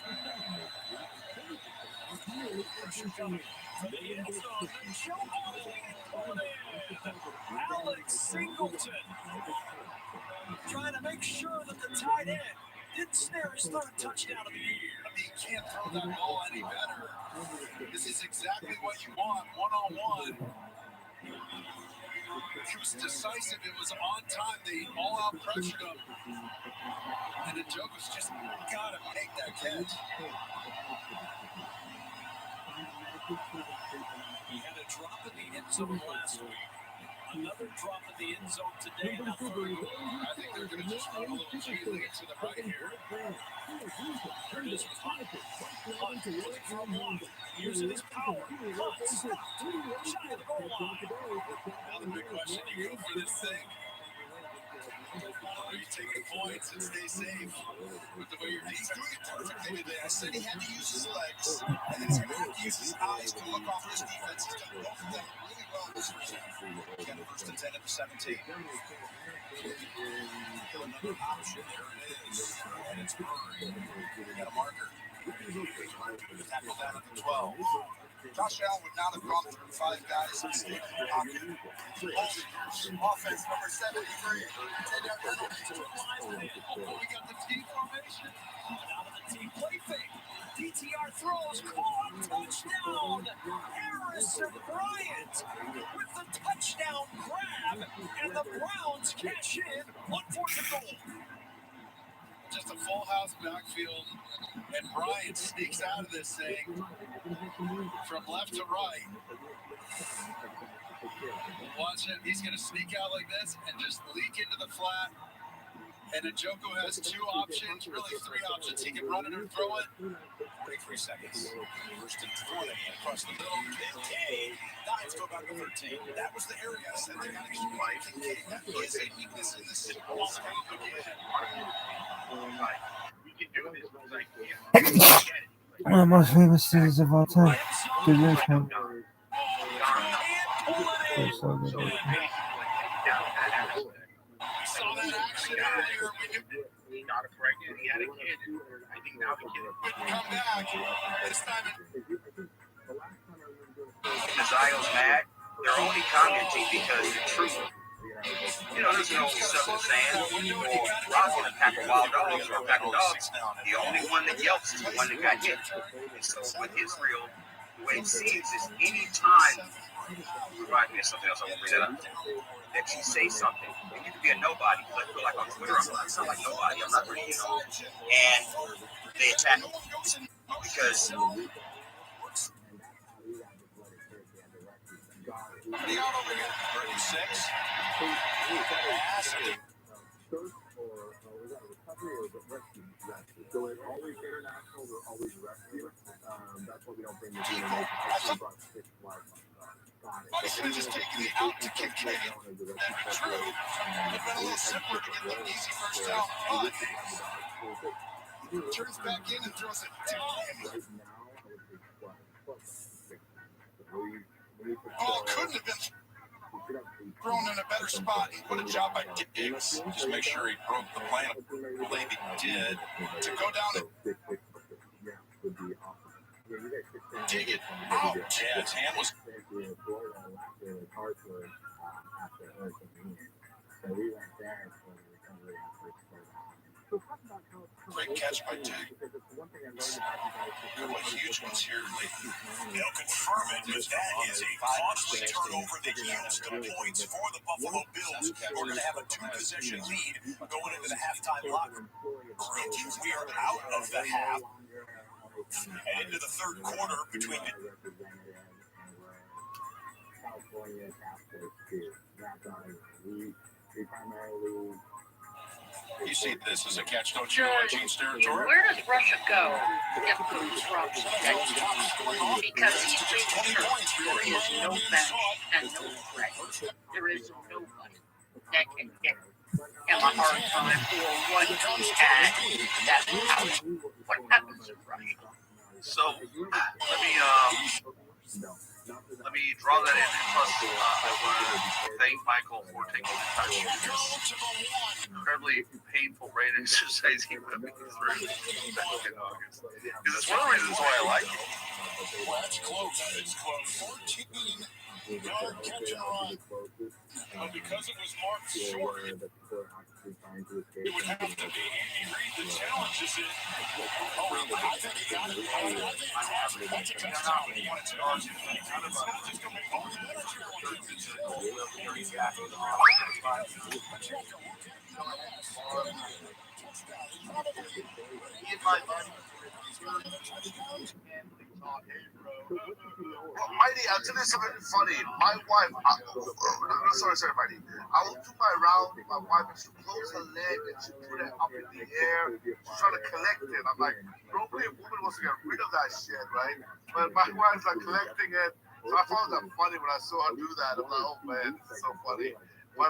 Pressure coming from the end zone. Alex Singleton trying to make sure that the tight end didn't snare his 3rd touchdown of the year. He can't throw that ball any better. This is exactly what you want, one-on-one. It was decisive. It was on time. They all out pressured him. And the joke was just gotta make that catch. He had a drop in the end zone last week. Another drop in the end zone today. Now I think they're going to just run a little cheerlead to the right here. There it is with Hunt. Hunt looking for a block. Using his power. Hunt stopped. Shy of the goal line. Now the big question, you go for this thing. Are you taking points and stay safe with the way your He's doing it perfectly today. I said he had to use his legs, and then he's going to have to use his eyes to look off this defense. He's done both of them really well this season. Again, 1st and 10 at the 17. Another option. There it is. And it's Murray. We got a marker. Tackle down at the 12. Josh Allen would not have gone through 5 guys and stayed in the pocket. Offense number 73. We got the T formation. Out of the T play fake. DTR throws. Caught. Touchdown. Harrison Bryant with the touchdown grab. And the Browns cash in on 4th and goal. just a full house backfield, and Brian sneaks out of this thing from left to right. Watch him. He's going to sneak out like this and just leak into the flat. And Njoku has two options, really three options. He can run it or throw it. 33 seconds. First and 20 across the middle. Kincaid dives to about the 13. That was the area I said they got to get by Kincaid. That is a weakness in this ball game. One of the most famous series of all time. The Red Home. Saw that action earlier. He got pregnant. He had a kid. I think now the kid wouldn't come back. This time the Zio's mad. They're only commenting because the truth. You know, there's no simple saying. Rock in a pack of wild dogs or a pack of dogs. The only one that yelps is the one that got hit. And so with Israel, the way it seems is any time you remind me of something else, I won't bring that up. That you say something, and you can be a nobody. I feel like on Twitter, I'm not like nobody. I'm not really, and they attack me because So it's always international or always rescue. That's why we don't bring the DNA. I should have just taken the out to Kincaid. That'd be true. It'd been a little simpler to get that easy first down, but turns back in and throws a dime. Oh, couldn't have been thrown in a better spot. What a job by Davis. Just make sure he broke the plan. I believe he did. To go down and dig it out. Yeah, his hand was. Great catch by Dig. Couple of huge ones here lately. They'll confirm it, but that is a costly turnover that yields the points for the Buffalo Bills. We're going to have a 2-possession lead going into the halftime locker. We are out of the half and into the third quarter between the You see this as a catch, don't you, Gene's territory? Where does Russia go if Putin's Trump? Because he thinks there is no bench and no threat. There is nobody that can get him a hard time for what he had. That's how. What happens in Russia? so. Let me draw that in. And plus, I want to thank Michael for taking the time to do this incredibly painful brain exercise he put me through back in August. Because it's one of the reasons why I like it. Well, that's close. It's close. 14-yard catch and run. But because it was marked short, it would have to be Andy Reid that challenges it. Oh, I think he got it. I think that's a touchdown. He wanted to argue. It's not just going to be over the Mighty, I'll tell you something funny. My wife, sorry, Mighty. I will do my round with my wife, and she close her leg and she put it up in the air. She's trying to collect it. I'm like, normally a woman wants to get rid of that shit, right? But my wife's like collecting it. So I found that funny when I saw her do that. I'm like, oh man, this is so funny. But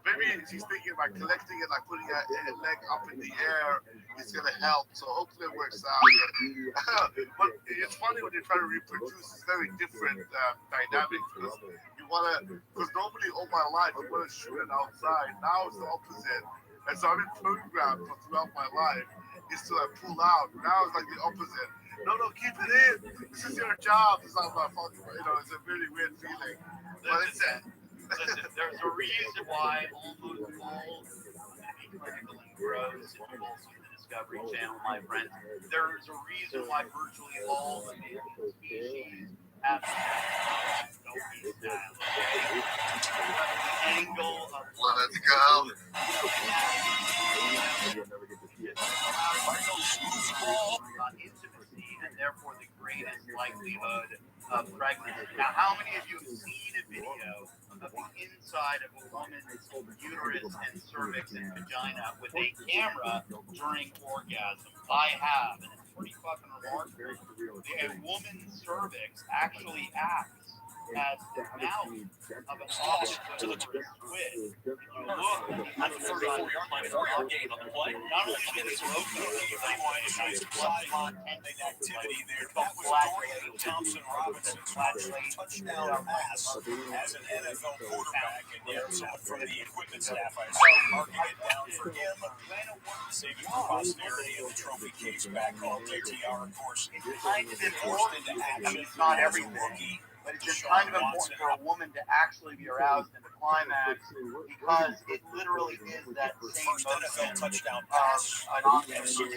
maybe she's thinking by collecting it, like putting her leg up in the air, it's gonna help. So hopefully it works out. But it's funny when you're trying to reproduce. It's very different dynamics because because normally all my life I want to shoot it outside. Now it's the opposite, and so I've been programmed throughout my life is to like pull out. Now it's like the opposite. No, keep it in. This is your job. It's not my fault. It's a really weird feeling. But it's Listen, there's a reason why almost all clinical grows involves in the Discovery Channel, my friends. There's a reason why virtually all the mammal species have no style. Angle of let's go. pregnant. Now, how many of you have seen a video of the inside of a woman's uterus and cervix and vagina with a camera during orgasm? I have, and it's pretty fucking remarkable. A woman's cervix actually acts as the mouth of an octopus or a squid. If you look at the 34-yard line, 4-yard gain on the play. Not only did it slow rewind, nice blood activity there. That was Dorian Thompson Robinson's first touchdown pass as an NFL quarterback, and someone from the equipment staff, I assume, marking it down for him, saving the posterity of the trophy case back home. JTR, of course, kind of forced into action. I mean, it's not everything. But it's just kind of important for a woman to actually be aroused in the climax because it literally is that same motion touchdown pass an offense or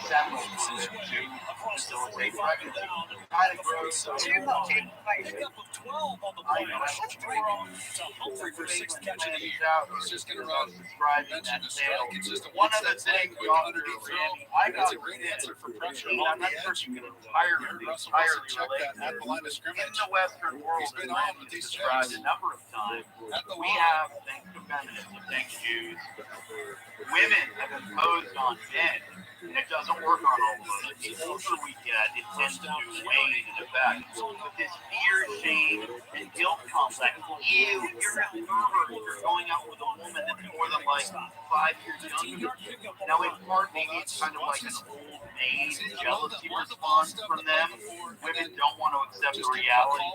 several facilitate pregnancy. Kind of gross. I know. Humphrey for 6th catch of the year. He's just going to run. Mention the strike. It's just one other thing. I got a great answer for pressure. I'm not sure you can entirely relate that. In the Western world, as Randy described a number of times, we have, thanks to feminism, thanks Jews, women have imposed on men, and it doesn't work on all of us. The older we get, it tends to wane in effect. But this fear, shame, and guilt complex, you're a pervert if you're going out with a woman that's more than like 5 years younger than you. Now, in part, maybe it's kind of like an old maid jealousy response from them. Women don't want to accept the reality.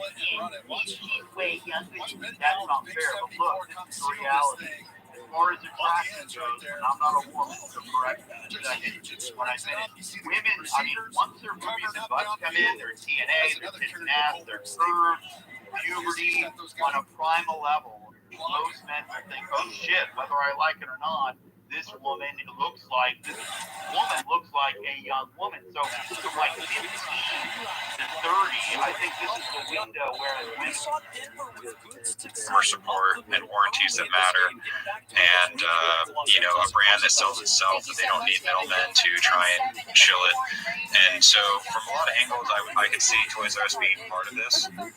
He's way younger than me. That's not fair. But look, this is the reality. As far as attraction goes, and I'm not a woman, so correct me when I finish. Women, I mean, once their boobies and butts come in, their TNA, their tits and ass, their curves, puberty, on a primal level, most men will think, oh shit, whether I like it or not, this woman looks like a young woman. So from like 15 to 30, I think this is the window where women for support and warranties that matter, and a brand that sells itself, that they don't need middlemen to try and shill it. And so from a lot of angles, I could see Toys R Us being part of this, and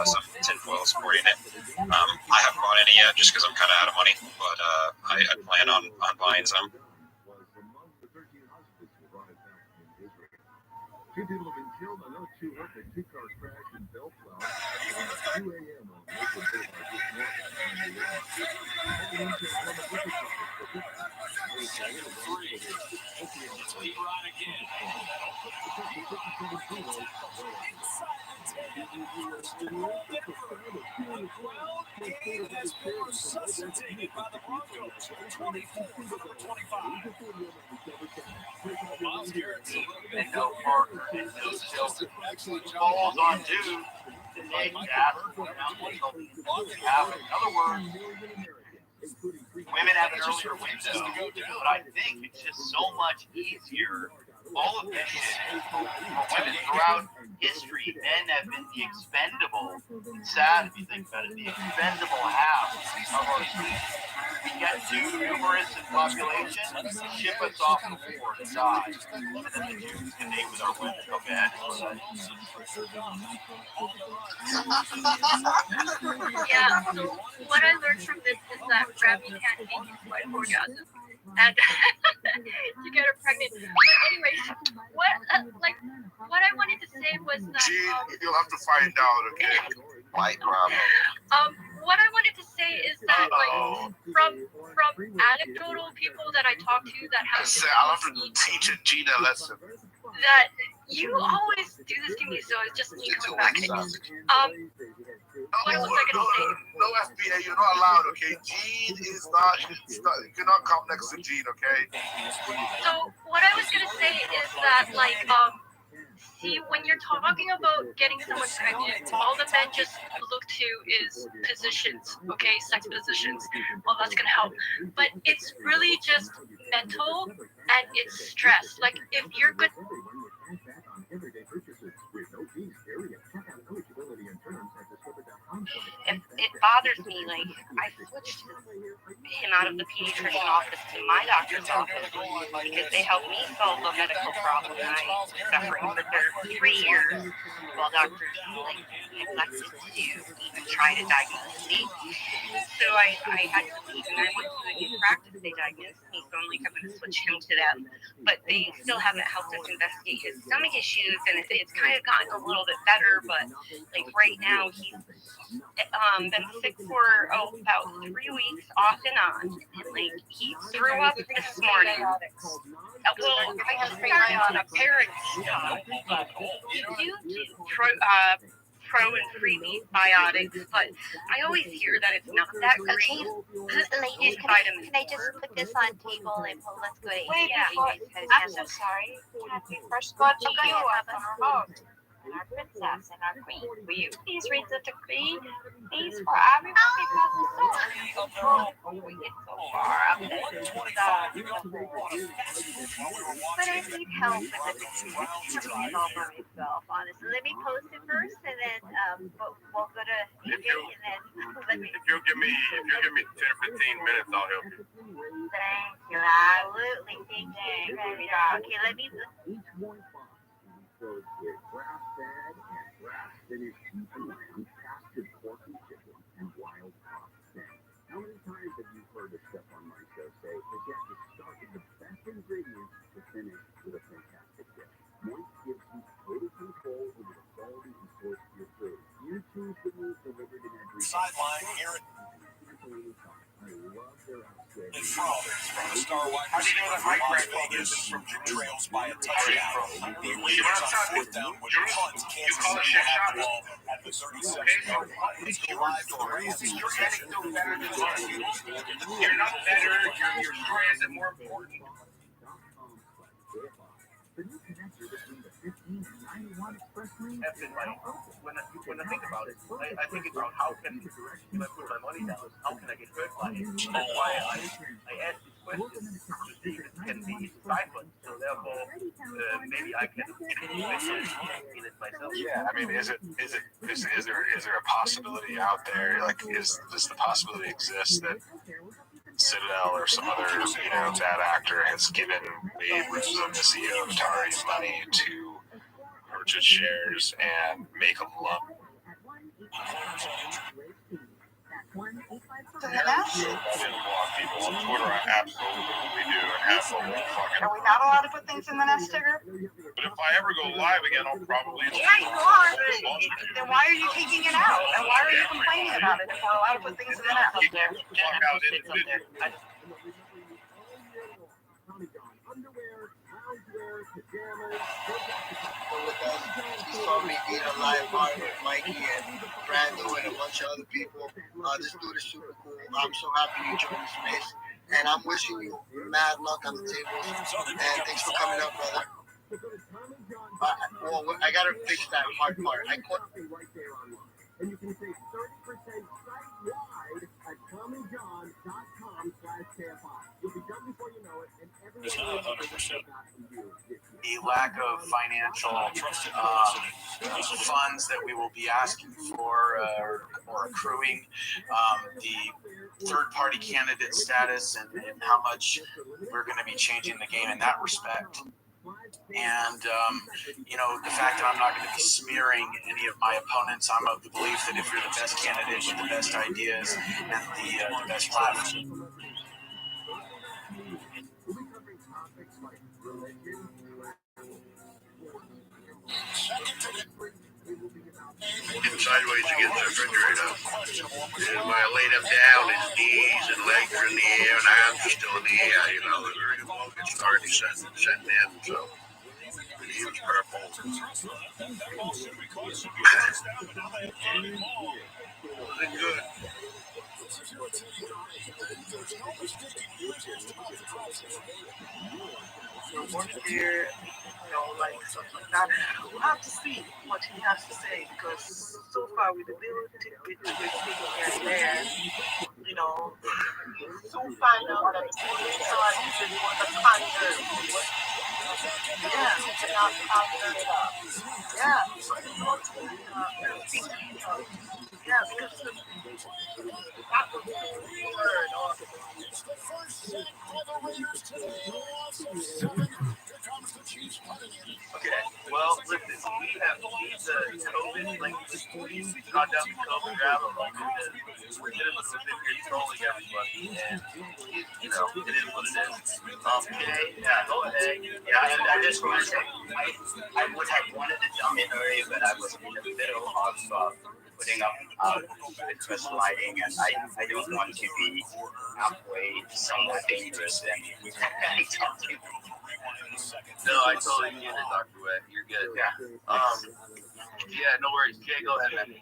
some tinfoil supporting it. I haven't bought any yet just because I'm kind of out of money, but I plan on buying some. Two people have been killed, another 2 hurt. The 2-car crash in Bellflower at 2 a.m. on Lakewood Boulevard this morning. It's P-Rod again. Has been resuscitated by the Broncos. 24 for 25. Miles Garrett's and no partner and no children. Falls on dude to make that happen. In other words, women have an earlier window, but I think it's just so much easier. All of this shit for women throughout history, men have been the expendable. It's sad if you think about it, the expendable half of our species. We get too numerous in population, ship us off to war and die. And then the Jews can mate with our women. Okay, I just want Yeah, so what I learned from this is that Rabbi can't make his wife orgasm. And to get her pregnant. But anyways, what I wanted to say was that you'll have to find out, okay? Like what I wanted to say is that like from anecdotal people that I talk to that have I'll have to teach Gina a lesson. That you always do this to me, so it's just me coming back. What was I gonna say? No FBA, you're not allowed, okay? Gene is not, you cannot come next to Gene, okay? So what I was gonna say is that like see, when you're talking about getting someone pregnant, all the men just look to is positions, okay, sex positions. Well, that's gonna help, but it's really just mental and it's stress. Like if you're good. It bothers me. Like I switched him out of the pediatrician office to my doctor's office because they helped me solve a medical problem that I was suffering with for 3 years while doctors like neglected to even try to diagnose me. So I had to leave and I went to a new practice. They diagnosed me, so I'm like, I'm going to switch him to them. But they still haven't helped us investigate his stomach issues, and it's kind of gotten a little bit better. But like right now, he's been sick for about 3 weeks off and on, and like he threw up this morning. Well, I have started on a parent's but due to pro and prebiotics, but I always hear that it's not that great. Ladies, can I just put this on table and let's go to Wait, I'm so sorry. Can we first go to you as our host? And our princess and our queen. Will you please read the decree, please, for everyone, because it's so beautiful. We get so far up there. But I need help with the decree. I can't read it all by myself, honestly. Let me post it first, and then we'll go to AJ, and then let me. If you'll give me 10 or 15 minutes, I'll help you. Thank you. Absolutely. Thank you. Okay, let me. Grass-fed and grass-finished beef and lamb, pastured pork and chicken, and wild caught salmon. How many times have you heard us step on my show say that you have to start with the best ingredients to finish with a fantastic dish? Moist gives you total control over the quality and source of your food. You choose the meat delivered in every sideline here. I love their outfit. And from the star wide receiver from Las Vegas, who trails by a touchdown. The Raiders on fourth down with a punt. Kansas City will have the ball at the 37-yard line. Let's go live to the Rams. You're getting no better than us. You're not better. Your story isn't more important. The new connector between the 15 and 91 express lanes. When I think about it, I think about how can I put my money down? How can I get hurt by it? That's why I ask these questions to see if it can be deciphered. So therefore, maybe I can in it myself. Yeah, I mean, is there a possibility out there? Like, does the possibility exist that Citadel or some other, bad actor has given Wade Rosen, the CEO of Atari, money to purchase shares and make them lump? People on Twitter, I absolutely do, and have for fucking. Are we not allowed to put things in the nest sticker? But if I ever go live again, I'll probably. Yeah, you are. Then why are you taking it out? And why are you complaining about it if we're allowed to put things in the nest? He saw me being a live partner with Mikey and Brando and a bunch of other people. This dude is super cool. I'm so happy you joined the space. And I'm wishing you mad luck on the tables. And thanks for coming up, brother. I gotta fix that hard part. And you can save 30% site-wide at TommyJohn.com/KFI. You'll be done before you know it, and everyone will the lack of financial funds that we will be asking for or accruing, the third-party candidate status, and how much we're going to be changing the game in that respect. And, the fact that I'm not going to be smearing any of my opponents. I'm of the belief that if you're the best candidate with the best ideas and the best platform. Getting sideways against the refrigerator. And when I laid him down, his knees and legs are in the air and arms are still in the air. It's already setting in, so. He was purple. Wasn't good. One year, stuff like that. We'll have to see what he has to say because so far with the little tidbits we're seeing here and there, soon find out that it's was a conjurer. Yeah, because that was the word. Okay, well, listen, we have the COVID, like, gone down the COVID rabbit hole because we're here trolling everybody, and, you know, it is what it is. Jay, yeah, go ahead. Yeah, and I just want to say, I would have wanted to jump in earlier, but I was in the middle of putting up Christmas lighting, and I don't want to be halfway somewhat dangerous and talking. No, I totally get it, Dr. Wet. You're good. Yeah, no worries. Jay, go ahead, man.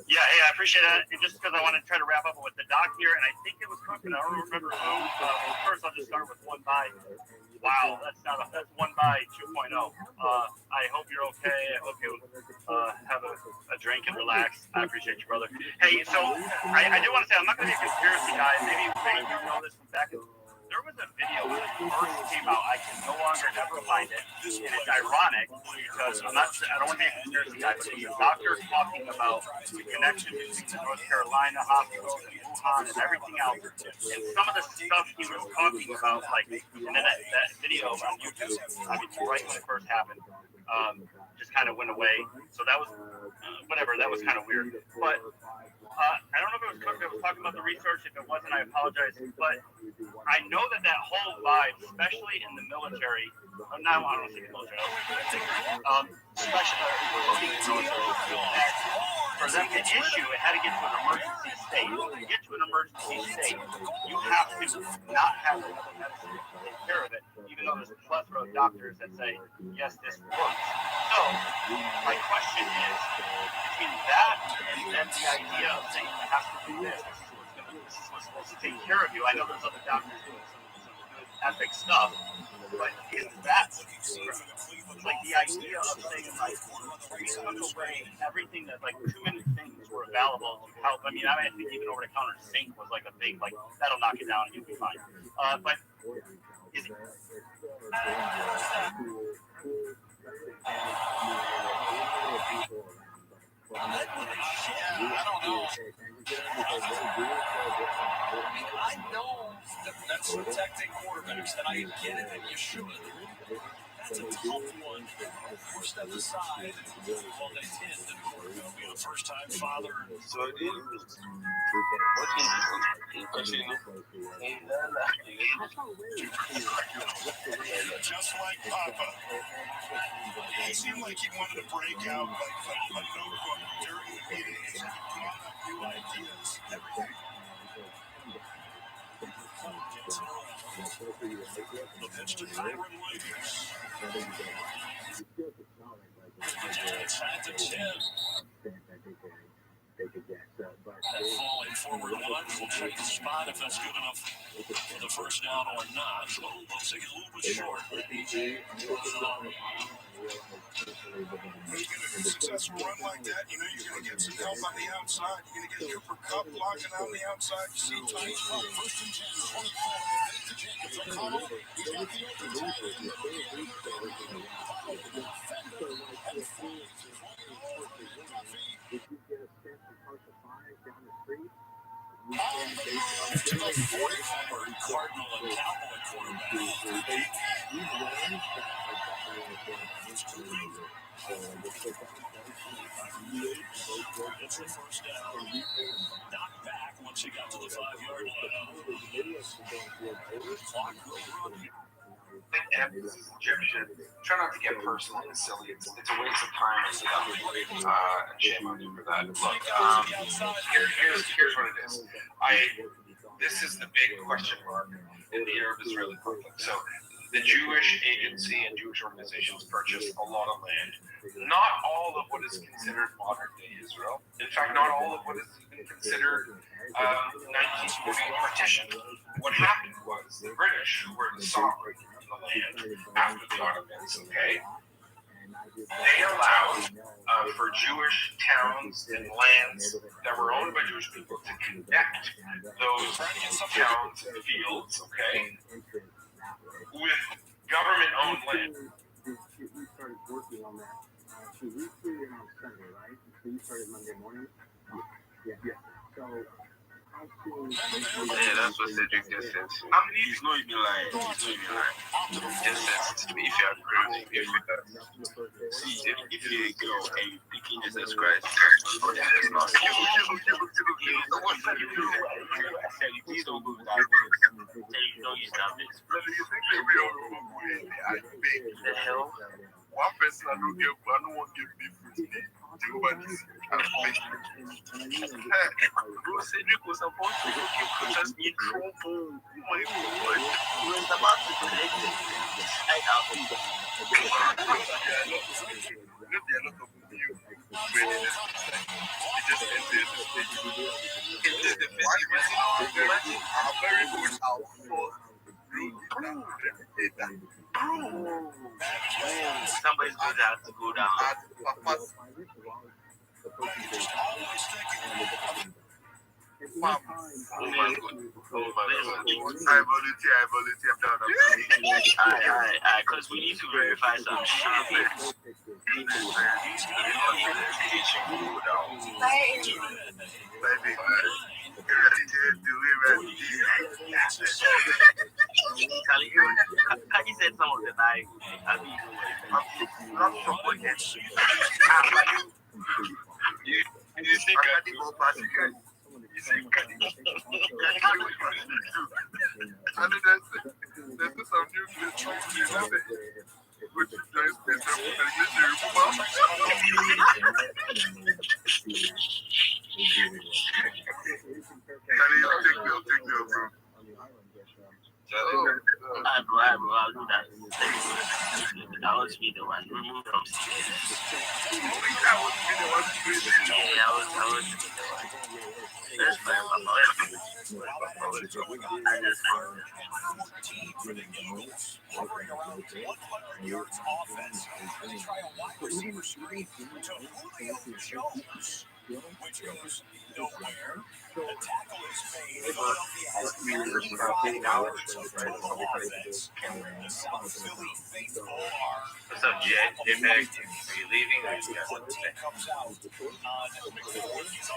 Yeah, hey, I appreciate that. And just because I want to try to wrap up with the doc here, and I think it was cooking. I don't remember who. First, I'll just start with one by. Wow, that's 1 by 2.0. I hope you're okay. I hope you have a drink and relax. I appreciate you, brother. Hey, so I do want to say I'm not going to be a conspiracy guy. Maybe you know this from back in. There was a video when it first came out. I can no longer ever find it, and it's ironic because I don't want to be a conspiracy guy, but it was a doctor talking about the connection between the North Carolina hospitals and Wuhan and everything else. And some of the stuff he was talking about, like, and then that video on YouTube, I mean, right when it first happened, just kind of went away. So that was whatever. That was kind of weird, but. I don't know if it was Cook that was talking about the research. If it wasn't, I apologize. But I know that whole vibe, especially in the military, now I don't think the military, especially that for them to issue, it had to get to an emergency state. To get to an emergency state, you have to not have another medicine to take care of it, even though there's a plethora of doctors that say, yes, this works. So, my question is, between that and then the idea of saying it has to do this is what's supposed to take care of you. I know there's other doctors doing some good epic stuff, but is that like the idea of saying, like, we took away everything that, like, too many things were available to help. I mean, I think even over the counter zinc was like a big, like, that'll knock it down and you'll be fine. But is it? I know that's protecting quarterbacks, and I get it, and you should. That's a tough one. Four steps aside, while they tend to be a first-time father. So it is. Just like Papa. He seemed like he wanted to break out like a notebook during the meetings and come up with new ideas. The pitch to Kyron Williams. Inside to 10. And falling forward one, we'll check the spot if that's good enough for the first down or not. Looks like it's a little bit short. When you get a successful run like that, you know you're going to get some help on the outside. You're going to get Cooper Kupp blocking on the outside. You see Tiny Kupp, first and 10, 24. To Jacobs O'Connell. He's got the open tight end. And finds his way over McDuffie. To the 40-former Cardinal and Cowboy quarterback. It's the first down. Knocked back once he got to the 5-yard line. Clock will run. And this is Egyptian. Try not to get personal and silly. It's a waste of time and stuff. And shame on you for that. Look, here's what it is. This is the big question mark in the Arab-Israeli conflict. So the Jewish agency and Jewish organizations purchased a lot of land. Not all of what is considered modern-day Israel. In fact, not all of what is even considered 1940 partition. What happened was the British, who were the sovereign in the land after the Ottomans, okay, they allowed for Jewish towns and lands that were owned by Jewish people to connect those towns and fields, okay, with government-owned land. We started working on that. So we flew in on Sunday, right? So you started Monday morning? Yeah. So Yeah, that's what Cedric just said. He's not even lying. Just says if you're crazy, if you're a girl and you're picking Jesus Christ, that's not you. I said, please don't go with that. Don't use that bit. The hell? One person I don't want to give me food. Bro, Cedric was supposed to put us in trouble. He was about to collect it. Somebody's going to have to go down. Oh my god. I volunteer. Because we need to verify some shit. Kali said some of the night. I mean, not support it. You see, you see, and there's some new glitch, which is take me, bro. I'll do that. That was me the one. Remove from That's fine. Hovering around 100 yards offense. Then they try a wide receiver screen to Julio Jones, which goes nowhere. The tackle is made. Philadelphia has 35 yards of total offense. The South Philly faithful are. What's up, Jay? Are you leaving or you got something? Comes out on McCord.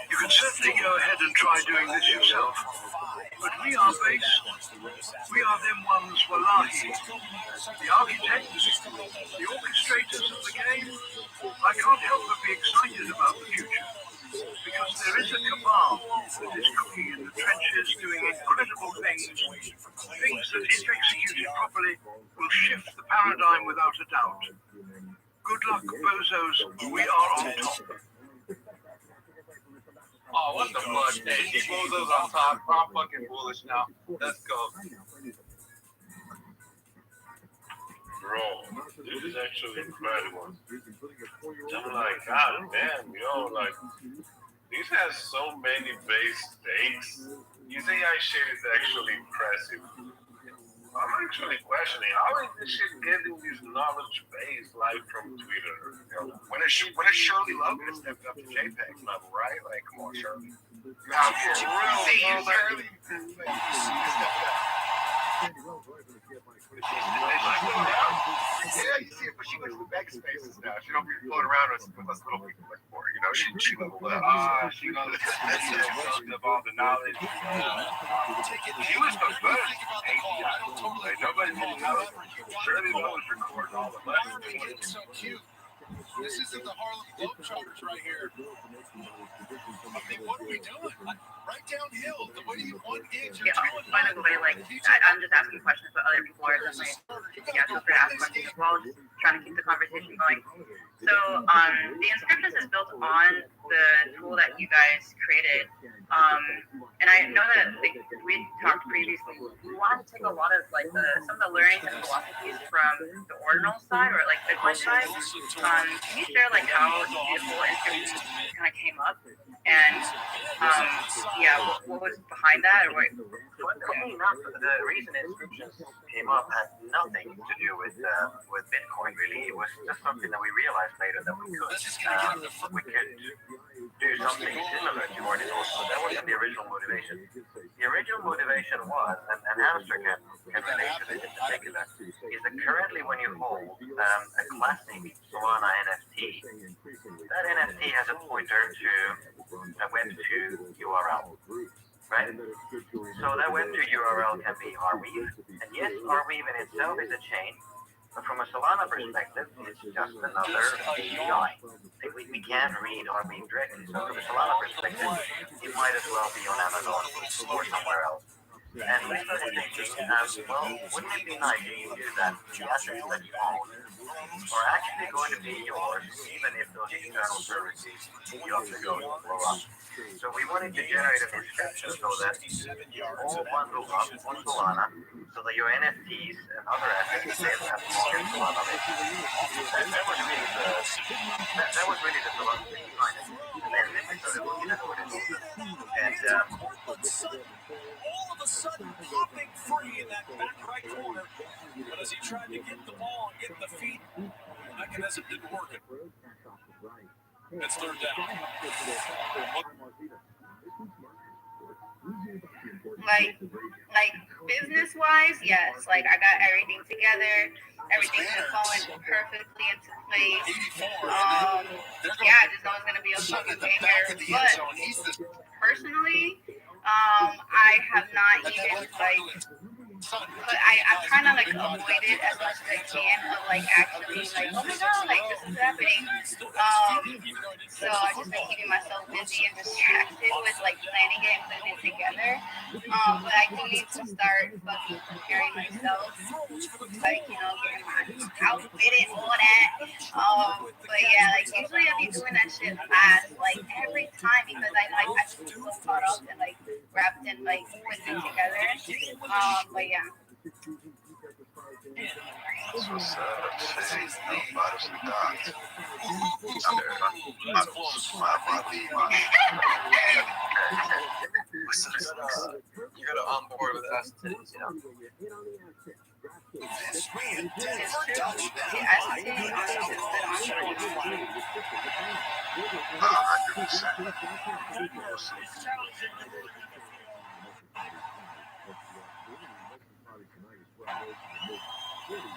You can certainly go ahead and try doing this yourself, but we are base. We are them ones wallahi, the architects, the orchestrators of the game. I can't help but be excited about the future, because there is a cabal that is cooking in the trenches, doing incredible things that, if executed properly, will shift the paradigm without a doubt. Good luck, bozos. We are on top. Oh, what the fuck, man? He bozos on top. I'm fucking bullish now. Let's go. Bro, this is actually incredible. I'm like, God damn, yo, like, this has so many base stakes. His AI shit is actually impressive. I'm actually questioning how is this shit getting this knowledge base like from Twitter? You know, when is Shirley Logan stepped up to JPEG level, right? Like, come on, Shirley. Yeah, you see it, but she goes to the back spaces now. She don't be floating around with us little people like for you know. She leveled up. She goes to all the knowledge. She was the first. Like nobody knows. Shirley knows recording all the lessons. It's so cute. This isn't the Harlem Globetrotters right here. I mean, what are we doing? Right downhill. The way you want gigs. Yeah, by the way, like, I'm just asking questions, but other people are definitely, yeah, feel free to ask questions as well, just trying to keep the conversation going. So, the inscriptions is built on the tool that you guys created, and I know that, like, we talked previously, we want to take a lot of, like, some of the learnings and philosophies from the ordinal side, or, like, Bitcoin side. Can you share, like, how the whole inscription kind of came up, and, yeah, what was behind that, or what? Funny enough, the reason inscriptions came up had nothing to do with Bitcoin, really. It was just something that we realized later that we could do something similar to ordinals, but that wasn't the original motivation. The original motivation was, and Hamster can relate to this in particular, is that currently when you hold a classic Solana NFT, that NFT has a pointer to a Web2 URL. right? So that Web3 URL can be Arweave, and yes, Arweave in itself is a chain, but from a Solana perspective, it's just another API. We can read Arweave directly, so from a Solana perspective, it might as well be on Amazon or somewhere else. And we started thinking, well, wouldn't it be nice if you do that? The assets that you own are actually going to be yours, even if those external services you have to go blow up. So we wanted to generate a description so that all bundled up on Solana, so that your NFTs and other assets live as long as Solana lives. That was really the philosophy behind it. And then we started looking at what it is. And all of a sudden popping free in that back right corner. But as he tried to get the ball and get the feet, the mechanism didn't work. It's third down. Like business wise, yes. Like I got everything together. Everything's been falling perfectly into place. Yeah, I just know it's gonna be a fucking banger. But personally, I have not even but I'm trying to like avoid it as much as I can of like actually like, oh my god, like this is happening. So I've just been keeping myself busy and distracted with like planning it and putting it together. But I do need to start fucking preparing myself, like, you know, getting my outfit and all that. But yeah, like usually I'll be doing that shit fast, like every time, because I know I just so caught up and like wrapped in like putting it together. But yeah. You gotta onboard with us, you know. This man, Denver touchdown. 100%.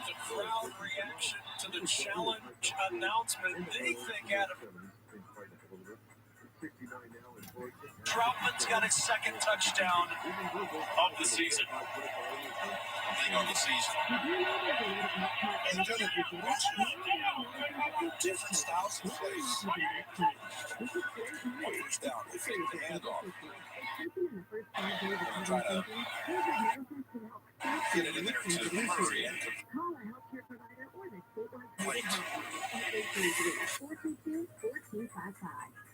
The crowd reaction to the challenge announcement. They think Adam Troutman's got his second touchdown of the season. Of the season. Different styles of plays. First down, they fake the handoff. Try to get it in there to Murray. Wait.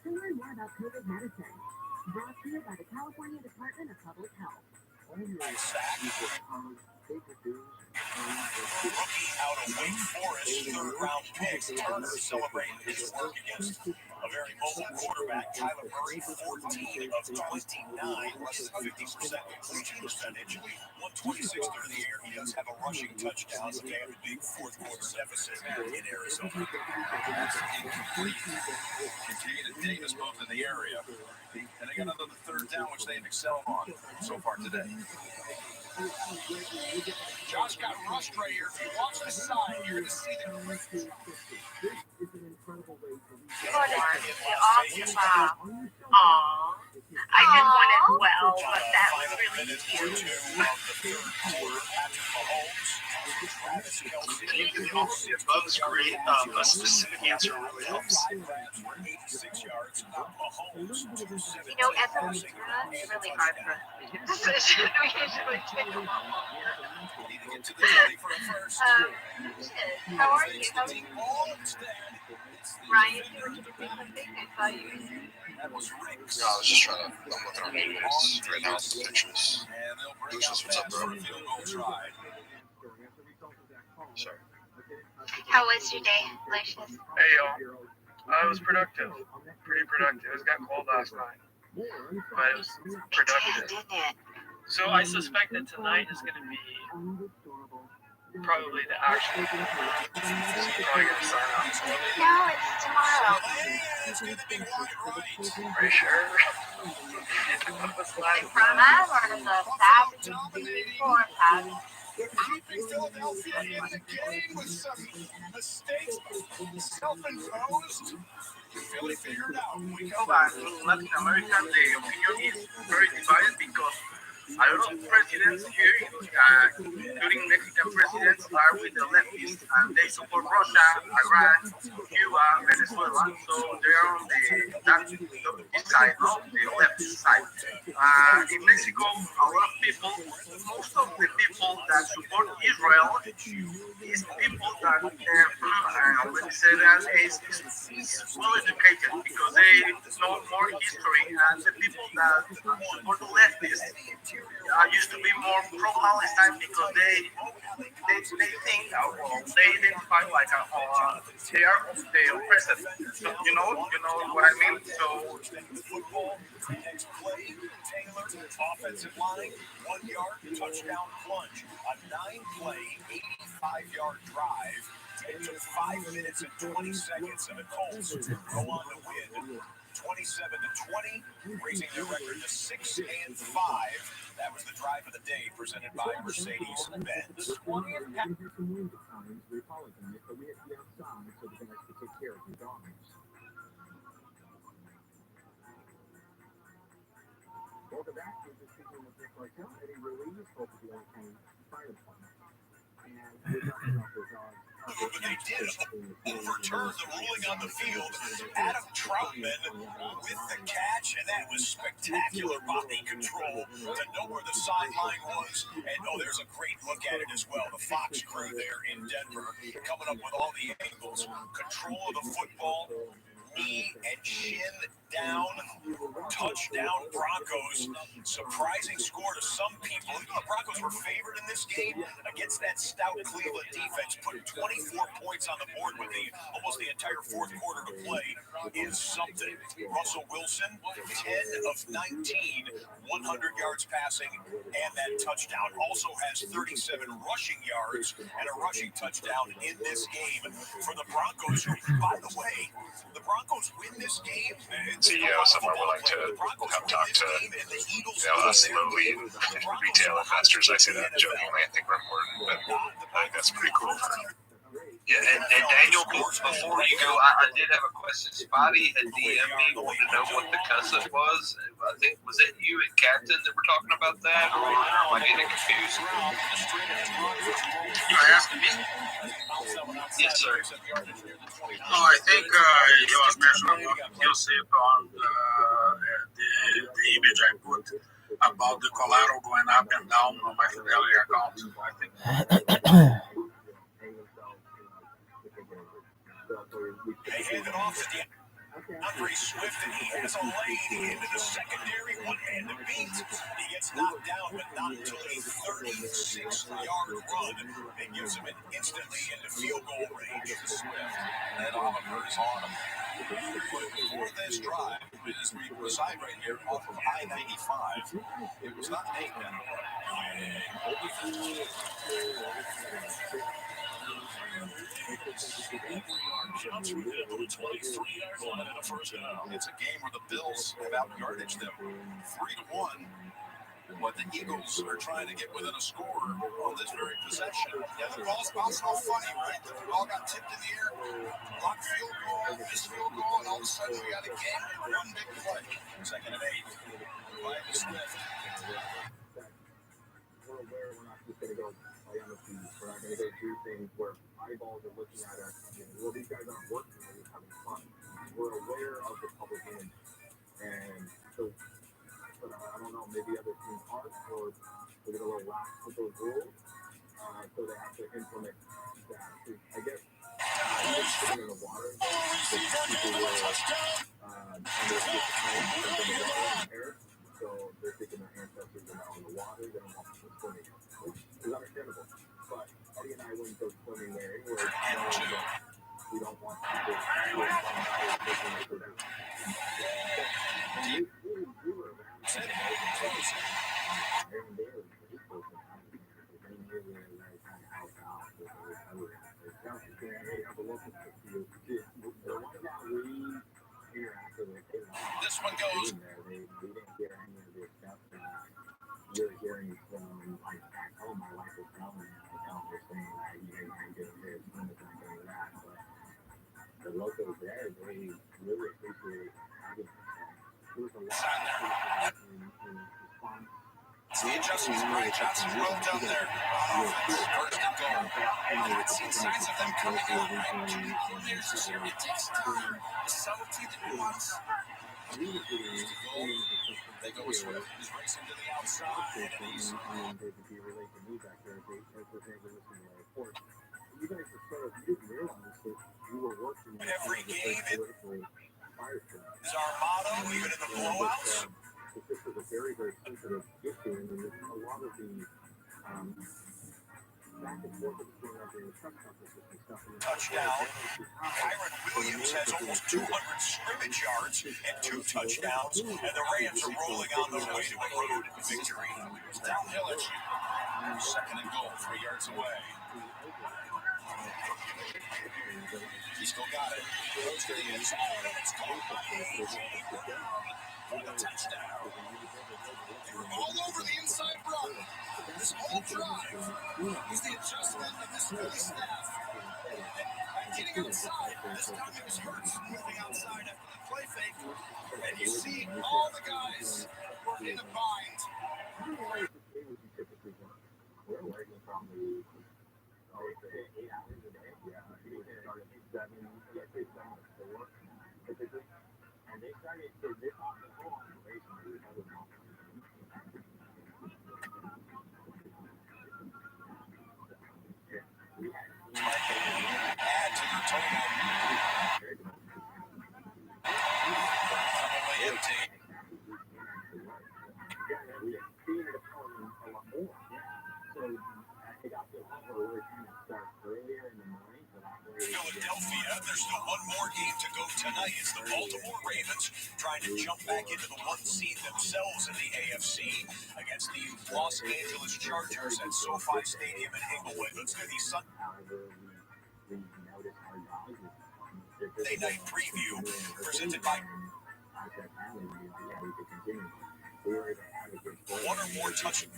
To learn more about COVID medicine, brought to you by the California Department of Public Health. Rookie out of Wake Forest, third-round pick, Turner celebrating his work against a very mobile quarterback, Kyler Murray, 14 of 29, less than 50% completion percentage, 126 through the air. He does have a rushing touchdown, but they have a big fourth-quarter deficit in Arizona. That's incomplete. Continue to Davis both in the area. And they got another third down, which they've excelled on so far today. Josh got rushed right here. If you watch the side, you're going to see the I did one as well, but that was really cute. All of the above is great. A specific answer really helps. You know, as a leader, it's really hard for us to make a decision. We usually take a lot longer. How are you? How are you? Ryan, you were to do something? I saw you. No, I was just trying to. I'm looking on anyways right now. The pictures. Lucius, what's up, bro? Sorry. How was your day, Lucius? Hey, y'all. It was productive. Pretty productive. It got cold last night, but it was productive. Didn't it? So I suspect that tonight is going to be probably the actual. Probably going to sign up. No, it's tomorrow. Are you sure? From us or the Saturday before Saturday? Keeping Philadelphia in the game with some mistakes self-imposed. really figured it out. But in Latin America, the opinion is very divided because a lot of presidents here, including Mexican presidents, are with the leftists and they support Russia, Iran, Cuba, Venezuela. So they are on this side, no, the left side. In Mexico, a lot of people, most of the people that support Israel is people that, let me say that, is well educated because they know more history, and the people that support the leftists used to be more pro-Palestine because they think, they identify like they are the oppressed. So, you know what I mean. So next play, Taylor, offensive line, 1 yard, touchdown plunge. A 9-play, 85-yard drive. It took 5 minutes and 20 seconds, and the Colts go on to win 27-20, raising their record to 6-5. That was the drive of the day presented by Mercedes-Benz. Welcome back. This is speaking with Nick Martel, Eddie Ruiz, focusing on County Fire Department. And we're talking about those but they did overturn the ruling on the field. Adam Troutman with the catch, and that was spectacular body control to know where the sideline was. And there's a great look at it as well. The Fox crew there in Denver coming up with all the angles, control of the football, knee and shin down, touchdown Broncos. Surprising score to some people. The Broncos were favored in this game against that stout Cleveland defense, putting 24 points on the board with almost the entire fourth quarter to play is something. Russell Wilson, 10 of 19, 100 yards passing, and that touchdown. Also has 37 rushing yards and a rushing touchdown in this game for the Broncos, who, by the way, the Broncos win this game. CEO somewhere willing to have talked to us lowly retail investors. I say that jokingly. I think we're important, but I think that's pretty cool. Yeah, and Daniel, before you go, I did have a question. Spotty had DM'd me, wanted to know what the cuss-up was. I think, was it you and Captain that were talking about that, or am I getting confused? You're asking me? Yes, sir. No, I think he was mentioning what you said on the image I put about the collateral going up and down on my Fidelity account. I think. They hand it off to Andre Swift, and he has a lane into the secondary, one-handed beat. He gets knocked down, but not until a 36-yard run. It gives him instantly into field goal range to Swift. And Oliver is on him. For this drive, as we reside right here off of I-95, it was not Nathan. Johnson with it on the 23-yard line in the first down. It's a game where the Bills have out-yardaged them 3-1. But the Eagles are trying to get within a score on this very possession. Yeah, the ball's bouncing all funny, right? The ball got tipped in the air, blocked field goal, missed field goal, and all of a sudden we got a game with one big play. 2nd and 8. By Swift. We're aware we're not just going to go play on the feed. We're not going to go do things where eyeballs are looking at us. Well, these guys aren't working, they're just having fun. We're aware of the public image. And so, but I don't know, maybe other teams aren't, or they're going to relax with those rules. So they have to implement that. I guess sitting in the water, people will so they're thinking their ancestors are now in the water, they don't want people swimming, which is understandable. But Eddie and I wouldn't go swimming there anyway. We don't want people taking it for them. We were around. This one goes. You're hearing from like back home, my wife was telling me, they're saying that you ain't getting this, and that. But the locals there, they really appreciate The adjustments by Johnson well done there on offense. First and goal. I've seen signs of them coming out, right? Two new coordinators this year. It takes time. The subtlety, the nuance. They go with Swift. He's racing to the outside. And he's every game is our motto, even in the blowouts. This is a very, very sensitive issue, and there's a lot of the back and forth that's going on during the press conferences and stuff. Touchdown. Kyron Williams has almost 200 scrimmage yards and 2 touchdowns, and the Rams are rolling on their way to a road victory. It's downhill at you. Second and goal, 3 yards away. He still got it. Goes to the inside, and it's caught by AJ for the touchdown. They were all over the inside run. This whole drive was the adjustment of this Philly staff. And getting outside, this time it was Hurts moving outside after the play fake. And you see all the guys were in a bind. And they started to this on the whole operation. Add to the total. Probably empty. Philadelphia, there's still one more game to go tonight. It's the Baltimore Ravens trying to jump back into the 1 seed themselves in the AFC against the Los Angeles Chargers at SoFi Stadium in Inglewood. Let's do the Sunday night preview presented by one or more touchdown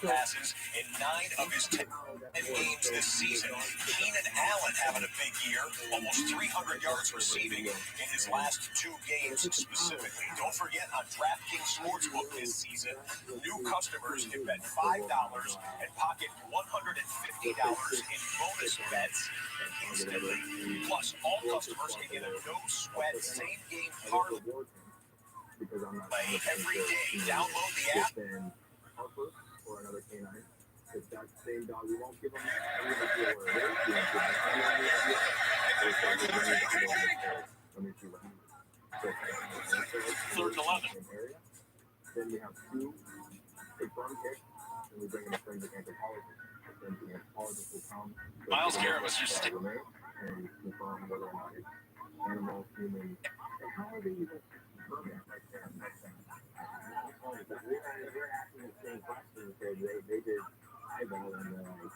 passes in 9 of his 10 games this season. Keenan Allen having a big year, almost 300 yards receiving in his last 2 games specifically. Don't forget, on DraftKings Sportsbook this season, new customers can bet $5 and pocket $150 in bonus bets instantly. Plus, all customers can get a no-sweat same-game parlay every day. Download the app. Or another canine. It's that same dog. We won't give them that. Third and 11. Then we have 2 big burn kicks, and we bring in a forensic anthropologist. Then the anthropologist will come. Miles Garrett was just and confirm whether or not it's animal, human. And how are they even confirm that right there? We're asking the same question because they did eyeball and they're like,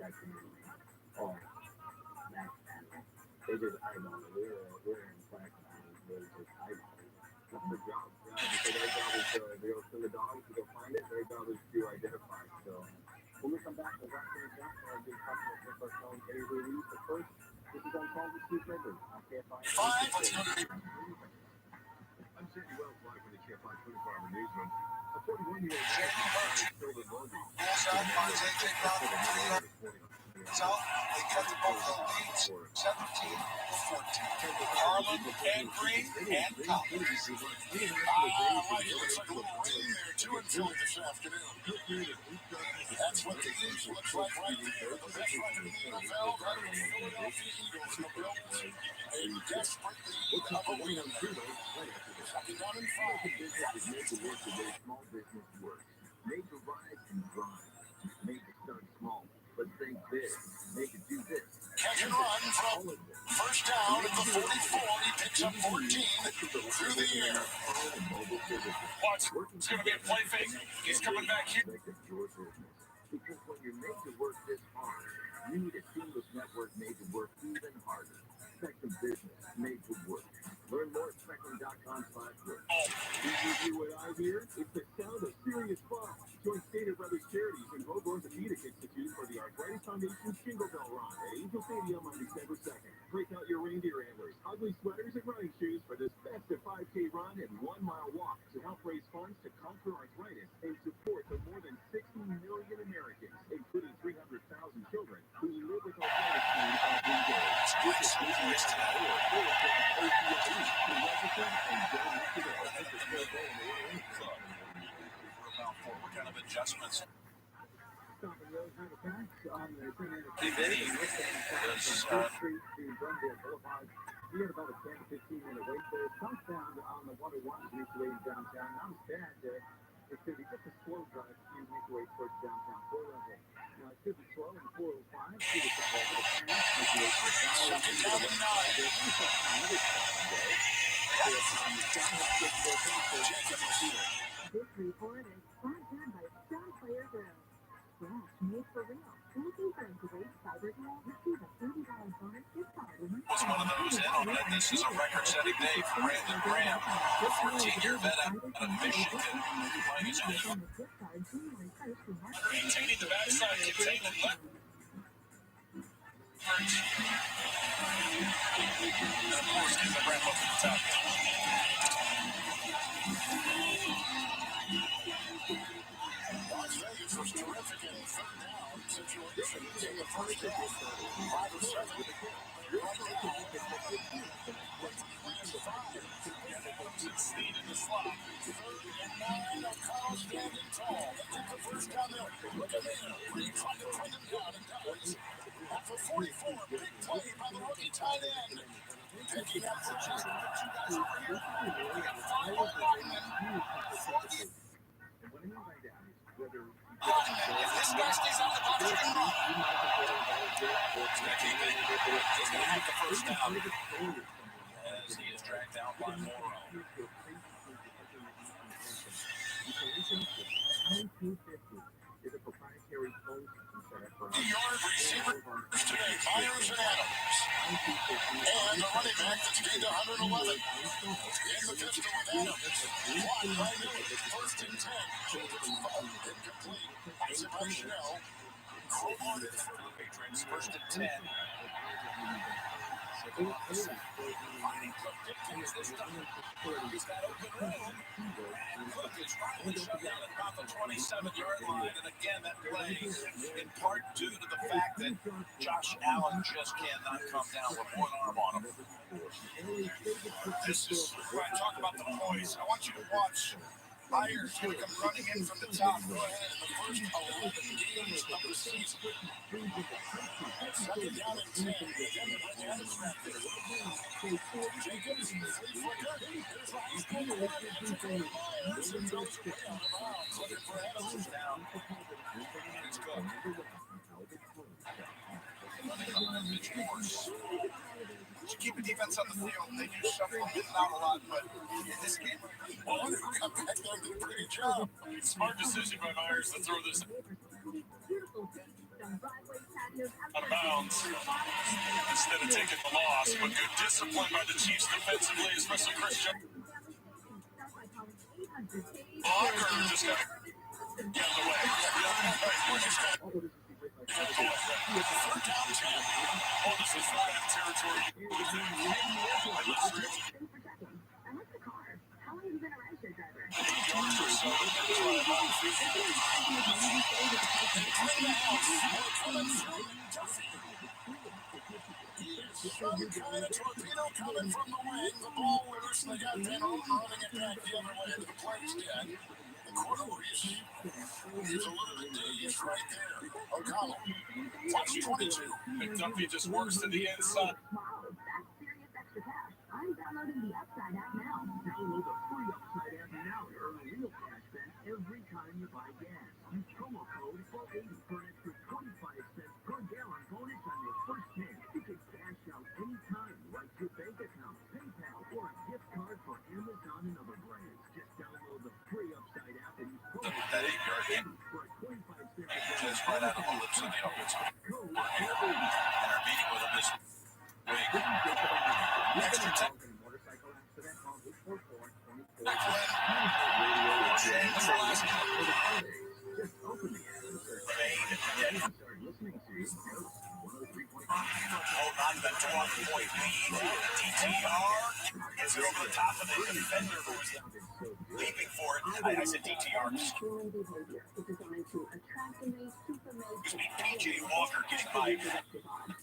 that's amazing. Oh, that's animal. They did eyeball. We're in class and they're just eyeballing. That's their job. So their job is to go to the dog to go find it. Their job is to identify. So when we come back, we're going to jump and I'll be talking about our phone every release. But first, this is on Call the Street River. I can't find it. I'm Sandy Wells live from the Camp on 24-hour newsroom. A 41-year-old silver logo. Pulls out, finds AJ Brown for 3 yards out. They cut the Buffalo leads 17-14. Harlan and Green and Collins. Looks like a little rain there. 2-2 this afternoon. That's what the East looks like right there. The best record in the NFL. Right with the Philadelphia Eagles. The Bills a desperate lead of a win. Second down and 5. Make the work the way small business works. Make the rise and grind. Make it start small, but think big. Make it do this. Catch and run from first down at the 44. He picks up 14 through the air. Watch. It's going to be a play fake. He's coming back here. Because when you make the work this hard, you need a seamless network made to work even harder. Spectrum Business made to work. Learn more at spectrum.com/work. Did you hear what I hear? It's the sound of serious fun. Join Stated Brothers Charities and Bobo Orthopedic Institute for the Arthritis Foundation Shingle Bell Run at Angel Stadium on December 2nd. Break out your reindeer antlers, ugly sweaters, and running shoes for this festive 5 race tonight. What kind of adjustments? We had about a 10 to 15 minute wait there. Southbound on the 101 is make your way downtown. Not as bad. It's going to be just a slow drive if you make your way towards downtown Fort Level. Now, it could be slow in 405. See what's involved with the pass. Make your way towards downtown. Second down and 9. This report is sponsored by Star Player Grill. Fresh, made for real. Looking for a great cyber grill? Receive a $30 bonus gift card. Was one of those in on it. This is a record-setting day for Brandon Graham, a 14-year vet out of Michigan. Maintaining the backside containment left. And of course, get the wrap up at the top. Las Vegas was terrific in third down situations in the first half. 5 or 7. Right now, lands 5. And it comes in speed in the slot. 3rd and 9. O'Connell standing tall. They get the first down there. Look at there. Reed trying to pin him down and does. At the 44, big play by the rookie tight end. Picking up the chest of the 2 guys over here. We got 5 more linemen. If this guy stays on the box, he can run. He's going to keep it. He's going to have the first down. As he is dragged down by Morrow. The yard receivers today, Myers and Adams. And the running back that's gained 111. In the pistol with Adams. Blocked by Miller. 1st and 10. Children's ball incomplete. Pass it by Schnell. Crowbar for the Patriots. 1st and 10. Finding Cook dictates this time. He's got open room. And Cook is finally shut down at about the 27-yard line. And again, that play in part due to the fact that Josh Allen just cannot come down with one arm on him. This is where I talk about the poise. I want you to watch. Myers going to come running in from the top. Go ahead in the first 11 games of the season. 2nd down and 10. Again, the red Adams wrap there. Jenkins, 3-footer. There's Ryan's pulled the leg and took away Myers and throws away out of bounds. Looking for Adams is down. And it's good. Running behind Mitch Morse. You keep a defense on the field. They do shuffle in and out a lot, but in this game, Waller come back there and did a pretty job. Smart decision by Myers to throw this out of bounds instead of taking the loss. But good discipline by the Chiefs defensively, especially Christian. Walker just got out of the way. Third down 10. Oh, this is flat territory. Yards or so. Trying a torpedo coming from the wing. The ball loose. They got Van Houten running it back the other way. The play's dead. The quarterback is a little bit dazed right there. O'Connell. Touch 22. McDuffie just works to the inside. I'm downloading the Upside app now. Download the free Upside app now to earn real cash back every time you buy gas. Use promo code FOOD80 for an extra 25 cents per gallon bonus on your first tank. You can cash out anytime right to your bank account, PayPal, or a gift card for Amazon and other brands. Just download the free Upside app and use promo that 8-yard game. For a 25 cents Just right out of the lips of the offensive coordinator. And our meeting with him this week. Extra time. Hold on to that 12-point lead. DTR gets it over the top of the defender who was leaping for it. I said DTR. Excuse me, PJ Walker getting by.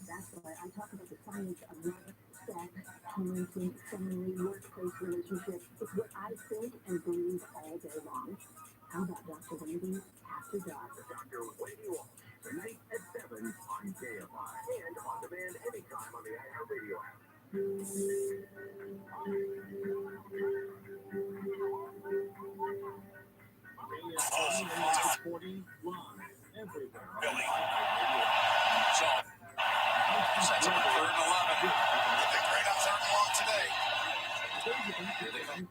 That's why I talk about the science of love. parenting, family, workplace relationships. It's what I think and believe all day long. How about Dr. Wendy after dark? Dr. Wendy Walsh, tonight at 7 on KFI and on demand anytime on the iHeartRadio app. Billy. So, sets up a 3rd and 11. Looking great on 3rd and long today.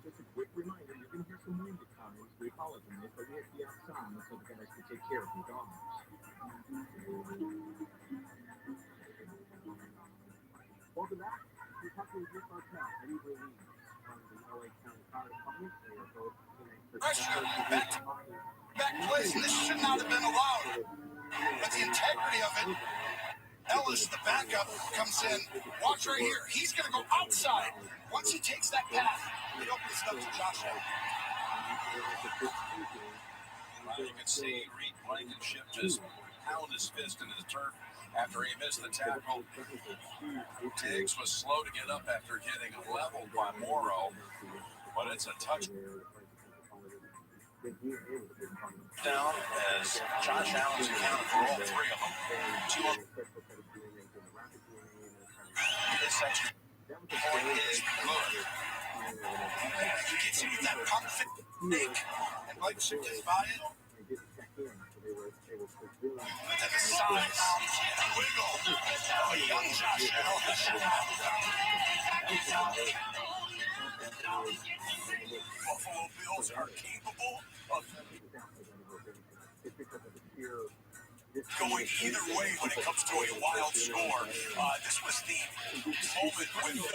Just a quick reminder, you're going to hear some wind at times. We apologize, but we have to be outside so the guys can take care of your dogs. Welcome back. We're talking with Rick Martel, Eddie Release from the LA County Fire Department. They are both Pressure, back place, and this should not have been allowed. But the integrity of it, Ellis, the backup, comes in. Watch right here. He's going to go outside. Once he takes that path, it opens it up to Josh Allen. You can see Reed Blankenship just pound his fist into the turf after he missed the tackle. Diggs was slow to get up after getting leveled by Morrow, but it's a touch down as Josh Allen's accounted for all 3 of them. 2 of this section point is good. He gets him with that pump fake, and Blankenship gets by it. But then the size, wiggle, young Josh Allen. Buffalo Bills are capable of going either way when it comes to a wild score. This was the moment with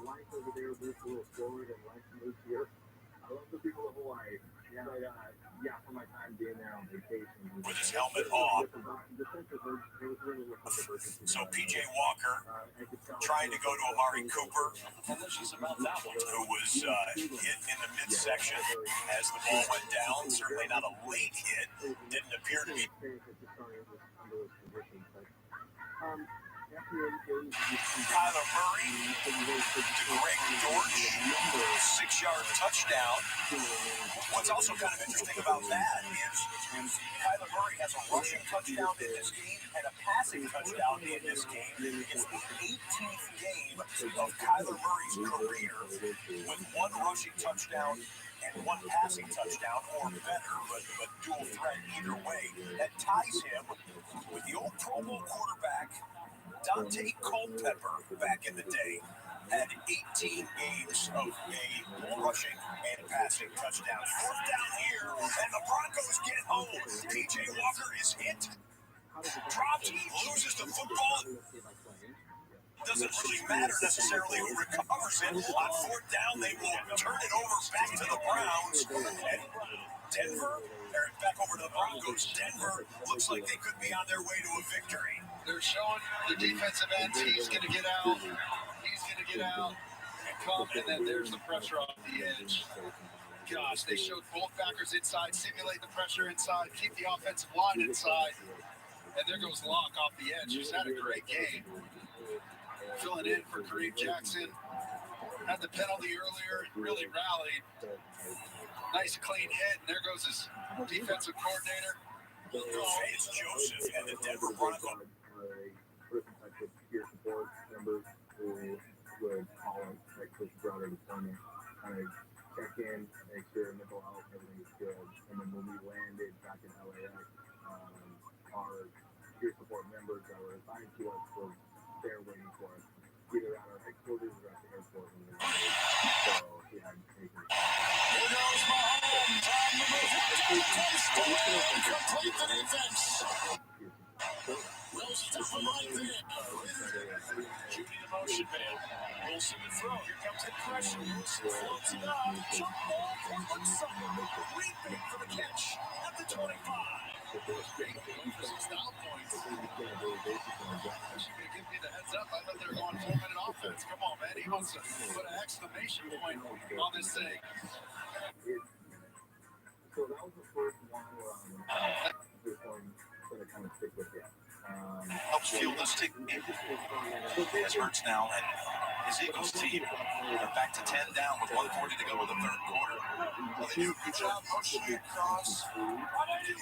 Life over there moves a little slower than life moves here. I love the people of Hawaii. Yeah, but, for my time being there on vacation. With his helmet off. So PJ Walker trying to go to Amari Cooper, who was hit in the midsection as the ball went down. Certainly not a late hit. Didn't appear to be. Kyler Murray to Greg Dortch, 6-yard touchdown. What's also kind of interesting about that is Kyler Murray has a rushing touchdown in this game and a passing touchdown in this game. It's the 18th game of Kyler Murray's career with 1 rushing touchdown and 1 passing touchdown or better, but dual threat either way. That ties him with the old Pro Bowl quarterback Dante Culpepper back in the day. Had 18 games of a rushing and passing touchdown. 4th down here, and the Broncos get home. PJ Walker is hit, dropped, loses the football. Doesn't really matter necessarily who recovers it. On 4th down, they will turn it over back to the Browns. And Denver, back over to the Broncos. Denver looks like they could be on their way to a victory. They're showing the defensive ends. He's going to get out. He's going to get out and come. And then there's the pressure off the edge. Gosh, they showed both backers inside, simulate the pressure inside, keep the offensive line inside. And there goes Locke off the edge. He's had a great game. Filling in for Kareem Jackson. Had the penalty earlier, really rallied. Nice clean hit, and there goes his defensive coordinator. It's Joseph and the Denver Broncos. Peer support members who would call us, like Coach Brother, check in, make sure mental health, everything is good. And then when we landed back in LAX, our peer support members that were assigned to us were there waiting for us, either at our headquarters or at the airport. So we had to take it. Here goes Mahomes. Time to move on to the complete the defense. Will stop him right there. Shooting the motion man. Wilson to throw. Here comes the pressure. Wilson floats it up. Jump ball. Cortland Sutton. Leaping for the catch at the 25. Style points. She could give me the heads up. I thought they were going 4-minute offense. Come on, man. He wants to put an exclamation point on this thing. So that was the first one where this one's going to kind of stick with you. helps fuel this team. As Hurts now and his Eagles team are back to 10 down with 1:40 to go in the third quarter. Well, they do a good job pushing it across.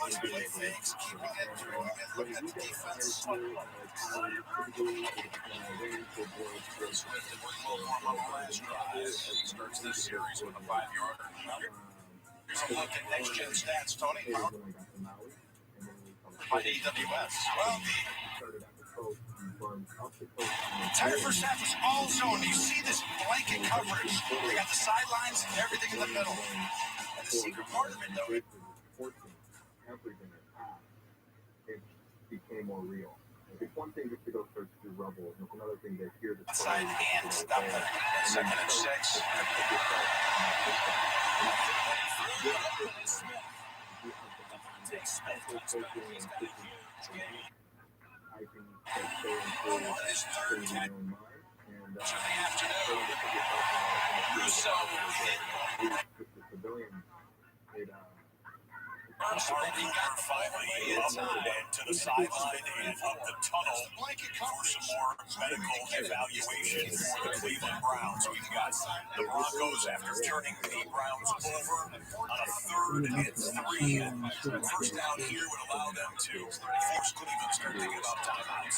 Let's play fakes, keeping it through him, and look at the defense. Swift had worked well for him on the last drive. Starts this series with a 5-yarder. Here's a look at next-gen stats, Tony. By AWS. Well, the entire first half was all zone. You see this blanket coverage. They got the sidelines, everything in the middle. And the secret part of it, though, everything that passed, it became more real. It's one thing just to go search through rubble, and it's another thing to hear the outside and stop it. 2nd and 6. His third catch of the afternoon. Russo hit. He got finally in time to the sideline and up the tunnel for some more medical evaluation for the Cleveland Browns. We've got the Broncos after turning the Browns over on a 3rd and 3. First down here would allow them to force Cleveland to start thinking about timeouts.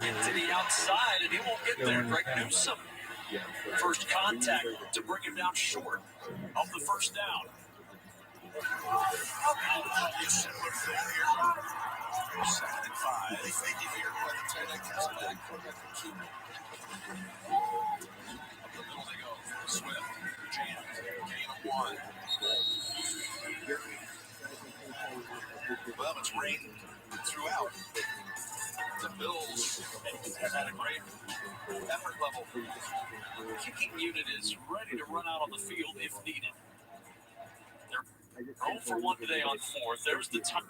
To the outside, and he won't get there. Greg Newsome, first contact to bring him down short of the first down. Similar thing here. 2nd and 5. They think if you're going to try to catch back, up the middle they go. Swift, jam, gain of 1. Well, it's rained throughout. The Bills have had a great effort level. Kicking unit is ready to run out on the field if needed. They're 0 for 1 today on 4th. There's the time.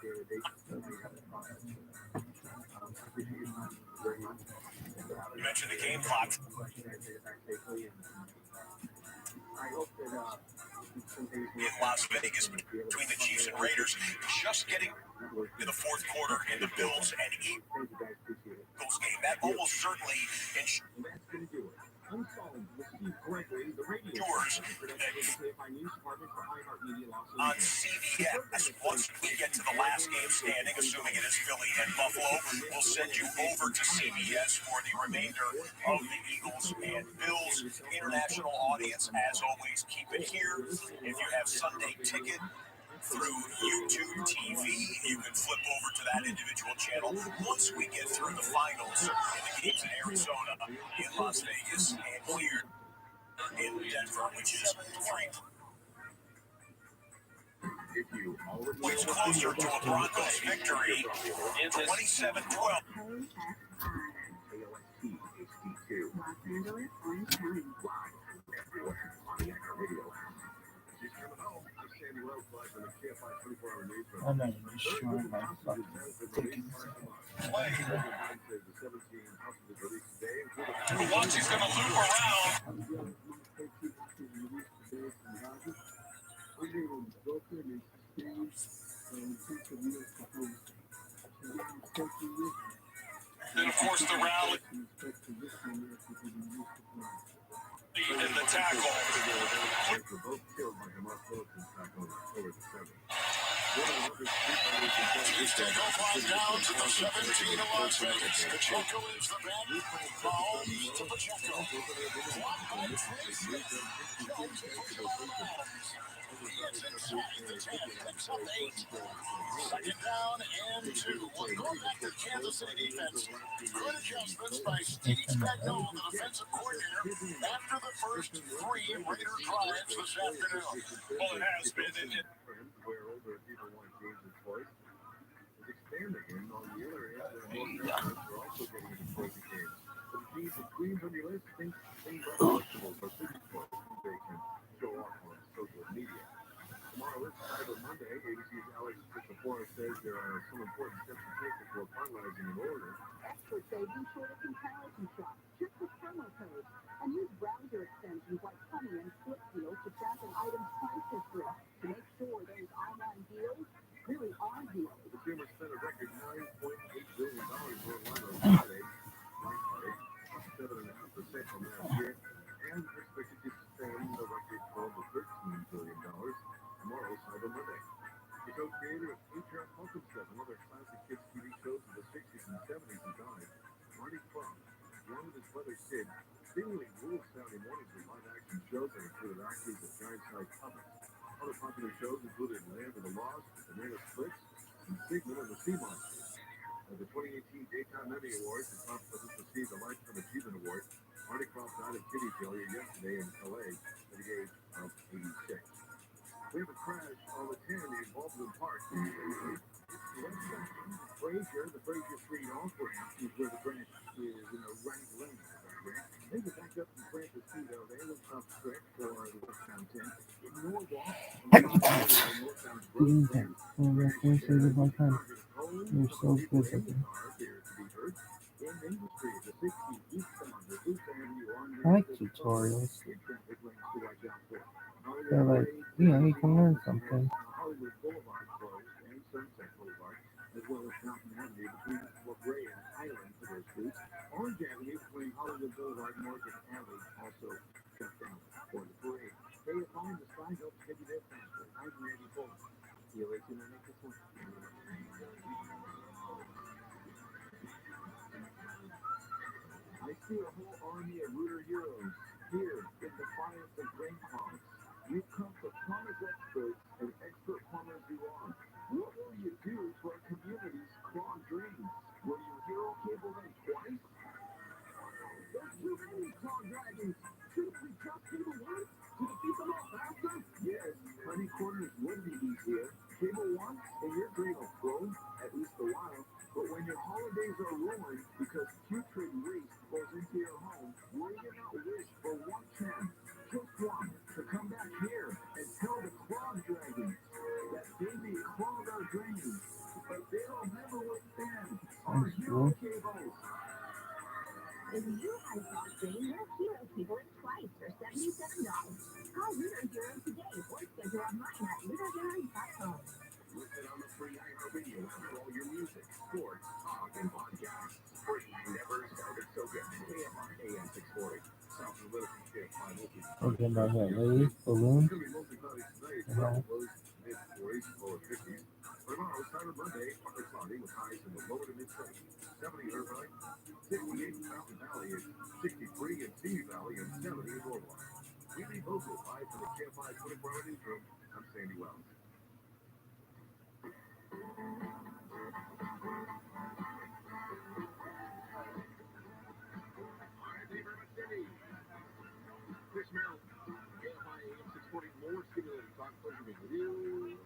You mentioned the game clock. In Las Vegas between the Chiefs and Raiders, just getting in the 4th quarter in the Bills and Eagles game. That almost certainly ensures on CBS. Once we get to the last game standing, assuming it is Philly and Buffalo, we'll send you over to CBS for the remainder of the Eagles and Bills. International audience, as always, keep it here. If you have Sunday Ticket through YouTube TV, you can flip over to that individual channel once we get through the finals and the games in Arizona, in Las Vegas, and here in Denver, which is 3 points closer to a Broncos victory, 27-12. I'm not even sure my fucking taking Once he's going to loop around. Then, of course, the rally and the tackle. Tuesday goes on down to the 17 of Las Vegas. Pacheco is the man. Mahomes to Pacheco. He gets inside the 10, picks up 8. 2nd down and 2. Well, going back to Kansas City defense, good adjustments by Steve Spagnuolo, the defensive coordinator, after the first 3 Raider drives this afternoon. Well, it has been, isn't it? Tomorrow is Cyber Monday. ABC's Alex Before says there are some important steps to take before finalizing an order. Experts say be sure to comparison shop. Check the promo code and use browser extensions like Honey and Split Deals to track co-creator of HR Welcome Stuff, one of their classic kids TV shows of the 60s and 70s, and died. Marty Crump, along with his brother Sid, seemingly ruled Saturday mornings with live-action shows that included actors of giant-sized puppets. Other popular shows included Land of the Lost, Banana Splits, and Sigmund and the Sea Monsters. At the 2018 Daytime Emmy Awards, the top person received the Lifetime Achievement Award. Marty Crump died of kidney failure yesterday in L.A. at the age of 86. We have a crash on the 10 in Baldwin Park. Fraser, the Fraser Street off-ramp is where the crash is in a right lane. They get back up from Francis Street over there, looks up strict for the westbound 10. In Norwalk, northbound You're so good at it. I like tutorials. They're like, you can learn something. Hollywood Boulevard closed and Sunset Boulevard, as well as Mountain Avenue between LaBrea and Highland for those streets. Orange Avenue between Hollywood Boulevard and Morgan Alley also shut down for the parade. Stay at home, the sign helps get you there faster. I'm Randy Fuller. You listen to make this one. I see a whole army of rooter heroes here in defiance of drain clogs. You've come to plumbers experts and expert plumbers you are. What will you do for our community's clogged drains? Will you hero cable them twice? There's too many clogged dragons. Should we just cable once to keep them all faster? Yes, cutting corners would be easier. Cable once and your drain will flow, at least a while. But when your holidays are ruined because putrid waste goes into your home, will you not wish for one chance, just one, to come back here and tell the clog dragons that they may clog our drains, but they'll never withstand our hero cables? If you had a clogged drain, we'll hero cable it twice for $77. Call Rooter Hero today or schedule online at rooterheroes.com. Listen on the free iHeartRadio app for all your music, sports, talk, and podcasts. Free never sounded so good. KFI AM 640. South of Wilson, KFI Wilson. Okay, about that lady, balloon. It's going to be mostly cloudy tonight. Lows mid-40s, lower 50s. Tomorrow, Saturday, Monday, partly cloudy with highs in the lower to mid-70s. 70 Irvine, 68 in Mountain Valley, and 63 in Simi Valley, and 70 in Norwalk. We leave local live from the KFI 24-hour newsroom. I'm Sandy Wells. Chris Merrill, KFI AM 640, more stimulating talk. Pleasure being with you.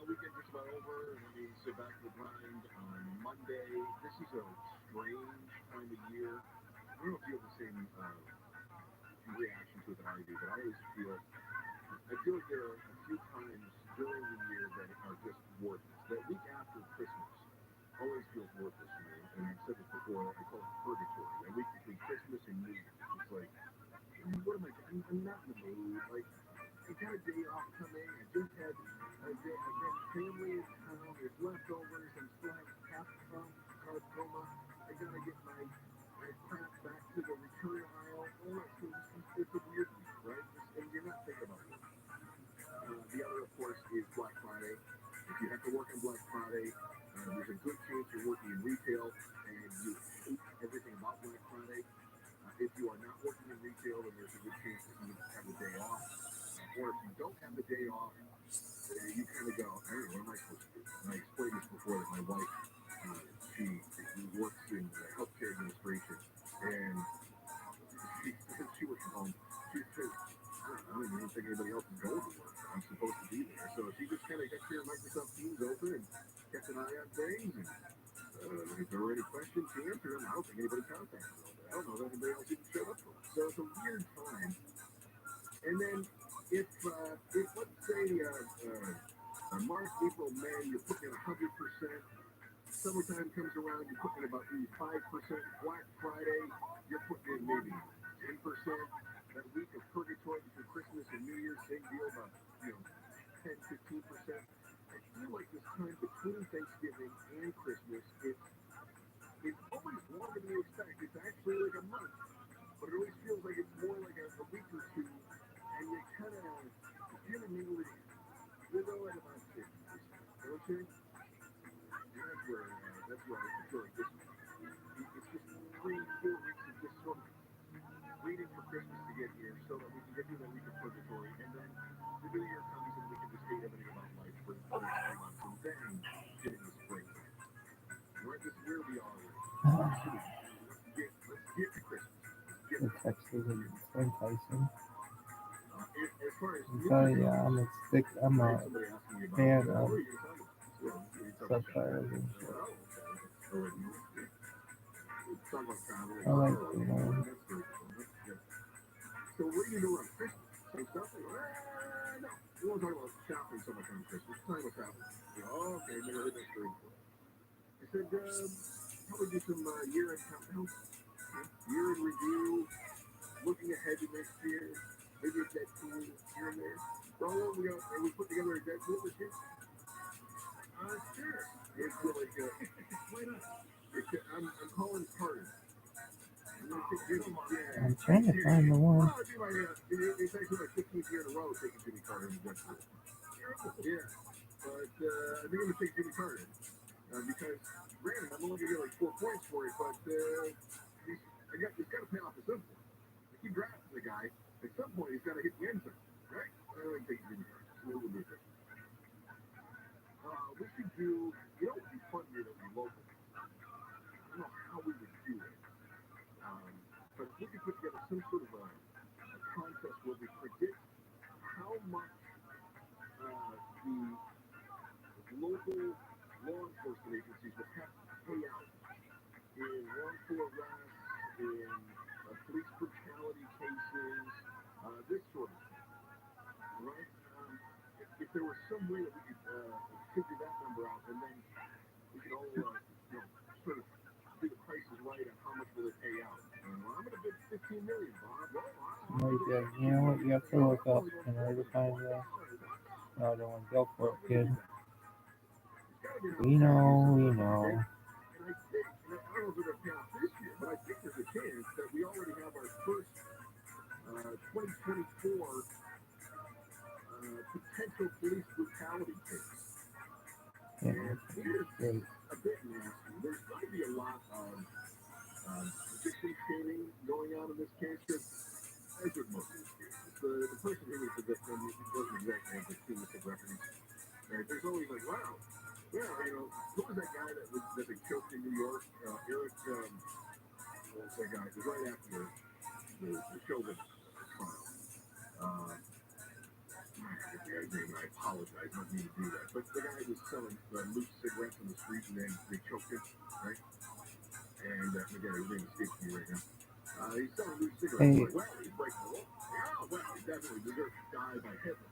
Weekend just about over, and then we sit back to the grind on Monday. This is a strange time of year. I don't know if you have the same reaction to it that I do, but I always feel like there are a few times during the year that are just worthless. The week after Christmas always feels worthless to me, and I've said this before, I call it purgatory. That week between Christmas and New Year's, it's like, what am I doing? I'm not in the mood. Like, I got a day off coming, I just had family in town, there's leftovers, I'm still having half carb coma, I gotta get my crap back to the return aisle. It's a weird week, right? And you're not thinking about it. The other, of course, is Black Friday. If you have to work on Black Friday, there's a good chance you're working in retail and you hate everything about Black Friday. If you are not working in retail, then there's a good chance that you have the day off. Or if you don't have the day off, you kind of go, hey, what am I supposed to do? And I explained this before that my wife, she works in the healthcare administration, and she works from home. She says, I don't even think anybody else is going to work. I'm supposed to be there. So she just kind of got your Microsoft Teams open and kept an eye on things. And if there were any questions, she answered them. I don't think anybody contacted her. I don't know that anybody else even showed up for us. So it's a weird time. And then if let's say March, April, May, you're putting in 100%. Summertime comes around, you're putting in about 85%. Black Friday, you're putting in maybe 10%. That week of purgatory between Christmas and New Year's, same deal, about 10, 15%. I feel like this time between Thanksgiving and Christmas, it's always longer than you expect. It's actually like a month, but it always feels like it's more like a week or two, and you kind of mingle it in. We'll go at about 6. Okay? That's where I feel like this. It's just 3-4 weeks of just sort of waiting for Christmas to get here so that we can get through that week of purgatory, and then the new year comes and we can just hate everything about life for another 3 months, and then getting the spring. We're just where we are. Let's get to Christmas. The Texas is enticing. As far as So yeah, I'm a fan of subtitles and shit. I like the So what do you do on Christmas? Same stuff? No. We won't talk about shopping so much on Christmas. We'll talk about travel. Oh, okay, never heard that story before. I said, probably do some year-end countdown. Year-end review. Looking ahead to next year. Maybe a Deadpool here and there. Well, we put together a Deadpool this year? Sure. It's really good. Why not? I'm calling Carter. I'm trying to find the one. It's actually my 15th year in a row taking Jimmy Carter in the Deadpool. Yeah. But I think I'm going to take Jimmy Carter. Because, granted, I'm only going to get like 4 points for it, but it's got to pay off at some point. If you draft the guy, at some point he's got to hit the end zone, right? I like taking Jimmy Carter. So we'll do it. We should do, you know what would be fun here that would be local? I don't know how we would do it. But we could put together some sort of a contest where we predict how much the local law enforcement agencies will have to pay out in wrongful arrests, in police brutality cases, this sort of thing, right? If there was some way that we could figure that number out, and then we could all, sort of do the prices right on how much will it pay out. I'm going to bid $15 million, Bob. You know what? You have to look up in order to find the other one. Go for it, kid. We know. And I think, and I don't know if we're going to pay off this year, but I think there's a chance that we already have our first 2024 potential police brutality case. Yeah, and here's great. A bit nasty. There's going to be a lot of victim shaming going on in this case, because as with most of these cases, the person who was the victim doesn't exactly have the keenest of records. Right? There's always like, wow, who was that guy that they killed in New York? Eric, what's that guy? It was right after the Chauvin trial. I guy's name, and I apologize, I don't mean to do that. But the guy was selling loose cigarettes on the street, and then they choked him, right? And again, his name escapes me right now. He's selling loose cigarettes. Like, well, he's breaking the law. Yeah, well, he definitely deserves to die by Hitler.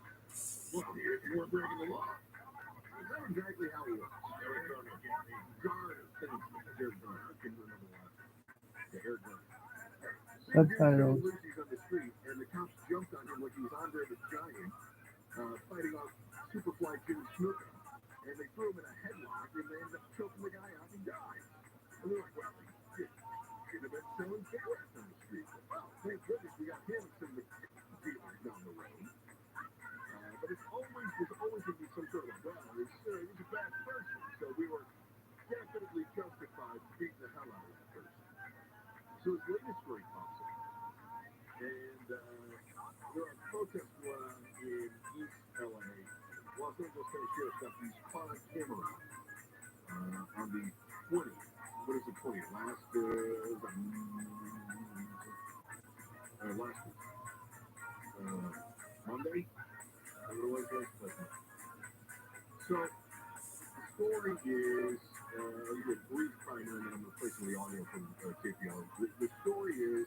Well, you weren't breaking the law. That's not exactly how it works. Eric Garner. Garner. Eric Garner. I couldn't remember the last name. Yeah, Eric Garner. Subtitles. He's on the street, and the cops jumped on him like he was Andre the Giant, fighting off Superfly Jimmy Snuka. And they threw him in a headlock, and they ended up choking the guy out and died. And they're like, well, he should have been selling cigarettes on the street. Well, thank goodness we got him instead of the dealers down the road. But there's always going to be some sort of, he's a bad person. So we were definitely justified beating the hell out of that person. So his latest story pops up. And there are protests going on in East LA. Los Angeles County Sheriff's got these 5 cameras on the 20th. What is the 20th? Last week. Monday? So, the story is, I'll give you a brief primer, and then I'm replacing the audio from KPL. The story is,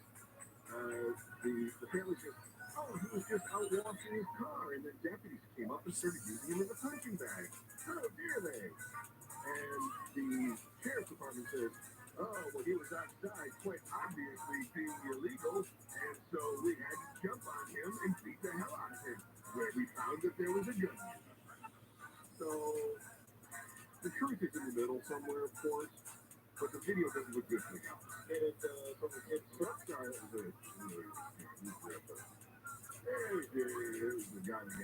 the family just, he was just out washing his car, and then deputies came up and started using him as a punching bag. How dare they? And the sheriff's department says, well, he was outside, quite obviously being illegal, and so we had to jump on him and beat the hell out of him, where we found that there was a gun. So, the truth is in the middle somewhere, of course, but the video doesn't look good for the cops. And it sucks. There's the guy that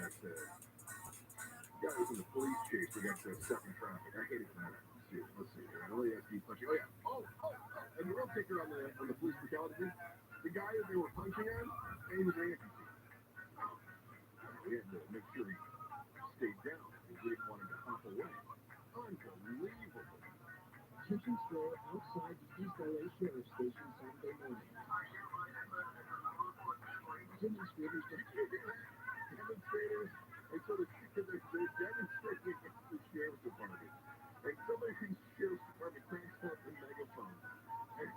got guy was in the police chase against stuck in traffic. I hated that. Let's see. LASD punching. Oh, yeah. And the real kicker on the police brutality thing, the guy that they were punching on, and he was an amputee. We had to make sure he stayed down because we didn't want him to hop away. Unbelievable. Kitchen stroll outside the East LA Sheriff's Station Saturday morning. Demonstrators and so they're demonstrating against the sheriff's department. And somebody from the sheriff's department cranks up the megaphone and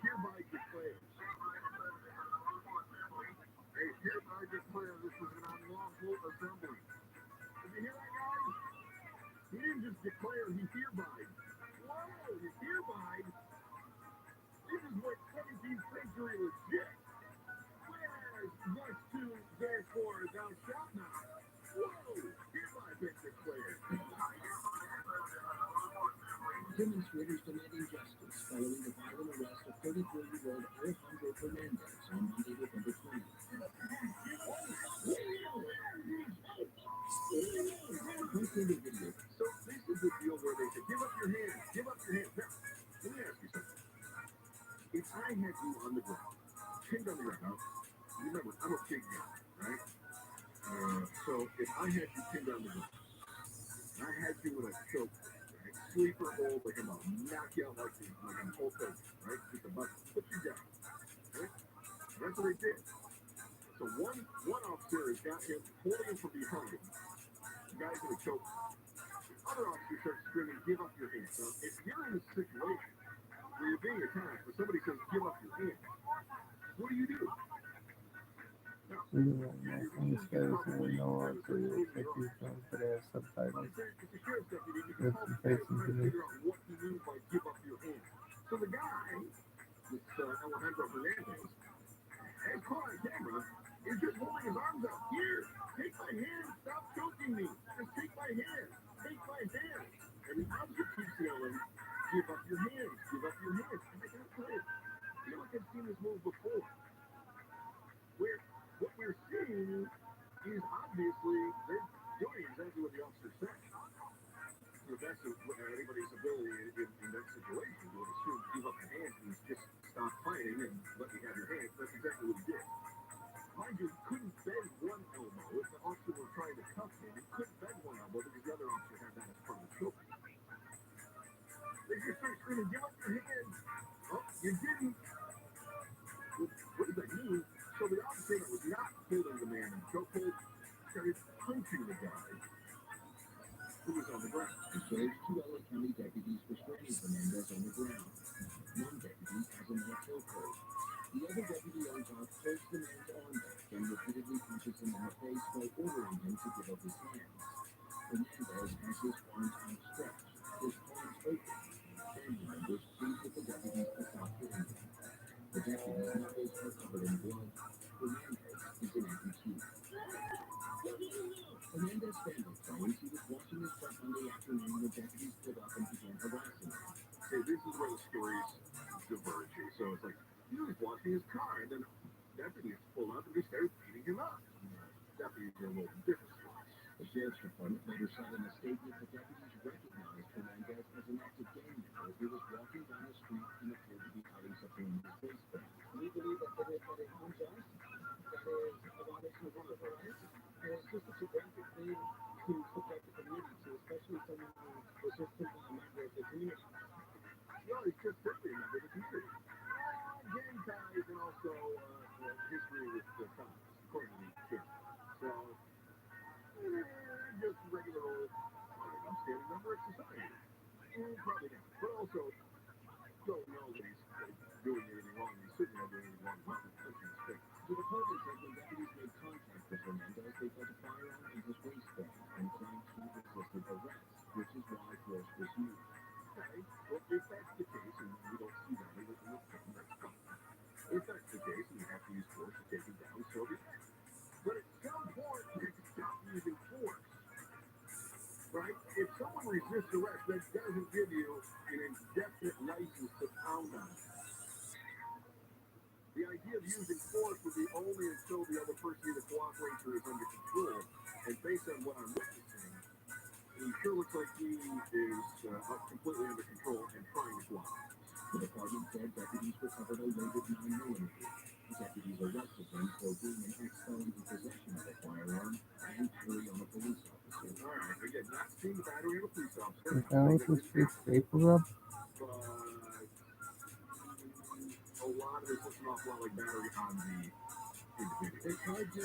hereby declares, this is an unlawful assembly. Did you hear that, guys? He didn't just declare, he hereby. Whoa, he hereby. This is what 17th century legit. Whereas thus to, therefore, thou shalt not. Whoa, hereby been declared. Demonstrators demanding justice following the violent arrest of 34-year-old Alejandro Fernandez on Monday, November 20th. So this is the deal where they say, give up your hand, give up your hand. Now, let me ask you something. If I had you on the ground, pinned on the ground, remember, I'm a big guy, right? So if I had you pinned on the ground, I had you in a choke, right? Sleeper hold, like I'm gonna knock you out like I'm a whole coach, right? Just about to put you down, right? That's what they did. So one officer has got him, holding him from behind. The guy's in a choke. The other officer starts screaming, give up your hand. So if you're in a situation where you're being attacked, where somebody says, give up your hand, what do you do? These guys know how to make these films that have subtitles. With the facing to me. So the guy, this Alejandro Fernandez, has caught on camera, is just holding his arms out. Here, take my hand, stop choking me. Just take my hand, take my hand. And the officer keeps yelling, give up your hands, give up your hands. And I gotta tell you, I feel like I've seen this move before. Where what we're seeing is obviously they're doing exactly what the officer said. To the best of anybody's ability in that situation, you would assume give up your hands and just stop fighting and let me have your hands. That's exactly what he did. Mind you, he couldn't bend one elbow. If the officer were trying to cuff him, he couldn't bend one elbow because the other officer had that as part of the choke. They just start screaming, give up your hands. Oh, you didn't. What does that mean? So the officer that was not holding the man in the chokehold started punching the guy who was on the ground. Engaged 2 LA County deputies restraining Fernandez on the ground. One deputy has him in a chokehold. The other deputy on top holds the man's arm back and repeatedly punches him in the face while ordering him to give up his hands. Fernandez has his arms outstretched, his palms open. Family members plead with the deputies to stop hitting him. The deputy's knuckles are covered in blood. Fernandez is an amputee. Fernandez family claims he was washing his truck Monday afternoon when deputies pulled up and began harassing him. See, this is where the stories diverge. So it's like, he was washing his car, and then deputies pulled up and they started beating him up. Deputies are a little different stories. The sheriff's department later said in a statement that deputies recognized Fernandez as an active gang member who was walking down the street and appeared to be hiding something in his waistband. We believe that there is unjust. That is a violation of one of our rights. And it's just such a graphic thing to subject the community to, especially someone who was just simply a member of the community. No, he's just simply a member of the community. Gang ties and also history with the cops, according to the sheriff. So, just regular old upstanding member of society. Probably not. But also, don't know that he's doing anything wrong. He's certainly not doing anything wrong. He's not punching his face. The department said when deputies made contact with Fernandez, they found a firearm in his waistband and claimed he resisted arrest, which is why force was used. Okay, well, if that's the case, and we don't see that in the film, that's fine. If that's the case, and you have to use force to take him down, so be it. But at some point, you have to stop using force. Right? If someone resists arrest, that doesn't give you an indefinite license to pound on it. The idea of using force would be only until the other person either cooperates or is under control. And based on what I'm witnessing, sure looks like he is completely under control and trying to block. The department said deputies recovered a loaded 9mm. Deputies arrested him for being an ex-felon in possession of a firearm and battery on a police officer. All right, again, not seeing the battery of a police officer. Is that what this is paper rub? But a lot of this looks an awful lot like battery on the individual. They tried to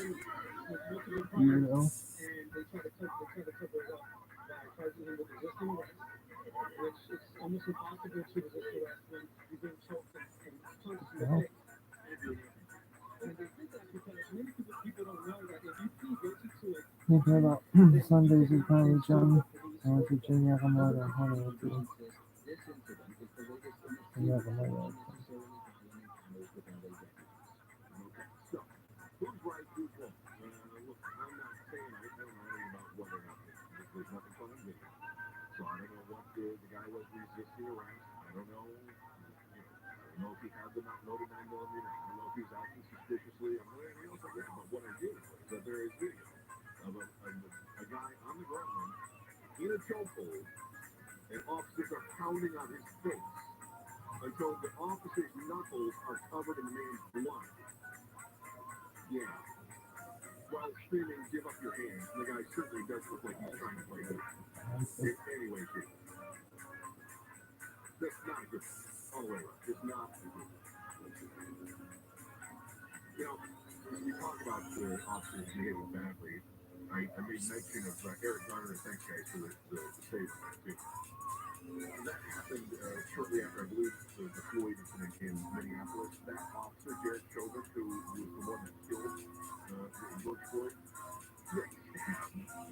Weirdo. and they try to cover it up by charging him with resisting arrest, which is almost impossible to resist arrest when you're being choked and punched in the face. And they think that's because many people don't know that if you plead guilty to it, You heard about Sundays is probably John. I went to Jim Yakamoto. Honey, with you. Jim Yakamoto. So, who's right, who's wrong? Look, I'm not saying I don't know anything about whether or not there's nothing from the video. So I don't know what the guy was resisting arrest. I don't know. I don't know if he had the loaded 9mm. I don't know if he was acting suspiciously. I don't know anything else like that. But what I do know is that there is video of a guy on the ground in a chokehold, and officers are pounding on his face until the officer's knuckles are covered in the man's blood. Yeah. While screaming, give up your hands. The guy certainly does look like he's trying to play it. Anyway, kid. That's not good. All the way around. It's not good. You know, when we talk about the officers behaving badly, I made mention of Eric Garner, and thanks guys for the save on that too. That happened shortly after, I believe, the Floyd incident in Minneapolis. That officer, Jared Chauvin, who was the one that killed George Floyd,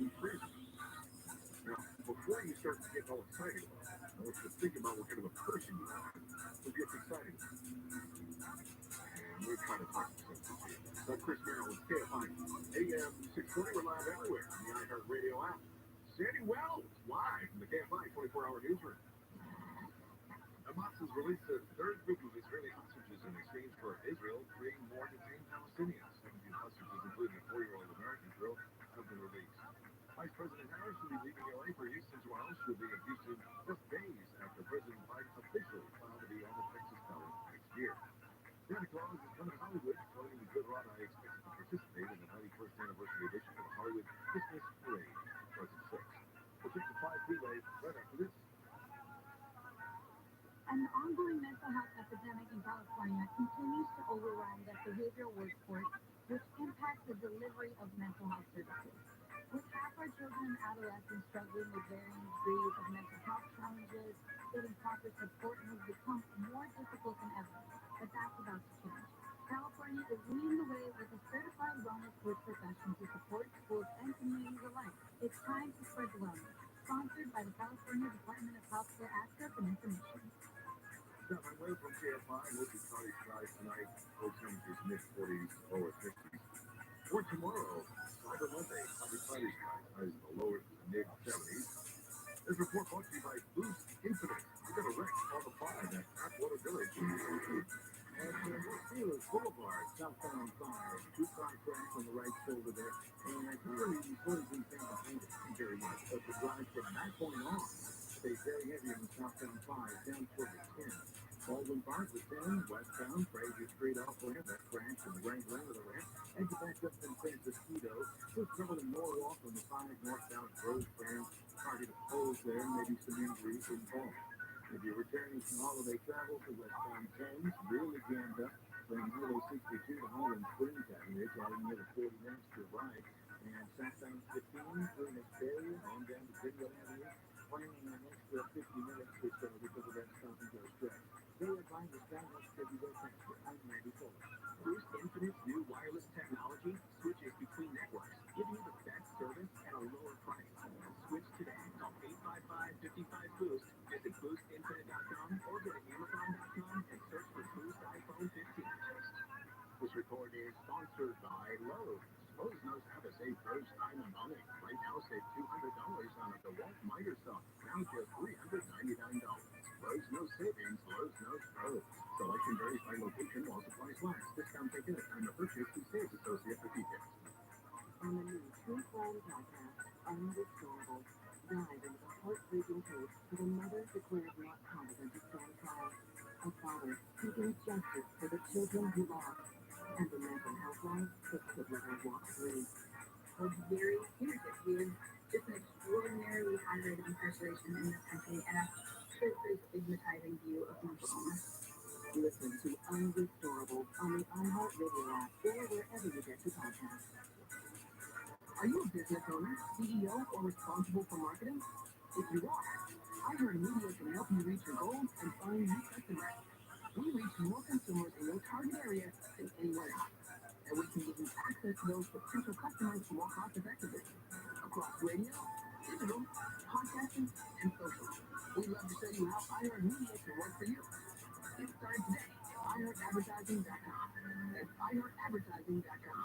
in prison. Now, before you start to get all excited about it, I want you to think about what kind of a person you are who gets excited about it. And we're trying to talk some sense here. So Chris Merrill with KFI AM 620. We're live everywhere on the iHeartRadio app. Sandy Wells, live from the KFI 24-hour newsroom. Hamas has released a third group of Israeli hostages in exchange for Israel freeing more detained Palestinians. 17 hostages, including a 4-year-old American girl, have been released. Vice President Harris will be leaving LA for Houston tomorrow. She'll be in Houston just days after President Biden officially filed to be on the Texas ballot next year. Santa Claus is coming to Hollywood. Joining the good Rabbi expected to participate in the 91st anniversary edition of the Hollywood Christmas Parade. Starts at 6. We'll take the 5 freeway right after this. An ongoing mental health epidemic in California continues to overwhelm the behavioral workforce, which impacts the delivery of mental health services. With half our children and adolescents struggling with varying degrees of mental health challenges, getting proper support has become more difficult than ever. But that's about to change. California is leading the way with a certified wellness coach profession to support schools and communities alike. It's time to spread the wellness. Sponsored by the California Department of Healthcare. Ask for information. Stefan Webb from KFI. Mostly cloudy skies tonight. Low temperatures mid-40s, lower 50s. For tomorrow, Cyber Monday, cloudy skies. Highs in the lower to mid-70s. This report brought to you by Boost Infinite. We got a wreck on the 5 at Atwater Village. And Steelers Boulevard, southbound 5. 2-car crash on the right shoulder there. And clearly, these boys didn't think behind it very much. But the drive from that point on stayed very heavy on the southbound 5, down toward the 10. Baldwin Park, the 10, westbound, Fraser Street off ramp, that crash in the right lane of the ramp. And you back up in San Francisco. Just trouble in Norwalk on the 5 northbound Rosecrans. Target of holes there, maybe some injuries involved. If you're returning from holiday travel to westbound 10, really jammed up from Highway 62 to Highland Springs Avenue, adding another 40 minutes to arrive. And southbound 15 through Next Barrier on down to Greenwood Avenue, planning an extra 50 minutes or so because of that stop and go stretch. Stay advised the Skyhawks could be there faster. I'm 94. Boost Infinite's new wireless technology switches between networks, giving you the best service at a lower price. Switch today. Call 855-55-BOOST. Visit boostinfinite.com or go to amazon.com and search for Boost iPhone 15. This report is sponsored by Lowe's. Lowe's knows how to save first time and money. Right now, save $200 on a DeWalt miter saw. Now just $399. Lowe's knows savings. Lowe's knows pros. Selection varies by location while supplies last. Discount taken at time of purchase to sales associate for details. On the new True Crime podcast, Unrestorables, dive into the but a mother declared not competent to stand trial. A father seeking justice for the children he lost. And the mental health line that could let her walk free. Was very punitive. He was just an extraordinarily high rate of incarceration in this country and a totally stigmatizing view of mental illness. Listen to Unrestorable on the iHeartRadio app or wherever you get your podcasts. Are you a business owner, CEO, or responsible for marketing? If you are, iHeartMedia can help you reach your goals and find new customers. We reach more consumers in your target area than anywhere else. And we can give you access to those potential customers more cost effectively. Across radio, digital, podcasting, and social. We'd love to show you how iHeartMedia can work for you. Get started today at iHeartAdvertising.com. That's iHeartAdvertising.com.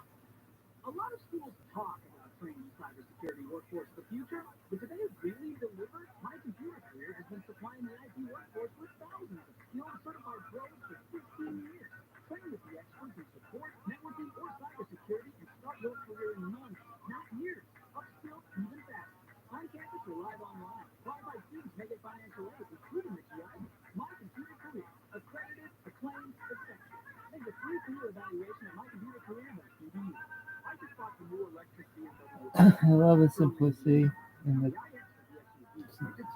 A lot of schools talk about training cybersecurity workforce of the future, but do they really deliver? My Computer Career has been supplying the IT workforce with thousands of skilled certified pros for 15 years. Train with the experts in support, networking, or cybersecurity and start your career in months, not years. Upskill even faster. On campus or live online. Qualified students may get financial aid, including the GI. My Computer Career. Accredited, acclaimed, effective. Take a free career evaluation at mycomputercareer.edu. I just bought the new electric BMW. I love the simplicity and the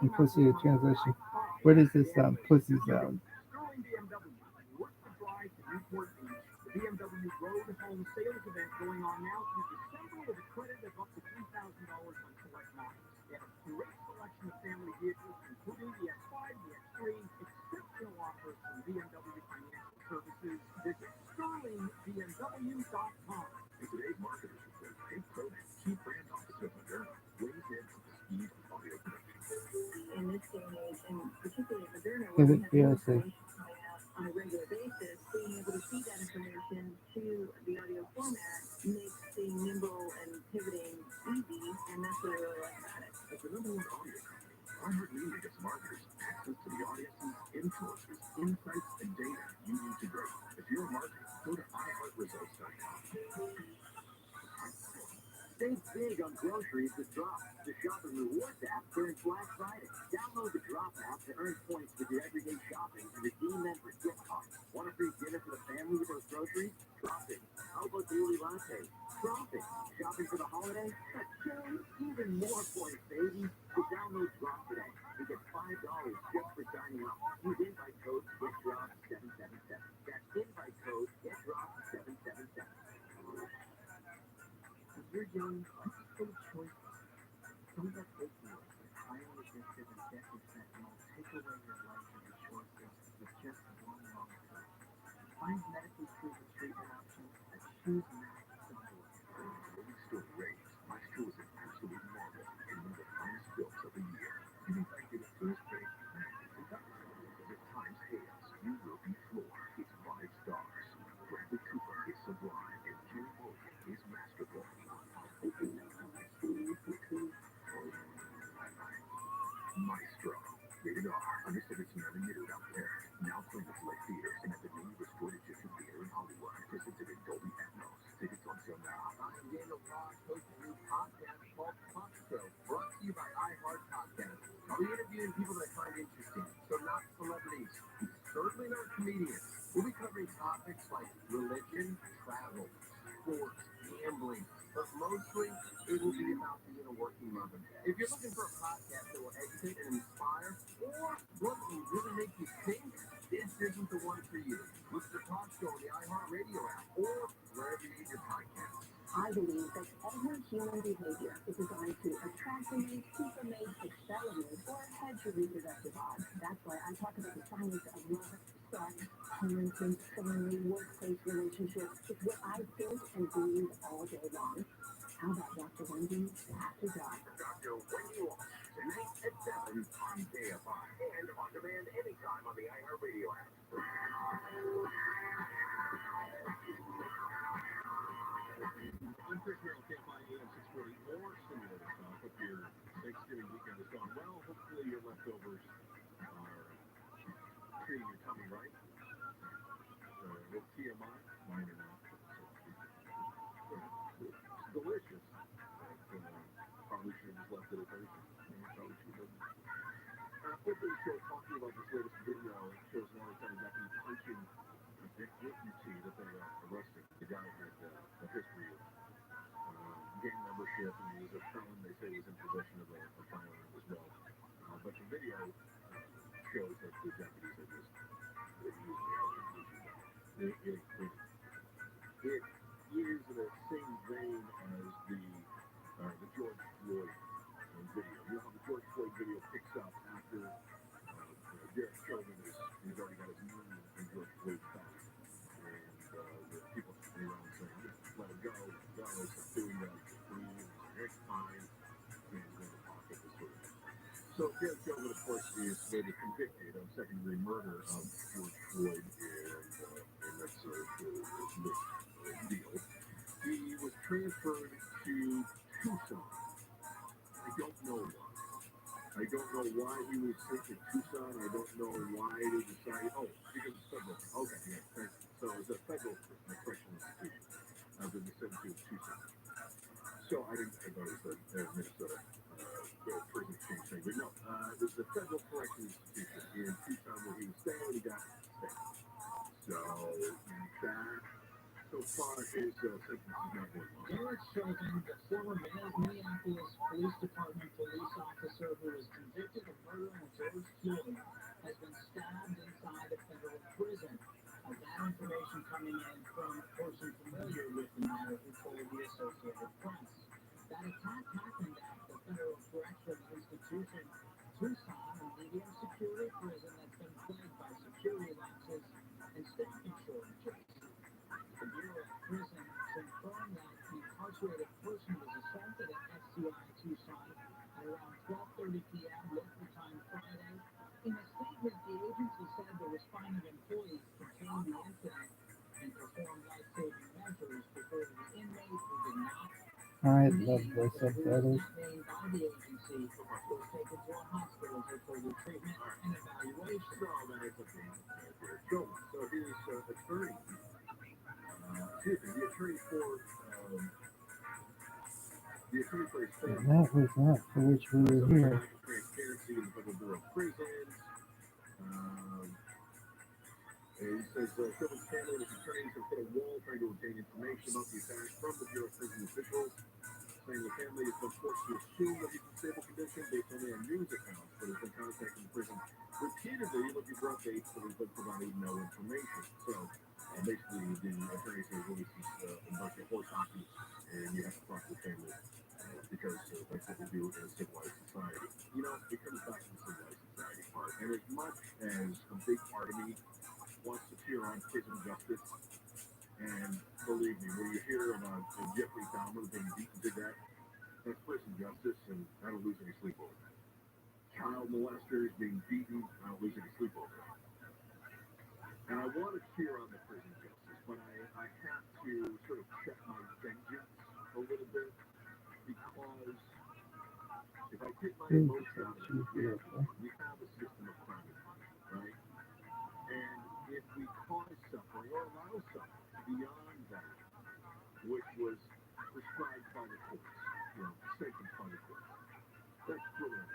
simplicity of translation. What is this pussy sound? Sterling BMW. What's the drive to Newport Beach? The BMW Road Home Sales event going on now through December with a credit of up to $3,000 on select models. They have a great selection of family vehicles, including the X5, the X3, exceptional offers from BMW Financial Services. Visit sterlingbmw.com. In today's marketers report, Kate Cronin, Chief Brand Officer of Moderna, weighs in on the speed of audio production. In this day and age, and particularly at Moderna, Give where it we have PLC. on a regular basis, being able to feed that information to the audio format makes being nimble and pivoting easy, and that's what I really like about it. As the number one audio company, iHeartMedia gives marketers access to the audiences, influencers, insights, and data you need to grow. If you're a marketer, go to iHeartResults.com. Save big on groceries with Drop, the Shopper Rewards app during Black Friday. Download the Drop app to earn points with your everyday shopping and redeem them for gift cards. Want a free dinner for the family with those groceries? Drop it. How about daily lattes? Drop it. Shopping for the holiday? Even more points, baby. So download Drop today and get $5 just for signing up. Use invite code GetDrop777. That's invite code GetDrop777. When you're young, you full of choices. Don't let opioids, highly addictive and deadly fentanyl, take away your life and your choices with just one wrong pill. Find medically proven treatment options at ChooseMac.org. Rolling Stone rates, Maestro is an absolute marvel and one of the finest films of the year. Even if I did a first grade math and that because at times hails, you will be floored. It's 5 stars. Bradley Cooper is sublime and Jim Morgan is masterful. Maestro. Rated R. Under 17 out there. Now playing at select theaters and at the newly restored Egyptian Theater in Hollywood. Presented in Dolby Atmos. Tickets on sale now. I'm Daniel Ross, host of a new podcast called Talk Show, brought to you by iHeart Podcasts. I'll be interviewing people that I find interesting, so not celebrities, certainly not comedians. We'll be covering topics like religion, travel, sports, gambling, but mostly it will be about being a working mother. If you're looking for a podcast that will educate and inspire, or one that will really make you think, this isn't the one for you. Look for Talk Show on the iHeartRadio app or wherever you get your podcasts. I believe that every human behavior is designed to attract a mate, keep a mate, excel a mate, or hedge your reproductive odds. That's why I talk about the science of love, sex, parenting, family, workplace relationships. It's what I think and believe all day long. How about Dr. Wendy After Dark? Dr. Wendy Walsh, tonight at 7 on KFI and on demand anytime on the iHeartRadio app. I'm Chris Merrill, KFI AM 640. More stimulator talk. Hope your Thanksgiving weekend has gone well. Hopefully your leftovers are treating your tummy right. With TMI, mine are not. It's delicious. But, probably should have just left it at Thursday. Probably should have. Open show talking about this latest video. It shows an Oregon deputy punching. You see that they arrested the guy had a history of gang membership, and he was a felon. They say he was in possession of a firearm as well. But the video shows that the deputies are just using the it is in the same vein as the George Floyd video. You know how the George Floyd video picks up after Derek Chauvin he's already got his knee in George Floyd's back, and the people sitting around saying, let him go, it's doing that, it's fine, and in the pocket, this sort of thing. So Derek Chauvin, of course, is later convicted of second-degree murder of George Floyd, and that's the big deal. He was transferred to Tucson. I don't know why. I don't know why he was sent to Tucson. I don't know why they decided. Oh, because it's federal. Okay, yeah. So it's a federal correctional institution. Then they sent him to Tucson. So I thought it was the Minnesota prison exchange thing, but no, it was the federal correctional institution in Tucson where he was staying when he got staying. So that. So far, his sentence is not going on. Derek Chauvin, the former Minneapolis Police Department police officer who was convicted of murdering George Floyd, has been stabbed inside a federal prison. That information coming in from a person familiar with the matter who told the Associated Press. That attack happened at the Federal Correctional Institution, Tucson, a medium security prison that's been plagued by security lapses and staffing shortages. The Bureau of Prisons confirmed that the incarcerated person was assaulted at FCI Tucson at around 12:30 p.m. local time Friday. In a statement, the agency said the responding employees contained the incident and performed life-saving measures before the inmate who did not I love the subtitles. named by the agency was taken to a hospital for further treatment and evaluation. So that is a thing. So his attorney. The attorney for his family. And that was not for which we were here. Transparency in the Federal Bureau of Prisons. And he says Chauvin's family and his attorneys have put a wall trying to obtain information about the attack from the Bureau of Prison officials, saying the family has been forced to assume that he's in stable condition based only on news accounts, but has been contacting the prison repeatedly looking for updates, but has been providing no information. So basically, the attorney says, well, this is a bunch of horse hockey, and you have to talk to the family because that's what we do in a civilized society. You know, it comes back to the civilized society part. And as much as a big part of me wants to cheer on prison justice, and believe me, when you hear about Jeffrey Dahmer being beaten to death, that's prison justice, and I don't lose any sleep over that. Child molesters being beaten, I don't lose any sleep over that. And I want to cheer on the prison justice, but I have to sort of check my vengeance a little bit, because if I take my emotion out of it, we have a system of crime and punishment, right? And if we cause suffering or allow suffering beyond that, which was prescribed by the courts, sanctioned by the courts, that's criminal.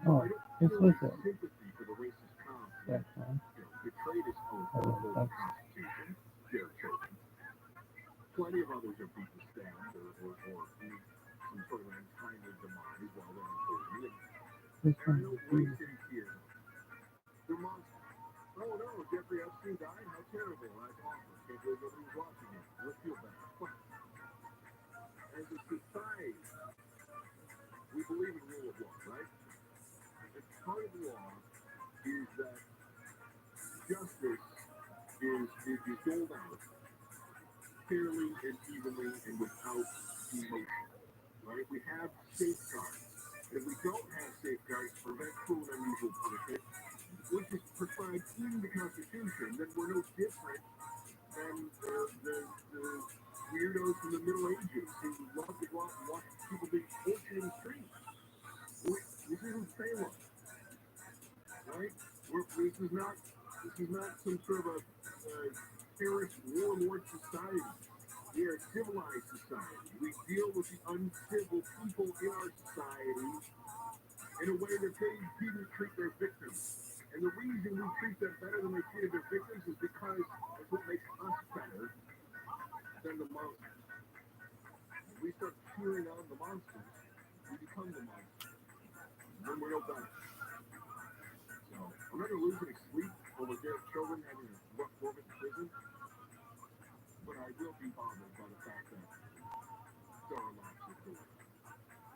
Oh, it's with it. Sympathy for the racist cops That's fine. betrayed his oath to uphold the Constitution, Derek Chauvin. Plenty of others are beaten, stabbed, or meet some sort of untimely demise while they're in prison. This And no one, wasted tears. They're monsters. Oh no, Jeffrey Epstein died? How terrible. That's awful. Can't believe nobody was watching it. We'll feel bad. But as a society, we believe in rule of law, right? And part of law is that justice is doled out fairly and evenly and without emotion. Right? We have safeguards. If we don't have safeguards to prevent cruel and unusual punishment, which is prescribed in the Constitution, then we're no different than the weirdos from the Middle Ages who love to go out and watch people being tortured in the street. This isn't Salem, right? This is not some sort of a terrorist warlord society. We are a civilized society. We deal with the uncivil people in our society, in a way that they didn't treat their victims. And the reason we treat them better than they treated their victims is because it's what makes us better than the monsters. When we start cheering on the monsters, we become the monsters. And then we're no better. So, I'm never losing sleep over their children having a rough moment in prison, but I will be bothered by the fact that there are lots of doing.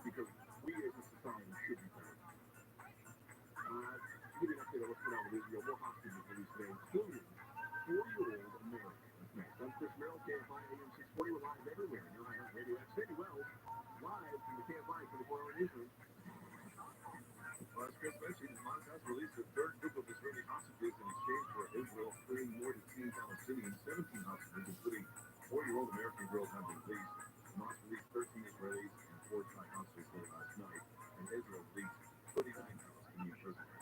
Because we as a society should be better. To give you an update on what's going on with Israel, more hostages released today, including 4-year-old American. I'm Chris Merrill, KFI AM 640. We're live everywhere. You're on Radio X. City Wells, live from the KFI 24-hour newsroom. As Chris mentioned, Hamas has released the third group of Israeli hostages in exchange for Israel freeing more than 16 Palestinians. 17 hostages, including 4-year-old American girls, have been released. Hamas released 13 Israelis and 4 Thai hostages late last night, and Israel released 39 Palestinian prisoners.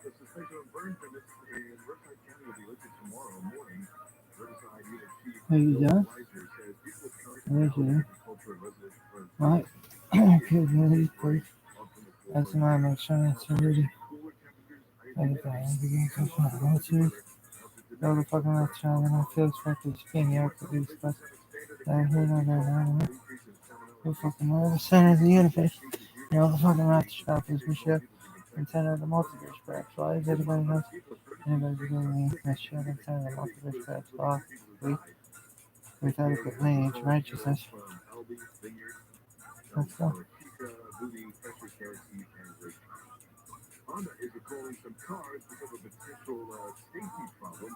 The suspension of burn permits in Riverside County will be lifted tomorrow morning. Riverside Unit Chief Bill Weiser says people with current agriculture and residential What? Good, ready, please. That's my make sure it's ready. Everything begins to find out to go the fucking right child and I feel expected to spin you up to these stuff. Down here, no. The fucking the center of the universe. You know, the fucking right child is Bishop and center of the multiverse perhaps. Why is everybody knows? Anybody's doing me. That shit and center of the multiverse perhaps. Law, with adequate lineage, righteousness. Let's go. Honda is recalling some cars because of a potential safety problem.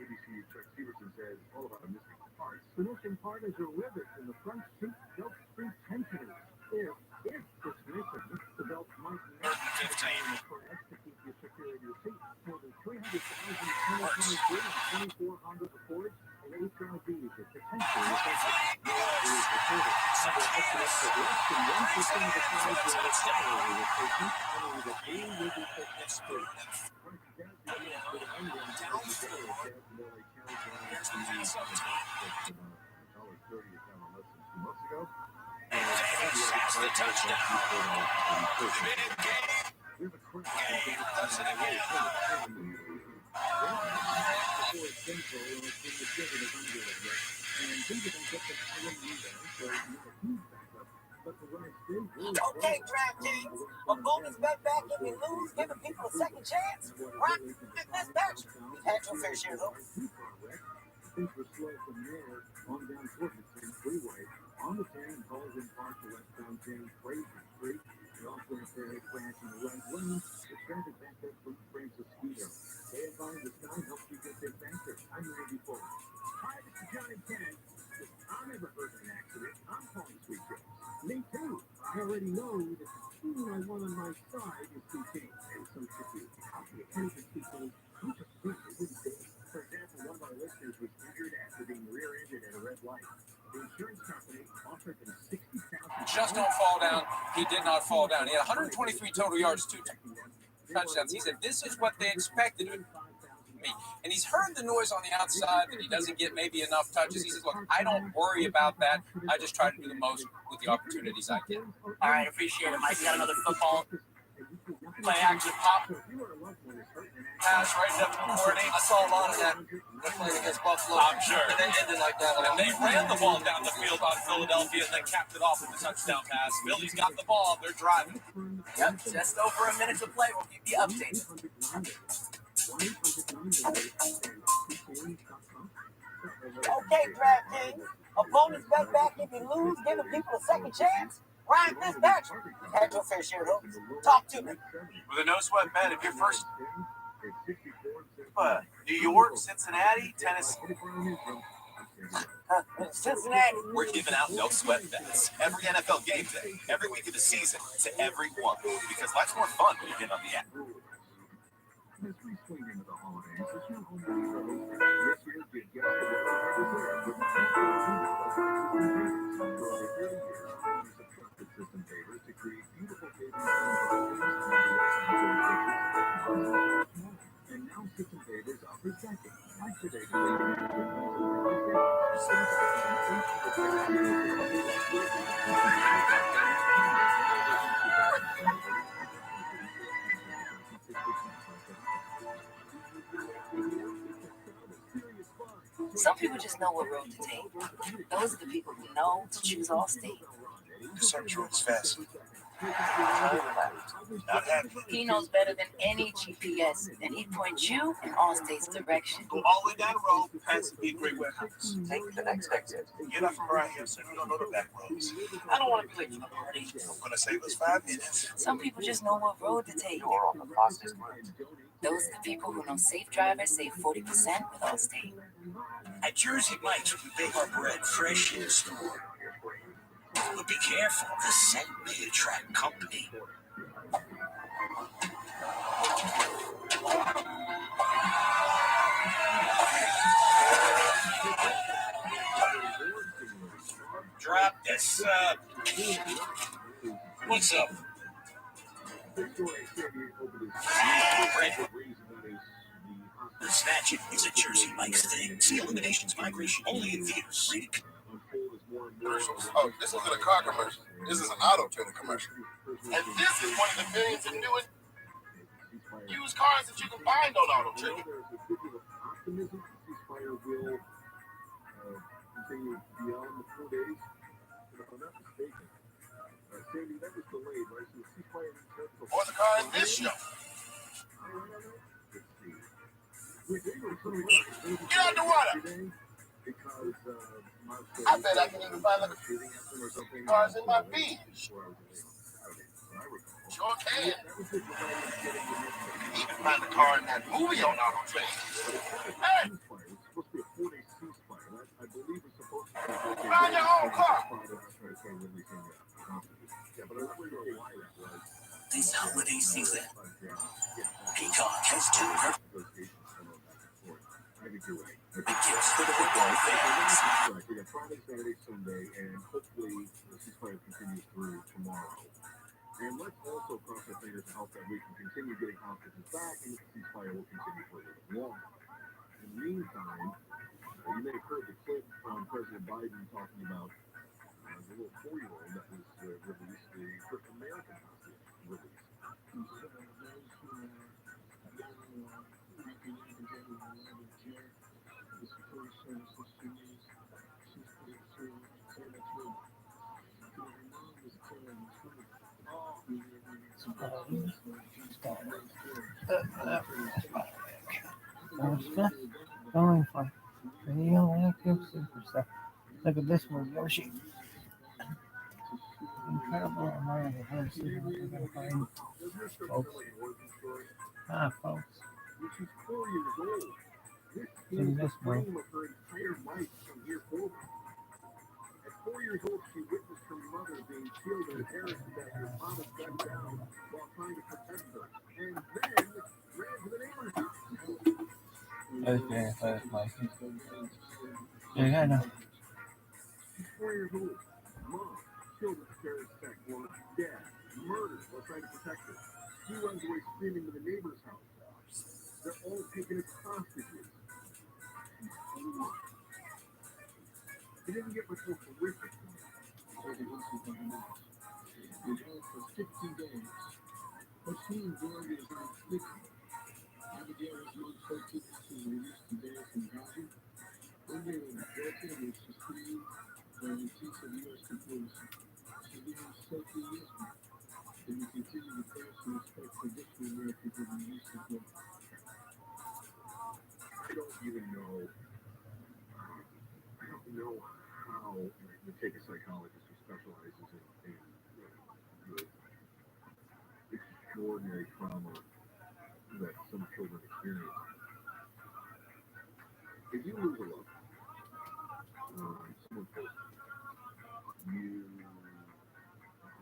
ABC Chuck Severson says all about a missing part. The missing part is a rivet in the front seat belt spring tensioners. If it's missing, the belt might not be in the crash to keep you secure in your seat. More than 300,000 2023 and 24 Honda Accords and HRVs are potentially affected. It is reported. Honda estimates that less than 1% of the cars will require a replacement, and the green will be fixed first. The touchdown. Okay, DraftKings, a bonus bet back if you lose, giving people a second chance. Rock this match. You've had your fair share, though. Things were slow from there on down toward the 10 freeway. On the 10, Baldwin Park to westbound 10, Fraser Street. The off-ramp there crash in the right lane. The traffic backed up from Francisco. KFI in the sky helps you get there faster. I'm Randy Fuller. Hi, this is Johnny Kent. I never heard of an accident. I'm calling Sweet Jones. Me too. I already know that the team I want on my side is too big, and so should you. And the people who just think it wouldn't be. For example, one of our listeners was injured after being rear-ended at a red light. The insurance company offered them $60,000. Just don't fall down. He did not fall down. He had 123 total yards, 2 touchdowns. He said, this is what they expected of me. And he's heard the noise on the outside that he doesn't get maybe enough touches. He says, look, I don't worry about that. I just try to do the most with the opportunities I get. All right, appreciate it, Mike. We got another football play action pop. Pass right up the 40. I saw a lot of that. They're playing against Buffalo. I'm sure. And they ended like that. And they ran the ball down the field on Philadelphia and then capped it off with a touchdown pass. Philly's got the ball. They're driving. Yep, just over a minute to play. We'll keep you updated. Okay, DraftKings, a bonus bet back if you lose, giving people a second chance. Ryan Fitzpatrick, you've had your fair share, though. Talk to me. With a no-sweat bet, if you're first New York, Cincinnati, Tennessee. Cincinnati. We're giving out no-sweat bets every NFL game day, every week of the season, to everyone. Because life's more fun when you get on the app. As we swing into the holidays, the two home games are hosted. This year, get the weather prepared with the for over 30 years, owners of trusted system favors to create beautiful paving and now system favors offers second. Activate Some people just know what road to take. Those are the people who know to choose Allstate. The search road is fascinating. Turn left. Not happy. He knows better than any GPS, and he points you in Allstate's direction. Go all the way down the road, past the big gray warehouse. Take the next exit. Get up from around here so you don't know the back roads. I don't want to be late for the party. I'm gonna save us 5 minutes. Some people just know what road to take. You are on the fastest route. Those are the people who know safe drivers save 40% with Allstate. At Jersey Mike's, we bake our bread fresh in the store. But be careful, the scent may attract company. Drop this, what's up? Snatch it is a Jersey Mike's thing. See Eliminations Migration only in theaters. Rated. Oh, this isn't a car commercial. This is an auto trader commercial. And this is one of the millions of newest used cars that you can find on Auto Trader. Continue beyond the 4 days. If I'm not mistaken, Sandy, that was delayed, right? So the ceasefire Or the car in this show. Get out the water! I bet I can even find the cars in my beach. Sure can. Even find the car in that movie on Auto Trader. Hey! Find your own car. This holiday season, Peacock has 2 perfect gifts for the football fans. We got Friday, Saturday, Sunday, and hopefully the ceasefire continues through tomorrow. And let's also cross our fingers and hope that we can continue getting hostages back and the ceasefire will continue for a little longer. In the meantime, you may have heard the clip from President Biden talking about the little 4-year-old that was released, the first American hostage released. Going for radioactive superstar. Look at this one, Yoshi. Incredible amount of diversity that we're going to find, folks. Folks. She's 4 years old. In this one. Of her entire life from here forward. At 4 years old, she witnessed her mother being killed in an area that her father shut down while trying to protect her, and then ran to the neighbor's house. Okay, that's my. Yeah, I know. She's 4 years old. Mom killed with a terrorist attack while dad murdered while trying to protect her. She runs away screaming to the neighbor's house. They're all taken as hostages. It didn't get much more horrific than that. We held for 60 days. Her team joined us on 50. Abigail was among first witnesses released today from Gaza. One day when the daughter was sustained by the chief of U.S. diplomacy. She began safely yesterday. And we continue to pray to respect for additional Americans who were released as well. I don't even know. I don't know how you take a psychologist who specializes in the extraordinary trauma that some children experience. If you lose a loved one, someone close to you,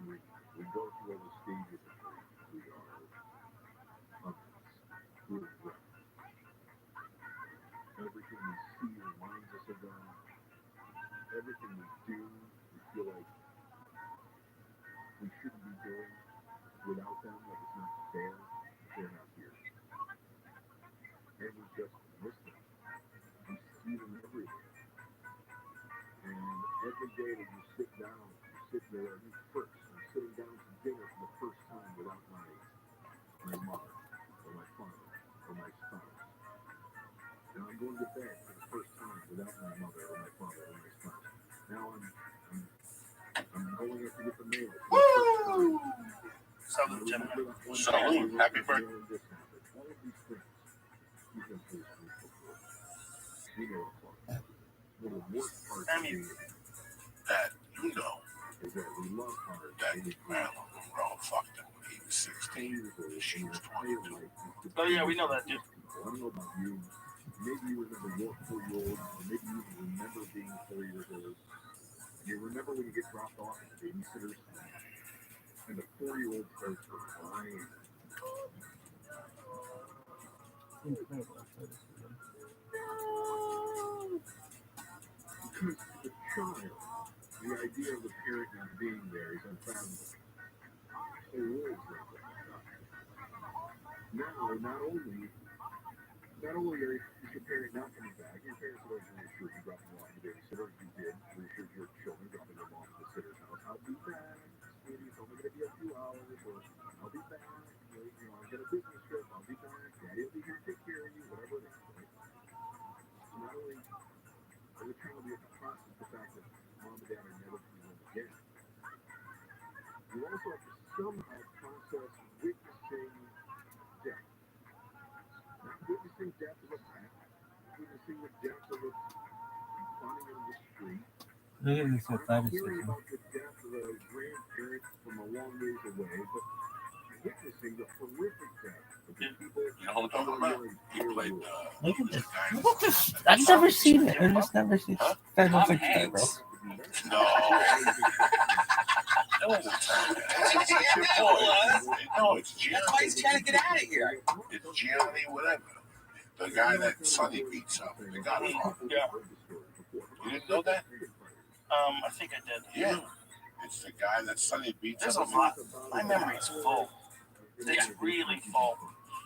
we go through all the stages of grief. We are regret. Everything we see reminds us of them. Everything we do, we feel like we shouldn't be doing without them, like it's not fair. They're not here. And we just miss them. We see them everywhere. And every day that you sit down, you sit there, at least first, I'm sitting down to dinner for the first time without my mother, or my father, or my spouse. And I'm going to bed for the first time without Salute, Gemini. Salute. Happy birthday. I mean, That you know that Marilyn Monroe fucked him when he was 16. She was 22. Oh yeah, we know that, dude. I don't know about you. Maybe you remember your 4-year-old, or maybe you remember being 4 years old. You remember when you get dropped off at the babysitter's and the 4-year-old starts crying. Because the child, the idea of the parent not being there is unfathomable. The world's like that. Now, not only is your parent not coming back, your parents are going to reassure you, dropping them off at the babysitter, you did, reassured your children, dropping them off at the sitter's house. I'll be back, sweetie, it's only going to be a few hours, or I'll be back, you know, I've got a business trip, I'll be back, daddy will be here to take care of you, whatever it is, right? So not only does the child be able to process the fact that mom and dad are never coming home again, you also have to somehow process witnessing death. Not witnessing death of a pet, witnessing the death of a body on the street. Look at this Not hearing about the death of a grandparent from a long ways away, but witnessing the horrific death of the people. You know what I'm talking about? He played Look at this. What the I've never seen it. I've just never seen it. That looks like that, bro. No. That wasn't It's your boy. No, it's Gianni. That's why he's trying to get out of here. It's Gianni, whatever. The guy that Sonny beats up. The Godfather. Yeah. You didn't know that? I think I did. Yeah. It's the guy that Sonny beats There's up. a lot. My memory's full. It's really full.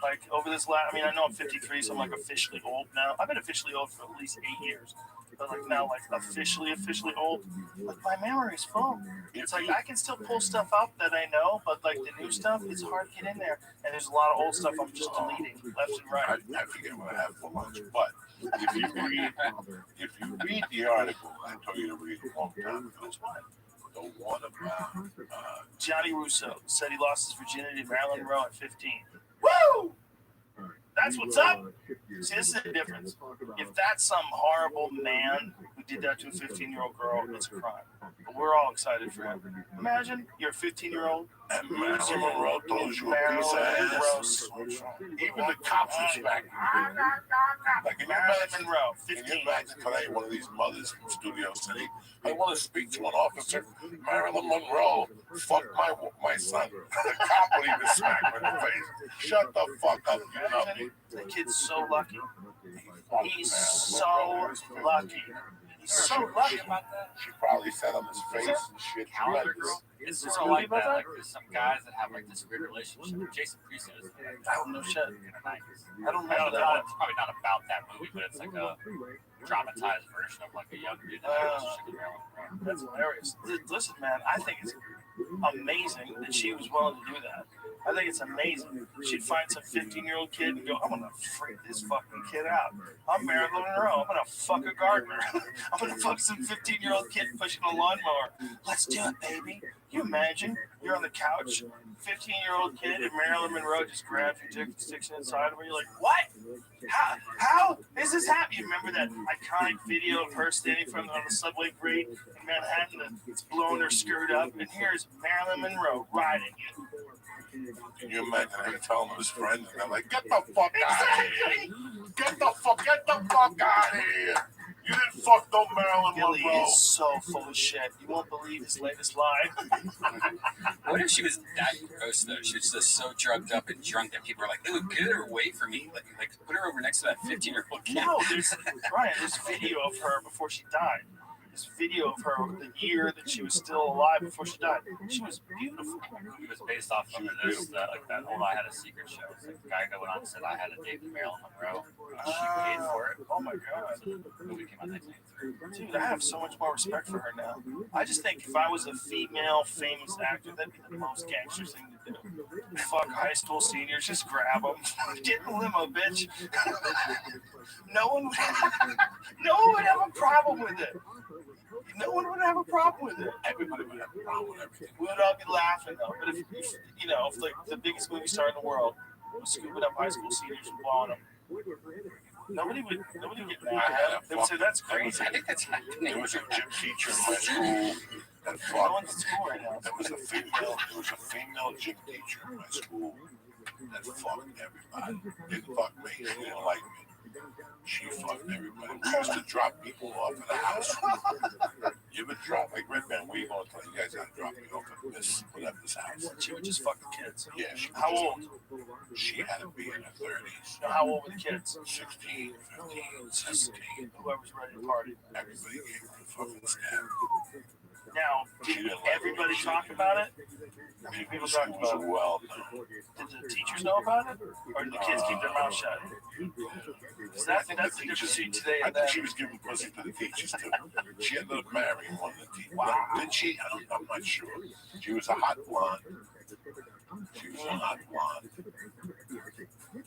Like over this last, I mean, I know I'm 53, so I'm like officially old now. I've been officially old for at least 8 years. But like now, like officially old. Like my memory's full. It's like I can still pull stuff up that I know, but like the new stuff, it's hard to get in there. And there's a lot of old stuff I'm just deleting left and right. I forget what I have for lunch, but if you read the article, I told you to read a long time ago. The one about Johnny Russo said he lost his virginity to Marilyn Monroe at 15. Woo! That's what's up. See, this is the difference. If that's some horrible man who did that to a 15-year-old girl, it's a crime. But we're all excited for him. Imagine you're a 15-year-old. And Marilyn Monroe throws you a piece of ass. Even the cops respect you. Like, can you imagine today one of these mothers from Studio City? I want to speak to an officer. Marilyn Monroe fucked my son. The cop would even smack him in the face. Shut the fuck up, you know me. The kid's so lucky. He's so lucky. He's so lucky about that. She probably said on his face and shit. It's just like that. Like there's some guys that have like this weird relationship. Jason Priestley is. I don't know shit. I don't know that. that. It's probably not about that movie, but it's like a dramatized version of like a young dude that has a relationship with Marilyn Monroe. That's hilarious. Listen, man, I think it's amazing that she was willing to do that. I think it's amazing. She'd find some 15-year-old kid and go, I'm going to freak this fucking kid out. I'm Marilyn Monroe. I'm going to fuck a gardener. I'm going to fuck some 15-year-old kid pushing a lawnmower. Let's do it, baby. You imagine you're on the couch, 15-year-old kid, and Marilyn Monroe just grabs your dick and sticks it inside of her. You're like, what? How is this happening? You remember that iconic video of her standing on the subway grate in Manhattan that's blowing her skirt up? And here's Marilyn Monroe riding it. Can you imagine him telling his friends, and they're like, get the fuck out of here. Get the fuck out of here. You didn't fuck no Marilyn Billy Monroe. is so full of shit. You won't believe his latest lie. What if she was that gross though? She was just so drugged up and drunk that people were like, "Ew, get her away from me!" Like put her over next to that 15-year-old kid. No, there's video of her before she died. This video of her the year that she was still alive before she died. She was beautiful. It was based off of this, like that whole "I Had a Secret" show. It's like the guy going on and said, "I had a date with Marilyn Monroe." She paid for it. Oh my god! So the movie came out in 1983. Dude, I have so much more respect for her now. I just think if I was a female famous actor, that'd be the most gangster thing to do. Fuck high school seniors, just grab them, get in the limo, bitch. No one would have a problem with it. no one would have a problem with it. Everybody would have a problem with everything. We would all be laughing though. But if you know, if like the biggest movie star in the world was scooping up high school seniors and blowing them, nobody would get mad. They would say that's crazy. I think that's happening. There was a gym teacher in my school that fucked. There was a female gym teacher in my school that fucked everybody. Didn't fuck me. She didn't like me. She fucked everybody. We used to drop people off at the house. You ever drop, like Red Man, we going to tell you guys how to drop me off at this house. She would just fuck the kids. Yeah. How old? She had to be in her 30s. Now, how old were the kids? 16, 15, 17. Whoever's ready to party. Everybody came to the fucking stand. Now, did everybody talk about it? Did people talk about it? Well, did the teachers know about it? Or did the kids keep their mouth shut? That's the difference between today and then. I think she was giving pussy to the teachers too. She ended up marrying one of the teachers. Wow. Did she? I'm not sure. She was a hot blonde.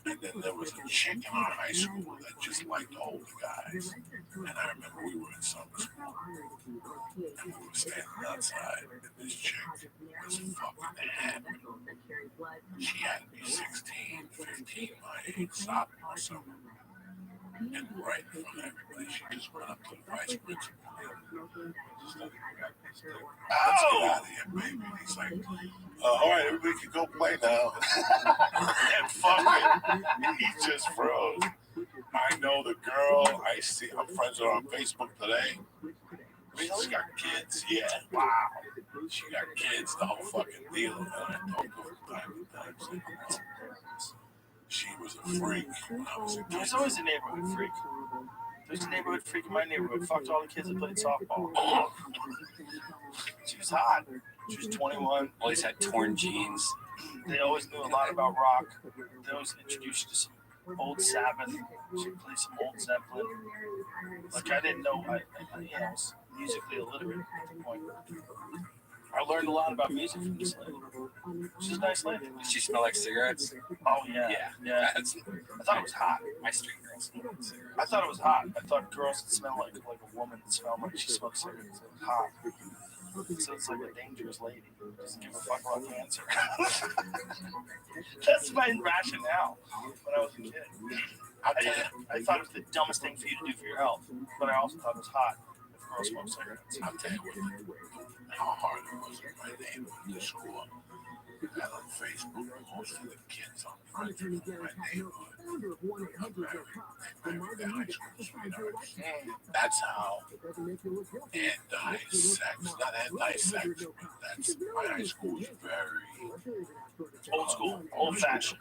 And then there was a chick in our high school that just liked older guys. And I remember we were in summer school. And we were standing outside, and this chick was fucking hammered. She had to be 16, 15, my age, sophomore summer. And right in front of everybody, she just went up to the vice principal. Just like, let's get out of here, baby. And he's like, all right, everybody can go play now. And fucking, he just froze. I know the girl. I'm friends with her on Facebook today. She's got kids. Yeah. Wow. She got kids, the whole fucking deal. And I talked to her from time to time. She was a freak when I was a kid. There's always a neighborhood freak. There's a neighborhood freak in my neighborhood. Fucked all the kids that played softball. She was hot. She was 21. Always had torn jeans. They always knew a lot about rock. They always introduced you to some old Sabbath. She played some old Zeppelin. Like, I didn't know. I was musically illiterate at the point. I learned a lot about music from this lady. She's a nice lady. Did she smell like cigarettes? Oh, yeah. Yeah. I thought it was hot. My street girls smell like cigarettes. I thought it was hot. I thought girls that smell like a woman that smelled like she smoked cigarettes. It was hot. So it's like a dangerous lady. Doesn't give a fuck about cancer. That's my rationale when I was a kid. I thought it was the dumbest thing for you to do for your health, but I also thought it was hot if girls smoked cigarettes. I'll tell you how hard it was in my neighborhood to school. And on Facebook, most of the kids on my neighborhood they married their high school sweethearts. That's how anti-sex, that's my high school was very old school, old fashioned.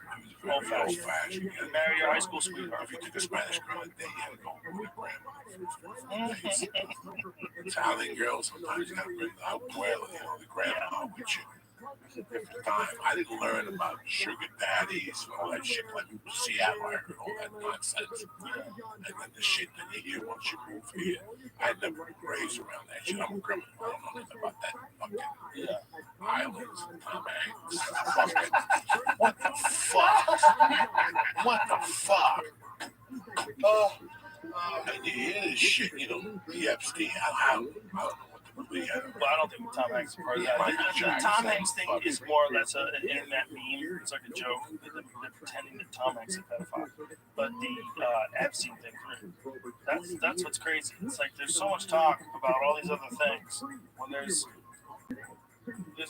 Old fashioned. You marry your high school sweetheart. If you took a Spanish girl that day, you had to go with your grandmother. Italian girls, sometimes you got to bring the abuela, the grandma with you. Different time. I didn't learn about sugar daddies and all that shit like Seattle, I heard all that nonsense. And then the shit that you hear once you move here. I never been raised around that shit. I'm a criminal. I don't know nothing about that fucking islands and Tom Hanks. What the fuck? What the fuck? And you hear this shit, the Epstein. I don't know. Well, I don't think Tom Hanks is part of that. The Tom Hanks thing is more or less an internet meme. It's like a joke. They're pretending that Tom Hanks is a pedophile. But the Epstein thing, that's what's crazy. It's like there's so much talk about all these other things when there's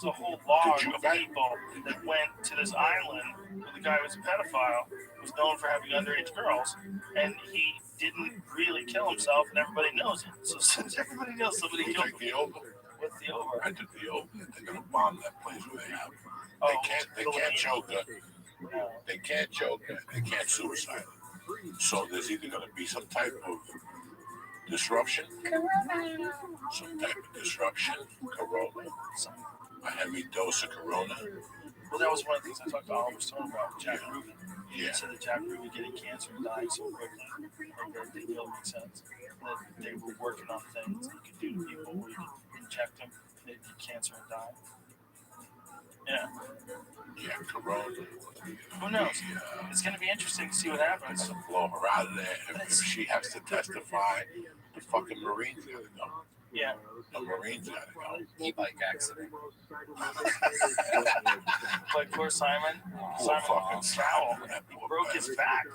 a whole log of people that went to this island where the guy was a pedophile, was known for having underage girls, and he didn't really kill himself, and everybody knows it. So since everybody knows somebody killed him, what's the over? I took the over. They're gonna bomb that place where they have. They can't choke her. They can't choke her. They can't suicide her. So there's either gonna be some type of disruption, corona, a heavy dose of corona. Well, that was one of the things I talked to Oliver Stone about, Jack Ruby. Yeah. He said that Jack Ruby getting cancer and dying so quickly, and that the deal makes sense. That they were working on things that you could do to people where you could inject them, they'd get cancer and die. Yeah. Yeah, corona. Who knows? It's going to be interesting to see what happens. Blow her out of there. If she has to testify, the fucking Marines are going to go. Yeah. The Marines got to go. E-bike accident. Like poor Simon. Simon fucking Cowell. He broke his back.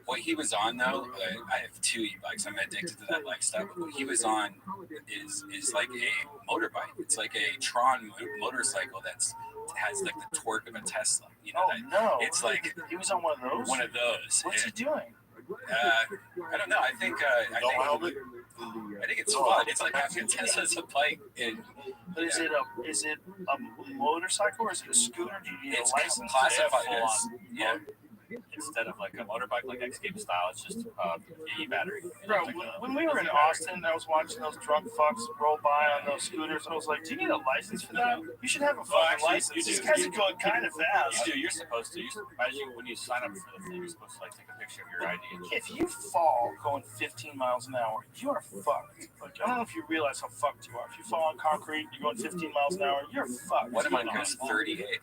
What he was on though, I have 2 e-bikes. I'm addicted to that lifestyle. What he was on is like a motorbike. It's like a Tron motorcycle that's has like the torque of a Tesla. You know, no! It's like he was on one of those. One of those. What's he doing? I don't know. I think it's fun. It's like having a Tesla as a bike. But is it a motorcycle or is it a scooter? Do you need a license? Classified Yeah. Instead of like a motorbike, like Escape style, it's just e-battery. Bro, when we were in Austin, I was watching those drunk fucks roll by on those scooters. I was like, do you need a license for that? You should have a fucking license. These guys are going kind of fast. You do. You're supposed to. When you sign up for the thing, you're supposed to like take a picture of your ID. If you fall going 15 miles an hour, you are fucked. Like, I don't know if you realize how fucked you are. If you fall on concrete, you're going 15 miles an hour, you're fucked. What am I doing? 38.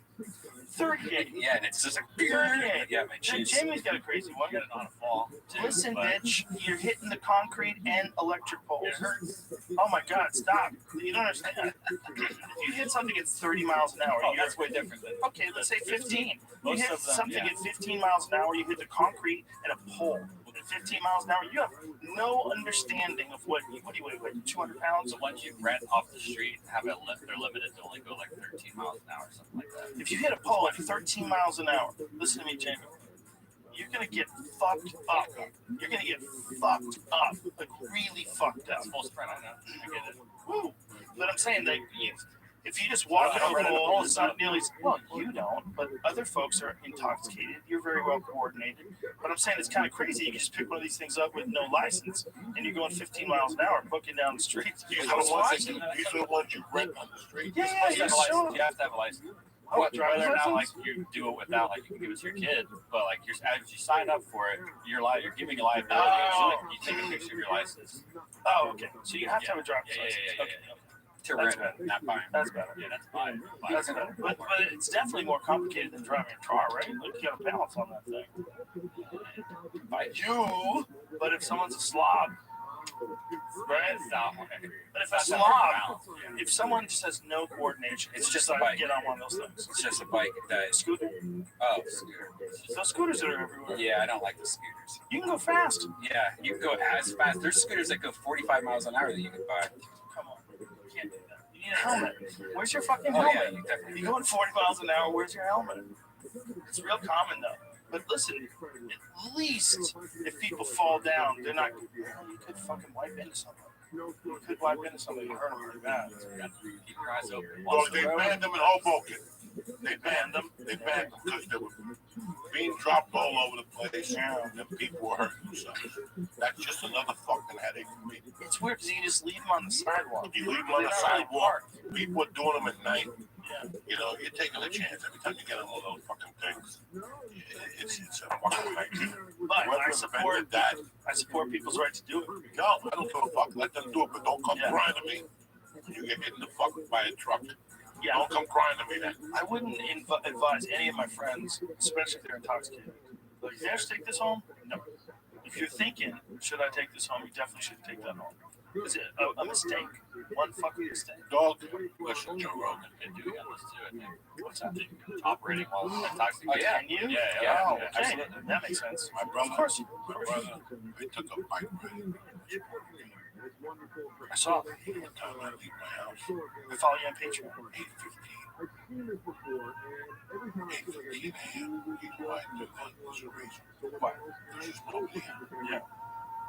38. Yeah, and it's just like 38. Yeah, my cheese. Jamie's got a crazy one. Got it on a fall. Listen, bitch, you're hitting the concrete and electric poles. Oh my God, stop. You don't understand. If you hit something at 30 miles an hour, that's way different than. Okay, let's say 15. You Most hit of them, something at 15 miles an hour, you hit the concrete and a pole. At 15 miles an hour, you have no understanding of what do you weigh, like 200 pounds? The ones you rent off the street they're limited to only go like 13 miles an hour or something like that. If you hit a pole at 13 miles an hour, listen to me, Jamie. You're gonna get fucked up. You're gonna get fucked up, like really fucked up. That's full sprint, I know. I get it. Woo. But I'm saying that if you just walk over the pole, it's not nearly. Well, you don't, but other folks are intoxicated. You're very well coordinated. But I'm saying it's kind of crazy. You can just pick one of these things up with no license, and you're going 15 miles an hour, booking down the street. These are the ones you rent on the street. Yeah, you have to have a license. Whether or not like you do it without, like you can give it to your kid, but like as you sign up for it, you're giving a liability. So like, you take a picture of your license. Oh, okay. So you have to have a driver's license. Okay. To rent, not buying. That's better. Yeah, that's fine. That's better. But it's definitely more complicated than driving a car, right? Like you got to balance on that thing. By you, but if someone's a slob, right? But if a slob, if someone just has no coordination, it's just a bike. Get on one of those things. It's just a bike. Scooter. Oh, scooter. Those scooters are everywhere. Yeah, I don't like the scooters. You can go fast. Yeah, you can go as fast. There's scooters that go 45 miles an hour that you can buy. Come on. You can't do that. You need a helmet. Where's your fucking helmet? Yeah, you're going 40 miles an hour. Where's your helmet? It's real common though. But listen, at least if people fall down, they're not. You could fucking wipe into somebody. You could wipe into somebody and hurt them really bad. Keep your eyes open. Well, they banned them in Hoboken. They banned them because they were being dropped all over the place, and people were hurting themselves. That's just another fucking headache for me. It's weird because you just leave them on the sidewalk. You leave them on the sidewalk. People are doing them at night. You know, you're taking a chance every time you get on one of those fucking things. It's a fucking nightmare. But I support people's right to do it. No, I don't give a fuck. Let them do it, but don't come crying to me. You get hit in the fuck by a truck. Yeah. Don't come crying to me then. I wouldn't advise any of my friends, especially if they're intoxicated. Like, can I just take this home? No. If you're thinking, should I take this home? You definitely should take that home. Is it a mistake? One fucking mistake. Dog, listen, Joe Rogan can do this too, I think. What's that thing? Operating while intoxicated. Oh, yeah. Can you? Yeah. Oh, okay. That makes sense. My brother, of course. I took a bike ride. I saw it. One time I leave my house. I follow you on Patreon. 8:15 a.m. He riding the observation. Why? There's just no man. Yeah.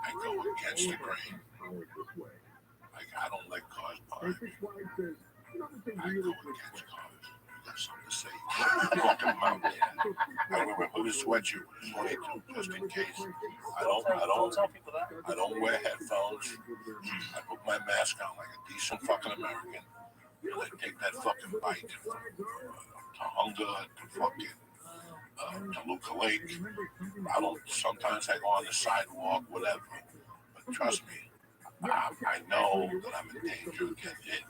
I go against the grain. Like, I don't let cars behind me. I go against cars. You got something to say? Fucking mouth. I wear my hooded sweatshirt with 22 just in case. I don't wear headphones. I put my mask on like a decent fucking American. And I take that fucking bike from Tahunga to fucking Toluca Lake. Sometimes I go on the sidewalk, whatever. But trust me, I know that I'm in danger of getting hit.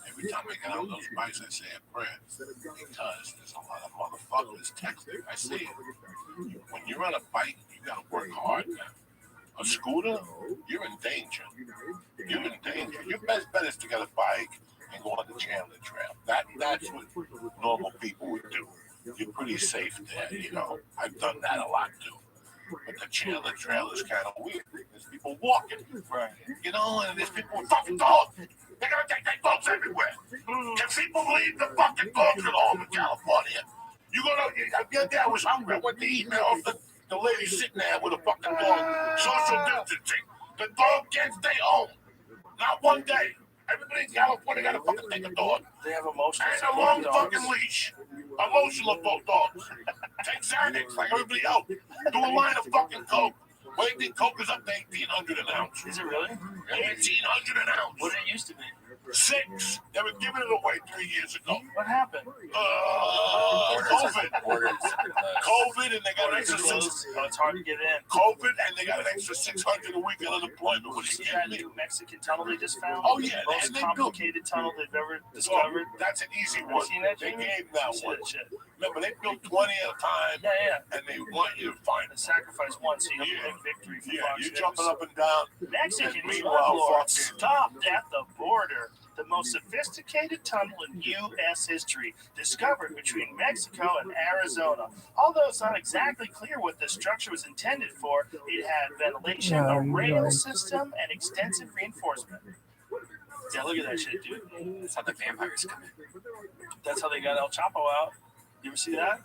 Every time I get on those bikes, I say a prayer. Because there's a lot of motherfuckers texting. I see it. When you're on a bike, you gotta work hard, man. a scooter, you're in danger. You're in danger. Your best bet is to get a bike and go on the Chandler Trail. That's what normal people would do. You're pretty safe there, you know. I've done that a lot too. But the Chandler Trail is kind of weird. There's people walking, right? You know, and there's people with fucking dogs. They're gonna take their dogs everywhere. Can people leave the fucking dogs at home in California? You go to, the other day I was hungry. I went to eat, man. The lady sitting there with a fucking dog, social distancing. The dog can't stay home. Not one day. Everybody in California got to fucking take a dog. They have emotional and a long fucking leash. Emotional both dogs. Take Xanax like everybody else. Do a line of fucking coke. What do you think coke is up to 1,800 an ounce? Is it really? 1,800 an ounce. What did it used to be? 6. They were giving it away 3 years ago. What happened? COVID. COVID, and they got an extra 6. It's hard to get in. COVID, and they got an extra 600 a week in unemployment. What See that new Mexican tunnel they just found? Oh yeah, the most complicated tunnel they've ever discovered. That's an easy one. Seen that, they Jimmy? gave that one. Shit. Remember, they built 20 at a time. Yeah. And they want you to find it. Sacrifice one, so you have a big victory. Yeah, you're jumping up and down. Mexican lords stopped at the border. The most sophisticated tunnel in U.S. history, discovered between Mexico and Arizona. Although it's not exactly clear what the structure was intended for, it had ventilation, a rail system, and extensive reinforcement. Yeah, look at that shit, dude. That's how the vampires come in. That's how they got El Chapo out. You ever see that?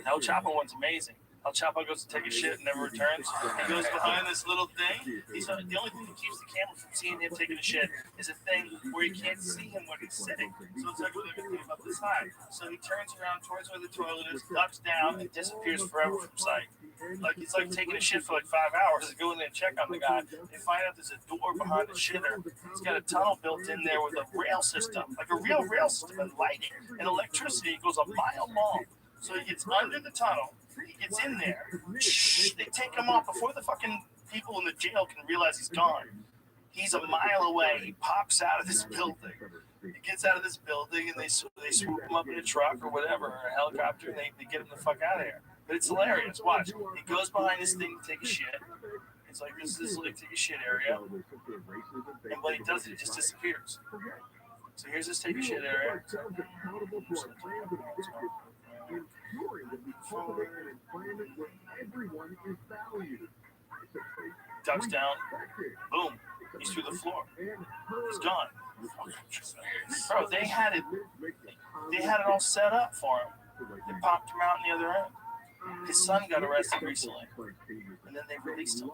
The El Chapo one's amazing. El Chapo goes to take a shit and never returns. He goes behind this little thing. The only thing that keeps the camera from seeing him taking a shit is a thing where you can't see him when he's sitting. So it's actually about this high. So he turns around towards where the toilet is, ducks down, and disappears forever from sight. Like it's like taking a shit for like 5 hours. They go in there and check on the guy. They find out there's a door behind the shitter. He's got a tunnel built in there with a rail system, like a real rail system, and lighting and electricity. It goes a mile long. So he gets under the tunnel. He gets in there. They take him off before the fucking people in the jail can realize he's gone. He's a mile away. He pops out of this building. He gets out of this building and they swoop him up in a truck or whatever, or a helicopter, and they get him the fuck out of here. But it's hilarious. Watch. He goes behind this thing to take a shit. It's like this is like take a shit area. And when he does it, he just disappears. So here's this take a shit area. Ducks down. Boom. He's through the floor. He's gone. Bro, they had it all set up for him. They popped him out on the other end. His son got arrested recently. And then they released him.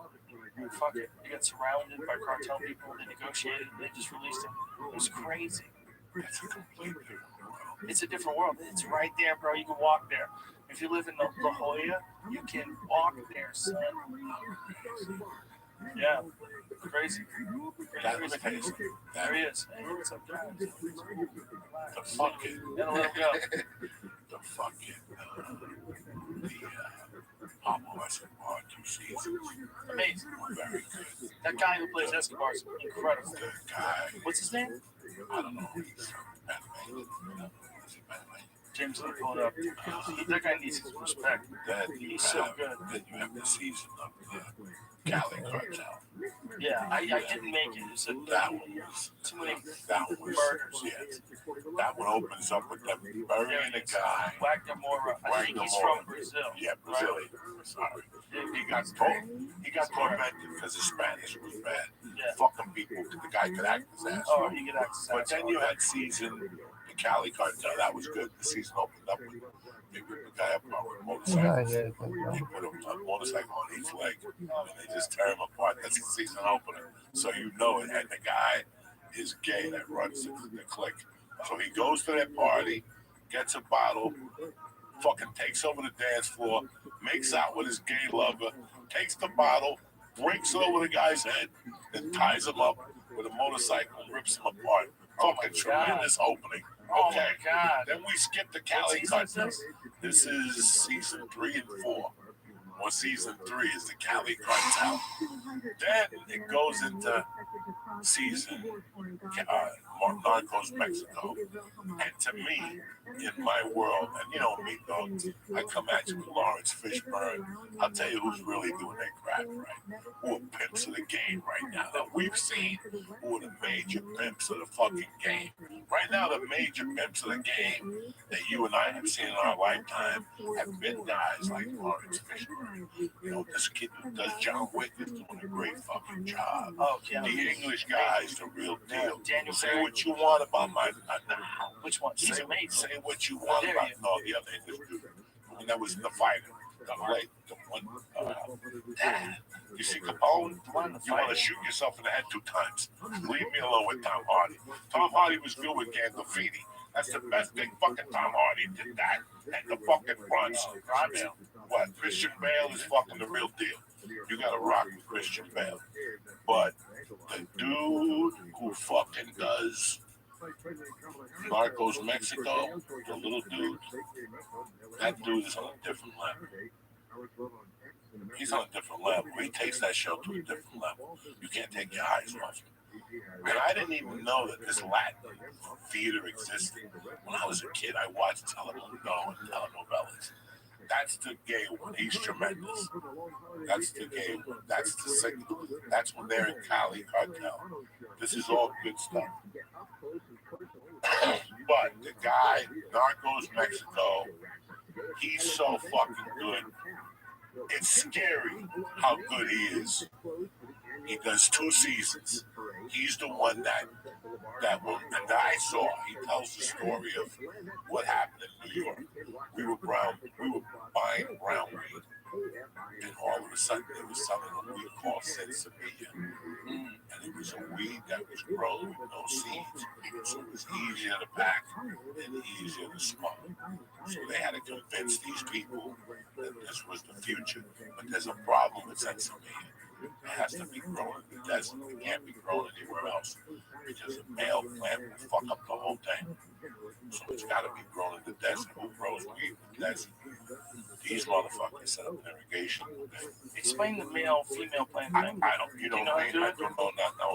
And fuck it. He got surrounded by cartel people. They negotiated. They just released him. It was crazy. It's a different world. It's right there, bro. You can walk there. If you live in La Jolla, you can walk there, son. Yeah. Crazy. Crazy. There he is. Hey, what's up, guys? The fucking. Gotta let him go. The fucking. Opalescent Bar 2 seasons. Amazing. Very good. That guy who plays Escobar is incredible. Good guy. What's his name? I don't know. He's James, let me pull it up. That guy needs his respect. He's so good. Then you have the season of the Cali Cartel. Yeah, I didn't make it. You said that one was too many murders. Yeah. That one opens up with them burying a guy. Wagner, I think he's from Brazil. Yeah, Brazil. Right? Sorry. He got tormented because his Spanish was bad. Yeah. Fucking people. The guy could act his ass. Oh, he could act his ass. But then you had season the Cali Cartel. That was good. The season opened up with they ripped the guy up on a motorcycle. They put him on a motorcycle on each leg, and they just tear him apart. That's the season opener. So you know it. And the guy is gay that runs the clique. So he goes to that party, gets a bottle, fucking takes over the dance floor, makes out with his gay lover, takes the bottle, breaks it over the guy's head, then ties him up with a motorcycle and rips him apart. Fucking tremendous opening. Oh Okay. my God. Then we skip the Cali Cartel. This is season 3 and 4. Or season 3 is the Cali Cartel. Then it goes into season Narcos Mexico. And to me, in my world, and you know me, though, I come at you with Lawrence Fishburne. I'll tell you who's really doing that crap, right? Who are pimps of the game right now that we've seen, who are the major pimps of the fucking game. Right now, the major pimps of the game that you and I have seen in our lifetime have been guys like Lawrence Fishburne. You know, this kid who does John Wick is doing a great fucking job. Oh, the English guy is the real deal. Daniel Say Craig. what you want about my... Which one? He's amazing. Say what you want about... No, the other English dude. And that was the fighter. The one... you see Capone? You want to shoot yourself in the head 2 times. Leave me alone with Tom Hardy. Tom Hardy was good with Gandolfini. That's the best thing. Fucking Tom Hardy did that. And the fucking fronts. What? Christian Bale is fucking the real deal. You gotta rock with Christian Bale. But the dude who fucking does Narcos Mexico, the little dude, that dude is on a different level. He's on a different level. He takes that show to a different level. You can't take your eyes off him. And I didn't even know that this Latin theater existed. When I was a kid, I watched telenovelas. That's the gay one. He's tremendous. That's the gay one. That's the signal. That's when they're in Cali Cartel. This is all good stuff. But the guy, Narcos Mexico, he's so fucking good. It's scary how good he is. He does 2 seasons. He's the one that I saw. He tells the story of what happened in New York. We were buying brown weed, and all of a sudden they were selling a weed called Sensibilla. And it was a weed that was grown with no seeds, so it was easier to pack and easier to smoke. So they had to convince these people that this was the future. But there's a problem with Sensibilla. It has to be grown in the desert. It can't be grown anywhere else because a male plant will fuck up the whole thing. So it's got to be grown in the desert. Who grows weed in the desert? These motherfuckers set up irrigation. Explain the male-female plant thing. I don't know that,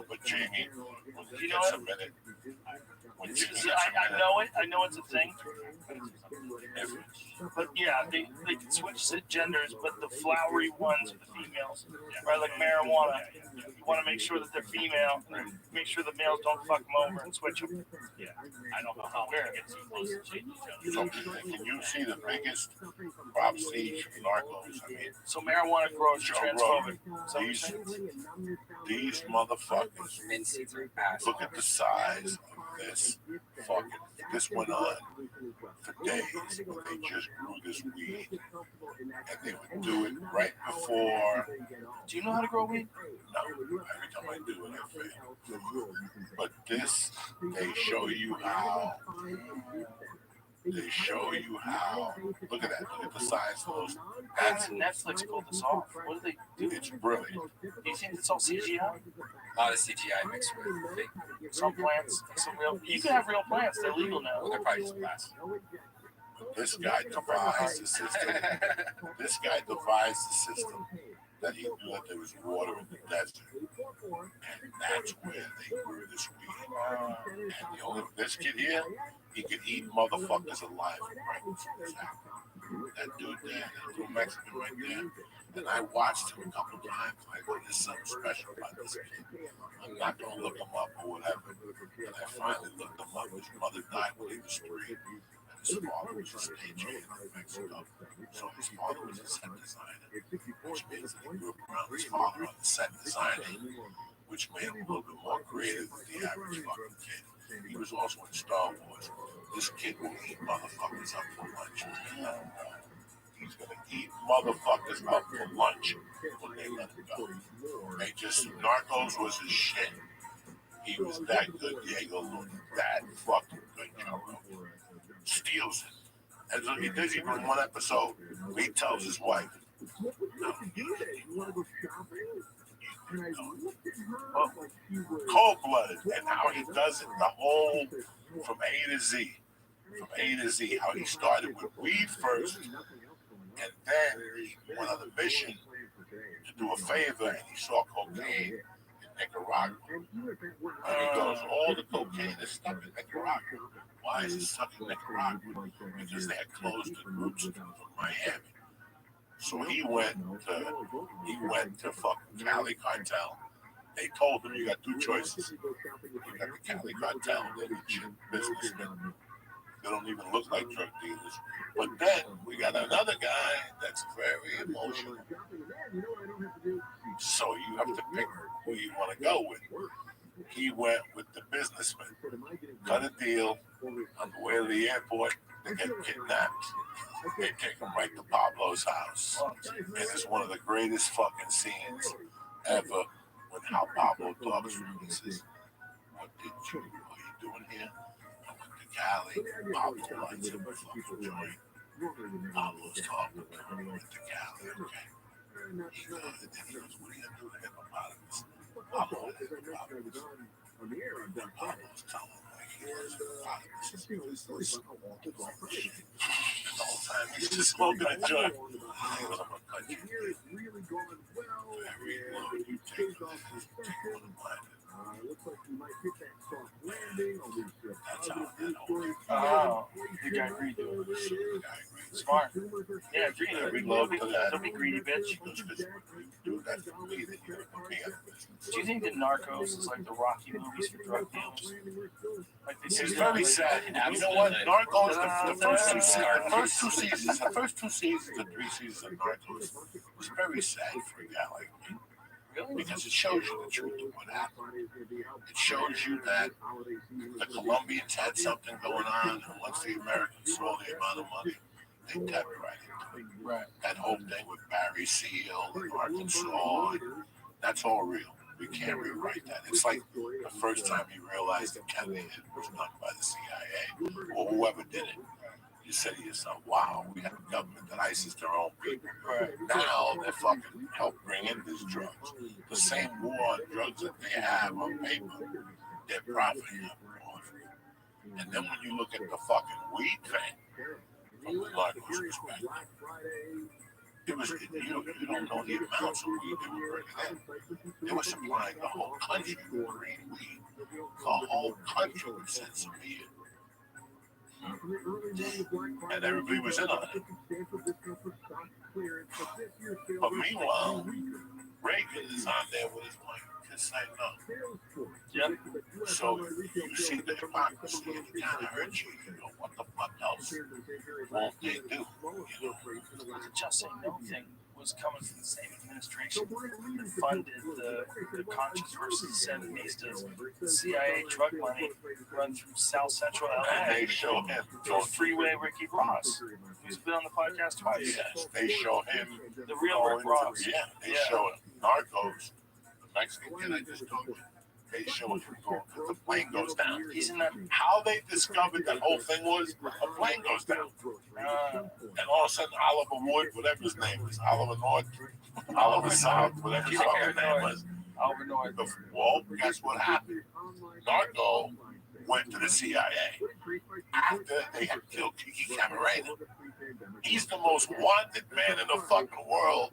but Jamie, when he gets a minute, I know it's a thing. But yeah, they can switch genders, but the flowery ones are the females. Right, like marijuana. You want to make sure that they're female, and make sure the males don't fuck them over and switch them. Yeah, I don't know how we're going to get too close to changing each other. So can you see the biggest crop stage from Narcos? I mean, so marijuana grows transphobic. These motherfuckers, look at the size of this fucking, this went on for days, but they just grew this weed, and they would do it right before. Do you know how to grow weed? No, every time I do it, I fail. But this, they show you how. Look at that. Look at the size of those. That's Netflix pulled this off. What do they do? It's brilliant. Do you think it's all CGI? A lot of CGI mixed with fake. Some plants, some real. You can have real plants. They're legal now. Well, they're probably just glass. This guy devised the system. That he knew that there was water in the desert, and that's where they grew this weed. And this kid here, he could eat motherfuckers alive for breakfast. That dude there, that little Mexican right there. And I watched him a couple times. I go, there's something special about this kid. I'm not going to look him up or whatever. And I finally looked him up. His mother died when he was 3. His father was a stagehand in Mexico. So his father was a set designer, which means that he grew up around his father on the set designing, which made him a little bit more creative than the average fucking kid. He was also in Star Wars. This kid will eat motherfuckers up for lunch when they let him go. He's going to eat motherfuckers up for lunch when they let him go. Narcos was his shit. He was that good. Diego Luna, that fucking good, Joe. Steals it. As he does, he in one episode, he tells his wife, cold-blooded, and how he does it, the whole from A to Z. From A to Z, how he started with weed first, and then he went on a mission to do a favor, and he saw cocaine. Nicaragua. And he goes, all the cocaine is stuck in Nicaragua. Why is it stuck in Nicaragua? Because they had closed the groups from Miami. So he went to fucking Cali cartel. They told him, you got two choices. You got the Cali cartel, they're legit businessmen. They don't even look like drug dealers. But then we got another guy that's very emotional. So you have to pick who you want to go with. He went with the businessman. Got a deal on the way to the airport. They get kidnapped. They take him right to Pablo's house. And it's one of the greatest fucking scenes ever when how Pablo talks to him. He says, what are you doing here? I went to Cali. Pablo lights him a fucking joint. Pablo's talking to him. I went to Cali, okay. He goes, and then he goes, what are you going to do to hippopotamus? Pablo had hippopotamus. And then Pablo's telling him, like, he was hippopotamus. And the whole time he's just smoking a joint. He goes, I'm going to cut you. Very low. You take one of mine. Looks like you might hit that soft landing. That's how that always. Oh, the guy greedy. Smart. Yeah, greedy. Reload. Don't be greedy, bitch. Do that for me, then you're going to be a Do you think that Narcos is like the Rocky movies for drug dealers? Like it's very sad. You know what? Narcos, the first two seasons, the 3 seasons of Narcos was very sad for a guy like me. Because it shows you the truth of what happened. It shows you that the Colombians had something going on, and once the Americans saw the amount of money, they tapped right into it. Right. That whole thing with Barry Seal and Arkansas, that's all real. We can't rewrite that. It's like the first time you realized that Kennedy was done by the CIA or whoever did it. You say to yourself, wow, we have a government that ISIS their own people. Right. Now they're fucking help bring in these drugs. The same war on drugs that they have on paper, they're profiting off it. And then when you look at the fucking weed thing, from the Narcos perspective, it was, you don't know the amounts of weed they were bringing in. They were supplying the whole country with green weed. The whole country was sent some weed. And everybody was in on it. But meanwhile, Reagan is on there with his wife, just saying no. Yep. So you see the hypocrisy and it kind of hurts you. You know, what the fuck else won't they do? You know? The just say no thing was coming from the same administration that funded the Conscious versus Sandinistas. The CIA drug money run through South Central LA. And they show him. The freeway Ricky Ross, who's been on the podcast twice. Yes, they show him. The real Rick Ross. Yeah, they show him. Narcos, the Mexican kid I just told you. They show him going, the plane goes down. He's in that. How they discovered that whole thing was a plane goes down. And all of a sudden, Oliver Wood, whatever his name is, Oliver North, Oliver South, whatever his fucking name was. Oliver North. Well, guess what happened? Narco went to the CIA after they had killed Kiki Camarena. He's the most wanted man in the fucking world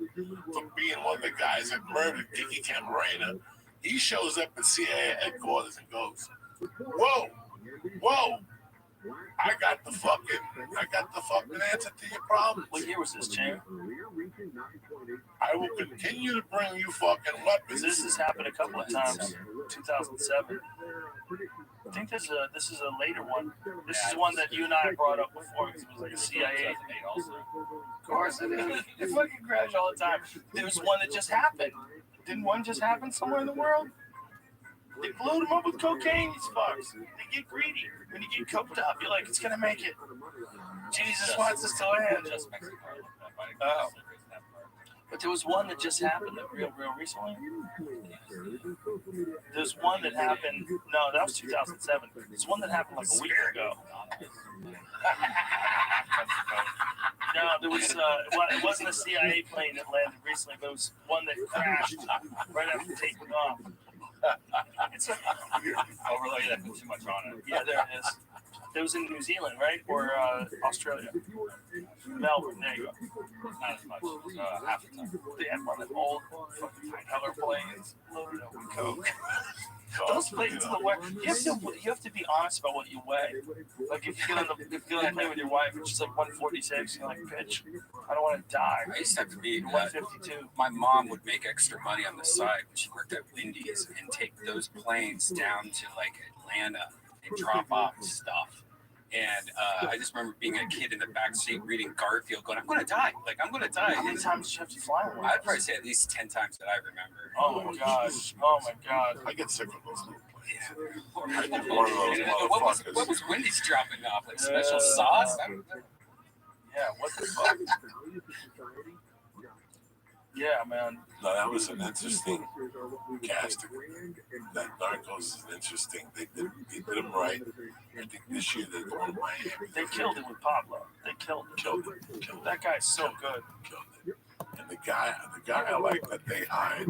for being one of the guys that murdered Kiki Camarena. He shows up at CIA headquarters and goes, whoa, I got the fucking answer to your problem. What year was this, Jay? I will continue to bring you fucking weapons. This has happened a couple of times. 2007. I think this is a later one. This is one that you and I brought up before because it was like a CIA. Of course it is. It fucking crashes all the time. There was one that just happened. Didn't one just happen somewhere in the world? They blew them up with cocaine, these fucks. They get greedy. When you get coked up, you're like, it's gonna make it. Jesus wants us to land. Oh. But there was one that just happened real recently. There's one that happened. No, that was 2007. There's one that happened like a week ago. No, there was. It wasn't a CIA plane that landed recently, but it was one that crashed right after taking off. It's a overlay that put too much on it. Yeah, there it is. It was in New Zealand, right? Or Australia? Melbourne, there you go. Not as much. Half the time. They had one of them old fucking color planes loaded up with coke. Those planes in the way. You have to be honest about what you weigh. Like if you get on the plane with your wife, it's just like 146. You're like, bitch, I don't want to die. I used to have to be 152. My mom would make extra money on the side when she worked at Wendy's and take those planes down to like Atlanta and drop off stuff. And I just remember being a kid in the back seat reading Garfield, going, "I'm going to die! Like I'm going to die!" How many times did you have to fly? I'd probably say at least 10 times that I remember. Oh my gosh! Oh my god! I get sick of those little planes. Yeah. I did one of those motherfuckers. What was Wendy's dropping off? Like special sauce? Yeah. What the fuck? Yeah, man. No, that was an interesting casting. That Narcos is interesting. They did them right. I think this year they're going Miami. They killed it with Pablo. They killed it. That guy's so good. And the guy I like that they hired.